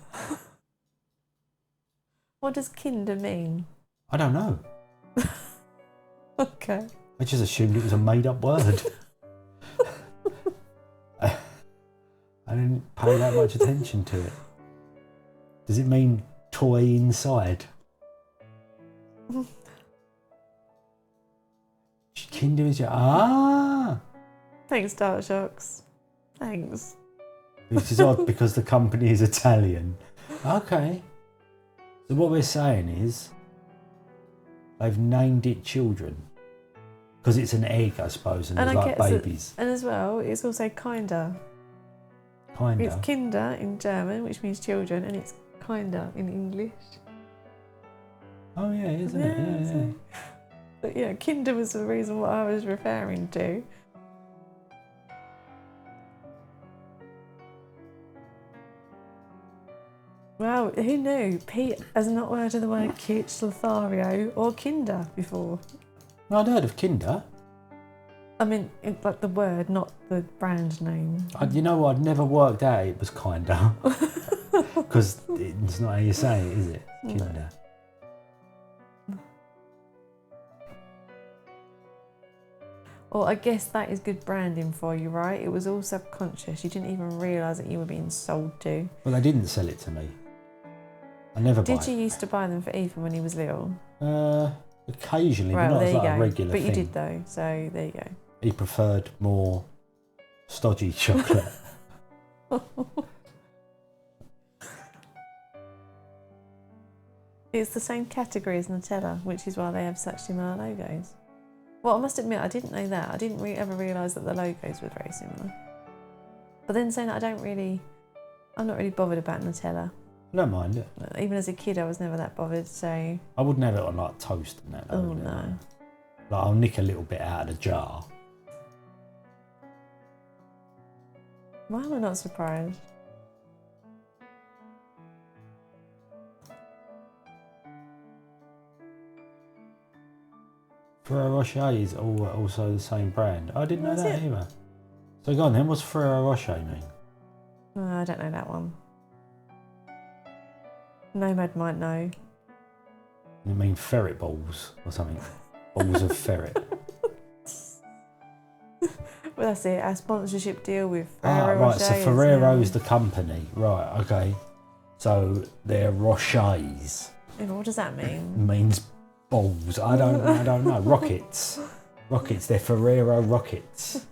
What does Kinder mean? I don't know. Okay. I just assumed it was a made-up word. I didn't pay that much attention to it. Does it mean toy inside? Kinder is your... Ah! Thanks, Dark Shocks. Thanks. Which is odd because the company is Italian. Okay. So what we're saying is they've named it children. Because it's an egg, I suppose, and there's like babies. And as well, it's also Kinder. Kinder. It's Kinder in German, which means children, and it's kinda in English. Oh yeah, isn't it? Yeah, yeah. So, but yeah, kinder was the reason what I was referring to. Wow, who knew? Pete has not heard of the word kitsch, Lothario or kinder before. I'd heard of Kinder. I mean, like the word, not the brand name. You know, I'd never worked out it was Kinder. Because it's not how you say it, is it? Kinder. Well, I guess that is good branding for you, right? It was all subconscious. You didn't even realise that you were being sold to. Well, they didn't sell it to me. I never Did buy you used to buy them for Ethan when he was little? Occasionally, Right, but not well, as there like you a go. regular But thing. you did though, so there you go. He preferred more stodgy chocolate. It's the same category as Nutella, which is why they have such similar logos. Well, I must admit, I didn't know that. I didn't ever realise that the logos were very similar. But then saying that, I'm not really bothered about Nutella. I don't mind it. Even as a kid, I was never that bothered, so... I wouldn't have it on like toast and that. Oh, wouldn't no. I? Like, I'll nick a little bit out of the jar. Why am I not surprised? Ferrero Rocher is also the same brand. I didn't know Was that it? either. So go on then, what's Ferrero Rocher mean? Oh, I don't know that one. Nomad might know. You mean ferret balls or something? Balls of ferret. Well, that's it. Our sponsorship deal with Ferrero Right, Rocher so is Ferrero's now- the company. Right, okay. So they're Rochers. And what does that mean? Means balls. I don't know. Rockets. Rockets, they're Ferrero Rockets.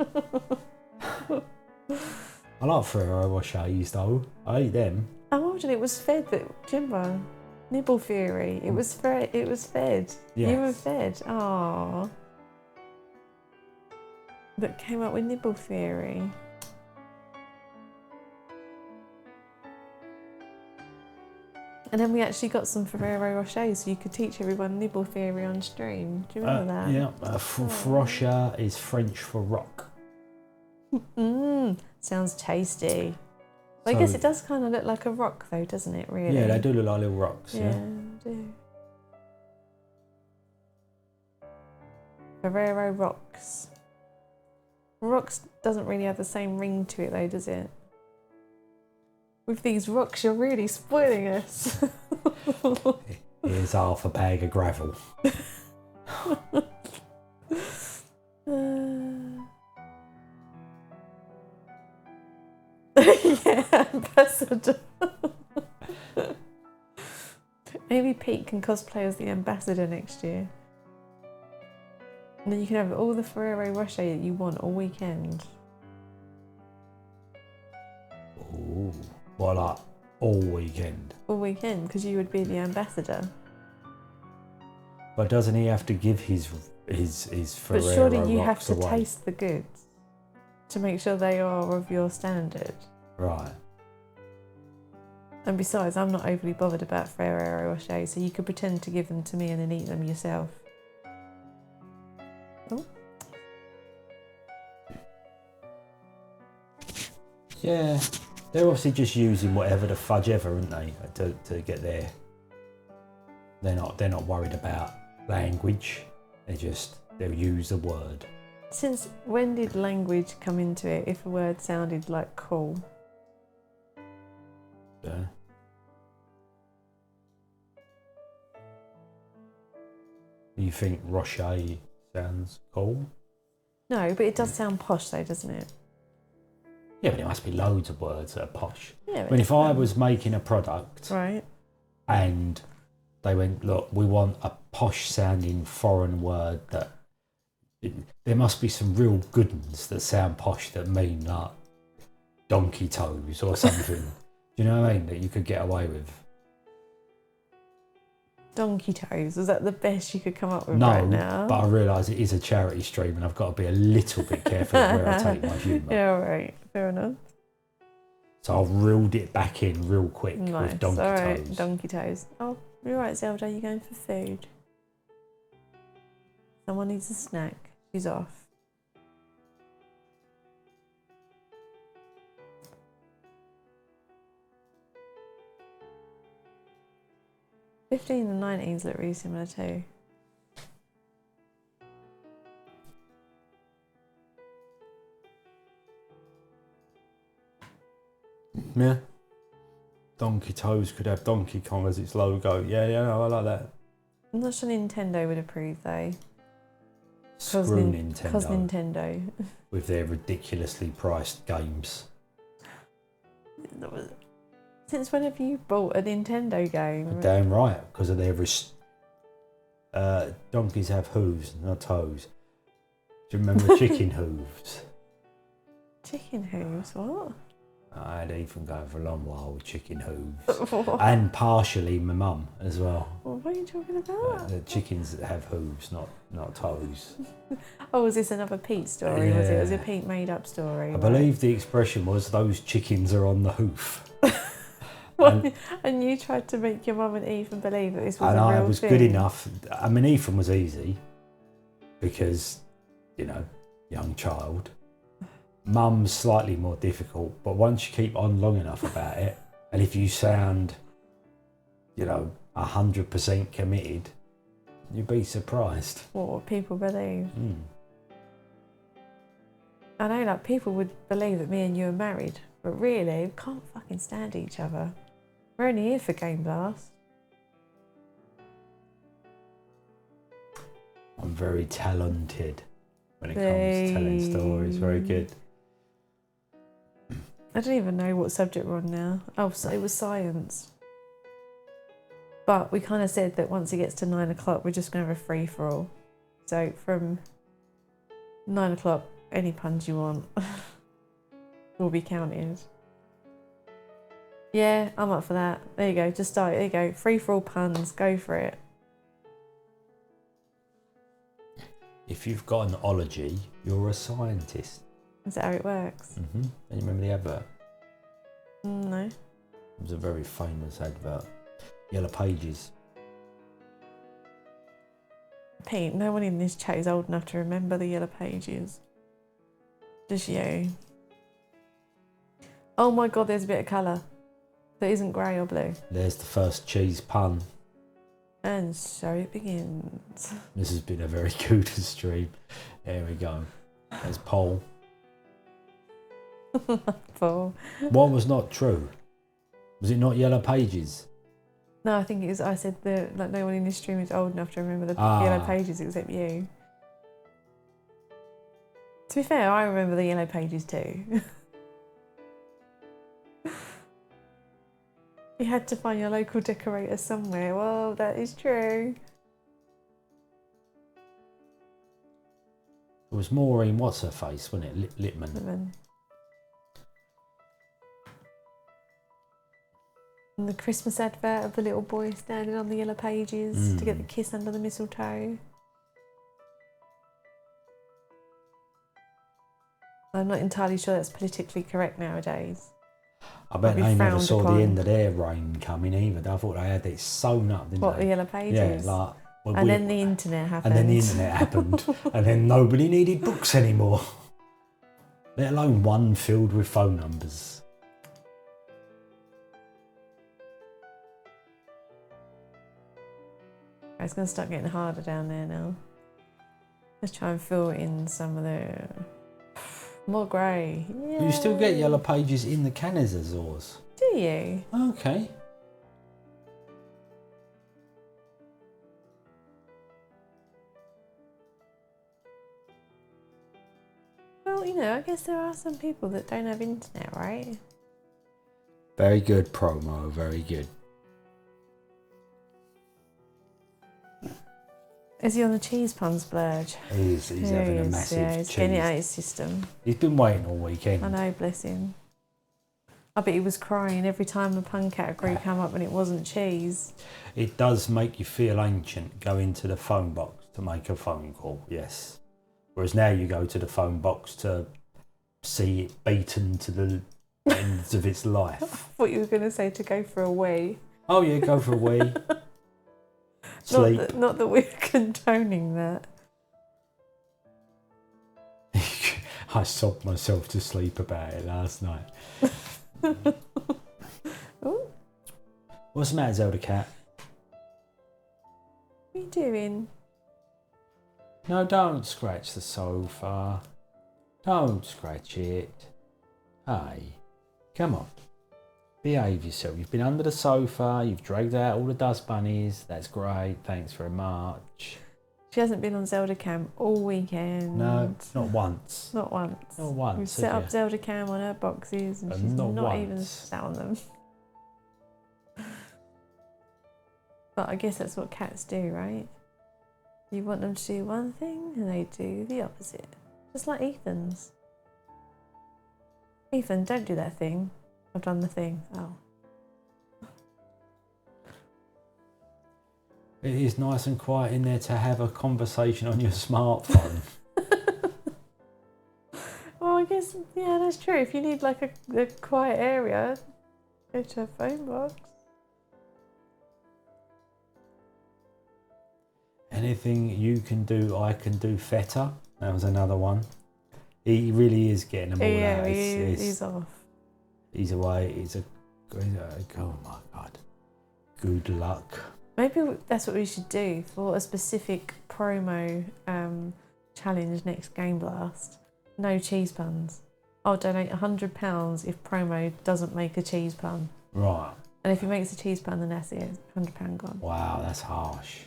I like Ferrero Rochers though. I eat them. I imagine it was fed that Jimbo. Nibble Theory. It was fed. You Yes. were fed. Aww. That came up with Nibble Theory. And then we actually got some Ferrero Rocher, so you could teach everyone Nibble Theory on stream. Do you remember that? Yeah, Rocher is French for rock. Sounds tasty. Well, I guess So- it does kind of look like a rock, though, doesn't it? Really? Yeah, they do look like little rocks. Yeah, Yeah. they do. Ferrero Rocks. Rocks doesn't really have the same ring to it, though, does it? With these rocks, you're really spoiling us. Here's half a bag of gravel. Yeah, ambassador. Maybe Pete can cosplay as the ambassador next year. And then you can have all the Ferrero Rocher that you want all weekend. Ooh. Well, like all weekend. All weekend, because you would be the ambassador. But doesn't he have to give his Ferrero But surely you have Rocks to away? taste the goods to make sure they are of your standard. Right. And besides, I'm not overly bothered about Ferrero Rocher, so you could pretend to give them to me and then eat them yourself. Oh. Yeah. They're obviously just using whatever the fudge ever, aren't they, to get there. They're not worried about language. They'll use a word. Since when did language come into it if a word sounded like cool? Yeah. You think Rocher sounds cool? No, but it does sound posh though, doesn't it? Yeah, but there must be loads of words that are posh. Yeah, I but mean, if I was making a product right, and they went, look, we want a posh sounding foreign word that there must be some real good ones that sound posh that mean like donkey toes or something. Do you know what I mean? That you could get away with. donkey toes. Was that the best you could come up with No, right now? but I realise it is a charity stream and I've got to be a little bit careful of where I take my humour. Yeah, all right, fair enough. So I've reeled it back in real quick Nice. with donkey Alright, toes. donkey toes. Oh, you're right, Zelda, you're going for food. Someone needs a snack. She's off. '15 and '19s look really similar too. Yeah. Donkey Toes could have Donkey Kong as its logo. Yeah, no, I like that. I'm not sure Nintendo would approve though. Screw Nintendo. Because Nintendo. With their ridiculously priced games. Since when have you bought a Nintendo game? Damn right, because of their donkeys have hooves, not toes. Do you remember chicken hooves? Chicken hooves? What? I had Ethan going for a long while with chicken hooves. And partially my mum as well. What are you talking about? The chickens that have hooves, not toes. Oh, was this another Pete story? Yeah. Was it a Pete made up story? I believe the expression was those chickens are on the hoof. And you tried to make your mum and Ethan believe that this was And a real I was thing. good enough. I mean, Ethan was easy because, you know, young child. Mum's slightly more difficult, but once you keep on long enough about it, and if you sound, you know, 100% committed, you'd be surprised. What people believe. Mm. I know, like, people would believe that me and you are married, but really, we can't fucking stand each other. We're only here for Game Blast. I'm very talented when it comes to telling stories. Very good. I don't even know what subject we're on now. Oh, so it was science. But we kind of said that once it gets to 9 o'clock, we're just going to have a free-for-all. So from 9 o'clock, any puns you want will be counted. Yeah, I'm up for that. There you go, just start. There you go, free-for-all puns, go for it. If you've got an ology, you're a scientist. Is that how it works? Mm-hmm. And you remember the advert? No. It was a very famous advert. Yellow Pages. Pete, no one in this chat is old enough to remember the Yellow Pages. Just you. Oh my god, there's a bit of colour that isn't grey or blue. There's the first cheese pun. And so it begins. This has been a very good stream. There we go. There's Paul. Paul. What was not true? Was it not Yellow Pages? No, I think it was. I said that like no one in this stream is old enough to remember the Yellow Pages except you. To be fair, I remember the Yellow Pages too. You had to find your local decorator somewhere. Well, that is true. It was Maureen, what's her face, wasn't it? Littman. Littman. And the Christmas advert of the little boy standing on the Yellow Pages to get the kiss under the mistletoe. I'm not entirely sure that's politically correct nowadays. I bet they never saw the end of their reign coming either. I thought they had it sewn up, didn't they? What, the Yellow Pages? Yeah, like... Well, and then the internet happened. And then the internet happened. And then nobody needed books anymore. Let alone one filled with phone numbers. It's going to start getting harder down there now. Let's try and fill in some of the... More grey. Yeah. You still get Yellow Pages in the Canizazores? Do you? Okay. Well, you know, I guess there are some people that don't have internet, right? Very good promo, very good. Is he on the cheese pun splurge? He's having a massive he's cheese. getting it out of his system. He's been waiting all weekend. I know, bless him. I bet he was crying every time the pun category came up and it wasn't cheese. It does make you feel ancient, go into the phone box to make a phone call, yes. Whereas now you go to the phone box to see it beaten to the ends of its life. I thought you were going to say to go for a wee. Oh yeah, go for a wee. Sleep. Not that we're condoning that. I sobbed myself to sleep about it last night. What's the matter, Zelda Cat? What are you doing? No, don't scratch the sofa. Don't scratch it. Hey, come on. Behave yourself. You've been under the sofa, you've dragged out all the dust bunnies. That's great, thanks very much. She hasn't been on Zelda Cam all weekend. No, not once. Not once. Not once. We've set up Zelda Cam on her boxes and she's not even sat on them. But I guess that's what cats do, right? You want them to do one thing and they do the opposite. Just like Ethan's. Ethan, don't do that thing. I've done the thing. Oh. It is nice and quiet in there to have a conversation on your smartphone. Well, I guess, yeah, that's true. If you need like a quiet area, go to a phone box. Anything you can do, I can do better. That was another one. He really is getting them all Yeah, out. he's off. He's away. Oh my God. Good luck. Maybe that's what we should do for a specific promo challenge next Game Blast. No cheese puns. I'll donate £100 if promo doesn't make a cheese pun. Right. And if he makes a cheese pun, then that's it. £100 gone. Wow, that's harsh.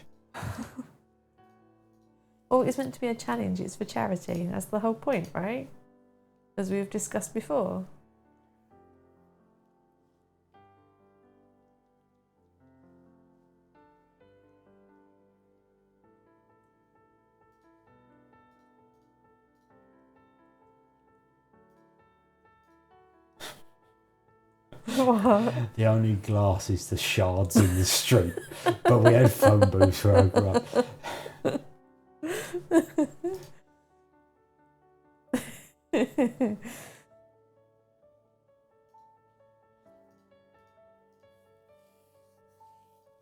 Well, it's meant to be a challenge. It's for charity. That's the whole point, right? As we've discussed before. What? The only glass is the shards in the street. But we had phone booths where I grew up.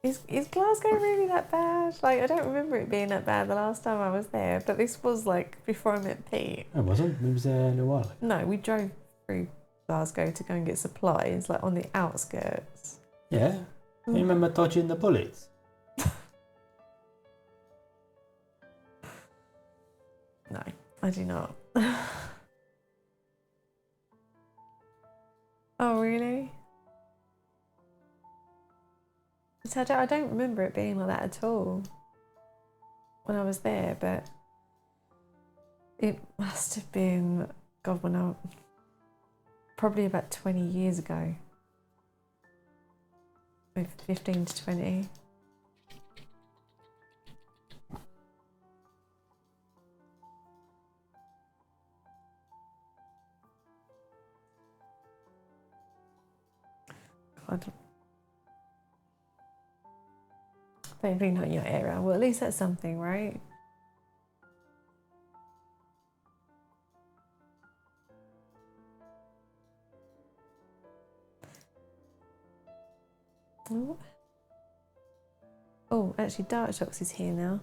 Is Glasgow really that bad? Like, I don't remember it being that bad the last time I was there, but this was like before I met Pete. It wasn't. We was there a little while ago. No, we drove through Glasgow to go and get supplies, like on the outskirts. Yeah. You remember dodging the bullets? No, I do not. Oh, really? So I don't remember it being like that at all when I was there, but it must have been, God, when I probably about 20 years ago. Maybe 15 to 20. God. Don't really know your area. Well, at least that's something, right? Oh, actually, Dark Shocks is here now.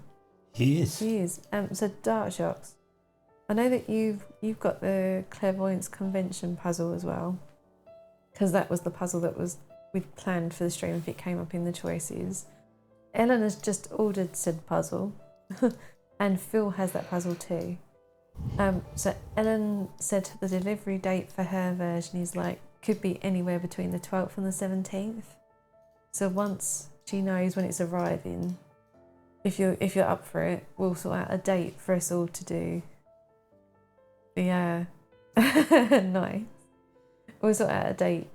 He is. He is. So Dark Shocks. I know that you've got the Clairvoyance Convention puzzle as well, because that was the puzzle that we'd planned for the stream if it came up in the choices. Ellen has just ordered said puzzle, and Phil has that puzzle too. So Ellen said the delivery date for her version is like could be anywhere between the 12th and the 17th. So once she knows when it's arriving, if you're up for it, we'll sort out a date for us all to do. Yeah, nice. We'll sort out a date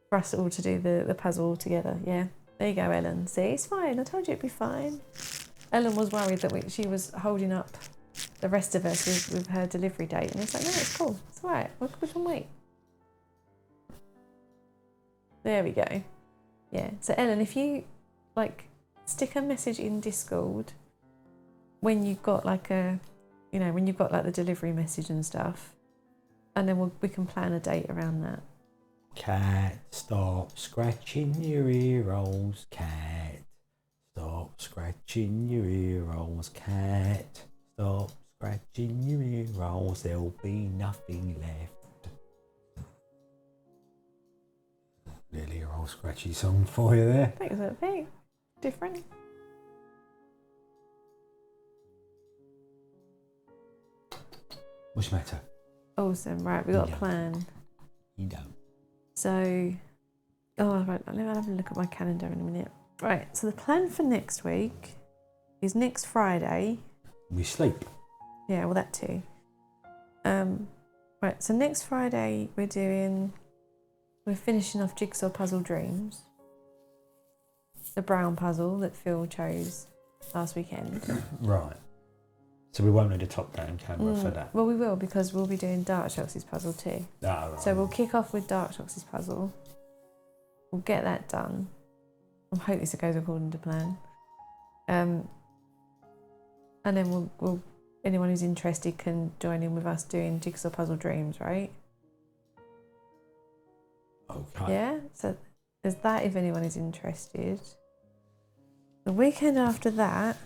for us all to do the puzzle together. Yeah. There you go, Ellen. See, it's fine. I told you it'd be fine. Ellen was worried that she was holding up the rest of us with her delivery date. And it's like, no, it's cool. It's all right. We can wait. There we go. Yeah. So, Ellen, if you, stick a message in Discord when you've got, when you've got, the delivery message and stuff, and then we can plan a date around that. Cat, stop scratching your ear rolls. Cat, stop scratching your ear rolls. Cat, stop scratching your ear rolls. There'll be nothing left. Little ear roll scratchy song for you there. Thanks, a bit different. What's the matter? Awesome. Right, we got a plan. You don't. So, oh, right, let me have a look at my calendar in a minute. Right, so the plan for next week is next Friday. We sleep. Yeah, well, that too. Right, so next Friday we're finishing off Jigsaw Puzzle Dreams. The brown puzzle that Phil chose last weekend. Right. So we won't need a top-down camera for that. Well, we will, because we'll be doing Dark Shox's puzzle too. Ah, right. So we'll kick off with Dark Shox's puzzle. We'll get that done. I hope this goes according to plan. And then we'll anyone who's interested can join in with us doing Jigsaw Puzzle Dreams, right? Okay. Yeah, so there's that if anyone is interested. The weekend after that,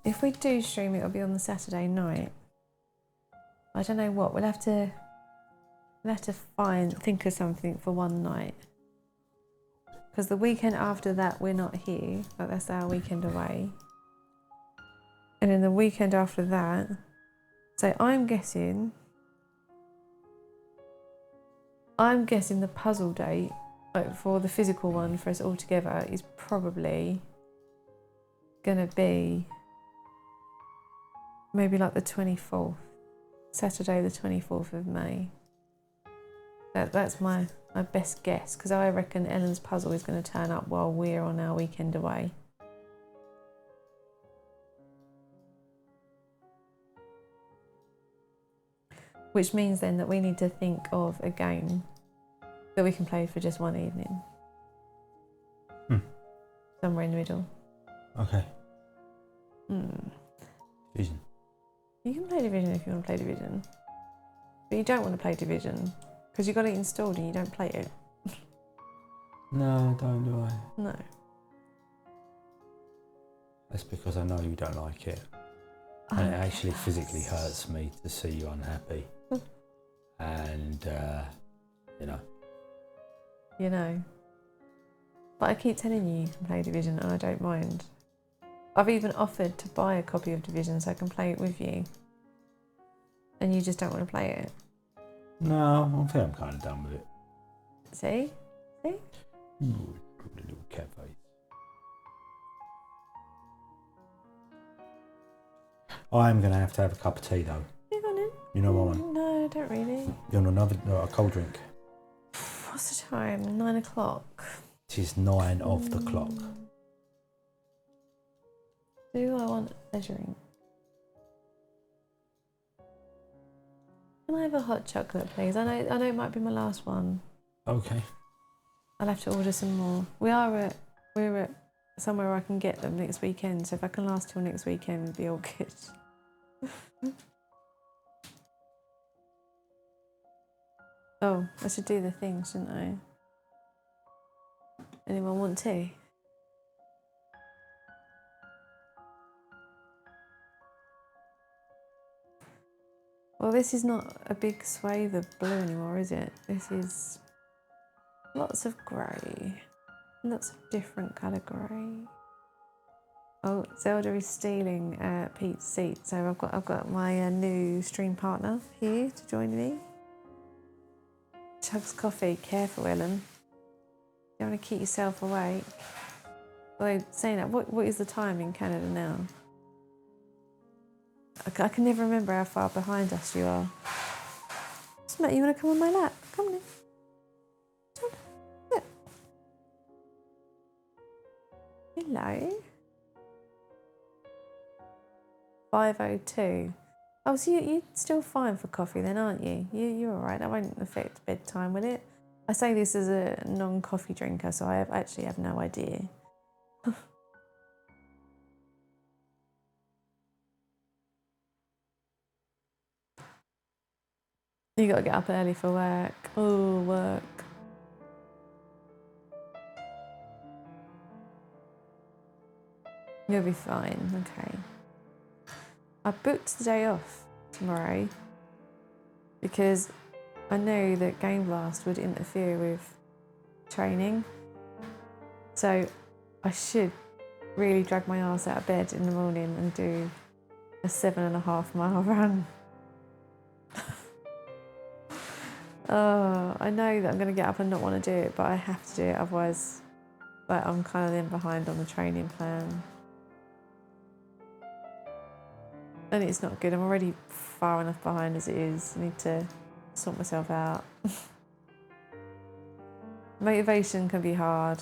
if we do stream, it'll be on the Saturday night. I don't know what, we'll have to think of something for one night. Because the weekend after that, we're not here. Like, that's our weekend away. And then the weekend after that, so I'm guessing the puzzle date, like for the physical one for us all together, is probably gonna be maybe like the 24th, Saturday the 24th of May. That's my best guess, because I reckon Ellen's puzzle is going to turn up while we're on our weekend away. Which means then that we need to think of a game that we can play for just one evening. Somewhere in the middle. Okay. Division. You can play Division if you want to play Division. But you don't want to play Division, because you've got it installed and you don't play it. No, don't do I? No. That's because I know you don't like it. And it actually physically hurts me to see you unhappy. And, you know. You know. But I keep telling you can play Division and I don't mind. I've even offered to buy a copy of Division so I can play it with you. And you just don't want to play it. No, I think I'm kind of done with it. See? See? Ooh, a little cat face. I'm going to have a cup of tea though. You got it? You know what I want? No, don't really. You want a cold drink? What's the time? 9 o'clock. It is 9 of the clock. Do I want a drink? Can I have a hot chocolate, please? I know it might be my last one. Okay. I'll have to order some more. We're at somewhere where I can get them next weekend, so if I can last till next weekend, it'll be all good. Oh, I should do the thing, shouldn't I? Anyone want tea? Well, this is not a big swathe of blue anymore, is it? This is lots of grey. Lots of different colour grey. Oh, Zelda is stealing Pete's seat, so I've got my new stream partner here to join me. Chugs coffee. Careful, Ellen. You don't want to keep yourself awake. Although, saying that, what is the time in Canada now? I can never remember how far behind us you are. Matt, you want to come on my lap? Come on. Look. Hello. 5:02. Oh, so you're still fine for coffee then, aren't you? You're all right. That won't affect bedtime, will it? I say this as a non-coffee drinker, so I actually have no idea. You gotta get up early for work. Oh, work. You'll be fine, okay. I booked the day off tomorrow because I knew that GameBlast would interfere with training. So I should really drag my ass out of bed in the morning and do a 7.5 mile run. Oh, I know that I'm going to get up and not want to do it, but I have to do it, otherwise like, I'm kind of then behind on the training plan. And it's not good, I'm already far enough behind as it is. I need to sort myself out. Motivation can be hard.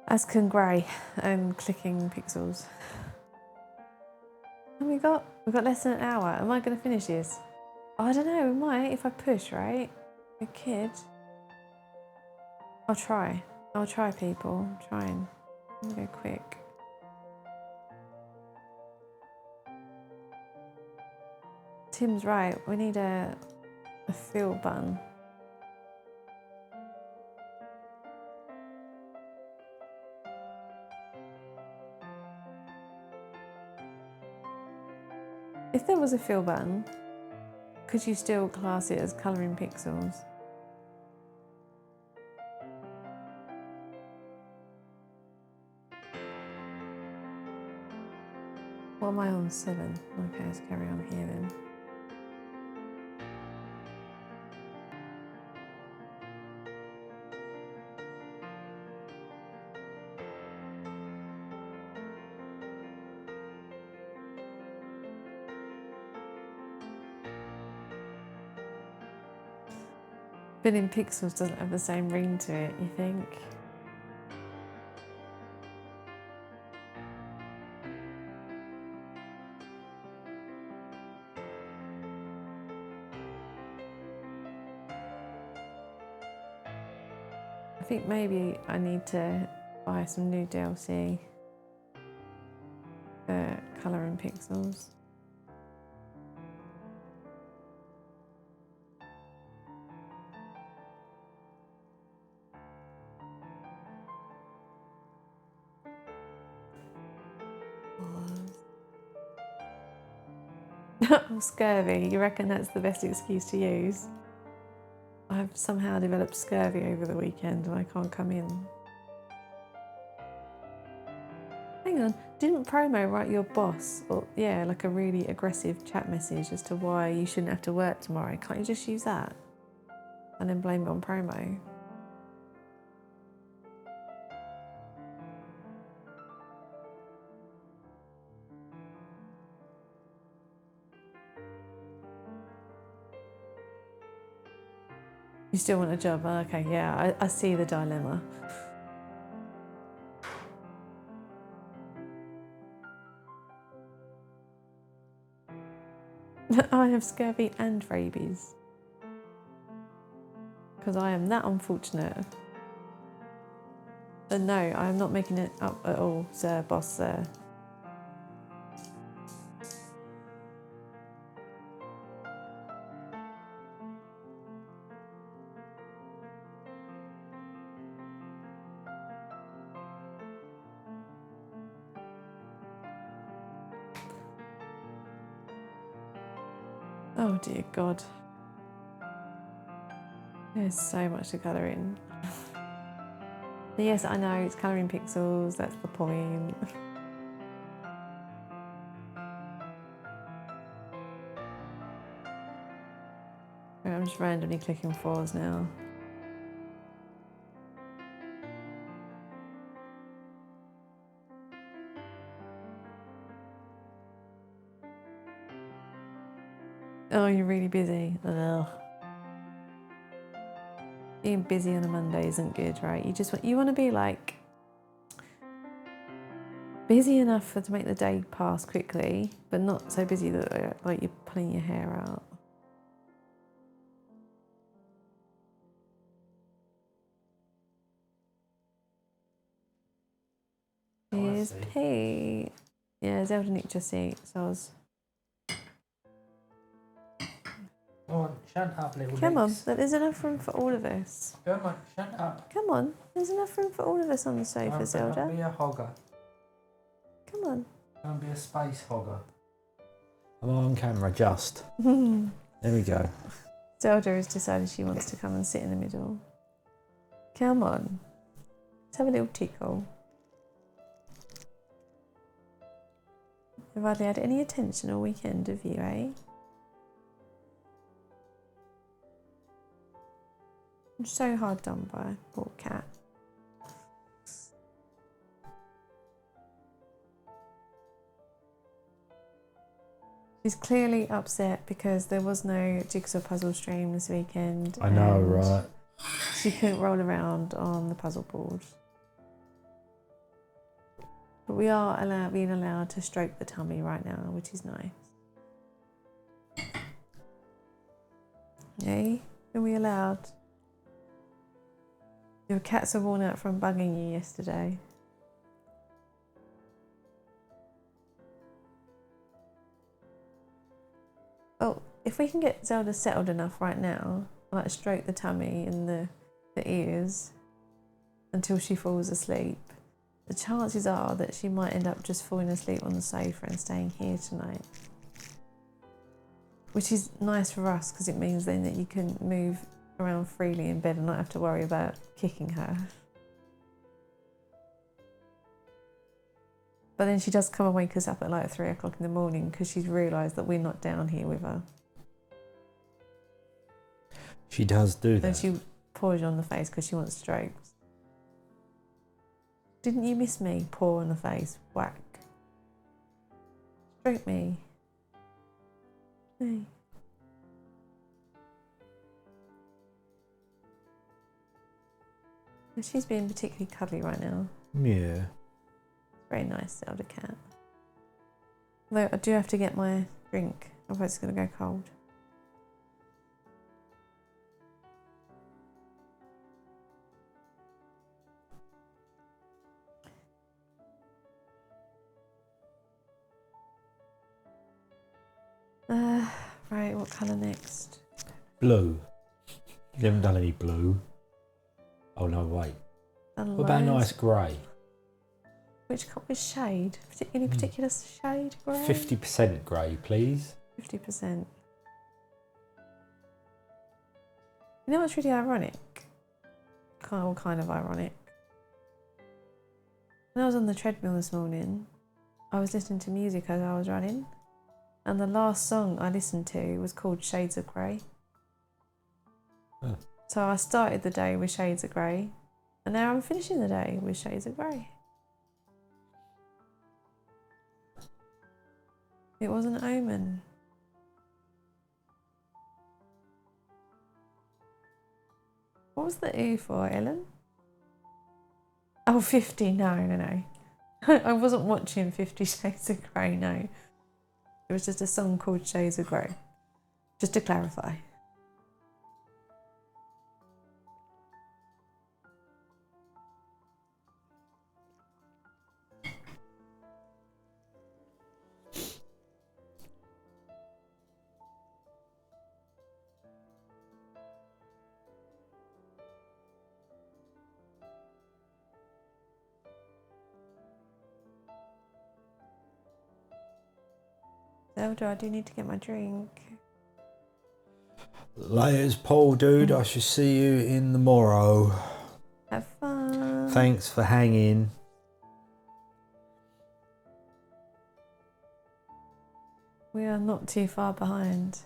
As can Grey and clicking pixels. And we've got less than an hour. Am I going to finish this? Oh, I don't know, we might if I push, right? A kid. I'll try. I'll try, people. I'm trying. I'm going to go quick. Tim's right. We need a fill button. If there was a fill button, could you still class it as colouring pixels? What am I on? 7. Okay, let's carry on here then. Filling pixels doesn't have the same ring to it, you think? I think maybe I need to buy some new DLC for colouring pixels. Oh, scurvy. You reckon that's the best excuse to use? I've somehow developed scurvy over the weekend and I can't come in. Hang on, didn't Promo write your boss, or yeah, like a really aggressive chat message as to why you shouldn't have to work tomorrow? Can't you just use that and then blame it on Promo? You still want a job? Okay, yeah, I see the dilemma. I have scurvy and rabies. Because I am that unfortunate. But no, I am not making it up at all, sir, boss, sir. Oh dear God. There's so much to colour in. Yes, I know, it's colouring pixels, that's the point. I'm just randomly clicking 4s now. Oh, you're really busy. Ugh. Being busy on a Monday isn't good, right? You want to be like busy enough to make the day pass quickly, but not so busy that like you're pulling your hair out. Here's Pete. Yeah, Zelda nicked your seat, so I was... Come on, shut up, little Come on, legs. there's enough room for all of us. Come on, shut up. Come on, there's enough room for all of us on the sofa, Don't Zelda. be a hogger. Come on. Don't be a space hogger. I'm on camera, just. There we go. Zelda has decided she wants to come and sit in the middle. Come on. Let's have a little tickle. I've hardly had any attention all weekend of you, eh? I'm so hard done by, poor cat. She's clearly upset because there was no jigsaw puzzle stream this weekend. I know, and right? She couldn't roll around on the puzzle board. But we are being allowed to stroke the tummy right now, which is nice. Yay? Are we allowed? Your cats are worn out from bugging you yesterday. Well, if we can get Zelda settled enough right now, like stroke the tummy and the ears until she falls asleep, the chances are that she might end up just falling asleep on the sofa and staying here tonight. Which is nice for us because it means then that you can move around freely in bed and not have to worry about kicking her. But then she does come and wake us up at like 3 o'clock in the morning because she's realised that we're not down here with her. She does do that. And she paws you on the face because she wants strokes. Didn't you miss me? Paw on the face. Whack. Stroke me. Hey. She's being particularly cuddly right now. Yeah. Very nice, Zelda cat. Though I do have to get my drink, otherwise it's going to go cold. Right, what colour next? Blue. You haven't done any blue. Oh no, wait. What about a nice grey? Which shade? Any particular shade grey? 50% grey, please. 50%. You know what's really ironic? Kind of ironic. When I was on the treadmill this morning, I was listening to music as I was running, and the last song I listened to was called Shades of Grey. Oh. So I started the day with Shades of Grey, and now I'm finishing the day with Shades of Grey. It was an omen. What was the E for, Ellen? Oh, 50. No. I wasn't watching 50 Shades of Grey, no. It was just a song called Shades of Grey. Just to clarify. Zelda, I do need to get my drink. Laters, Paul, dude. I shall see you in the morrow. Have fun. Thanks for hanging. We are not too far behind.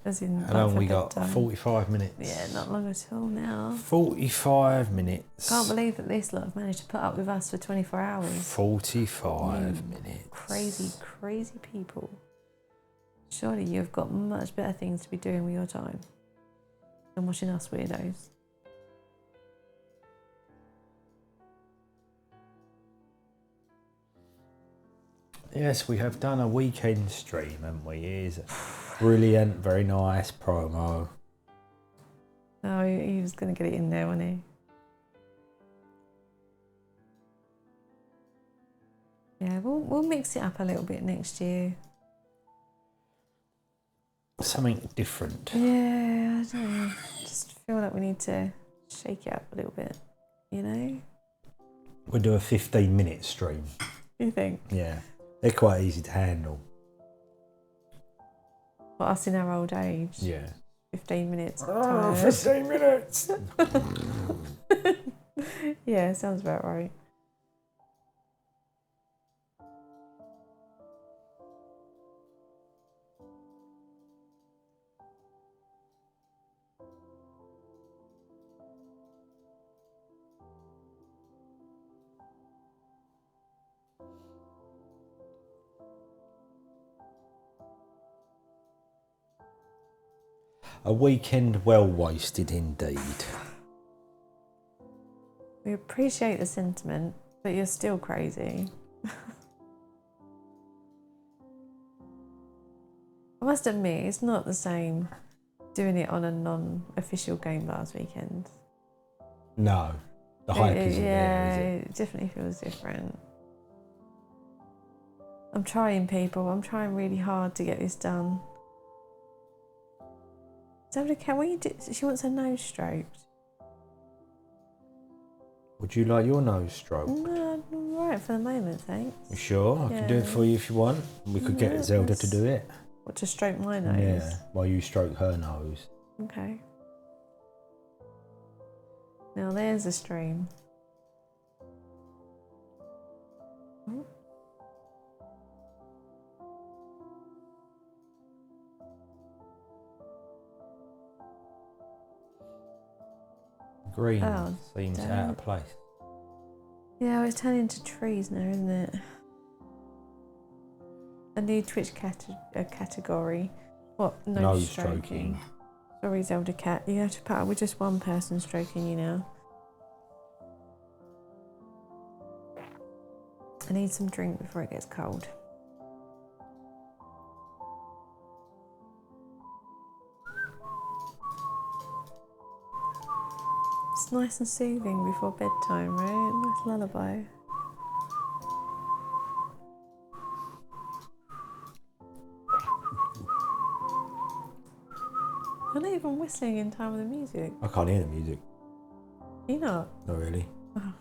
As in, How long we got? 45 minutes. Yeah, not long at all now. 45 minutes. Can't believe that this lot have managed to put up with us for 24 hours. 45 minutes. Crazy, crazy people. Surely you've got much better things to be doing with your time than watching us weirdos. Yes, we have done a weekend stream, haven't we? Here's a brilliant, very nice promo. Oh, he was going to get it in there, wasn't he? Yeah, we'll mix it up a little bit next year. Something different. Yeah, I don't know. Just feel like we need to shake it up a little bit, you know? We'll do a 15-minute stream. You think? Yeah, they're quite easy to handle. For us in our old age? Yeah. 15 minutes. Oh, 15 minutes! Yeah, sounds about right. A weekend well wasted indeed. We appreciate the sentiment, but you're still crazy. I must admit, it's not the same doing it on a non-official GameBlast weekend. No, the hype isn't there, is it? It definitely feels different. I'm trying, people. I'm trying really hard to get this done. Zelda, can we do? She wants her nose stroked. Would you like your nose stroked? No, I'm alright for the moment, thanks. You sure? I can do it for you if you want. We could get Zelda to do it. What, to stroke my nose? Yeah, while you stroke her nose. Okay. Now there's a stream. Oh. Green Oh, seems out of place. Yeah, it's turning into trees now, isn't it? A new Twitch category. What? Nose stroking. Sorry, Zelda Cat. You have to put up with just one person stroking you now. I need some drink before it gets cold. It's nice and soothing before bedtime, right? Nice lullaby. You're not even whistling in time with the music. I can't hear the music. You're not? Not really. Oh.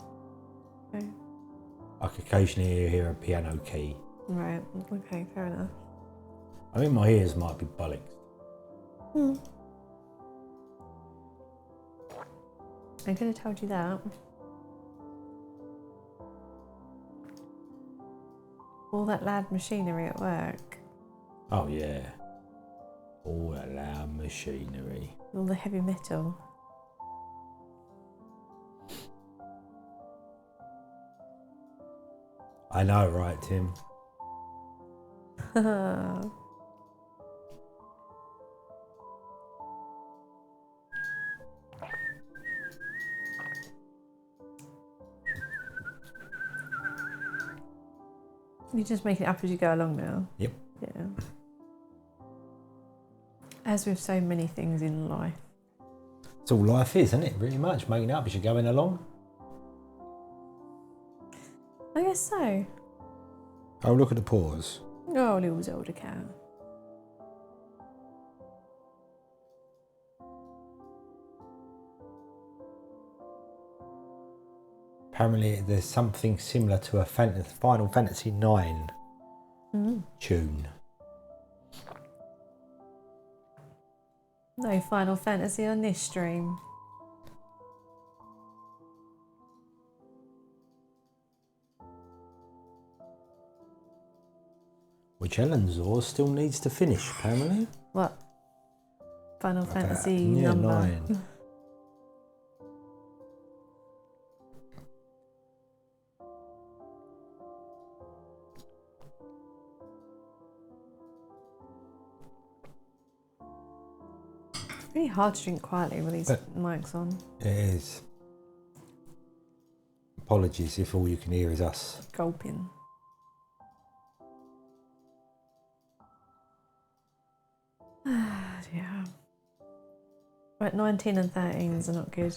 Okay. I can occasionally hear a piano key. Right, okay, fair enough. I think my ears might be bollocks. I could have told you that. All that loud machinery at work. Oh yeah. All that loud machinery. All the heavy metal. I know, right, Tim? You just make it up as you go along now. Yep. Yeah. As with so many things in life. It's all life is, isn't it? Pretty much making it up as you're going along. I guess so. Oh, look at the paws. Oh, little Zelda cat. Apparently there's something similar to a Final Fantasy IX tune. No Final Fantasy on this stream. Which Elenzor still needs to finish, apparently. What? Final Fantasy yeah, number? 9. It's really hard to drink quietly with these mics on. It is. Apologies if all you can hear is us. Gulping. Right, 19 and 13s are not good.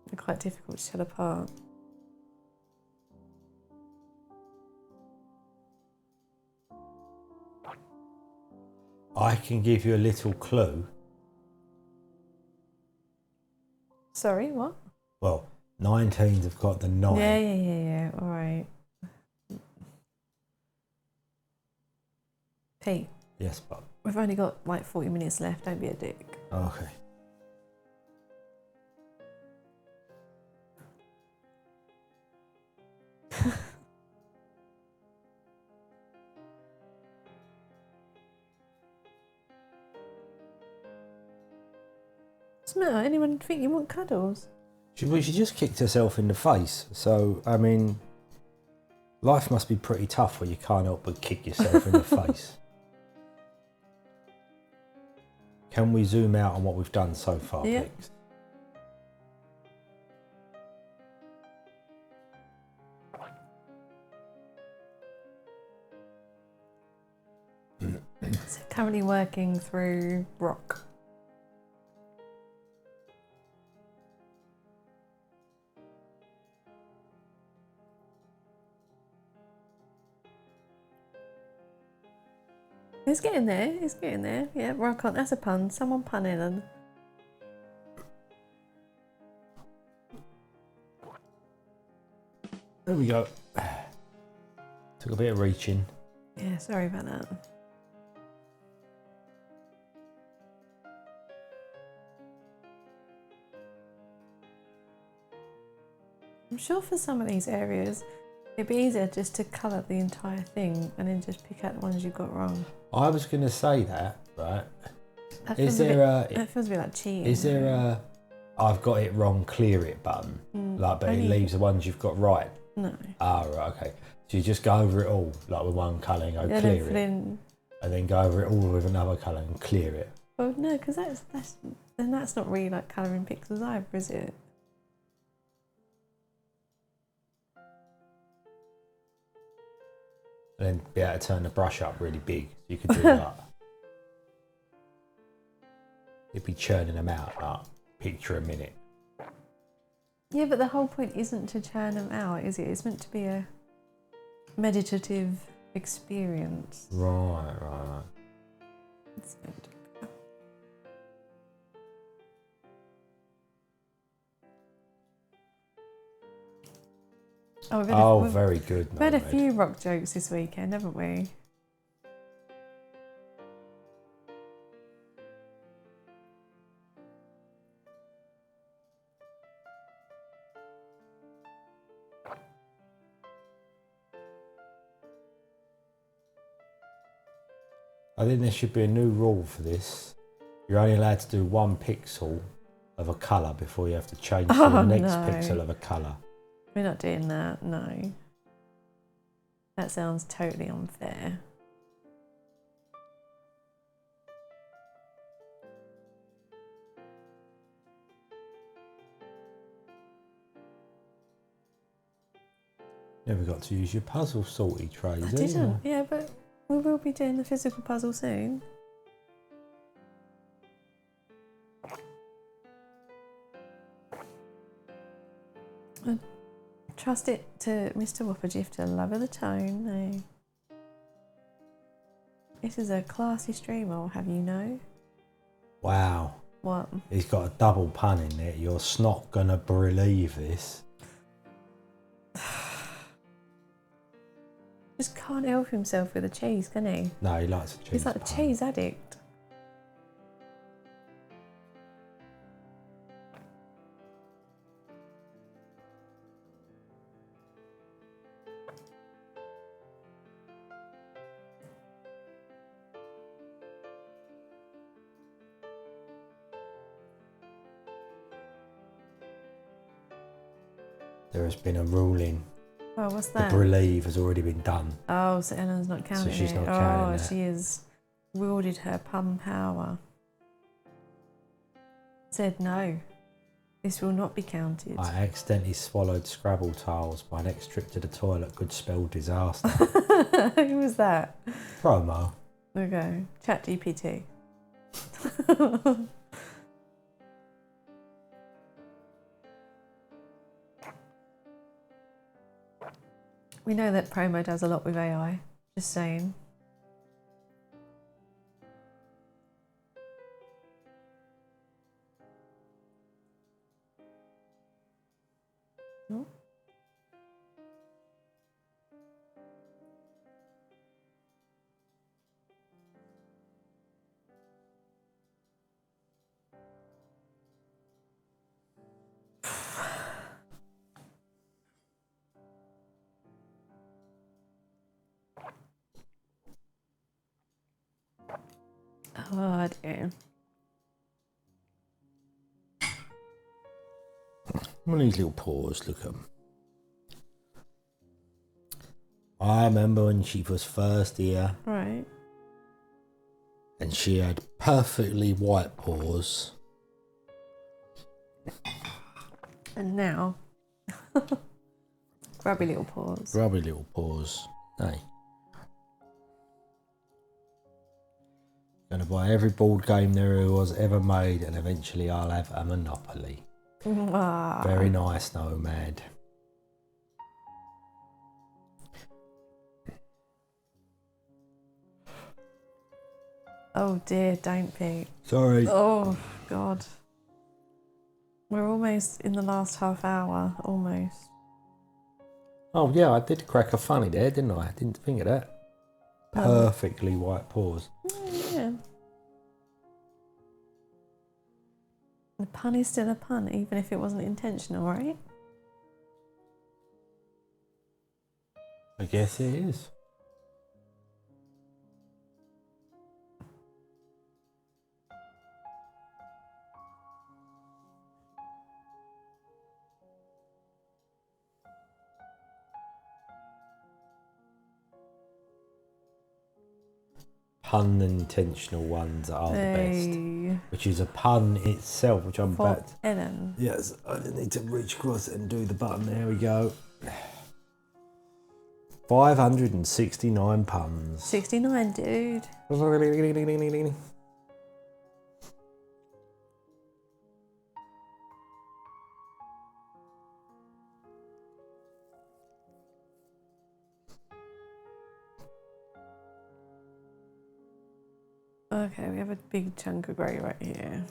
They're quite difficult to tell apart. I can give you a little clue. Sorry, what? Well, 19s have got the 9. Yeah. All right. Pete. Yes, but We've only got like 40 minutes left. Don't be a dick. okay. What's the matter? Anyone think you want cuddles? She just kicked herself in the face. So, I mean, life must be pretty tough where you can't help but kick yourself in the face. Can we zoom out on what we've done so far, Yeah. please? So currently working through rock. It's getting there, it's getting there. Yeah, rock on, that's a pun. Someone pun Ellen. There we go. Took a bit of reaching. Yeah, sorry about that. I'm sure for some of these areas, it'd be easier just to colour the entire thing and then just pick out the ones you got wrong. I was going to say that, right? That Is feels a there bit, that feels a bit like cheating. Is there a I've got it wrong, clear it button? Like, but it only- leaves the ones you've got right. No. Ah, right, okay. So you just go over it all, like with one colour and go Yeah, clear then- it. And then go over it all with another colour and clear it. Well, no, because that's not really like colouring pixels either, is it? And then be able to turn the brush up really big. So you could do that. You'd be churning them out like picture a minute. Yeah, but the whole point isn't to churn them out, is it? It's meant to be a meditative experience. Right. It's meant to be. Oh, we've very good. We've had a few rock jokes this weekend, haven't we? I think there should be a new rule for this. You're only allowed to do 1 pixel of a colour before you have to change to the next pixel of a colour. We're not doing that, no. That sounds totally unfair. Never got to use your puzzle sortie trays. I didn't, yeah, but we will be doing the physical puzzle soon. Trust it to Mr. Whopperjiff to love of the tone. No. This is a classy streamer, I'll have you know. Wow. What? He's got a double pun in there. You're not gonna believe this. Just can't help himself with a cheese, can he? No, he likes a cheese. He's like a cheese addict. There has been a ruling. Oh, what's The that? relieve has already been done. Oh, so Ellen's not counting she's it. not counting oh, that. she has wielded her pun power. Said no. This will not be counted. I accidentally swallowed Scrabble tiles. My next trip to the toilet could spell disaster. Who was that? Promo. Okay. ChatGPT. We know that Promo does a lot with AI, just saying. Oh. Oh dear. One of these little paws, look at them. I remember when she was first here. Right. And she had perfectly white paws. And now, grubby little paws. Grubby little paws. Hey. Gonna buy every board game there was ever made, and eventually I'll have a Monopoly. Ah. Very nice, Nomad. Oh dear, don't Pete. Sorry. Oh God. We're almost in the last half hour, almost. Oh yeah, I did crack a funny there, didn't I? I didn't think of that. Perfectly white paws. Yeah. The pun is still a pun, even if it wasn't intentional, right? I guess it is. Pun intentional ones are the best. Which is a pun itself, which I'm about. Ellen. Yes, I need to reach across and do the button. There we go. 569 puns. 69, dude. Okay, we have a big chunk of grey right here.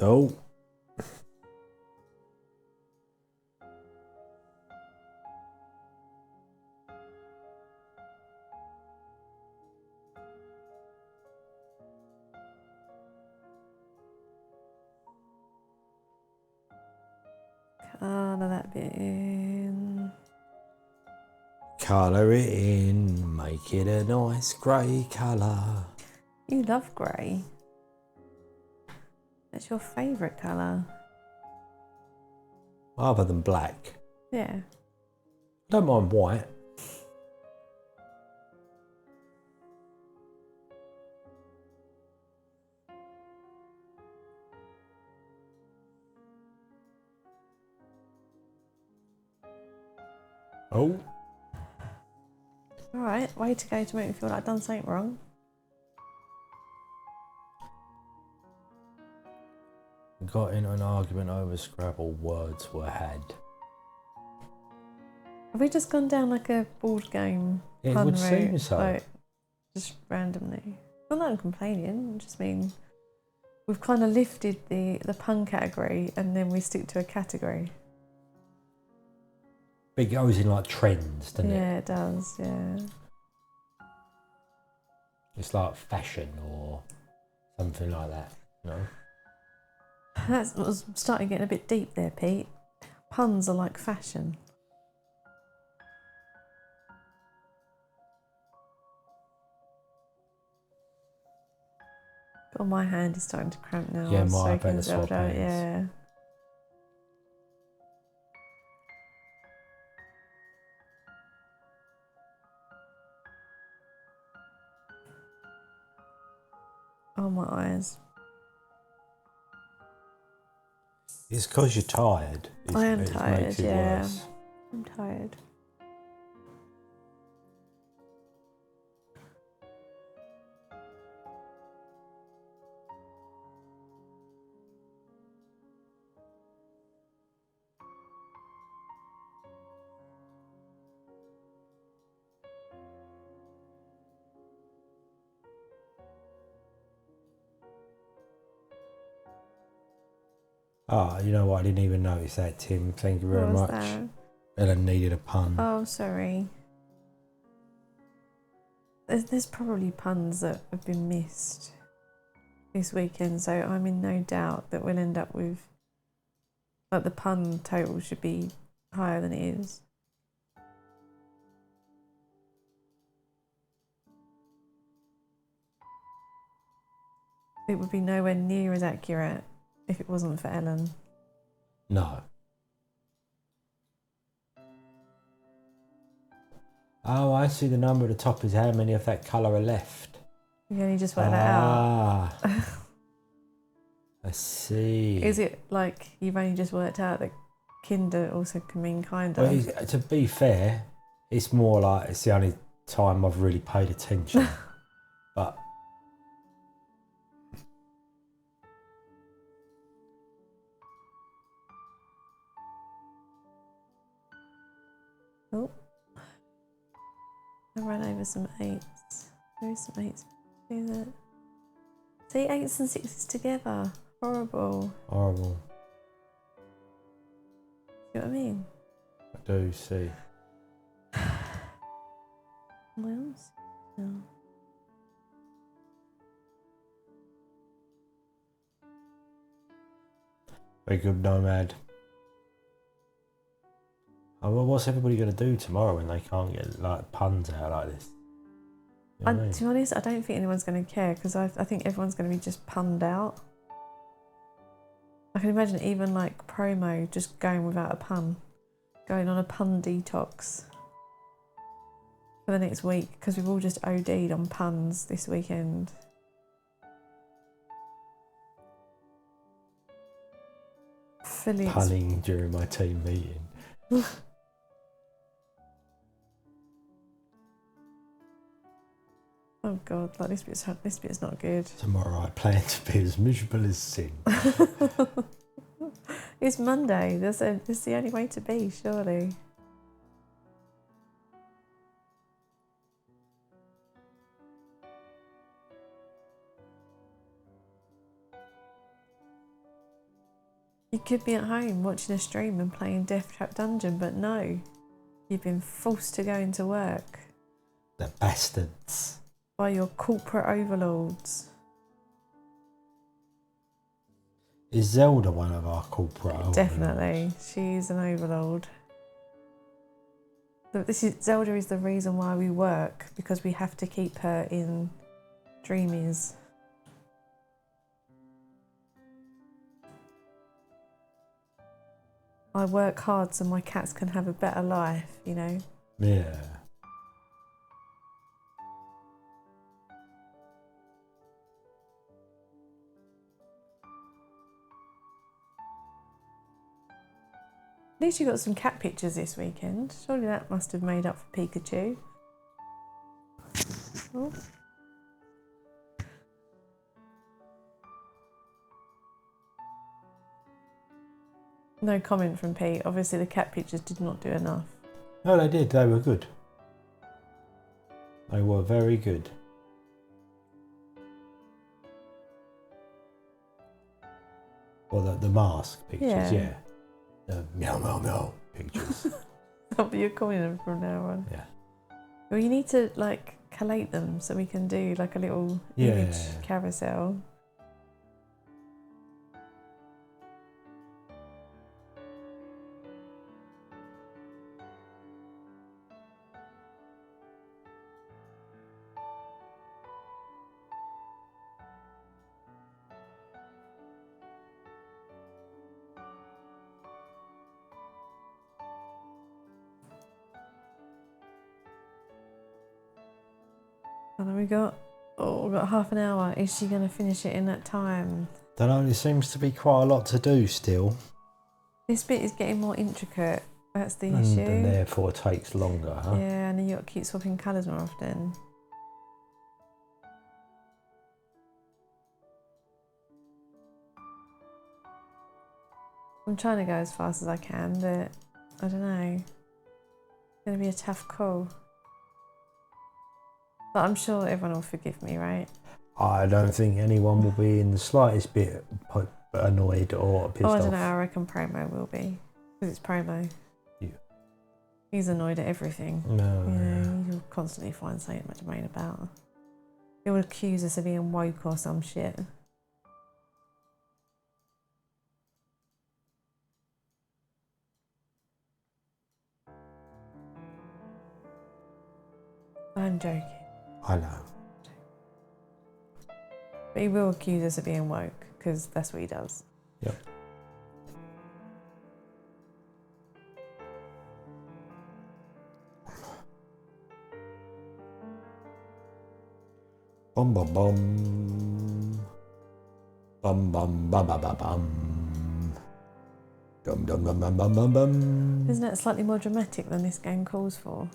Oh. Colour that bit in. Colour it in, make it a nice grey colour. You love grey. That's your favourite colour. Other than black. Yeah. Don't mind white. Oh. Alright, way to go to make me feel like I've done something wrong. Got into an argument over Scrabble, words were had. Have we just gone down like a board game It pun would route, seem so. like, just randomly? Well, not complaining, I just mean we've kind of lifted the pun category and then we stick to a category. It goes in like trends, doesn't it? Yeah, it does, yeah. It's like fashion or something like that, you know? That was starting getting a bit deep there, Pete. Puns are like fashion. God, my hand is starting to cramp now. Yeah, I was my soaking better the other swap day, hands. yeah. Oh, my eyes. It's because you're tired. I am It tired, makes it yeah. worse. I'm tired. Oh, you know what? I didn't even notice that, Tim. Thank you very What was much. that? Ellen needed a pun. Oh, sorry. There's probably puns that have been missed this weekend, so I'm in no doubt that we'll end up with, like, the pun total should be higher than it is. It would be nowhere near as accurate if it wasn't for Ellen. No. Oh, I see the number at the top is how many of that colour are left. You only just worked that out. I see. Is it like you've only just worked out that kinder also can mean kind of? Well, to be fair, it's more like it's the only time I've really paid attention. But Oh, I ran over some 8s. There is some 8s. See that? See, 8s and 6s together. Horrible. horrible. See what I mean? I do see. Miles? No. Very good, Nomad. Oh, well, what's everybody going to do tomorrow when they can't get like puns out like this? You know what I mean? To be honest, I don't think anyone's going to care because I think everyone's going to be just punned out. I can imagine even like promo just going without a pun, going on a pun detox for the next week because we've all just OD'd on puns this weekend. Punning during my team meeting. Oh God, like this bit's not good. Tomorrow I plan to be as miserable as sin. It's Monday. That's the only way to be, surely. You could be at home watching a stream and playing Death Trap Dungeon, but no, you've been forced to go into work. The bastards. By your corporate overlords. Is Zelda one of our corporate overlords? Definitely, she's an overlord. Zelda is the reason why we work, because we have to keep her in Dreamies. I work hard so my cats can have a better life, you know? Yeah. At least you got some cat pictures this weekend. Surely that must have made up for Pete-kachu. Oh. No comment from Pete. Obviously the cat pictures did not do enough. No, they did. They were good. They were very good. Well, the mask pictures, yeah. The meow meow meow pictures. That's what you're calling them from now on. Yeah. Well, you need to like collate them so we can do like a little image carousel. And then we've got half an hour. Is she going to finish it in that time? Don't know, there seems to be quite a lot to do still. This bit is getting more intricate. That's the And issue. therefore takes longer, huh? Yeah, and then you've got to keep swapping colours more often. I'm trying to go as fast as I can, but I don't know. It's going to be a tough call. But I'm sure everyone will forgive me, right? I don't think anyone will be in the slightest bit annoyed or pissed Oh, I off. don't know. I reckon promo will be because it's promo. Yeah. He's annoyed at everything. No. You know, he'll constantly find something to moan about. He'll accuse us of being woke or some shit. I'm joking. I know. But he will accuse us of being woke because that's what he does. Yep. Bum bum bum. Bum bum bum bum bum bum. Dum dum dum dum dum dum dum. Isn't that slightly more dramatic than this game calls for?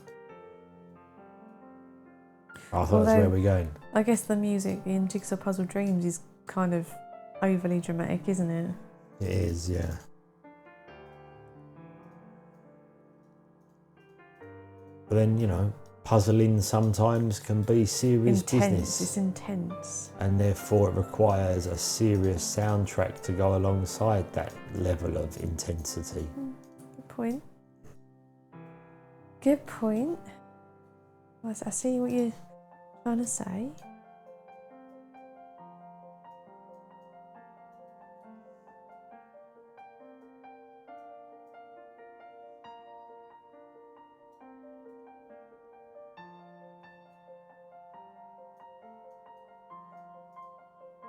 I thought that's where we're going. I guess the music in Jigsaw Puzzle Dreams is kind of overly dramatic, isn't it? It is, yeah. But then, you know, puzzling sometimes can be serious business. It's intense. And therefore it requires a serious soundtrack to go alongside that level of intensity. Good point. Good point. I see what you're trying to say.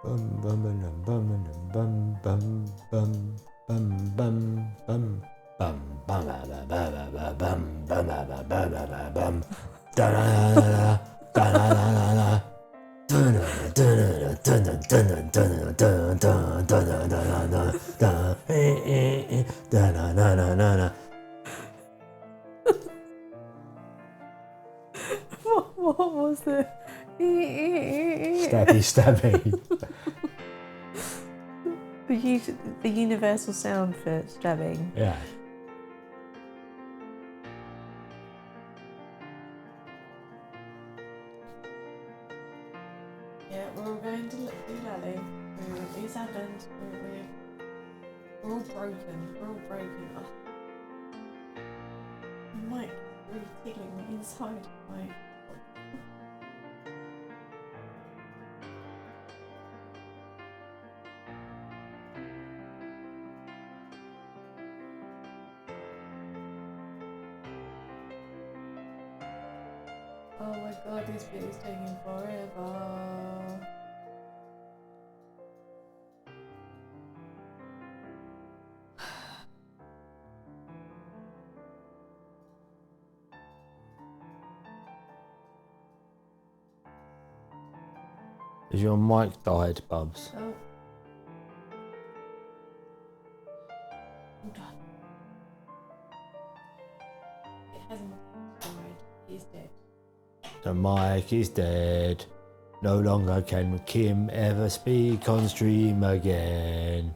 Bum bum bum bum bum bum bum bum bum bum bum bum bum bum bum bum bum da da da da da. What was the Stabby. the universal sound for stabbing? Yeah. Yeah, we're going to do Lally. It's happened. We're all broken. We're all broken. Oh. Mike, really tickling me inside. Mike. Oh my god, this bit is taking forever. Has your mic died, Bubs? Oh. Hold on. It hasn't died. He's dead. The mic is dead. No longer can Kim ever speak on stream again.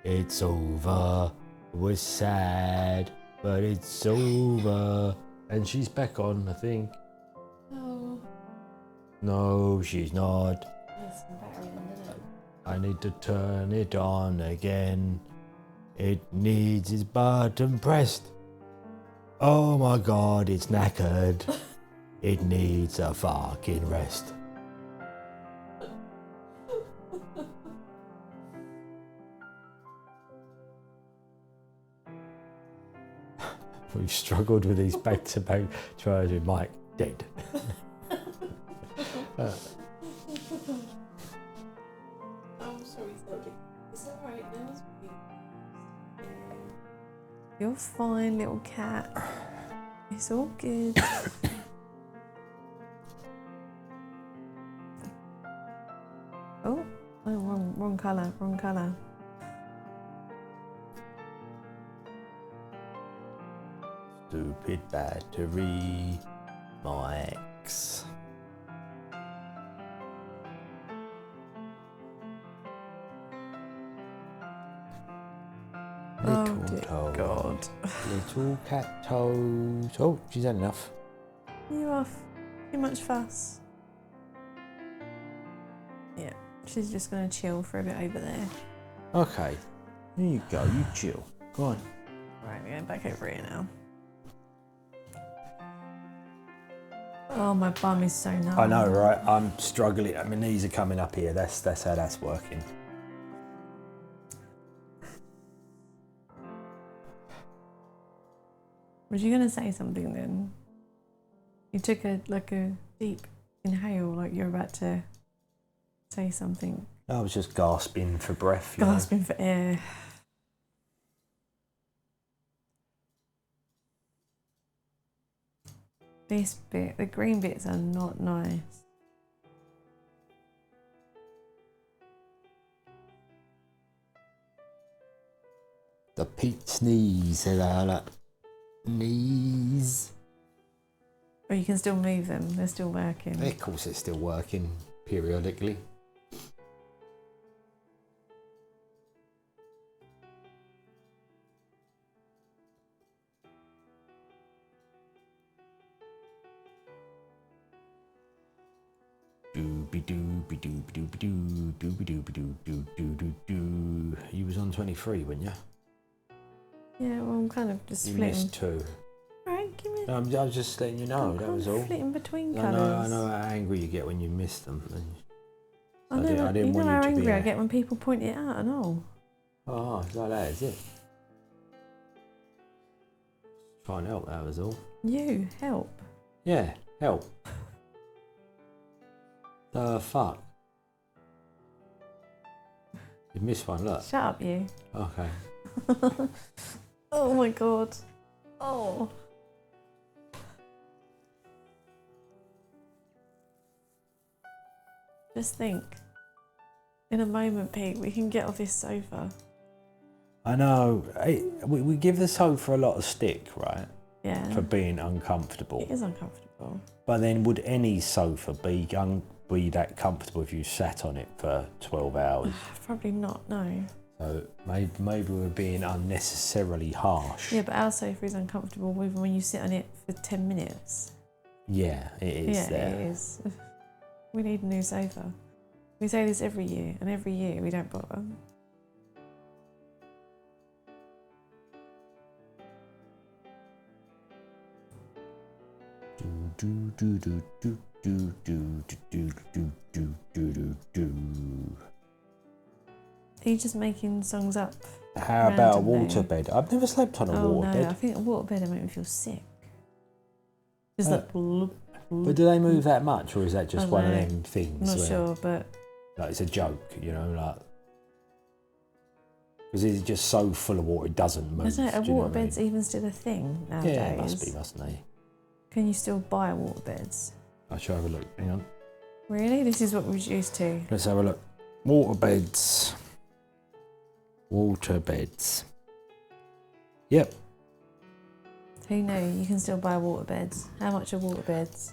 It's over. It was sad, but it's over. And she's back on, I think. Oh. No, she's not. There's some battery in there. I need to turn it on again. It needs its button pressed. Oh my god, it's knackered. It needs a fucking rest. We've struggled with these back-to-back trials with Mike dead. I'm sorry, Zelda. It's alright now. You're fine, little cat. It's all good. Oh, wrong colour, wrong colour. Stupid battery, Mike's. Oh dear God. Little cat toes. Oh, she's had enough. You're off. Too much fuss. Yeah, she's just gonna chill for a bit over there. Okay. Here you go, you chill. Go on. Right, we're going back over here now. Oh, my bum is so numb. I know, right? I'm struggling. My knees are coming up here. That's how that's working. Was you going to say something then? You took a deep inhale, like you're about to say something. I was just gasping for breath. Gasping for air. This bit, the green bits are not nice. The Pete's knees, knees. But you can still move them, they're still working. Of course it's still working periodically. You was on 23, weren't you? Yeah, well, I'm kind of just You flitting. missed 2. Right, give me. No, I was just letting you know, that was all. Flitting between I colours. know how angry you get when you miss them. I know, I didn't you know want how you to angry be. I get when people point it out and all. Oh, it's like that, is it? Trying to help, that was all. You, help. Yeah, help. The fuck? You missed one, look. Shut up, you. Okay. Oh my god. Oh. Just think. In a moment, Pete, we can get off this sofa. I know. We give the sofa a lot of stick, right? Yeah. For being uncomfortable. It is uncomfortable. But then would any sofa be that comfortable if you sat on it for 12 hours? Probably not, no. So maybe we're being unnecessarily harsh. Yeah, but our sofa is uncomfortable even when you sit on it for 10 minutes. Yeah, it is. Yeah, there. it is. We need a new sofa. We say this every year, and every year we don't bother. Are you just making songs up? How about a randomly? waterbed? I've never slept on a waterbed. No, I think a waterbed would make me feel sick. Just like bloop, bloop. But do they move that much, or is that just I one of don't know. them things? Not where, sure, but like it's a joke, you know, like because it's just so full of water it doesn't move. I don't know, are do you know what I mean? waterbeds even still a thing nowadays? Yeah, it must be, mustn't they? Can you still buy waterbeds? I shall have a look. Hang on. Really? This is what we was used to. Let's have a look. Waterbeds. Waterbeds. Yep. Who knew you can still buy waterbeds? How much are waterbeds?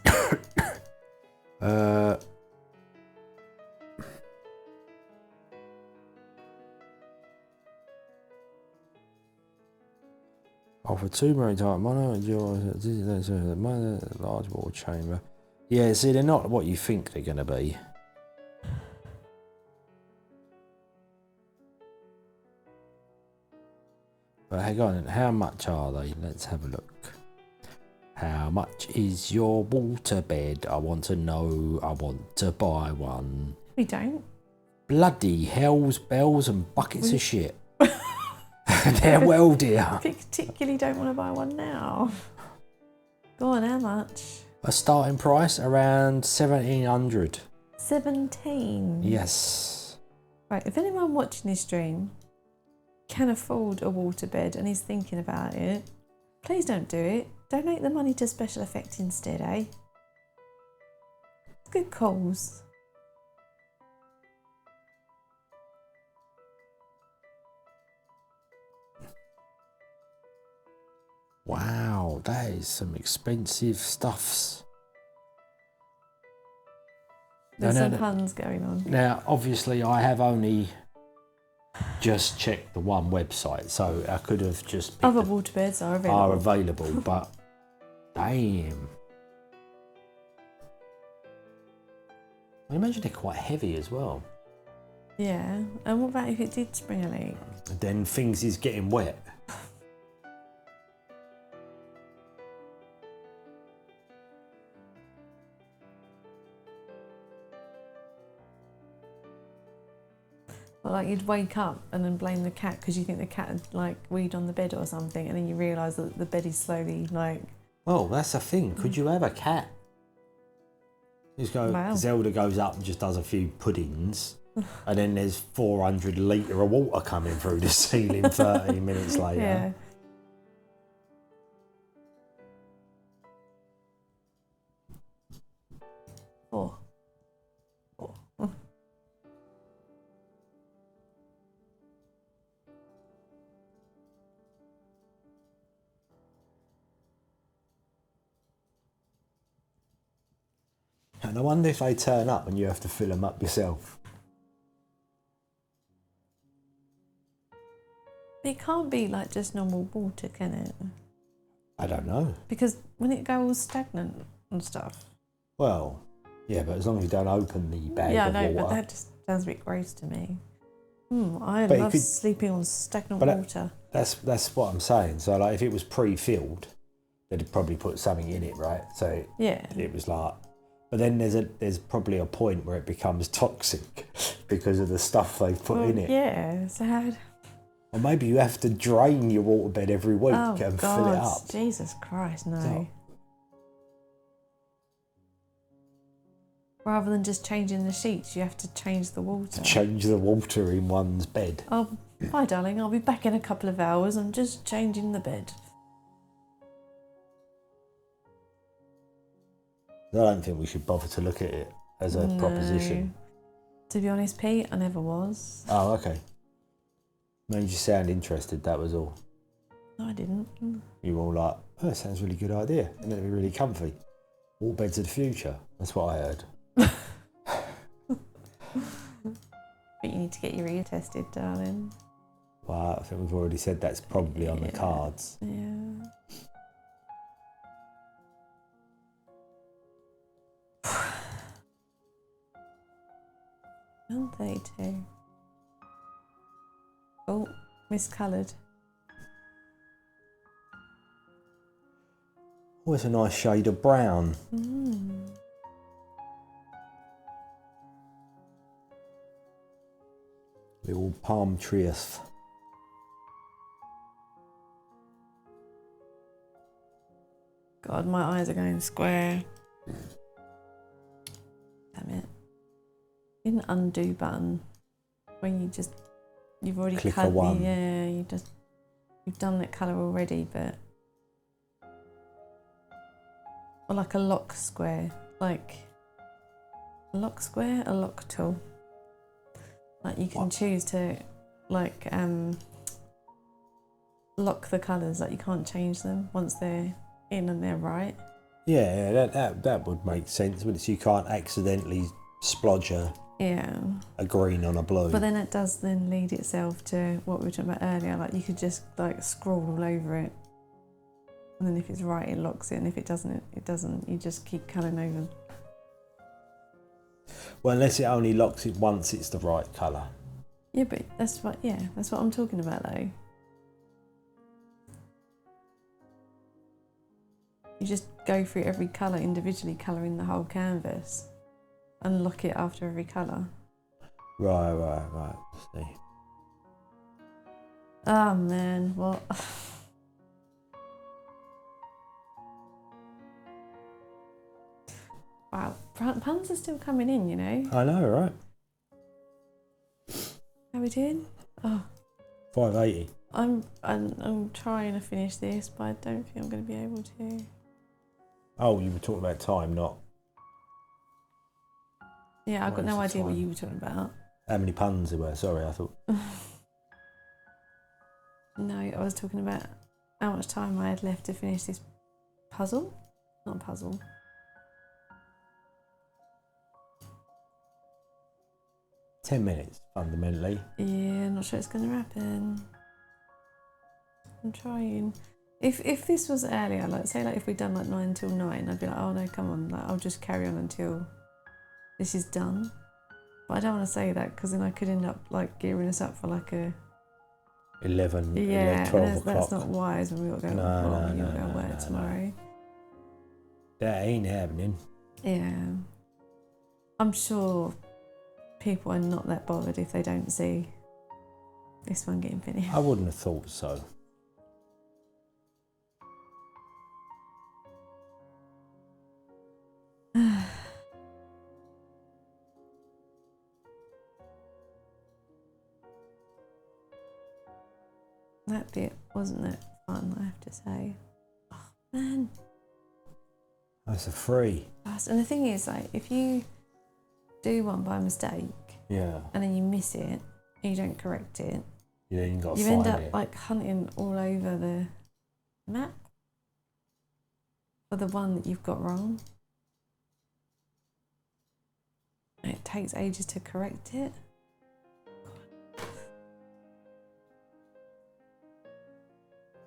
Offer 2 marine type mono and large water chamber. Yeah, see, they're not what you think they're going to be. But hang on, how much are they? Let's have a look. How much is your waterbed? I want to know. I want to buy one. We don't. Bloody hell's bells and buckets of shit. They're well, dear. We particularly don't want to buy one now. Go on, how much? A starting price around 1,700. 17. Yes. Right, if anyone watching this stream can afford a waterbed and is thinking about it, please don't do it. Donate the money to special effects instead, eh? Good calls. Wow, that is some expensive stuffs. There's some puns going on. Now, obviously, I have only just checked the one website, so I could have just Other waterbeds are available. but damn. I imagine they're quite heavy as well. Yeah, and what about if it did spring a leak? Then things is getting wet. Well, like you'd wake up and then blame the cat because you think the cat had like weed on the bed or something, and then you realise that the bed is slowly like. Well, that's the thing. Could you have a cat? Just go. Wow. Zelda goes up and just does a few puddings, and then there's 400 litre of water coming through the ceiling 30 minutes later. Yeah. Four. And I wonder if they turn up and you have to fill them up yourself. It can't be like just normal water, can it? I don't know. Because when it goes stagnant and stuff. Well, yeah, but as long as you don't open the bag Yeah, of I know, water. but that just sounds a bit gross to me. I But it love could- sleeping on stagnant But water. that's what I'm saying. So like, if it was pre-filled, they'd probably put something in it, right? So Yeah. it was like. But then there's probably a point where it becomes toxic because of the stuff they put in it. Yeah, so Or maybe you have to drain your waterbed every week oh and God, fill it up. Jesus Christ, no. So- Rather than just changing the sheets, you have to change the water. Change the water in one's bed. Oh, bye, darling. I'll be back in a couple of hours. I'm just changing the bed. I don't think we should bother to look at it as a proposition. To be honest, Pete, I never was. Oh, okay. Made you sound interested, that was all. No, I didn't. You were all like, oh, that sounds a really good idea. And it'll be really comfy. Waterbeds of the future. That's what I heard. But you need to get your ear tested, darling. Well, I think we've already said that's probably on the cards. Yeah. Aren't they too? Oh, miscoloured. Oh, it's a nice shade of brown. Little palm trees. God, my eyes are going square. Damn it. Need an undo button where you've already Click a cut one. you've done that colour already, but or like a lock square, like a lock square, a lock tool. Like you can choose to like lock the colours, like you can't change them once they're in and they're right. Yeah, that would make sense, wouldn't it? So you can't accidentally splodge a green on a blue. But then it does then lead itself to what we were talking about earlier, like you could just like scroll all over it. And then if it's right, it locks it, and if it doesn't, it doesn't. You just keep colouring over. Well, unless it only locks it once it's the right colour. Yeah, but that's what I'm talking about though. You just go through every colour individually, colouring the whole canvas, and lock it after every colour. Right. See. Oh man, what? Wow, puns are still coming in, you know. I know, right? How we doing? Oh, 580. I'm trying to finish this, but I don't think I'm going to be able to. Oh, you were talking about time, not... Yeah, I've got no Where's the idea what time? you were talking about. How many puns there were? Sorry, I thought... No, I was talking about how much time I had left to finish this puzzle. Not a puzzle. $10 minutes, fundamentally. Yeah, not sure it's going to happen. I'm trying. If this was earlier, like say like if we'd done like 9 till 9, I'd be like, oh no, come on, like I'll just carry on until this is done. But I don't want to say that because then I could end up like gearing us up for like a 11, yeah, 12 that's o'clock. not wise when we got to go. No, work tomorrow. That ain't happening. Yeah, I'm sure people are not that bothered if they don't see this one getting finished. I wouldn't have thought so. That bit wasn't that fun, I have to say. Oh man. That's a 3. And the thing is, like, if you do one by mistake, Yeah. and then you miss it, and you don't correct it, Yeah, you got to you find end up it. like hunting all over the map for the one that you've got wrong. And it takes ages to correct it.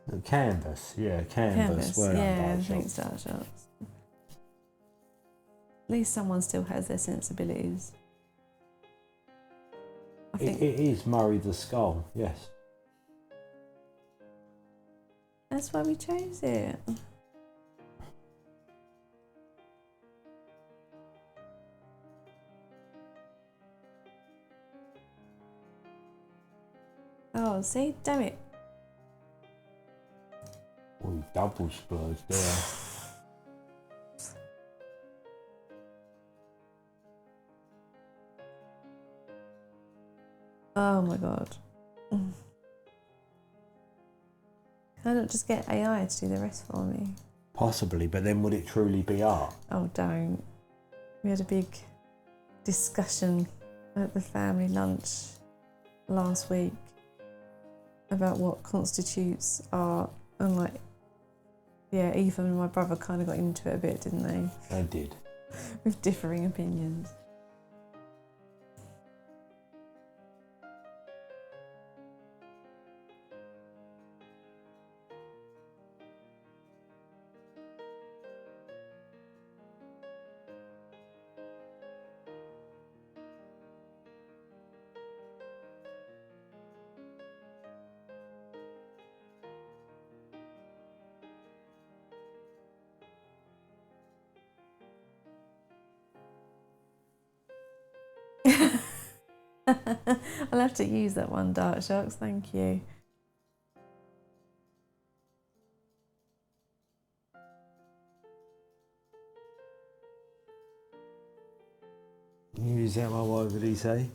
The canvas, yeah, canvas. Well done, yeah, Dark thanks, Shots. Dark Shots. At least someone still has their sensibilities. I think It is Murray the Skull, yes. that's why we chose it. Oh, see, damn it. Oh, double splurge there. Oh my god. Can I not just get AI to do the rest for me? Possibly, but then would it truly be art? Oh, don't. We had a big discussion at the family lunch last week about what constitutes art, and like, yeah, Ethan and my brother kind of got into it a bit, didn't they? They did. With differing opinions. I'll have to use that one, Dark Sharks, thank you. Use that one, what did he say?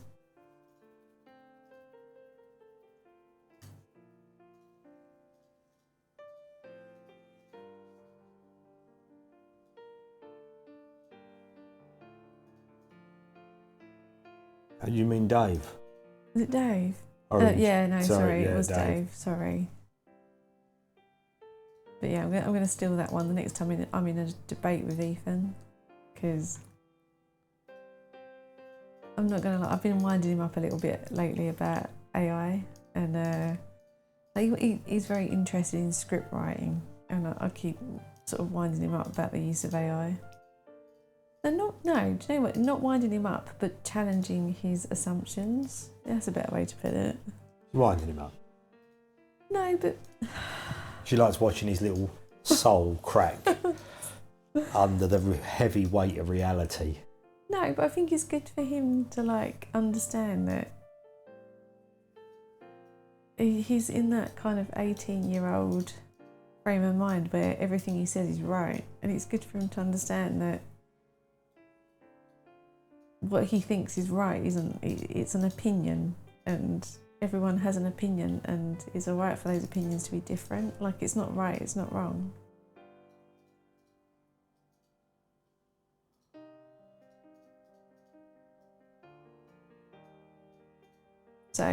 Oh, you mean Dave? Is it Dave? Orange. Yeah, no, sorry, yeah, it was Dave. Sorry. But yeah, I'm gonna steal that one the next time I'm in a debate with Ethan, because I'm not gonna lie, I've been winding him up a little bit lately about AI, and he's very interested in script writing, and I keep sort of winding him up about the use of AI. And do you know what? Not winding him up, but challenging his assumptions. That's a better way to put it. Winding him up. No, but She likes watching his little soul crack under the heavy weight of reality. no, but I think it's good for him to like understand that he's in that kind of 18-year-old frame of mind where everything he says is right, and it's good for him to understand that what he thinks is right isn't. It's an opinion, and everyone has an opinion, and it's alright for those opinions to be different. Like, it's not right, it's not wrong. So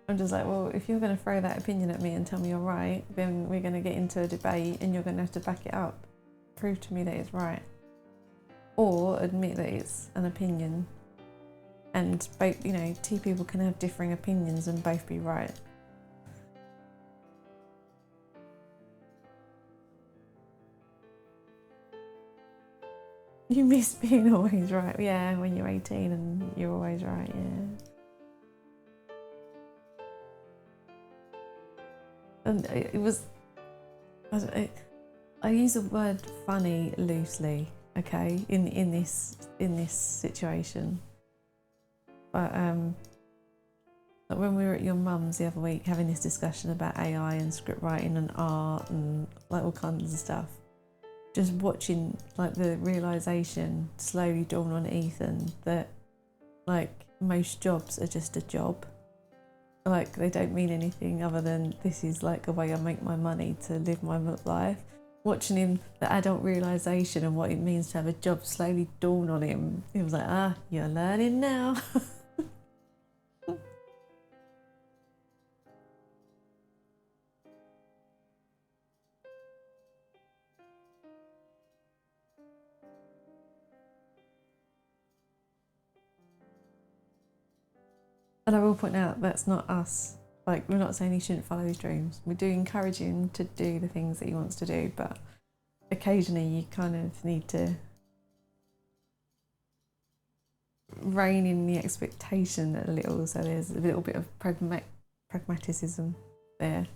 I'm just like, well, if you're going to throw that opinion at me and tell me you're right, then we're going to get into a debate and you're going to have to back it up. Prove to me that it's right. Or admit that it's an opinion. And both, you know, two people can have differing opinions and both be right. You miss being always right. Yeah, when you're 18 and you're always right, yeah. And it was... I use the word funny loosely, okay, in this situation. But like when we were at your mum's the other week having this discussion about AI and script writing and art and like all kinds of stuff, just watching like the realisation slowly dawn on Ethan that like most jobs are just a job. Like they don't mean anything other than this is like a way I make my money to live my life. Watching him, the adult realisation and what it means to have a job slowly dawn on him, he was like, ah, you're learning now. And I will point out, that's not us. Like, we're not saying he shouldn't follow his dreams. We do encourage him to do the things that he wants to do, but occasionally you kind of need to rein in the expectation a little, so there's a little bit of pragmatism there.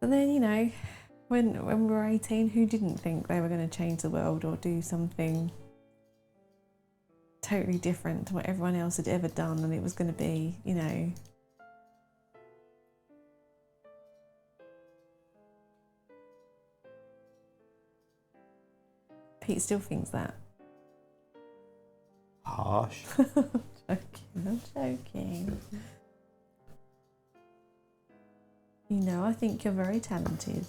And then, you know, when we were 18, who didn't think they were going to change the world or do something totally different to what everyone else had ever done, and it was going to be, you know, Pete still thinks that. Harsh. I'm joking. You know, I think you're very talented.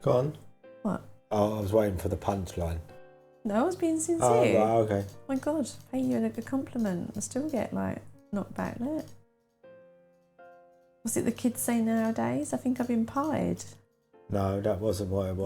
Go on. What? Oh, I was waiting for the punchline. No, I was being sincere. Oh, right, okay. My God, pay you a compliment. I still get like knocked back. Look. What's it the kids say nowadays? I think I've been pied. No, that wasn't what it was.